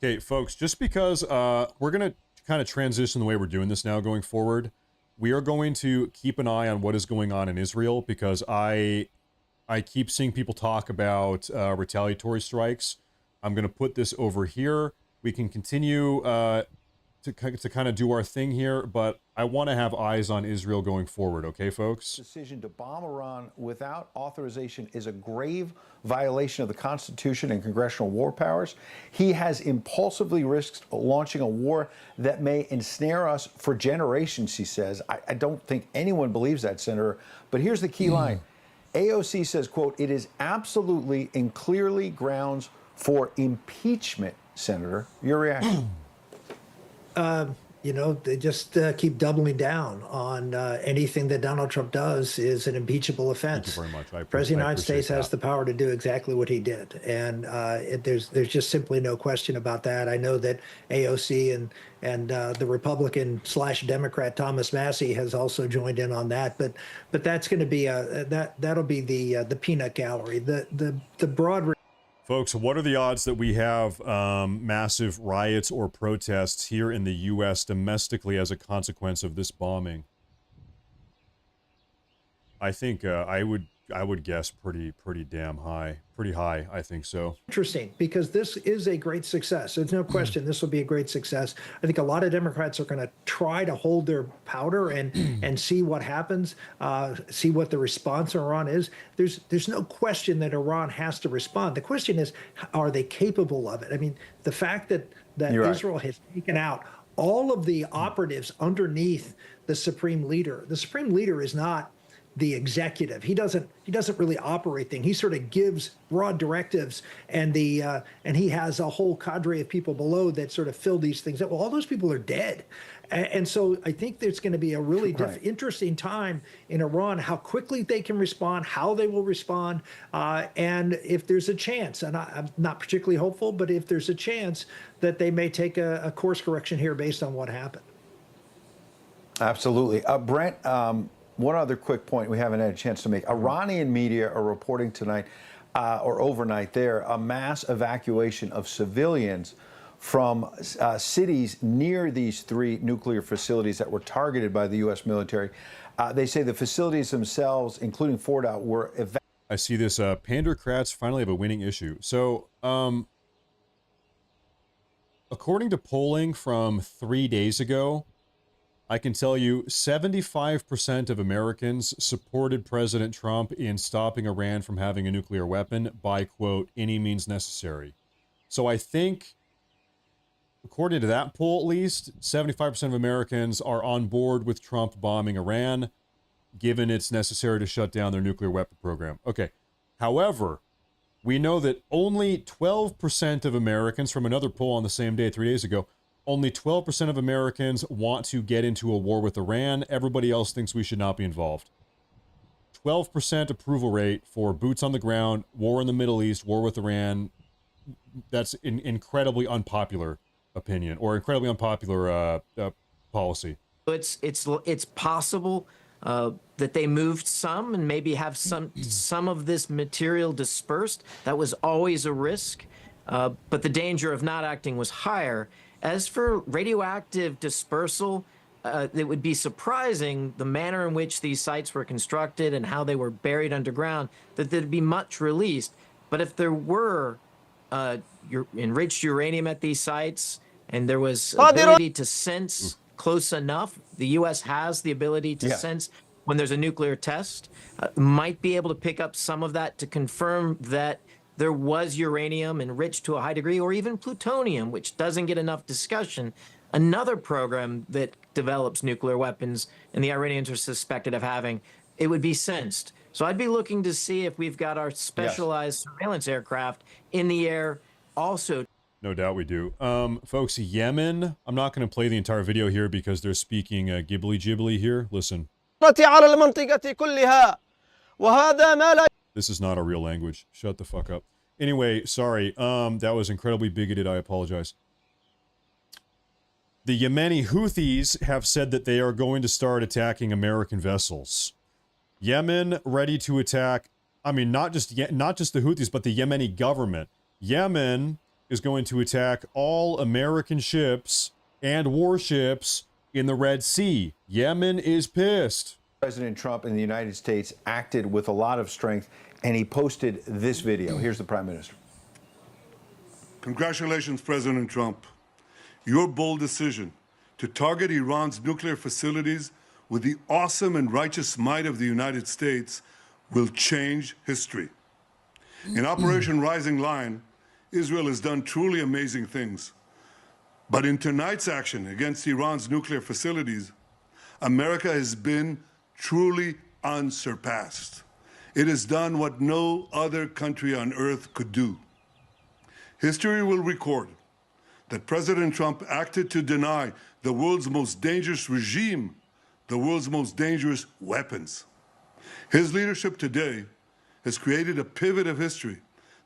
Okay, folks, just because we're going to kind of transition the way we're doing this now going forward, we are going to keep an eye on what is going on in Israel, because I keep seeing people talk about retaliatory strikes. I'm going to put this over here. We can continue to kind of do our thing here, but I want to have eyes on Israel going forward. Okay, folks? Decision to bomb Iran without authorization is a grave violation of the Constitution and congressional war powers. He has impulsively risked launching a war that may ensnare us for generations, he says. I don't think anyone believes that, Senator. But here's the key line. AOC says, quote, "It is absolutely and clearly grounds for impeachment." Senator, your reaction? You know, they just keep doubling down on anything that Donald Trump does is an impeachable offense. Thank you very much. The President of the United States has the power to do exactly what he did. And there's just simply no question about that. I know that AOC and the Republican/Democrat Thomas Massie has also joined in on that. But that's going to be that'll be the peanut gallery. The broad. Folks, what are the odds that we have massive riots or protests here in the U.S. domestically as a consequence of this bombing? I think I would guess pretty damn high, pretty high. I think so. Interesting, because this is a great success. There's no question this will be a great success. I think a lot of Democrats are going to try to hold their powder and see what happens, see what the response in Iran is. There's no question that Iran has to respond. The question is, are they capable of it? I mean, the fact that Israel has taken out all of the operatives underneath the supreme leader. The supreme leader is not the executive. He doesn't really operate things. He sort of gives broad directives, and he has a whole cadre of people below that sort of fill these things up. Well, all those people are dead. And so I think there's going to be a really interesting time in Iran, how quickly they can respond, how they will respond, and if there's a chance, and I'm not particularly hopeful, but if there's a chance that they may take a course correction here based on what happened. Absolutely. Brent, one other quick point we haven't had a chance to make. Iranian media are reporting tonight, or overnight there, a mass evacuation of civilians from cities near these 3 nuclear facilities that were targeted by the U.S. military. They say the facilities themselves, including Fordow, were evacuated. I see this. Pandercrats finally have a winning issue. So, according to polling from 3 days ago, I can tell you 75% of Americans supported President Trump in stopping Iran from having a nuclear weapon by, quote, any means necessary. So I think, according to that poll at least, 75% of Americans are on board with Trump bombing Iran, given it's necessary to shut down their nuclear weapon program. Okay. However, we know that only 12% of Americans, from another poll on the same day 3 days ago, only 12% of Americans want to get into a war with Iran. Everybody else thinks we should not be involved. 12% approval rate for boots on the ground, war in the Middle East, war with Iran. That's an incredibly unpopular opinion, or incredibly unpopular policy. It's possible that they moved some and maybe have some of this material dispersed. That was always a risk, but the danger of not acting was higher. As for radioactive dispersal, it would be surprising the manner in which these sites were constructed and how they were buried underground, that there'd be much released. But if there were enriched uranium at these sites and there was ability to sense close enough, the U.S. has the ability to sense when there's a nuclear test, might be able to pick up some of that to confirm that there was uranium enriched to a high degree, or even plutonium, which doesn't get enough discussion. Another program that develops nuclear weapons and the Iranians are suspected of having, it would be sensed. So I'd be looking to see if we've got our specialized surveillance aircraft in the air also. No doubt we do. Folks, Yemen, I'm not going to play the entire video here because they're speaking gibbly-gibbly here. Listen. This is not a real language. Shut the fuck up. Anyway, sorry. That was incredibly bigoted. I apologize. The Yemeni Houthis have said that they are going to start attacking American vessels. Yemen ready to attack. I mean, not just the Houthis, but the Yemeni government. Yemen is going to attack all American ships and warships in the Red Sea. Yemen is pissed. President Trump in the United States acted with a lot of strength, and he posted this video. Here's the Prime Minister. Congratulations, President Trump. Your bold decision to target Iran's nuclear facilities with the awesome and righteous might of the United States will change history. In Operation Rising Lion, Israel has done truly amazing things. But in tonight's action against Iran's nuclear facilities, America has been truly unsurpassed. It has done what no other country on earth could do. History will record that President Trump acted to deny the world's most dangerous regime the world's most dangerous weapons. His leadership today has created a pivot of history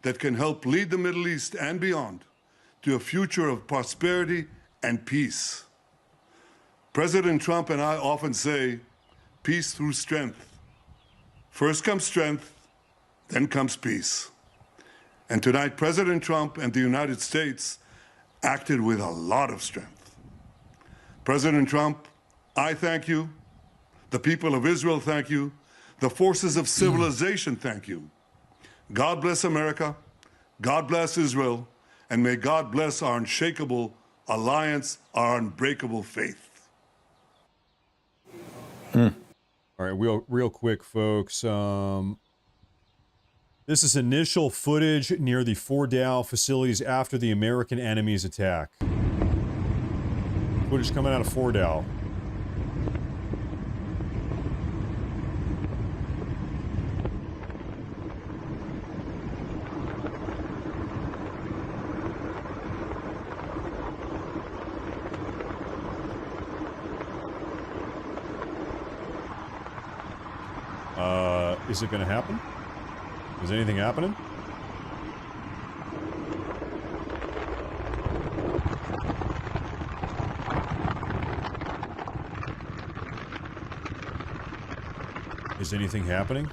that can help lead the Middle East and beyond to a future of prosperity and peace. President Trump and I often say, peace through strength. First comes strength, then comes peace. And tonight, President Trump and the United States acted with a lot of strength. President Trump, I thank you. The people of Israel thank you. The forces of civilization thank you. God bless America. God bless Israel. And may God bless our unshakable alliance, our unbreakable faith. All right, real quick, folks. This is initial footage near the Fordow facilities after the American enemy's attack. Footage coming out of Fordow. Is it going to happen? Is anything happening? Is anything happening?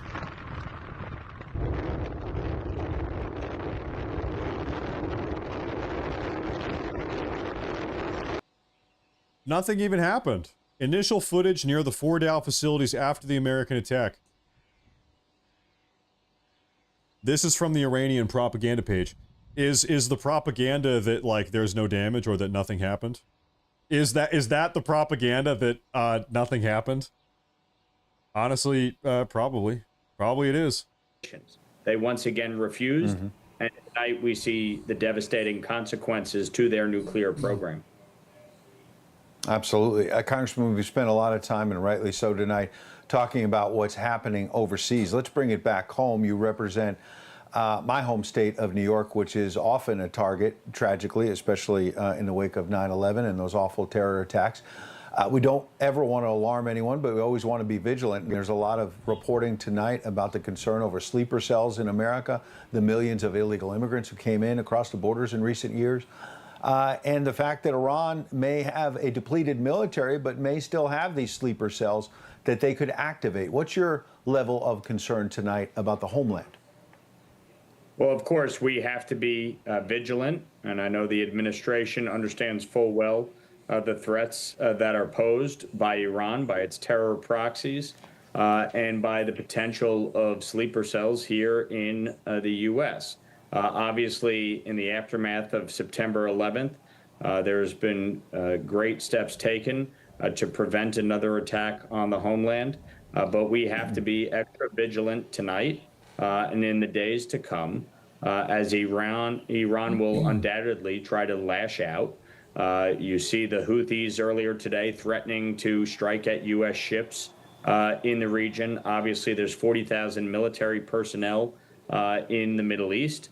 Nothing even happened. Initial footage near the Fordow facilities after the American attack. This is from the Iranian propaganda page. Is the propaganda that, like, there's no damage or that nothing happened? Is that the propaganda that nothing happened? Honestly, probably. Probably it is. They once again refused, and tonight we see the devastating consequences to their nuclear program. Absolutely. Congressman, we've spent a lot of time, and rightly so tonight, talking about what's happening overseas. Let's bring it back home. You represent my home state of New York, which is often a target, tragically, especially in the wake of 9/11 and those awful terror attacks. We don't ever want to alarm anyone, but we always want to be vigilant. There's a lot of reporting tonight about the concern over sleeper cells in America, the millions of illegal immigrants who came in across the borders in recent years. And the fact that Iran may have a depleted military, but may still have these sleeper cells that they could activate. What's your level of concern tonight about the homeland? Well, of course, we have to be vigilant, and I know the administration understands full well the threats that are posed by Iran, by its terror proxies, and by the potential of sleeper cells here in the U.S. Obviously, in the aftermath of September 11th, there's been great steps taken to prevent another attack on the homeland. But we have to be extra vigilant tonight and in the days to come, as Iran will undoubtedly try to lash out. You see the Houthis earlier today threatening to strike at U.S. ships in the region. Obviously, there's 40,000 military personnel in the Middle East.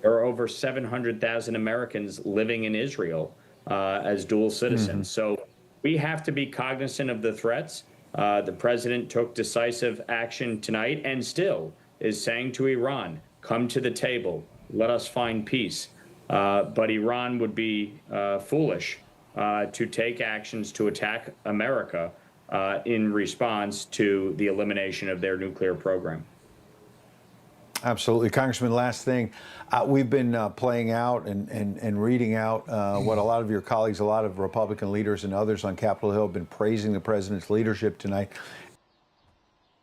There are over 700,000 Americans living in Israel as dual citizens. So we have to be cognizant of the threats. The president took decisive action tonight and still is saying to Iran, come to the table, let us find peace. But Iran would be foolish to take actions to attack America in response to the elimination of their nuclear program. Absolutely. Congressman, last thing. We've been playing out and reading out what a lot of your colleagues, a lot of Republican leaders and others on Capitol Hill have been praising the president's leadership tonight.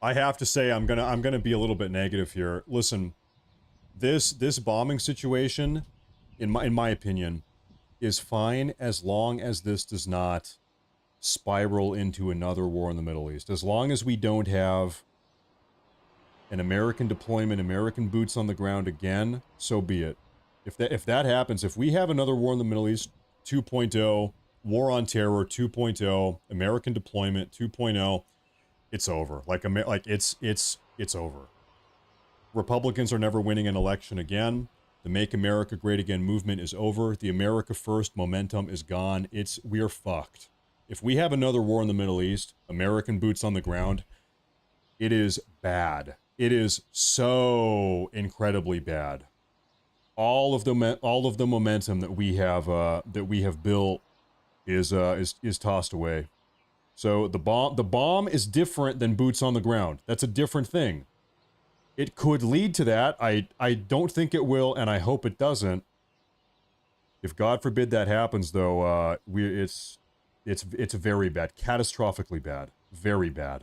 I have to say, I'm gonna be a little bit negative here. Listen, this bombing situation, in my opinion, is fine as long as this does not spiral into another war in the Middle East. As long as we don't have an American deployment, American boots on the ground again, so be it. If that happens, if we have another war in the Middle East 2.0, war on terror 2.0, American deployment 2.0, it's over. It's over. Republicans are never winning an election again. The Make America Great Again movement is over. The America First momentum is gone. We are fucked. If we have another war in the Middle East, American boots on the ground, it is bad. It is so incredibly bad. All of the momentum that we have built is tossed away. So the bomb is different than boots on the ground. That's a different thing. It could lead to that. I don't think it will, and I hope it doesn't. If God forbid that happens, though, it's very bad, catastrophically bad, very bad.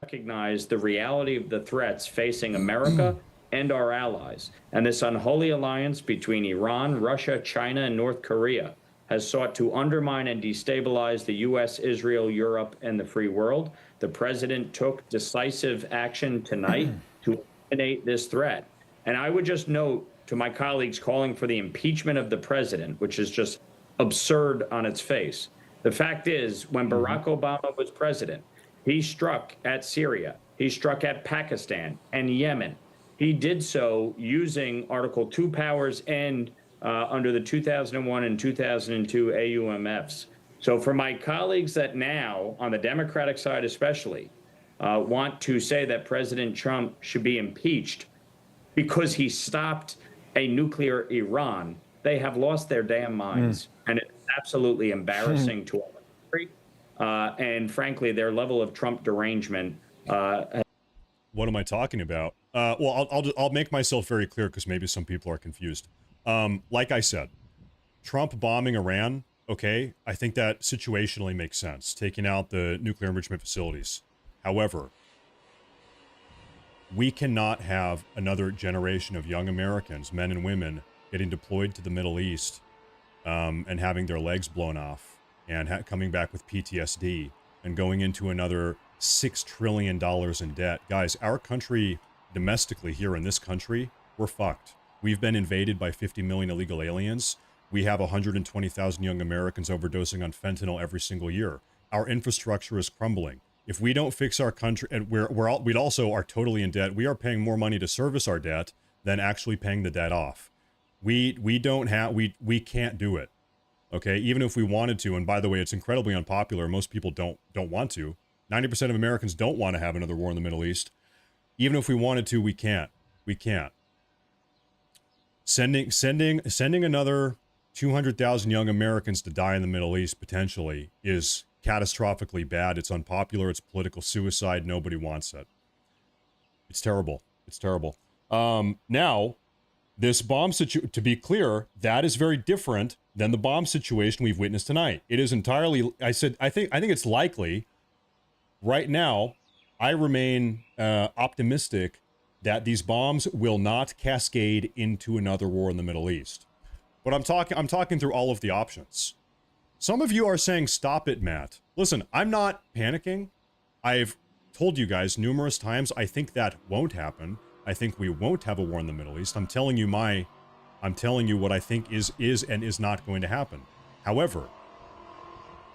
Recognize the reality of the threats facing America and our allies, and this unholy alliance between Iran, Russia, China, and North Korea has sought to undermine and destabilize the U.S., Israel, Europe, and the free world. The president took decisive action tonight to eliminate this threat. And I would just note to my colleagues calling for the impeachment of the president, which is just absurd on its face. The fact is, when Barack Obama was president, he struck at Syria, he struck at Pakistan and Yemen. He did so using Article 2 powers and under the 2001 and 2002 AUMFs. So for my colleagues that now, on the Democratic side especially, want to say that President Trump should be impeached because he stopped a nuclear Iran, they have lost their damn minds. And it's absolutely embarrassing to all the country. And frankly, their level of Trump derangement. What am I talking about? Well, I'll make myself very clear because maybe some people are confused. Like I said, Trump bombing Iran, okay, I think that situationally makes sense, taking out the nuclear enrichment facilities. However, we cannot have another generation of young Americans, men and women, getting deployed to the Middle East and having their legs blown off and coming back with PTSD and going into another $6 trillion in debt. Guys, our country, domestically here in this country, we're fucked. We've been invaded by 50 million illegal aliens. We have 120,000 young Americans overdosing on fentanyl every single year. Our infrastructure is crumbling. If we don't fix our country, and we also are totally in debt. We are paying more money to service our debt than actually paying the debt off. We can't do it. Okay, even if we wanted to, and by the way, it's incredibly unpopular. Most people don't want to. 90% of Americans don't want to have another war in the Middle East. Even if we wanted to, we can't. We can't. Sending another 200,000 young Americans to die in the Middle East potentially is catastrophically bad. It's unpopular. It's political suicide. Nobody wants it. It's terrible. It's terrible. Now, this bomb situation, to be clear, that is very different than the bomb situation we've witnessed tonight. It is entirely, I think it's likely. Right now, I remain optimistic that these bombs will not cascade into another war in the Middle East. But I'm talking through all of the options. Some of you are saying, stop it, Matt. Listen, I'm not panicking. I've told you guys numerous times, I think that won't happen. I think we won't have a war in the Middle East. I'm telling you what I think is and is not going to happen. However,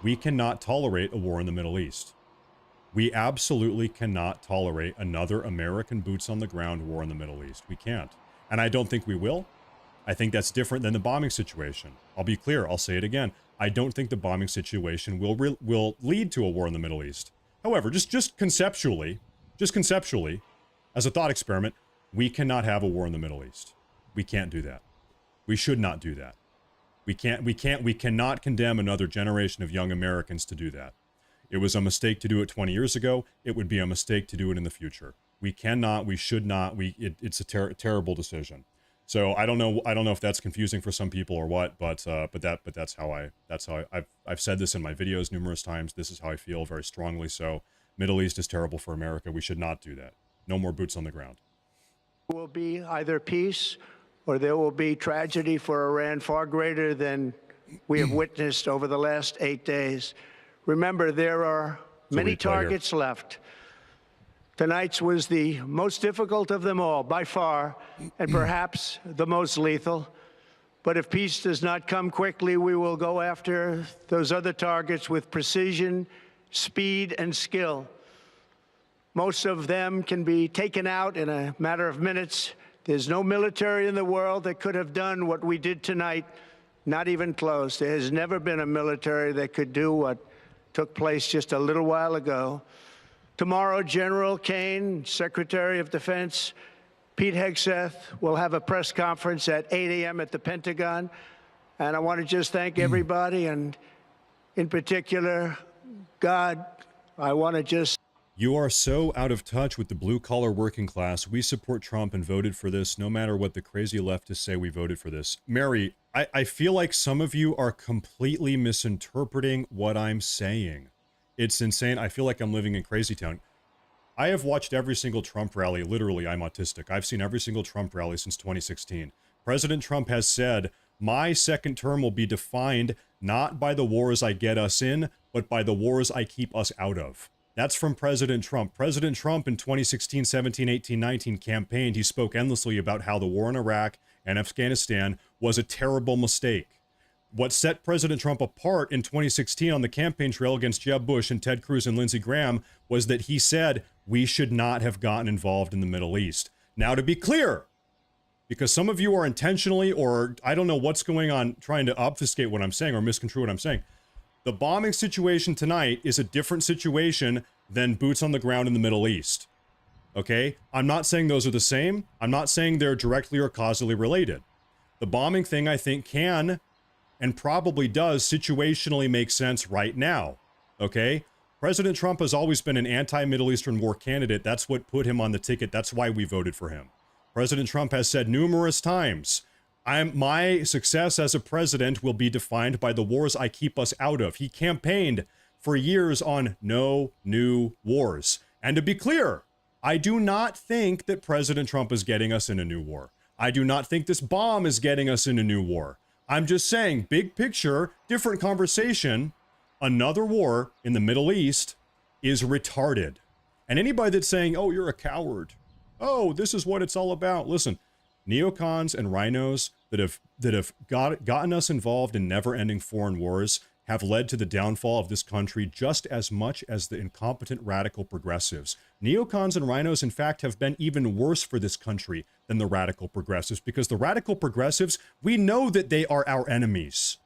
we cannot tolerate a war in the Middle East. We absolutely cannot tolerate another American boots on the ground war in the Middle East. We can't. And I don't think we will. I think that's different than the bombing situation. I'll be clear. I'll say it again. I don't think the bombing situation will lead to a war in the Middle East. However, just conceptually, as a thought experiment, we cannot have a war in the Middle East. We can't do that. We should not do that. We cannot condemn another generation of young Americans to do that. It was a mistake to do it 20 years ago. It would be a mistake to do it in the future. We cannot, we should not, it's a terrible decision. So I don't know if that's confusing for some people or what, but that's how I've said this in my videos numerous times. This is how I feel, very strongly so. Middle East is terrible for America. We should not do that. No more boots on the ground. There will be either peace or there will be tragedy for Iran far greater than we have witnessed over the last 8 days. Remember, there are many targets left. Tonight's was the most difficult of them all, by far, and perhaps the most lethal. But if peace does not come quickly, we will go after those other targets with precision, speed, and skill. Most of them can be taken out in a matter of minutes. There's no military in the world that could have done what we did tonight, not even close. There has never been a military that could do what took place just a little while ago. Tomorrow, General Kane, Secretary of Defense, Pete Hegseth will have a press conference at 8 a.m. at the Pentagon. And I want to just thank everybody, and in particular, God, I want to just... You are so out of touch with the blue-collar working class. We support Trump and voted for this. No matter what the crazy leftists say, we voted for this. Mary, I feel like some of you are completely misinterpreting what I'm saying. It's insane. I feel like I'm living in crazy town. I have watched every single Trump rally. Literally, I'm autistic. I've seen every single Trump rally since 2016. President Trump has said, my second term will be defined not by the wars I get us in, but by the wars I keep us out of. That's from President Trump. President Trump in 2016, 17, 18, 19 campaigned. He spoke endlessly about how the war in Iraq and Afghanistan was a terrible mistake. What set President Trump apart in 2016 on the campaign trail against Jeb Bush and Ted Cruz and Lindsey Graham was that he said we should not have gotten involved in the Middle East. Now, to be clear, because some of you are intentionally, or I don't know what's going on, trying to obfuscate what I'm saying or misconstrue what I'm saying. The bombing situation tonight is a different situation than boots on the ground in the Middle East. Okay? I'm not saying those are the same. I'm not saying they're directly or causally related. The bombing thing, I think, can and probably does situationally make sense right now. Okay? President Trump has always been an anti-Middle Eastern war candidate. That's what put him on the ticket. That's why we voted for him. President Trump has said numerous times, my success as a president will be defined by the wars I keep us out of. He campaigned for years on no new wars. And to be clear, I do not think that President Trump is getting us in a new war. I do not think this bomb is getting us in a new war. I'm just saying, big picture, different conversation, another war in the Middle East is retarded. And anybody that's saying, oh, you're a coward, oh, this is what it's all about. Listen, neocons and rhinos that have gotten us involved in never-ending foreign wars have led to the downfall of this country just as much as the incompetent radical progressives. Neocons and rhinos, in fact, have been even worse for this country than the radical progressives, because the radical progressives, we know that they are our enemies.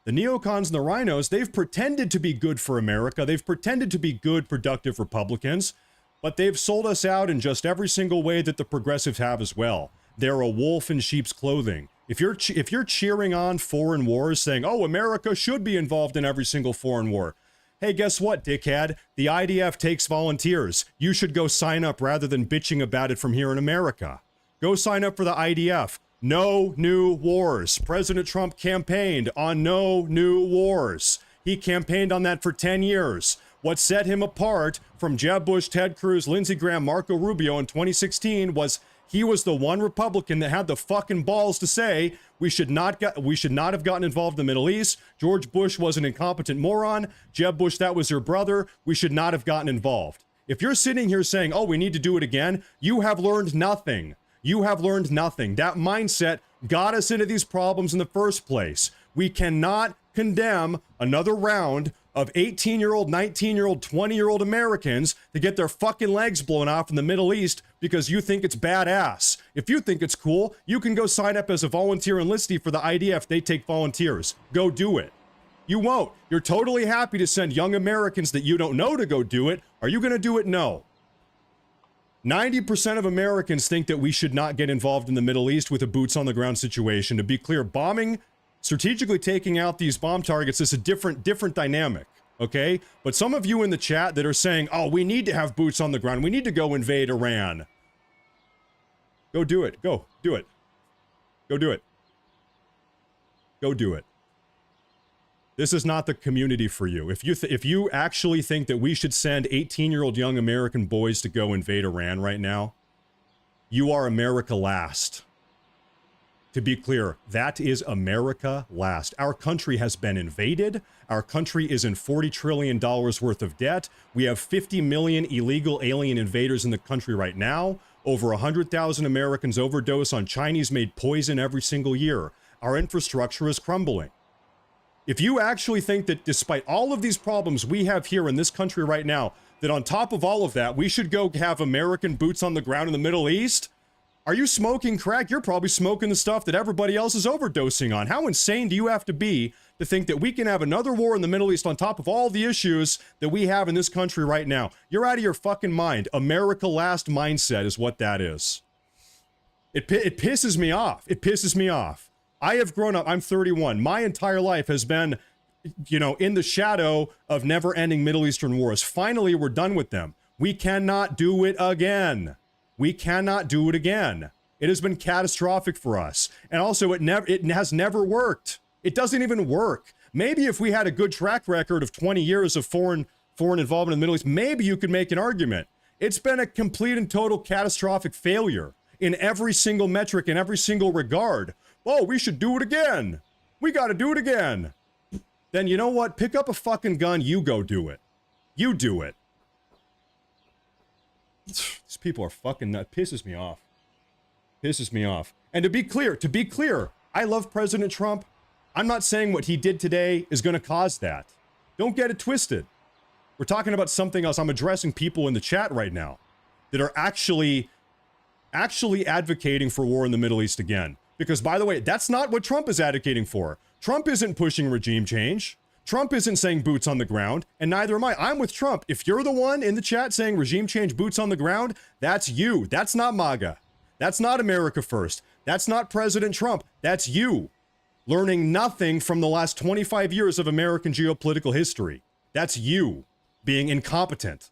The neocons and the rhinos, they've pretended to be good for America. They've pretended to be good, productive Republicans, but they've sold us out in just every single way that the progressives have as well. They're a wolf in sheep's clothing. If you're cheering on foreign wars, saying, oh, America should be involved in every single foreign war. Hey, guess what, dickhead? The IDF takes volunteers. You should go sign up rather than bitching about it from here in America. Go sign up for the IDF. No new wars. President Trump campaigned on no new wars. He campaigned on that for 10 years. What set him apart from Jeb Bush, Ted Cruz, Lindsey Graham, Marco Rubio in 2016 was he was the one Republican that had the fucking balls to say we should not have gotten involved in the Middle East. George Bush was an incompetent moron. Jeb Bush, that was your brother. We should not have gotten involved. If you're sitting here saying, oh, we need to do it again, you have learned nothing. You have learned nothing. That mindset got us into these problems in the first place. We cannot condemn another round of 18-year-old, 19-year-old, 20-year-old Americans to get their fucking legs blown off in the Middle East because you think it's badass. If you think it's cool, you can go sign up as a volunteer enlistee for the IDF. They take volunteers. Go do it. You won't. You're totally happy to send young Americans that you don't know to go do it. Are you going to do it? No. 90% of Americans think that we should not get involved in the Middle East with a boots-on-the-ground situation. To be clear, bombing, strategically taking out these bomb targets is a different dynamic. Okay? But some of you in the chat that are saying, oh, we need to have boots on the ground. We need to go invade Iran. Go do it. Go. Do it. Go do it. Go do it. This is not the community for you. If you actually think that we should send 18-year-old young American boys to go invade Iran right now, you are America last. To be clear, that is America last. Our country has been invaded. Our country is in $40 trillion worth of debt. We have 50 million illegal alien invaders in the country right now. Over 100,000 Americans overdose on Chinese-made poison every single year. Our infrastructure is crumbling. If you actually think that despite all of these problems we have here in this country right now, that on top of all of that, we should go have American boots on the ground in the Middle East, are you smoking crack? You're probably smoking the stuff that everybody else is overdosing on. How insane do you have to be to think that we can have another war in the Middle East on top of all the issues that we have in this country right now? You're out of your fucking mind. America last mindset is what that is. It pisses me off. It pisses me off. I have grown up, I'm 31. My entire life has been, you know, in the shadow of never-ending Middle Eastern wars. Finally, we're done with them. We cannot do it again. We cannot do it again. It has been catastrophic for us. And also, it has never worked. It doesn't even work. Maybe if we had a good track record of 20 years of foreign involvement in the Middle East, maybe you could make an argument. It's been a complete and total catastrophic failure in every single metric, in every single regard. Oh, we should do it again. We got to do it again. Then you know what? Pick up a fucking gun. You go do it. You do it. These people are fucking nuts. Pisses me off. Pisses me off. And to be clear, I love President Trump. I'm not saying what he did today is going to cause that. Don't get it twisted. We're talking about something else. I'm addressing people in the chat right now that are actually advocating for war in the Middle East again. Because, by the way, that's not what Trump is advocating for. Trump isn't pushing regime change. Trump isn't saying boots on the ground, and neither am I. I'm with Trump. If you're the one in the chat saying regime change, boots on the ground, that's you. That's not MAGA. That's not America First. That's not President Trump. That's you. Learning nothing from the last 25 years of American geopolitical history. That's you being incompetent.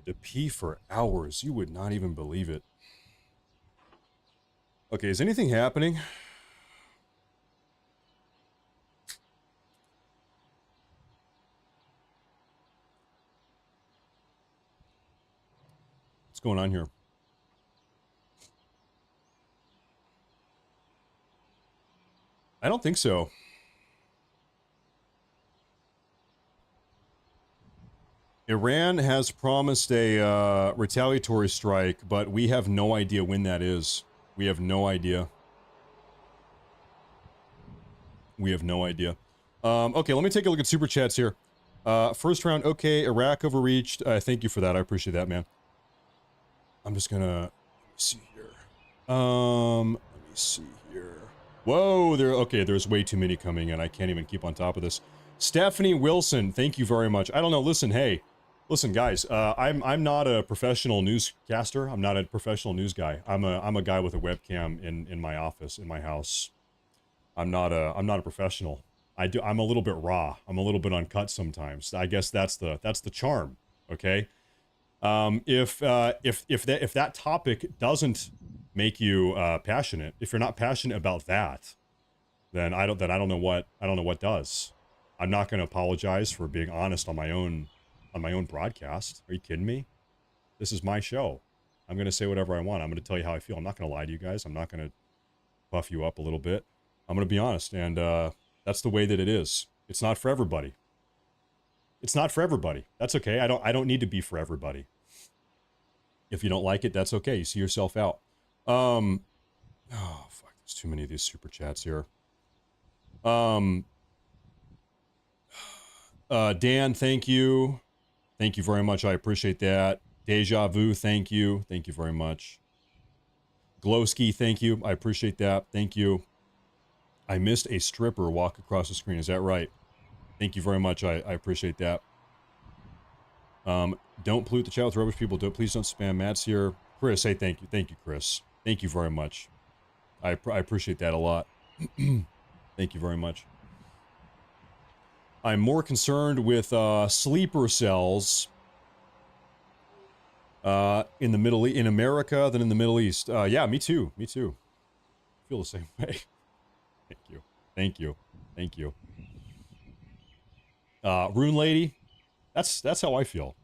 To pee for hours. You would not even believe it. Okay, is anything happening? What's going on here? I don't think so. Iran has promised a retaliatory strike, but we have no idea when that is. We have no idea. We have no idea. Okay, let me take a look at super chats here. First round, okay, Iraq overreached. Thank you for that. I appreciate that, man. I'm just gonna let me see here. Let me see here. Whoa, there's way too many coming in. I can't even keep on top of this. Stephanie Wilson, thank you very much. I don't know, listen, guys, I'm not a professional newscaster. I'm not a professional news guy. I'm a guy with a webcam in my office, in my house. I'm not a professional. I'm a little bit raw. I'm a little bit uncut sometimes. I guess that's the charm, okay? If that topic doesn't make you passionate, if you're not passionate about that, then I don't know what does. I'm not going to apologize for being honest on my own broadcast. Are you kidding me? This is my show. I'm going to say whatever I want. I'm going to tell you how I feel. I'm not going to lie to you guys. I'm not going to puff you up a little bit. I'm going to be honest, and that's the way that it is. It's not for everybody. It's not for everybody. That's okay. I don't need to be for everybody. If you don't like it, that's okay. You see yourself out. Oh fuck, there's too many of these super chats here. Dan, thank you. Thank you very much. I appreciate that. Deja Vu, thank you. Thank you very much. Glowski, thank you. I appreciate that. Thank you. I missed a stripper walk across the screen. Is that right? Thank you very much. I appreciate that. Don't pollute the chat with rubbish people. Please don't spam Matt's here. Chris, hey, thank you. Thank you, Chris. Thank you very much. I appreciate that a lot. Thank you very much. I'm more concerned with sleeper cells in America than in the Middle East. Yeah, me too. Me too. I feel the same way. Thank you. Thank you. Thank you. Rune Lady, that's how I feel.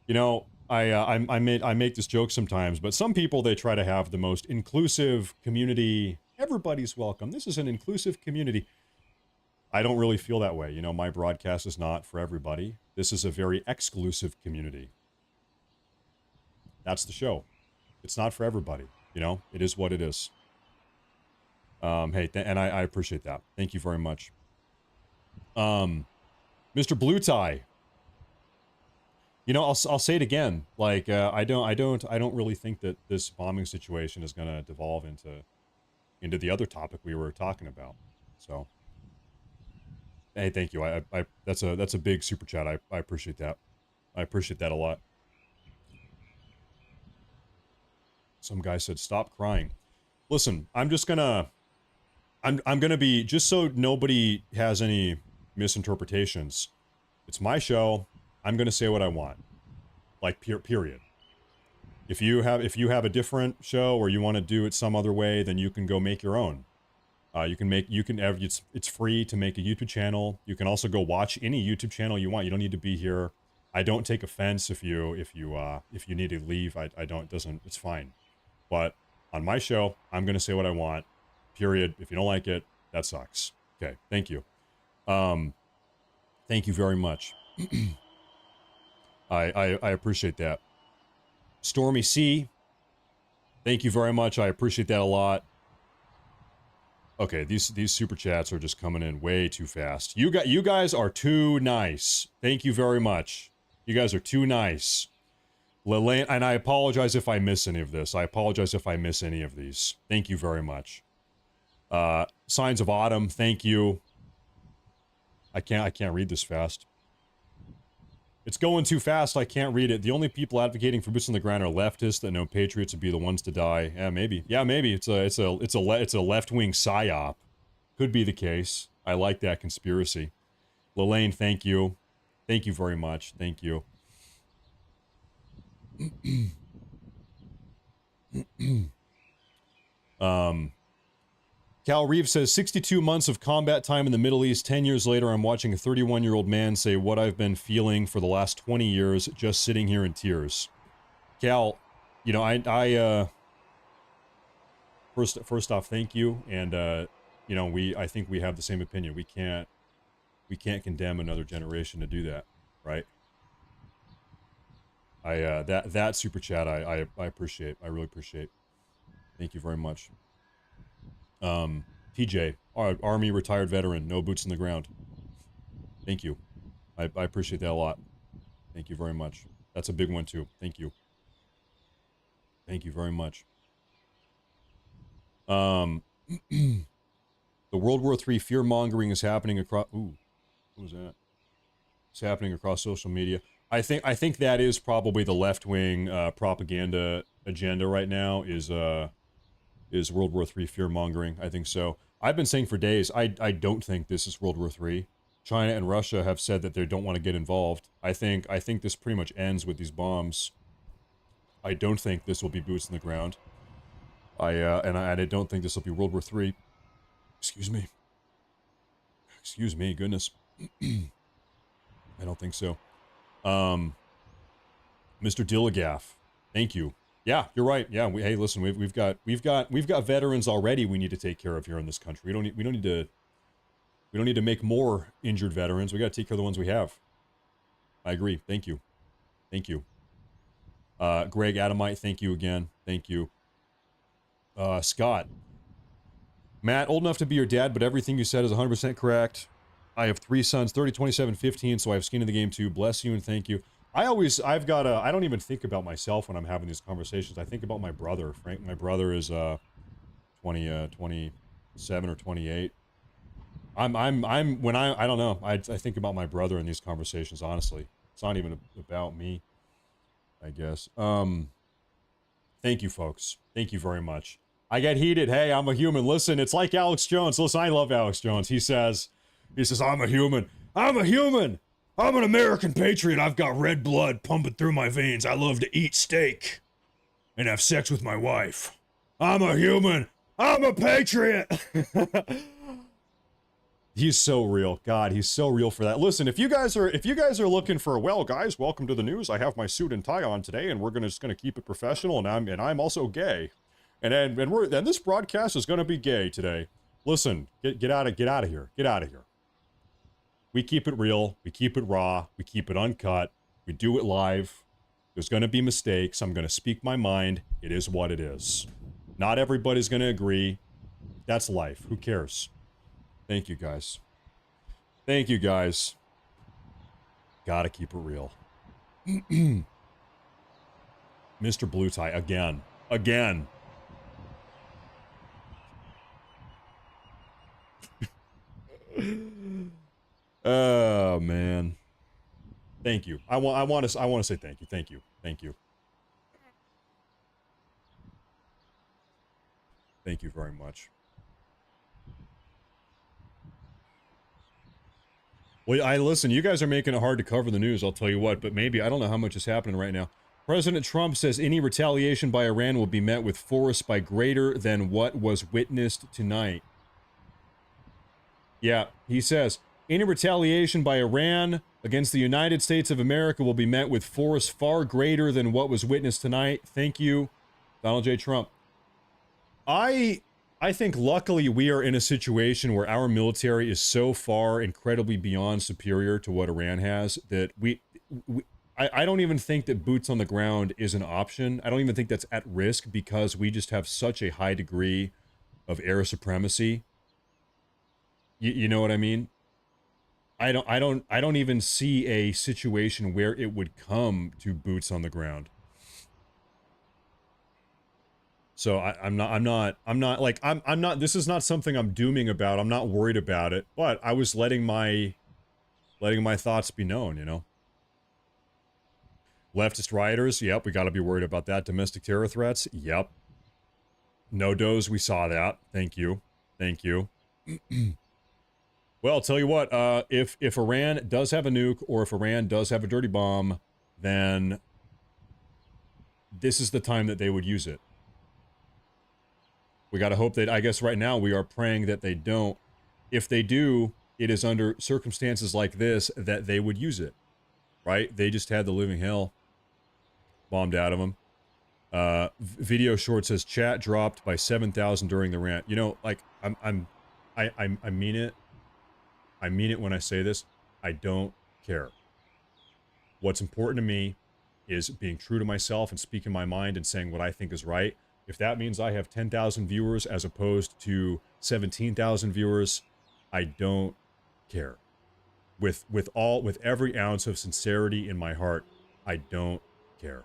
You know, I make this joke sometimes, but some people, they try to have the most inclusive community. Everybody's welcome. This is an inclusive community. I don't really feel that way. You know, my broadcast is not for everybody. This is a very exclusive community. That's the show. It's not for everybody. You know, it is what it is. Hey, and I appreciate that. Thank you very much. Mr. Blue Tie. You know, I'll say it again. Like, I don't really think that this bombing situation is going to devolve into the other topic we were talking about. So, hey, thank you. That's a big super chat. I appreciate that. I appreciate that a lot. Some guy said, "Stop crying." Listen, I'm gonna be, just so nobody has any misinterpretations. It's my show. I'm gonna say what I want. Like, period. If you have a different show or you want to do it some other way, then you can go make your own. It's free to make a YouTube channel. You can also go watch any YouTube channel you want. You don't need to be here. I don't take offense if you need to leave. It's fine. But on my show, I'm going to say what I want. Period. If you don't like it, that sucks. Okay. Thank you. Thank you very much. I appreciate that. Stormy C, thank you very much. I appreciate that a lot. Okay, these super chats are just coming in way too fast. You guys are too nice. Thank you very much. You guys are too nice. Lillian, and I apologize if I miss any of this. I apologize if I miss any of these. Thank you very much. Signs of Autumn, thank you. I can't read this fast. It's going too fast. I can't read it. The only people advocating for boots on the ground are leftists that know patriots would be the ones to die. Yeah, maybe. Yeah, maybe. It's a left-wing psyop. Could be the case. I like that conspiracy. Lillian, thank you. Thank you very much. Thank you. Cal Reeves says 62 months of combat time in the Middle East. 10 years later, I'm watching a 31-year-old man say what I've been feeling for the last 20 years, just sitting here in tears. Cal, you know, first off, thank you, and you know, I think we have the same opinion. We can't condemn another generation to do that, right? That super chat I appreciate. I really appreciate. Thank you very much. PJ, Army retired veteran, no boots in the ground. Thank you. I appreciate that a lot. Thank you very much. That's a big one too. Thank you. Thank you very much. The World War III fear-mongering is happening across... Ooh, what was that? It's happening across social media. I think that is probably the left-wing propaganda agenda right now, is World War III fear-mongering. I think so. I've been saying for days, I don't think this is World War III. China and Russia have said that they don't want to get involved. I think this pretty much ends with these bombs. I don't think this will be boots in the ground. And I don't think this will be World War III. Excuse me. Excuse me, goodness. I don't think so. Mr. Dillagaff, thank you. Yeah, you're right. Yeah, hey, listen, we've got veterans already we need to take care of here in this country. We don't need to make more injured veterans. We got to take care of the ones we have. I agree. Thank you. Thank you. Greg Adamite, thank you again. Thank you. Scott. Matt, old enough to be your dad, but everything you said is 100% correct. I have 3 sons, 30, 27, 15, so I have skin in the game too. Bless you and thank you. I don't even think about myself when I'm having these conversations. I think about my brother. Frank, my brother is 27 or 28. I don't know. I think about my brother in these conversations, honestly. It's not even about me, I guess. Thank you, folks. Thank you very much. I get heated. Hey, I'm a human. Listen, it's like Alex Jones. Listen, I love Alex Jones. He says, I'm a human. I'm a human. I'm an American patriot. I've got red blood pumping through my veins. I love to eat steak and have sex with my wife. I'm a human. I'm a patriot. He's so real. God, he's so real for that. Listen, if you guys are looking for, well, guys, welcome to the news. I have my suit and tie on today, and we're just gonna keep it professional. And I'm also gay, and this broadcast is gonna be gay today. Listen, get out of here. Get out of here. We keep it real. We keep it raw. We keep it uncut. We do it live. There's gonna be mistakes. I'm gonna speak my mind. It is what it is. Not everybody's gonna agree. That's life. Who cares? Thank you, guys. Thank you, guys. Gotta keep it real. Mr. Blue Tie, again. Again. Oh, man. Thank you. I want to say thank you. Thank you. Thank you. Thank you very much. Well, listen, you guys are making it hard to cover the news, I'll tell you what, but maybe, I don't know how much is happening right now. President Trump says any retaliation by Iran will be met with force by greater than what was witnessed tonight. Yeah, he says, any retaliation by Iran against the United States of America will be met with force far greater than what was witnessed tonight. Thank you, Donald J. Trump. I think luckily we are in a situation where our military is so far incredibly beyond superior to what Iran has that I don't even think that boots on the ground is an option. I don't even think that's at risk because we just have such a high degree of air supremacy. You know what I mean? I don't even see a situation where it would come to boots on the ground. So I'm not, this is not something I'm dooming about. I'm not worried about it, but I was letting my thoughts be known, you know. Leftist rioters, yep, we got to be worried about that. Domestic terror threats, yep. No-dos, we saw that. Thank you. Thank you. Well, I'll tell you what, if Iran does have a nuke or if Iran does have a dirty bomb, then this is the time that they would use it. We got to hope that, I guess right now we are praying that they don't. If they do, it is under circumstances like this that they would use it, right? They just had the living hell bombed out of them. Video short says chat dropped by 7,000 during the rant. You know, like I mean it. I mean it when I say this. I don't care. What's important to me is being true to myself and speaking my mind and saying what I think is right. If that means I have 10,000 viewers as opposed to 17,000 viewers, I don't care. With every ounce of sincerity in my heart, I don't care.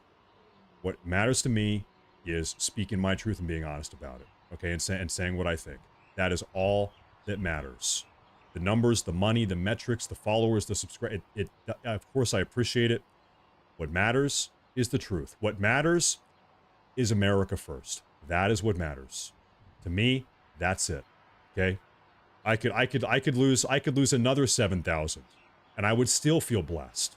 What matters to me is speaking my truth and being honest about it, okay, and saying what I think. That is all that matters. The numbers, the money, the metrics, the followers, the subscribe. Of course, I appreciate it. What matters is the truth. What matters is America first. That is what matters. To me, that's it. Okay? I could lose another 7,000 and I would still feel blessed.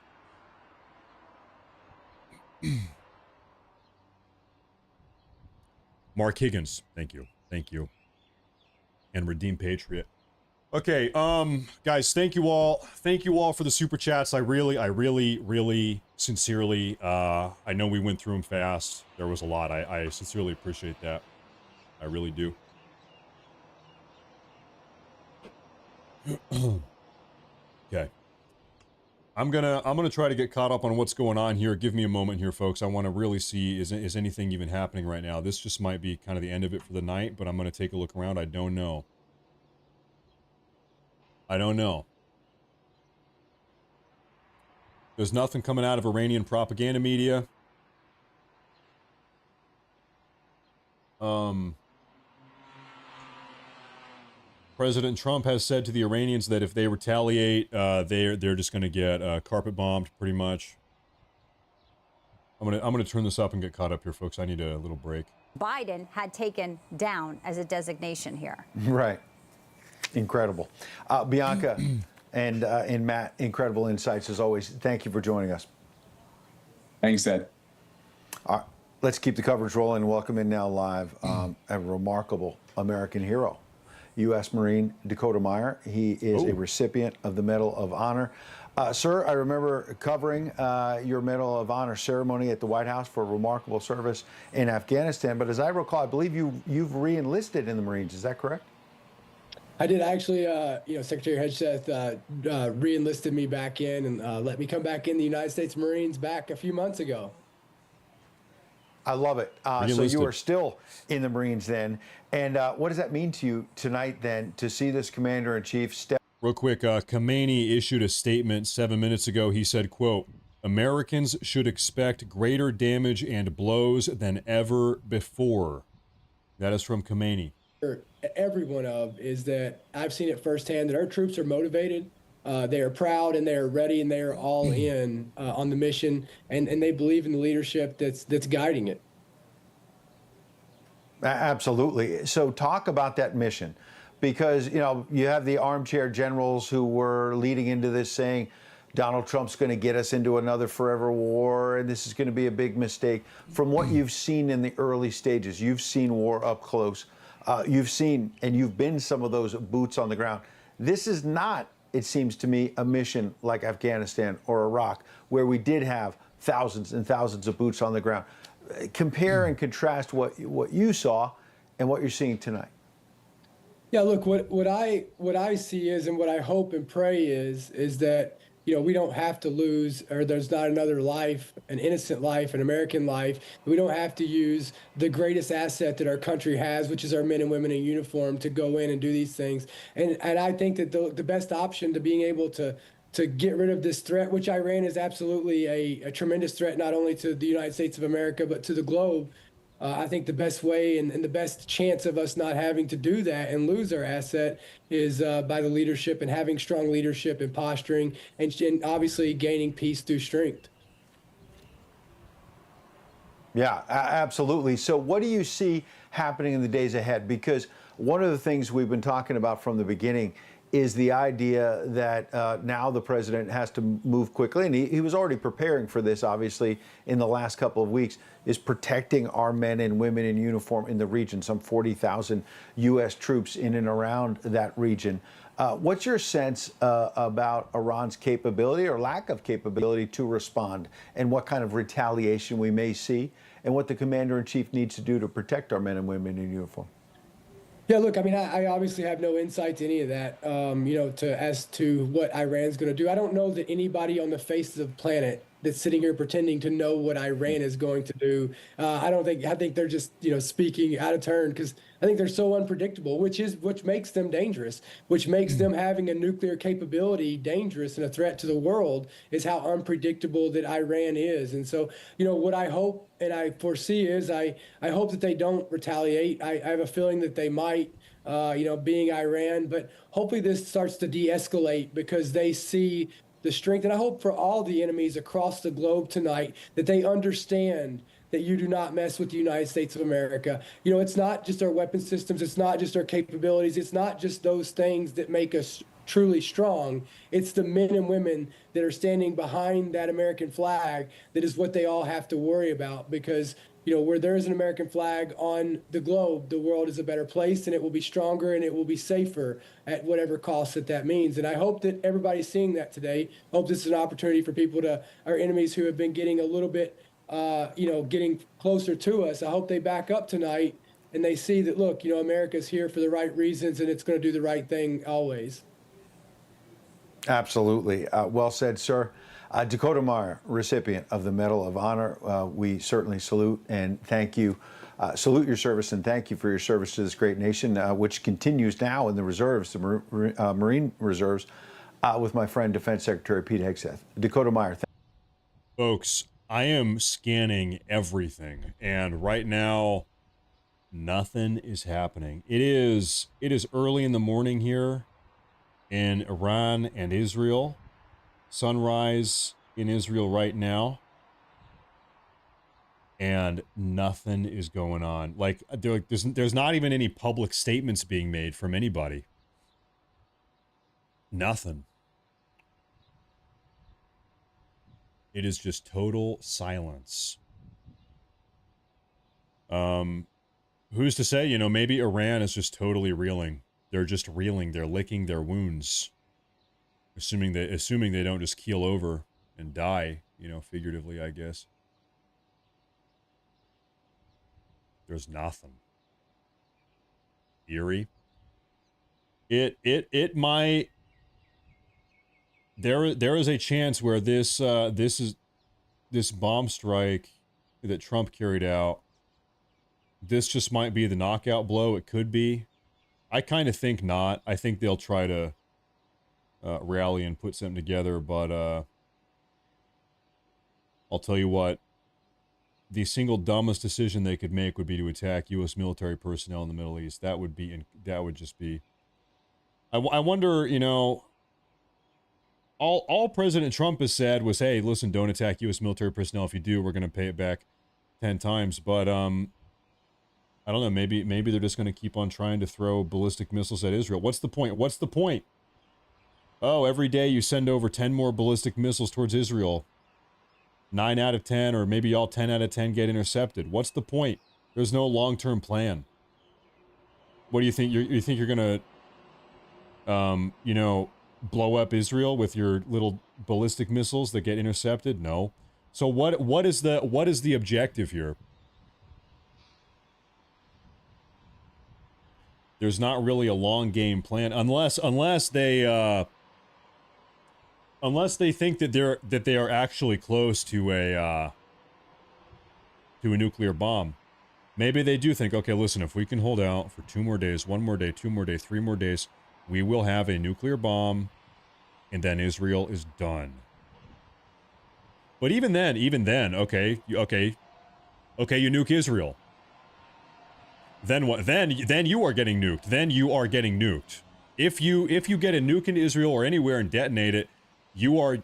Mark Higgins, thank you. Thank you. And Redeem Patriot. Okay, guys, thank you all. Thank you all for the super chats. I really sincerely, I know we went through them fast. There was a lot. I sincerely appreciate that. I really do. Okay. I'm gonna try to get caught up on what's going on here. Give me a moment here, folks. I want to really see is anything even happening right now. This just might be kind of the end of it for the night, but I'm gonna take a look around. I don't know. There's nothing coming out of Iranian propaganda media. President Trump has said to the Iranians that if they retaliate, they're just going to get carpet bombed, pretty much. I'm gonna turn this up and get caught up here, folks. I need a little break. Biden had taken down as a designation here. Right. Incredible. Bianca and Matt, incredible insights as always. Thank you for joining us. Thanks, Ed. All right, let's keep the coverage rolling. Welcome in now live a remarkable American hero, U.S. Marine Dakota Meyer. He is a recipient of the Medal of Honor. Sir, I remember covering your Medal of Honor ceremony at the White House for remarkable service in Afghanistan. But as I recall, I believe you've re-enlisted in the Marines. Is that correct? I did actually. Secretary Hedgeseth re-enlisted me back in and let me come back in the United States Marines back a few months ago. I love it. So you are still in the Marines then. And what does that mean to you tonight then to see this Commander-in-Chief step? Real quick, Khamenei issued a statement 7 minutes ago. He said, quote, Americans should expect greater damage and blows than ever before. That is from Khamenei. Everyone of is that I've seen it firsthand that our troops are motivated, they are proud, and they are ready, and they are all in on the mission, and they believe in the leadership that's guiding it. Absolutely. So talk about that mission, because you have the armchair generals who were leading into this saying Donald Trump's going to get us into another forever war, and this is going to be a big mistake. From what you've seen in the early stages, you've seen war up close. You've seen and you've been some of those boots on the ground. This is not, it seems to me, a mission like Afghanistan or Iraq, where we did have thousands and thousands of boots on the ground. Compare and contrast what you saw and what you're seeing tonight. Yeah, look, what I see is, and what I hope and pray is that we don't have to lose, or there's not another life, an innocent life, an American life. We don't have to use the greatest asset that our country has, which is our men and women in uniform, to go in and do these things. And I think that the best option to being able to get rid of this threat, which Iran is absolutely a tremendous threat, not only to the United States of America, but to the globe. I think the best way and the best chance of us not having to do that and lose our asset is by the leadership and having strong leadership and posturing and obviously gaining peace through strength. Yeah, absolutely. So what do you see happening in the days ahead? Because one of the things we've been talking about from the beginning is the idea that now the president has to move quickly, and he was already preparing for this, obviously, in the last couple of weeks, is protecting our men and women in uniform in the region, some 40,000 U.S. troops in and around that region. What's your sense about Iran's capability or lack of capability to respond, and what kind of retaliation we may see, and what the commander-in-chief needs to do to protect our men and women in uniform? Yeah, look, I mean, I obviously have no insight to any of that, as to what Iran's going to do. I don't know that anybody on the face of the planet that's sitting here pretending to know what Iran is going to do. I think they're just, speaking out of turn, because I think they're so unpredictable, which makes them dangerous, which makes them having a nuclear capability dangerous and a threat to the world, is how unpredictable that Iran is. And so, what I hope and I foresee is I hope that they don't retaliate. I have a feeling that they might, being Iran, but hopefully this starts to de-escalate because they see the strength. And I hope for all the enemies across the globe tonight that they understand that you do not mess with the United States of America. It's not just our weapon systems. It's not just our capabilities. It's not just those things that make us truly strong. It's the men and women that are standing behind that American flag that is what they all have to worry about, because where there is an American flag on the globe, the world is a better place, and it will be stronger and it will be safer at whatever cost that means. And I hope that everybody's seeing that today. I hope this is an opportunity for people our enemies who have been getting a little bit, getting closer to us. I hope they back up tonight and they see that, look, America's here for the right reasons and it's going to do the right thing always. Absolutely. Well said, sir. Dakota Meyer, recipient of the Medal of Honor. We certainly salute and thank you. Salute your service and thank you for your service to this great nation, which continues now in the reserves, the Marine Reserves, with my friend, Defense Secretary Pete Hegseth. Dakota Meyer. Folks, I am scanning everything, and right now, nothing is happening. It is early in the morning here in Iran and Israel. Sunrise in Israel right now, and nothing is going on. There's not even any public statements being made from anybody. Nothing. It is just total silence. Who's to say, maybe Iran is just totally reeling. They're just reeling. They're licking their wounds. Assuming they don't just keel over and die, figuratively, I guess. There's nothing. Eerie. It might. There is a chance where this bomb strike that Trump carried out, this just might be the knockout blow. It could be. I kind of think not. I think they'll try to rally and put something together, but I'll tell you what, the single dumbest decision they could make would be to attack U.S. military personnel in the Middle East. That would just be. I wonder, all President Trump has said was, "Hey, listen, don't attack U.S. military personnel. If you do, we're going to pay it back 10 times." But I don't know. Maybe they're just going to keep on trying to throw ballistic missiles at Israel. What's the point? What's the point? Oh, every day you send over 10 more ballistic missiles towards Israel. 9 out of 10, or maybe all 10 out of 10 get intercepted. What's the point? There's no long-term plan. What do you think? You think you're gonna, blow up Israel with your little ballistic missiles that get intercepted? No. So what is the objective here? There's not really a long game plan unless they think that they are actually close to a nuclear bomb. Maybe they do think, okay, listen, if we can hold out for 2 more days, 1 more day, 2 more days, 3 more days, we will have a nuclear bomb, and then Israel is done. But even then, okay, you nuke Israel. Then what? Then you are getting nuked. Then you are getting nuked. If you get a nuke into Israel or anywhere and detonate it, you are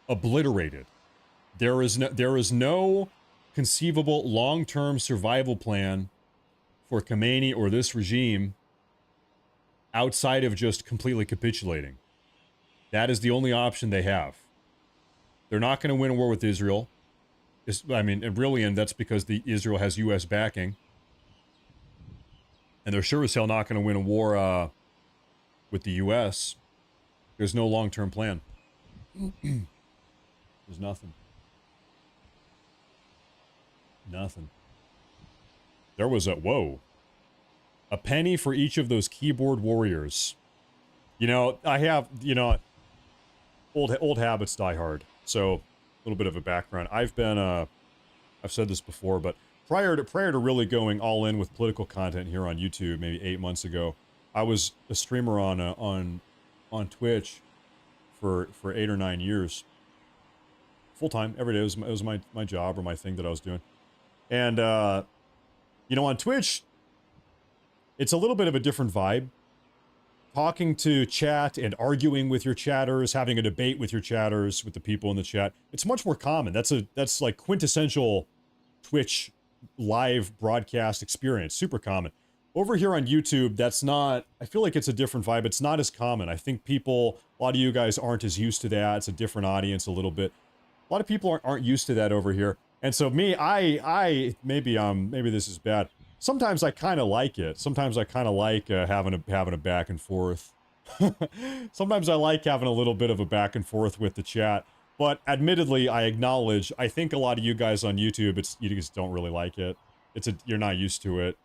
obliterated. There is no conceivable long-term survival plan for Khamenei or this regime outside of just completely capitulating. That is the only option they have. They're not going to win a war with Israel. I mean, really, and that's because Israel has U.S. backing. And they're sure as hell not going to win a war with the U.S. There's no long-term plan. There's nothing. Nothing. There was a penny for each of those keyboard warriors. You know, I have, you know, old habits die hard. So, a little bit of a background. I've said this before, but prior to really going all in with political content here on YouTube, maybe 8 months ago, I was a streamer on Twitch for 8 or 9 years, full time, every day. It was my job or my thing that I was doing, and you know, on Twitch, it's a little bit of a different vibe. Talking to chat and arguing with your chatters, having a debate with your chatters, with the people in the chat, it's much more common. That's like quintessential Twitch live broadcast experience, super common. Over here on YouTube, that's not, I feel like it's a different vibe. It's not as common. I think a lot of you guys aren't as used to that. It's a different audience a little bit. A lot of people aren't used to that over here. And so me, maybe this is bad. Sometimes I kind of like it. Sometimes I kind of like having a back and forth. Sometimes I like having a little bit of a back and forth with the chat. But admittedly, I acknowledge, I think a lot of you guys on YouTube, you just don't really like it. You're not used to it.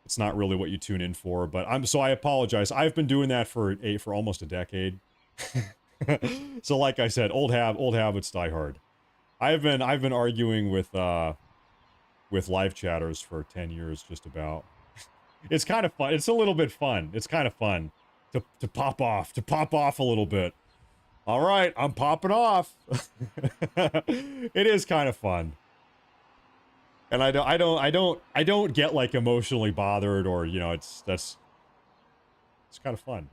It's not really what you tune in for. But so I apologize. I've been doing that for almost a decade. So like I said, old habits die hard. I've been arguing with live chatters for 10 years, just about. It's kind of fun. It's a little bit fun. It's kind of fun to pop off a little bit. All right, I'm popping off. It is kind of fun. And I don't get like emotionally bothered, or, you know, it's kind of fun.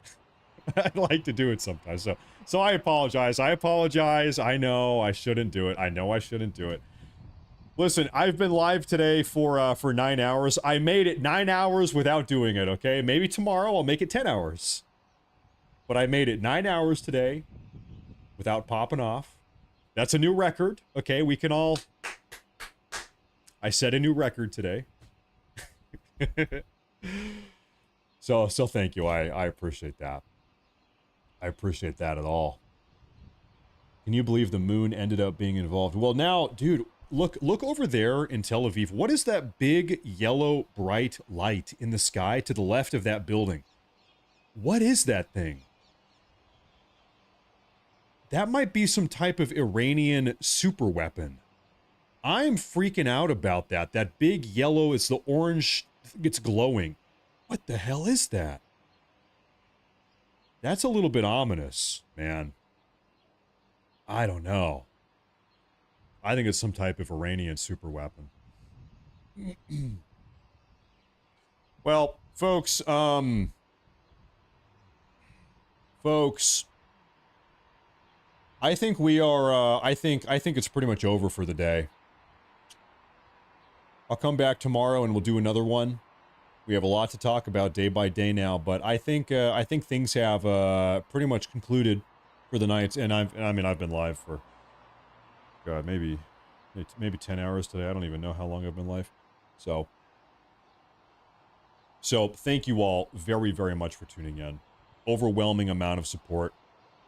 I like to do it sometimes. So I apologize. I know I shouldn't do it. Listen, I've been live today for 9 hours. I made it 9 hours without doing it, okay? Maybe tomorrow I'll make it 10 hours. But I made it 9 hours today without popping off. That's a new record, okay? We can all... I set a new record today. So thank you. I appreciate that. I appreciate that at all. Can you believe the moon ended up being involved? Well, now, dude, look over there in Tel Aviv. What is that big yellow bright light in the sky to the left of that building? What is that thing? That might be some type of Iranian super weapon. I'm freaking out about that. That big yellow, it's the orange, it's glowing. What the hell is that? That's a little bit ominous, man. I don't know. I think it's some type of Iranian super weapon. Well, folks, I think we are, I think it's pretty much over for the day. I'll come back tomorrow and we'll do another one. We have a lot to talk about day by day now, but I think things have pretty much concluded for the night. And I've been live for, God, maybe 10 hours today. I don't even know how long I've been live. So thank you all very, very much for tuning in. Overwhelming amount of support.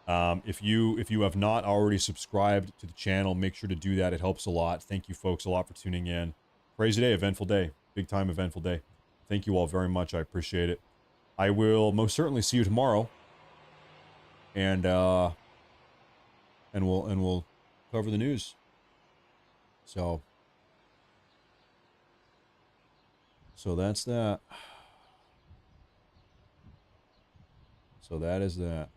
If you have not already subscribed to the channel, make sure to do that. It helps a lot. Thank you folks a lot for tuning in. Crazy day, eventful day, big time eventful day. Thank you all very much. I appreciate it. I will most certainly see you tomorrow. And we'll cover the news. So that's that. So that is that.